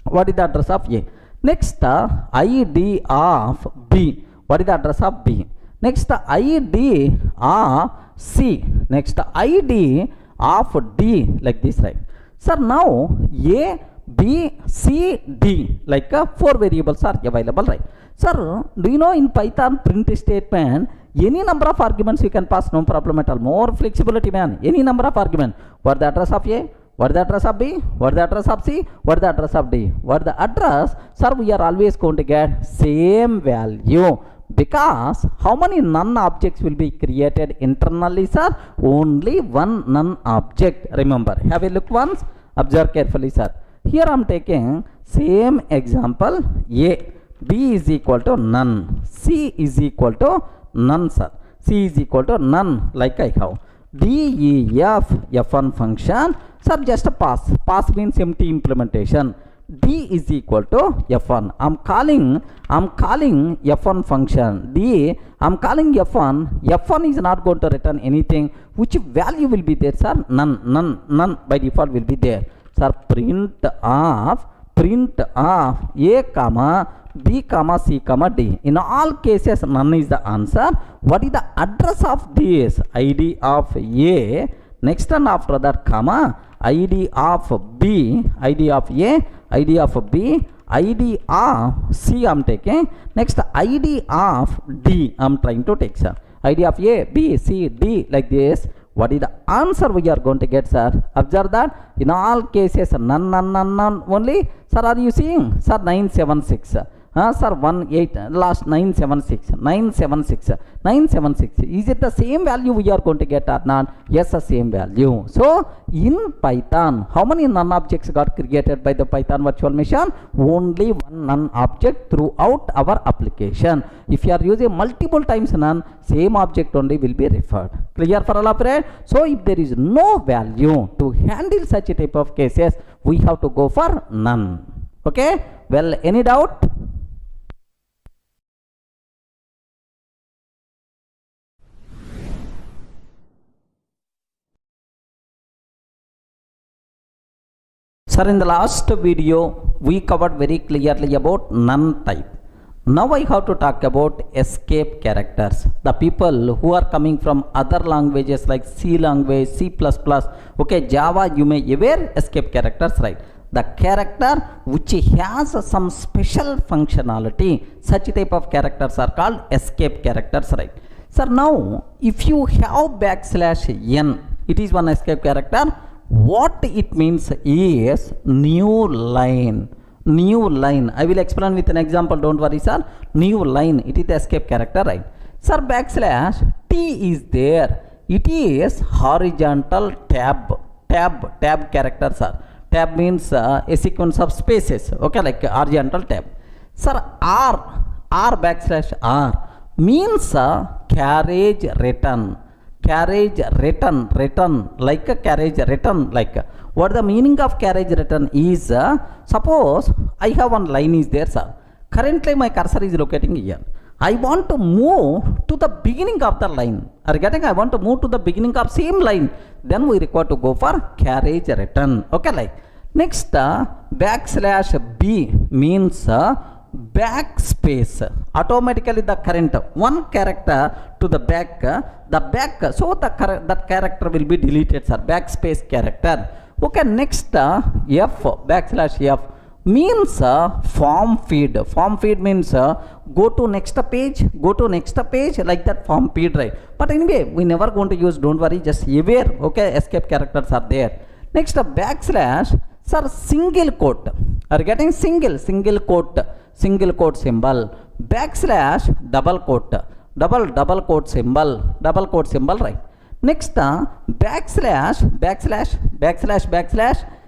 What is the address of A? Next, ID of B. What is the address of B? Next, ID of C. Next, ID of D. Like this, right? Sir, now A, B, C, D. Like 4 variables are available, right? Sir, do you know in Python print statement, any number of arguments you can pass, no problem at all. More flexibility, man. Any number of arguments. What the address of A? What the address of B? What the address of C? What the address of D? What the address? Sir, we are always going to get same value. Because how many none objects will be created internally, sir? Only one none object. Remember, have a look once. Observe carefully, sir. Here I am taking same example. A, B is equal to none. C is equal to none, sir. C is equal to none, like I have. D, E, F, F1 function. Sir, just a pass. Pass means empty implementation. D is equal to F1. I'm calling F1 function. D, I'm calling F1. F1 is not going to return anything. Which value will be there, sir? None by default will be there. Sir, print of A comma B comma C comma D. In all cases, none is the answer. What is the address of this? ID of A. Next and after that, comma ID of B, ID of A, ID of B, ID of C I am taking. Next, ID of D I am trying to take, sir. ID of A, B, C, D, like this. What is the answer we are going to get, sir? Observe that in all cases none only. Sir, are you seeing? Sir, 976. Sir, 18, last 976. Is it the same value we are going to get or not? Yes, the same value. So, in Python, how many none objects got created by the Python virtual machine? Only one none object throughout our application. If you are using multiple times none, same object only will be referred. Clear for all of it? So, if there is no value to handle such a type of cases, we have to go for none. Okay? Well, any doubt? Sir, in the last video, we covered very clearly about none type. Now I have to talk about escape characters. The people who are coming from other languages like C language, C++, okay, Java, you may aware escape characters, right? The character which has some special functionality, such type of characters are called escape characters, right? Sir, now if you have \n, it is one escape character. What it means is new line. I will explain with an example, don't worry, sir. New line, it is the escape character, right? Sir, \t is there. It is horizontal tab character, sir. Tab means a sequence of spaces, okay, like horizontal tab. Sir, r means carriage return, like a carriage return, like what the meaning of carriage return is, suppose I have one line is there, sir. Currently my cursor is locating here. I want to move to the beginning of the line. Are you getting? I want to move to the beginning of same line. Then we require to go for carriage return. Okay, like next backslash b means backspace. Automatically the current one character to the back, so that character will be deleted, sir. Backspace character. Okay, next f backslash f means form feed. Form feed means go to next page, like that form feed, right? But anyway, we never going to use, don't worry, just aware. Okay, escape characters are there. Next backslash, sir, single quote. Are you getting? Single quote symbol. Backslash double quote, double quote symbol, right? Next backslash,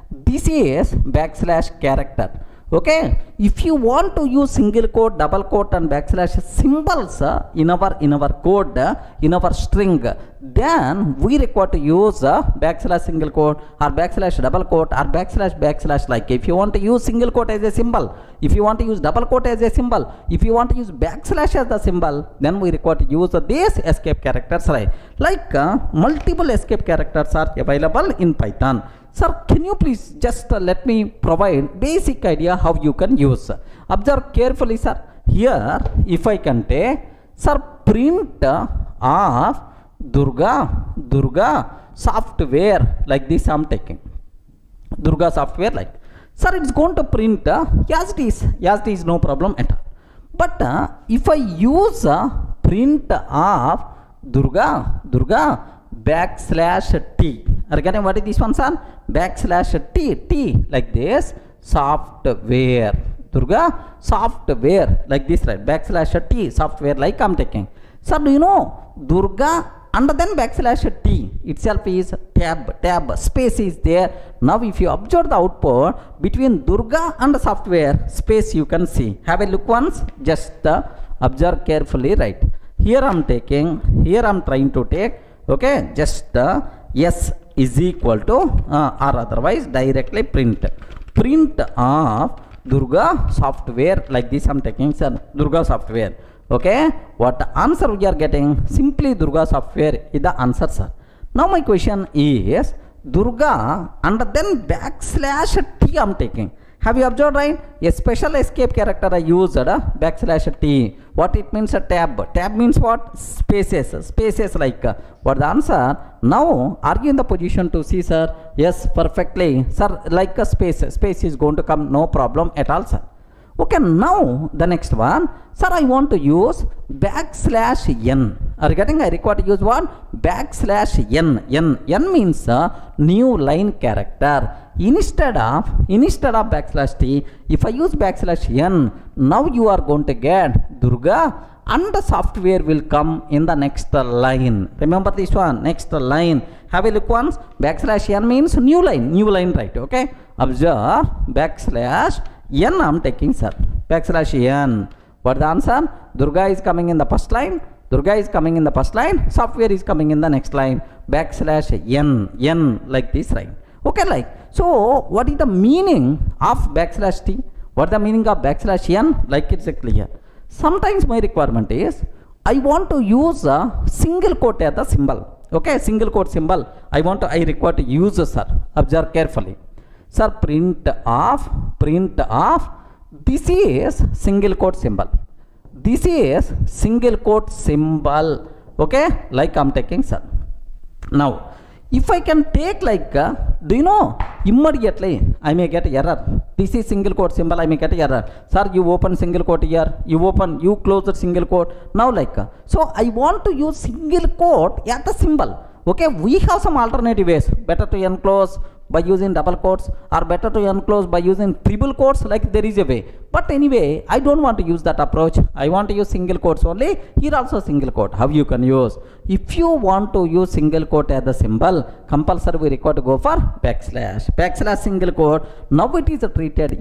this is backslash character. Okay, if you want to use single quote, double quote and backslash symbols in our code, in our string, then we require to use backslash single quote or backslash double quote or backslash. Like if you want to use single quote as a symbol, if you want to use double quote as a symbol, if you want to use backslash as the symbol, then we require to use these escape characters, right? Like multiple escape characters are available in Python. Sir, can you please just let me provide basic idea how you can use? Observe carefully, sir. Here, if I can take, sir, print of Durga software, like this I am taking. Durga software, like. Sir, it's going to print as it is, no problem at all. But if I use print of Durga backslash t, are you getting what is this one, sir? Backslash t, like this, software. Durga software, like this, right? Backslash t, software, like I'm taking. Sir, do you know Durga and then backslash t itself is tab, space is there. Now if you observe the output between Durga and software, space you can see. Have a look once, just observe carefully, right? Here I'm trying to take, okay, just s is equal to or otherwise directly print of Durga software, like this I'm taking, sir, Durga software. Okay, what answer we are getting? Simply Durga software is the answer, sir. Now my question is Durga and then backslash t I'm taking. Have you observed, right? A special escape character I used backslash t. What it means? A tab. Tab means what? Spaces, like what the answer? Now are you in the position to see, sir? Yes, perfectly, sir. Like a space is going to come, no problem at all, sir. Okay, now the next one, sir, I want to use backslash n. Are you getting? I require to use what? Backslash n. N means new line character. Instead of backslash t, if I use backslash n, now you are going to get Durga and the software will come in the next line. Remember this one, next line. Have a look once. Backslash n means new line, right? Okay, observe backslash n I'm taking, sir. Backslash n. What the answer? Durga is coming in the first line. Software is coming in the next line. Backslash n, like this, right? Okay, like. So what is the meaning of backslash t? What the meaning of backslash n? Like it's clear. Sometimes my requirement is I want to use a single quote as the symbol. Okay, single quote symbol. I require to use, sir. Observe carefully. Sir, print of, this is single quote symbol. Okay, like I'm taking, sir. Now, if I can take like, do you know, immediately I may get error. This is single quote symbol, I may get error. Sir, you open single quote here, you close the single quote. Now like, so I want to use single quote at the symbol. Okay, we have some alternative ways. Better to enclose by using double quotes, or better to enclose by using triple quotes, like there is a way. But anyway, I don't want to use that approach. I want to use single quotes only. Here also single quote. How you can use? If you want to use single quote as the symbol, compulsory we require to go for backslash single quote. Now it is treated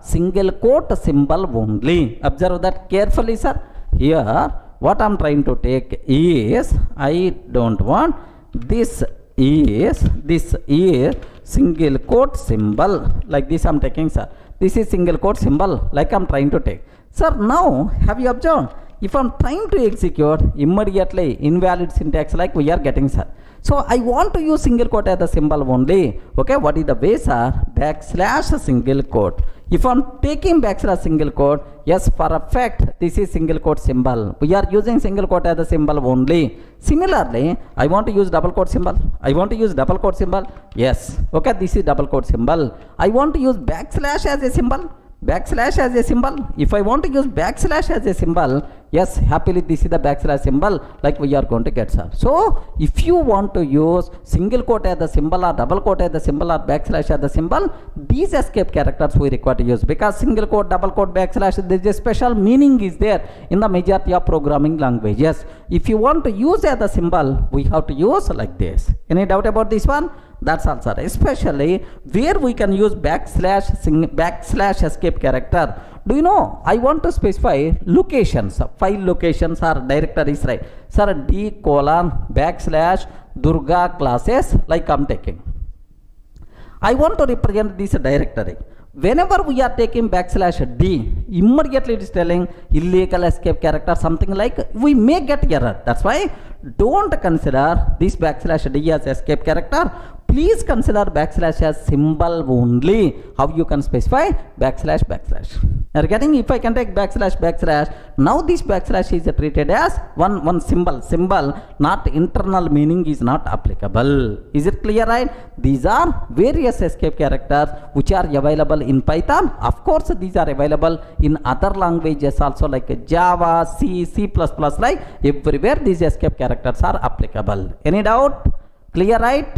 single quote symbol only. Observe that carefully, sir. Here what I am trying to take is, I don't want this is single quote symbol, like this I am taking, sir. This is single quote symbol, like I am trying to take. Sir, now have you observed if I'm trying to execute immediately invalid syntax like we are getting, sir. So I want to use single quote as the symbol only. Okay, what is the way, sir? Backslash single quote. If I'm taking backslash single quote, yes, for a fact, this is single quote symbol. We are using single quote as the symbol only. Similarly, I want to use double quote symbol. I want to use double quote symbol. Yes, okay, this is double quote symbol. I want to use backslash as a symbol. Backslash as a symbol. If I want to use backslash as a symbol, yes, happily this is the backslash symbol like we are going to get, sir. So if you want to use single quote as the symbol or double quote as the symbol or backslash as the symbol, these escape characters we require to use, because single quote, double quote, backslash, there is a special meaning is there in the majority of programming languages. If you want to use as the symbol, we have to use like this. Any doubt about this one? That's all, sir. Especially where we can use backslash escape character. Do you know, I want to specify locations, file locations or directories, right? Sir, d:\backslash Durga classes like I'm taking. I want to represent this directory. Whenever we are taking backslash d, immediately it is telling illegal escape character, something like we may get error. That's why don't consider this backslash d as escape character. Please consider backslash as symbol only. How you can specify backslash. Are getting? If I can take backslash, now this backslash is treated as one symbol, not internal meaning is not applicable. Is it clear, right? These are various escape characters which are available in Python. Of course, these are available in other languages also like Java, C, C++, like everywhere these escape characters are applicable. Any doubt? Clear, right?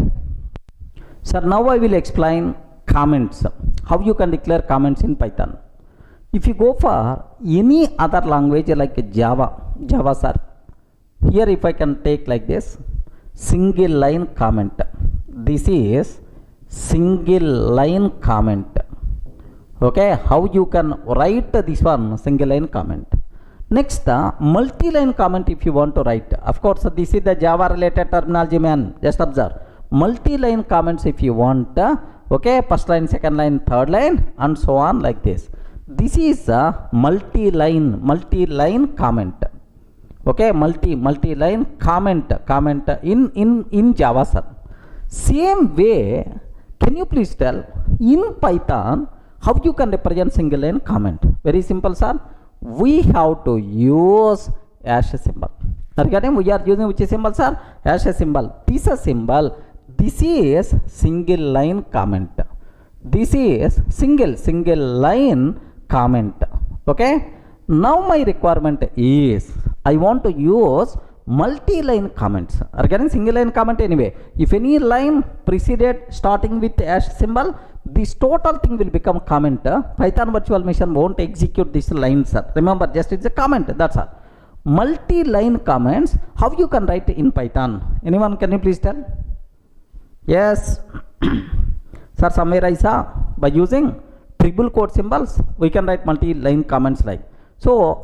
Sir, now I will explain comments. How you can declare comments in Python. If you go for any other language like Java, sir, here if I can take like this, single line comment. This is single line comment. Okay, how you can write this one, single line comment. Next, multi-line comment if you want to write. Of course, this is the Java related terminology, man. Just observe. Multi-line comments if you want, okay, first line, second line, third line, and so on like this. This is a multi-line comment. Okay, multi-line comment in Java, sir. Same way, can you please tell in Python how you can represent single line comment? Very simple, sir. We have to use hash symbol. Regarding we are using which symbol, sir? Hash symbol. This is symbol. This is single line comment. This is single line comment. Okay. Now my requirement is I want to use multi-line comments. Regarding single line comment anyway. If any line preceded starting with hash symbol, this total thing will become comment. Python virtual machine won't execute this line, sir. Remember, just it's a comment. That's all. Multi-line comments. How you can write in Python? Anyone? Can you please tell? Yes, sir, somewhere I saw by using triple quote symbols we can write multi-line comments like so.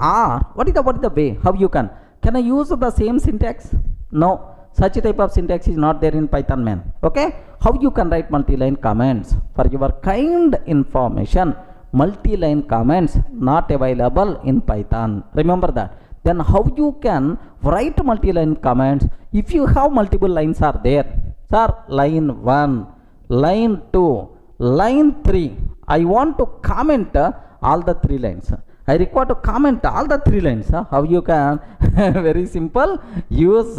What is the way how you can I use the same syntax? No, such type of syntax is not there in Python, man. Okay, how you can write multi-line comments? For your kind information, multi-line comments not available in Python. Remember that. Then how you can write multi-line comments if you have multiple lines are there? Sir, line 1, line 2, line 3. I want to comment all the 3 lines. I require to comment all the 3 lines. How you can? Very simple. Use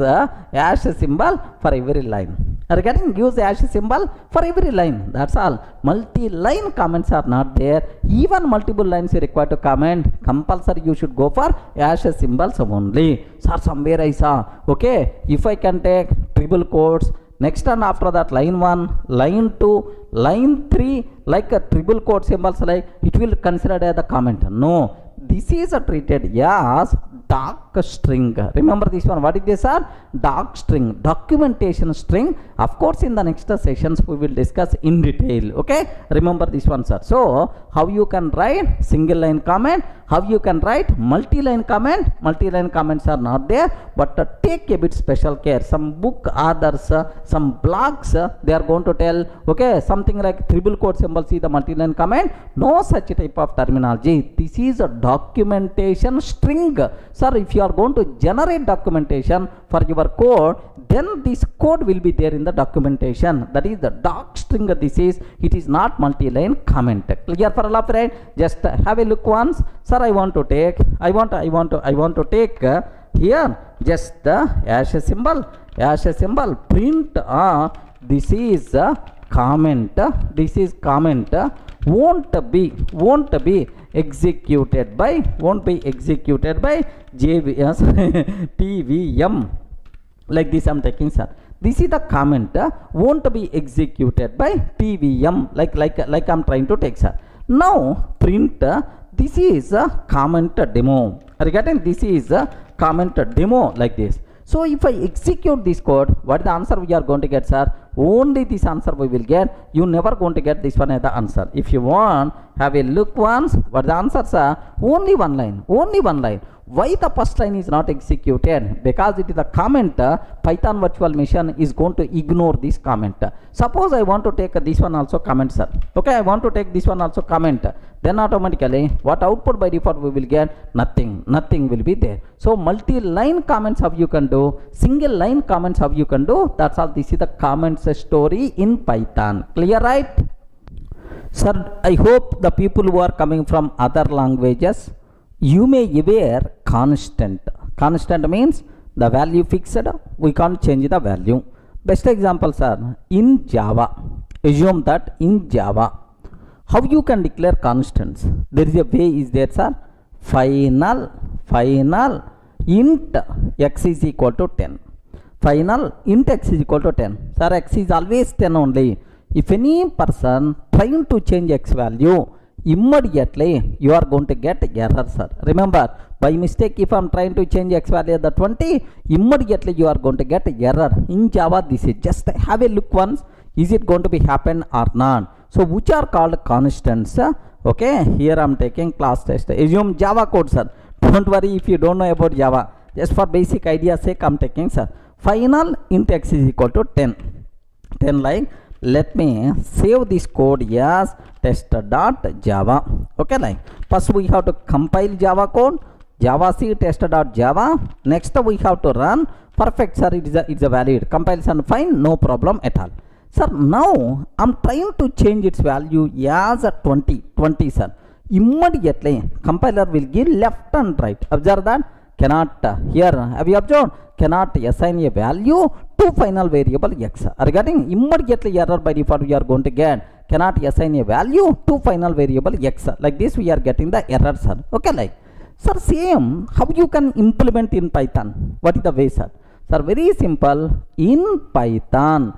hash symbol for every line. Regarding use hash symbol for every line. That's all. Multi-line comments are not there. Even multiple lines you require to comment. Compulsory you should go for hash symbols only. Sir, somewhere I saw. Okay, if I can take triple quotes. Next and after that line 1, line 2, line 3 like a triple quote symbols like it will consider as a comment. No, this is treated as doc string. Remember this one. What is this, sir? Doc string, documentation string. Of course, in the next sessions we will discuss in detail. Okay, remember this one, sir. So how you can write single line comment, how you can write multi-line comment. Multi-line comments are not there, but take a bit special care. Some book authors, some blogs, they are going to tell, okay, something like triple quote symbol, see the multi-line comment. No such type of terminology. This is a documentation string. Sir, if you are going to generate documentation for your code, then this code will be there in the documentation. That is the doc string. This is, it is not multi-line comment. Clear for all of right? Just have a look once. Sir, I want to take here just the hash symbol print this is comment, won't be executed by JVS TVM. Like this I'm taking, sir. This is the comment won't be executed by TVM, like I'm trying to take, sir. Now print this is a comment demo. Regarding this is a comment demo, like this. So if I execute this code, what is the answer we are going to get, sir? Only this answer we will get. You never going to get this one as the answer. If you want, have a look once. What the answer, sir? Only one line. Why the first line is not executed? Because it is a comment. Python virtual machine is going to ignore this comment. Suppose I want to take this one also comment, sir. Okay, I want to take this one also comment. Then automatically what output by default we will get? Nothing will be there. So multi-line comments how you can do, single line comments how you can do. That's all. This is the comments story in Python. Clear, right? Sir, I hope the people who are coming from other languages, you may aware constant. Constant means the value fixed, we can't change the value. Best example, sir, in Java. Assume that in Java, how you can declare constants? There is a way, is there, sir? Final int x is equal to 10. Final int x is equal to 10. Sir, x is always 10 only. If any person trying to change x value, immediately you are going to get error, sir. Remember, by mistake if I am trying to change x value the 20, immediately you are going to get error. In Java, this is just have a look once. Is it going to be happen or not? So which are called constants? Okay, here I am taking class test. Assume Java code, sir. Don't worry if you don't know about Java. Just for basic idea sake I am taking, sir. Final int x is equal to 10. Like, let me save this code as test.java. Okay, like first we have to compile Java code, Java C test.java. Next we have to run. Perfect, sir. It's a valid compilation, fine, no problem at all. Sir, now I'm trying to change its value as a 20, sir. Immediately compiler will give left and right. Observe that. Cannot here, have you observed? Cannot assign a value to final variable x. Regarding immediately error by default we are going to get cannot assign a value to final variable x. Like this we are getting the error, sir. Okay, like, sir, same how you can implement in Python. What is the way, sir? Sir, very simple. In Python,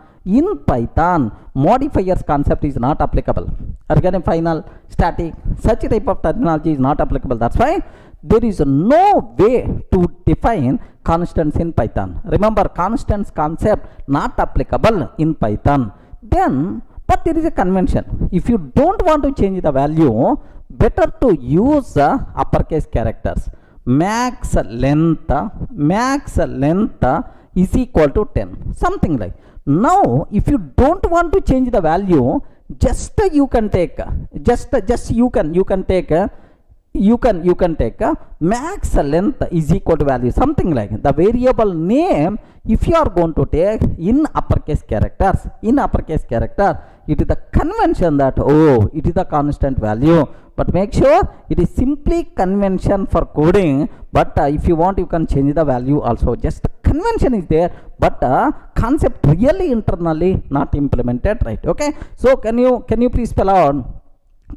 modifiers concept is not applicable. Regarding final, static, such type of terminology is not applicable. That's why there is no way to define constants in Python. Remember, constants concept not applicable in Python. Then, but there is a convention. If you don't want to change the value, better to use uppercase characters. Max length is equal to 10. Something like. Now, if you don't want to change the value, just you can take max length is equal to value, something like the variable name. If you are going to take in uppercase character, it is the convention that it is the constant value. But make sure it is simply convention for coding. But if you want, you can change the value also. Just convention is there, but concept really internally not implemented, right? Okay. So can you please spell out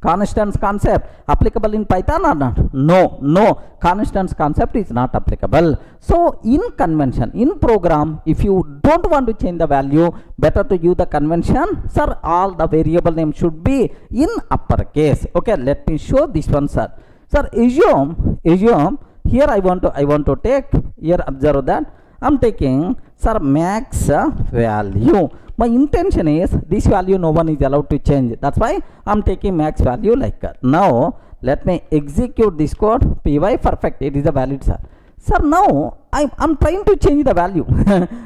constants concept applicable in Python or not? No, constants concept is not applicable. So in convention, in program, if you don't want to change the value, better to use the convention. Sir, all the variable name should be in uppercase. Okay, let me show this one, sir. Sir, assume here I want to take, here observe that I'm taking, sir, max value. My intention is this value no one is allowed to change. That's why I'm taking max value like that. Now let me execute this code. Py, perfect. It is a valid, sir. Sir, now I'm trying to change the value.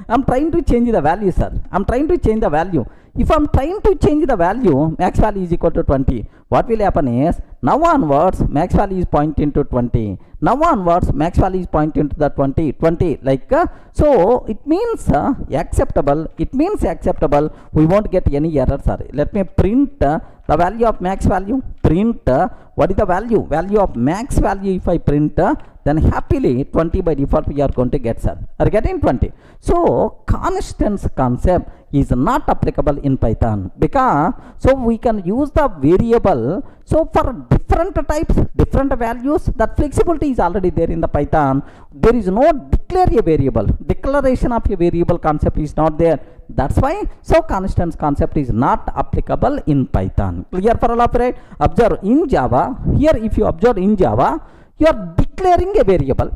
I'm trying to change the value, sir. I'm trying to change the value. If I'm trying to change the value, max value is equal to 20. What will happen is, now onwards, max value is pointing to 20. Now onwards, max value is pointing to the 20, like, so it means acceptable. It means acceptable. We won't get any error, sorry. Let me print the value of max value. Print, what is the value? Value of max value if I print, then happily 20 by default we are going to get, sir. Are you getting 20? So constants concept is not applicable in Python, because so we can use the variable. So for different types, different values, that flexibility is already there in the Python. There is no declare a variable. Declaration of a variable concept is not there. That's why so constants concept is not applicable in Python. Clear for all of right? Observe in Java. Here if you observe in Java, you are declaring a variable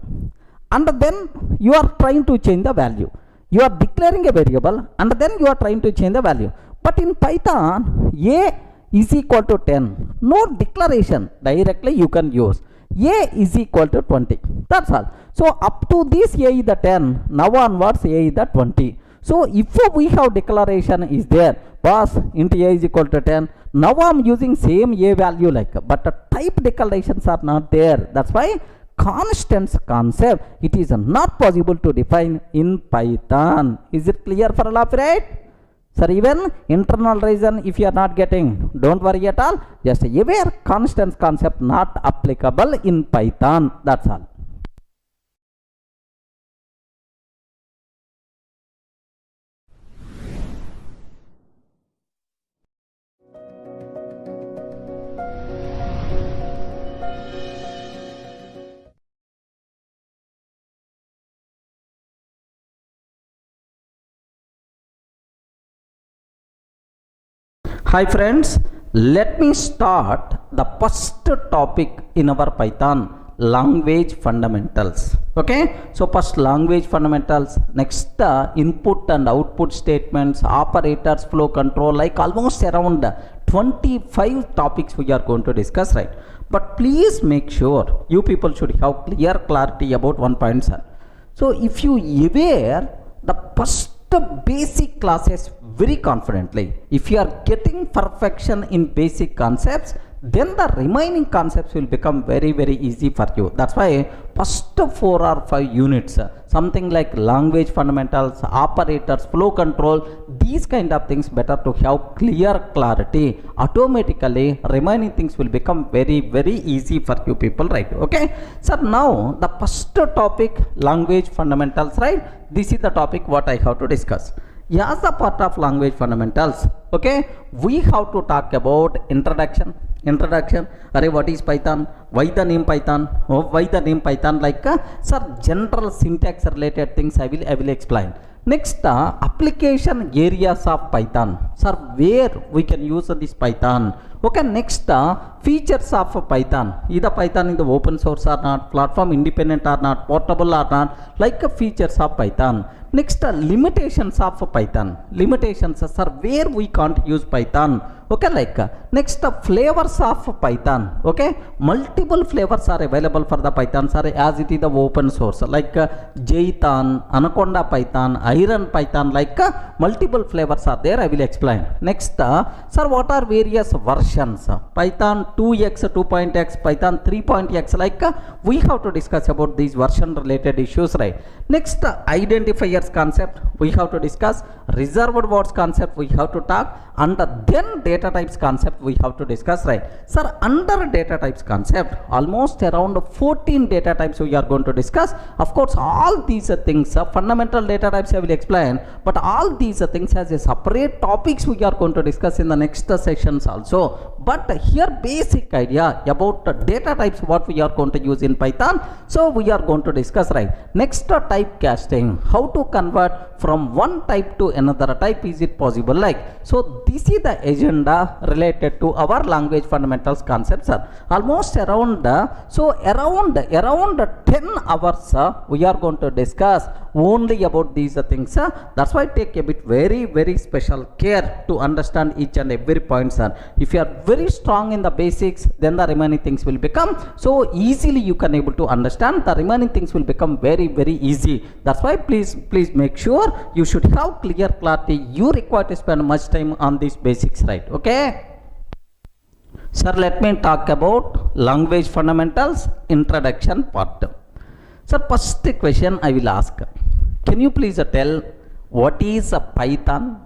and then you are trying to change the value. You are declaring a variable and then you are trying to change the value. But in Python, a is equal to 10. No declaration, directly you can use. A is equal to 20. That's all. So up to this a is the 10. Now onwards a is the 20. So if we have declaration is there, pass int a is equal to 10. Now I am using same a value like, but the type declarations are not there. That's why constants concept, it is not possible to define in Python. Is it clear for all of you, right? Sir, even internal reason if you are not getting, don't worry at all. Just aware constants concept not applicable in Python. That's all. Hi friends, let me start the first topic in our Python, language fundamentals. Okay, so first language fundamentals, next input and output statements, operators, flow control, like almost around 25 topics we are going to discuss, right? But please make sure you people should have clear clarity about one point, sir. So if you aware the first basic classes very confidently, if you are getting perfection in basic concepts, then the remaining concepts will become very easy for you. That's why first 4 or 5 units, something like language fundamentals, operators, flow control, these kind of things better to have clear clarity. Automatically remaining things will become very easy for you people, right? Okay, so now the first topic, language fundamentals, right? This is the topic what I have to discuss. As a part of language fundamentals, okay, we have to talk about introduction. Array, what is Python? Why the name Python? Oh, why the name Python? Like sir, general syntax related things I will explain. Next, application areas of Python. Sir, where we can use this Python? Okay, next, features of Python. Either Python in the open source or not, platform independent or not, portable or not, like features of Python. Next, limitations of Python. Limitations, sir, where we can't use Python. Okay, like next, flavors of Python. Okay, multiple flavors are available for the Python, sir, as it is the open source, like Jython, Anaconda Python, Iron Python, like multiple flavors are there. I will explain. Next, sir, what are various versions? Python 2x, 2.x, Python 3.x, like we have to discuss about these version related issues, right? Next, identifiers concept we have to discuss, reserved words concept we have to talk, and then data types concept we have to discuss, right? Sir, under data types concept, almost around 14 data types we are going to discuss. Of course, all these things, fundamental data types I will explain, but all these things as a separate topics we are going to discuss in the next sessions also. But here basic idea about data types what we are going to use in Python, so we are going to discuss, right? Next, typecasting, how to convert from one type to another type, is it possible? Like, so this is the agenda related to our language fundamentals concepts, sir. Almost around around 10 hours we are going to discuss only about these things. That's why take a bit very special care to understand each and every point, sir. If you are very strong in the basics, then the remaining things will become so easily you can able to understand. The remaining things will become very easy. That's why please make sure you should have clear clarity. You require to spend much time on these basics, right? Okay. Sir, let me talk about language fundamentals introduction part. Sir, first question I will ask. Can you please tell what is a Python?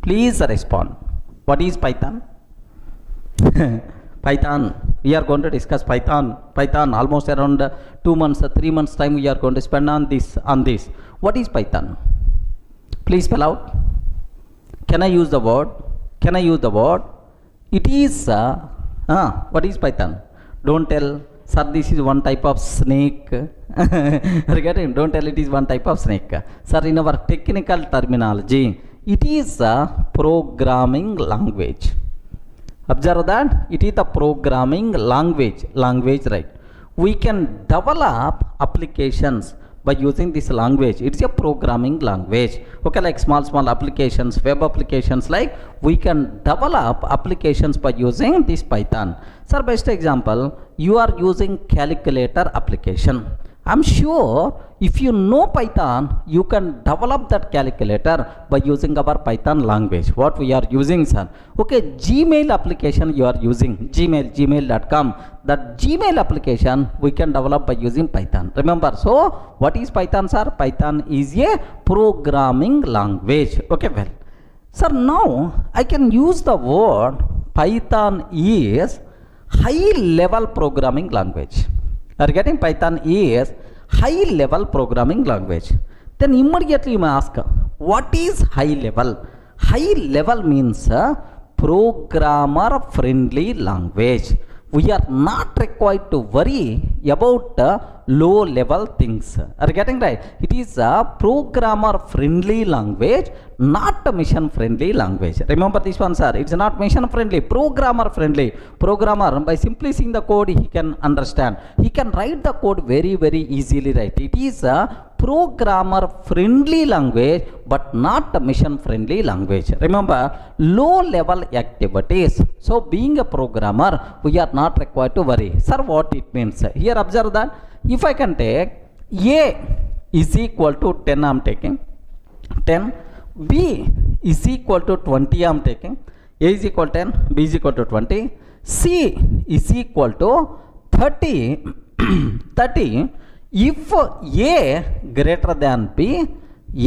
Please respond. What is Python? Python. We are going to discuss Python. Python almost around 2 months, 3 months time we are going to spend on this. What is Python? Please spell out. Can I use the word? It is what is Python? Don't tell, sir, this is one type of snake. Regarding, don't tell it is one type of snake. Sir, in our technical terminology, it is a programming language. Observe that it is a programming language, right? We can develop applications by using this language. It's a programming language. Okay, like small applications, web applications, like we can develop applications by using this Python. Sir, best example, you are using calculator application. I'm sure if you know Python, you can develop that calculator by using our Python language. What we are using, sir? Okay, Gmail application you are using, gmail.com. That Gmail application we can develop by using Python. Remember, so what is Python, sir? Python is a programming language. Okay, well, sir, now I can use the word Python is high level programming language. Are getting? Python is high level programming language. Then immediately you may ask, what is high level? High level means programmer friendly language. We are not required to worry about low level things. Are you getting right? It is a programmer friendly language, not a mission friendly language. Remember this one, sir. It's not mission friendly, programmer friendly. Programmer, by simply seeing the code, he can understand. He can write the code very easily, right? It is a programmer friendly language, but not a mission friendly language. Remember, low level activities. So being a programmer, we are not required to worry. Sir, what it means? Here observe that if I can take A is equal to 10, I am taking 10, B is equal to 20, I am taking, A is equal to 10, B is equal to 20, C is equal to 30, 30, if A greater than B,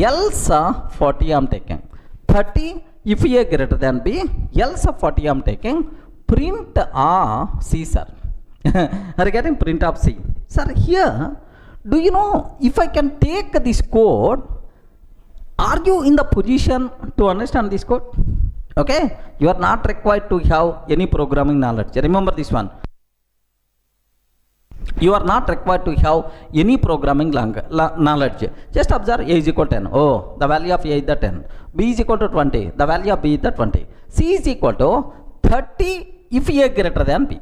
else 40 I am taking, 30, if A greater than B, else 40 I am taking, print C, sir. Are you getting? Print of C. Sir, here, do you know if I can take this code, are you in the position to understand this code? Okay, you are not required to have any programming knowledge. Remember this one. You are not required to have any programming knowledge. Just observe A is equal to 10. Oh, the value of A is the 10. B is equal to 20. The value of B is the 20. C is equal to 30 if A greater than B.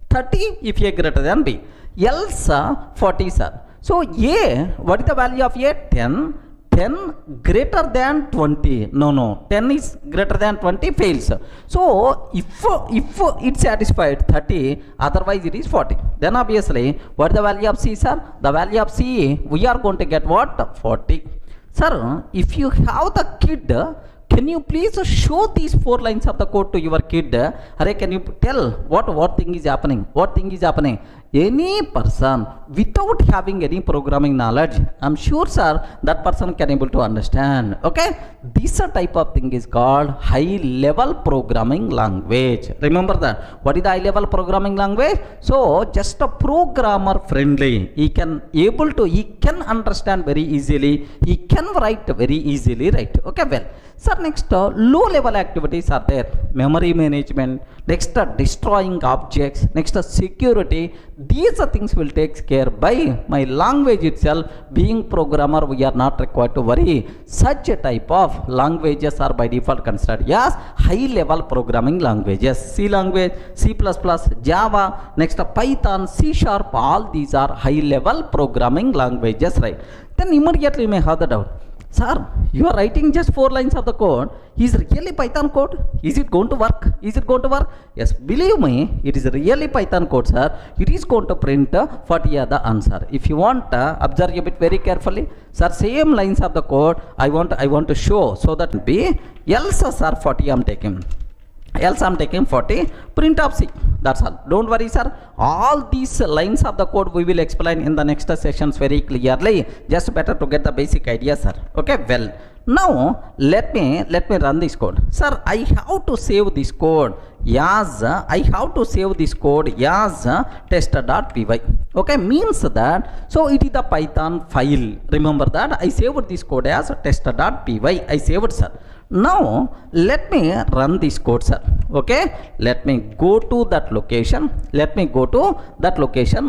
30 if A greater than B. Else 40, sir. So A, what is the value of A? 10. 10 greater than 20. No. 10 is greater than 20 fails. So if it satisfied 30, otherwise it is 40. Then obviously, what is the value of C, sir? The value of C, we are going to get what? 40. Sir, if you have the kid, can you please show these 4 lines of the code to your kid? Array, can you tell what thing is happening? What thing is happening? Any person without having any programming knowledge, I'm sure, sir, that person can able to understand. Okay, this type of thing is called high level programming language. Remember that. What is the high level programming language? So just a programmer friendly. He can understand very easily. He can write very easily, right? Okay, well, sir, next low level activities are there. Memory management, next destroying objects, next security. these things will take care by my language itself. Being programmer, we are not required to worry. Such a type of languages are by default considered as high level programming languages. C language, C++, Java, next Python, C sharp, all these are high level programming languages, right? Then immediately you may have the doubt, sir, you are writing just 4 lines of the code. Is really Python code? Is it going to work? Is it going to work? Yes, believe me, it is really Python code, sir. It is going to print 40 are the answer. If you want, observe a bit very carefully. Sir, same lines of the code I want to show, so that be else, sir, 40 I am taking. Else I am taking 40, print of C. That's all. Don't worry, sir. All these lines of the code we will explain in the next sessions very clearly. Just better to get the basic idea, sir. Okay, well. Now let me run this code. Sir, I have to save this code as test.py. Okay, means that, so it is the Python file. Remember that I saved this code as test.py. I saved, sir. Now let me run this code, sir. Okay, let me go to that location.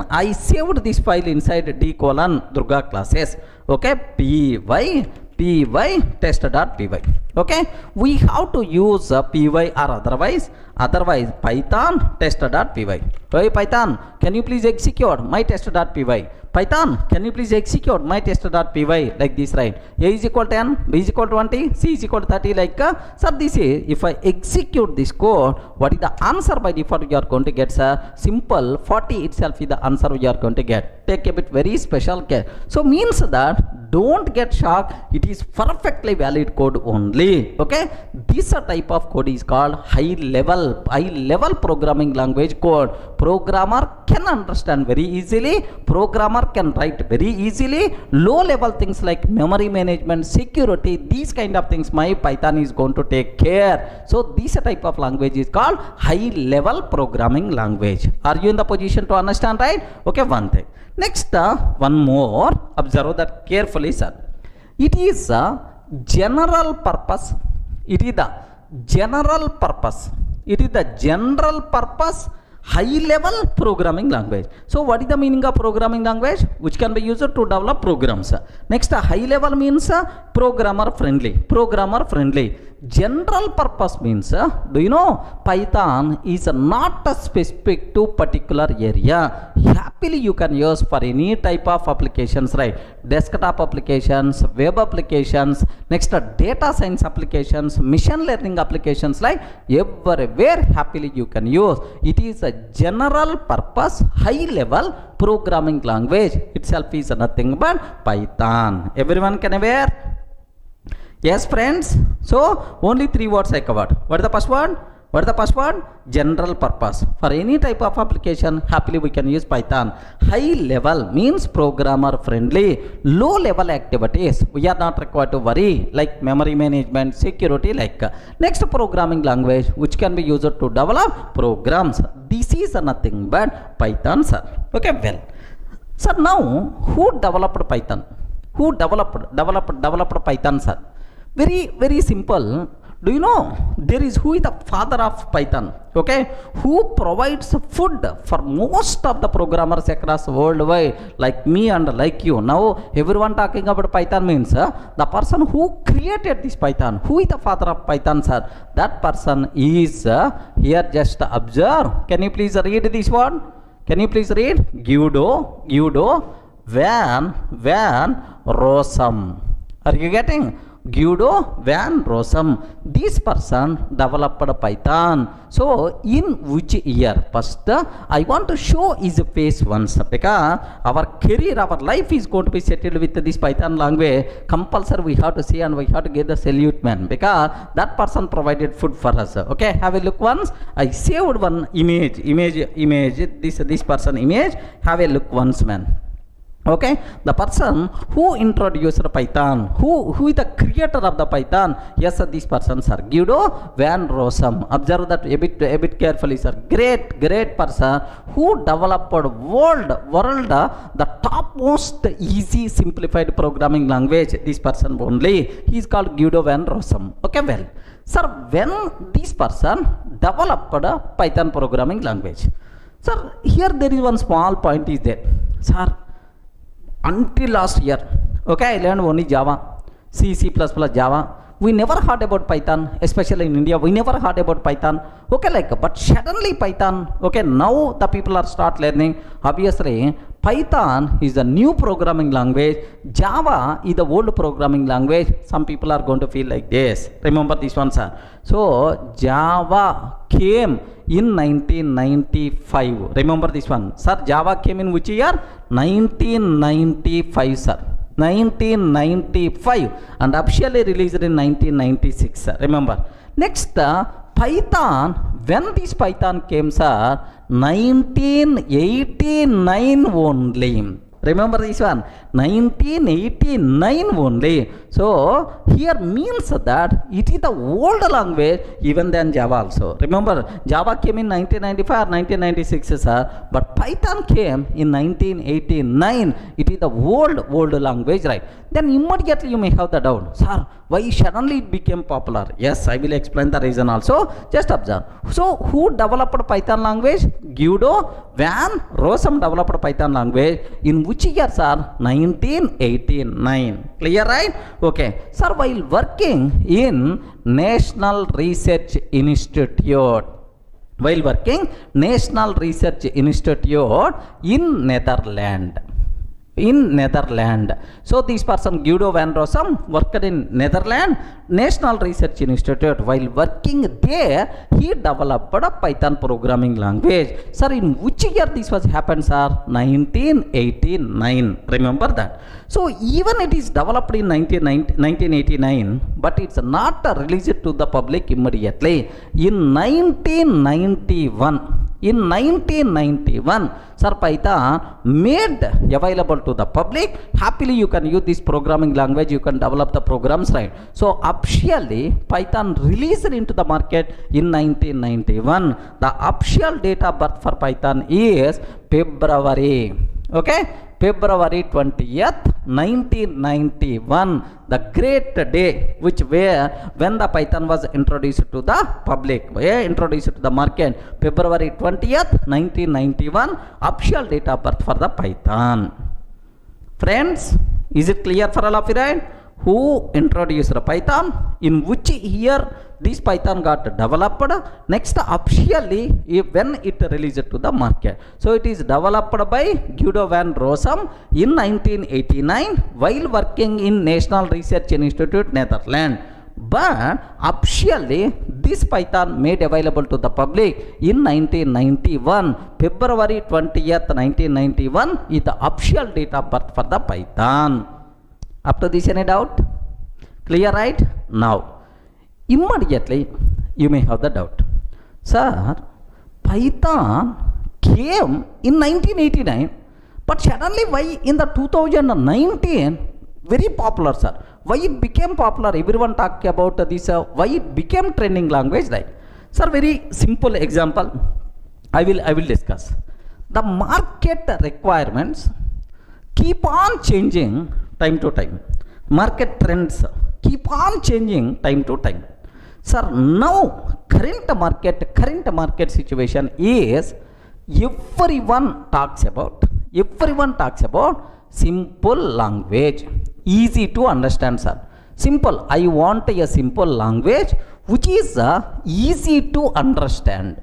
I saved this file inside d:\Durga classes. Okay, py test.py. Okay, we have to use py or otherwise Python test.py. Hey Python, can you please execute my test.py? Python, can you please execute my test.py? Like this, right? A is equal to 10, B is equal to 20, C is equal to 30, like sir, this is, if I execute this code, what is the answer by default you are going to get, sir? Simple, 40 itself is the answer you are going to get. Take a bit very special care. So means that don't get shocked, it is perfectly valid code only. Okay, this type of code is called high level programming language code. Programmer can understand very easily, programmer can write very easily. Low level things like memory management, security, these kind of things my Python is going to take care. So this type of language is called high level programming language. Are you in the position to understand, right? Okay, one thing. Next, one more, observe that carefully, sir. It is a general purpose. It is the general purpose high level programming language. So what is the meaning of programming language? Which can be used to develop programs. Next, high level means programmer friendly. General purpose means, do you know, Python is not specific to particular area. Happily you can use for any type of applications, right? Desktop applications, web applications, next data science applications, machine learning applications, like everywhere happily you can use. It is a general purpose high level programming language. Itself is nothing but Python. Everyone can aware? Yes, friends. So only 3 words I covered. What is the first one? General purpose. For any type of application, happily we can use Python. High level means programmer friendly. Low level activities, we are not required to worry, like memory management, security, like next programming language which can be used to develop programs. This is nothing but Python, sir. Okay, well, sir, now who developed Python? Who developed Python, sir? Very simple. Do you know who is the father of Python? Okay, who provides food for most of the programmers across worldwide, like me and like you. Now everyone talking about Python means the person who created this Python. Who is the father of Python, sir? That person is here. Just observe. Can you please read this one? Can you please read? Guido van Rossum. Are you getting? Guido van Rossum. This person developed Python. So in which year? First, I want to show his face once, because our career, our life is going to be settled with this Python language. Compulsory we have to see and we have to get the salute, man, because that person provided food for us. Okay, have a look once. I saved one image. This person image. Have a look once, man. Okay, the person who introduced Python, who is the creator of the Python? Yes, sir, this person, sir, Guido van Rossum. Observe that a bit carefully, sir. Great person who developed world the topmost easy simplified programming language. This person only. He is called Guido van Rossum. Okay, well, sir, when this person developed a Python programming language, Sir, here there is one small point is there. Sir, until last year, okay, I learned only Java, C, C++, Java. We never heard about Python, especially in India. We never heard about Python. Okay, like, but suddenly Python, okay, now the people are start learning. Obviously, Python is the new programming language. Java is the old programming language. Some people are going to feel like this. Remember this one, sir. So, Java came in 1995. Remember this one. Sir, Java came in which year? 1995, sir. 1995 and officially released in 1996, sir. Remember. Next, Python, when this Python came, sir, 1989 only. Remember this one, 1989 only. So here means that it is the old language even than Java also. Remember, Java came in 1995 or 1996, sir, but Python came in 1989. It is the old language, right? Then immediately you may have the doubt, sir, why suddenly it became popular? Yes, I will explain the reason also. Just observe. So who developed Python language? Guido van Rossum developed Python language in which year, sir? 1989. Clear, right? Okay. Sir, while working in National Research Institute, in Netherlands. So this person Guido van Rossum worked in Netherlands National Research Institute. While working there, he developed a Python programming language. Sir, in which year this was happened, sir? 1989. Remember that. So even it is developed in 1989, but it's not released to the public immediately. In 1991, sir, Python made available to the public. Happily, you can use this programming language. You can develop the programs, right? So officially, Python released into the market in 1991. The official date of birth for Python is February. Okay, February 20th, 1991, the great day when the Python was introduced to the public, introduced to the market. February 20th, 1991, official date of birth for the Python. Friends, is it clear for all of you, right? Who introduced the Python? In which year this Python got developed? Next, officially when it released to the market. So it is developed by Guido van Rossum in 1989 while working in National Research Institute, Netherlands. But officially this Python made available to the public in 1991. February 20th, 1991 is the official date of birth for the Python. Up to this, any doubt? Clear, right? Now, immediately you may have the doubt. Sir, Python came in 1989, but suddenly why in the 2019 very popular, sir? Why it became popular? Everyone talk about this. Why it became trending language, right? Sir, very simple example. I will discuss. The market requirements keep on changing time to time. Market trends keep on changing time to time. Sir, now current market situation is everyone talks about simple language, easy to understand, sir. Simple. I want a simple language which is easy to understand.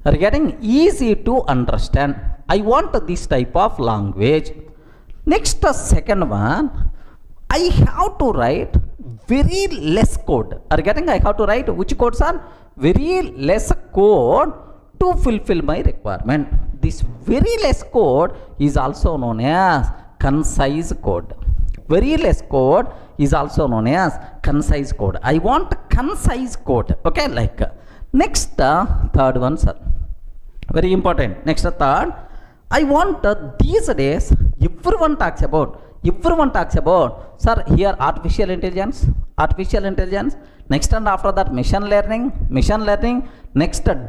Regarding easy to understand, I want this type of language. Next, second one, I have to write very less code. Regarding I have to write which codes are very less code to fulfill my requirement. This very less code is also known as concise code. Very less code is also known as concise code. I want concise code. Okay, like next third one, sir. Very important. Next third, I want these days everyone talks about, sir, here artificial intelligence. Next and after that machine learning. Next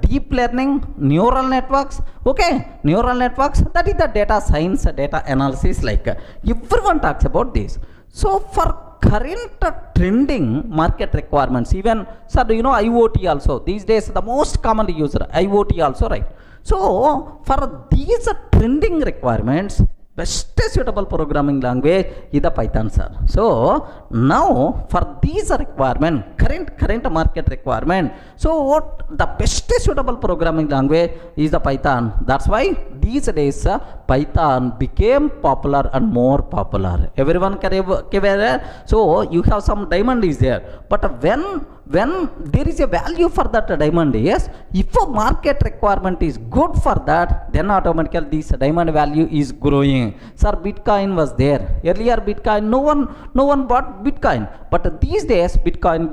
deep learning, neural networks. Okay, neural networks, that is the data science, data analysis, like everyone talks about this. So for current trending market requirements, even, sir, do you know IoT also? These days the most commonly used IoT also, right? So for these trending requirements, best suitable programming language is the Python, sir. So now for these requirement, current market requirement, so what the best suitable programming language is the Python. That's why these days Python became popular and more popular. Everyone can so you have some diamond is there, but when there is a value for that diamond, yes, if a market requirement is good for that, then automatically this diamond value is growing. Sir, Bitcoin was there earlier. Bitcoin, no one bought Bitcoin, but these days Bitcoin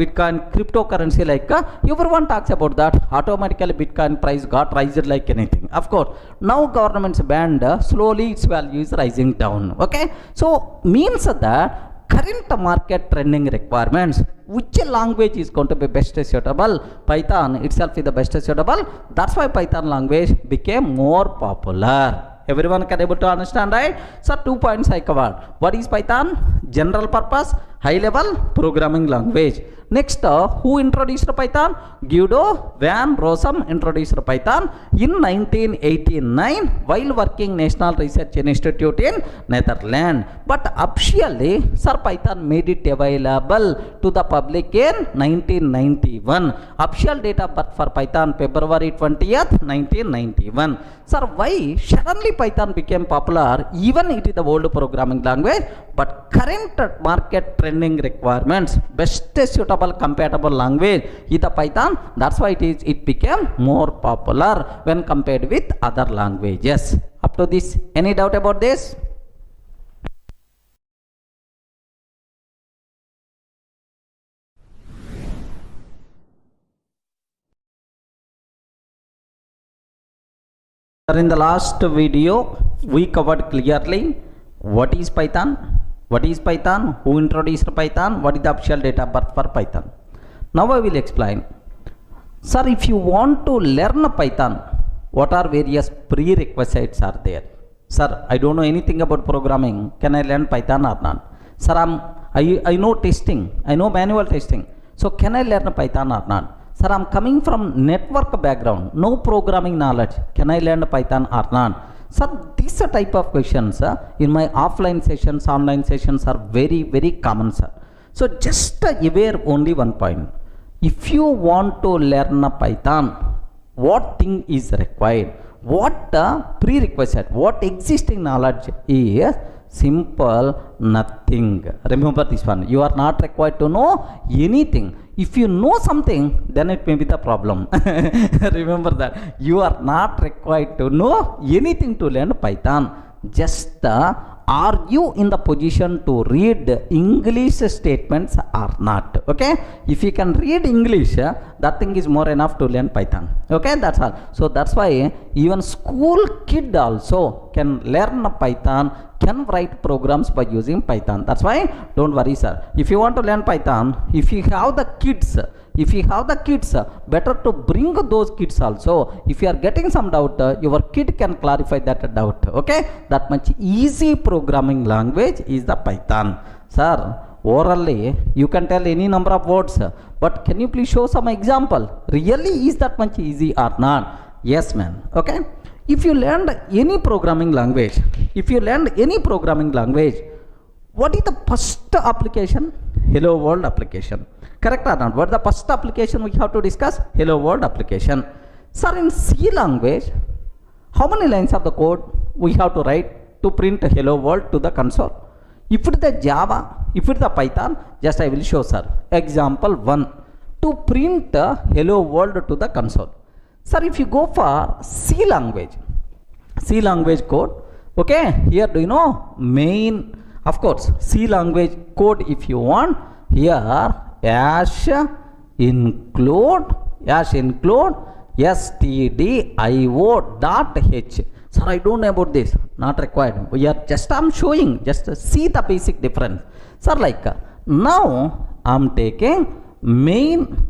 cryptocurrency, like everyone talks about that. Automatically Bitcoin price got raised like anything. Of course now government's banned, slowly its value is rising down. Okay, so means that current market trending requirements, which language is going to be best suitable? Python itself is the best suitable. That's why Python language became more popular. Everyone can able to understand, right? So 2 points I covered. What is Python? General purpose, high level programming language. Next, who introduced Python? Guido van Rossum introduced Python in 1989 while working National Research Institute in Netherlands. But officially, Sir, Python made it available to the public in 1991. Official date of birth for Python, February 20th, 1991. Sir, why suddenly Python became popular? Even it is the old programming language, but current market trending requirements, best suitable compatible language is the Python. That's why it became more popular when compared with other languages. Up to this, any doubt about this? In the last video, we covered clearly what is Python, who introduced Python, what is the official date of birth for Python. Now I will explain. Sir, if you want to learn Python, what are various prerequisites are there? Sir, I don't know anything about programming. Can I learn Python or not? Sir, I know testing. I know manual testing. So can I learn Python or not? Sir, I'm coming from network background. No programming knowledge. Can I learn Python or not? Sir, this type of questions in my offline sessions, online sessions are very, very common, sir. So just aware only one point. If you want to learn Python, what thing is required? What prerequisite? What existing knowledge is? Simple, nothing. Remember this one. You are not required to know anything. If you know something, then it may be the problem. Remember that. You are not required to know anything to learn Python. Just are you in the position to read English statements or not? Okay, if you can read English, that thing is more enough to learn Python. Okay, that's all. So that's why even school kid also can learn Python, can write programs by using Python. That's why don't worry, sir. If you want to learn Python, if you have the kids, better to bring those kids also. If you are getting some doubt, your kid can clarify that doubt. Okay, that much easy programming language is the Python. Sir, orally you can tell any number of words, but can you please show some example? Really, is that much easy or not? Yes, man. Okay, if you learned any programming language, what is the first application? Hello world application. Correct or not? What is the first application we have to discuss? Hello world application. Sir, in C language, how many lines of the code we have to write to print hello world to the console? If it is the Java, if it is the Python, just I will show, sir. Example 1. To print hello world to the console. Sir, if you go for C language code, okay, here do you know main, of course, C language code if you want, here hash include stdio.h. Sir, I don't know about this, not required. We are just, I'm showing, just see the basic difference. Sir, like now I'm taking main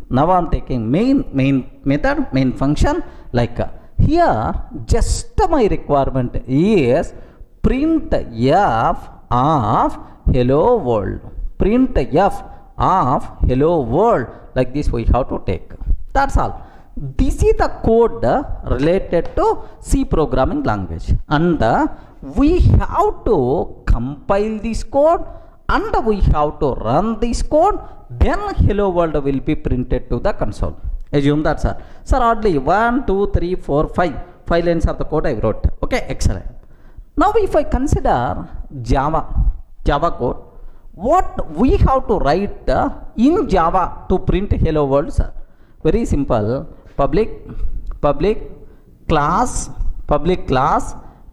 method, main function. Like here, just my requirement is print f of hello world. Print f of hello world. Like this we have to take. That's all. this is the code related to C programming language, and we have to compile this code and we have to run this code, then hello world will be printed to the console. Assume that, sir. Sir, oddly 1, 2, 3, 4, 5. 5 lines of the code I wrote. Okay, excellent. Now if I consider Java code, what we have to write in Java to print hello world, sir? Very simple. Public class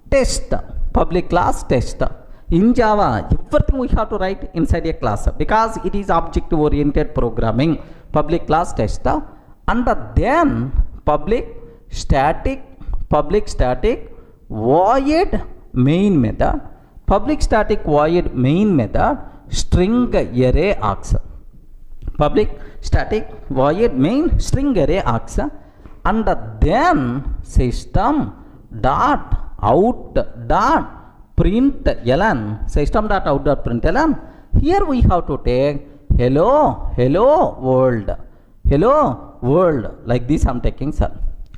test, public class test. In Java, everything we have to write inside a class because it is object oriented programming. Public class test, and then public static void main method, public static void main method string array args, public static void main string array args, and then system dot out dot println, system dot out dot println. Here we have to take hello world, like this I'm taking, sir,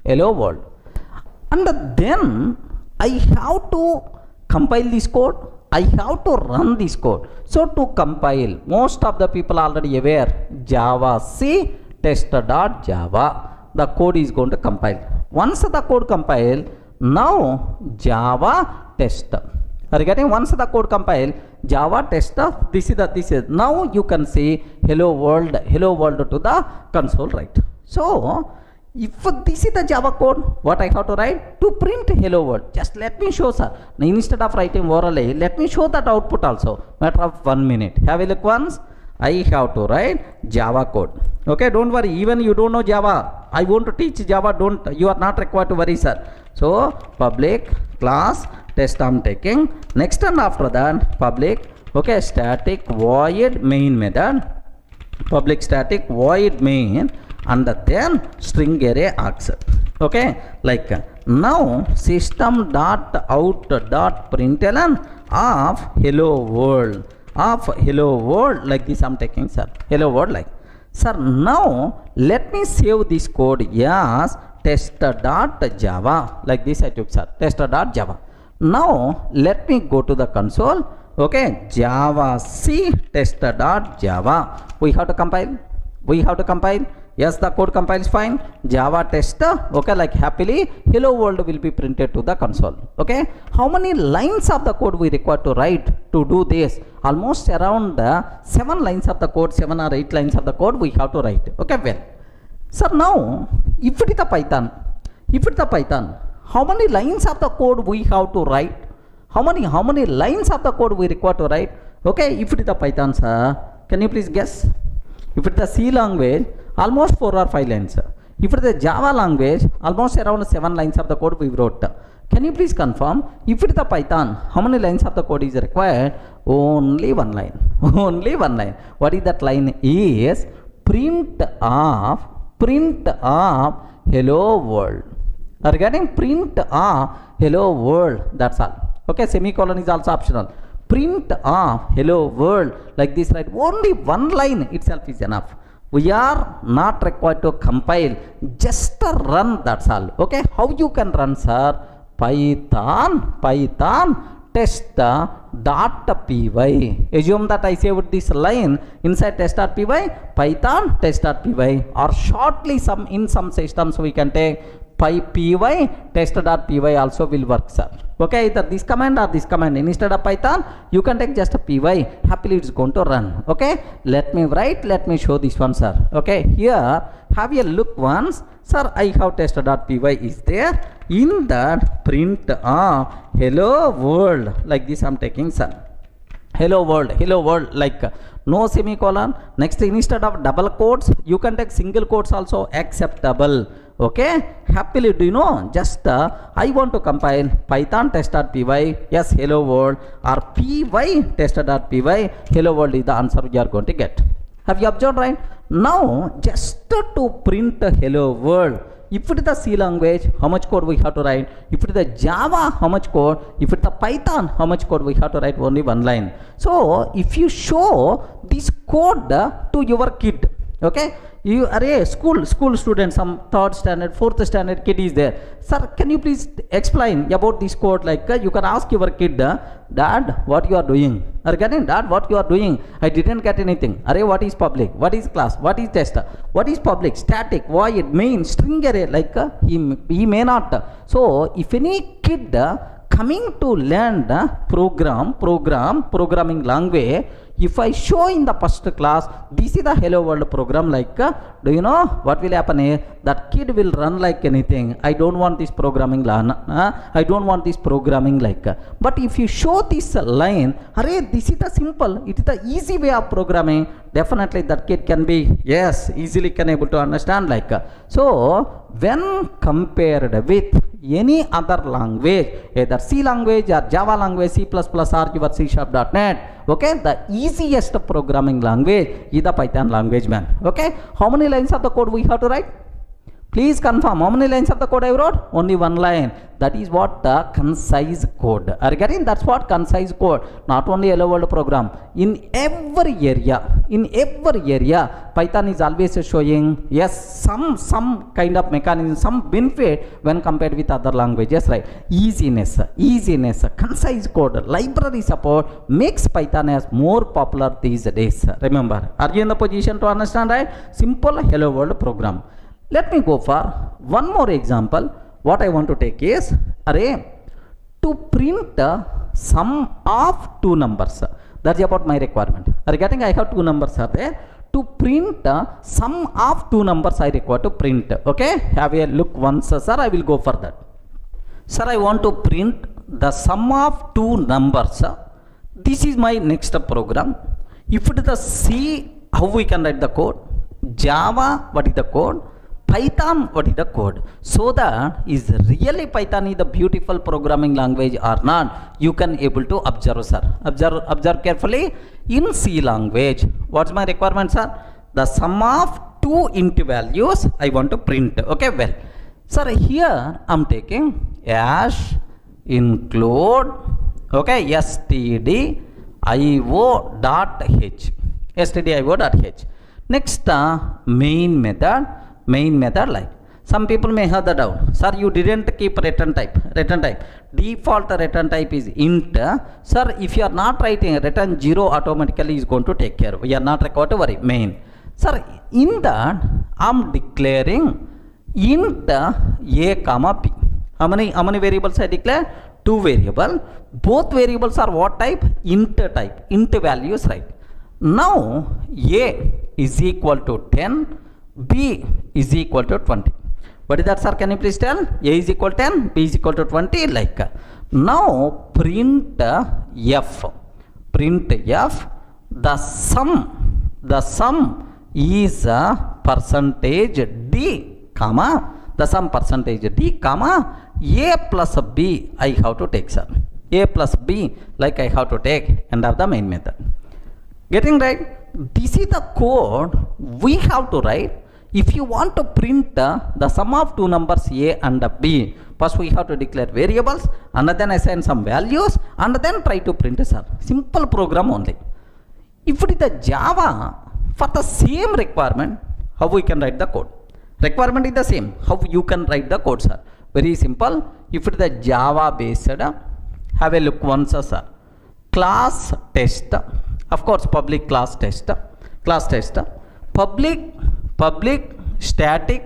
hello world, and then I have to compile this code, I have to run this code. So to compile, most of the people already aware, Java C test.java, the code is going to compile. Once the code compile, now Java test. Are you getting? Once the code compile, Java test, this is now you can see hello world to the console, right? So if this is the Java code, what I have to write to print hello world? Just let me show, sir. Now, instead of writing orally, let me show that output also. Matter of 1 minute. Have a look once. I have to write Java code. Okay, don't worry. Even you don't know Java, I want to teach Java. You are not required to worry, sir. So public class test I'm taking. Next and after that, public static void main method, public static void main, and then string array args. Okay, like now system dot out dot println of hello world, like this I'm taking, sir, hello world, like. Sir, now let me save this code as test.java, like this I took, sir, test.java. Now let me go to the console. Okay, Java C test.java. We have to compile. Yes, the code compiles fine. Java test. Okay, like happily hello world will be printed to the console. Okay, how many lines of the code we require to write to do this? Almost around 7 lines of the code, 7 or 8 lines of the code we have to write. Okay, well, so now if it is the Python, how many lines of the code we have to write? How many lines of the code we require to write? Okay, if it is the Python, sir, can you please guess? If it is the C language, almost 4 or 5 lines. If it is the Java language, almost around 7 lines of the code we wrote. Can you please confirm? If it is the Python, how many lines of the code is required? Only 1 line. Only 1 line. What is that line? Is print of hello world. Are you getting? Print of hello world. That's all. Okay, semicolon is also optional. Print of hello world, like this, right? Only 1 line itself is enough. We are not required to compile, just run, that's all. Okay, how you can run, sir? Python test.py. Assume that I saved this line inside test.py, Python test.py, or shortly in some systems we can take py test.py also will work, sir. Okay, either this command or this command. Instead of Python, you can take just a py. Happily it's going to run. Okay, let me show this one, sir. Okay, here have a look once, sir. I have test.py is there. In that print hello world, like this I'm taking, sir. Hello world, like no semicolon. Next, instead of double quotes, you can take single quotes also acceptable. Okay, happily, do you know, just I want to compile Python test.py, yes, hello world, or py test.py, hello world is the answer we are going to get. Have you observed, right? Now just to print hello world, if it is the C language, how much code we have to write? If it is the Java, how much code? If it is the Python, how much code we have to write? Only 1 line. So if you show this code to your kid, Okay, you are a school student, some third standard, fourth standard kid is there. Sir, can you please explain about this code? Like you can ask your kid, dad, what you are doing? Are getting, dad, what you are doing? I didn't get anything. Array, what is public? What is class? What is test? What is public? Static, void, main, string array? Like he may not. So if any kid coming to learn programming language, if I show in the first class, this is the hello world program, like do you know what will happen here? That kid will run like anything. I don't want this programming I don't want this programming like. But if you show this line, array, this is the simple, it is the easy way of programming, definitely that kid can be, yes, easily can able to understand like. So when compared with any other language, either C language or Java language, C++ or your C#.NET, okay, the easiest programming language is the Python language, man. Okay, how many lines of the code we have to write? Please confirm, how many lines of the code I wrote? Only one line. That is what the concise code. Are you getting? That's what concise code. Not only hello world program. In every area, Python is always showing, yes, some kind of mechanism, some benefit when compared with other languages, right? Easiness, concise code, library support makes Python as more popular these days. Remember, are you in the position to understand, right? Simple hello world program. Let me go for one more example. What I want to take is array to print sum of two numbers. That's about my requirement. Are you getting? I have two numbers are there. To print sum of two numbers I require to print. Okay, have a look once, sir. I will go for that. Sir, I want to print the sum of two numbers. This is my next program. If it is the C, how we can write the code? Java, what is the code? Python, what is the code? So that is really Python is the beautiful programming language or not, you can able to observe, sir. Observe carefully. In C language, what's my requirement, sir? The sum of two int values I want to print. Okay, well, sir, here I'm taking hash include, okay, stdio.h. Next, main method, like some people may have the doubt, sir, you didn't keep return type. Default return type is int. Sir, if you are not writing return 0, automatically is going to take care. We are not required to worry. Main, sir, in that I'm declaring int a comma b. How many variables I declare? Two variables. Both variables are what type? Int type, int values, right? Now a is equal to 10, b is equal to 20. What is that, sir? Can you please tell? A is equal to 10, b is equal to 20, like. Now print f, the sum is percentage d, comma, the sum percentage d, comma, a plus b I have to take, sir. A plus b, like I have to take, end of the main method. Getting right? This is the code we have to write. If you want to print the sum of two numbers a and b, first we have to declare variables and then assign some values and then try to print, sir. Simple program only. If it is the Java, for the same requirement, how we can write the code? Requirement is the same. How you can write the code, sir? Very simple. If it is the Java based, have a look once, sir. Class test, of course, public class test, public static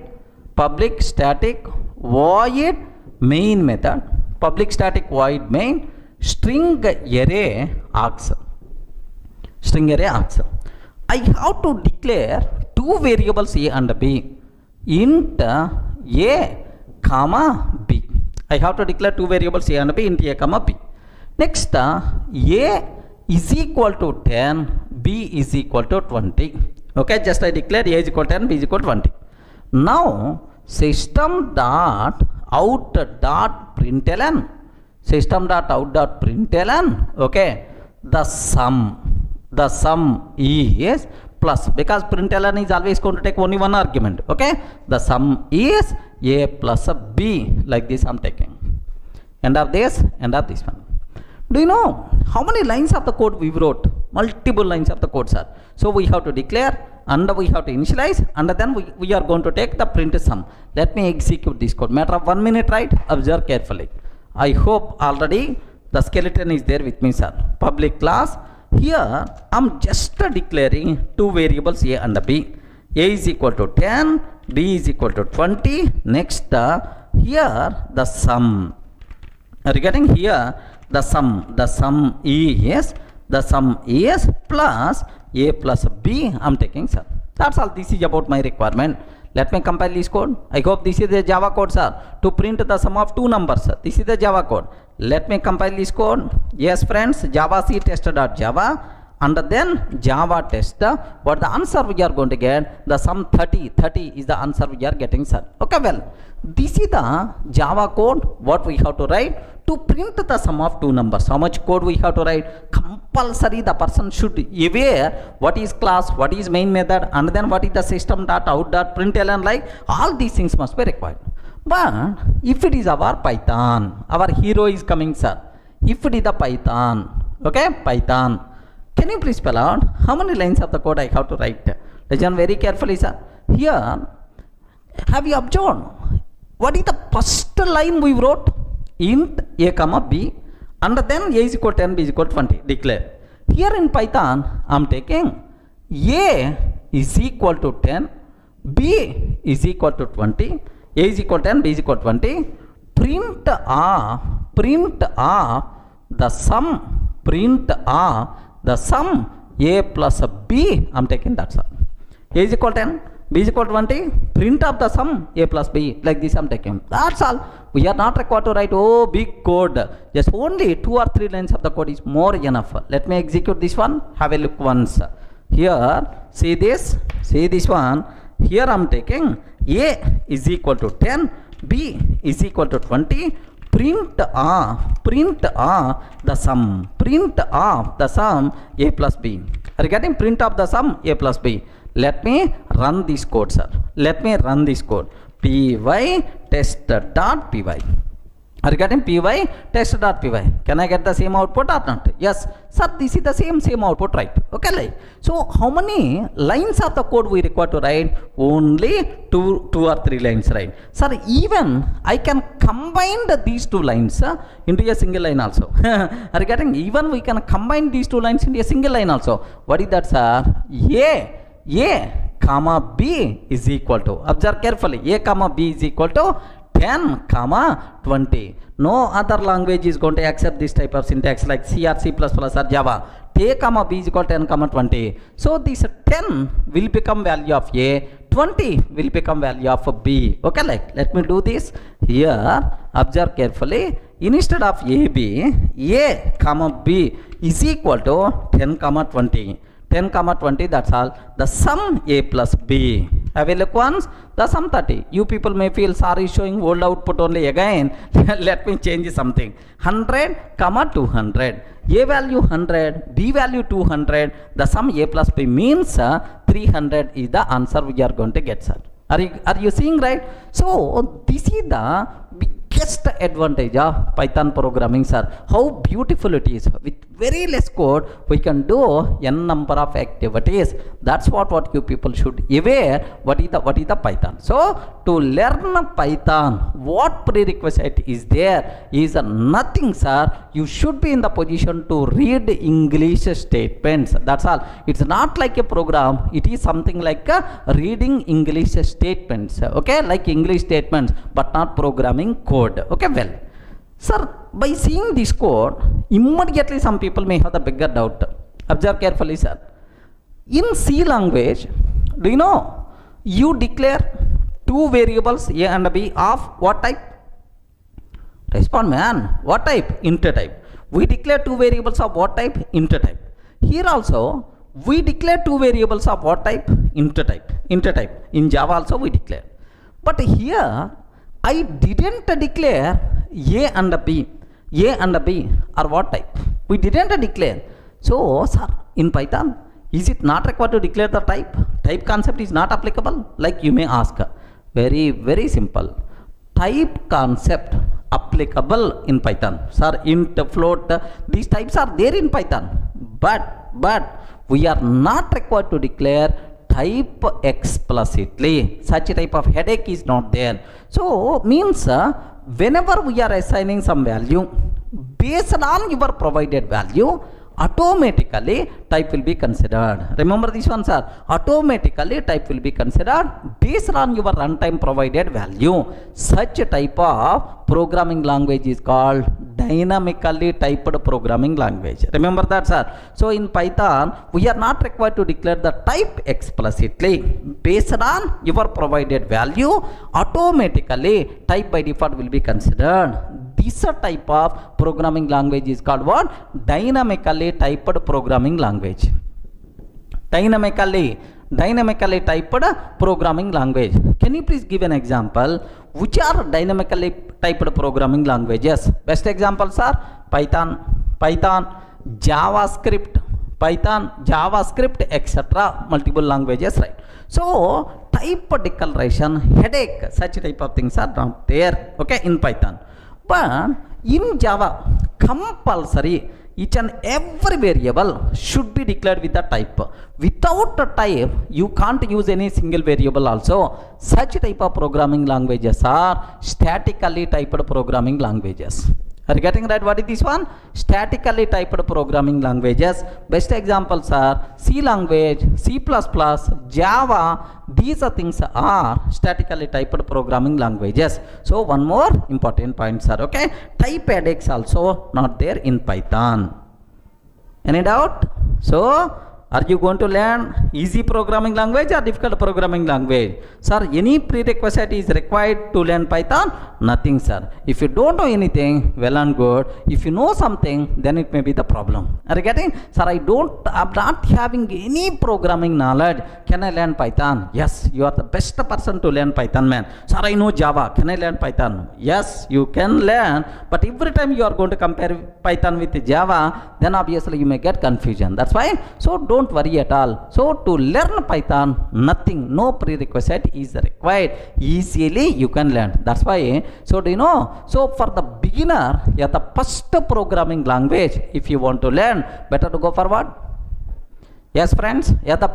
void main method, public static void main, string array args. I have to declare two variables a and b, int a comma b. I have to declare two variables a and b, int a comma b. Next, a is equal to 10, b is equal to 20. Okay, just I declare a is equal to 10, b is equal to 20. Now system dot out dot println, okay, the sum is plus, because println is always going to take only one argument. Okay, the sum is a plus b, like this I'm taking. End of this one. Do you know how many lines of the code we wrote? Multiple lines of the code, sir. So we have to declare and we have to initialize, and then we are going to take the print sum. Let me execute this code. Matter of 1 minute, right? Observe carefully. I hope already the skeleton is there with me, sir. Public class. Here I'm just declaring two variables A and B. A is equal to 10, B is equal to 20. Next, here the sum. Regarding here the sum is plus A plus B. I'm taking, sir. That's all. This is about my requirement. Let me compile this code. I hope this is the Java code, sir, to print the sum of two numbers. This is the Java code. Let me compile this code. Yes, friends, Java C test.java, and then Java test. What the answer we are going to get? The sum 30 is the answer we are getting, sir. Okay, well, this is the Java code. What we have to write to print the sum of two numbers. How much code we have to write? Compulsory the person should aware what is class, what is main method, and then what is the system.out.println, like all these things must be required. But if it is our Python, our hero is coming, sir. If it is the Python, okay, Python, can you please spell out how many lines of the code I have to write? Listen very carefully, sir. Here, have you observed what is the first line we wrote? Int A comma B, and then A is equal to 10, B is equal to 20, declare. Here in Python, I am taking A is equal to 10, B is equal to 20, A is equal to 10, B is equal to 20, print the sum A plus B. I am taking that, sir. A is equal to 10, B is equal to 20, print of the sum A plus B, like this I am taking. That's all. We are not required to write big code. Just only 2 or 3 lines of the code is more enough. Let me execute this one. Have a look once. Here, see this one. Here I am taking A is equal to 10, B is equal to 20, print the sum A plus B. Regarding print of the sum A plus B, let me run this code, sir. Let me run this code. Py test.py. Regarding py test.py, can I get the same output or not? Yes, sir, this is the same output, right? Okay, like, so how many lines of the code we require to write? Only two or 3 lines, right? Sir, even I can combine these 2 lines into a single line also. Regarding even we can combine these 2 lines into a single line also. What is that, sir? A comma B is equal to, observe carefully, A comma B is equal to 10 comma 20. No other language is going to accept this type of syntax like C or C++ or Java. A comma B is equal to 10 comma 20. So this 10 will become value of A, 20 will become value of B. Okay, like, let me do this. Here, observe carefully. Instead of AB, A comma B is equal to 10 comma 20. 10 comma 20, that's all. The sum A plus B. Have a look once. The sum 30. You people may feel sorry showing old output only again. Let me change something. 100 comma 200. A value 100, B value 200. The sum A plus B means 300 is the answer we are going to get, sir. Are you seeing, right? So this is the biggest advantage of Python programming, sir. How beautiful it is. With very less code, we can do n number of activities. That's what you people should aware. What is the Python? So to learn Python, what prerequisite is there is nothing, sir. You should be in the position to read English statements. That's all. It's not like a program. It is something like reading English statements. Okay, like English statements, but not programming code. Okay, well, sir, by seeing this code, immediately some people may have the bigger doubt. Observe carefully, sir. In C language, do you know, you declare 2 variables A and B of what type? Respond, man. What type? Integer type. We declare 2 variables of what type? Integer type. Here also, we declare 2 variables of what type? Integer type. Integer type. In Java also we declare. But here, I didn't declare A and B. A and B are what type? We didn't declare. So, sir, in Python, is it not required to declare the type? Type concept is not applicable? Like you may ask. Very, very simple. Type concept applicable in Python. Sir, int, float, these types are there in Python. But we are not required to declare type explicitly. Such a type of headache is not there. So means whenever we are assigning some value based on your provided value, automatically type will be considered. Remember this one, sir. Automatically type will be considered based on your runtime provided value. Such a type of programming language is called dynamically typed programming language. Remember that, sir. So in Python, we are not required to declare the type explicitly. Based on your provided value, automatically type by default will be considered. This type of programming language is called what? Dynamically typed programming language. Dynamically typed programming language. Can you please give an example? Which are dynamically typed programming languages? Best examples are Python, JavaScript, etc. Multiple languages, right? So type declaration headache, such type of things are not there, okay, in Python. But in Java, compulsory each and every variable should be declared with a type. Without a type, you can't use any single variable also. Such type of programming languages are statically typed programming languages. Are you getting right? What is this one? Statically typed programming languages. Best examples are C language, C++, Java. These are things are statically typed programming languages. So one more important point, sir. Okay, type headaches also not there in Python. Any doubt? So are you going to learn easy programming language or difficult programming language? Sir, any prerequisite is required to learn Python? Nothing, sir. If you don't know anything, well and good. If you know something, then it may be the problem. Are you getting? Sir, I'm not having any programming knowledge. Can I learn Python? Yes, you are the best person to learn Python, man. Sir, I know Java. Can I learn Python? Yes, you can learn. But every time you are going to compare Python with Java, then obviously you may get confusion. That's why. So don't worry at all. So to learn Python, nothing, no prerequisite is required. Easily you can learn. That's why. So do you know? So for the beginner, yeah, the first programming language, if you want to learn, better to go for what? Yes, friends. Yeah, the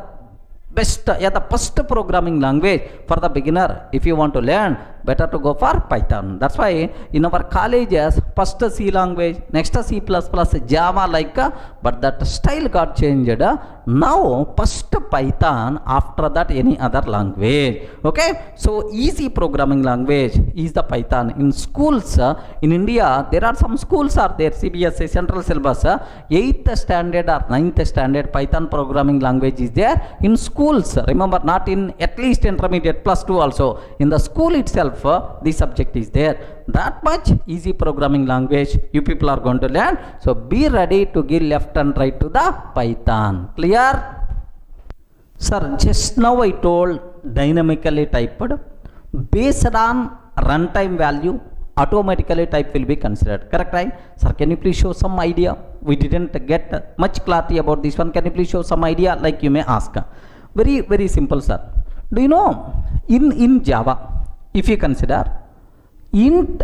first programming language for the beginner, if you want to learn, better to go for Python. That's why in our colleges, first C language, next C++, Java like, but that style got changed. Now first Python, after that any other language. Okay, so easy programming language is the Python. In schools in India, there are some schools are there, CBSE central syllabus, 8th standard or 9th standard Python programming language is there in schools. Remember, not in at least intermediate +2 also. In the school itself, the subject is there. That much easy programming language you people are going to learn. So be ready to give left and right to the Python. Clear? Sir, just now I told dynamically typed. Based on runtime value, automatically type will be considered. Correct, right? Sir, can you please show some idea? We didn't get much clarity about this one. Can you please show some idea? Like you may ask. Very, very simple, sir. Do you know in Java, if you consider int,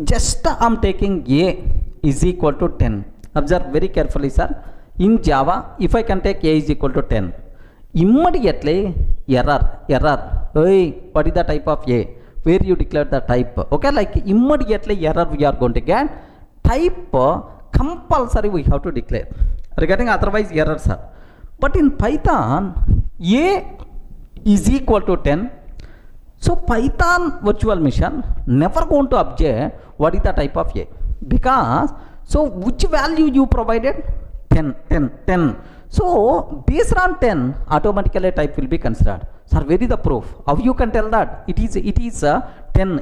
just I'm taking a is equal to 10. Observe very carefully, sir. In Java, if I can take a is equal to 10, immediately error. Hey, what is the type of a? Where you declare the type? Okay, like immediately error we are going to get. Type compulsory we have to declare. Regarding otherwise errors are. But in Python, a is equal to 10. So Python virtual machine never going to object what is the type of a, because so which value you provided? 10. So based on 10, automatically type will be considered. Sir, where is the proof? How you can tell that it is 10?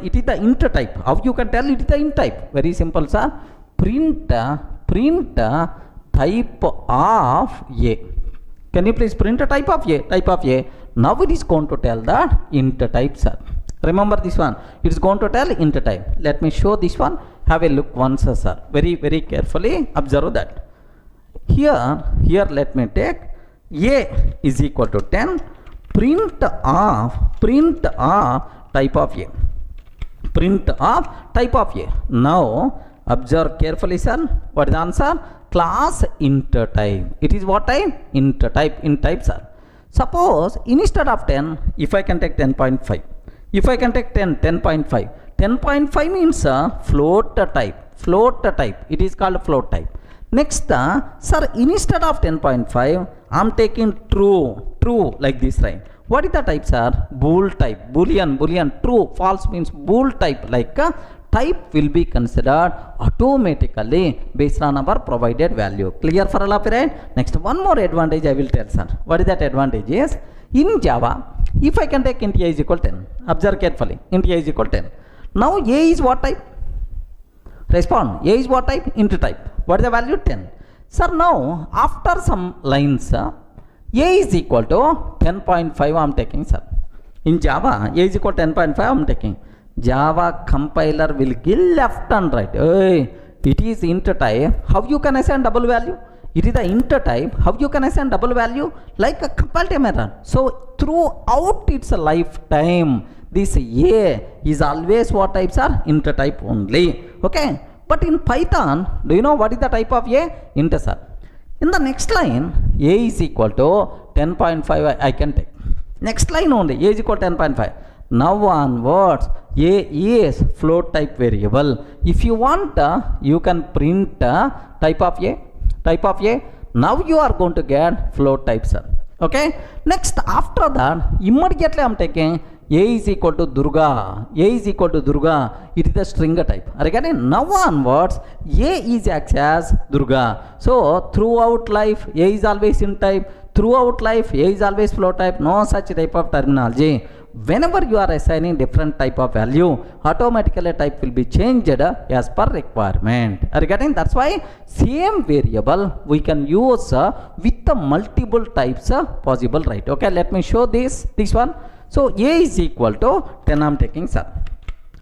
It is the int type. How you can tell it is the int type? Very simple, sir. Print type of a. Can you please print a type of a? Type of a. Now it is going to tell that int type, sir. Remember this one. It is going to tell int type. Let me show this one. Have a look once, sir. Very, very carefully observe that. Here let me take a is equal to 10. Print of type of a. Print of type of a. Now observe carefully, sir. What is the answer? Class int type. It is what type? Int type. Int type, sir. Suppose instead of 10, if I can take 10.5, if I can take 10, 10.5, 10.5 means float type, it is called float type. Next, sir, instead of 10.5, I am taking true like this, right? What is the type, sir? Bool type, boolean, true, false means bool type, like type will be considered automatically based on our provided value. Clear for all of you, right? Next, one more advantage I will tell, sir. What is that advantage is, in Java, if I can take int a is equal 10, observe carefully, int a is equal 10. Now a is what type? Respond. A is what type? Int type. What is the value? 10. Sir, now after some lines, a is equal to 10.5 I am taking, sir. In Java, a is equal to 10.5 I am taking. Java compiler will give left and right. Hey, it is int type. How you can assign double value? It is the int type. How you can assign double value? Like a compile time error. So throughout its lifetime, this a is always what types are? Int type only. Okay. But in Python, do you know what is the type of a? Int, sir. In the next line, a is equal to 10.5 I can take. Next line only, a is equal to 10.5. Now onwards, a is float type variable. If you want, you can print type of a. Now you are going to get float type, sir. Okay. Next, after that, immediately I am taking a is equal to Durga. A is equal to Durga. It is the string type. Are you getting? Now onwards, a is acts as Durga. So throughout life, a is always in type. Throughout life, a is always float type. No such type of terminology. Whenever you are assigning different type of value, automatically type will be changed as per requirement. Are you getting? That's why same variable we can use with the multiple types possible, right? Okay, let me show this one. So a is equal to 10 I am taking, sir.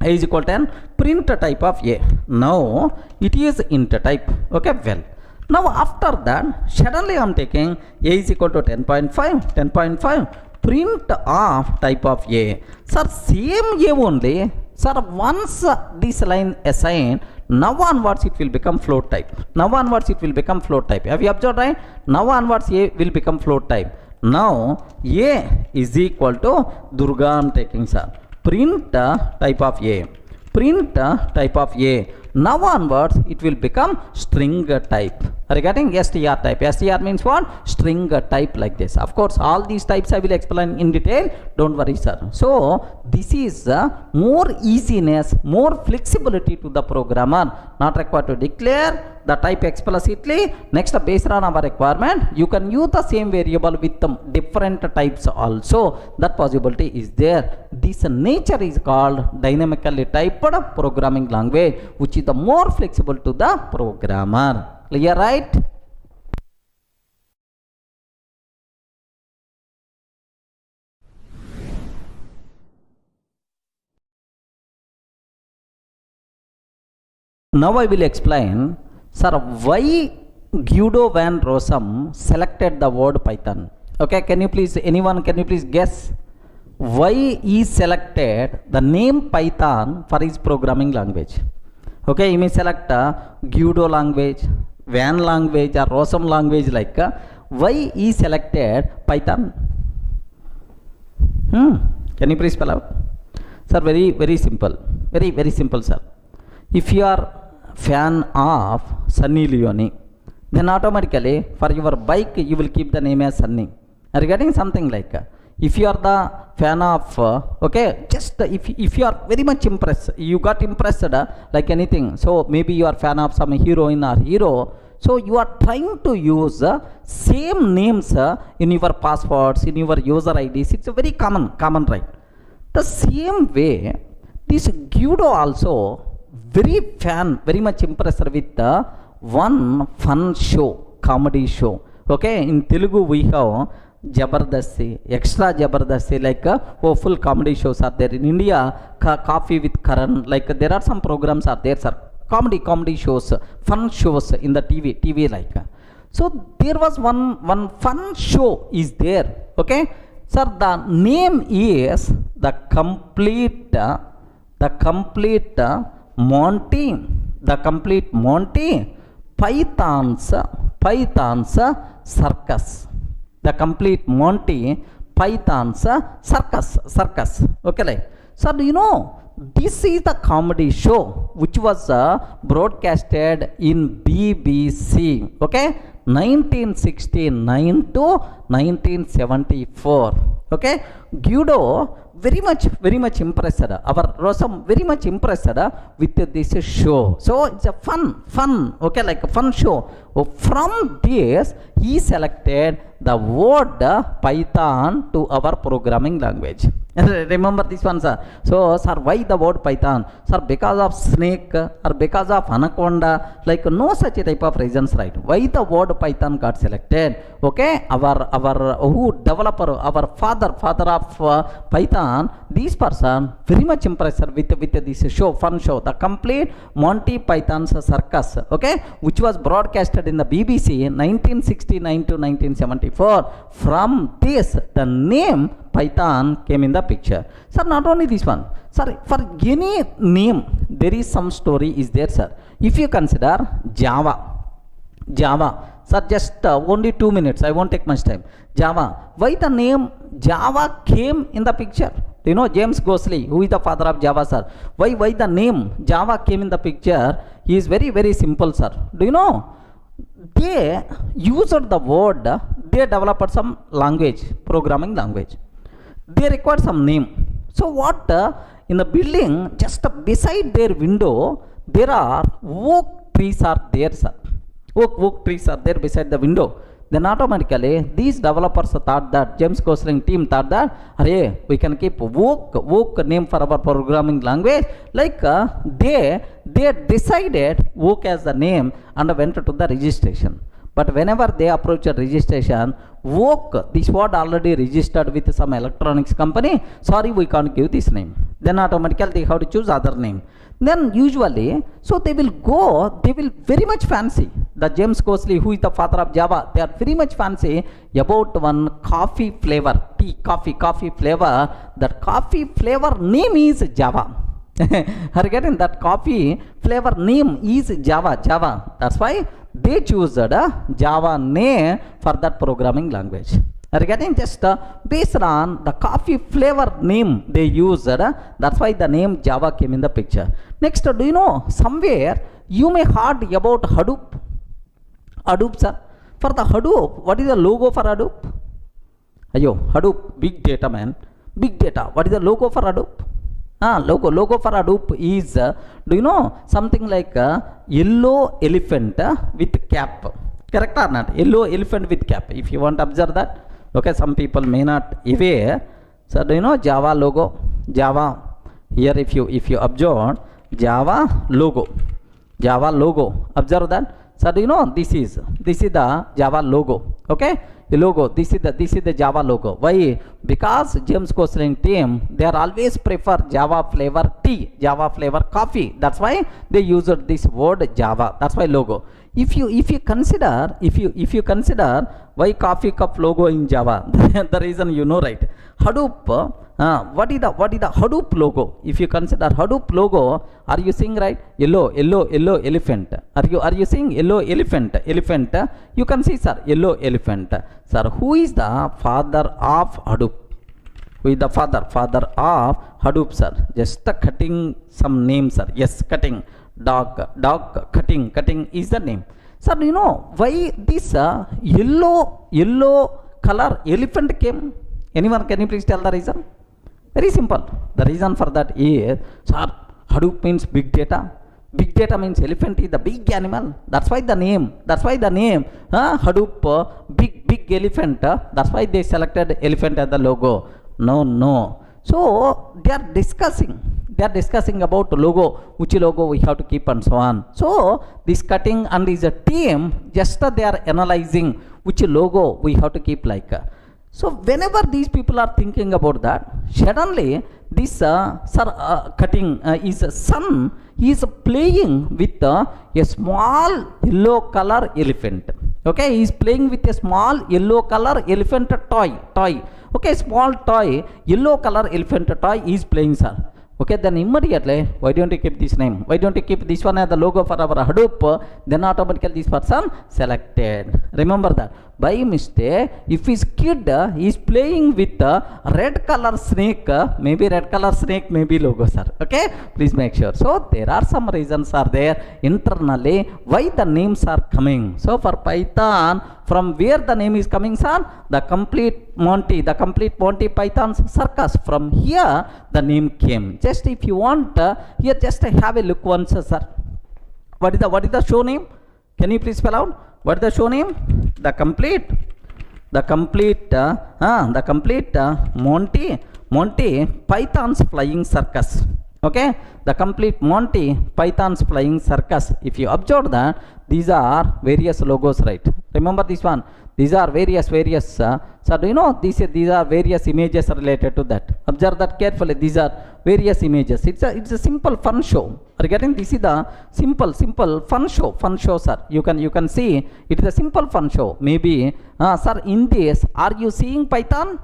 A is equal to 10, print type of a. Now it is int type. Okay, well. Now after that, suddenly I am taking a is equal to 10.5, print of type of a. Sir, same a only. Sir, once this line assigned, now onwards it will become float type. Now onwards it will become float type. Have you observed, right? Now onwards a will become float type. Now a is equal to Durga I am taking, sir. Print type of a. Print type of a. Now onwards it will become string type. Are you getting? Str type. Str means what? String type, like this. Of course, all these types I will explain in detail. Don't worry, sir. So this is more easiness, more flexibility to the programmer. Not required to declare the type explicitly. Next, based on our requirement, you can use the same variable with different types also. That possibility is there. This nature is called dynamically typed programming language, which is the more flexible to the programmer. Clear, right? Now I will explain, sir, why Guido van Rossum selected the word Python. Okay, can you please guess why he selected the name Python for his programming language? Okay, you may select Guido language, Van language, or Rossum language, like why he selected Python? Can you please spell out? Sir, very simple. Very simple, sir. If you are fan of Sunny Leone, then automatically for your bike you will keep the name as Sunny. Are you getting? Something like if you are the fan of okay, just if you are very much impressed, you got impressed like anything, so maybe you are fan of some heroine or hero, so you are trying to use same names in your passwords, in your user IDs. It's a very common, right? The same way, this Guido also very much impressed with one fun show, comedy show. Okay, in Telugu we have Jabardasti, Extra Jabardasti, like full comedy shows are there. In India, Coffee with Karan, like there are some programs are there, sir. Comedy shows, fun shows in the TV like. So there was one fun show is there. Okay, sir, the name is the complete Monty Python's circus. The complete Monty Python's circus. Okay, like, so do you know this is the comedy show which was broadcasted in BBC. Okay, 1969 to 1974. Okay, Guido very much impressed. Our Rosam very much impressed with this show. So it's a fun. Okay, like a fun show. From this, he selected the word Python to our programming language. Remember this one, sir. So, sir, why the word Python? Sir, because of snake or because of anaconda, like no such a type of reasons, right? Why the word Python got selected? Okay, our who developer, our father of Python, this person very much impressed with this show, fun show, the complete Monty Python's circus. Okay, which was broadcasted in the BBC in 1969 to 1974. From this, the name Python came in the picture. Sir, not only this one, sir, for any name there is some story is there, sir. If you consider Java, sir, just only 2 minutes, I won't take much time. Java, why the name Java came in the picture? Do you know James Gosling, who is the father of Java, sir? Why the name Java came in the picture? He is very simple, sir. Do you know? They used the word, they developed some language, programming language. They required some name. So what, in the building, just beside their window, there are oak trees are there, sir. Oak trees are there beside the window. Then automatically, these developers thought that, James Gosling team thought that, hey, we can keep oak name for our programming language. Like they decided oak as the name and went to the registration. But whenever they approach a registration, oak, this word already registered with some electronics company. Sorry, we can't give this name. Then automatically they have to choose other name. Then usually, so they will very much fancy. The James Gosling, who is the father of Java, they are very much fancy about one coffee flavor, coffee flavor. That coffee flavor name is Java. Are you getting that? Coffee flavor name is Java. That's why they choose the Java name for that programming language. Are you getting? Just based on the coffee flavor name they used, that's why the name Java came in the picture. Next, do you know, somewhere you may heard about Hadoop? Hadoop, sir. For the Hadoop, what is the logo for Hadoop? Ayo, Hadoop, big data, man. Big data. What is the logo for Hadoop? Logo for Hadoop is, do you know, something like a yellow elephant with cap. Correct or not? Yellow elephant with cap. If you want to observe that. Okay, some people may not aware. So do you know Java logo? Java. Here if you observe Java logo. Observe that. So do you know this is the Java logo. Okay, the logo. This is the Java logo. Why? Because James Gosling team, they are always prefer Java flavor tea, Java flavor coffee. That's why they used this word Java. That's why logo. If you consider why coffee cup logo in Java, the reason you know, right? Hadoop, what is the Hadoop logo? If you consider Hadoop logo, are you seeing, right? Yellow elephant. Are you seeing yellow elephant? You can see, sir, yellow elephant. Sir, who is the father of Hadoop? Who is the father of Hadoop, sir? Just cutting some names, sir. Yes, cutting. Dog cutting is the name. Sir, do you know why this yellow color elephant came? Anyone, can you please tell the reason? Very simple. The reason for that is, sir, Hadoop means big data. Big data means elephant is the big animal. That's why the name. Hadoop, big elephant. That's why they selected elephant as the logo. No. So they are discussing about logo, which logo we have to keep and so on. So this cutting and is a team, just they are analyzing which logo we have to keep like. So whenever these people are thinking about that, suddenly this cutting is son, he is playing with a small yellow color elephant. Okay, he is playing with a small yellow color elephant toy. Okay, small toy, yellow color elephant toy is playing, sir. Okay, then immediately, why don't you keep this name? Why don't you keep this one as the logo for our Hadoop? Then automatically this person selected. Remember that. By mistake, if his kid is playing with a red color snake, maybe red color snake, maybe logo, sir. Okay, please make sure. So there are some reasons are there internally why the names are coming. So for Python, from where the name is coming, sir? The complete Monty Python's circus. From here the name came. Just if you want, here just have a look once, sir. What is the show name? Can you please spell out? What is the show name? The complete Monty Python's flying circus. Okay, the complete Monty Python's flying circus. If you observe that, these are various logos, right? Remember this one. These are various. So do you know these are various images related to that? Observe that carefully. These are various images. It's a simple fun show. Regarding this is the simple fun show, sir. You can see it is a simple fun show. Maybe, sir, in this, are you seeing Python?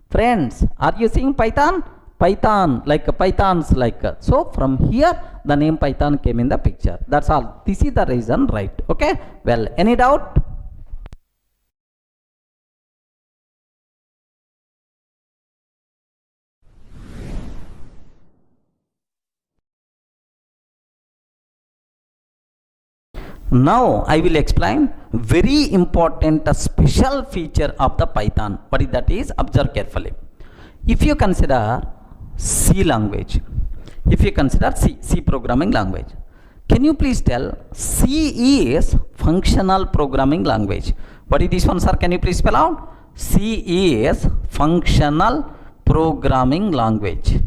Friends, are you seeing Python? Pythons like. So from here the name Python came in the picture. That's all. This is the reason, right? Okay. Well, any doubt? Now I will explain very important special feature of the Python. What is that is? Observe carefully. If you consider C language, if you consider C programming language, can you please tell C is functional programming language? What is this one, sir? Can you please spell out? C is functional programming language.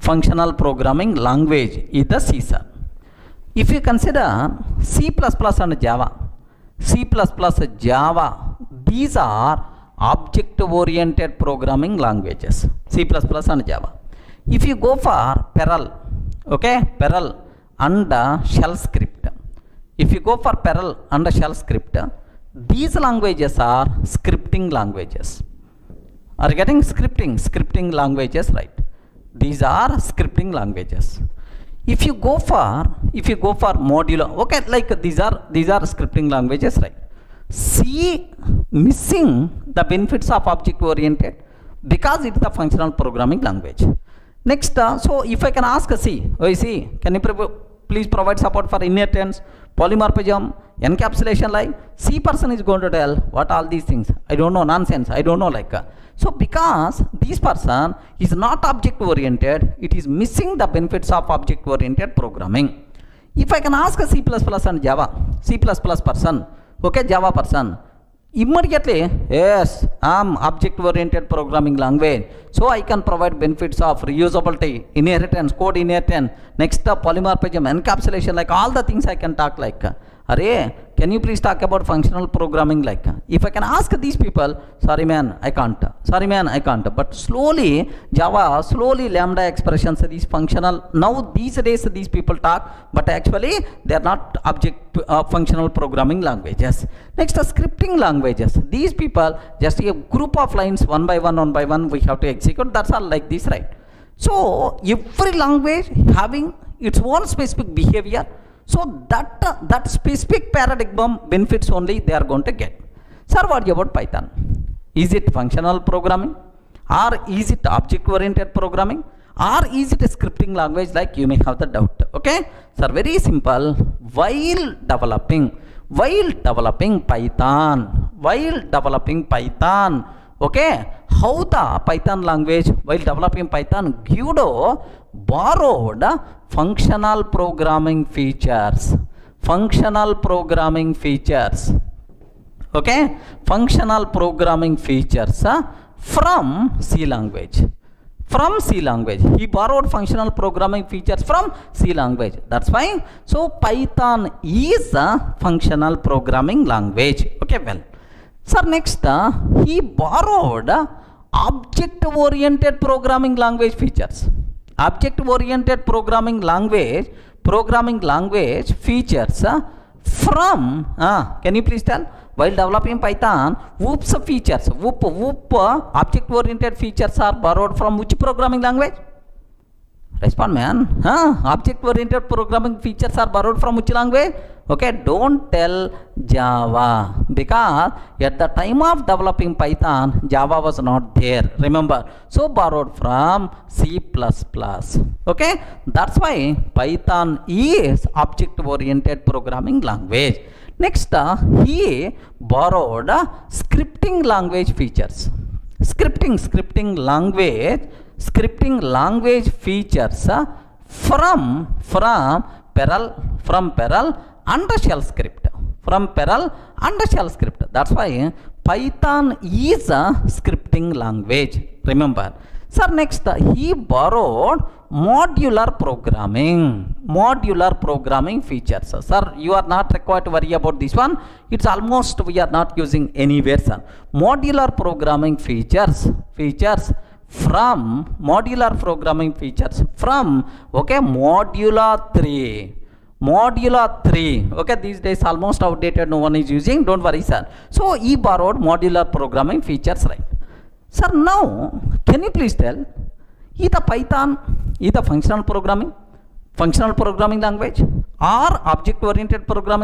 Functional programming language is the C, sir. If you consider C++ and Java, these are object-oriented programming languages. C++ and Java. If you go for Perl, okay, Perl and shell script. If you go for Perl and shell script, these languages are scripting languages. Are you getting scripting languages, right? These are scripting languages. If you go for modular, okay, like these are scripting languages, right? C missing the benefits of object oriented because it is the functional programming language. Next, so if I can ask C, can you please provide support for inheritance, polymorphism, encapsulation, like C person is going to tell what all these things. I don't know, nonsense. I don't know, like. So because this person is not object oriented, it is missing the benefits of object oriented programming. If I can ask a C++ and Java, C++ person, okay, Java person, immediately, yes, I'm object oriented programming language, so I can provide benefits of reusability, inheritance, code inheritance, next polymorphism, encapsulation, like all the things I can talk, like. Array, can you please talk about functional programming, like? If I can ask these people, sorry man, I can't. But slowly lambda expressions, these functional, now these days these people talk, but actually they are not object functional programming languages. Next, scripting languages. These people just a group of lines one by one we have to execute. That's all, like this, right? So every language having its own specific behavior. So that specific paradigm benefits only they are going to get. Sir, what about Python? Is it functional programming, or is it object oriented programming, or is it a scripting language, like you may have the doubt? Okay, sir, very simple. While developing Python, okay, how the Python language, while developing Python, Guido borrowed functional programming features. Okay, functional programming features from C language. He borrowed functional programming features from C language. That's why. So Python is a functional programming language. Okay, well. Sir, next, he borrowed object-oriented programming language features. Object-oriented programming language features from, can you please tell? While developing Python, whoops features, whoop object-oriented features are borrowed from which programming language? Respond, man. Object-oriented programming features are borrowed from which language? Okay, don't tell Java, because at the time of developing Python, Java was not there. Remember, so borrowed from C++. Okay, that's why Python is object-oriented programming language. Next, he borrowed scripting language features. Scripting language features from Perl and shell script. That's why Python is a scripting language. Remember. Sir, next he borrowed modular programming features. Sir, you are not required to worry about this one. It's almost we are not using anywhere, sir. Modular programming features from okay, Modula 3. Okay, these days almost outdated, no one is using. Don't worry, sir. So he borrowed modular programming features, right? Sir, now can you please tell, is the Python is the functional programming language or object oriented programming